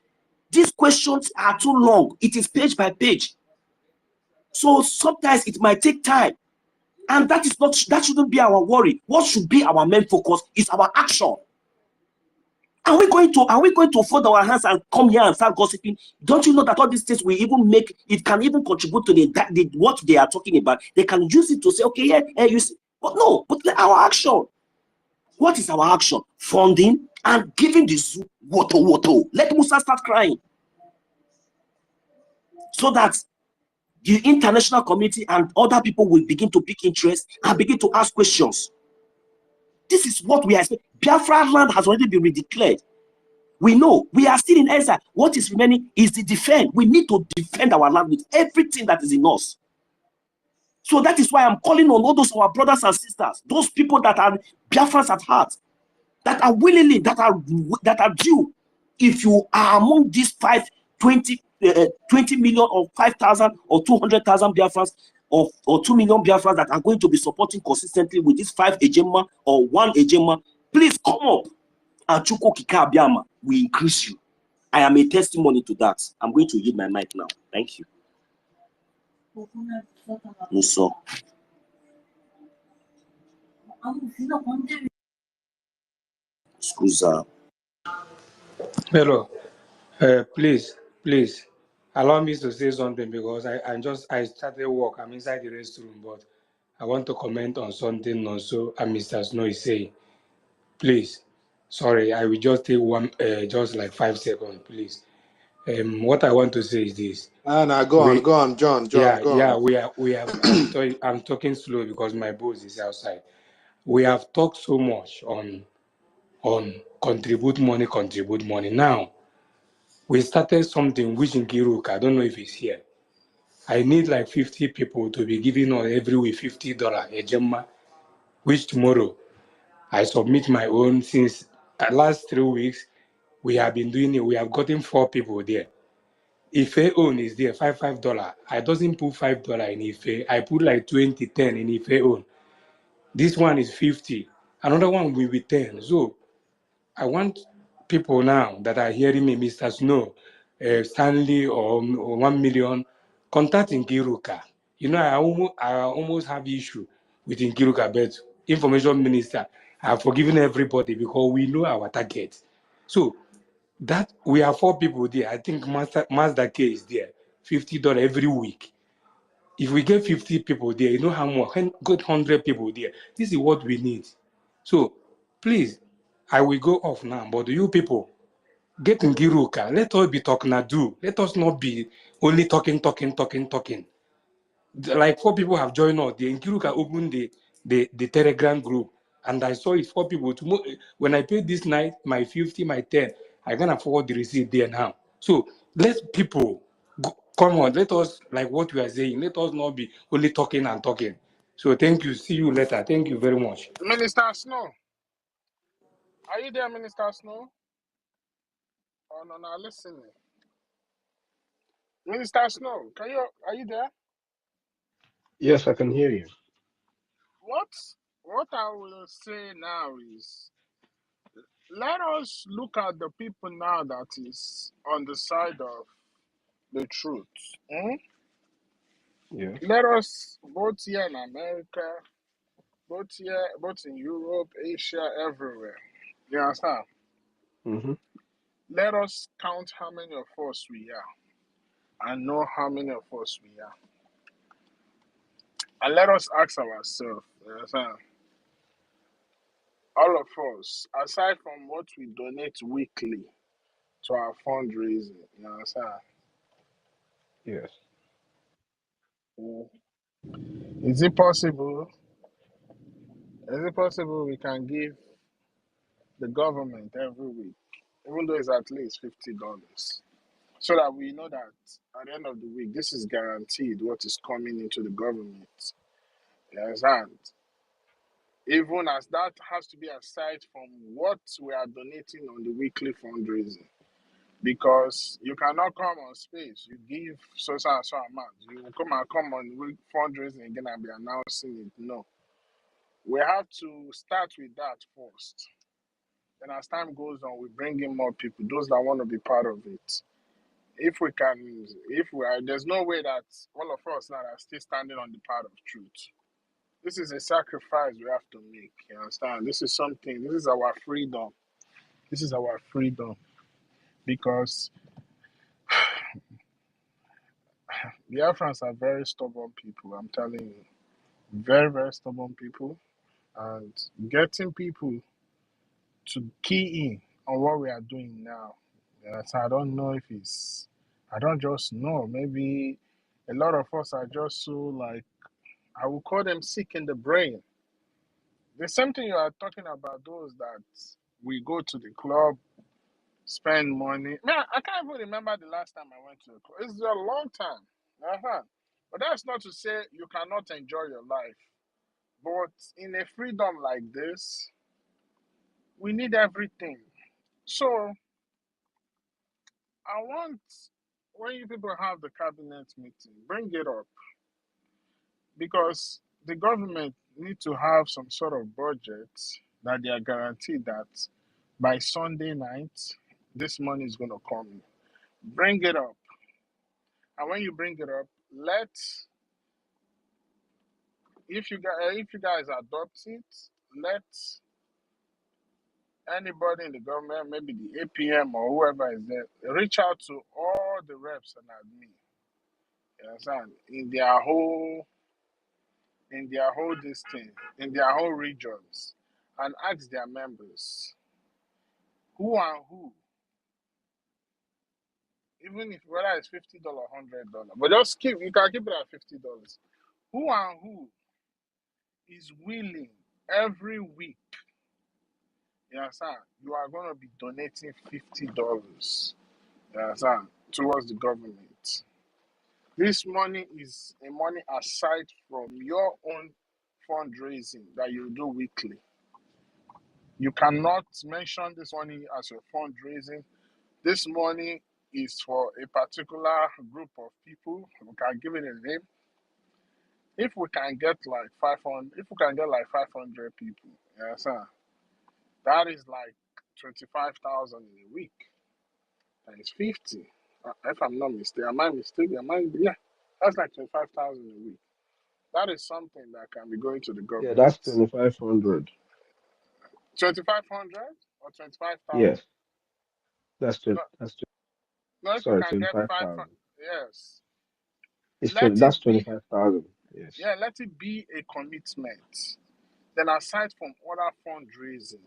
These questions are too long. It is page by page. So sometimes it might take time. And that shouldn't be our worry. What should be our main focus is our action. Are we going to fold our hands and come here and start gossiping? Don't you know that all these things will even can even contribute to what they are talking about? They can use it to say, okay, yeah, you see. But no, but our action. What is our action? Funding and giving the zoo woto. Let Musa start crying. So that the international community and other people will begin to pick interest and begin to ask questions. This is what we are expecting. Biafra land has already been redeclared. We know we are still in exile. What is remaining is the defend. We need to defend our land with everything that is in us. So that is why I'm calling on all those our brothers and sisters, those people that are Biafrans at heart, that are willingly, that are due. If you are among these 20 million or 5,000 or 200,000 Biafrans or 2 million Biafrans that are going to be supporting consistently with this 5 Ejema or 1 Ejema, please come up and Chuko Kika Abiama will increase you. I am a testimony to that. I'm going to yield my mic now. Thank you. Musa. Scusa. Hello. Please, allow me to say something because I started work. I'm inside the restroom, but I want to comment on something also Mr. Snow is saying. Please, sorry, I will just take just like 5 seconds, please. What I want to say is this. Go on, John. I'm talking slow because my boss is outside. We have talked so much on contribute money. Now, we started something which in Kiruk, I don't know if it's here. I need like 50 people to be giving on every week $50 a gemma, which tomorrow I submit my own. Since last 3 weeks, we have been doing it. We have gotten 4 people there. Ife own is there, $5. I doesn't put $5 in Ife. I put like 20, 10 in Ife own. This one is 50. Another one will be 10. So I want people now that are hearing me, Mr. Snow, Stanley or 1 million, contact Nkiruka. You know, I almost have issue with Nkiruka, but information minister, I've forgiven everybody because we know our target. So that we have 4 people there. I think Mazda K is there, $50 every week. If we get 50 people there, you know how much? Got 100 people there. This is what we need. So please, I will go off now. But you people, get Nkiruka. Let us be talking and do. Let us not be only talking. Like 4 people have joined us. The Nkiruka opened the Telegram group, and I saw it 4 people. Tomorrow, when I paid this night, my 50, my 10, I'm gonna forward the receipt there now. So let people come on. Let us, like what we are saying. Let us not be only talking and talking. So thank you. See you later. Thank you very much. Minister Snow, are you there, Minister Snow? Oh no, no, listen. Minister Snow, are you there? Yes, I can hear you. What I will say now is, let us look at the people now that is on the side of the truth. Yes. Let us, both here in America, both in Europe, Asia, everywhere. You understand? Mm-hmm. Let us count how many of us we are and know how many of us we are. And let us ask ourselves, you understand? All of us, aside from what we donate weekly to our fundraising, you understand? Yes. Mm. Is it possible? Is it possible we can give the government every week, even though it's at least $50, so that we know that at the end of the week, this is guaranteed what is coming into the government? You understand? Even as that has to be aside from what we are donating on the weekly fundraising. Because you cannot come on space, you give so and so amount. You will come on week fundraising again and be announcing it. No. We have to start with that first. And as time goes on, we bring in more people, those that want to be part of it. There's no way that all of us now are still standing on the path of truth. This is a sacrifice we have to make. You understand? This is our freedom. This is our freedom. Because Biafrans are very stubborn people, I'm telling you. Very, very stubborn people. And getting people to key in on what we are doing now. So I don't know if I don't just know. Maybe a lot of us are just so, like, I would call them sick in the brain. The same thing you are talking about, those that we go to the club, spend money. Man, I can't even remember the last time I went to a club. It's a long time. But that's not to say you cannot enjoy your life. But in a freedom like this, we need everything. So I want, when you people have the cabinet meeting, bring it up, because the government need to have some sort of budget that they are guaranteed that by Sunday night, this money is going to come in. Bring it up. And when you bring it up, if you guys adopt it, let anybody in the government, maybe the APM or whoever is there, reach out to all the reps and admin. You understand? In their whole this thing, in their whole regions, and ask their members who and who, even if whether it's $50 or $100, but you can keep it at $50. Who and who is willing every week? You understand? You are going to be donating $50. You understand? Towards the government. This money is a money aside from your own fundraising that you do weekly. You cannot mention this money as your fundraising. This money is for a particular group of people. We can give it a name. If we can get like 500 people, you understand? That is like 25,000 in a week. That is 50. If I'm not mistaken, am I mistaken? Yeah. That's like 25,000 a week. That is something that can be going to the Yeah, that's government. 2,500. 2,500 or 25,000. Yes, that's No, no, if you sorry, can get 500, 25,000. yes. It's Let 20, it that's be, 25,000. Yes. yeah, let it be a commitment. Then aside from other fundraising,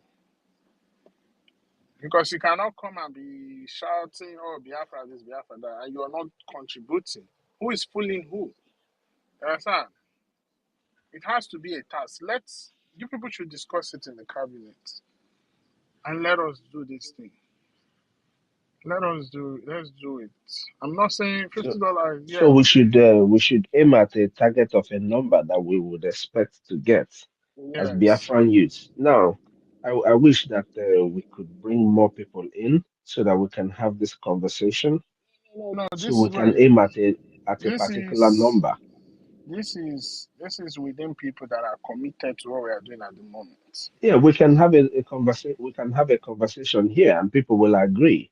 because you cannot come and be shouting, oh, Biafra this, Biafra that, and you are not contributing. Who is fooling who? You understand? It has to be a task. You people should discuss it in the cabinet and let us do this thing. Let's do it. I'm not saying So, $50, so yeah. we should aim at a target of a number that we would expect to get as Yes. Biafran youths. Now, I wish that we could bring more people in so that we can have this conversation. No, So this we is can where aim at a this particular is number. this is within people that are committed to what we are doing at the moment. Yeah, we can have a conversation. We can have a conversation here, and people will agree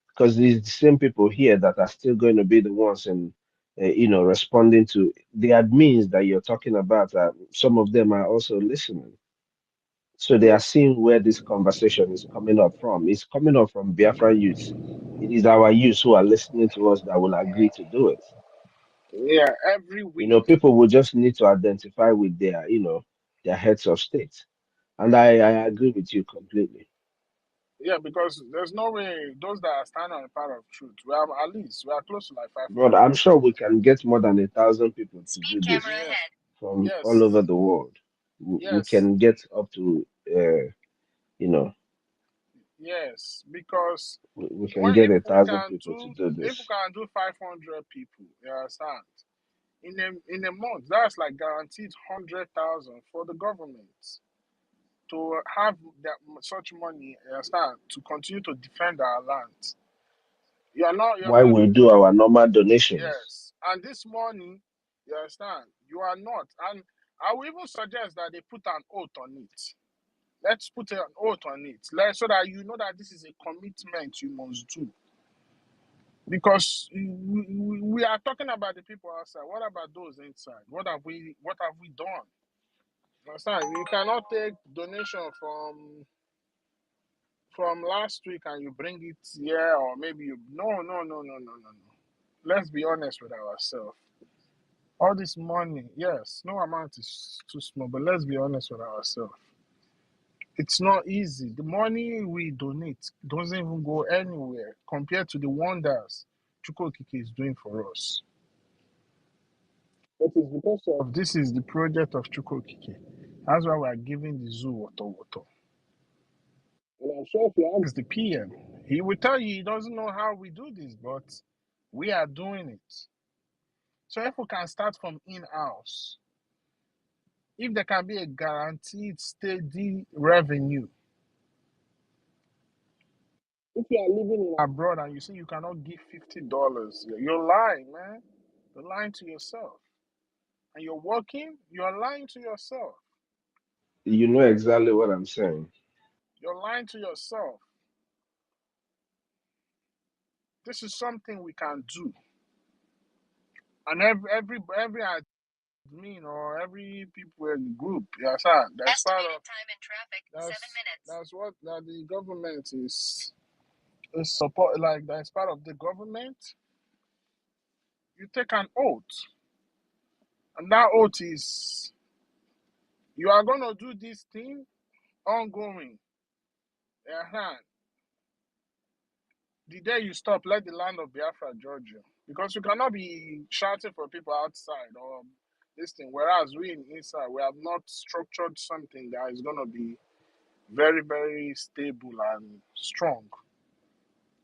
because it's the same people here that are still going to be the ones in, responding to the admins that you're talking about. Some of them are also listening, so they Yeah, are seeing where this conversation is coming up from. It's coming up from Biafran youth. It is our youth who are listening to us that will agree to do it. yeah, every week. People will just need to identify with their heads of state, and I agree with you completely. Yeah, because there's no way those that are standing on the path of truth, we are close to like But 500. I'm sure we can get more than 1,000 people to do this Yeah. from all Yes, over the world. We yes, can get up to, you know, yes. Because we can when get 1,000 people to do if we this. can do 500 people, you understand? In a month, that's like guaranteed 100,000 for the government to have such money, you understand, to continue to defend our land. You're Why not we do our normal donations? yes. And this money, you understand, you are not. And I will even suggest that they put an oath on it. Let's put an oath on it. So that you know that this is a commitment you must do. Because we are talking about the people outside. What about those inside? What have we done? You understand? You cannot take donation from last week and you bring it here, or maybe you no. Let's be honest with ourselves. All this money, yes, no amount is too small, but let's be honest with ourselves. It's not easy. The money we donate doesn't even go anywhere compared to the wonders Chukwokike is doing for us. But it's because of this is the project of Chukwokike. That's why we are giving the zoo water. And I'm sure if you ask the PM, he will tell you he doesn't know how we do this, but we are doing it. So if we can start from in-house, if there can be a guaranteed steady revenue, if you are living in abroad and you say you cannot give $50, you're lying, man. You're lying to yourself. And you're working, you're lying to yourself. You know exactly what I'm saying. You're lying to yourself. This is something we can do. And every admin or every people in the group, yes, sir, that's part of that's what that the government is support, like that's part of the government. You take an oath, and that oath is you are gonna do this thing ongoing. Uh-huh. The day you stop, let the land of Biafra judge you. Because you cannot be shouting for people outside or this thing. Whereas we inside, we have not structured something that is gonna be very, very stable and strong.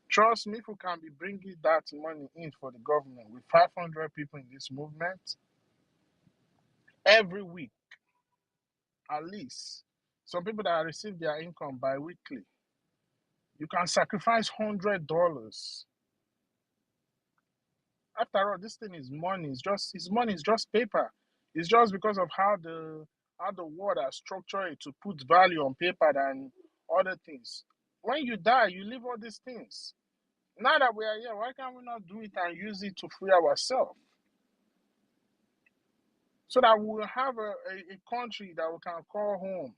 Trust me, if we can be bringing that money in for the government with 500 people in this movement every week, at least. Some people that receive their income bi-weekly, you can sacrifice $100. After all, this thing is money. It's money. It's just paper. It's just because of how the world has structured it to put value on paper than other things. When you die, you leave all these things. Now that we are here, why can't we not do it and use it to free ourselves? so that we will have a country that we can call home.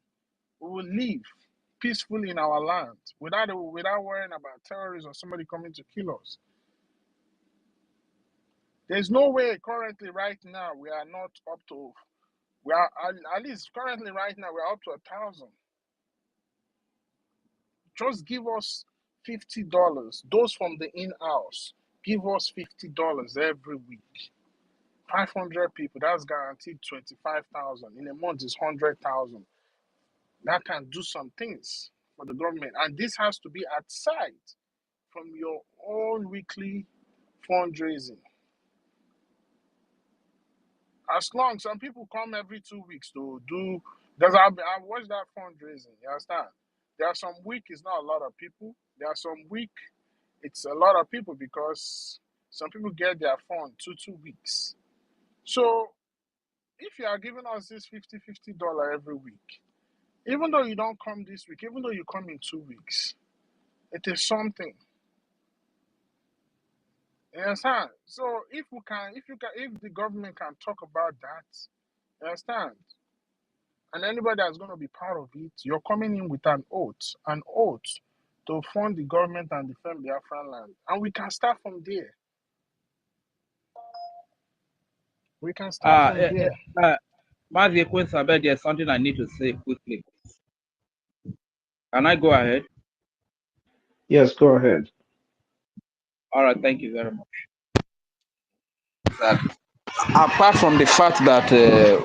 We will live peacefully in our land without worrying about terrorists or somebody coming to kill us. There's no way currently right now we are not up to, we are at least currently right now we're up to 1,000. Just give us $50. Those from the in-house, give us $50 every week. 500 people, that's guaranteed 25,000. In a month is 100,000. That can do some things for the government. And this has to be outside from your own weekly fundraising. As long some people come every 2 weeks to do, because I watch that fundraising, you understand? There are some week it's not a lot of people. There are some week it's a lot of people because some people get their fund 2 weeks. So if you are giving us this $50 every week, even though you don't come this week, even though you come in 2 weeks, it is something. You understand? So if the government can talk about that, you understand? And anybody that's going to be part of it, you're coming in with an oath to fund the government and defend Biafran land. And we can start from there. We can start from there. Mazi Ekwensabed, there's something I need to say quickly. Can I go ahead? Yes, go ahead. All right, thank you very much. Apart from the fact that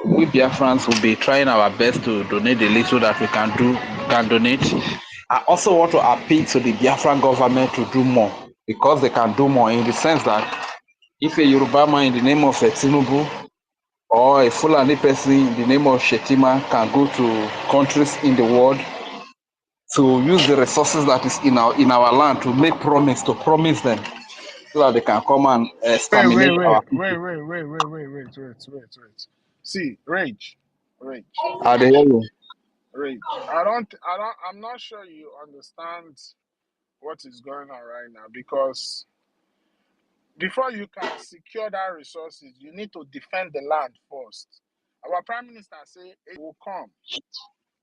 we Biafrans will be trying our best to donate the little that we can donate, I also want to appeal to the Biafran government to do more, because they can do more in the sense that if a Yoruba man in the name of a Tinubu or a Fulani person in the name of Shetima can go to countries in the world to use the resources that is in our land to make promise them so that they can come and exterminate our people. Wait. See, Rage. Are they hearing? Rage. I'm not sure you understand what is going on right now, because before you can secure that resources, you need to defend the land first. Our Prime Minister say it will come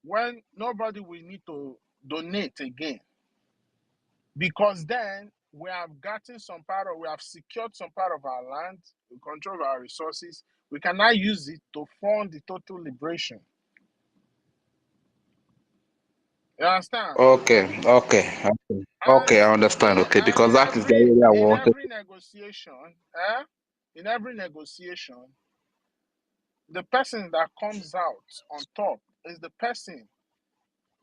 when nobody will need to donate again, because then we have secured some part of our land, we control our resources. We can now use it to fund the total liberation. You understand? Okay, I understand. Okay, because that is the area I wanted. In every negotiation, the person that comes out on top is the person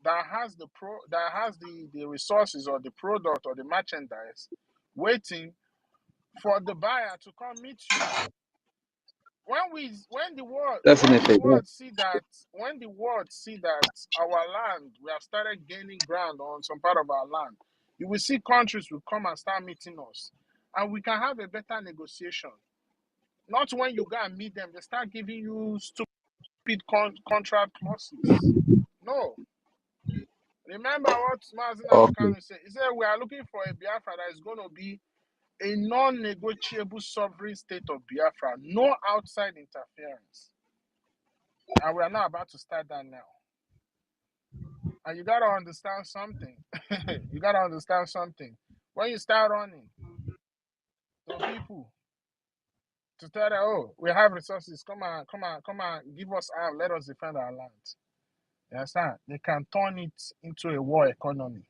that has the resources or the product or the merchandise, waiting for the buyer to come meet you. When the world see that our land, we have started gaining ground on some part of our land, you will see countries will come and start meeting us, and we can have a better negotiation. Not when you go and meet them, they start giving you stupid contract clauses. No. Remember what Mazen Amekano said. He said we are looking for a Biafra that is going to be a non-negotiable sovereign state of Biafra, no outside interference. And we are not about to start that now. And you got to understand something. When you start running to people to tell them, oh, we have resources, come on, give us arms, let us defend our land. You understand? They can turn it into a war economy.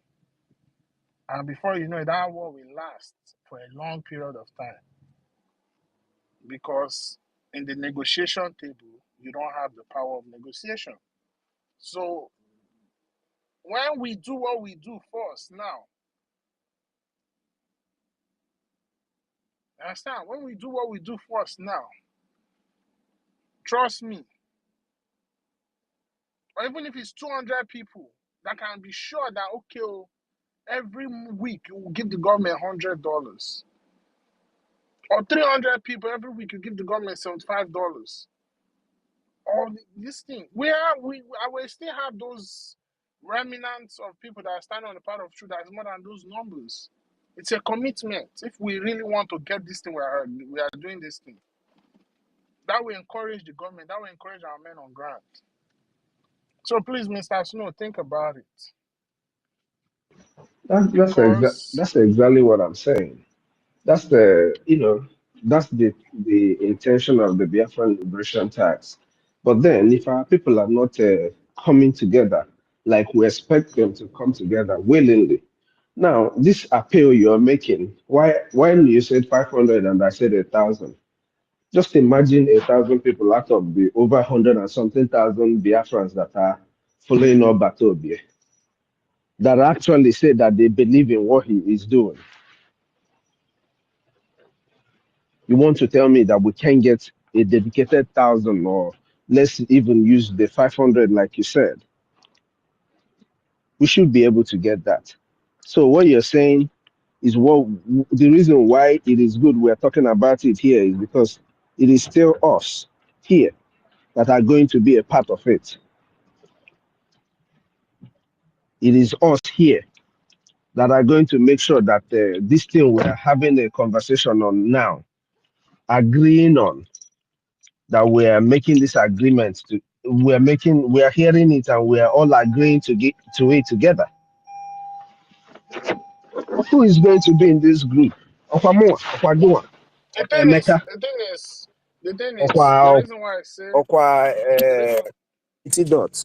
And before you know it, that war will last for a long period of time. Because in the negotiation table, you don't have the power of negotiation. So when we do what we do first now, understand? When we do what we do first now, trust me, or even if it's 200 people, that can be sure that, okay, every week you will give the government $100. Or 300 people, every week you give the government $75. Or this thing. I will still have those remnants of people that are standing on the part of truth that is more than those numbers. It's a commitment. If we really want to get this thing, we are doing this thing. that will encourage the government, that will encourage our men on ground. So please, Mr. Snow, think about it. That's exactly what I'm saying. That's that's the intention of the Biafran Liberation Tax. But then, if our people are not coming together like we expect them to come together willingly, now this appeal you're making, why when you said 500 and I said 1,000, just imagine 1,000 people out of the over 100 and something thousand Biafrans that are following up Batobie, that actually say that they believe in what he is doing. You want to tell me that we can't get a dedicated 1,000, or let's even use the 500 like you said? We should be able to get that. So what you're saying is what the reason why it is good we're talking about it here is because it is still us here that are going to be a part of it. It is us here that are going to make sure that this thing we're having a conversation on now, agreeing on, that we are making this agreement to, we are hearing it and we are all agreeing to get to it together. Who is going to be in this group? Okwamoa, Okwadua, The thing is, Emeka, the reason why I say, the reason, Dot.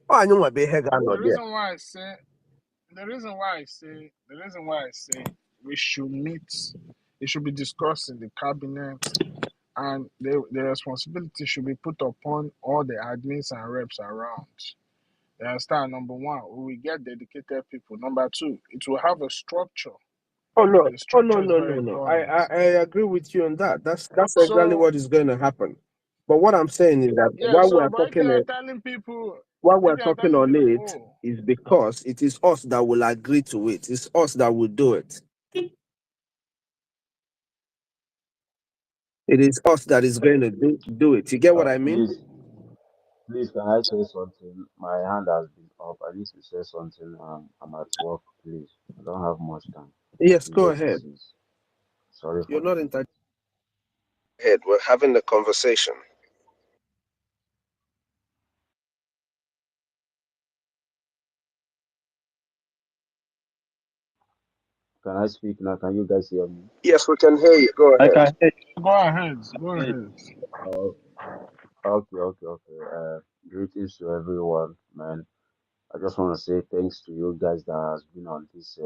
Oh, I know what be head the there. reason why I say, the reason why I say we should meet, it should be discussed in the cabinet, and the responsibility should be put upon all the admins and reps around. You understand? Number one, we will get dedicated people. Number two, it will have a structure. Oh no, The structure is very no. important. I agree with you on that. That's exactly So what is going to happen. But what I'm saying is that yeah, so but if you are telling people, while if we're you are talking telling on people, it oh, is because it is us that will agree to it. It's us that will do it. It is us that is going to do it. You get what I mean? Please, can I say something? My hand has been up. I need to say something. I'm at work, please. I don't have much time. Yes, Please go let me ahead. see. Sorry You're for not that. entitled. Head. We're having a conversation. Can I speak now? Can you guys hear me? Yes, we can hear you. Go I ahead. can hear go ahead, go ahead. Okay. Greetings to everyone, man. I just want to say thanks to you guys that has been on this,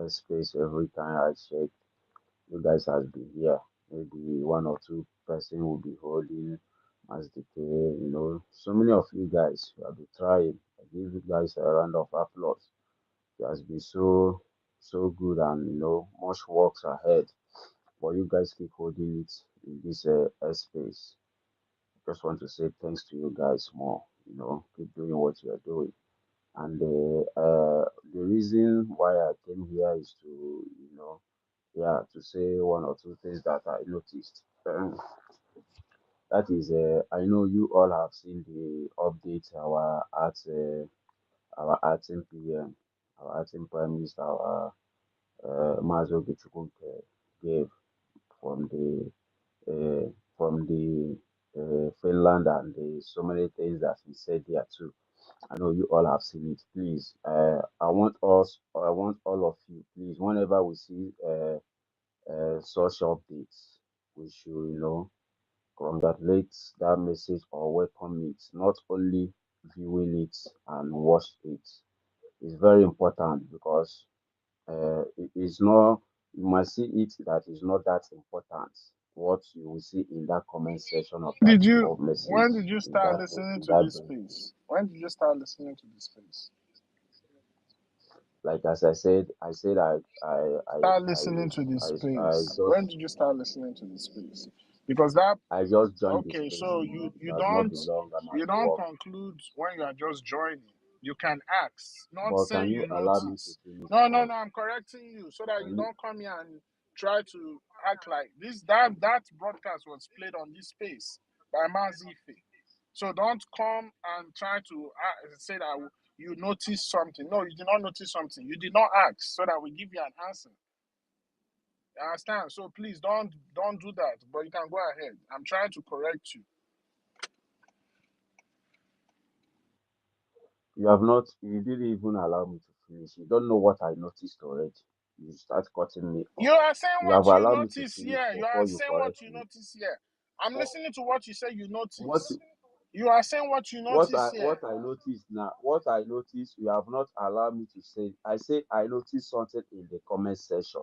space every time I check. You guys has been here. Maybe one or two person will be holding as the care, So many of you guys have been trying. I give you guys a round of applause. It has been so good, and much works ahead. But you guys keep holding it in this space. Just want to say thanks to you guys more. Keep doing what you are doing. And the reason why I came here is to, to say one or two things that I noticed. That is, I know you all have seen the update our acting PM, our acting Prime Minister, our Mazo Gichukunke gave from the Finland, and the so many things that he said there too. I know you all have seen it. Please, I want all of you, please, whenever we see such updates, we should, congratulate that message or welcome it, not only viewing it and watch it. It's very important because it is not, you might see it that is not that important. What you will see in that comment section of that of message When did you in start that listening in to that this space? When did you start listening to this space? like as I said, Start listening to this I space. When just did you start listening to this space? Because that I just joined the okay, space. so you It has not been long. I'm you at don't work. conclude when you are just joining. You can ask, not But say can you you allow me to notice. finish No, first? I'm correcting you so that Can you you don't come here and try to act like this. That broadcast was played on this space by Mazife. So don't come and try to say that you noticed something. No, you did not notice something. You did not ask so that we give you an answer. You understand? So please don't do that. But you can go ahead. I'm trying to correct you. You have not, you didn't even allow me to finish. You don't know what I noticed already. You start cutting me You off. are saying You have what you allowed me to notice finish here. You are before you saying what correct you me. notice here. I'm listening to what you say you What notice. You are saying what you notice here. what I noticed now, what I noticed, you have not allowed me to say. I say I noticed something in the comment section.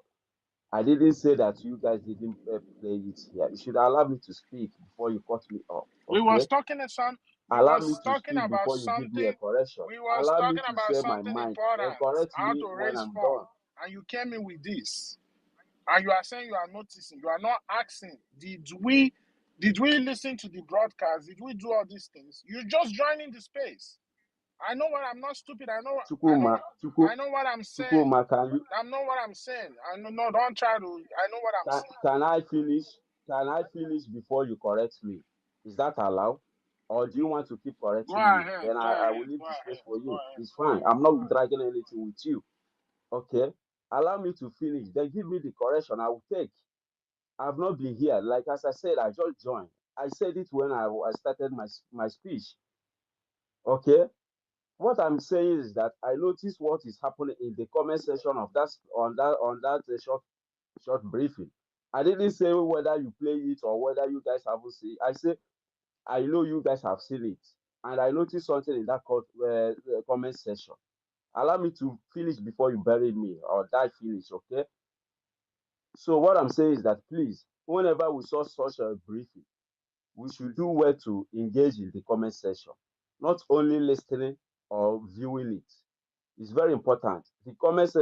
I didn't say that you guys didn't play it here. You should allow me to speak before you cut me off. We was Okay? talking we Allow me was to talking speak about before you give me a something. correction. We was Allow me talking to about say my something mind. Then important. correct How me to when raise I'm fund. done. And you came in with this. And you are saying you are noticing. You are not asking. Did we listen to the broadcast? Did we do all these things? You just joining the space. I know what I'm not stupid. I know what I'm saying. Chukuma, can you I know what I'm saying. I know no, don't try to. I know what I'm saying. can I finish? Can I finish before you correct me? Is that allowed? Or do you want to keep Go correcting me? ahead. Then Go I ahead. will leave Go the space ahead. for Go you. ahead. It's Go fine. ahead. I'm Go not ahead. dragging anything with you. Okay? Allow me to finish. Then give me the correction. I will take. I've not been here. Like as I said, I just joined. I said it when I started my speech. Okay? What I'm saying is that I noticed what is happening in the comment section of that short briefing. I didn't say whether you play it or whether you guys haven't seen it. I say I know you guys have seen it, and I noticed something in that comment section. Allow me to finish before you bury me or die finish, okay? So what I'm saying is that please, whenever we saw such a briefing, we should do well to engage in the comment section, not only listening or viewing it. It's very important. The comments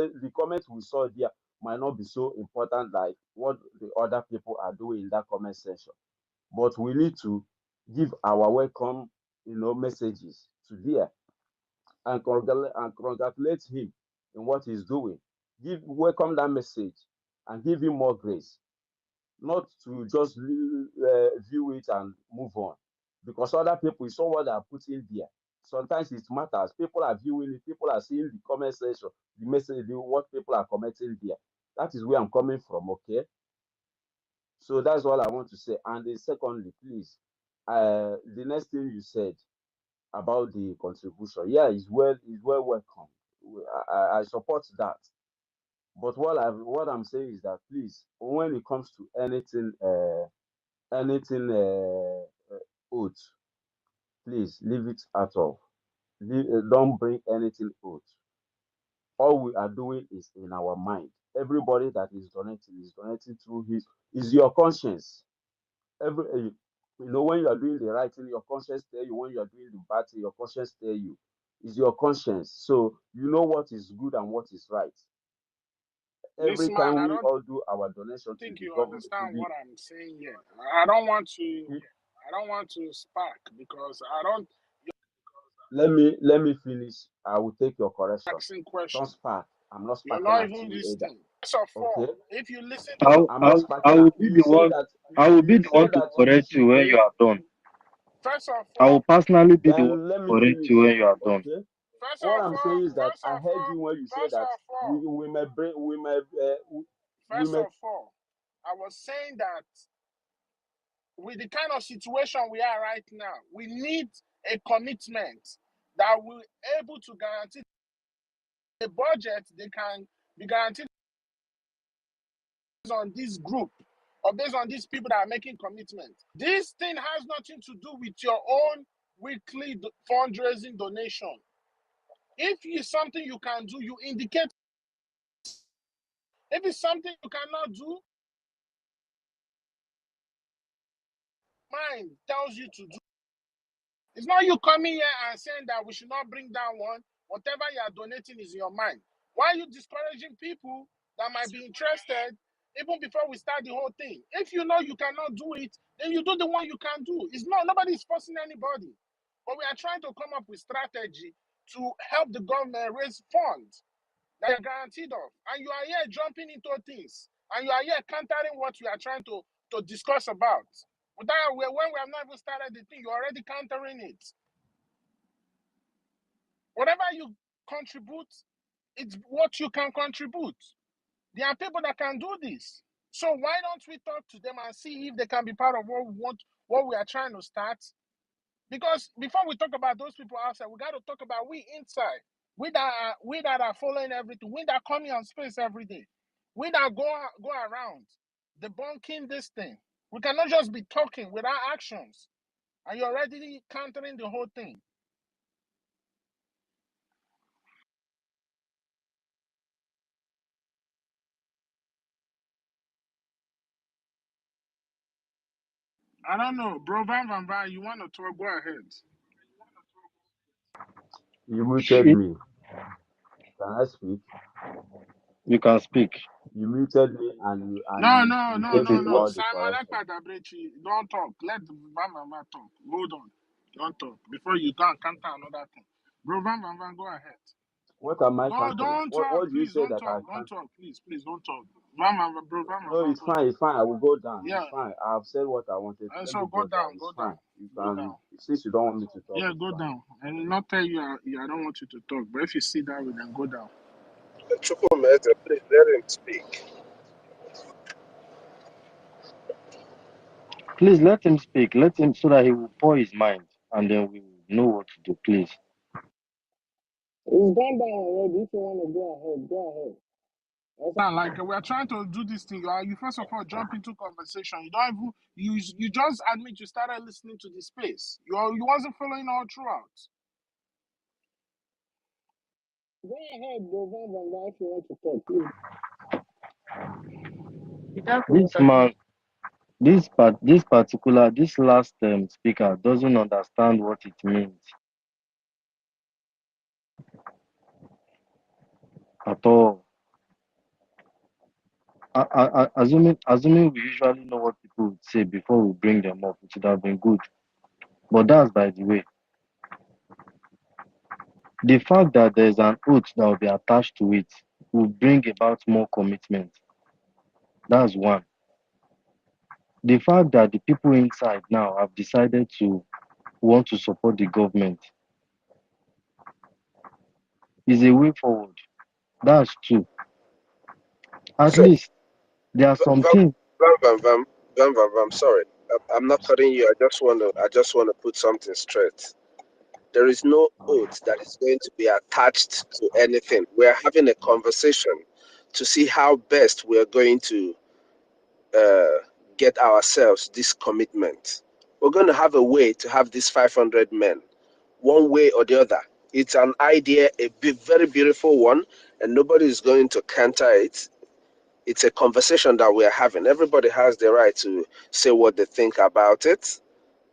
we saw there might not be so important like what the other people are doing in that comment section. But we need to give our welcome, messages to there and congratulate him in what he's doing. Welcome that message and give him more grace, not to just view it and move on. Because other people, you saw what they are putting there. Sometimes it matters. People are viewing it, people are seeing the comment section, the message, what people are commenting there. That is where I'm coming from, okay? So that's all I want to say. And then secondly, please, the next thing you said about the contribution, yeah, is well welcome. I support that. But what I'm saying is that please, when it comes to anything oath, please leave it out of. Don't bring anything oath. All we are doing is in our mind. Everybody that is donating through is your conscience. When you are doing the right thing, your conscience tell you. When you are doing the bad thing, your conscience tell you. It's your conscience. So you know what is good and what is right. This Every man, time I we don't all do our donation to think the you government, understand what I'm saying here. I don't want to spark because I don't let me finish. I will take your correction. asking Don't question. spark. I'm not You're sparking not at even you either. listening. First of Okay? all, if you listen to I'll, I'm not I'll, I sparking will at be you. the one. I will be You the one said to that you correct you should when pay. you are done. first of I will all, personally be the one Then to let me correct finish. you when you are done. Okay? What I'm saying is that I heard you when you said first that of all, we first may of all, I was saying that with the kind of situation we are right now, we need a commitment that will able to guarantee the budget they can be guaranteed based on this group or based on these people that are making commitments. This thing has nothing to do with your own weekly fundraising donation. If it's something you can do, you indicate. If it's something you cannot do, mind tells you to do. It's not you coming here and saying that we should not bring down one. Whatever you are donating is in your mind. Why are you discouraging people that might be interested even before we start the whole thing? If you know you cannot do it, then you do the one you can do. It's not, nobody is forcing anybody. But we are trying to come up with strategy to help the government raise funds that are guaranteed of. And you are here jumping into things. And you are here countering what we are trying to discuss about. When we have not even started the thing, you're already countering it. Whatever you contribute, it's what you can contribute. There are people that can do this. So why don't we talk to them and see if they can be part of what we are trying to start? Because before we talk about those people outside, we got to talk about we inside. We that are following everything. We that come here on space every day. We that go around debunking this thing. We cannot just be talking without actions. And you're already countering the whole thing. I don't know, bro. Van, you want to talk? Go ahead. You muted me. Can I speak? You can speak. You muted me and No. gave me all the Simon correction. Ekpadabrechi, don't talk. Let Van talk. Hold on. Don't talk. Before you can counter another thing. Bro, Van, go ahead. What am I Go, countering? don't talk, What do you please. say Don't that I talk. Don't can't? talk, please. Don't talk. Bro, Van, No, it's go fine. ahead. It's fine. I will go down. Yeah. It's fine. I've said what I wanted. Let So me go go down. down. It's fine. You Go can. down. Since you don't want me to talk, Yeah, it's go fine. down. I will not tell you, I don't want you to talk. But if you sit down, then go down. Chukwumeze, please let him speak. Please let him speak. Let him so that he will pour his mind and then we will know what to do, please. It's gone down already. If you want to go ahead. Sound like we are trying to do this thing. You first of all jump into conversation. You don't even you just admit you started listening to the space. You wasn't following all throughout. Go ahead, go on, if you want to talk, please. This man, this last speaker doesn't understand what it means at all. Assuming we usually know what people would say before we bring them up, it would have been good. But that's by the way. The fact that there's an oath that will be attached to it will bring about more commitment. That's one. The fact that the people inside now have decided to want to support the government is a way forward. That's two. At So, least there are some things. Sorry, I'm not cutting you. I just want to put something straight. There is no oath that is going to be attached to anything. We're having a conversation to see how best we're going to get ourselves this commitment. We're going to have a way to have these 500 men, one way or the other. It's an idea, very beautiful one, and nobody is going to counter it. It's a conversation that we're having. Everybody has the right to say what they think about it.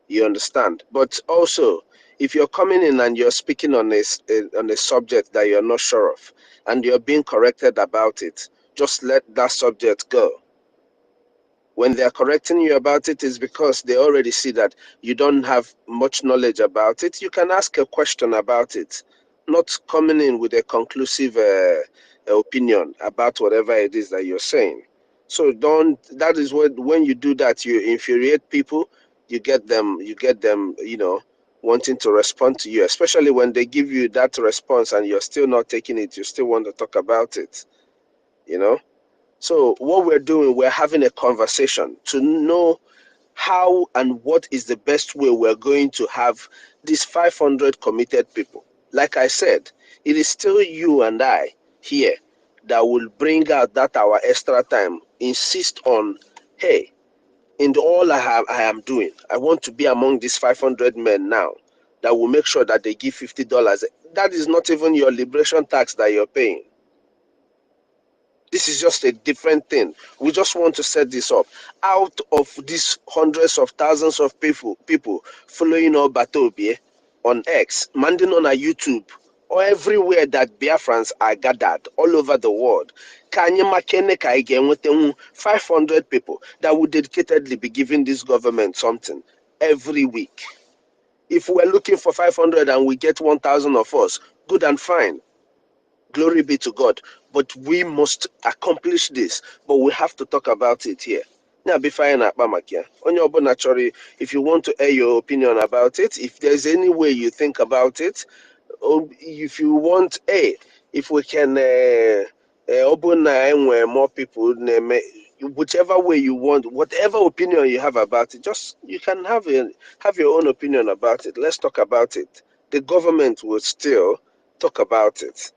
You understand? But also, if you're coming in and you're speaking on a subject that you're not sure of, and you're being corrected about it, just let that subject go. When they're correcting you about it, is because they already see that you don't have much knowledge about it. You can ask a question about it, not coming in with a conclusive opinion about whatever it is that you're saying. So that is what, when you do that, you infuriate people. You get them, wanting to respond to you, especially when they give you that response and you're still not taking it. You still want to talk about it, you know. So what we're doing, we're having a conversation to know how and what is the best way we're going to have these 500 committed people. Like I said, it is still you and I here that will bring out that our extra time, insist on, hey, in all I am doing, I want to be among these 500 men now that will make sure that they give $50. That is not even your liberation tax that you're paying. This is just a different thing. We just want to set this up. Out of these hundreds of thousands of people following our Batobie on X, manding on our YouTube, or everywhere that Biafrans are gathered all over the world, Kanye Makene Kaige with 500 people that would dedicatedly be giving this government something every week. If we're looking for 500 and we get 1,000 of us, good and fine. Glory be to God. But we must accomplish this. But we have to talk about it here. Now, before I on your naturally, if you want to air your opinion about it, if there's any way you think about it, or if you want, if we can open more people, whichever way you want, whatever opinion you have about it, just you can have your own opinion about it. Let's talk about it. The government will still talk about it.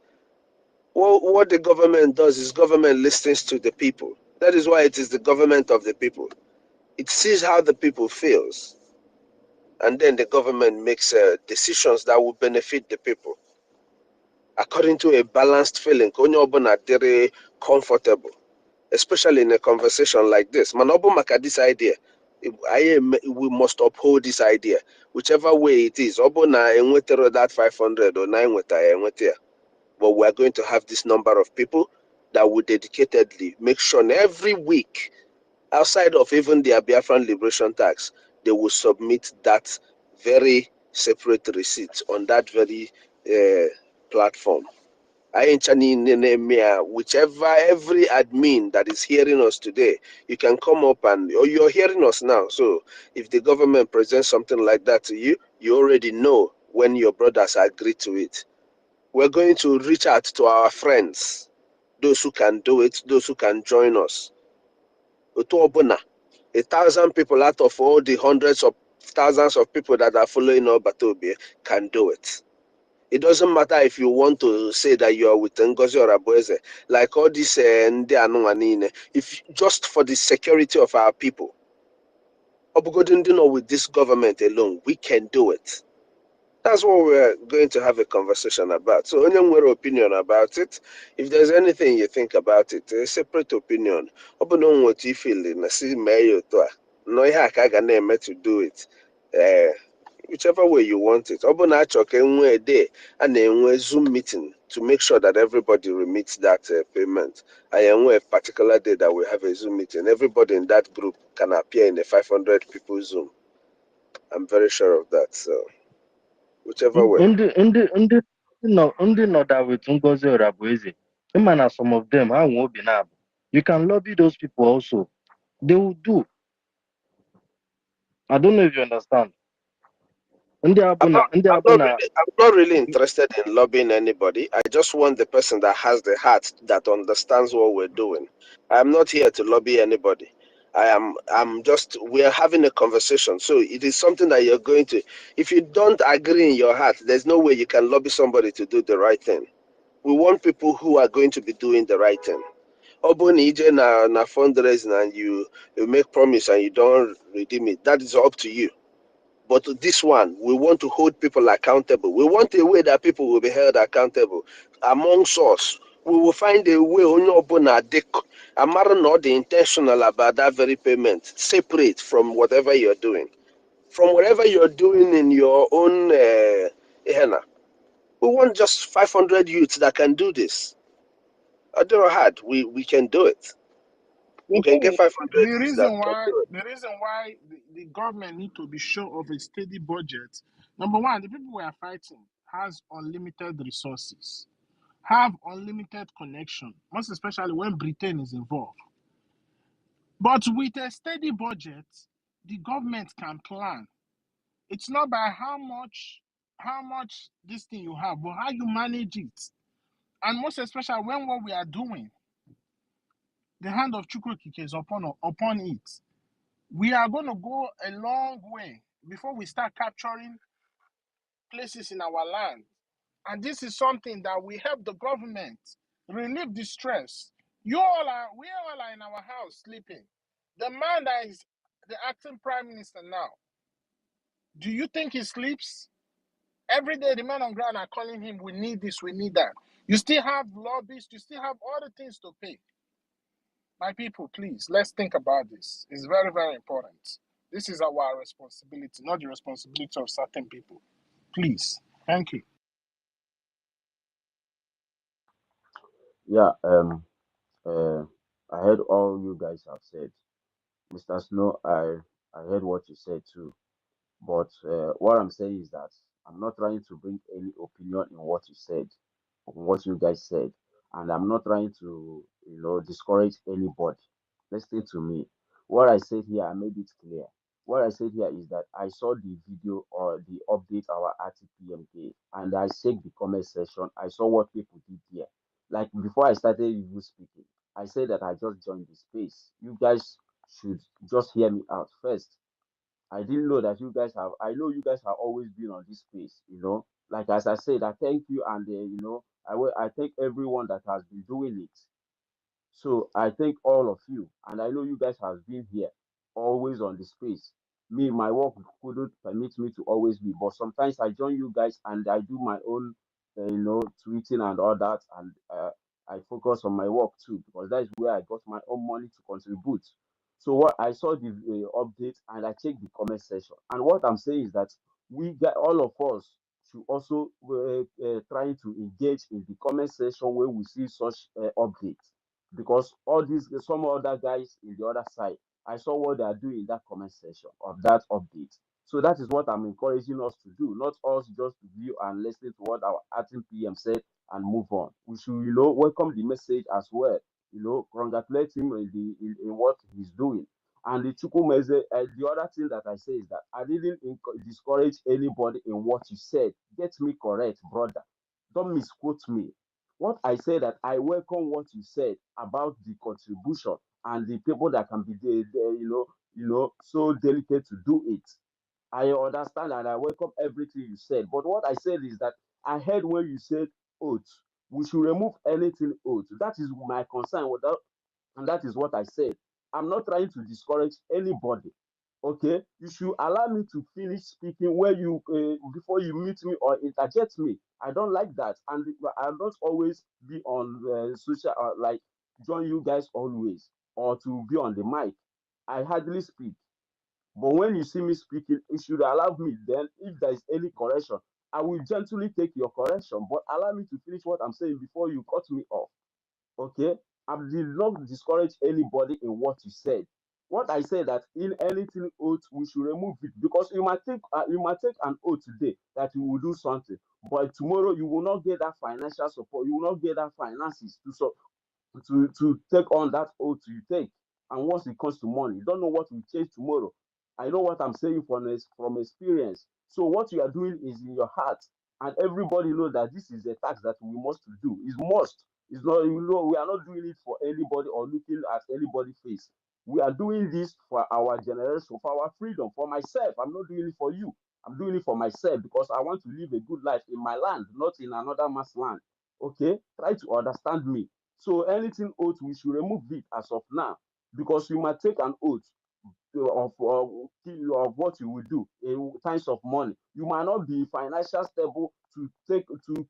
Well, what the government does is government listens to the people. That is why it is the government of the people. It sees how the people feels, and then the government makes decisions that will benefit the people according to a balanced feeling. Onye ọbụla dịrị comfortable, especially in a conversation like this. Manobu maka this idea, we must uphold this idea, whichever way it is. Obuna enwetero that 500 or 9 enweta, but we are going to have this number of people that will dedicatedly make sure every week, outside of even their Biafran liberation tax, they will submit that very separate receipt on that very platform. Whichever, every admin that is hearing us today, you can come up or you're hearing us now. So if the government presents something like that to you, you already know when your brothers agree to it. We're going to reach out to our friends, those who can do it, those who can join us. 1,000 people out of all the hundreds of thousands of people that are following Obatobi can do it. It doesn't matter if you want to say that you are with NGOZI or Abueze, like all this, if just for the security of our people, with this government alone, we can do it. That's what we're going to have a conversation about. So, only one opinion about it. If there's anything you think about it, a separate opinion. Open what you feel in a see mayo to no to do it. Whichever way you want it. Open a day and a Zoom meeting to make sure that everybody remits that payment. I am a particular day that we have a Zoom meeting. Everybody in that group can appear in a 500 people Zoom. I'm very sure of that. So. Whichever way. Ndị nọ that with Ngozi or Abueze, na some of them, you can lobby those people also. They will do. I don't know if you understand. I'm not really interested in lobbying anybody. I just want the person that has the heart that understands what we're doing. I'm not here to lobby anybody. We are having a conversation. So it is something that you're going to, if you don't agree in your heart, there's no way you can lobby somebody to do the right thing. We want people who are going to be doing the right thing. na fundraising and you make promise and you don't redeem it. That is up to you. But this one, we want to hold people accountable. We want a way that people will be held accountable. Amongst us, we will find a way. I'm not the intentional about that very payment, separate from whatever you're doing. From whatever you're doing in your own, we want just 500 youths that can do this. I don't know how we can do it. We can get 500 The youths that reason can why do it. the government need to be sure of a steady budget. Number one, the people we are fighting has unlimited resources, have unlimited connection, most especially when Britain is involved. But with a steady budget, the government can plan. It's not by how much this thing you have, but how you manage it. And most especially when what we are doing, the hand of Chukwukike is upon it. We are going to go a long way before we start capturing places in our land. And this is something that we help the government relieve the stress. We all are in our house sleeping. The man that is the acting prime minister now, do you think he sleeps? Every day the men on ground are calling him, we need this, we need that. You still have lobbies, you still have other things to pay. My people, please, let's think about this. It's very, very important. This is our responsibility, not the responsibility of certain people. Please. Thank you. Yeah, I heard all you guys have said. Mr. Snow, I heard what you said too. But what I'm saying is that I'm not trying to bring any opinion in what you said, on what you guys said, and I'm not trying to, discourage anybody. Listen to me. What I said here, I made it clear. What I said here is that I saw the video or the update our RTPM gave, and I checked the comment section. I saw what people did here. Like before I started even speaking, I said that I just joined the space. You guys should just hear me out first. I didn't know that you guys have. I know you guys have always been on this space. Like as I said, I thank you, and I thank everyone that has been doing it. So I thank all of you, and I know you guys have been here, always on the space. Me, my work couldn't permit me to always be, but sometimes I join you guys and I do my own, tweeting and all that, and I focus on my work too because that is where I got my own money to contribute. So what I saw the update and I checked the comment section, and what I'm saying is that we got all of us should also trying to engage in the comment section where we see such updates because all these some other guys in the other side, I saw what they are doing in that comment section of that update. So that is what I'm encouraging us to do, not us just to view and listen to what our acting PM said and move on. We should, welcome the message as well. Congratulate him in what he's doing. And the Chukwumeze, the other thing that I say is that I didn't discourage anybody in what you said. Get me correct, brother. Don't misquote me. What I said that I welcome what you said about the contribution and the people that can be there, so delicate to do it. I understand and I welcome everything you said. But what I said is that I heard when you said oath. We should remove anything oath. That is my concern with that, and that is what I said. I'm not trying to discourage anybody. Okay, you should allow me to finish speaking where you before you mute me or interject me. I don't like that, and I don't always be on social like join you guys always or to be on the mic. I hardly speak, but when you see me speaking, you should allow me. Then, if there is any correction, I will gently take your correction, but allow me to finish what I'm saying before you cut me off. Okay, I did not discourage anybody in what you said. What I said that in anything oath we should remove it because you might take an oath today that you will do something, but tomorrow you will not get that financial support, you will not get that finances to take on that oath you take. And once it comes to money, you don't know what will change tomorrow. I know what I'm saying from experience. So what you are doing is in your heart, and everybody knows that this is a task that we must do. It's must. It's not. We are not doing it for anybody or looking at anybody's face. We are doing this for our generation, for our freedom, for myself. I'm not doing it for you. I'm doing it for myself because I want to live a good life in my land, not in another man's land. Okay, try to understand me. So anything oath, we should remove it as of now because you might take an oath of what you will do in times of money. You might not be financially stable to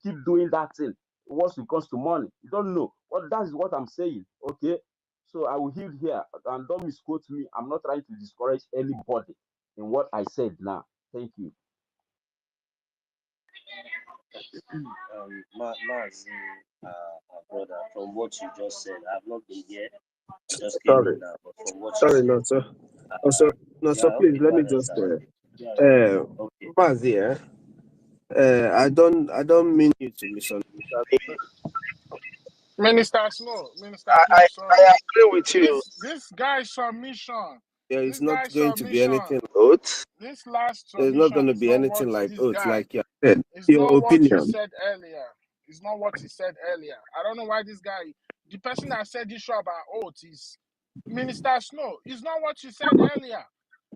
keep doing that thing once it comes to money. You don't know. But that is what I'm saying. Okay. So I will yield here and don't misquote me. I'm not trying to discourage anybody in what I said now. Thank you. Mazi, brother, from what you just said, I've not been here. I just came Sorry, in now, but from what you sorry, said, no, sir. Also, no, yeah, sir, please okay, let go me ahead, just sir. Okay. Mazi, I don't mean you to misunderstand. Minister Snow, Minister I, Snow, I, sorry. I agree with you. This guy's submission. There is This not guy's going to be anything submission. oath. This last There's not going submission to is be not what anything like this oath, guy. like you said. It's Your not what he opinion. said earlier. It's not what he said earlier. I don't know why this guy, the person that said this show about oath is Minister Snow. It's not what you said earlier.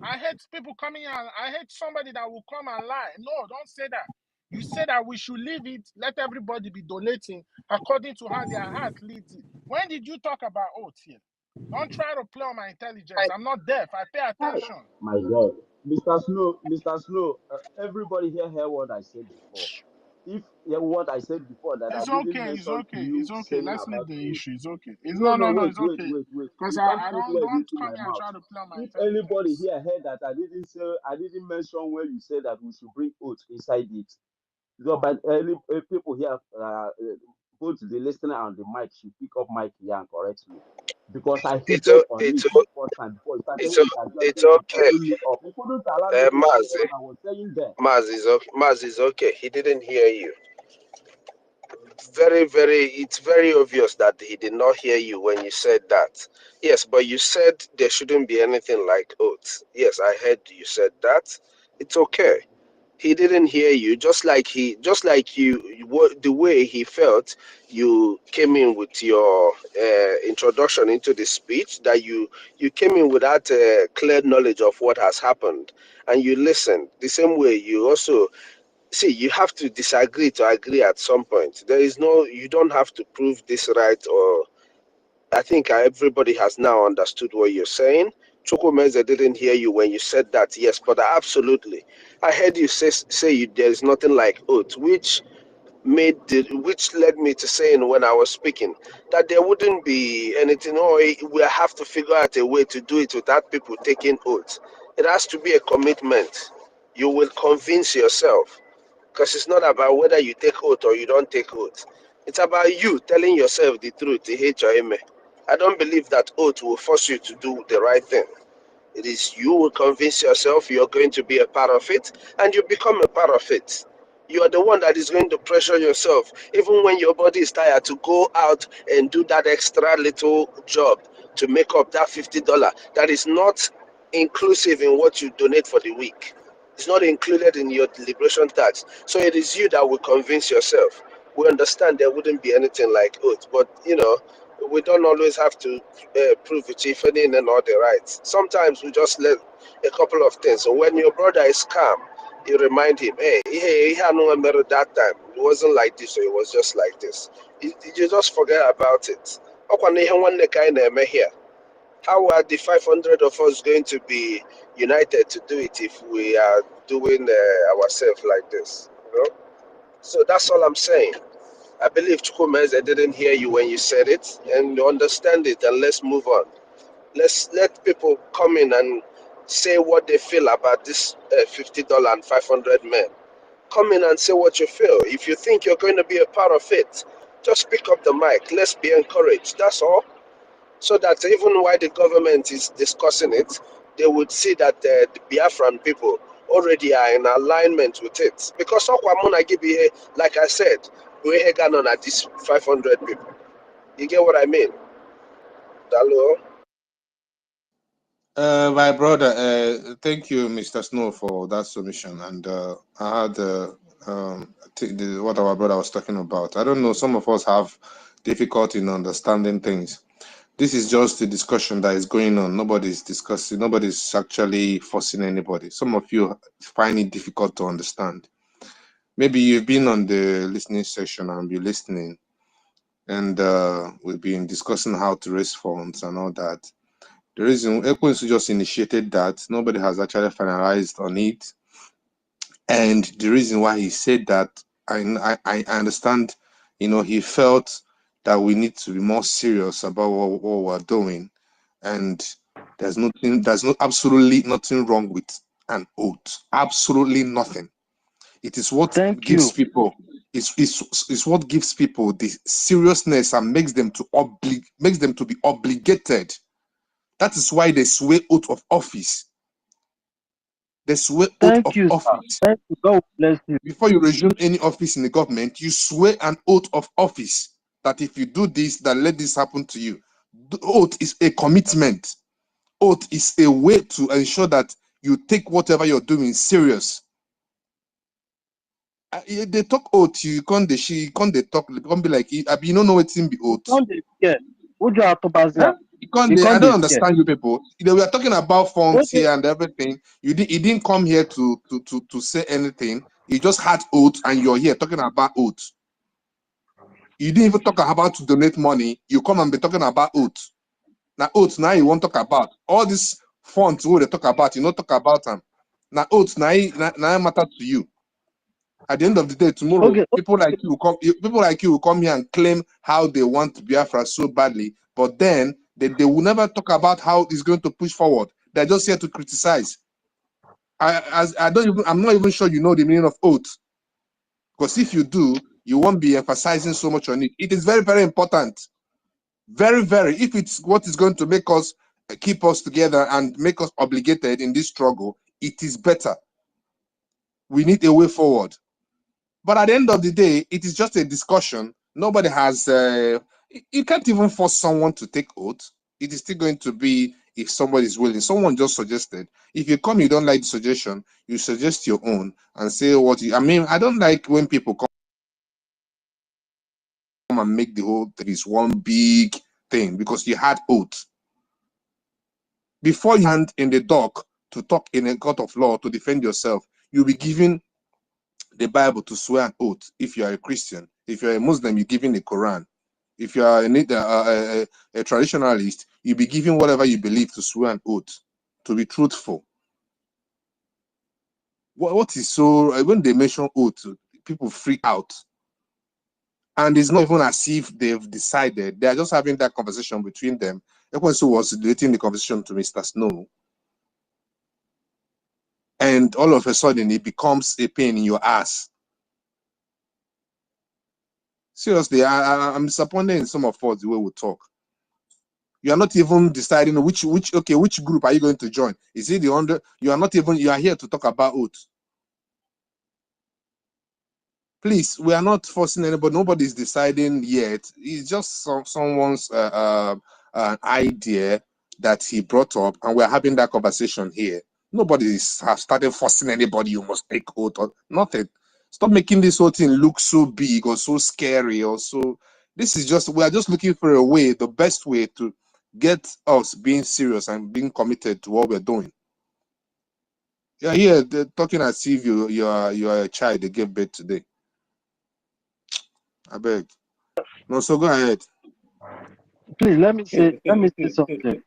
I hate people coming out. I hate somebody that will come and lie. No, don't say that. You say that we should leave it, let everybody be donating according to how their heart leads it. When did you talk about oath here? Don't try to play on my intelligence. I'm not deaf. I pay attention. My God. Mr. Snow, everybody here heard what I said before. If what I said before that I It's didn't okay. It's mention okay. you It's okay. saying Let's leave about the oath. issue. It's okay. It's No, no, no. wait, It's wait, okay. wait, wait. Because You can't I put don't words into come my here and mouth. try to play on my If anybody intelligence. here heard that I didn't mention when you said that we should bring oath inside it. So, but people here, both the listener and the mic should pick up mic here and correct me. Because I heated on it the first time before you started It's interjecting and okay. cutting me off. You couldn't allow me to finish what I was saying there. Maz is okay. He didn't hear you. It's very obvious that he did not hear you when you said that. Yes, but you said there shouldn't be anything like oaths. Yes, I heard you said that. It's okay. He didn't hear you, just like the way he felt. You came in with your introduction into the speech, that you came in without clear knowledge of what has happened, and you listened. The same way you also see, you have to disagree to agree at some point. You don't have to prove this right, or I think everybody has now understood what you're saying. Chukwumeze didn't hear you when you said that, yes, but absolutely. I heard you say there's nothing like oath, which led me to saying when I was speaking that there wouldn't be anything, or we have to figure out a way to do it without people taking oath. It has to be a commitment. You will convince yourself, because it's not about whether you take oath or you don't take oath. It's about you telling yourself the truth. I don't believe that oath will force you to do the right thing. It is you will convince yourself you're going to be a part of it, and you become a part of it. You are the one that is going to pressure yourself, even when your body is tired, to go out and do that extra little job to make up that $50. That is not inclusive in what you donate for the week. It's not included in your liberation tax. So it is you that will convince yourself. We understand there wouldn't be anything like oath, but we don't always have to prove it if any and all the rights. Sometimes we just let a couple of things. So when your brother is calm, you remind him, hey, he had no matter that time. It wasn't like this, or it was just like this. You just forget about it. How are the 500 of us going to be united to do it if we are doing ourselves like this? So that's all I'm saying. I believe Chukwumeze didn't hear you when you said it, and you understand it, and let's move on. Let's let people come in and say what they feel about this $50 and 500 men. Come in and say what you feel. If you think you're going to be a part of it, just pick up the mic. Let's be encouraged. That's all. So that even while the government is discussing it, they would see that the Biafran people already are in alignment with it. Because like I said, we're hanging on at these 500 people. You get what I mean? Hello? My brother, thank you, Mr. Snow, for that submission. And I had what our brother was talking about. I don't know, some of us have difficulty in understanding things. This is just a discussion that is going on. Nobody's discussing, nobody's actually forcing anybody. Some of you find it difficult to understand. Maybe you've been on the listening session and be listening, and we've been discussing how to raise funds and all that. The reason ECOWAS just initiated that, nobody has actually finalized on it. And the reason why he said that, I understand, he felt that we need to be more serious about what we're doing. And there's absolutely nothing wrong with an oath. Absolutely nothing. It is what gives people, it's what gives people the seriousness and makes them to be obligated. That is why they swear oath of office. They swear oath of office. Thank you. God bless you. Before you resume any office in the government, you swear an oath of office that if you do this, then let this happen to you. The oath is a commitment. Oath is a way to ensure that you take whatever you're doing serious. They talk oath, you can't talk, you can't be like, you don't know what's in the oath. I don't understand you people. We are talking about funds here and everything. You didn't come here to say anything. You just had oath and you're here talking about oath. You didn't even talk about to donate money. You come and be talking about oath. Now oath, now you won't talk about. All these funds who they talk about, you don't talk about them. Now oath, now matter to you. At the end of the day, tomorrow, people like you will come here and claim how they want Biafra so badly, but then they will never talk about how it's going to push forward. They're just here to criticize. I'm not even sure you know the meaning of oath. Because if you do, you won't be emphasizing so much on it. It is very, very important. Very, very. If it's what is going to make us keep us together and make us obligated in this struggle, it is better. We need a way forward. But at the end of the day, it is just a discussion. Nobody has, you can't even force someone to take oath. It is still going to be if somebody is willing. Someone just suggested. If you come, you don't like the suggestion, you suggest your own and say what you. I mean, I don't like when people come and make the whole thing is one big thing because you had oath. Before you hand in the dock to talk in a court of law to defend yourself, you'll be given the Bible to swear an oath. If you are a Christian, if you're a Muslim, you're given the Quran. If you are a traditionalist, you'll be given whatever you believe to swear an oath, to be truthful. What is so, when they mention oath, people freak out. And it's not even as if they've decided. They're just having that conversation between them. Everyone was relating the conversation to Mr. Snow. And all of a sudden, it becomes a pain in your ass. Seriously, I'm disappointed in some of us the way we talk. You are not even deciding which group are you going to join? Is it the under? You are not even. You are here to talk about oath. Please, we are not forcing anybody. Nobody is deciding yet. It's just someone's idea that he brought up, and we're having that conversation here. Nobody has started forcing anybody. You must take oath or nothing. Stop making this whole thing look so big or so scary or so. This is just, we are just looking for a way, the best way to get us being serious and being committed to what we're doing. Yeah, here they're talking as if you are a child they gave birth today. I beg. No, so go ahead. Please let me say something.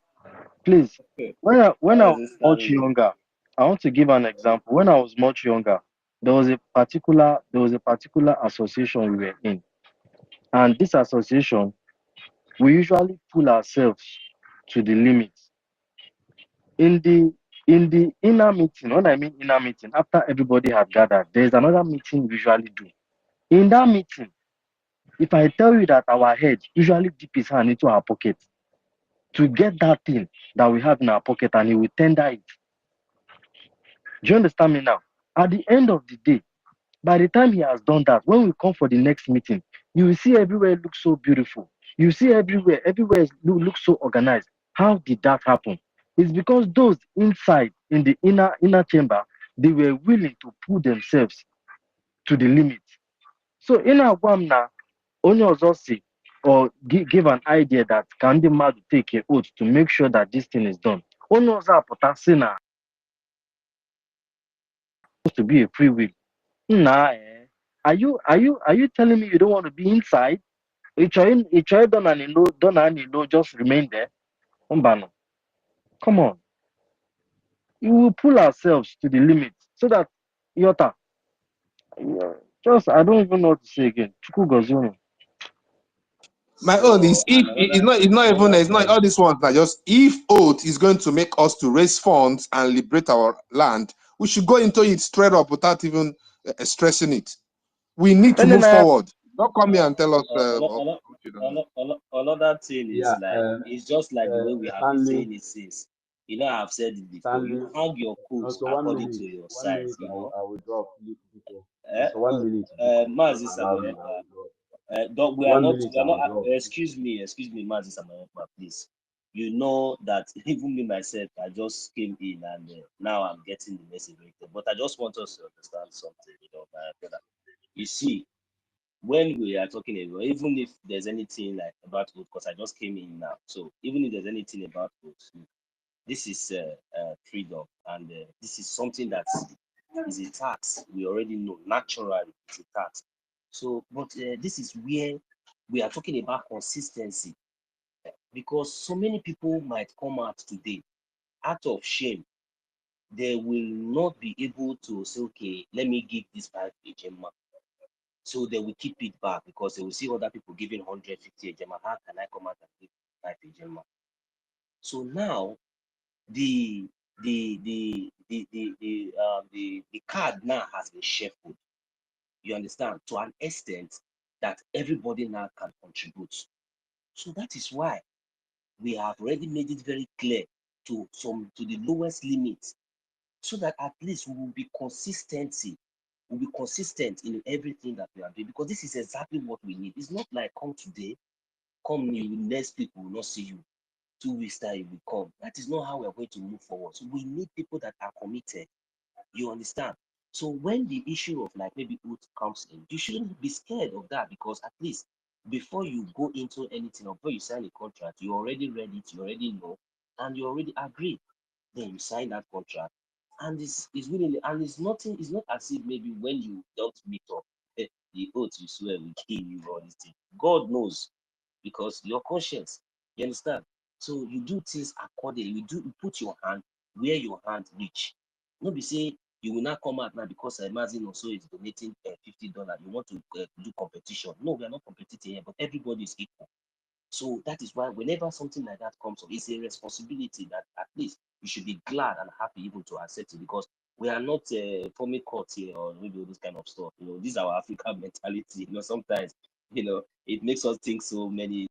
Please, when I was much younger, I want to give an example. When I was much younger, there was a particular association we were in, and this association we usually pull ourselves to the limit. In the inner meeting, when I mean inner meeting, after everybody had gathered, there's another meeting we usually do. In that meeting, if I tell you that our head usually dip his hand into our pocket to get that thing that we have in our pocket and he will tender it. Do you understand me now? At the end of the day, by the time he has done that, when we come for the next meeting, you will see everywhere looks so beautiful. You see everywhere looks so organized. How did that happen? It's because those inside in the inner chamber, they were willing to pull themselves to the limit. So in our now, only us see or give an idea that can the man take an oath to make sure that this thing is done. Only us supposed to be a free will. Nah, are you telling me you don't want to be inside? Done and you know, just remain there. Umbano. Come on. We will pull ourselves to the limit so that Yota. Just I don't even know what to say again. Chuku Gozuno. My own is if it's not all these ones are just if oath is going to make us to raise funds and liberate our land, we should go into it straight up without even stressing it. We need to move forward. Don't come here and tell us. Another thing is it's just like the way we have been saying it since. You know, I've said it before. You hang your coat according to your size. You know. I will drop before. So 1 minute. Mazi Samoyepa. We are not. Excuse me, Mazi Samoyepa, please. You know that even me myself, I just came in and now I'm getting the message. But I just want us to understand something, you know, my brother. You see, when we are talking about, even if there's anything like about food, because I just came in now, so even if there's anything about food, this is freedom, and this is something that is a tax. We already know naturally it's a tax. So, but this is where we are talking about consistency, because so many people might come out today out of shame. They will not be able to say, okay, let me give this 5 HM. So they will keep it back because they will see other people giving 150 HM. How can I come out and give 5 HM? So now the card now has been shuffled. You understand, to an extent that everybody now can contribute. So that is why we have already made it very clear to the lowest limit, so that at least we will be consistency. We'll be consistent in everything that we are doing, because this is exactly what we need. It's not like come today, come you next week we will not see you. 2 weeks time you will come. That is not how we are going to move forward. So we need people that are committed. You understand? So when the issue of like maybe oath comes in, you shouldn't be scared of that, because at least before you go into anything or before you sign a contract, you already read it, you already know, and you already agree. Then you sign that contract, and it's really, and it's nothing. It's not as if maybe when you don't meet up, the oath you swear will kill you or this thing. God knows, because your conscience. You understand? So you do things accordingly. You put your hand where your hand reach. Not be say you will not come out now because Mazin also is donating $50. You want to do competition. No, we are not competing here, but everybody is equal. So that is why whenever something like that comes up, it's a responsibility that at least you should be glad and happy even to accept it, because we are not forming court here or maybe all this kind of stuff. This is our African mentality. Sometimes, it makes us think so many